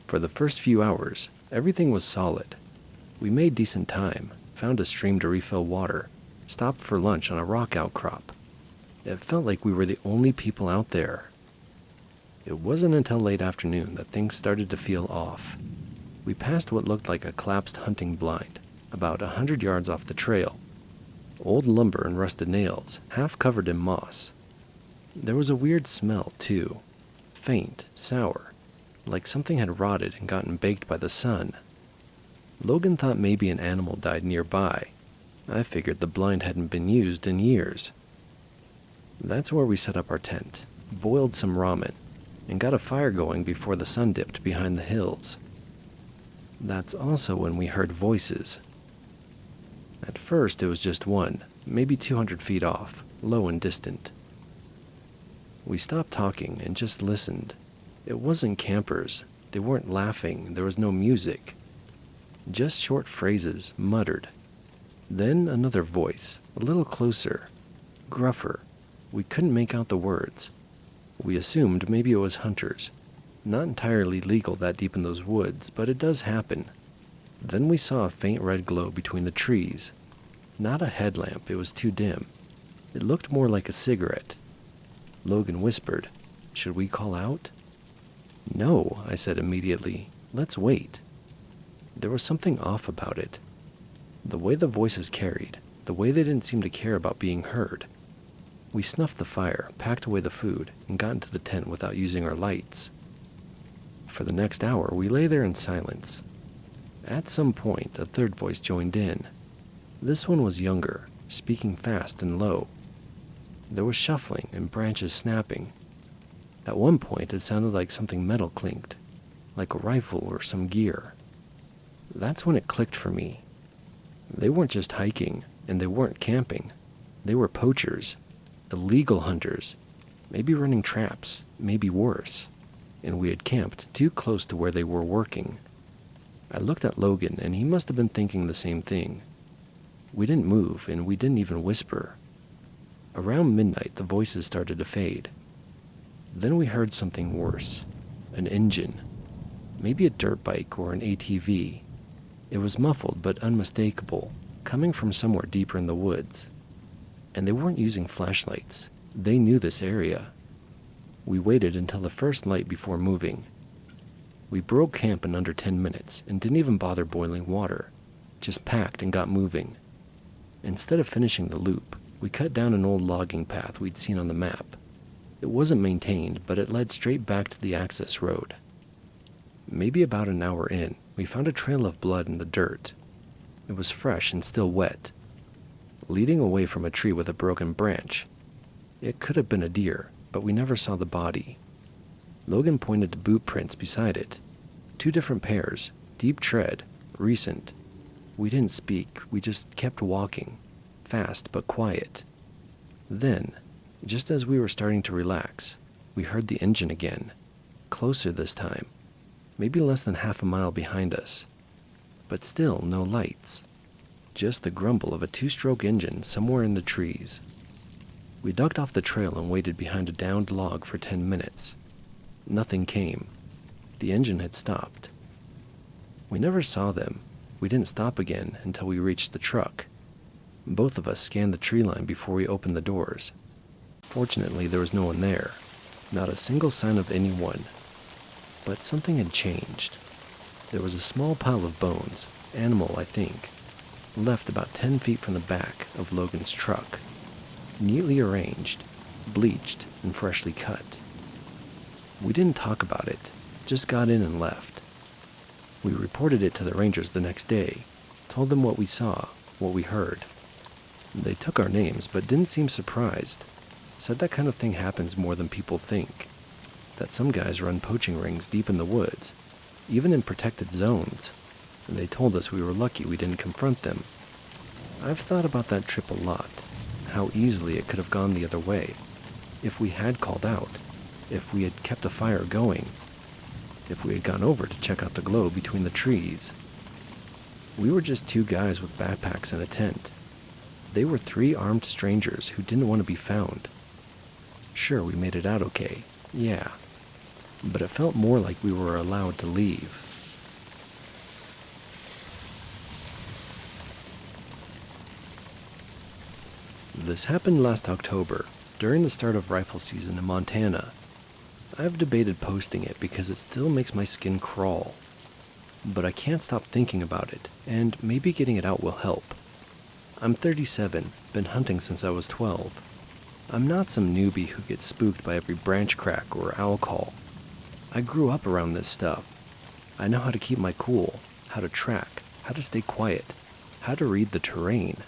For the first few hours, everything was solid. We made decent time, found a stream to refill water, stopped for lunch on a rock outcrop. It felt like we were the only people out there. It wasn't until late afternoon that things started to feel off. We passed what looked like a collapsed hunting blind, about 100 yards off the trail. Old lumber and rusted nails, half covered in moss. There was a weird smell, too. Faint, sour, like something had rotted and gotten baked by the sun. Logan thought maybe an animal died nearby. I figured the blind hadn't been used in years. That's where we set up our tent, boiled some ramen, and got a fire going before the sun dipped behind the hills. That's also when we heard voices. At first it was just one, maybe 200 feet off, low and distant. We stopped talking and just listened. It wasn't campers. They weren't laughing. There was no music. Just short phrases, muttered. Then another voice, a little closer, gruffer. We couldn't make out the words. We assumed maybe it was hunters. Not entirely legal that deep in those woods, but it does happen. Then we saw a faint red glow between the trees. Not a headlamp, it was too dim. It looked more like a cigarette. Logan whispered, "Should we call out?" "No," I said immediately. "Let's wait." There was something off about it. The way the voices carried, the way they didn't seem to care about being heard. We snuffed the fire, packed away the food, and got into the tent without using our lights. For the next hour, we lay there in silence. At some point, a third voice joined in. This one was younger, speaking fast and low. There was shuffling and branches snapping. At one point, it sounded like something metal clinked, like a rifle or some gear. That's when it clicked for me. They weren't just hiking, and they weren't camping. They were poachers, illegal hunters, maybe running traps, maybe worse. And we had camped too close to where they were working. I looked at Logan, and he must have been thinking the same thing. We didn't move, and we didn't even whisper. Around midnight, the voices started to fade. Then we heard something worse. An engine. Maybe a dirt bike or an ATV. It was muffled but unmistakable, coming from somewhere deeper in the woods. And they weren't using flashlights. They knew this area. We waited until the first light before moving. We broke camp in under 10 minutes and didn't even bother boiling water. Just packed and got moving. Instead of finishing the loop, we cut down an old logging path we'd seen on the map. It wasn't maintained, but it led straight back to the access road. Maybe about an hour in, we found a trail of blood in the dirt. It was fresh and still wet, leading away from a tree with a broken branch. It could have been a deer, but we never saw the body. Logan pointed to boot prints beside it. 2 different pairs, deep tread, recent. We didn't speak, we just kept walking, fast but quiet. Then, just as we were starting to relax, we heard the engine again, closer this time, maybe less than half a mile behind us. But still no lights, just the grumble of a 2-stroke engine somewhere in the trees. We ducked off the trail and waited behind a downed log for 10 minutes. Nothing came. The engine had stopped. We never saw them. We didn't stop again until we reached the truck. Both of us scanned the tree line before we opened the doors. Fortunately, there was no one there. Not a single sign of anyone. But something had changed. There was a small pile of bones, animal I think, left about 10 feet from the back of Logan's truck. Neatly arranged, bleached, and freshly cut. We didn't talk about it, just got in and left. We reported it to the rangers the next day, told them what we saw, what we heard. They took our names but didn't seem surprised. Said that kind of thing happens more than people think. That some guys run poaching rings deep in the woods, even in protected zones. And they told us we were lucky we didn't confront them. I've thought about that trip a lot, how easily it could have gone the other way. If we had called out, if we had kept a fire going, if we had gone over to check out the glow between the trees. We were just 2 guys with backpacks and a tent. They were 3 armed strangers who didn't want to be found. Sure, we made it out okay, yeah, but it felt more like we were allowed to leave. This happened last October, during the start of rifle season in Montana. I've debated posting it because it still makes my skin crawl. But I can't stop thinking about it, and maybe getting it out will help. I'm 37, been hunting since I was 12. I'm not some newbie who gets spooked by every branch crack or owl call. I grew up around this stuff. I know how to keep my cool, how to track, how to stay quiet, how to read the terrain.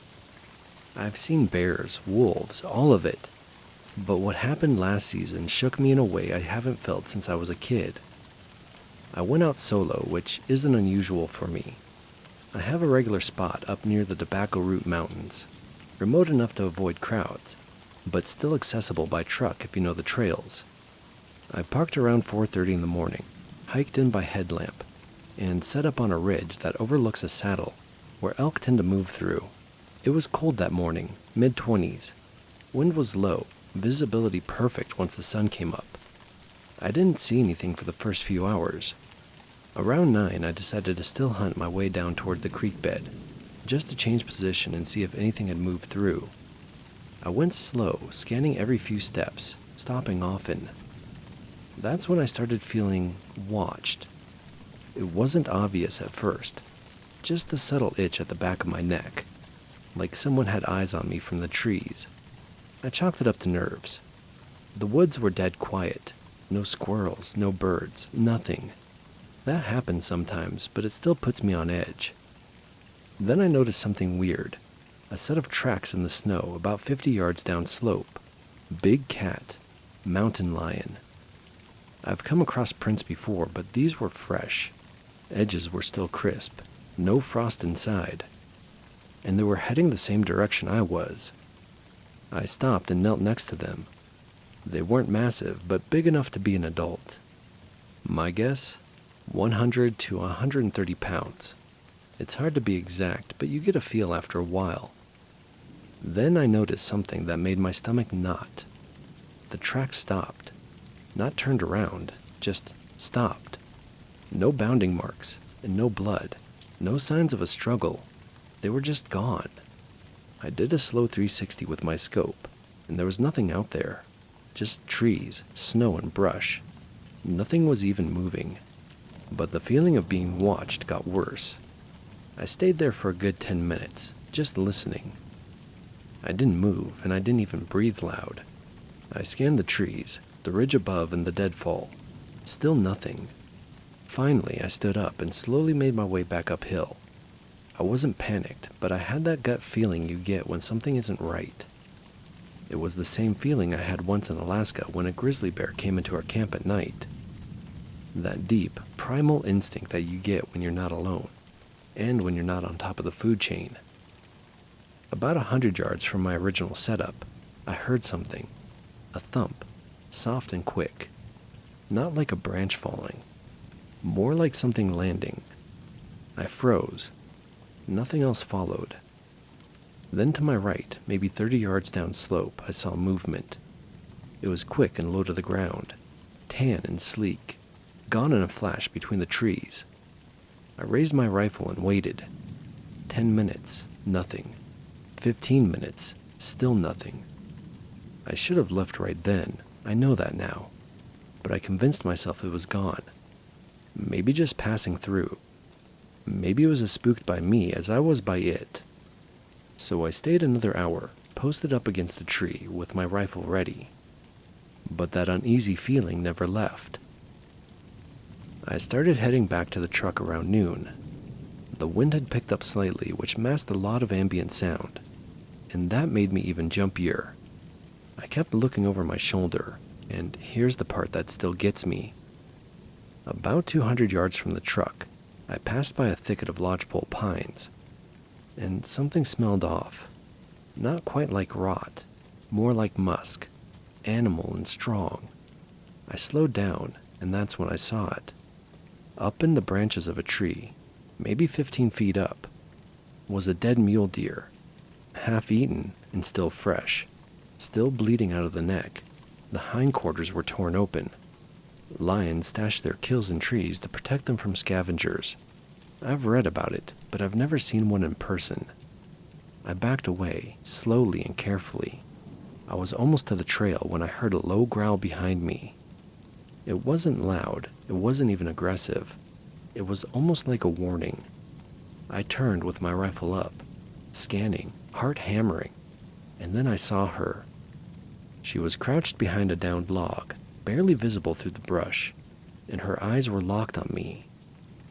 I've seen bears, wolves, all of it. But what happened last season shook me in a way I haven't felt since I was a kid. I went out solo, which isn't unusual for me. I have a regular spot up near the Tobacco Root Mountains, remote enough to avoid crowds, but still accessible by truck if you know the trails. I parked around 4:30 in the morning, hiked in by headlamp, and set up on a ridge that overlooks a saddle where elk tend to move through. It was cold that morning, mid-20s. Wind was low, visibility perfect once the sun came up. I didn't see anything for the first few hours. Around 9, I decided to still hunt my way down toward the creek bed, just to change position and see if anything had moved through. I went slow, scanning every few steps, stopping often. That's when I started feeling watched. It wasn't obvious at first, just a subtle itch at the back of my neck, like someone had eyes on me from the trees. I chalked it up to nerves. The woods were dead quiet. No squirrels, no birds, nothing. That happens sometimes, but it still puts me on edge. Then I noticed something weird. A set of tracks in the snow about 50 yards down slope. Big cat, mountain lion. I've come across prints before, but these were fresh. Edges were still crisp, no frost inside. And they were heading the same direction I was. I stopped and knelt next to them. They weren't massive, but big enough to be an adult. My guess? 100 to 130 pounds. It's hard to be exact, but you get a feel after a while. Then I noticed something that made my stomach knot. The tracks stopped. Not turned around, just stopped. No bounding marks, and no blood. No signs of a struggle. They were just gone. I did a slow 360 with my scope, and there was nothing out there. Just trees, snow, and brush. Nothing was even moving. But the feeling of being watched got worse. I stayed there for a good 10 minutes, just listening. I didn't move, and I didn't even breathe loud. I scanned the trees, the ridge above, and the deadfall. Still nothing. Finally, I stood up and slowly made my way back uphill. I wasn't panicked, but I had that gut feeling you get when something isn't right. It was the same feeling I had once in Alaska when a grizzly bear came into our camp at night. That deep, primal instinct that you get when you're not alone, and when you're not on top of the food chain. About 100 yards from my original setup, I heard something. A thump, soft and quick. Not like a branch falling. More like something landing. I froze. Nothing else followed. Then to my right, maybe 30 yards down slope, I saw movement. It was quick and low to the ground, tan and sleek, gone in a flash between the trees. I raised my rifle and waited. 10 minutes, nothing. 15 minutes, still nothing. I should have left right then, I know that now. But I convinced myself it was gone. Maybe just passing through. Maybe it was as spooked by me as I was by it. So I stayed another hour, posted up against a tree with my rifle ready. But that uneasy feeling never left. I started heading back to the truck around noon. The wind had picked up slightly, which masked a lot of ambient sound, and that made me even jumpier. I kept looking over my shoulder, and here's the part that still gets me. About 200 yards from the truck, I passed by a thicket of lodgepole pines, and something smelled off. Not quite like rot, more like musk, animal and strong. I slowed down, and that's when I saw it. Up in the branches of a tree, maybe 15 feet up, was a dead mule deer, half eaten and still fresh, still bleeding out of the neck. The hindquarters were torn open. Lions stash their kills in trees to protect them from scavengers. I've read about it, but I've never seen one in person. I backed away, slowly and carefully. I was almost to the trail when I heard a low growl behind me. It wasn't loud, it wasn't even aggressive. It was almost like a warning. I turned with my rifle up, scanning, heart hammering, and then I saw her. She was crouched behind a downed log, barely visible through the brush, and her eyes were locked on me.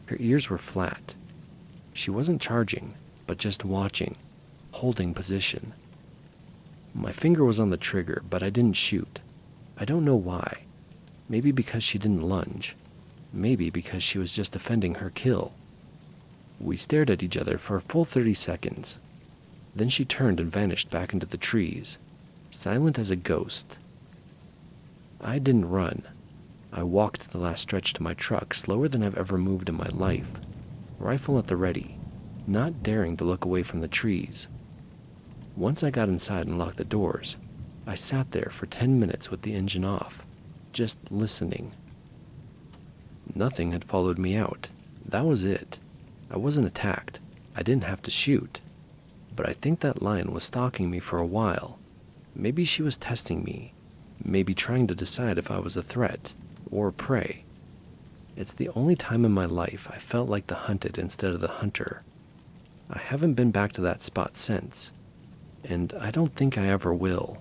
Her ears were flat. She wasn't charging, but just watching, holding position. My finger was on the trigger, but I didn't shoot. I don't know why. Maybe because she didn't lunge. Maybe because she was just defending her kill. We stared at each other for a full 30 seconds. Then she turned and vanished back into the trees, silent as a ghost. I didn't run. I walked the last stretch to my truck slower than I've ever moved in my life, rifle at the ready, not daring to look away from the trees. Once I got inside and locked the doors, I sat there for 10 minutes with the engine off, just listening. Nothing had followed me out. That was it. I wasn't attacked. I didn't have to shoot. But I think that lion was stalking me for a while. Maybe she was testing me. Maybe trying to decide if I was a threat or prey. It's the only time in my life I felt like the hunted instead of the hunter. I haven't been back to that spot since, and I don't think I ever will.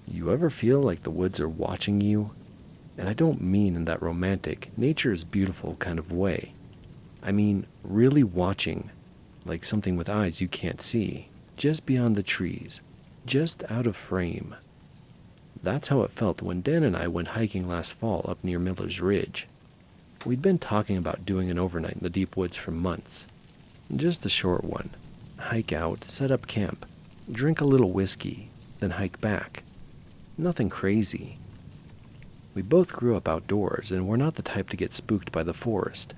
You ever feel like the woods are watching you? And I don't mean in that romantic, nature is beautiful kind of way. I mean really watching, like something with eyes you can't see, just beyond the trees, just out of frame. That's how it felt when Dan and I went hiking last fall up near Miller's Ridge. We'd been talking about doing an overnight in the deep woods for months. Just a short one. Hike out, set up camp, drink a little whiskey, then hike back. Nothing crazy. We both grew up outdoors and we're not the type to get spooked by the forest.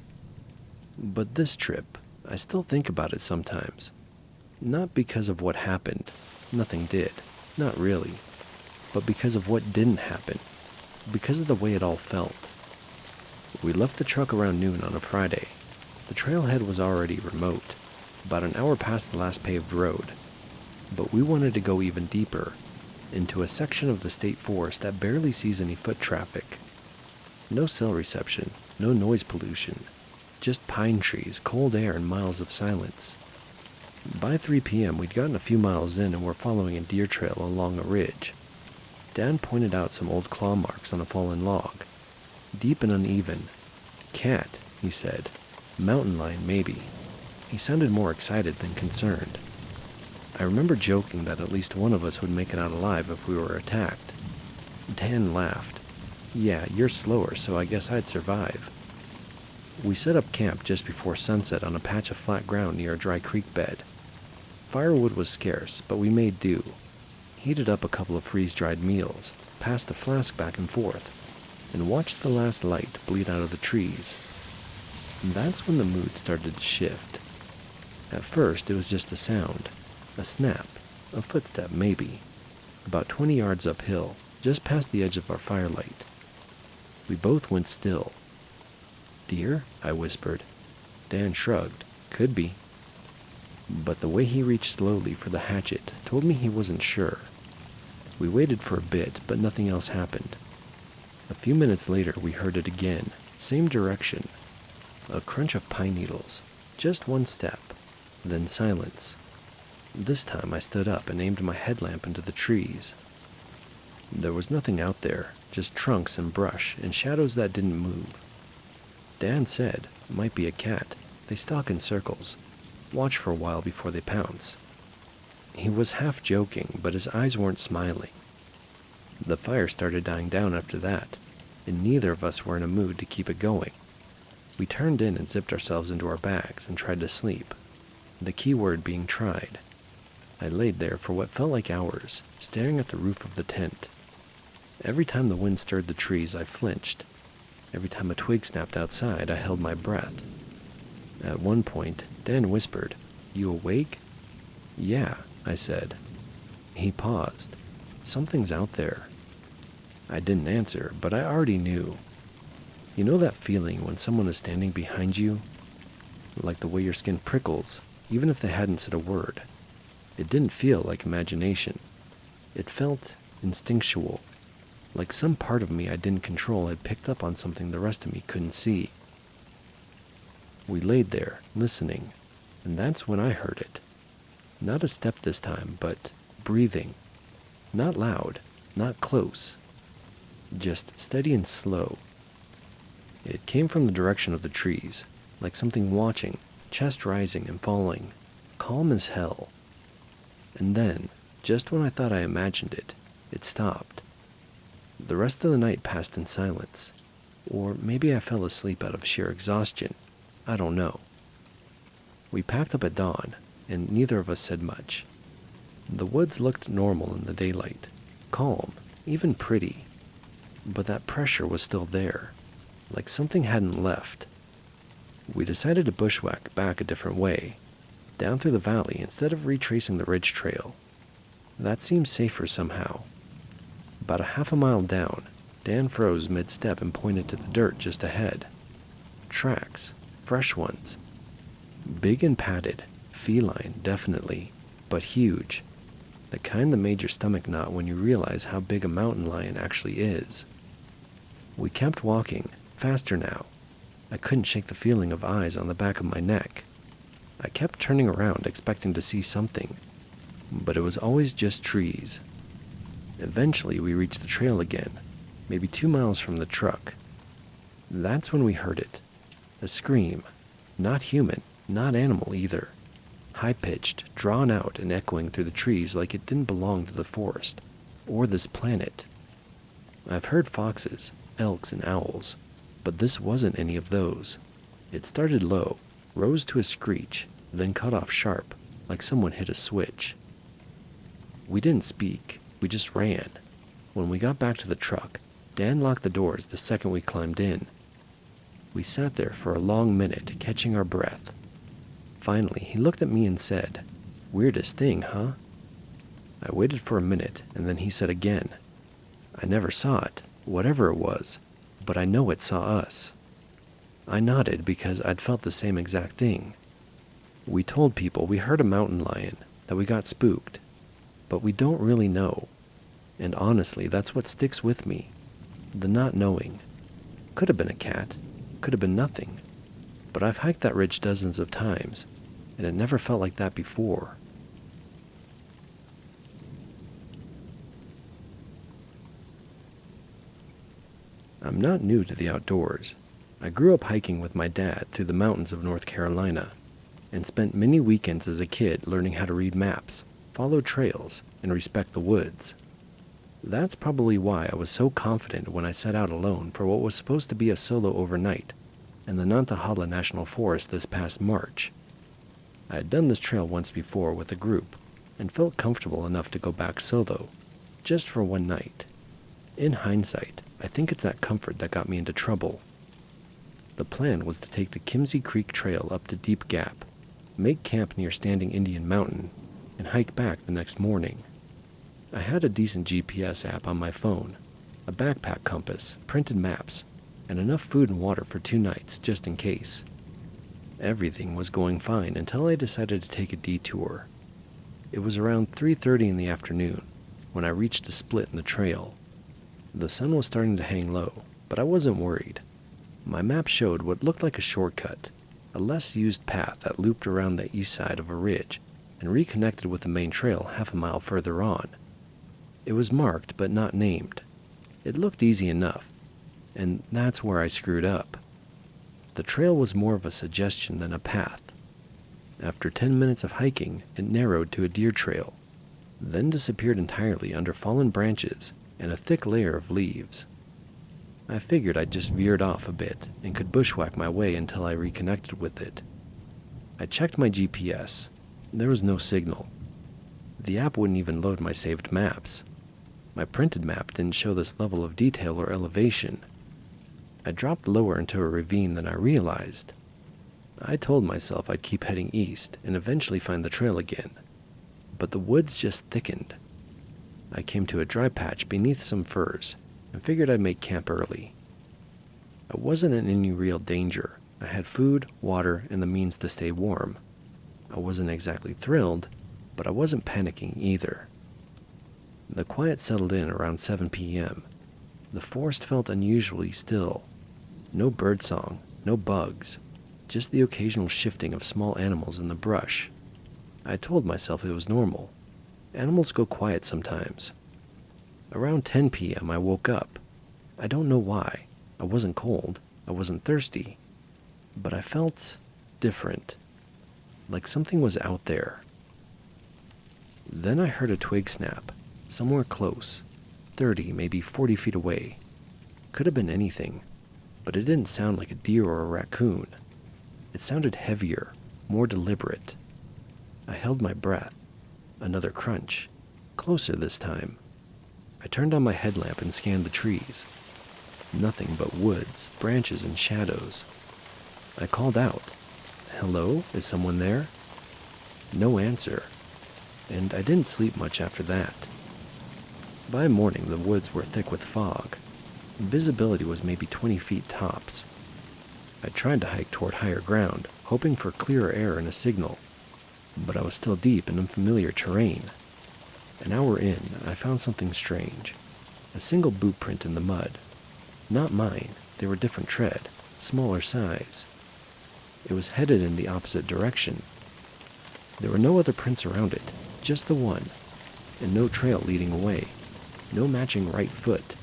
But this trip, I still think about it sometimes. Not because of what happened. Nothing did. Not really. But because of what didn't happen. Because of the way it all felt. We left the truck around noon on a Friday. The trailhead was already remote, about an hour past the last paved road. But we wanted to go even deeper, into a section of the state forest that barely sees any foot traffic. No cell reception, no noise pollution, just pine trees, cold air, and miles of silence. By 3 p.m. we'd gotten a few miles in and were following a deer trail along a ridge. Dan pointed out some old claw marks on a fallen log, deep and uneven. Cat, he said. Mountain lion, maybe. He sounded more excited than concerned. I remember joking that at least one of us would make it out alive if we were attacked. Dan laughed. Yeah, you're slower, so I guess I'd survive. We set up camp just before sunset on a patch of flat ground near a dry creek bed. Firewood was scarce, but we made do. Heated up a couple of freeze-dried meals, passed a flask back and forth, and watched the last light bleed out of the trees. And that's when the mood started to shift. At first, it was just a sound. A snap, a footstep maybe, about 20 yards uphill, just past the edge of our firelight. We both went still. Deer? I whispered. Dan shrugged. Could be. But the way he reached slowly for the hatchet told me he wasn't sure. We waited for a bit, but nothing else happened. A few minutes later, we heard it again, same direction. A crunch of pine needles, just one step, then silence. This time I stood up and aimed my headlamp into the trees. There was nothing out there, just trunks and brush and shadows that didn't move. Dan said, might be a cat. They stalk in circles. Watch for a while before they pounce. He was half joking, but his eyes weren't smiling. The fire started dying down after that, and neither of us were in a mood to keep it going. We turned in and zipped ourselves into our bags and tried to sleep. The key word being tried. I laid there for what felt like hours, staring at the roof of the tent. Every time the wind stirred the trees, I flinched. Every time a twig snapped outside, I held my breath. At one point, Dan whispered, "You awake?" "Yeah," I said. He paused. "Something's out there." I didn't answer, but I already knew. You know that feeling when someone is standing behind you? Like the way your skin prickles, even if they hadn't said a word. It didn't feel like imagination. It felt instinctual, like some part of me I didn't control had picked up on something the rest of me couldn't see. We laid there, listening, and that's when I heard it. Not a step this time, but breathing. Not loud, not close. Just steady and slow. It came from the direction of the trees, like something watching, chest rising and falling, calm as hell. And then, just when I thought I imagined it, it stopped. The rest of the night passed in silence. Or maybe I fell asleep out of sheer exhaustion. I don't know. We packed up at dawn, and neither of us said much. The woods looked normal in the daylight, calm, even pretty. But that pressure was still there, like something hadn't left. We decided to bushwhack back a different way, down through the valley instead of retracing the ridge trail. That seemed safer somehow. About a half a mile down, Dan froze mid-step and pointed to the dirt just ahead. Tracks, fresh ones. Big and padded, feline, definitely, but huge. The kind that made your stomach knot when you realize how big a mountain lion actually is. We kept walking, faster now. I couldn't shake the feeling of eyes on the back of my neck. I kept turning around expecting to see something, but it was always just trees. Eventually we reached the trail again, maybe 2 miles from the truck. That's when we heard it. A scream. Not human, not animal either. High-pitched, drawn out and echoing through the trees like it didn't belong to the forest, or this planet. I've heard foxes, elks, and owls, but this wasn't any of those. It started low, rose to a screech, then cut off sharp, like someone hit a switch. We didn't speak, we just ran. When we got back to the truck, Dan locked the doors the second we climbed in. We sat there for a long minute, catching our breath. Finally, he looked at me and said, "Weirdest thing, huh?" I waited for a minute, and then he said again, "I never saw it, whatever it was, but I know it saw us." I nodded because I'd felt the same exact thing. We told people we heard a mountain lion, that we got spooked, but we don't really know. And honestly, that's what sticks with me. The not knowing. Could have been a cat, could have been nothing. But I've hiked that ridge dozens of times, and it never felt like that before. I'm not new to the outdoors. I grew up hiking with my dad through the mountains of North Carolina, and spent many weekends as a kid learning how to read maps, follow trails, and respect the woods. That's probably why I was so confident when I set out alone for what was supposed to be a solo overnight in the Nantahala National Forest this past March. I had done this trail once before with a group, and felt comfortable enough to go back solo, just for one night. In hindsight, I think it's that comfort that got me into trouble. The plan was to take the Kimsey Creek Trail up to Deep Gap, make camp near Standing Indian Mountain, and hike back the next morning. I had a decent GPS app on my phone, a backpack compass, printed maps, and enough food and water for 2 nights, just in case. Everything was going fine until I decided to take a detour. It was around 3:30 in the afternoon when I reached a split in the trail. The sun was starting to hang low, but I wasn't worried. My map showed what looked like a shortcut, a less used path that looped around the east side of a ridge and reconnected with the main trail half a mile further on. It was marked but not named. It looked easy enough, and that's where I screwed up. The trail was more of a suggestion than a path. After 10 minutes of hiking, it narrowed to a deer trail, then disappeared entirely under fallen branches and a thick layer of leaves. I figured I'd just veered off a bit and could bushwhack my way until I reconnected with it. I checked my GPS. There was no signal. The app wouldn't even load my saved maps. My printed map didn't show this level of detail or elevation. I dropped lower into a ravine than I realized. I told myself I'd keep heading east and eventually find the trail again, but the woods just thickened. I came to a dry patch beneath some firs and figured I'd make camp early. I wasn't in any real danger. I had food, water, and the means to stay warm. I wasn't exactly thrilled, but I wasn't panicking either. The quiet settled in around 7 p.m. The forest felt unusually still. No birdsong, no bugs, just the occasional shifting of small animals in the brush. I told myself it was normal. Animals go quiet sometimes. Around 10 p.m. I woke up. I don't know why. I wasn't cold. I wasn't thirsty. But I felt different. Like something was out there. Then I heard a twig snap, somewhere close, 30, maybe 40 feet away. Could have been anything, but it didn't sound like a deer or a raccoon. It sounded heavier, more deliberate. I held my breath. Another crunch, closer this time. I turned on my headlamp and scanned the trees. Nothing but woods, branches, and shadows. I called out, "Hello, is someone there?" No answer, and I didn't sleep much after that. By morning, the woods were thick with fog. Visibility was maybe 20 feet tops. I tried to hike toward higher ground, hoping for clearer air and a signal, but I was still deep in unfamiliar terrain. An hour in, I found something strange. A single boot print in the mud. Not mine. They were different tread, smaller size. It was headed in the opposite direction. There were no other prints around it, just the one, and no trail leading away, no matching right foot,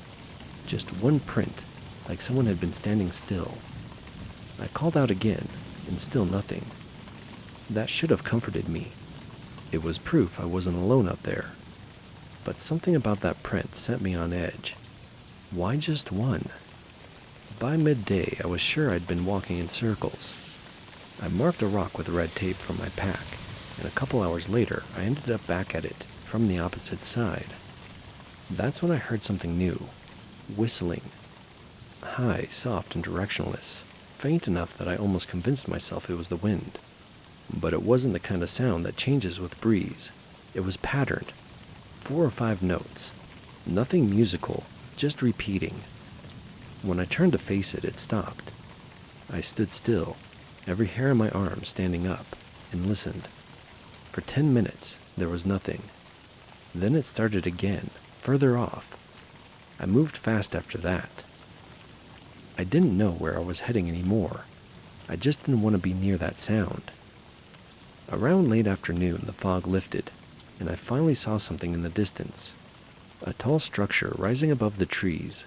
just one print, like someone had been standing still. I called out again, and still nothing. That should have comforted me. It was proof I wasn't alone out there. But something about that print set me on edge. Why just one? By midday, I was sure I'd been walking in circles. I marked a rock with red tape from my pack, and a couple hours later, I ended up back at it from the opposite side. That's when I heard something new. Whistling. High, soft, and directionless. Faint enough that I almost convinced myself it was the wind. But it wasn't the kind of sound that changes with breeze. It was patterned. 4 or 5 notes. Nothing musical, just repeating. When I turned to face it, it stopped. I stood still, every hair on my arm standing up, and listened. For 10 minutes, there was nothing. Then it started again, further off. I moved fast after that. I didn't know where I was heading anymore. I just didn't want to be near that sound. Around late afternoon, the fog lifted, and I finally saw something in the distance. A tall structure rising above the trees.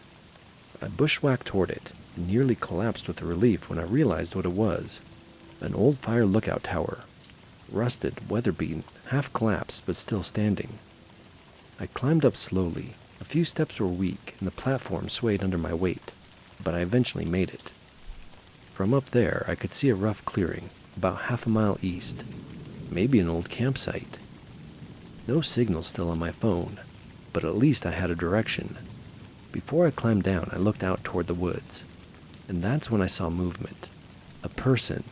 I bushwhacked toward it, and nearly collapsed with relief when I realized what it was. An old fire lookout tower. Rusted, weather-beaten, half collapsed, but still standing. I climbed up slowly. A few steps were weak, and the platform swayed under my weight, but I eventually made it. From up there, I could see a rough clearing, about half a mile east. Maybe an old campsite. No signal still on my phone, but at least I had a direction. Before I climbed down, I looked out toward the woods, and that's when I saw movement. A person,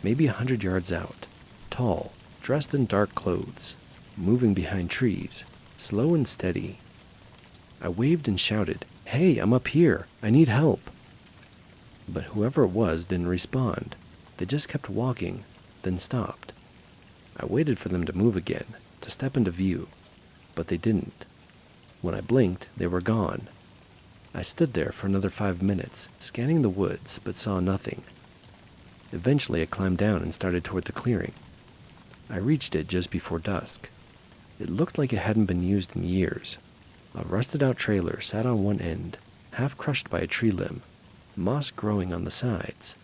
maybe 100 yards out, tall, dressed in dark clothes, moving behind trees, slow and steady. I waved and shouted, "Hey, I'm up here. I need help." But whoever it was didn't respond. They just kept walking, then stopped. I waited for them to move again, to step into view, but they didn't. When I blinked, they were gone. I stood there for another 5 minutes, scanning the woods, but saw nothing. Eventually, I climbed down and started toward the clearing. I reached it just before dusk. It looked like it hadn't been used in years. A rusted-out trailer sat on one end, half crushed by a tree limb, moss growing on the sides.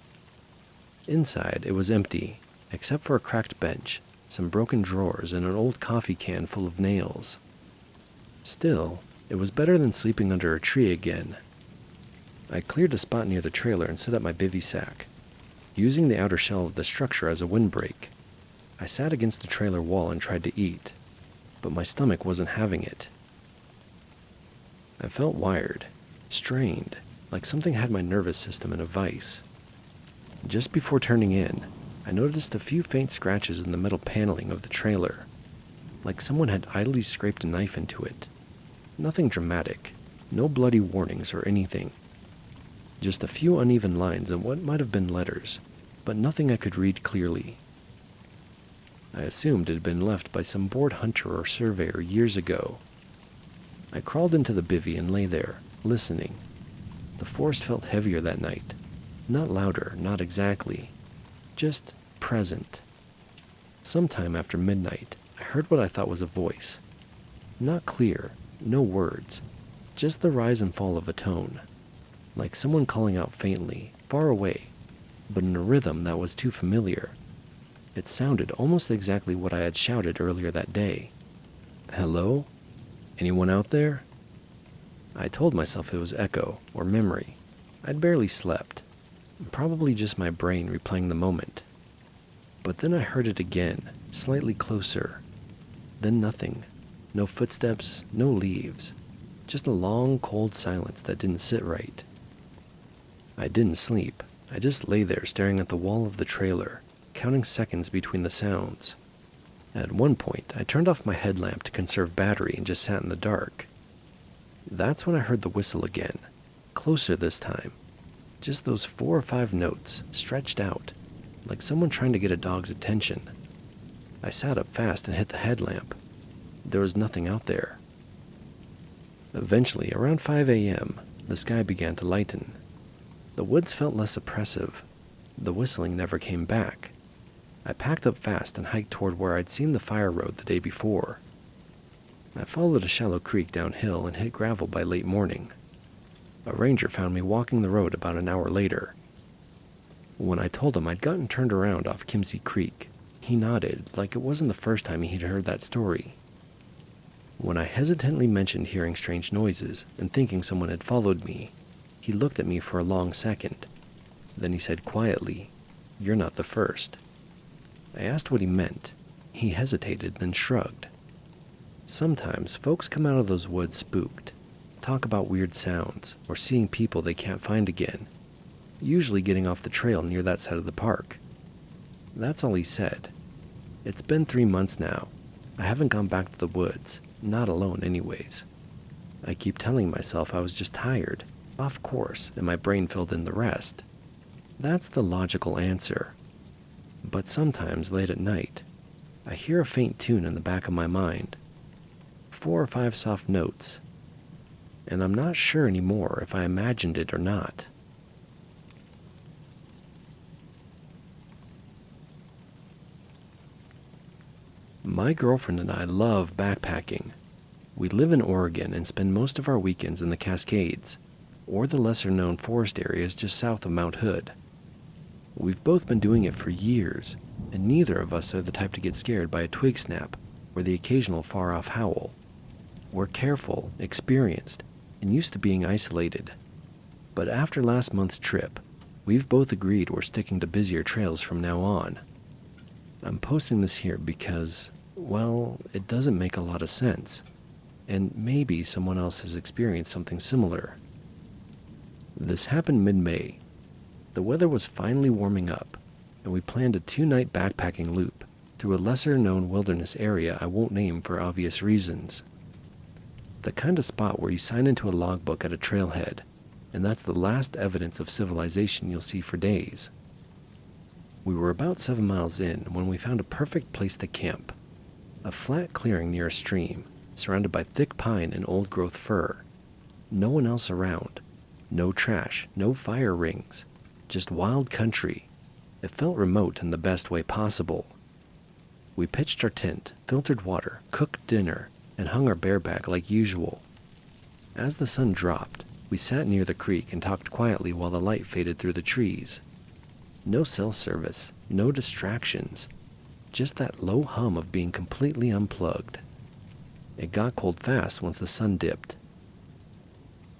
Inside, it was empty, except for a cracked bench, some broken drawers, and an old coffee can full of nails. Still, it was better than sleeping under a tree again. I cleared a spot near the trailer and set up my bivy sack, using the outer shell of the structure as a windbreak. I sat against the trailer wall and tried to eat, but my stomach wasn't having it. I felt wired, strained, like something had my nervous system in a vice. Just before turning in, I noticed a few faint scratches in the metal paneling of the trailer, like someone had idly scraped a knife into it. Nothing dramatic, no bloody warnings or anything. Just a few uneven lines and what might have been letters, but nothing I could read clearly. I assumed it had been left by some bored hunter or surveyor years ago. I crawled into the bivvy and lay there, listening. The forest felt heavier that night. Not louder, not exactly. Just present. Sometime after midnight, I heard what I thought was a voice. Not clear, no words, just the rise and fall of a tone. Like someone calling out faintly, far away, but in a rhythm that was too familiar. It sounded almost exactly what I had shouted earlier that day. "Hello? Anyone out there?" I told myself it was echo or memory. I'd barely slept. Probably just my brain replaying the moment. But then I heard it again, slightly closer. Then nothing. No footsteps, no leaves. Just a long, cold silence that didn't sit right. I didn't sleep. I just lay there staring at the wall of the trailer, counting seconds between the sounds. At one point, I turned off my headlamp to conserve battery and just sat in the dark. That's when I heard the whistle again, closer this time. Just those 4 or 5 notes, stretched out, like someone trying to get a dog's attention. I sat up fast and hit the headlamp. There was nothing out there. Eventually, around 5 a.m., The sky began to lighten. The woods felt less oppressive. The whistling never came back. I packed up fast and hiked toward where I'd seen the fire road the day before. I followed a shallow creek downhill and hit gravel by late morning. A ranger found me walking the road about an hour later. When I told him I'd gotten turned around off Kimsey Creek, he nodded like it wasn't the first time he'd heard that story. When I hesitantly mentioned hearing strange noises and thinking someone had followed me, he looked at me for a long second. Then he said quietly, "You're not the first." I asked what he meant. He hesitated, then shrugged. Sometimes folks come out of those woods spooked, talk about weird sounds, or seeing people they can't find again, usually getting off the trail near that side of the park. That's all he said. It's been 3 months now. I haven't gone back to the woods, not alone anyways. I keep telling myself I was just tired, off course, and my brain filled in the rest. That's the logical answer. But sometimes, late at night, I hear a faint tune in the back of my mind. 4 or 5 soft notes. And I'm not sure anymore if I imagined it or not. My girlfriend and I love backpacking. We live in Oregon and spend most of our weekends in the Cascades, or the lesser-known forest areas just south of Mount Hood. We've both been doing it for years, and neither of us are the type to get scared by a twig snap or the occasional far-off howl. We're careful, experienced, and used to being isolated. But after last month's trip, we've both agreed we're sticking to busier trails from now on. I'm posting this here because, well, it doesn't make a lot of sense, and maybe someone else has experienced something similar. This happened mid-May. The weather was finally warming up, and we planned a 2-night backpacking loop through a lesser-known wilderness area I won't name for obvious reasons. The kind of spot where you sign into a logbook at a trailhead, and that's the last evidence of civilization you'll see for days. We were about 7 miles in when we found a perfect place to camp. A flat clearing near a stream, surrounded by thick pine and old-growth fir. No one else around. No trash, no fire rings. Just wild country. It felt remote in the best way possible. We pitched our tent, filtered water, cooked dinner, and hung our bear bag like usual. As the sun dropped, we sat near the creek and talked quietly while the light faded through the trees. No cell service, no distractions, just that low hum of being completely unplugged. It got cold fast once the sun dipped.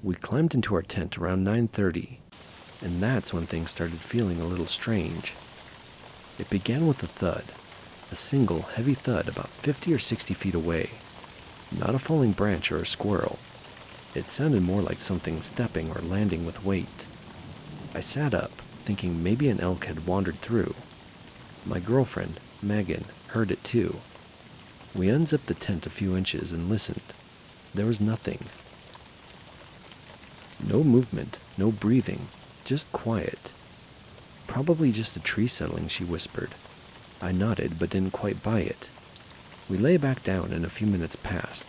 We climbed into our tent around 9:30, and that's when things started feeling a little strange. It began with a thud, a single heavy thud about 50 or 60 feet away. Not a falling branch or a squirrel. It sounded more like something stepping or landing with weight. I sat up, thinking maybe an elk had wandered through. My girlfriend, Megan, heard it too. We unzipped the tent a few inches and listened. There was nothing. No movement, no breathing, just quiet. "Probably just a tree settling," she whispered. I nodded, but didn't quite buy it. We lay back down and a few minutes passed.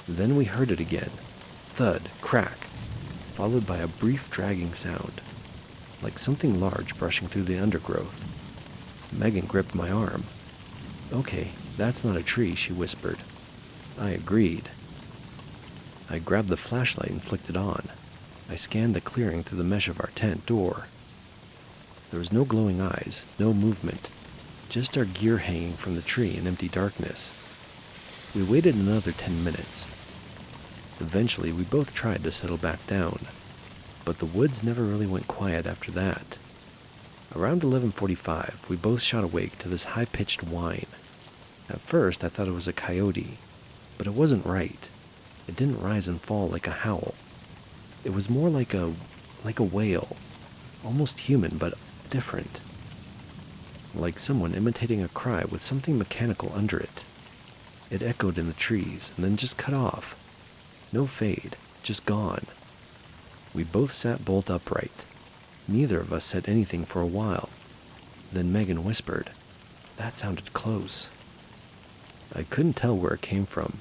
Then we heard it again. Thud, crack, followed by a brief dragging sound, like something large brushing through the undergrowth. Megan gripped my arm. "Okay, that's not a tree," she whispered. I agreed. I grabbed the flashlight and flicked it on. I scanned the clearing through the mesh of our tent door. There was no glowing eyes, no movement, just our gear hanging from the tree in empty darkness. We waited another 10 minutes. Eventually, we both tried to settle back down, but the woods never really went quiet after that. Around 11:45, we both shot awake to this high-pitched whine. At first, I thought it was a coyote, but it wasn't right. It didn't rise and fall like a howl. It was more like a wail, almost human, but different. Like someone imitating a cry with something mechanical under it. It echoed in the trees and then just cut off. No fade, just gone. We both sat bolt upright. Neither of us said anything for a while. Then Megan whispered, "That sounded close." I couldn't tell where it came from.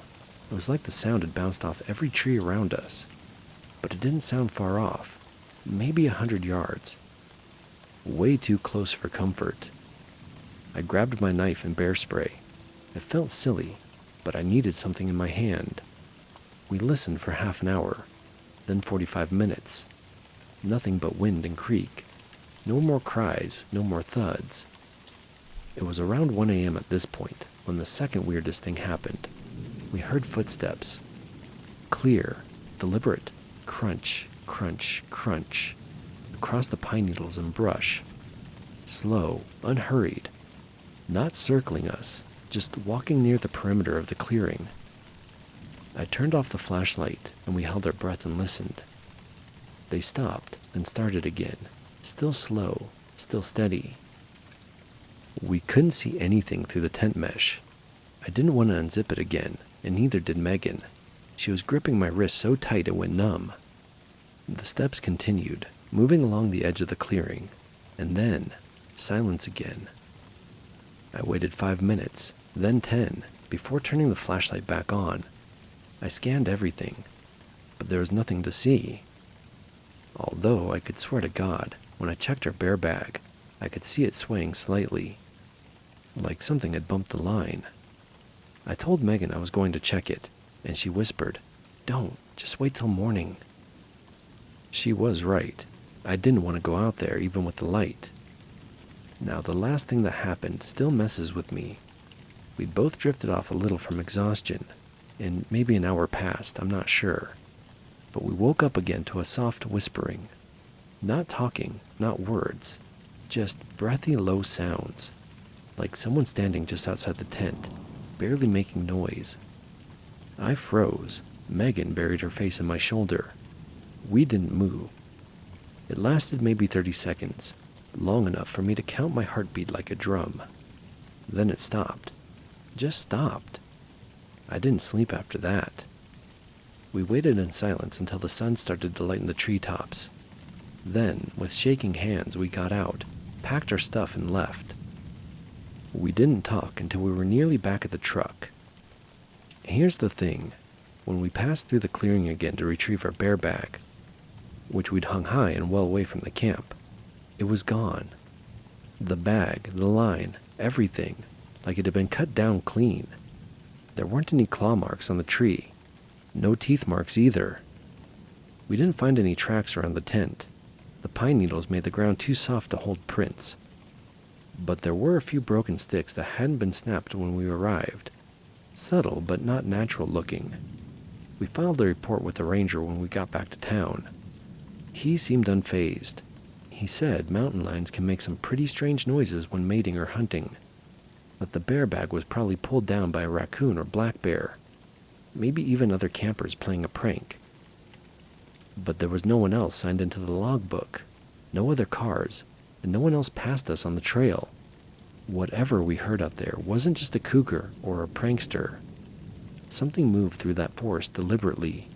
It was like the sound had bounced off every tree around us. but it didn't sound far off, maybe 100 yards. Way too close for comfort. I grabbed my knife and bear spray. It felt silly, but I needed something in my hand. We listened for half an hour, then 45 minutes. Nothing but wind and creek. No more cries, no more thuds. It was around 1 a.m. at this point when the second weirdest thing happened. We heard footsteps. Clear, deliberate, crunch, crunch, crunch, across the pine needles and brush. Slow, unhurried, not circling us, just walking near the perimeter of the clearing. I turned off the flashlight and we held our breath and listened. They stopped, then started again, still slow, still steady. We couldn't see anything through the tent mesh. I didn't want to unzip it again, and neither did Megan. She was gripping my wrist so tight it went numb. The steps continued, moving along the edge of the clearing, and then silence again. I waited 5 minutes, then 10, before turning the flashlight back on. I scanned everything, but there was nothing to see. Although I could swear to God, when I checked our bear bag, I could see it swaying slightly, like something had bumped the line. I told Megan I was going to check it, and she whispered, "Don't, just wait till morning." She was right. I didn't want to go out there even with the light. Now the last thing that happened still messes with me. We'd both drifted off a little from exhaustion, and maybe an hour passed, I'm not sure. But we woke up again to a soft whispering. Not talking, not words, just breathy low sounds, like someone standing just outside the tent, barely making noise. I froze. Megan buried her face in my shoulder. We didn't move. It lasted maybe 30 seconds, long enough for me to count my heartbeat like a drum. Then it stopped. Just stopped. I didn't sleep after that. We waited in silence until the sun started to lighten the treetops. Then, with shaking hands, we got out, packed our stuff, and left. We didn't talk until we were nearly back at the truck. Here's the thing. When we passed through the clearing again to retrieve our bear bag, which we'd hung high and well away from the camp, it was gone. The bag, the line, everything, like it had been cut down clean. There weren't any claw marks on the tree. No teeth marks either. We didn't find any tracks around the tent. The pine needles made the ground too soft to hold prints. But there were a few broken sticks that hadn't been snapped when we arrived. Subtle, but not natural looking. We filed a report with the ranger when we got back to town. He seemed unfazed. He said mountain lions can make some pretty strange noises when mating or hunting. But the bear bag was probably pulled down by a raccoon or black bear. Maybe even other campers playing a prank. But there was no one else signed into the logbook. No other cars. And no one else passed us on the trail. Whatever we heard out there wasn't just a cougar or a prankster. Something moved through that forest deliberately.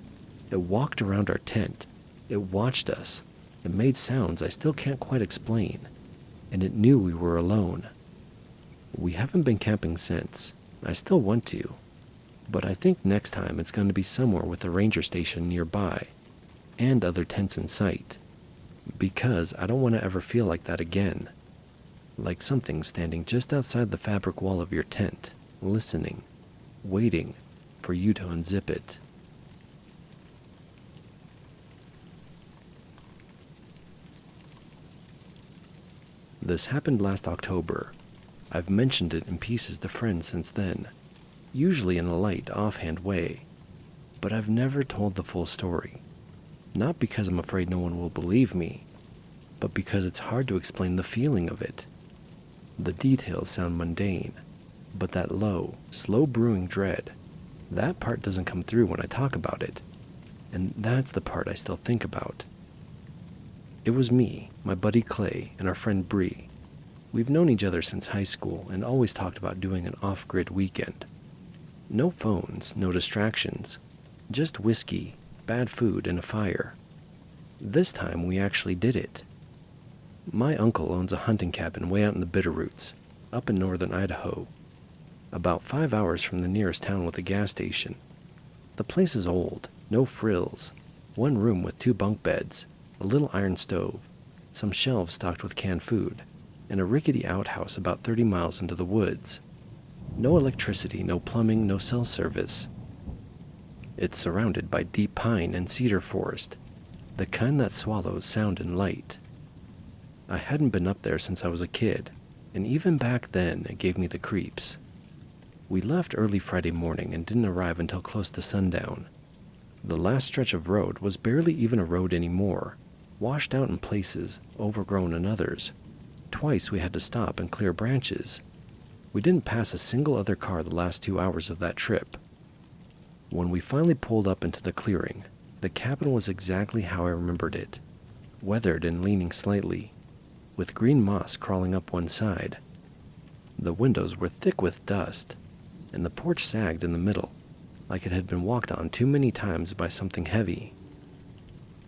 It walked around our tent. It watched us. It made sounds I still can't quite explain. And it knew we were alone. We haven't been camping since. I still want to. But I think next time it's going to be somewhere with a ranger station nearby. And other tents in sight. Because I don't want to ever feel like that again. Like something standing just outside the fabric wall of your tent, listening, waiting for you to unzip it. This happened last October. I've mentioned it in pieces to friends since then, usually in a light, offhand way. But I've never told the full story. Not because I'm afraid no one will believe me, but because it's hard to explain the feeling of it. The details sound mundane, but that low, slow brewing dread, that part doesn't come through when I talk about it, and that's the part I still think about. It was me, my buddy Clay, and our friend Bree. We've known each other since high school and always talked about doing an off-grid weekend. No phones, no distractions, just whiskey, bad food, and a fire. This time we actually did it. My uncle owns a hunting cabin way out in the Bitterroots, up in northern Idaho, about 5 hours from the nearest town with a gas station. The place is old, no frills, One room with 2 bunk beds, a little iron stove, some shelves stocked with canned food, and a rickety outhouse about 30 miles into the woods. No electricity, no plumbing, no cell service. It's surrounded by deep pine and cedar forest, the kind that swallows sound and light. I hadn't been up there since I was a kid, and even back then it gave me the creeps. We left early Friday morning and didn't arrive until close to sundown. The last stretch of road was barely even a road anymore, washed out in places, overgrown in others. Twice we had to stop and clear branches. We didn't pass a single other car the last 2 hours of that trip. When we finally pulled up into the clearing, the cabin was exactly how I remembered it, weathered and leaning slightly, with green moss crawling up one side. The windows were thick with dust, and the porch sagged in the middle, like it had been walked on too many times by something heavy.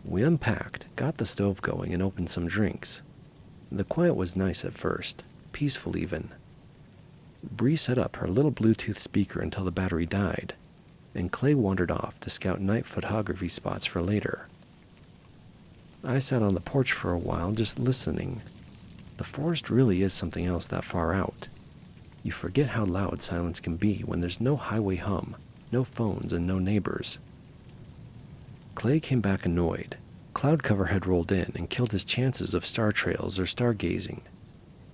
We unpacked, got the stove going, and opened some drinks. The quiet was nice at first, peaceful even. Bree set up her little Bluetooth speaker until the battery died, and Clay wandered off to scout night photography spots for later. I sat on the porch for a while just listening. The forest really is something else that far out. You forget how loud silence can be when there's no highway hum, no phones, and no neighbors. Clay came back annoyed. Cloud cover had rolled in and killed his chances of star trails or stargazing.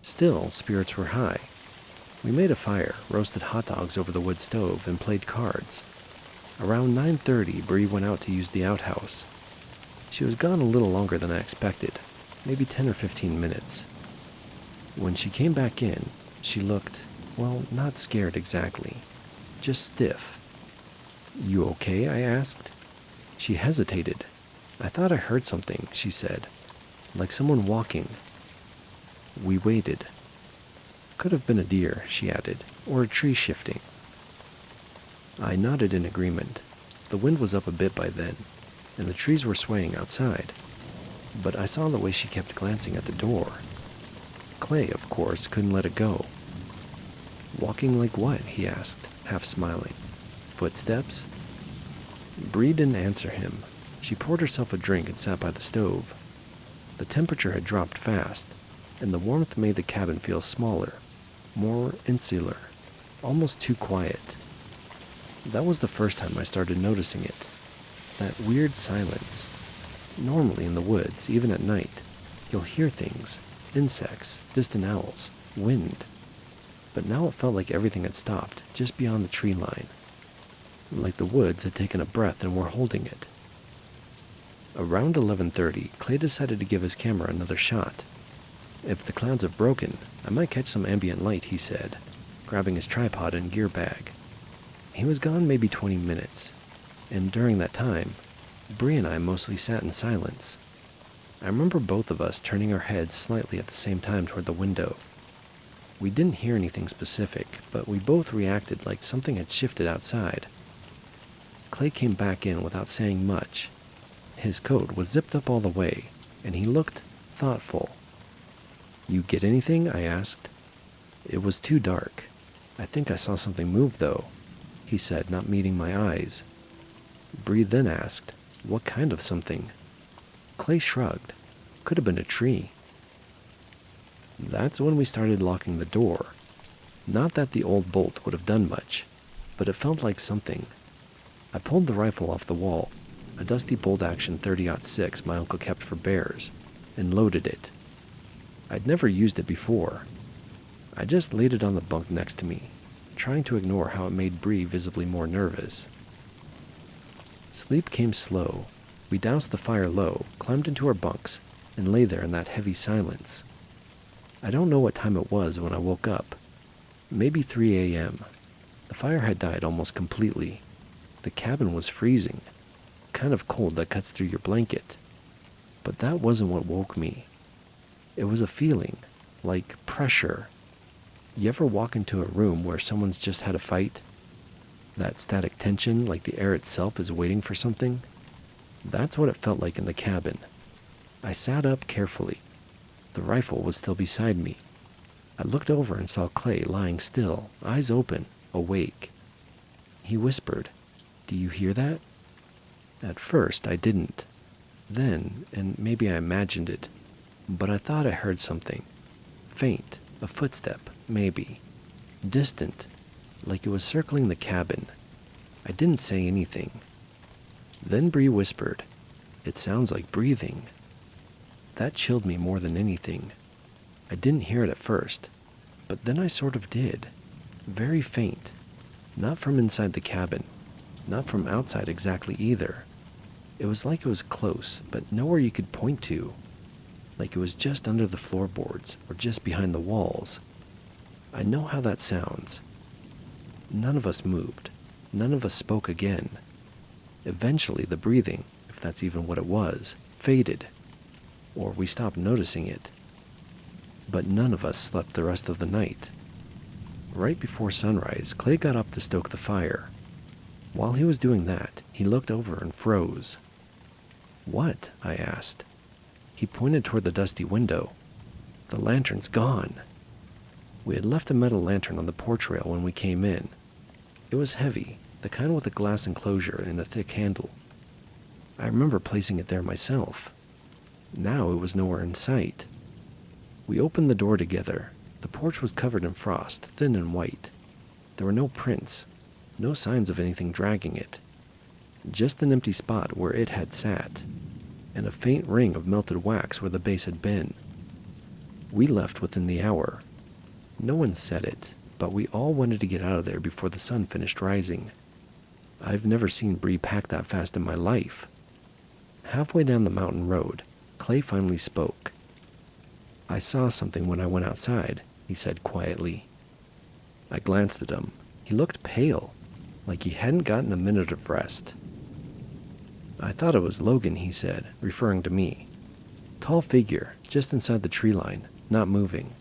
Still, spirits were high. We made a fire, roasted hot dogs over the wood stove, and played cards. Around 9:30, Bree went out to use the outhouse. She was gone a little longer than I expected, maybe 10 or 15 minutes. When she came back in, she looked, well, not scared exactly, just stiff. "You okay?" I asked. She hesitated. "I thought I heard something," she said, "like someone walking." We waited. "Could have been a deer," she added, "or a tree shifting." I nodded in agreement. The wind was up a bit by then, and the trees were swaying outside. But I saw the way she kept glancing at the door. Clay, of course, couldn't let it go. "Walking like what?" he asked, half smiling. "Footsteps?" Bree didn't answer him. She poured herself a drink and sat by the stove. The temperature had dropped fast, and the warmth made the cabin feel smaller, more insular, almost too quiet. That was the first time I started noticing it. That weird silence. Normally in the woods, even at night, you'll hear things, insects, distant owls, wind. But now it felt like everything had stopped just beyond the tree line. Like the woods had taken a breath and were holding it. Around 11:30, Clay decided to give his camera another shot. "If the clouds have broken, I might catch some ambient light," he said, grabbing his tripod and gear bag. He was gone maybe 20 minutes, and during that time, Bree and I mostly sat in silence. I remember both of us turning our heads slightly at the same time toward the window. We didn't hear anything specific, but we both reacted like something had shifted outside. Clay came back in without saying much. His coat was zipped up all the way, and he looked thoughtful. "You get anything?" I asked. It was too dark. "I think I saw something move, though," he said, not meeting my eyes. Bree then asked, "What kind of something?" Clay shrugged. "Could have been a tree." That's when we started locking the door. Not that the old bolt would have done much, but it felt like something. I pulled the rifle off the wall, a dusty bolt-action 30-06 my uncle kept for bears, and loaded it. I'd never used it before. I just laid it on the bunk next to me, trying to ignore how it made Bree visibly more nervous. Sleep came slow. We doused the fire low, climbed into our bunks, and lay there in that heavy silence. I don't know what time it was when I woke up. Maybe 3 a.m. The fire had died almost completely. The cabin was freezing, kind of cold that cuts through your blanket. But that wasn't what woke me. It was a feeling, like pressure. You ever walk into a room where someone's just had a fight? That static tension, like the air itself is waiting for something? That's what it felt like in the cabin. I sat up carefully. The rifle was still beside me. I looked over and saw Clay lying still, eyes open, awake. He whispered, "Do you hear that?" At first, I didn't. Then, and maybe I imagined it, but I thought I heard something. Faint, a footstep, maybe. Distant, like it was circling the cabin. I didn't say anything. Then Bree whispered, "It sounds like breathing." That chilled me more than anything. I didn't hear it at first, but then I sort of did. Very faint. Not from inside the cabin. Not from outside exactly either. It was like it was close, but nowhere you could point to. Like it was just under the floorboards, or just behind the walls. I know how that sounds. None of us moved. None of us spoke again. Eventually, the breathing, if that's even what it was, faded. Or we stopped noticing it. But none of us slept the rest of the night. Right before sunrise, Clay got up to stoke the fire. While he was doing that, he looked over and froze. "What?" I asked. He pointed toward the dusty window. "The lantern's gone." We had left a metal lantern on the porch rail when we came in. It was heavy, the kind with a glass enclosure and a thick handle. I remember placing it there myself. Now it was nowhere in sight. We opened the door together. The porch was covered in frost, thin and white. There were no prints, no signs of anything dragging it. Just an empty spot where it had sat, and a faint ring of melted wax where the base had been. We left within the hour. No one said it, but we all wanted to get out of there before the sun finished rising. I've never seen Bree pack that fast in my life. Halfway down the mountain road, Clay finally spoke. "I saw something when I went outside," he said quietly. I glanced at him. He looked pale, like he hadn't gotten a minute of rest. "I thought it was Logan," he said, referring to me. Tall figure, just inside the tree line, not moving.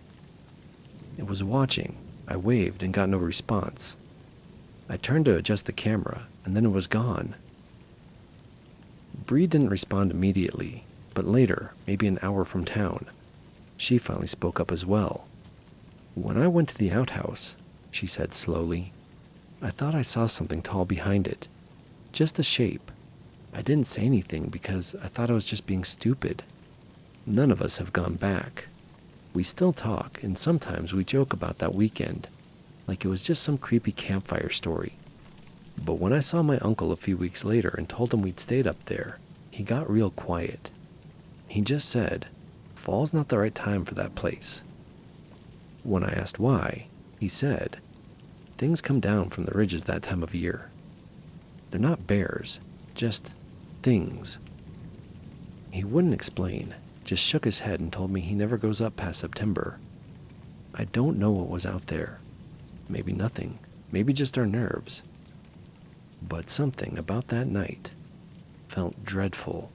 It was watching. I waved and got no response. I turned to adjust the camera, and then it was gone. Bree didn't respond immediately, but later, maybe an hour from town, she finally spoke up as well. "When I went to the outhouse," she said slowly, "I thought I saw something tall behind it. Just a shape. I didn't say anything because I thought I was just being stupid. None of us have gone back. We still talk, and sometimes we joke about that weekend, like it was just some creepy campfire story. But when I saw my uncle a few weeks later and told him we'd stayed up there, he got real quiet. He just said, 'Fall's not the right time for that place.' When I asked why, he said, 'Things come down from the ridges that time of year. They're not bears, just things.' He wouldn't explain, just shook his head and told me he never goes up past September. I don't know what was out there. Maybe nothing, maybe just our nerves. But something about that night felt dreadful."